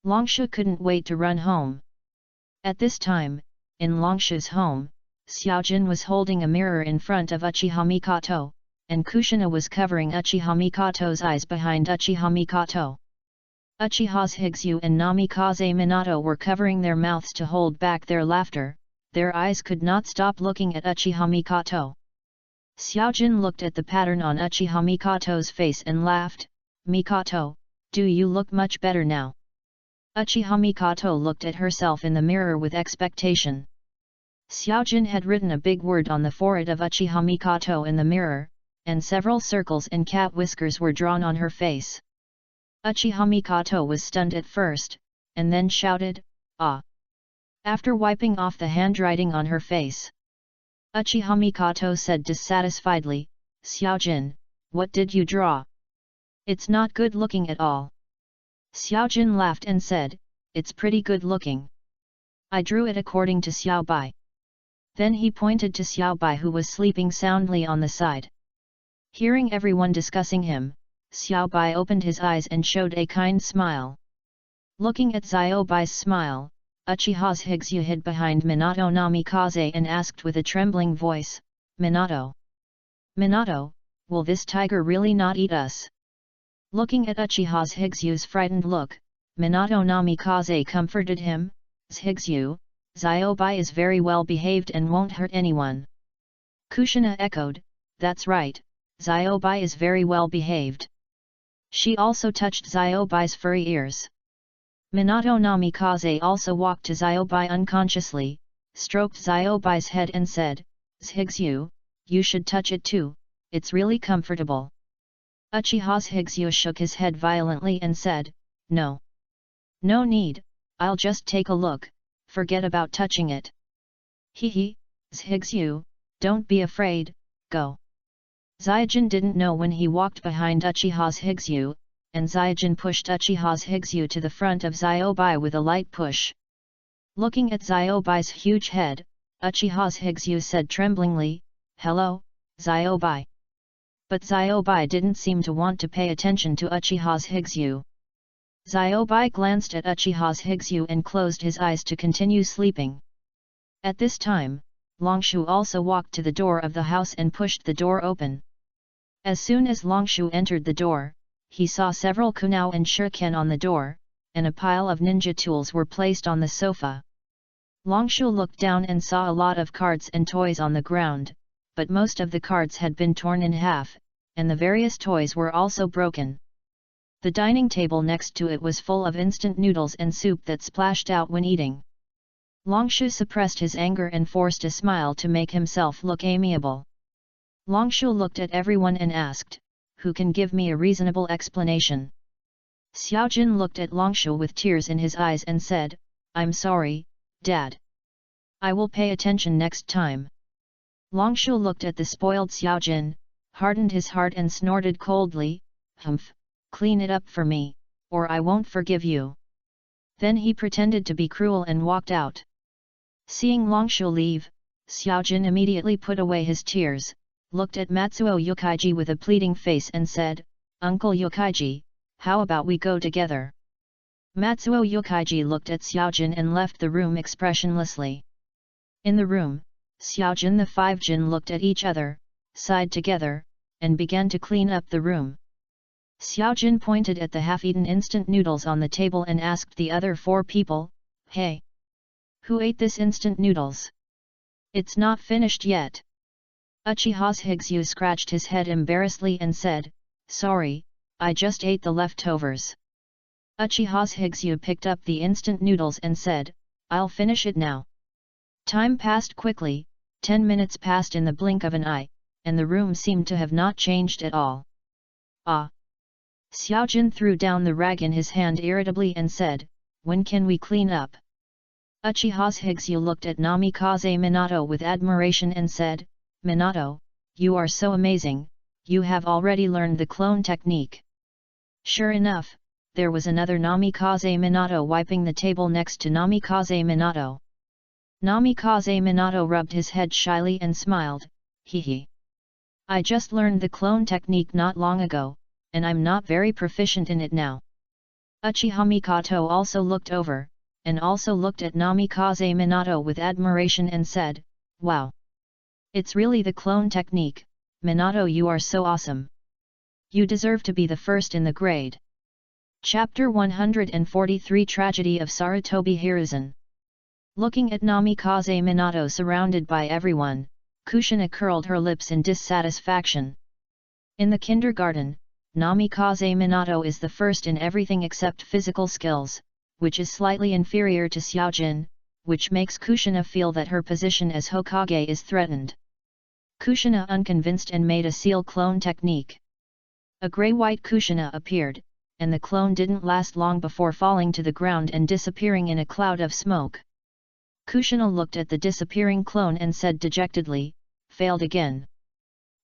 Long Shu couldn't wait to run home. At this time, in Long Shu's home, Xiaojin was holding a mirror in front of Uchiha Mikoto, and Kushina was covering Uchiha Mikoto's eyes behind Uchiha Mikoto. Uchiha's Higsu and Namikaze Minato were covering their mouths to hold back their laughter, their eyes could not stop looking at Uchiha Mikoto. Xiaojin looked at the pattern on Uchiha Mikoto's face and laughed, Mikoto, do you look much better now? Uchiha Mikoto looked at herself in the mirror with expectation. Xiaojin had written a big word on the forehead of Uchiha Mikoto in the mirror, and several circles and cat whiskers were drawn on her face. Uchiha Mikoto was stunned at first, and then shouted, ah! After wiping off the handwriting on her face. Uchiha Mikoto said dissatisfiedly, Xiaojin, what did you draw? It's not good looking at all. Xiaojin laughed and said, it's pretty good looking. I drew it according to Xiao Bai. Then he pointed to Xiao Bai who was sleeping soundly on the side. Hearing everyone discussing him, Xiao Bai opened his eyes and showed a kind smile. Looking at Xiao Bai's smile, Uchiha's Higsu hid behind Minato Namikaze and asked with a trembling voice, Minato. Minato, will this tiger really not eat us? Looking at Uchiha's Higsu's frightened look, Minato Namikaze comforted him, Higsu, Xiao Bai is very well behaved and won't hurt anyone. Kushina echoed, that's right, Xiao Bai is very well behaved. She also touched Xiao Bai's furry ears. Minato Namikaze also walked to Xiao Bai unconsciously, stroked Xiao Bai's head and said, Higsu, you should touch it too, it's really comfortable. Uchiha's Higsu shook his head violently and said, no. No need, I'll just take a look, forget about touching it. Hee, Higsu, don't be afraid, go. Xiaojin didn't know when he walked behind Uchiha's Higsu, and Xiaojin pushed Uchiha's Higsu to the front of Xiao Bai with a light push. Looking at Xiao Bai's huge head, Uchiha's Higsu said tremblingly, hello, Xiao Bai. But Xiao Bai didn't seem to want to pay attention to Uchiha's Higsu. Xiao Bai glanced at Uchiha's Higsu and closed his eyes to continue sleeping. At this time, Long Shu also walked to the door of the house and pushed the door open. As soon as Long Shu entered the door, he saw several kunao and shuriken on the door, and a pile of ninja tools were placed on the sofa. Long Shu looked down and saw a lot of cards and toys on the ground, but most of the cards had been torn in half, and the various toys were also broken. The dining table next to it was full of instant noodles and soup that splashed out when eating. Long Shu suppressed his anger and forced a smile to make himself look amiable. Long Shu looked at everyone and asked, who can give me a reasonable explanation? Xiaojin looked at Long Shu with tears in his eyes and said, I'm sorry, Dad. I will pay attention next time. Long Shu looked at the spoiled Xiaojin, hardened his heart and snorted coldly, humph, clean it up for me, or I won't forgive you. Then he pretended to be cruel and walked out. Seeing Long Shu leave, Xiaojin immediately put away his tears, looked at Matsuo Yokaiji with a pleading face and said, Uncle Yokaiji, how about we go together? Matsuo Yokaiji looked at Xiaojin and left the room expressionlessly. In the room, Xiaojin the 5 Jin looked at each other, sighed together, and began to clean up the room. Xiaojin pointed at the half-eaten instant noodles on the table and asked the other 4 people, "Hey! Who ate this instant noodles? It's not finished yet." Uchiha Higsu scratched his head embarrassedly and said, "Sorry, I just ate the leftovers." Uchiha Higsu picked up the instant noodles and said, "I'll finish it now." Time passed quickly, 10 minutes passed in the blink of an eye, and the room seemed to have not changed at all. "Ah!" Xiaojin threw down the rag in his hand irritably and said, "When can we clean up?" Uchiha Higsu looked at Namikaze Minato with admiration and said, "Minato, you are so amazing, you have already learned the clone technique." Sure enough, there was another Namikaze Minato wiping the table next to Namikaze Minato. Namikaze Minato rubbed his head shyly and smiled, "Hee. I just learned the clone technique not long ago, and I'm not very proficient in it now." Uchiha Mikoto also looked over, and also looked at Namikaze Minato with admiration and said, "Wow! It's really the clone technique, Minato, you are so awesome. You deserve to be the first in the grade." Chapter 143 Tragedy of Sarutobi Hiruzen. Looking at Namikaze Minato surrounded by everyone, Kushina curled her lips in dissatisfaction. In the kindergarten, Namikaze Minato is the first in everything except physical skills, which is slightly inferior to Xiaojin, which makes Kushina feel that her position as Hokage is threatened. Kushina unconvinced and made a seal clone technique. A grey-white Kushina appeared, and the clone didn't last long before falling to the ground and disappearing in a cloud of smoke. Kushina looked at the disappearing clone and said dejectedly, "Failed again."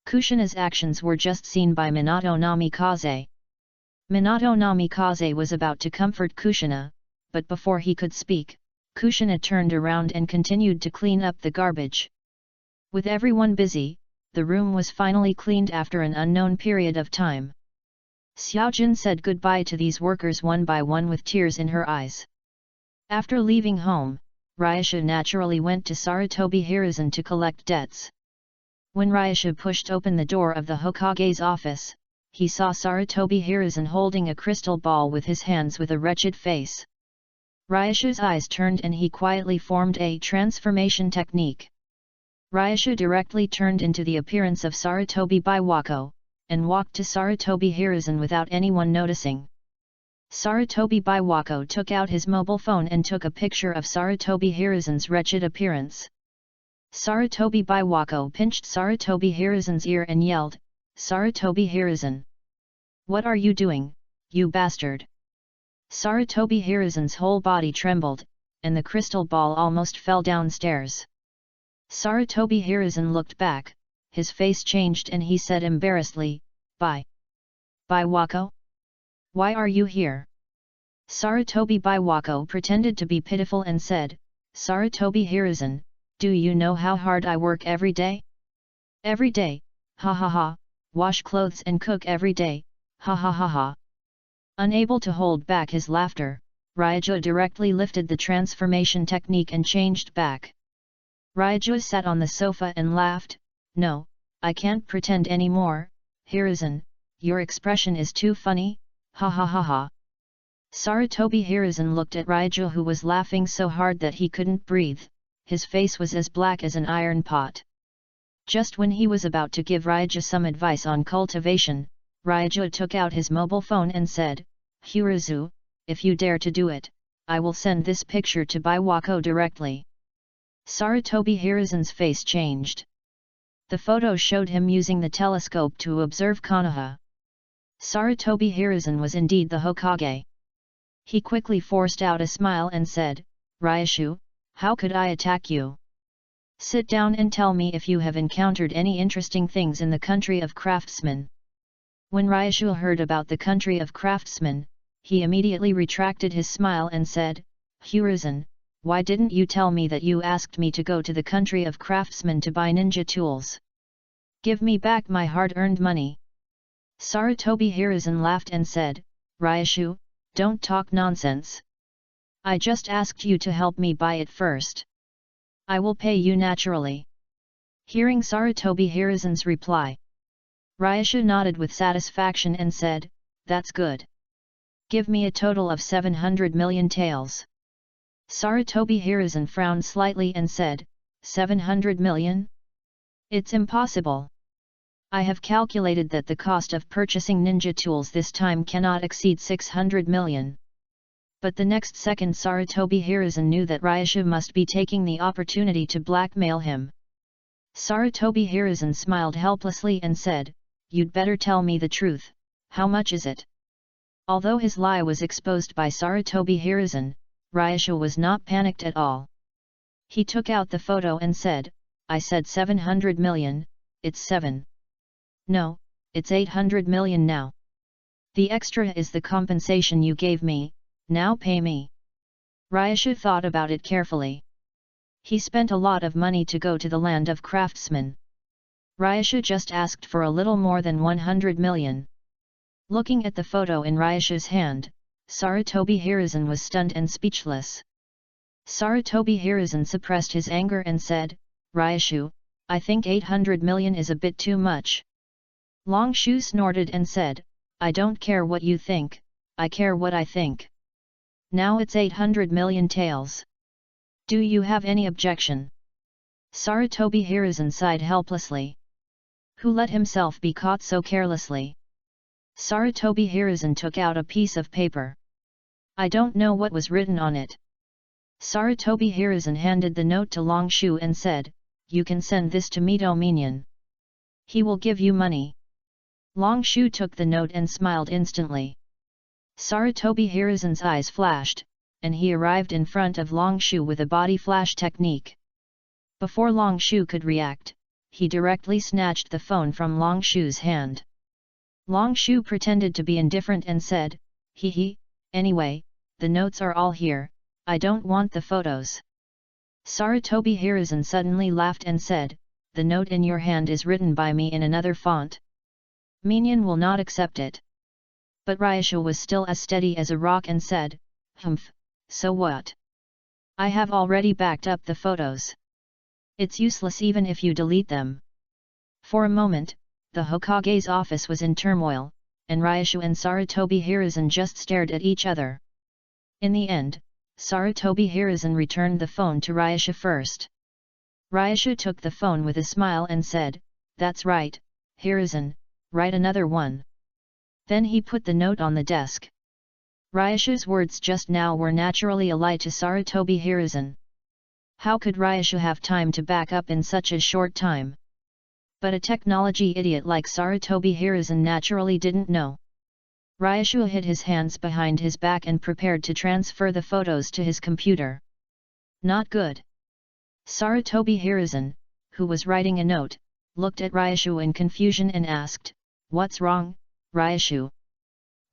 Kushina's actions were just seen by Minato Namikaze. Minato Namikaze was about to comfort Kushina, but before he could speak, Kushina turned around and continued to clean up the garbage. With everyone busy, the room was finally cleaned after an unknown period of time. Xiaojin said goodbye to these workers one by one with tears in her eyes. After leaving home, Ryasha naturally went to Sarutobi Hiruzen to collect debts. When Ryasha pushed open the door of the Hokage's office, he saw Sarutobi Hiruzen holding a crystal ball with his hands with a wretched face. Ryasha's eyes turned and he quietly formed a transformation technique. Ryasha directly turned into the appearance of Sarutobi Biwako, and walked to Sarutobi Hiruzen without anyone noticing. Sarutobi Biwako took out his mobile phone and took a picture of Sarutobi Hiruzen's wretched appearance. Sarutobi Biwako pinched Sarutobi Hiruzen's ear and yelled, "Sarutobi Hiruzen! What are you doing, you bastard?" Sarutobi Hiruzen's whole body trembled, and the crystal ball almost fell downstairs. Sarutobi Hiruzen looked back, his face changed and he said embarrassedly, Biwako? Why are you here?" Sarutobi Biwako pretended to be pitiful and said, "Sarutobi Hiruzen, do you know how hard I work every day? Every day, ha ha ha, wash clothes and cook every day, ha ha ha ha." Unable to hold back his laughter, Ryuja directly lifted the transformation technique and changed back. Ryuja sat on the sofa and laughed, "No, I can't pretend anymore, Hiruzen, your expression is too funny, ha ha ha ha." Sarutobi Hiruzen looked at Ryuja who was laughing so hard that he couldn't breathe, his face was as black as an iron pot. Just when he was about to give Ryuja some advice on cultivation, Ryuja took out his mobile phone and said, "Hiruzu, if you dare to do it, I will send this picture to Biwako directly." Sarutobi Hiruzen's face changed. The photo showed him using the telescope to observe Konoha. Sarutobi Hiruzen was indeed the Hokage. He quickly forced out a smile and said, "Ryushu, how could I attack you? Sit down and tell me if you have encountered any interesting things in the country of craftsmen." When Ryushu heard about the country of craftsmen, he immediately retracted his smile and said, "Hiruzen, why didn't you tell me that you asked me to go to the country of craftsmen to buy ninja tools? Give me back my hard-earned money." Sarutobi Hiruzen laughed and said, Ryashu, don't talk nonsense. I just asked you to help me buy it first. I will pay you naturally. Hearing Sarutobi Hiruzen's reply, Ryashu nodded with satisfaction and said, that's good. Give me a total of 700 million taels. Sarutobi Hiruzen frowned slightly and said, 700 million? It's impossible. I have calculated that the cost of purchasing ninja tools this time cannot exceed 600 million. But the next second Sarutobi Hiruzen knew that Ryashu must be taking the opportunity to blackmail him. Sarutobi Hiruzen smiled helplessly and said, you'd better tell me the truth, how much is it? Although his lie was exposed by Sarutobi Hiruzen, Ryashu was not panicked at all. He took out the photo and said, I said 700 million, it's 7. No, it's 800 million now. The extra is the compensation you gave me, now pay me. Ryashu thought about it carefully. He spent a lot of money to go to the land of craftsmen. Ryashu just asked for a little more than 100 million. Looking at the photo in Ryashu's hand, Sarutobi Hiruzen was stunned and speechless. Sarutobi Hiruzen suppressed his anger and said, Ryashu, I think 800 million is a bit too much. Longshu snorted and said, I don't care what you think, I care what I think. Now it's 800 million taels. Do you have any objection? Sarutobi Hiruzen sighed helplessly. Who let himself be caught so carelessly? Sarutobi Hiruzen took out a piece of paper. I don't know what was written on it. Sarutobi Hiruzen handed the note to Longshu and said, you can send this to Mito Minion. He will give you money. Longshu took the note and smiled instantly. Sarutobi Hiruzen's eyes flashed, and he arrived in front of Longshu with a body flash technique. Before Longshu could react, he directly snatched the phone from Longshu's hand. Longshu pretended to be indifferent and said, hee hee, anyway, the notes are all here, I don't want the photos. Sarutobi Hiruzen suddenly laughed and said, the note in your hand is written by me in another font. Minion will not accept it. But Ryashu was still as steady as a rock and said, humph, so what? I have already backed up the photos. It's useless even if you delete them. For a moment, the Hokage's office was in turmoil, and Ryashu and Sarutobi Hiruzen just stared at each other. In the end, Sarutobi Hiruzen returned the phone to Ryashu first. Ryashu took the phone with a smile and said, that's right, Hiruzen, write another one. Then he put the note on the desk. Ryashu's words just now were naturally a lie to Sarutobi Hiruzen. How could Ryashu have time to back up in such a short time? But a technology idiot like Sarutobi Hiruzen naturally didn't know. Ryashu hid his hands behind his back and prepared to transfer the photos to his computer. Not good. Sarutobi Hiruzen, who was writing a note, looked at Ryashu in confusion and asked, what's wrong, Ryashu?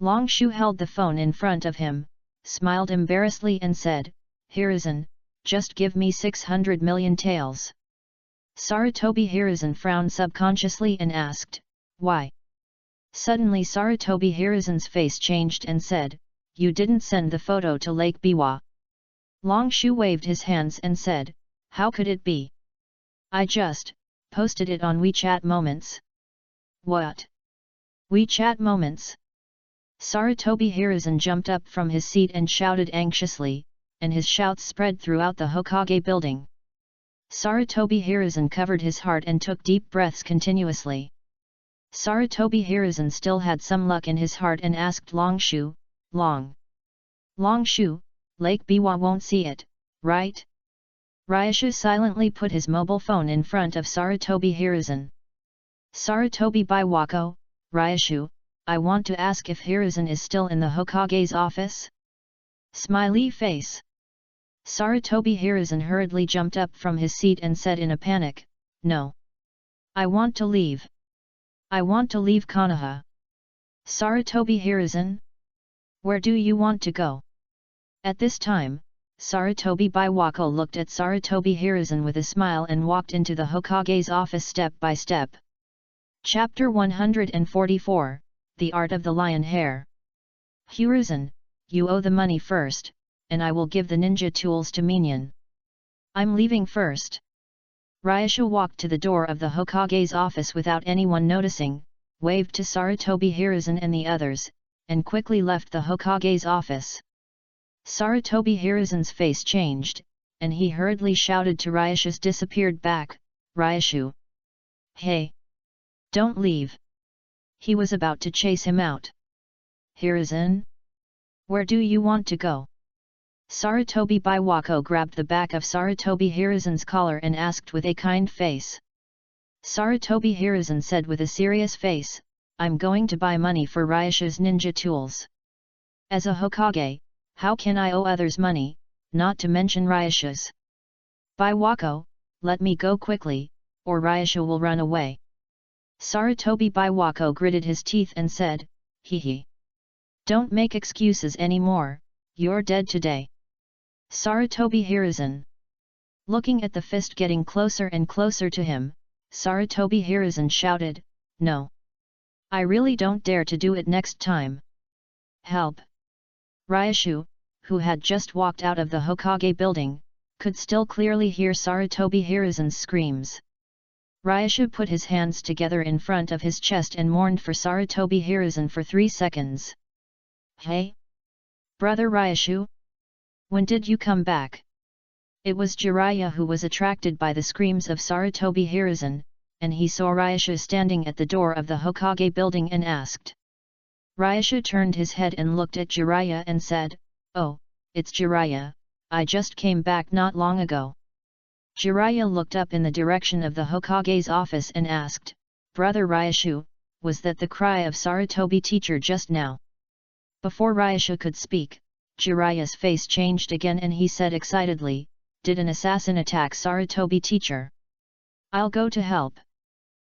Longshu held the phone in front of him, smiled embarrassedly and said, Hiruzen, just give me 600 million taels. Sarutobi Hiruzen frowned subconsciously and asked, why? Suddenly Sarutobi Hiruzen's face changed and said, you didn't send the photo to Lake Biwa. Longshu waved his hands and said, how could it be? I just posted it on WeChat Moments. What? WeChat Moments? Sarutobi Hiruzen jumped up from his seat and shouted anxiously, and his shouts spread throughout the Hokage building. Sarutobi Hiruzen covered his heart and took deep breaths continuously. Sarutobi Hiruzen still had some luck in his heart and asked Longshu, Longshu, Lake Biwa won't see it, right? Ryashu silently put his mobile phone in front of Sarutobi Hiruzen. Sarutobi Biwako, Ryashu, I want to ask if Hiruzen is still in the Hokage's office? Smiley face. Sarutobi Hiruzen hurriedly jumped up from his seat and said in a panic, no. I want to leave. I want to leave Konoha. Sarutobi Hiruzen? Where do you want to go? At this time, Sarutobi Biwako looked at Sarutobi Hiruzen with a smile and walked into the Hokage's office step by step. Chapter 144, the art of the lion hair. Hiruzen, you owe the money first, and I will give the ninja tools to Minion. I'm leaving first. Ryasha walked to the door of the Hokage's office without anyone noticing, waved to Sarutobi Hiruzen and the others, and quickly left the Hokage's office. Sarutobi Hiruzen's face changed, and he hurriedly shouted to Ryasha's disappeared back, Ryashu! Hey! Don't leave! He was about to chase him out. Hiruzen? Where do you want to go? Sarutobi Biwako grabbed the back of Sarutobi Hiruzen's collar and asked with a kind face. Sarutobi Hiruzen said with a serious face, I'm going to buy money for Ryasha's ninja tools. As a Hokage, how can I owe others money, not to mention Ryasha's? Biwako, let me go quickly, or Ryasha will run away. Sarutobi Biwako gritted his teeth and said, hee hee. Don't make excuses anymore, you're dead today. Sarutobi Hiruzen. Looking at the fist getting closer and closer to him, Sarutobi Hiruzen shouted, no. I really don't dare to do it next time. Help! Ryashu, who had just walked out of the Hokage building, could still clearly hear Sarutobi Hiruzen's screams. Ryashu put his hands together in front of his chest and mourned for Sarutobi Hiruzen for 3 seconds. Hey? Brother Ryashu? When did you come back? It was Jiraiya who was attracted by the screams of Sarutobi Hiruzen, and he saw Ryashu standing at the door of the Hokage building and asked. Ryashu turned his head and looked at Jiraiya and said, oh, it's Jiraiya, I just came back not long ago. Jiraiya looked up in the direction of the Hokage's office and asked, Brother Ryashu, was that the cry of Sarutobi teacher just now? Before Ryashu could speak, Jiraiya's face changed again and he said excitedly, did an assassin attack Sarutobi teacher? I'll go to help.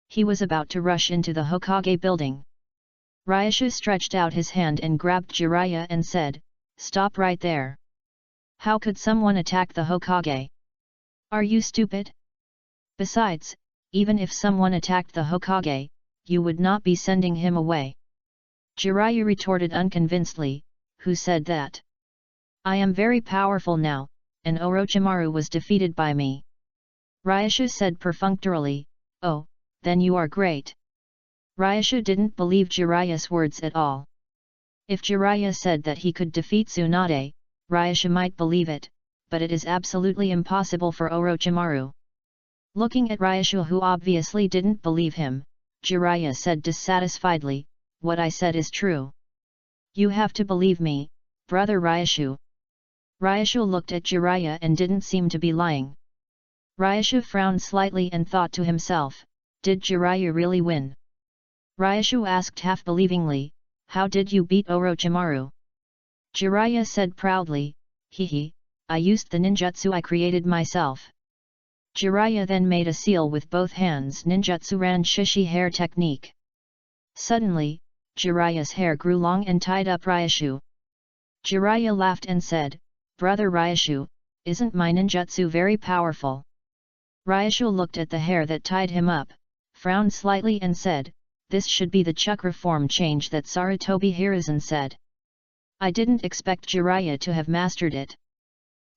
He was about to rush into the Hokage building. Ryashu stretched out his hand and grabbed Jiraiya and said, stop right there. How could someone attack the Hokage? Are you stupid? Besides, even if someone attacked the Hokage, you would not be sending him away. Jiraiya retorted unconvincedly, who said that? I am very powerful now, and Orochimaru was defeated by me. Ryashu said perfunctorily, oh, then you are great. Ryashu didn't believe Jiraiya's words at all. If Jiraiya said that he could defeat Tsunade, Ryashu might believe it, but it is absolutely impossible for Orochimaru. Looking at Ryashu who obviously didn't believe him, Jiraiya said dissatisfiedly, what I said is true. You have to believe me, brother Ryashu. Ryashu looked at Jiraiya and didn't seem to be lying. Ryashu frowned slightly and thought to himself, did Jiraiya really win? Ryashu asked half-believingly, how did you beat Orochimaru? Jiraiya said proudly, hee, I used the ninjutsu I created myself. Jiraiya then made a seal with both hands ninjutsu ran shishi hair technique. Suddenly, Jiraiya's hair grew long and tied up Ryashu. Jiraiya laughed and said, brother Ryashu, isn't my ninjutsu very powerful? Ryashu looked at the hair that tied him up, frowned slightly and said, this should be the chakra form change that Sarutobi Hiruzen said. I didn't expect Jiraiya to have mastered it.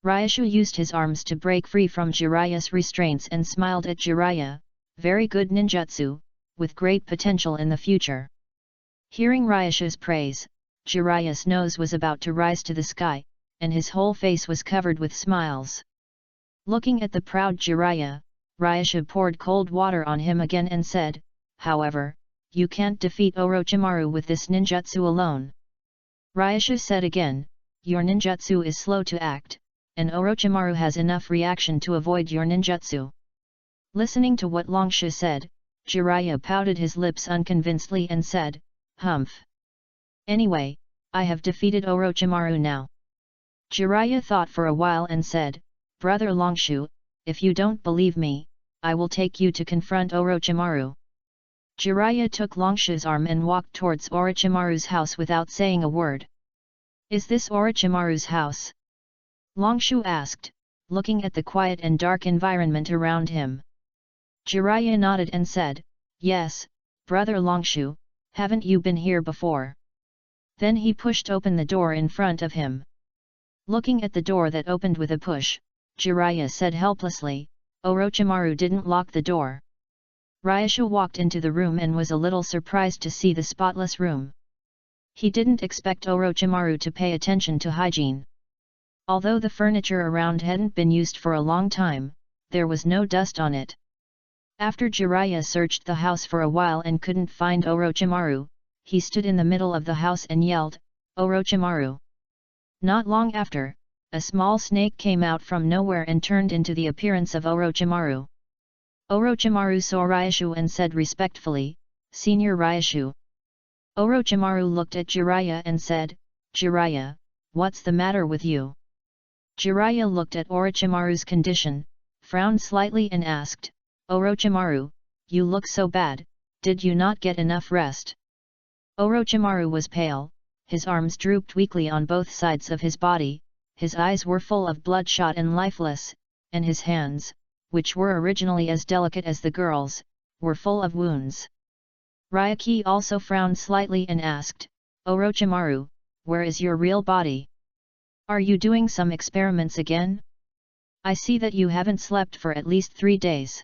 Ryashu used his arms to break free from Jiraiya's restraints and smiled at Jiraiya, very good ninjutsu, with great potential in the future. Hearing Ryashu's praise, Jiraiya's nose was about to rise to the sky, and his whole face was covered with smiles. Looking at the proud Jiraiya, Ryashu poured cold water on him again and said, however, you can't defeat Orochimaru with this ninjutsu alone. Ryashu said again, your ninjutsu is slow to act, and Orochimaru has enough reaction to avoid your ninjutsu. Listening to what Longshu said, Jiraiya pouted his lips unconvincedly and said, humph. Anyway, I have defeated Orochimaru now. Jiraiya thought for a while and said, brother Longshu, if you don't believe me, I will take you to confront Orochimaru. Jiraiya took Longshu's arm and walked towards Orochimaru's house without saying a word. Is this Orochimaru's house? Longshu asked, looking at the quiet and dark environment around him. Jiraiya nodded and said, yes, brother Longshu, Haven't you been here before? Then he pushed open the door in front of him. Looking at the door that opened with a push, Jiraiya said helplessly, Orochimaru didn't lock the door. Ryashu walked into the room and was a little surprised to see the spotless room. He didn't expect Orochimaru to pay attention to hygiene. Although the furniture around hadn't been used for a long time, there was no dust on it. After Jiraiya searched the house for a while and couldn't find Orochimaru, he stood in the middle of the house and yelled, Orochimaru! Not long after, a small snake came out from nowhere and turned into the appearance of Orochimaru. Orochimaru saw Ryashu and said respectfully, Senior Ryashu. Orochimaru looked at Jiraiya and said, Jiraiya, what's the matter with you? Jiraiya looked at Orochimaru's condition, frowned slightly and asked, Orochimaru, you look so bad, did you not get enough rest? Orochimaru was pale, his arms drooped weakly on both sides of his body, his eyes were full of bloodshot and lifeless, and his hands, which were originally as delicate as the girl's, were full of wounds. Ryuki also frowned slightly and asked, Orochimaru, where is your real body? Are you doing some experiments again? I see that you haven't slept for at least 3 days.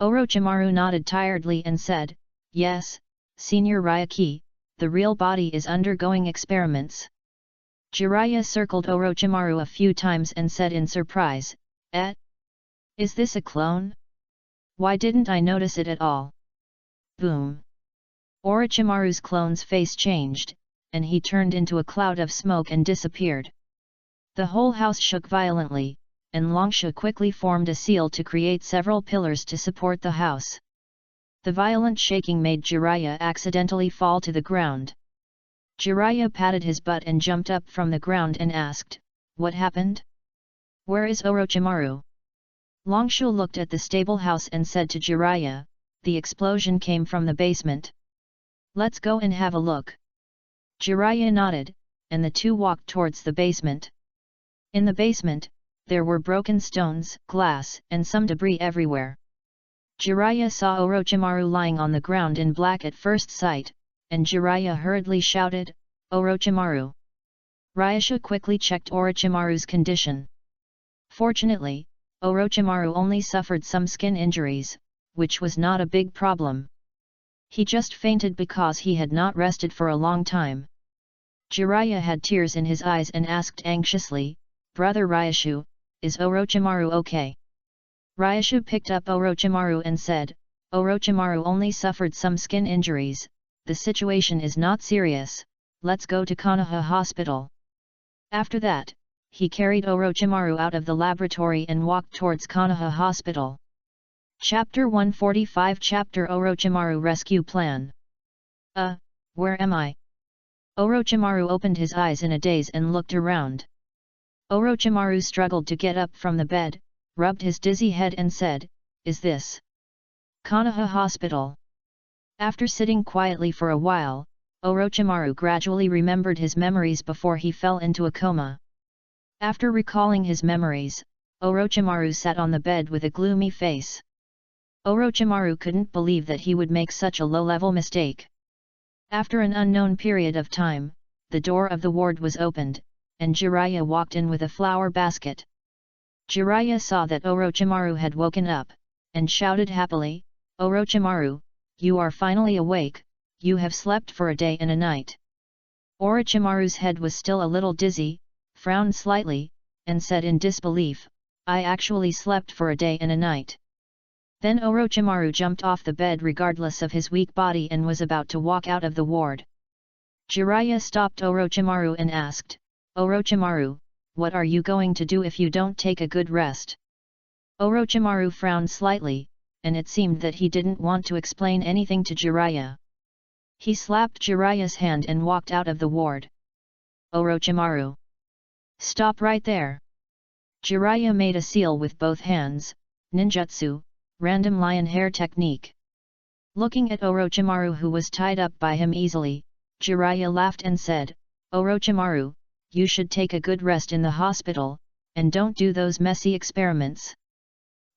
Orochimaru nodded tiredly and said, Yes, Senior Ryuki, the real body is undergoing experiments. Jiraiya circled Orochimaru a few times and said in surprise, Is this a clone? Why didn't I notice it at all? Boom! Orochimaru's clone's face changed, and he turned into a cloud of smoke and disappeared. The whole house shook violently, and Longsha quickly formed a seal to create several pillars to support the house. The violent shaking made Jiraiya accidentally fall to the ground. Jiraiya patted his butt and jumped up from the ground and asked, What happened? Where is Orochimaru? Longsha looked at the stable house and said to Jiraiya, The explosion came from the basement. Let's go and have a look. Jiraiya nodded, and the two walked towards the basement. In the basement, there were broken stones, glass, and some debris everywhere. Jiraiya saw Orochimaru lying on the ground in black at first sight, and Jiraiya hurriedly shouted, Orochimaru! Ryashu quickly checked Orochimaru's condition. Fortunately, Orochimaru only suffered some skin injuries, which was not a big problem. He just fainted because he had not rested for a long time. Jiraiya had tears in his eyes and asked anxiously, Brother Ryashu, is Orochimaru okay? Ryashu picked up Orochimaru and said, Orochimaru only suffered some skin injuries, the situation is not serious, let's go to Konoha Hospital. After that, he carried Orochimaru out of the laboratory and walked towards Konoha Hospital. Chapter 145 Chapter Orochimaru Rescue Plan. Where am I? Orochimaru opened his eyes in a daze and looked around. Orochimaru struggled to get up from the bed, rubbed his dizzy head and said, Is this Konoha Hospital? After sitting quietly for a while, Orochimaru gradually remembered his memories before he fell into a coma. After recalling his memories, Orochimaru sat on the bed with a gloomy face. Orochimaru couldn't believe that he would make such a low-level mistake. After an unknown period of time, the door of the ward was opened, and Jiraiya walked in with a flower basket. Jiraiya saw that Orochimaru had woken up, and shouted happily, Orochimaru, you are finally awake, you have slept for a day and a night. Orochimaru's head was still a little dizzy, frowned slightly, and said in disbelief, I actually slept for a day and a night. Then Orochimaru jumped off the bed regardless of his weak body and was about to walk out of the ward. Jiraiya stopped Orochimaru and asked, Orochimaru, what are you going to do if you don't take a good rest? Orochimaru frowned slightly, and it seemed that he didn't want to explain anything to Jiraiya. He slapped Jiraiya's hand and walked out of the ward. Orochimaru! Stop right there! Jiraiya made a seal with both hands, ninjutsu, random lion hair technique. Looking at Orochimaru who was tied up by him easily, Jiraiya laughed and said, Orochimaru, you should take a good rest in the hospital, and don't do those messy experiments.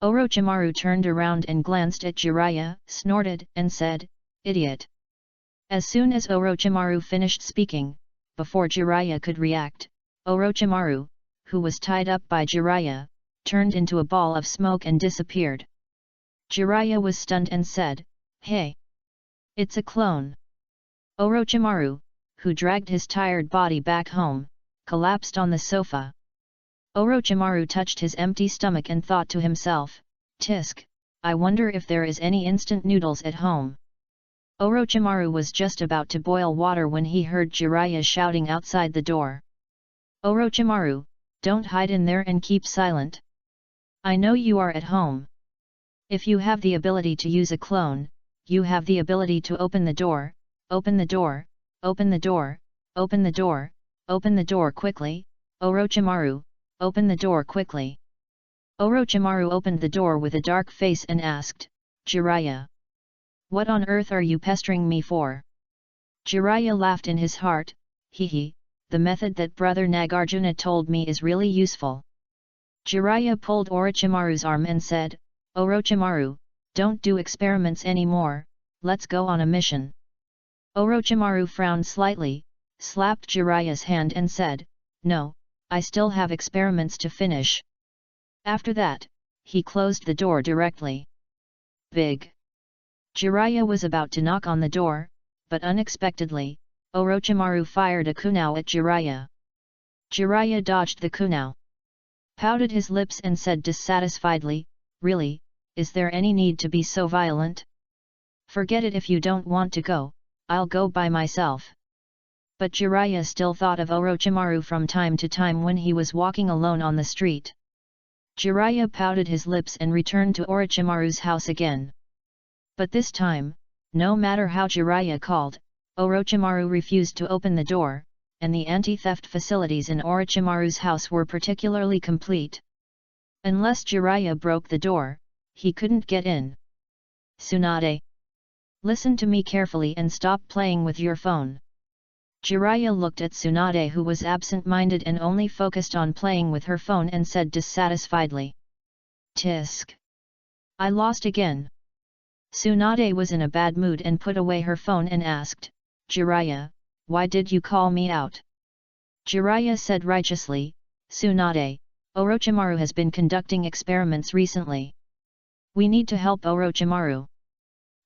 Orochimaru turned around and glanced at Jiraiya, snorted, and said, Idiot! As soon as Orochimaru finished speaking, before Jiraiya could react, Orochimaru, who was tied up by Jiraiya, turned into a ball of smoke and disappeared. Jiraiya was stunned and said, "Hey! It's a clone!" Orochimaru, who dragged his tired body back home, collapsed on the sofa. Orochimaru touched his empty stomach and thought to himself, "Tisk, I wonder if there is any instant noodles at home." Orochimaru was just about to boil water when he heard Jiraiya shouting outside the door. "Orochimaru, don't hide in there and keep silent. I know you are at home. If you have the ability to use a clone, you have the ability to open the door, open the door, open the door, open the door, open the door quickly, Orochimaru, open the door quickly." Orochimaru opened the door with a dark face and asked, "Jiraiya, what on earth are you pestering me for?" Jiraiya laughed in his heart, "Hee, the method that brother Nagarjuna told me is really useful." Jiraiya pulled Orochimaru's arm and said, "Orochimaru, don't do experiments anymore, let's go on a mission." Orochimaru frowned slightly, slapped Jiraiya's hand and said, "No, I still have experiments to finish." After that, he closed the door directly. Big! Jiraiya was about to knock on the door, but unexpectedly, Orochimaru fired a kunai at Jiraiya. Jiraiya dodged the kunai, pouted his lips and said dissatisfiedly, "Really, is there any need to be so violent? Forget it if you don't want to go, I'll go by myself." But Jiraiya still thought of Orochimaru from time to time when he was walking alone on the street. Jiraiya pouted his lips and returned to Orochimaru's house again. But this time, no matter how Jiraiya called, Orochimaru refused to open the door, and the anti-theft facilities in Orochimaru's house were particularly complete. Unless Jiraiya broke the door, he couldn't get in. "Tsunade! Listen to me carefully and stop playing with your phone." Jiraiya looked at Tsunade, who was absent-minded and only focused on playing with her phone, and said dissatisfiedly, "Tisk! I lost again." Tsunade was in a bad mood and put away her phone and asked, "Jiraiya, why did you call me out?" Jiraiya said righteously, "Tsunade, Orochimaru has been conducting experiments recently. We need to help Orochimaru."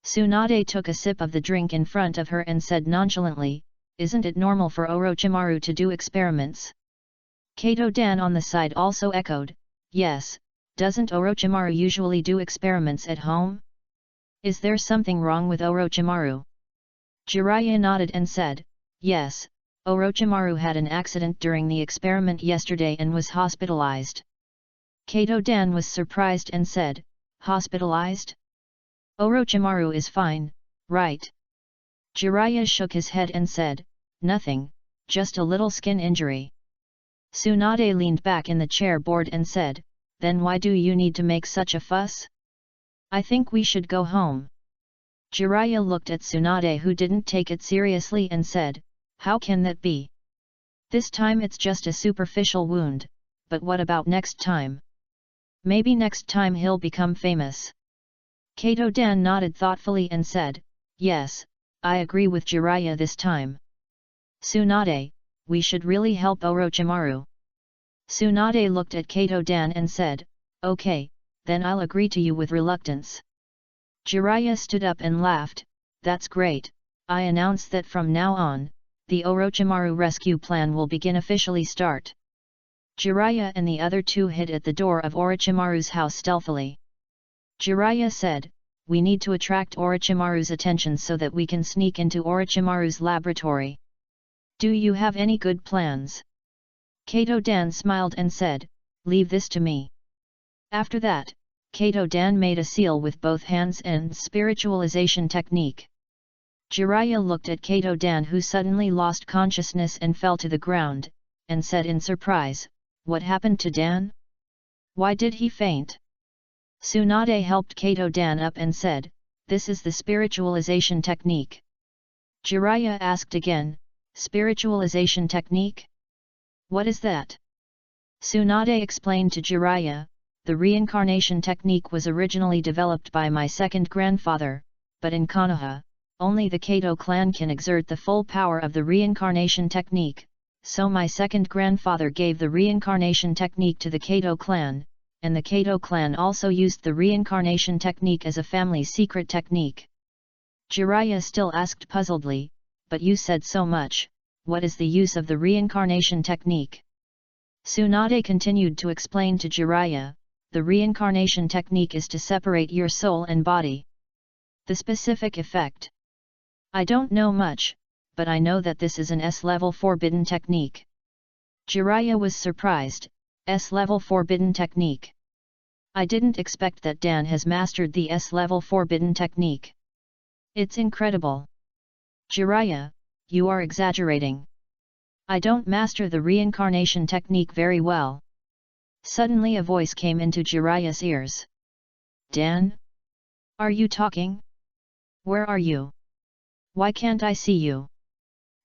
Tsunade took a sip of the drink in front of her and said nonchalantly, "Isn't it normal for Orochimaru to do experiments?" Kato-dan on the side also echoed, "Yes, doesn't Orochimaru usually do experiments at home? Is there something wrong with Orochimaru?" Jiraiya nodded and said, "Yes, Orochimaru had an accident during the experiment yesterday and was hospitalized." Kato-dan was surprised and said, "Hospitalized? Orochimaru is fine, right?" Jiraiya shook his head and said, "Nothing, just a little skin injury." Tsunade leaned back in the chair bored and said, "Then why do you need to make such a fuss? I think we should go home." Jiraiya looked at Tsunade, who didn't take it seriously, and said, "How can that be? This time it's just a superficial wound, but what about next time? Maybe next time he'll become famous." Kato-dan nodded thoughtfully and said, "Yes, I agree with Jiraiya this time. Tsunade, we should really help Orochimaru." Tsunade looked at Kato-dan and said, "Okay, then I'll agree to you with reluctance." Jiraiya stood up and laughed, "That's great. I announce that from now on, the Orochimaru rescue plan will begin officially start." Jiraiya and the other two hid at the door of Orochimaru's house stealthily. Jiraiya said, "We need to attract Orochimaru's attention so that we can sneak into Orochimaru's laboratory. Do you have any good plans?" Kato-dan smiled and said, "Leave this to me." After that, Kato-dan made a seal with both hands and spiritualization technique. Jiraiya looked at Kato-dan, who suddenly lost consciousness and fell to the ground, and said in surprise, "What happened to Dan? Why did he faint?" Tsunade helped Kato-dan up and said, "This is the spiritualization technique." Jiraiya asked again, "Spiritualization technique? What is that?" Tsunade explained to Jiraiya, "The reincarnation technique was originally developed by my second grandfather, but in Konoha, only the Kato clan can exert the full power of the reincarnation technique, so my second grandfather gave the reincarnation technique to the Kato clan, and the Kato clan also used the reincarnation technique as a family secret technique. Jiraiya still asked puzzledly, but you said so much, what is the use of the reincarnation technique? Tsunade continued to explain to Jiraiya, the reincarnation technique is to separate your soul and body. The specific effect. I don't know much, but I know that this is an S-level forbidden technique. Jiraiya was surprised, S-level forbidden technique. I didn't expect that Dan has mastered the S-level forbidden technique. It's incredible. Jiraiya, you are exaggerating. I don't master the reincarnation technique very well. Suddenly a voice came into Jiraiya's ears. Dan? Are you talking? Where are you? Why can't I see you?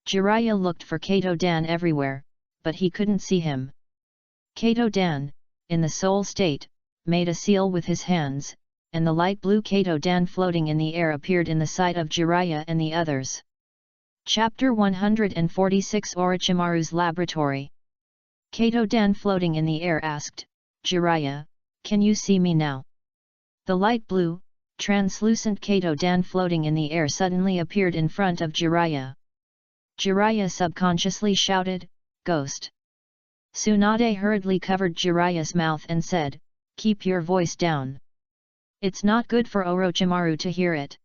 Jiraiya looked for Kato Dan everywhere, but he couldn't see him. Kato Dan, in the soul state, made a seal with his hands, and the light blue Kato Dan floating in the air appeared in the sight of Jiraiya and the others. Chapter 146 Orochimaru's Laboratory. Kato Dan floating in the air asked, Jiraiya, can you see me now? The light blue, translucent Kato Dan floating in the air suddenly appeared in front of Jiraiya. Jiraiya subconsciously shouted, Ghost. Tsunade hurriedly covered Jiraiya's mouth and said, Keep your voice down. It's not good for Orochimaru to hear it.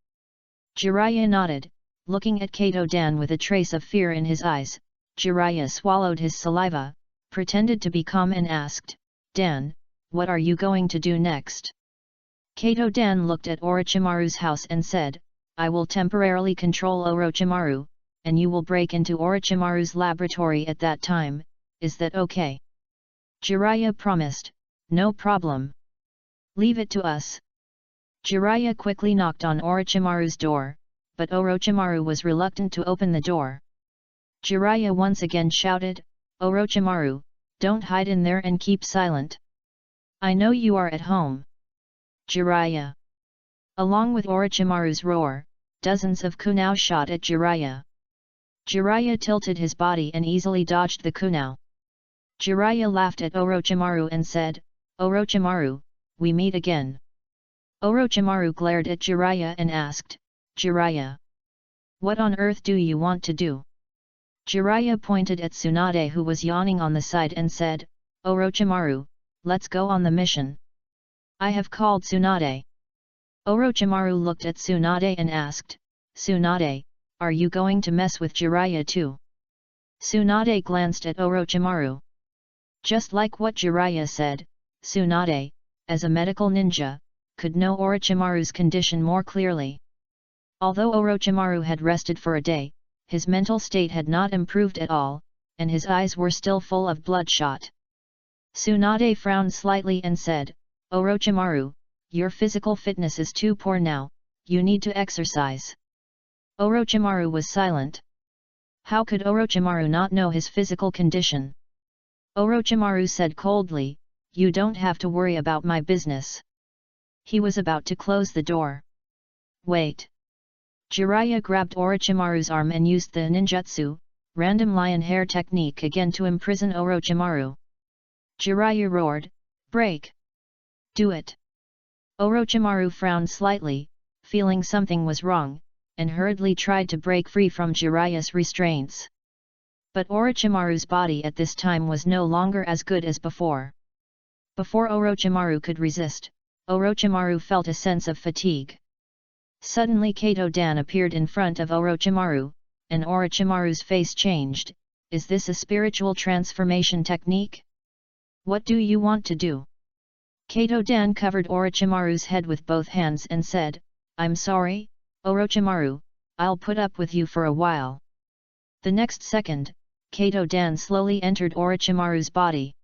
Jiraiya nodded, looking at Kato Dan with a trace of fear in his eyes. Jiraiya swallowed his saliva, pretended to be calm and asked, Dan, what are you going to do next? Kato Dan looked at Orochimaru's house and said, I will temporarily control Orochimaru, and you will break into Orochimaru's laboratory at that time, is that okay? Jiraiya promised, no problem. Leave it to us. Jiraiya quickly knocked on Orochimaru's door, but Orochimaru was reluctant to open the door. Jiraiya once again shouted, Orochimaru, don't hide in there and keep silent. I know you are at home. Jiraiya. Along with Orochimaru's roar, dozens of kunai shot at Jiraiya. Jiraiya tilted his body and easily dodged the kunai. Jiraiya laughed at Orochimaru and said, Orochimaru, we meet again. Orochimaru glared at Jiraiya and asked, Jiraiya, what on earth do you want to do? Jiraiya pointed at Tsunade who was yawning on the side and said, Orochimaru, let's go on the mission. I have called Tsunade. Orochimaru looked at Tsunade and asked, Tsunade, are you going to mess with Jiraiya too? Tsunade glanced at Orochimaru. Just like what Jiraiya said, Tsunade, as a medical ninja, could know Orochimaru's condition more clearly. Although Orochimaru had rested for a day, his mental state had not improved at all, and his eyes were still full of bloodshot. Tsunade frowned slightly and said, Orochimaru, your physical fitness is too poor now, you need to exercise. Orochimaru was silent. How could Orochimaru not know his physical condition? Orochimaru said coldly, you don't have to worry about my business. He was about to close the door. Wait. Jiraiya grabbed Orochimaru's arm and used the ninjutsu, random lion hair technique again to imprison Orochimaru. Jiraiya roared, break! Do it! Orochimaru frowned slightly, feeling something was wrong, and hurriedly tried to break free from Jiraiya's restraints. But Orochimaru's body at this time was no longer as good as before. Before Orochimaru could resist, Orochimaru felt a sense of fatigue. Suddenly Kato Dan appeared in front of Orochimaru, and Orochimaru's face changed. Is this a spiritual transformation technique? What do you want to do? Kato Dan covered Orochimaru's head with both hands and said, I'm sorry, Orochimaru, I'll put up with you for a while. The next second, Kato Dan slowly entered Orochimaru's body.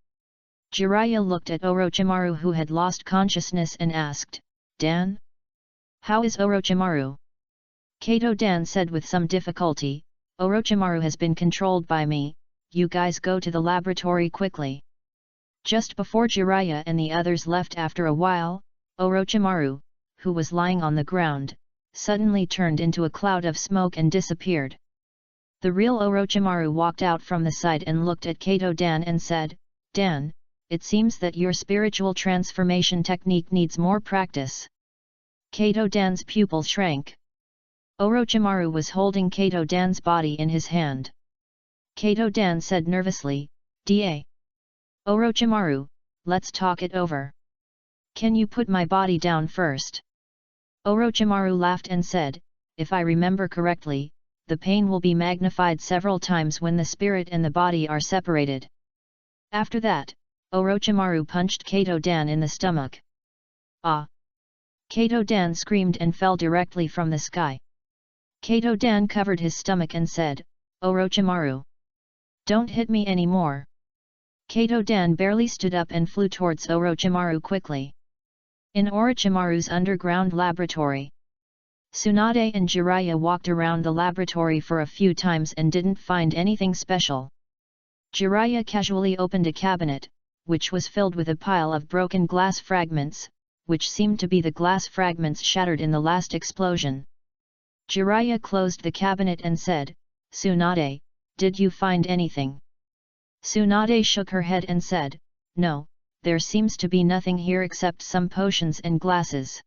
Jiraiya looked at Orochimaru who had lost consciousness and asked, Dan? How is Orochimaru? Kato Dan said with some difficulty, Orochimaru has been controlled by me, you guys go to the laboratory quickly. Just before Jiraiya and the others left after a while, Orochimaru, who was lying on the ground, suddenly turned into a cloud of smoke and disappeared. The real Orochimaru walked out from the side and looked at Kato Dan and said, "Dan, it seems that your spiritual transformation technique needs more practice." Kato Dan's pupil shrank. Orochimaru was holding Kato Dan's body in his hand. Kato Dan said nervously, "Da. Orochimaru, let's talk it over. Can you put my body down first?" Orochimaru laughed and said, "If I remember correctly, the pain will be magnified several times when the spirit and the body are separated." After that, Orochimaru punched Kato Dan in the stomach. "Ah!" Kato Dan screamed and fell directly from the sky. Kato Dan covered his stomach and said, "Orochimaru, don't hit me anymore." Kato Dan barely stood up and flew towards Orochimaru quickly. In Orochimaru's underground laboratory, Tsunade and Jiraiya walked around the laboratory for a few times and didn't find anything special. Jiraiya casually opened a cabinet, which was filled with a pile of broken glass fragments, which seemed to be the glass fragments shattered in the last explosion. Jiraiya closed the cabinet and said, "Tsunade, did you find anything?" Tsunade shook her head and said, "No, there seems to be nothing here except some potions and glasses."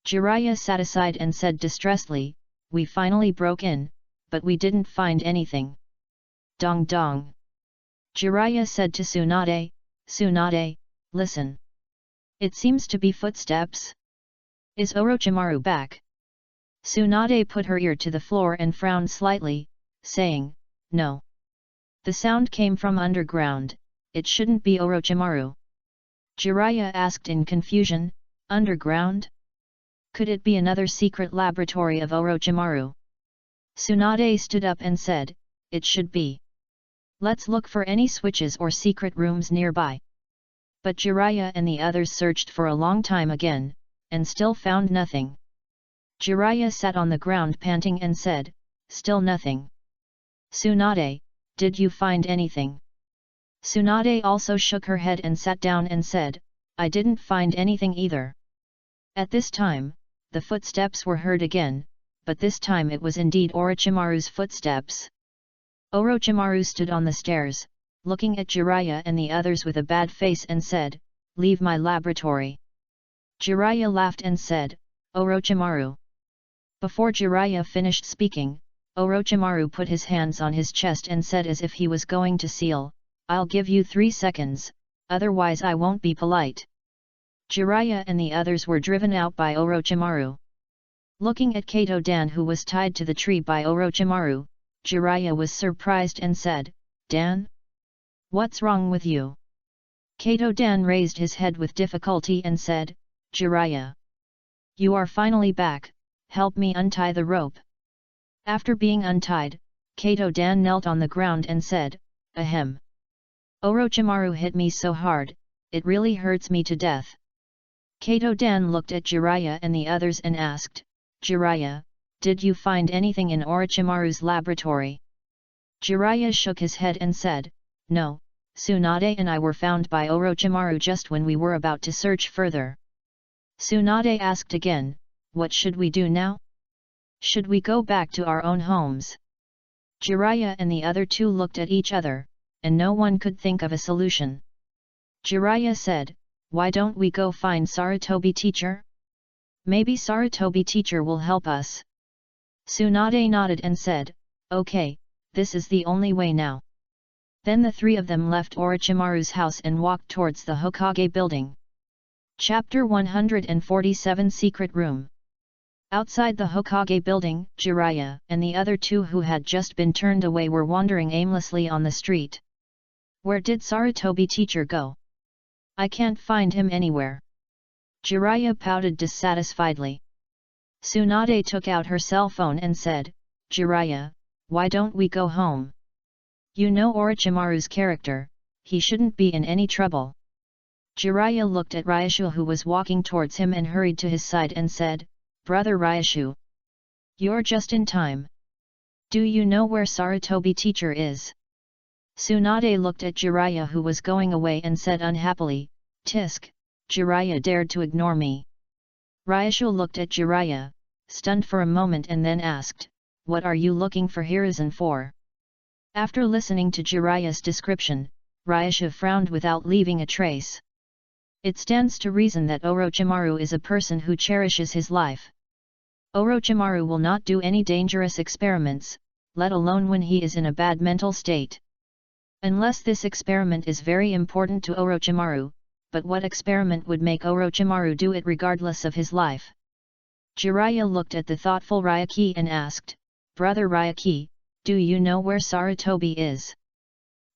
Jiraiya sat aside and said distressedly, "We finally broke in, but we didn't find anything." "Dong dong." Jiraiya said to Tsunade, "Tsunade, listen. It seems to be footsteps. Is Orochimaru back?" Tsunade put her ear to the floor and frowned slightly, saying, "No. The sound came from underground, it shouldn't be Orochimaru." Jiraiya asked in confusion, "Underground? Could it be another secret laboratory of Orochimaru?" Tsunade stood up and said, "It should be. Let's look for any switches or secret rooms nearby." But Jiraiya and the others searched for a long time again, and still found nothing. Jiraiya sat on the ground panting and said, "Still nothing. Tsunade, did you find anything?" Tsunade also shook her head and sat down and said, "I didn't find anything either." At this time, the footsteps were heard again, but this time it was indeed Orochimaru's footsteps. Orochimaru stood on the stairs, looking at Jiraiya and the others with a bad face and said, "Leave my laboratory." Jiraiya laughed and said, "Orochimaru." Before Jiraiya finished speaking, Orochimaru put his hands on his chest and said as if he was going to seal, "I'll give you 3 seconds, otherwise I won't be polite." Jiraiya and the others were driven out by Orochimaru. Looking at Kato Dan who was tied to the tree by Orochimaru, Jiraiya was surprised and said, "Dan? What's wrong with you?" Kato Dan raised his head with difficulty and said, "Jiraiya, you are finally back, help me untie the rope." After being untied, Kato Dan knelt on the ground and said, "Ahem. Orochimaru hit me so hard, it really hurts me to death." Kato Dan looked at Jiraiya and the others and asked, "Jiraiya, did you find anything in Orochimaru's laboratory?" Jiraiya shook his head and said, "No, Tsunade and I were found by Orochimaru just when we were about to search further." Tsunade asked again, "What should we do now? Should we go back to our own homes?" Jiraiya and the other two looked at each other, and no one could think of a solution. Jiraiya said, "Why don't we go find Sarutobi teacher? Maybe Sarutobi teacher will help us." Tsunade nodded and said, "Okay, this is the only way now." Then the 3 of them left Orochimaru's house and walked towards the Hokage building. Chapter 147 Secret Room. Outside the Hokage building, Jiraiya and the other 2 who had just been turned away were wandering aimlessly on the street. "Where did Sarutobi teacher go? I can't find him anywhere." Jiraiya pouted dissatisfiedly. Tsunade took out her cell phone and said, "Jiraiya, why don't we go home? You know Orochimaru's character, he shouldn't be in any trouble." Jiraiya looked at Ryushu who was walking towards him and hurried to his side and said, "Brother Ryushu, you're just in time. Do you know where Sarutobi teacher is?" Tsunade looked at Jiraiya who was going away and said unhappily, "Tisk, Jiraiya dared to ignore me." Ryushu looked at Jiraiya, stunned for a moment and then asked, "What are you looking for Hiruzen for?" After listening to Jiraiya's description, Ryasha frowned without leaving a trace. It stands to reason that Orochimaru is a person who cherishes his life. Orochimaru will not do any dangerous experiments, let alone when he is in a bad mental state. Unless this experiment is very important to Orochimaru, but what experiment would make Orochimaru do it regardless of his life? Jiraiya looked at the thoughtful Ryuki and asked, "Brother Ryuki, do you know where Sarutobi is?"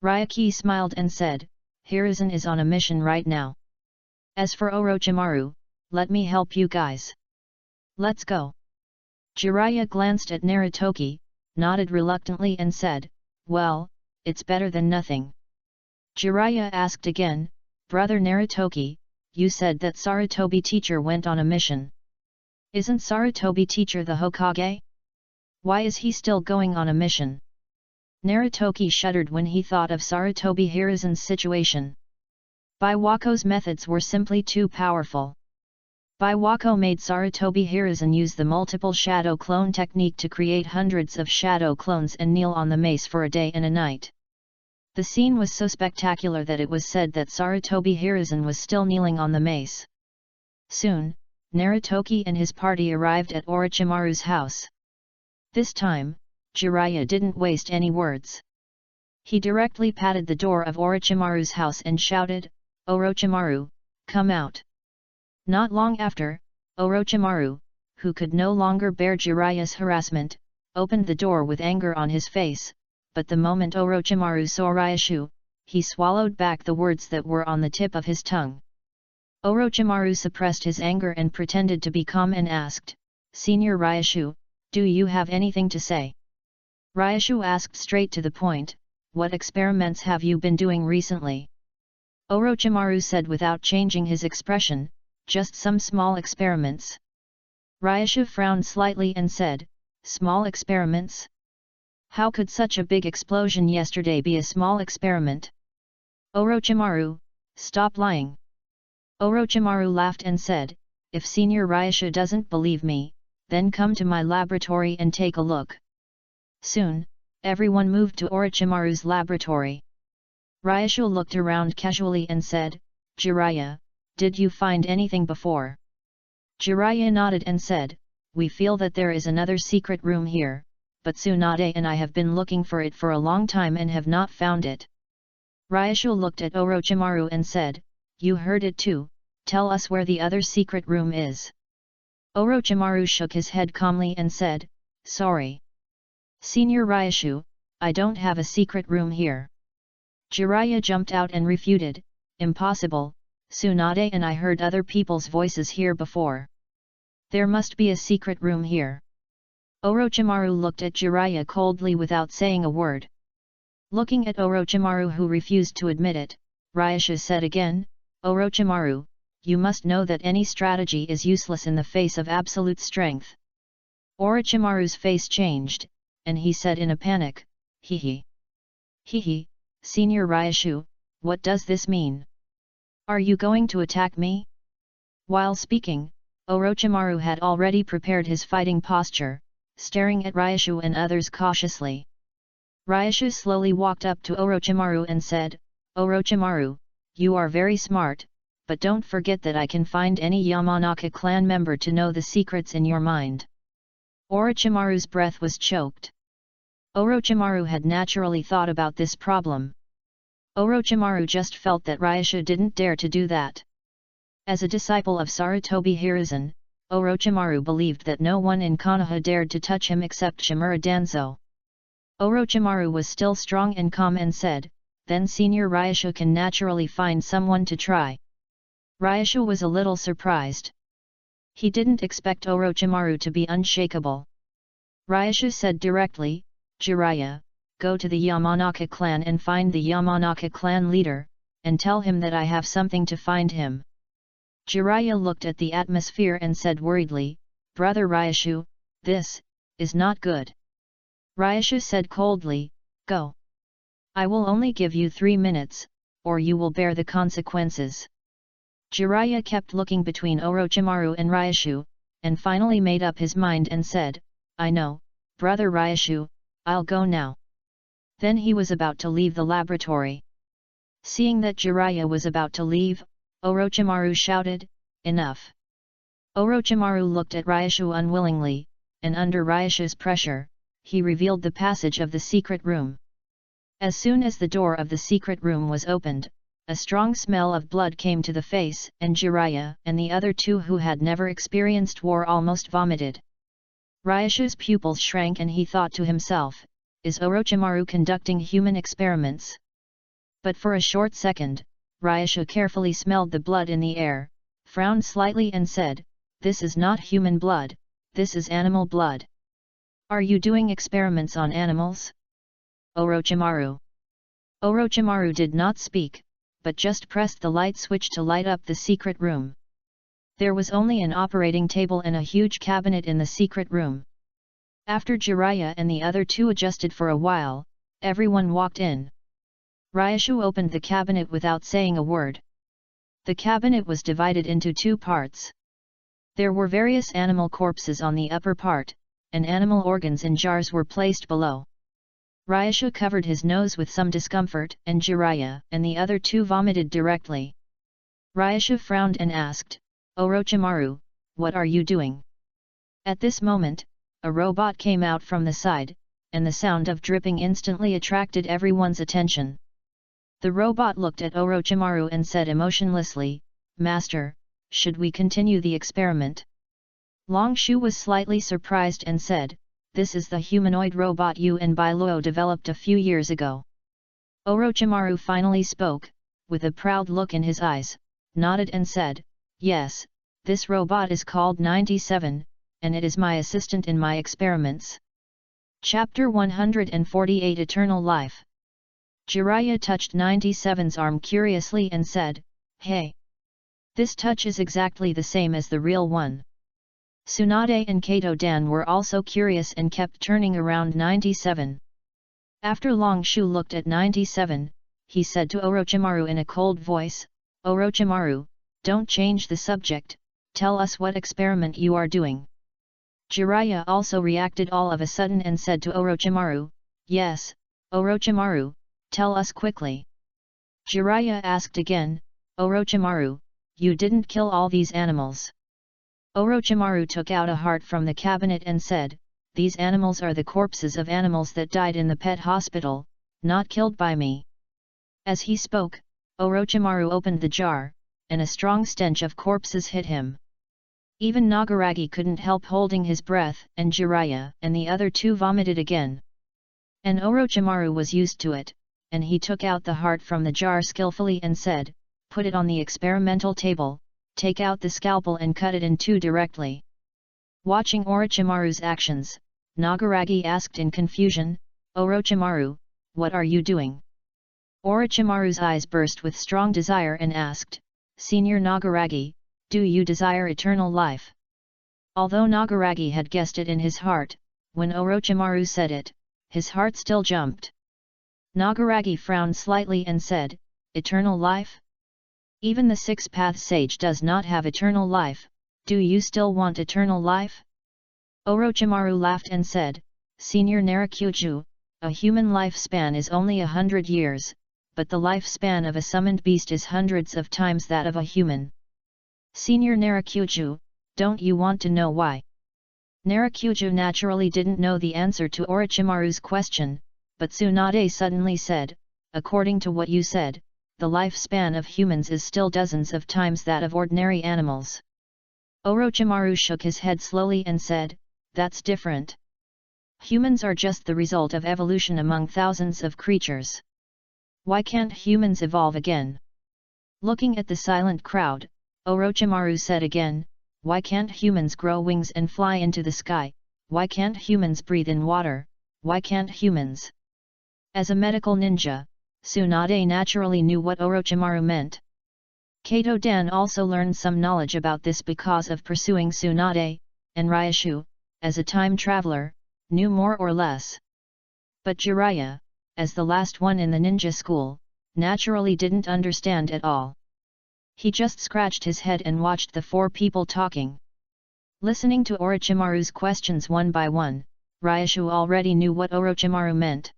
Ryuki smiled and said, "Hiruzen is on a mission right now. As for Orochimaru, let me help you guys. Let's go." Jiraiya glanced at Narutoki, nodded reluctantly and said, "Well, it's better than nothing." Jiraiya asked again, "Brother Narutoki, you said that Sarutobi teacher went on a mission. Isn't Sarutobi teacher the Hokage? Why is he still going on a mission?" Narutoki shuddered when he thought of Sarutobi Hiruzen's situation. Baiwako's methods were simply too powerful. Baiwako made Sarutobi Hiruzen use the multiple shadow clone technique to create hundreds of shadow clones and kneel on the mace for a day and a night. The scene was so spectacular that it was said that Sarutobi Hiruzen was still kneeling on the mace. Soon, Narutoki and his party arrived at Orochimaru's house. This time, Jiraiya didn't waste any words. He directly patted the door of Orochimaru's house and shouted, "Orochimaru, come out." Not long after, Orochimaru, who could no longer bear Jiraiya's harassment, opened the door with anger on his face, but the moment Orochimaru saw Ryashu, he swallowed back the words that were on the tip of his tongue. Orochimaru suppressed his anger and pretended to be calm and asked, "Senior Ryashu, do you have anything to say?" Ryashu asked straight to the point, "What experiments have you been doing recently?" Orochimaru said without changing his expression, "Just some small experiments." Ryashu frowned slightly and said, "Small experiments? How could such a big explosion yesterday be a small experiment?" "Orochimaru, stop lying." Orochimaru laughed and said, "If Senior Ryashu doesn't believe me, then come to my laboratory and take a look." Soon, everyone moved to Orochimaru's laboratory. Ryashu looked around casually and said, "Jiraiya, did you find anything before?" Jiraiya nodded and said, "We feel that there is another secret room here, but Tsunade and I have been looking for it for a long time and have not found it." Ryashu looked at Orochimaru and said, "You heard it too, tell us where the other secret room is." Orochimaru shook his head calmly and said, "Sorry. Senior Ryashu, I don't have a secret room here." Jiraiya jumped out and refuted, "Impossible, Tsunade and I heard other people's voices here before. There must be a secret room here." Orochimaru looked at Jiraiya coldly without saying a word. Looking at Orochimaru who refused to admit it, Ryashu said again, "Orochimaru, you must know that any strategy is useless in the face of absolute strength." Orochimaru's face changed, and he said in a panic, "Hee hee, Senior Ryashu, what does this mean? Are you going to attack me?" While speaking, Orochimaru had already prepared his fighting posture, staring at Ryashu and others cautiously. Ryashu slowly walked up to Orochimaru and said, "Orochimaru, you are very smart, but don't forget that I can find any Yamanaka clan member to know the secrets in your mind." Orochimaru's breath was choked. Orochimaru had naturally thought about this problem. Orochimaru just felt that Ryashu didn't dare to do that. As a disciple of Sarutobi Hiruzen, Orochimaru believed that no one in Konoha dared to touch him except Shimura Danzo. Orochimaru was still strong and calm and said, "Then Senior Ryashu can naturally find someone to try." Ryashu was a little surprised. He didn't expect Orochimaru to be unshakable. Ryashu said directly, "Jiraiya, go to the Yamanaka clan and find the Yamanaka clan leader, and tell him that I have something to find him." Jiraiya looked at the atmosphere and said worriedly, "Brother Ryashu, this is not good." Ryashu said coldly, "Go. I will only give you 3 minutes, or you will bear the consequences." Jiraiya kept looking between Orochimaru and Ryashu, and finally made up his mind and said, "I know, brother Ryashu, I'll go now." Then he was about to leave the laboratory. Seeing that Jiraiya was about to leave, Orochimaru shouted, "Enough!" Orochimaru looked at Ryashu unwillingly, and under Ryashu's pressure, he revealed the passage of the secret room. As soon as the door of the secret room was opened, a strong smell of blood came to the face, and Jiraiya and the other two who had never experienced war almost vomited. Ryashu's pupils shrank and he thought to himself, "Is Orochimaru conducting human experiments?" But for a short second, Ryashu carefully smelled the blood in the air, frowned slightly and said, "This is not human blood, this is animal blood. Are you doing experiments on animals?" Orochimaru. Orochimaru did not speak, but just pressed the light switch to light up the secret room. There was only an operating table and a huge cabinet in the secret room. After Jiraiya and the other two adjusted for a while, everyone walked in. Ryashu opened the cabinet without saying a word. The cabinet was divided into two parts. There were various animal corpses on the upper part, and animal organs in jars were placed below. Ryashu covered his nose with some discomfort, and Jiraiya and the other two vomited directly. Ryashu frowned and asked, "Orochimaru, what are you doing?" At this moment, a robot came out from the side, and the sound of dripping instantly attracted everyone's attention. The robot looked at Orochimaru and said emotionlessly, "Master, should we continue the experiment?" Long Shu was slightly surprised and said, "This is the humanoid robot you and Bai Luo developed a few years ago." Orochimaru finally spoke, with a proud look in his eyes, nodded and said, "Yes, this robot is called 97, and it is my assistant in my experiments." Chapter 148 Eternal Life. Jiraiya touched 97's arm curiously and said, "Hey! This touch is exactly the same as the real one." Tsunade and Kato Dan were also curious and kept turning around 97. After Long Shu looked at 97, he said to Orochimaru in a cold voice, "Orochimaru, don't change the subject, tell us what experiment you are doing." Jiraiya also reacted all of a sudden and said to Orochimaru, "Yes, Orochimaru, tell us quickly." Jiraiya asked again, "Orochimaru, you didn't kill all these animals?" Orochimaru took out a heart from the cabinet and said, "These animals are the corpses of animals that died in the pet hospital, not killed by me." As he spoke, Orochimaru opened the jar, and a strong stench of corpses hit him. Even Nagaragi couldn't help holding his breath, and Jiraiya and the other two vomited again. And Orochimaru was used to it, and he took out the heart from the jar skillfully and said, "Put it on the experimental table, take out the scalpel and cut it in two directly." Watching Orochimaru's actions, Nagaragi asked in confusion, "Orochimaru, what are you doing?" Orochimaru's eyes burst with strong desire and asked, "Senior Nagaragi, do you desire eternal life?" Although Nagaragi had guessed it in his heart, when Orochimaru said it, his heart still jumped. Nagaragi frowned slightly and said, "Eternal life? Even the six-path sage does not have eternal life, do you still want eternal life?" Orochimaru laughed and said, "Senior Narakuju, a human lifespan is only 100 years, but the lifespan of a summoned beast is hundreds of times that of a human." "Senior Narakuju, don't you want to know why?" Narakuju naturally didn't know the answer to Orochimaru's question, but Tsunade suddenly said, "According to what you said, the lifespan of humans is still dozens of times that of ordinary animals." Orochimaru shook his head slowly and said, "That's different. Humans are just the result of evolution among thousands of creatures. Why can't humans evolve again?" Looking at the silent crowd, Orochimaru said again, "Why can't humans grow wings and fly into the sky? Why can't humans breathe in water? Why can't humans?" As a medical ninja, Tsunade naturally knew what Orochimaru meant. Kato Dan also learned some knowledge about this because of pursuing Tsunade, and Ryashu, as a time traveler, knew more or less. But Jiraiya, as the last one in the ninja school, naturally didn't understand at all. He just scratched his head and watched the four people talking. Listening to Orochimaru's questions one by one, Ryoshu already knew what Orochimaru meant.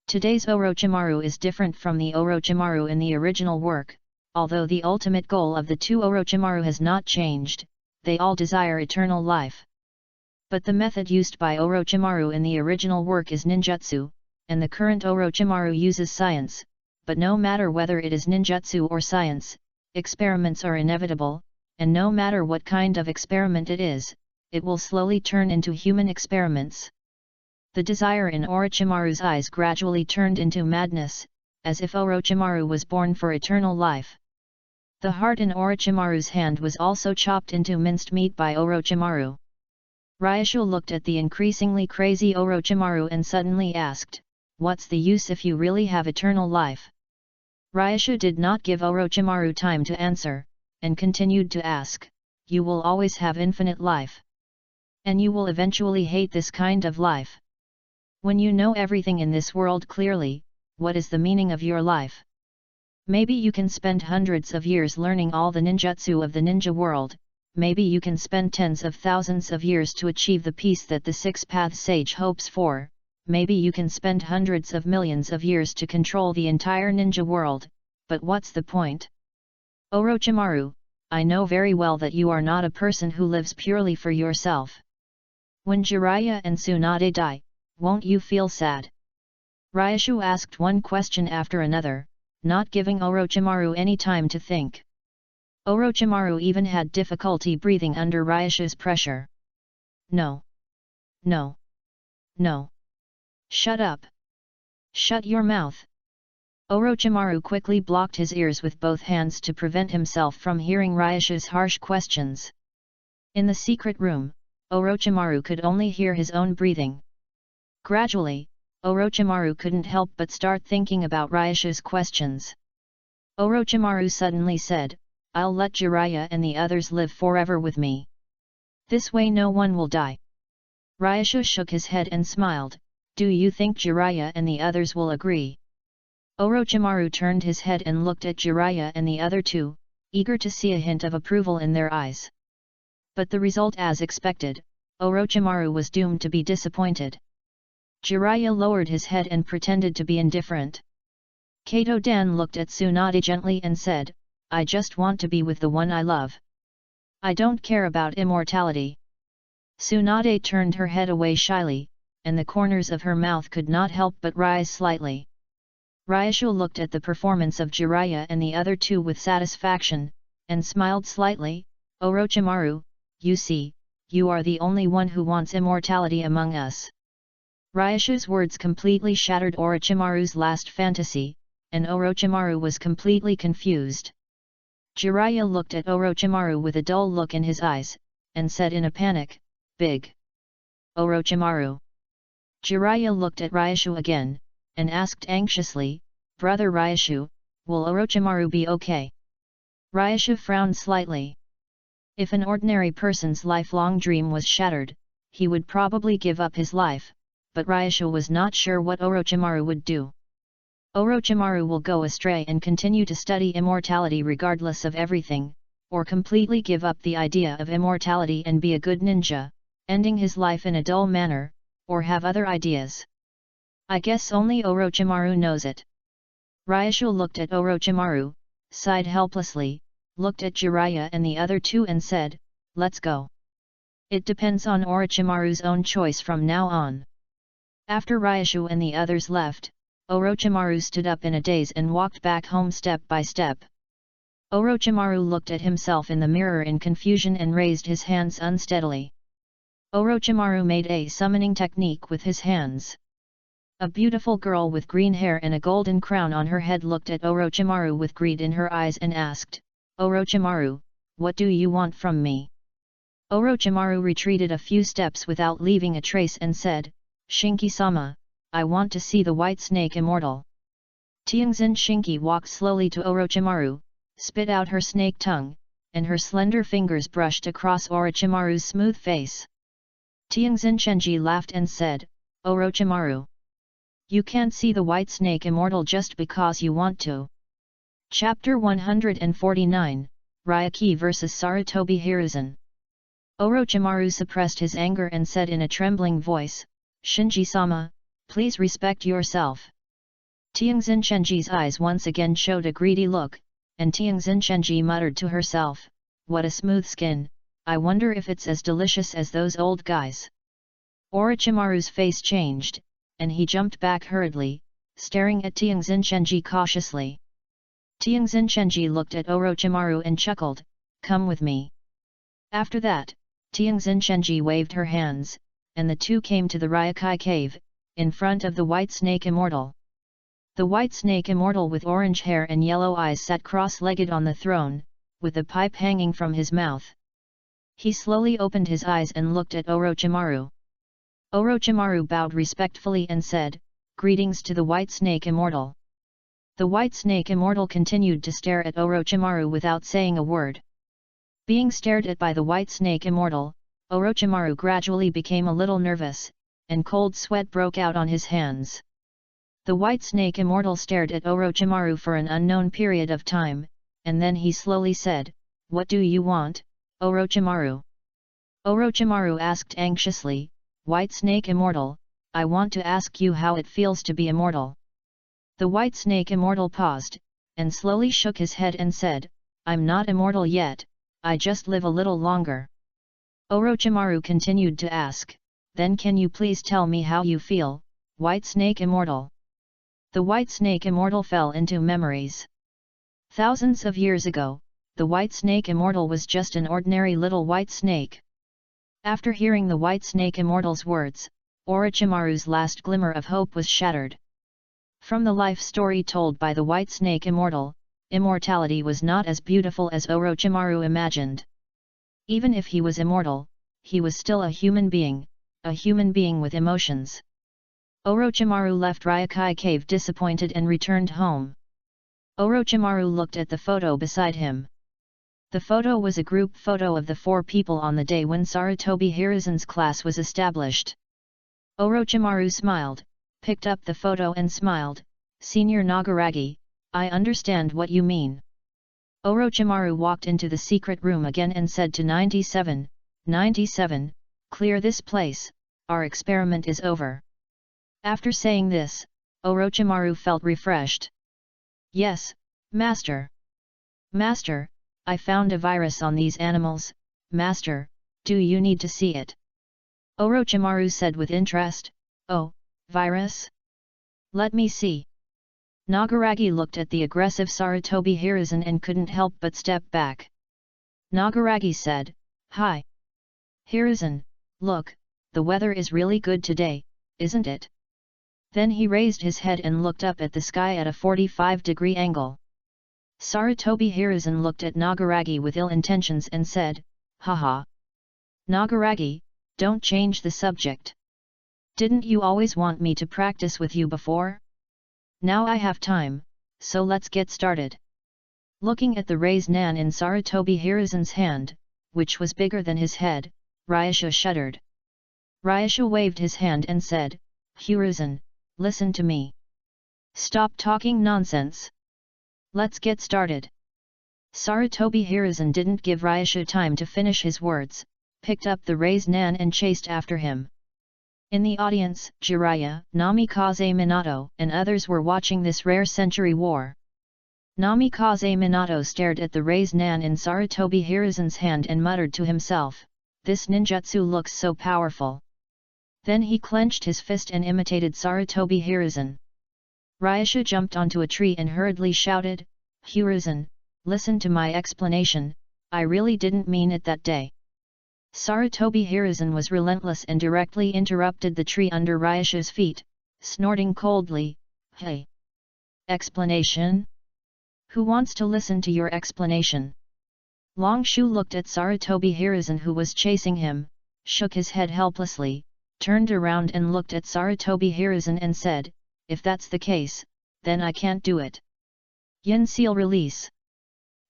Today's Orochimaru is different from the Orochimaru in the original work, although the ultimate goal of the two Orochimaru has not changed, they all desire eternal life. But the method used by Orochimaru in the original work is ninjutsu, and the current Orochimaru uses science, but no matter whether it is ninjutsu or science, experiments are inevitable, and no matter what kind of experiment it is, it will slowly turn into human experiments. The desire in Orochimaru's eyes gradually turned into madness, as if Orochimaru was born for eternal life. The heart in Orochimaru's hand was also chopped into minced meat by Orochimaru. Ryoshu looked at the increasingly crazy Orochimaru and suddenly asked, "What's the use if you really have eternal life?" Ryoshu did not give Orochimaru time to answer, and continued to ask, "You will always have infinite life. And you will eventually hate this kind of life. When you know everything in this world clearly, what is the meaning of your life? Maybe you can spend hundreds of years learning all the ninjutsu of the ninja world, maybe you can spend tens of thousands of years to achieve the peace that the six-path sage hopes for, maybe you can spend hundreds of millions of years to control the entire ninja world, but what's the point? Orochimaru, I know very well that you are not a person who lives purely for yourself. When Jiraiya and Tsunade die, won't you feel sad?" Ryoshu asked one question after another, not giving Orochimaru any time to think. Orochimaru even had difficulty breathing under Ryoshu's pressure. "No. No. No. Shut up. Shut your mouth." Orochimaru quickly blocked his ears with both hands to prevent himself from hearing Ryoshu's harsh questions. In the secret room, Orochimaru could only hear his own breathing. Gradually, Orochimaru couldn't help but start thinking about Ryoshu's questions. Orochimaru suddenly said, "I'll let Jiraiya and the others live forever with me. This way no one will die." Ryoshu shook his head and smiled, "Do you think Jiraiya and the others will agree?" Orochimaru turned his head and looked at Jiraiya and the other two, eager to see a hint of approval in their eyes. But the result as expected, Orochimaru was doomed to be disappointed. Jiraiya lowered his head and pretended to be indifferent. Kato-dan looked at Tsunade gently and said, "I just want to be with the one I love. I don't care about immortality." Tsunade turned her head away shyly, and the corners of her mouth could not help but rise slightly. Ryoshu looked at the performance of Jiraiya and the other two with satisfaction, and smiled slightly, "Orochimaru, you see, you are the only one who wants immortality among us." Ryoshu's words completely shattered Orochimaru's last fantasy, and Orochimaru was completely confused. Jiraiya looked at Orochimaru with a dull look in his eyes, and said in a panic, "Big Orochimaru." Jiraiya looked at Ryoshu again, and asked anxiously, "Brother Ryoshu, will Orochimaru be okay?" Ryoshu frowned slightly. If an ordinary person's lifelong dream was shattered, he would probably give up his life, but Ryoshu was not sure what Orochimaru would do. Orochimaru will go astray and continue to study immortality regardless of everything, or completely give up the idea of immortality and be a good ninja, ending his life in a dull manner, or have other ideas. I guess only Orochimaru knows it. Ryoshu looked at Orochimaru, sighed helplessly, looked at Jiraiya and the other two and said, "Let's go. It depends on Orochimaru's own choice from now on." After Ryoshu and the others left, Orochimaru stood up in a daze and walked back home step by step. Orochimaru looked at himself in the mirror in confusion and raised his hands unsteadily. Orochimaru made a summoning technique with his hands. A beautiful girl with green hair and a golden crown on her head looked at Orochimaru with greed in her eyes and asked, "Orochimaru, what do you want from me?" Orochimaru retreated a few steps without leaving a trace and said, "Shinki-sama, I want to see the white snake immortal." Tianxin Shinki walked slowly to Orochimaru, spit out her snake tongue, and her slender fingers brushed across Orochimaru's smooth face. Tianxin Chenji laughed and said, "Orochimaru, you can't see the white snake immortal just because you want to." Chapter 149, Ryuki vs Sarutobi Hiruzen. Orochimaru suppressed his anger and said in a trembling voice, "Shinji-sama, please respect yourself." Tianxin Shenji's eyes once again showed a greedy look, and Tianxin Shenji muttered to herself, "What a smooth skin, I wonder if it's as delicious as those old guys." Orochimaru's face changed, and he jumped back hurriedly, staring at Tianxin Shenji cautiously. Tianxin Shenji looked at Orochimaru and chuckled, "Come with me." After that, Tianxin Shenji waved her hands, and the two came to the Ryokai cave, in front of the White Snake Immortal. The White Snake Immortal with orange hair and yellow eyes sat cross-legged on the throne, with a pipe hanging from his mouth. He slowly opened his eyes and looked at Orochimaru. Orochimaru bowed respectfully and said, "Greetings to the White Snake Immortal." The White Snake Immortal continued to stare at Orochimaru without saying a word. Being stared at by the White Snake Immortal, Orochimaru gradually became a little nervous, and cold sweat broke out on his hands. The White Snake Immortal stared at Orochimaru for an unknown period of time, and then he slowly said, "What do you want, Orochimaru?" Orochimaru asked anxiously, "White Snake Immortal, I want to ask you how it feels to be immortal." The White Snake Immortal paused, and slowly shook his head and said, "I'm not immortal yet, I just live a little longer." Orochimaru continued to ask, "Then can you please tell me how you feel, White Snake Immortal?" The White Snake Immortal fell into memories. Thousands of years ago, the White Snake Immortal was just an ordinary little white snake. After hearing the White Snake Immortal's words, Orochimaru's last glimmer of hope was shattered. From the life story told by the White Snake Immortal, immortality was not as beautiful as Orochimaru imagined. Even if he was immortal, he was still a human being with emotions. Orochimaru left Ryokai cave disappointed and returned home. Orochimaru looked at the photo beside him. The photo was a group photo of the 4 people on the day when Sarutobi Hiruzen's class was established. Orochimaru smiled, picked up the photo and smiled, "Senior Nagaragi, I understand what you mean." Orochimaru walked into the secret room again and said to 97, "97, clear this place, our experiment is over." After saying this, Orochimaru felt refreshed. "Yes, Master. Master, I found a virus on these animals, Master, do you need to see it?" Orochimaru said with interest, "Oh, virus? Let me see." Nagaragi looked at the aggressive Sarutobi Hiruzen and couldn't help but step back. Nagaragi said, "Hi. Hiruzen, look, the weather is really good today, isn't it?" Then he raised his head and looked up at the sky at a 45-degree angle. Sarutobi Hiruzen looked at Nagaragi with ill intentions and said, "Haha. Nagaragi, don't change the subject. Didn't you always want me to practice with you before? Now I have time, so let's get started." Looking at the raised nan in Sarutobi Hiruzen's hand, which was bigger than his head, Ryasha shuddered. Ryasha waved his hand and said, "Hiruzen, listen to me. Stop talking nonsense. Let's get started." Sarutobi Hiruzen didn't give Ryasha time to finish his words, picked up the raised nan and chased after him. In the audience, Jiraiya, Namikaze Minato and others were watching this rare century war. Namikaze Minato stared at the raised nan in Sarutobi Hiruzen's hand and muttered to himself, "This ninjutsu looks so powerful." Then he clenched his fist and imitated Sarutobi Hiruzen. Ryasha jumped onto a tree and hurriedly shouted, "Hiruzen, listen to my explanation, I really didn't mean it that day." Sarutobi Hiruzen was relentless and directly interrupted the tree under Ryasha's feet, snorting coldly, "Hey! Explanation? Who wants to listen to your explanation?" Long Shu looked at Sarutobi Hiruzen who was chasing him, shook his head helplessly, turned around and looked at Sarutobi Hiruzen and said, "If that's the case, then I can't do it." Yin Seal Release.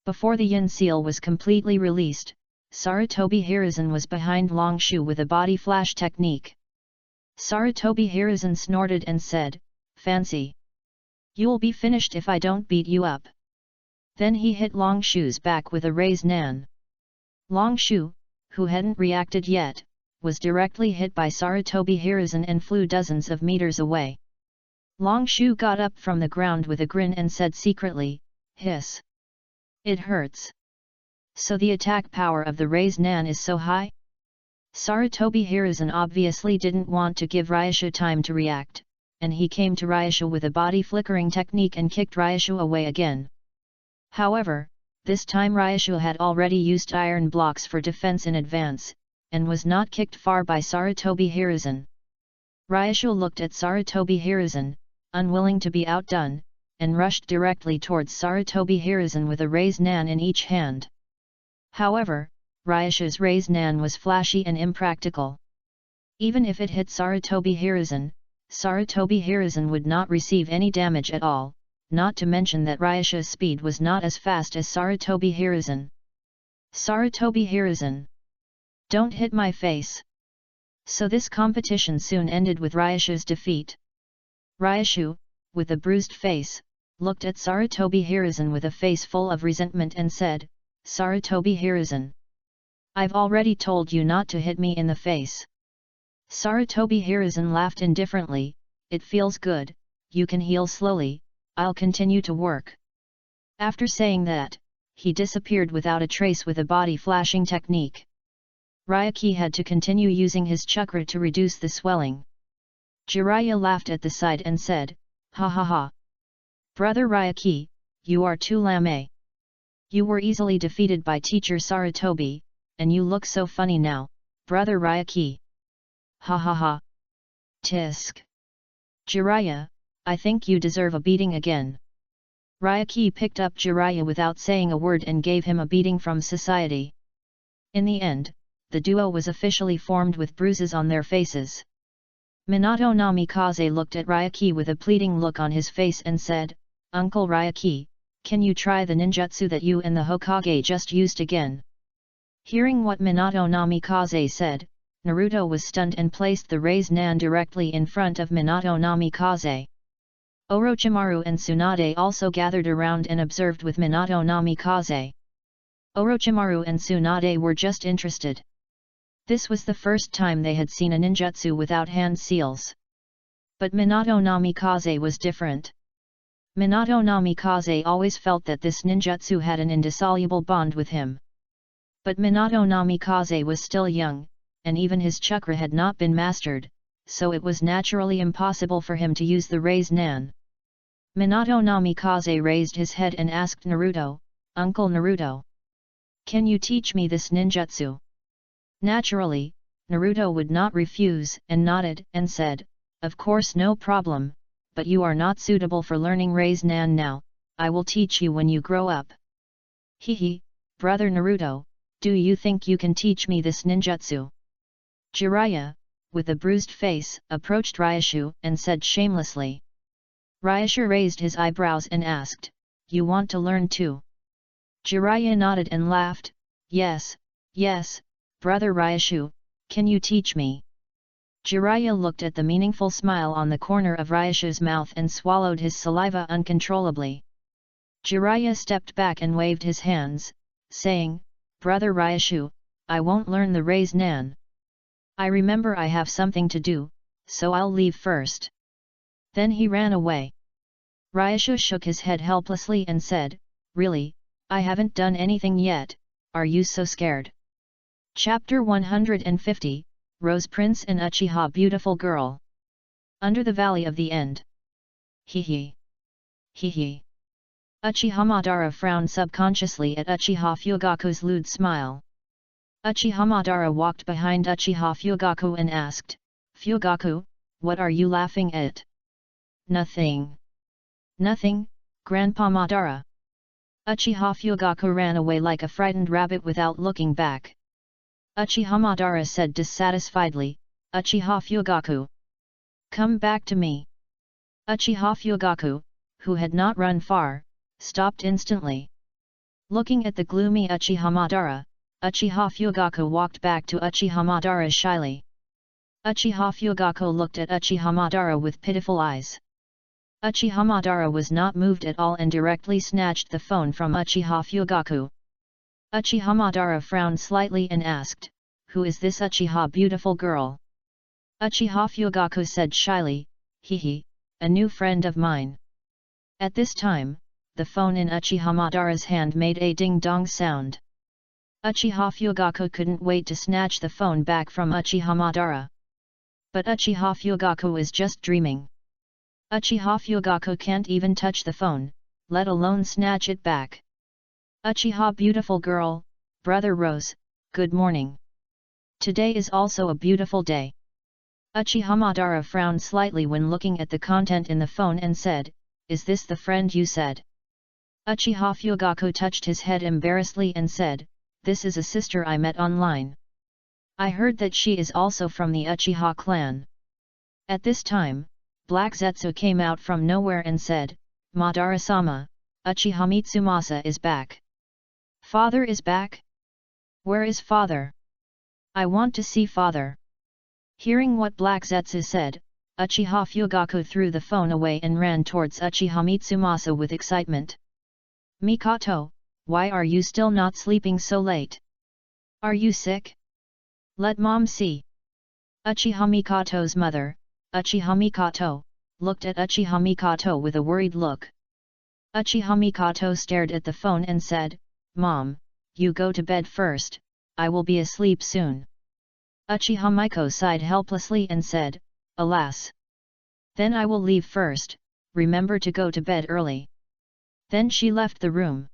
Before the Yin Seal was completely released, Sarutobi Hiruzen was behind Long Shu with a body flash technique. Sarutobi Hiruzen snorted and said, "Fancy. You'll be finished if I don't beat you up." Then he hit Long Shu's back with a raised nan. Long Shu, who hadn't reacted yet, was directly hit by Sarutobi Hiruzen and flew dozens of meters away. Long Shu got up from the ground with a grin and said secretly, "Hiss. It hurts. So the attack power of the Raise Nan is so high?" Sarutobi Hiruzen obviously didn't want to give Ryushu time to react, and he came to Ryushu with a body flickering technique and kicked Ryushu away again. However, this time Ryushu had already used iron blocks for defense in advance, and was not kicked far by Sarutobi Hiruzen. Ryushu looked at Sarutobi Hiruzen, unwilling to be outdone, and rushed directly towards Sarutobi Hiruzen with a Raise Nan in each hand. However, Ryushu's Raise Nan was flashy and impractical. Even if it hit Sarutobi Hiruzen, Sarutobi Hiruzen would not receive any damage at all, not to mention that Ryushu's speed was not as fast as Sarutobi Hiruzen. Sarutobi Hiruzen! Don't hit my face! So this competition soon ended with Ryushu's defeat. Ryushu, with a bruised face, looked at Sarutobi Hiruzen with a face full of resentment and said, "Sarutobi Hiruzen, I've already told you not to hit me in the face." Sarutobi Hiruzen laughed indifferently, "It feels good, you can heal slowly, I'll continue to work." After saying that, he disappeared without a trace with a body flashing technique. Ryuki had to continue using his chakra to reduce the swelling. Jiraiya laughed at the sight and said, "Ha ha ha! Brother Ryuki, you are too lame. You were easily defeated by teacher Sarutobi, and you look so funny now, brother Ryuki. Ha ha ha! Tisk! Jiraiya, I think you deserve a beating again." Ryuki picked up Jiraiya without saying a word and gave him a beating from society. In the end, the duo was officially formed with bruises on their faces. Minato Namikaze looked at Ryuki with a pleading look on his face and said, "Uncle Ryuki, can you try the ninjutsu that you and the Hokage just used again?" Hearing what Minato Namikaze said, Naruto was stunned and placed the Raise Nan directly in front of Minato Namikaze. Orochimaru and Tsunade also gathered around and observed with Minato Namikaze. Orochimaru and Tsunade were just interested. This was the first time they had seen a ninjutsu without hand seals. But Minato Namikaze was different. Minato Namikaze always felt that this ninjutsu had an indissoluble bond with him. But Minato Namikaze was still young, and even his chakra had not been mastered, so it was naturally impossible for him to use the Raise Nan. Minato Namikaze raised his head and asked Naruto, "Uncle Naruto, can you teach me this ninjutsu?" Naturally, Naruto would not refuse and nodded and said, "Of course, no problem, but you are not suitable for learning Raise Nan now, I will teach you when you grow up." "Hehe, brother Naruto, do you think you can teach me this ninjutsu?" Jiraiya, with a bruised face, approached Ryushu and said shamelessly. Ryushu raised his eyebrows and asked, "You want to learn too?" Jiraiya nodded and laughed, Yes, brother Ryushu, can you teach me?" Jiraiya looked at the meaningful smile on the corner of Ryushu's mouth and swallowed his saliva uncontrollably. Jiraiya stepped back and waved his hands, saying, "Brother Ryushu, I won't learn the Raise Nan. I remember I have something to do, so I'll leave first." Then he ran away. Ryushu shook his head helplessly and said, "Really, I haven't done anything yet, are you so scared?" Chapter 150, Rose Prince and Uchiha Beautiful Girl. Under the Valley of the End. Hehe. Hehe. Uchiha Madara frowned subconsciously at Uchiha Fugaku's lewd smile. Uchiha Madara walked behind Uchiha Fugaku and asked, "Fugaku, what are you laughing at?" "Nothing. Nothing, Grandpa Madara." Uchiha Fugaku ran away like a frightened rabbit without looking back. Uchiha Madara said dissatisfiedly, "Uchiha Fugaku, come back to me." Uchiha Fugaku, who had not run far, stopped instantly. Looking at the gloomy Uchiha Madara, Uchiha Fugaku walked back to Uchiha Madara shyly. Uchiha Fugaku looked at Uchiha Madara with pitiful eyes. Uchiha Madara was not moved at all and directly snatched the phone from Uchiha Fugaku. Uchiha Madara frowned slightly and asked, who is this Uchiha beautiful girl? Uchiha Fugaku said shyly, hee, a new friend of mine. At this time, the phone in Uchiha Madara's hand made a ding-dong sound. Uchiha Fugaku couldn't wait to snatch the phone back from Uchiha Madara. But Uchiha Fugaku is just dreaming. Uchiha Fugaku can't even touch the phone, let alone snatch it back. Uchiha beautiful girl, Brother Rose, good morning. Today is also a beautiful day. Uchiha Madara frowned slightly when looking at the content in the phone and said, is this the friend you said? Uchiha Fugaku touched his head embarrassedly and said, this is a sister I met online. I heard that she is also from the Uchiha clan. At this time, Black Zetsu came out from nowhere and said, Madara-sama, Uchiha Mitsumasa is back. Father is back? Where is father? I want to see father. Hearing what Black Zetsu said, Uchiha Fugaku threw the phone away and ran towards Uchiha Mitsumasa with excitement. Mikoto, why are you still not sleeping so late? Are you sick? Let mom see. Uchiha Mikoto's mother, Uchiha Mikoto, looked at Uchiha Mikoto with a worried look. Uchiha Mikoto stared at the phone and said, Mom, you go to bed first, I will be asleep soon. Uchiha Miko sighed helplessly and said, alas. Then I will leave first, remember to go to bed early. Then she left the room.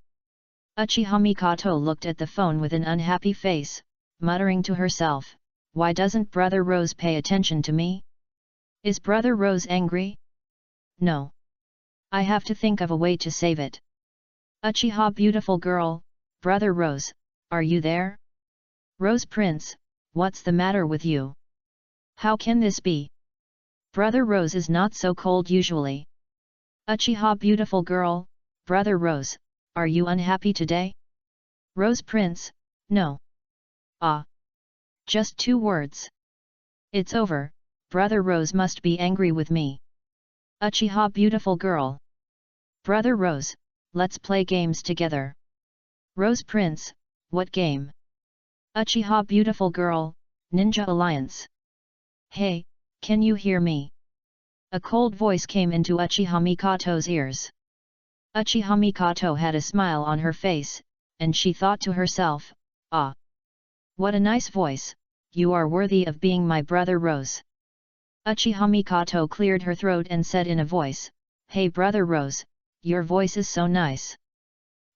Uchiha Mikoto looked at the phone with an unhappy face, muttering to herself, why doesn't Brother Rose pay attention to me? Is Brother Rose angry? No. I have to think of a way to save it. Uchiha beautiful girl, Brother Rose, are you there? Rose Prince, what's the matter with you? How can this be? Brother Rose is not so cold usually. Uchiha beautiful girl, Brother Rose, are you unhappy today? Rose Prince, no. Ah. Just 2 words. It's over, Brother Rose must be angry with me. Uchiha beautiful girl. Brother Rose, let's play games together. Rose Prince, what game? Uchiha beautiful girl, Ninja Alliance. Hey, can you hear me? A cold voice came into Uchiha Mikoto's ears. Uchiha Mikoto had a smile on her face, and she thought to herself, ah. What a nice voice, you are worthy of being my brother Rose. Uchiha Mikoto cleared her throat and said in a voice, hey brother Rose, your voice is so nice.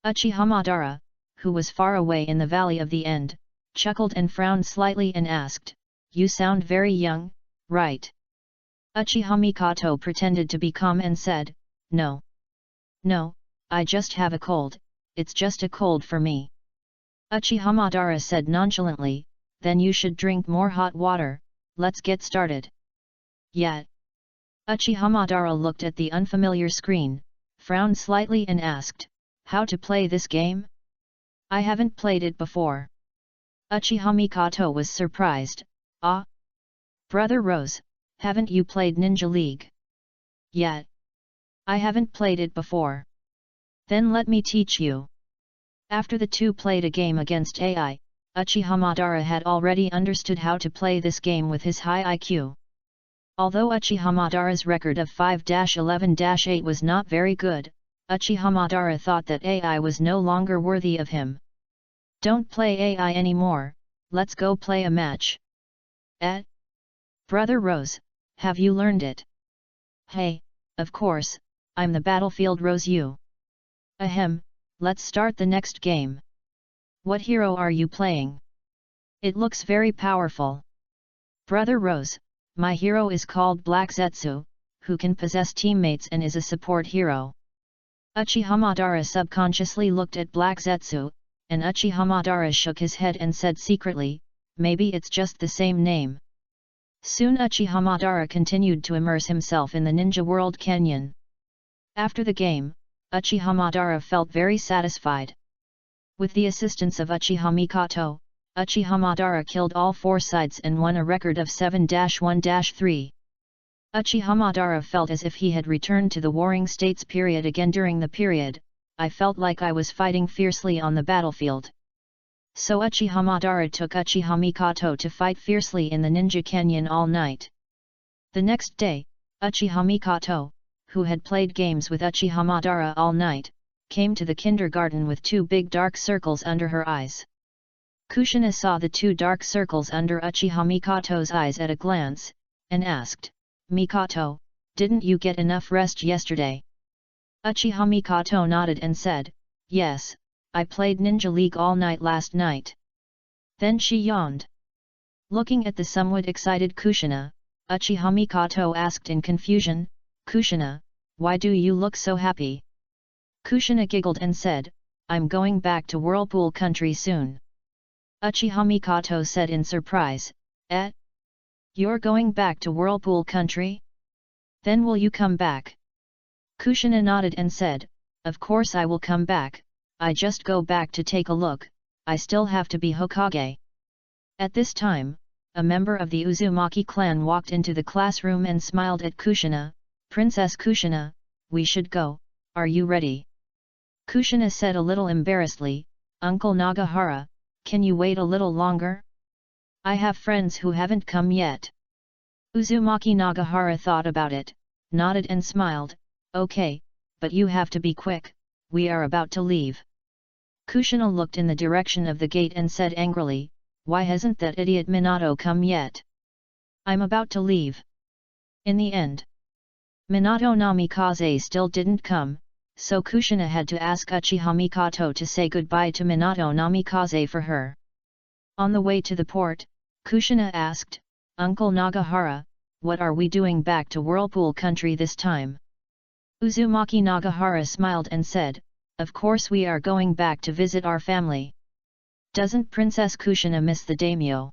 Uchiha Madara, who was far away in the valley of the end, chuckled and frowned slightly and asked, you sound very young, right? Uchiha Mikoto pretended to be calm and said, no. No, I just have a cold, it's just a cold for me. Uchiha Madara said nonchalantly, then you should drink more hot water, let's get started. Yet. Uchiha Madara looked at the unfamiliar screen, frowned slightly and asked, how to play this game? I haven't played it before. Uchiha Mikoto was surprised, ah? Brother Rose, haven't you played Ninja League? Yet. I haven't played it before. Then let me teach you. After the two played a game against AI, Uchiha Madara had already understood how to play this game with his high IQ. Although Uchiha Madara's record of 5-11-8 was not very good, Uchiha Madara thought that AI was no longer worthy of him. Don't play AI anymore, let's go play a match. Brother Rose, have you learned it? Hey, of course, I'm the Battlefield Rose you. Ahem, let's start the next game. What hero are you playing? It looks very powerful. Brother Rose, my hero is called Black Zetsu, who can possess teammates and is a support hero. Uchiha Madara subconsciously looked at Black Zetsu, and Uchiha Madara shook his head and said secretly, maybe it's just the same name. Soon Uchiha Madara continued to immerse himself in the ninja world canyon. After the game, Uchiha Madara felt very satisfied. With the assistance of Uchiha Mikoto, Uchiha Madara killed all 4 sides and won a record of 7-1-3. Uchiha Madara felt as if he had returned to the Warring States period again. During the period, I felt like I was fighting fiercely on the battlefield. So Uchiha Madara took Uchiha Mikoto to fight fiercely in the Ninja Canyon all night. The next day, Uchiha Mikoto, who had played games with Uchiha Madara all night, came to the kindergarten with 2 big dark circles under her eyes. Kushina saw the 2 dark circles under Uchiha Mikoto's eyes at a glance, and asked, "Mikoto, didn't you get enough rest yesterday?" Uchiha Mikoto nodded and said, "Yes, I played Ninja League all night last night." Then she yawned. Looking at the somewhat excited Kushina, Uchiha Mikoto asked in confusion, "Kushina, why do you look so happy?" Kushina giggled and said, "I'm going back to Whirlpool Country soon." Uchiha Mikoto said in surprise, "Eh? You're going back to Whirlpool Country? Then will you come back?" Kushina nodded and said, "Of course I will come back, I just go back to take a look, I still have to be Hokage." At this time, a member of the Uzumaki clan walked into the classroom and smiled at Kushina. "Princess Kushina, we should go, are you ready?" Kushina said a little embarrassedly, "Uncle Nagahara, can you wait a little longer? I have friends who haven't come yet." Uzumaki Nagahara thought about it, nodded and smiled, "Okay, but you have to be quick, we are about to leave." Kushina looked in the direction of the gate and said angrily, "Why hasn't that idiot Minato come yet? I'm about to leave." In the end, Minato Namikaze still didn't come, so Kushina had to ask Uchiha Mikoto to say goodbye to Minato Namikaze for her. On the way to the port, Kushina asked, "Uncle Nagahara, what are we doing back to Whirlpool Country this time?" Uzumaki Nagahara smiled and said, "Of course we are going back to visit our family. Doesn't Princess Kushina miss the daimyo?"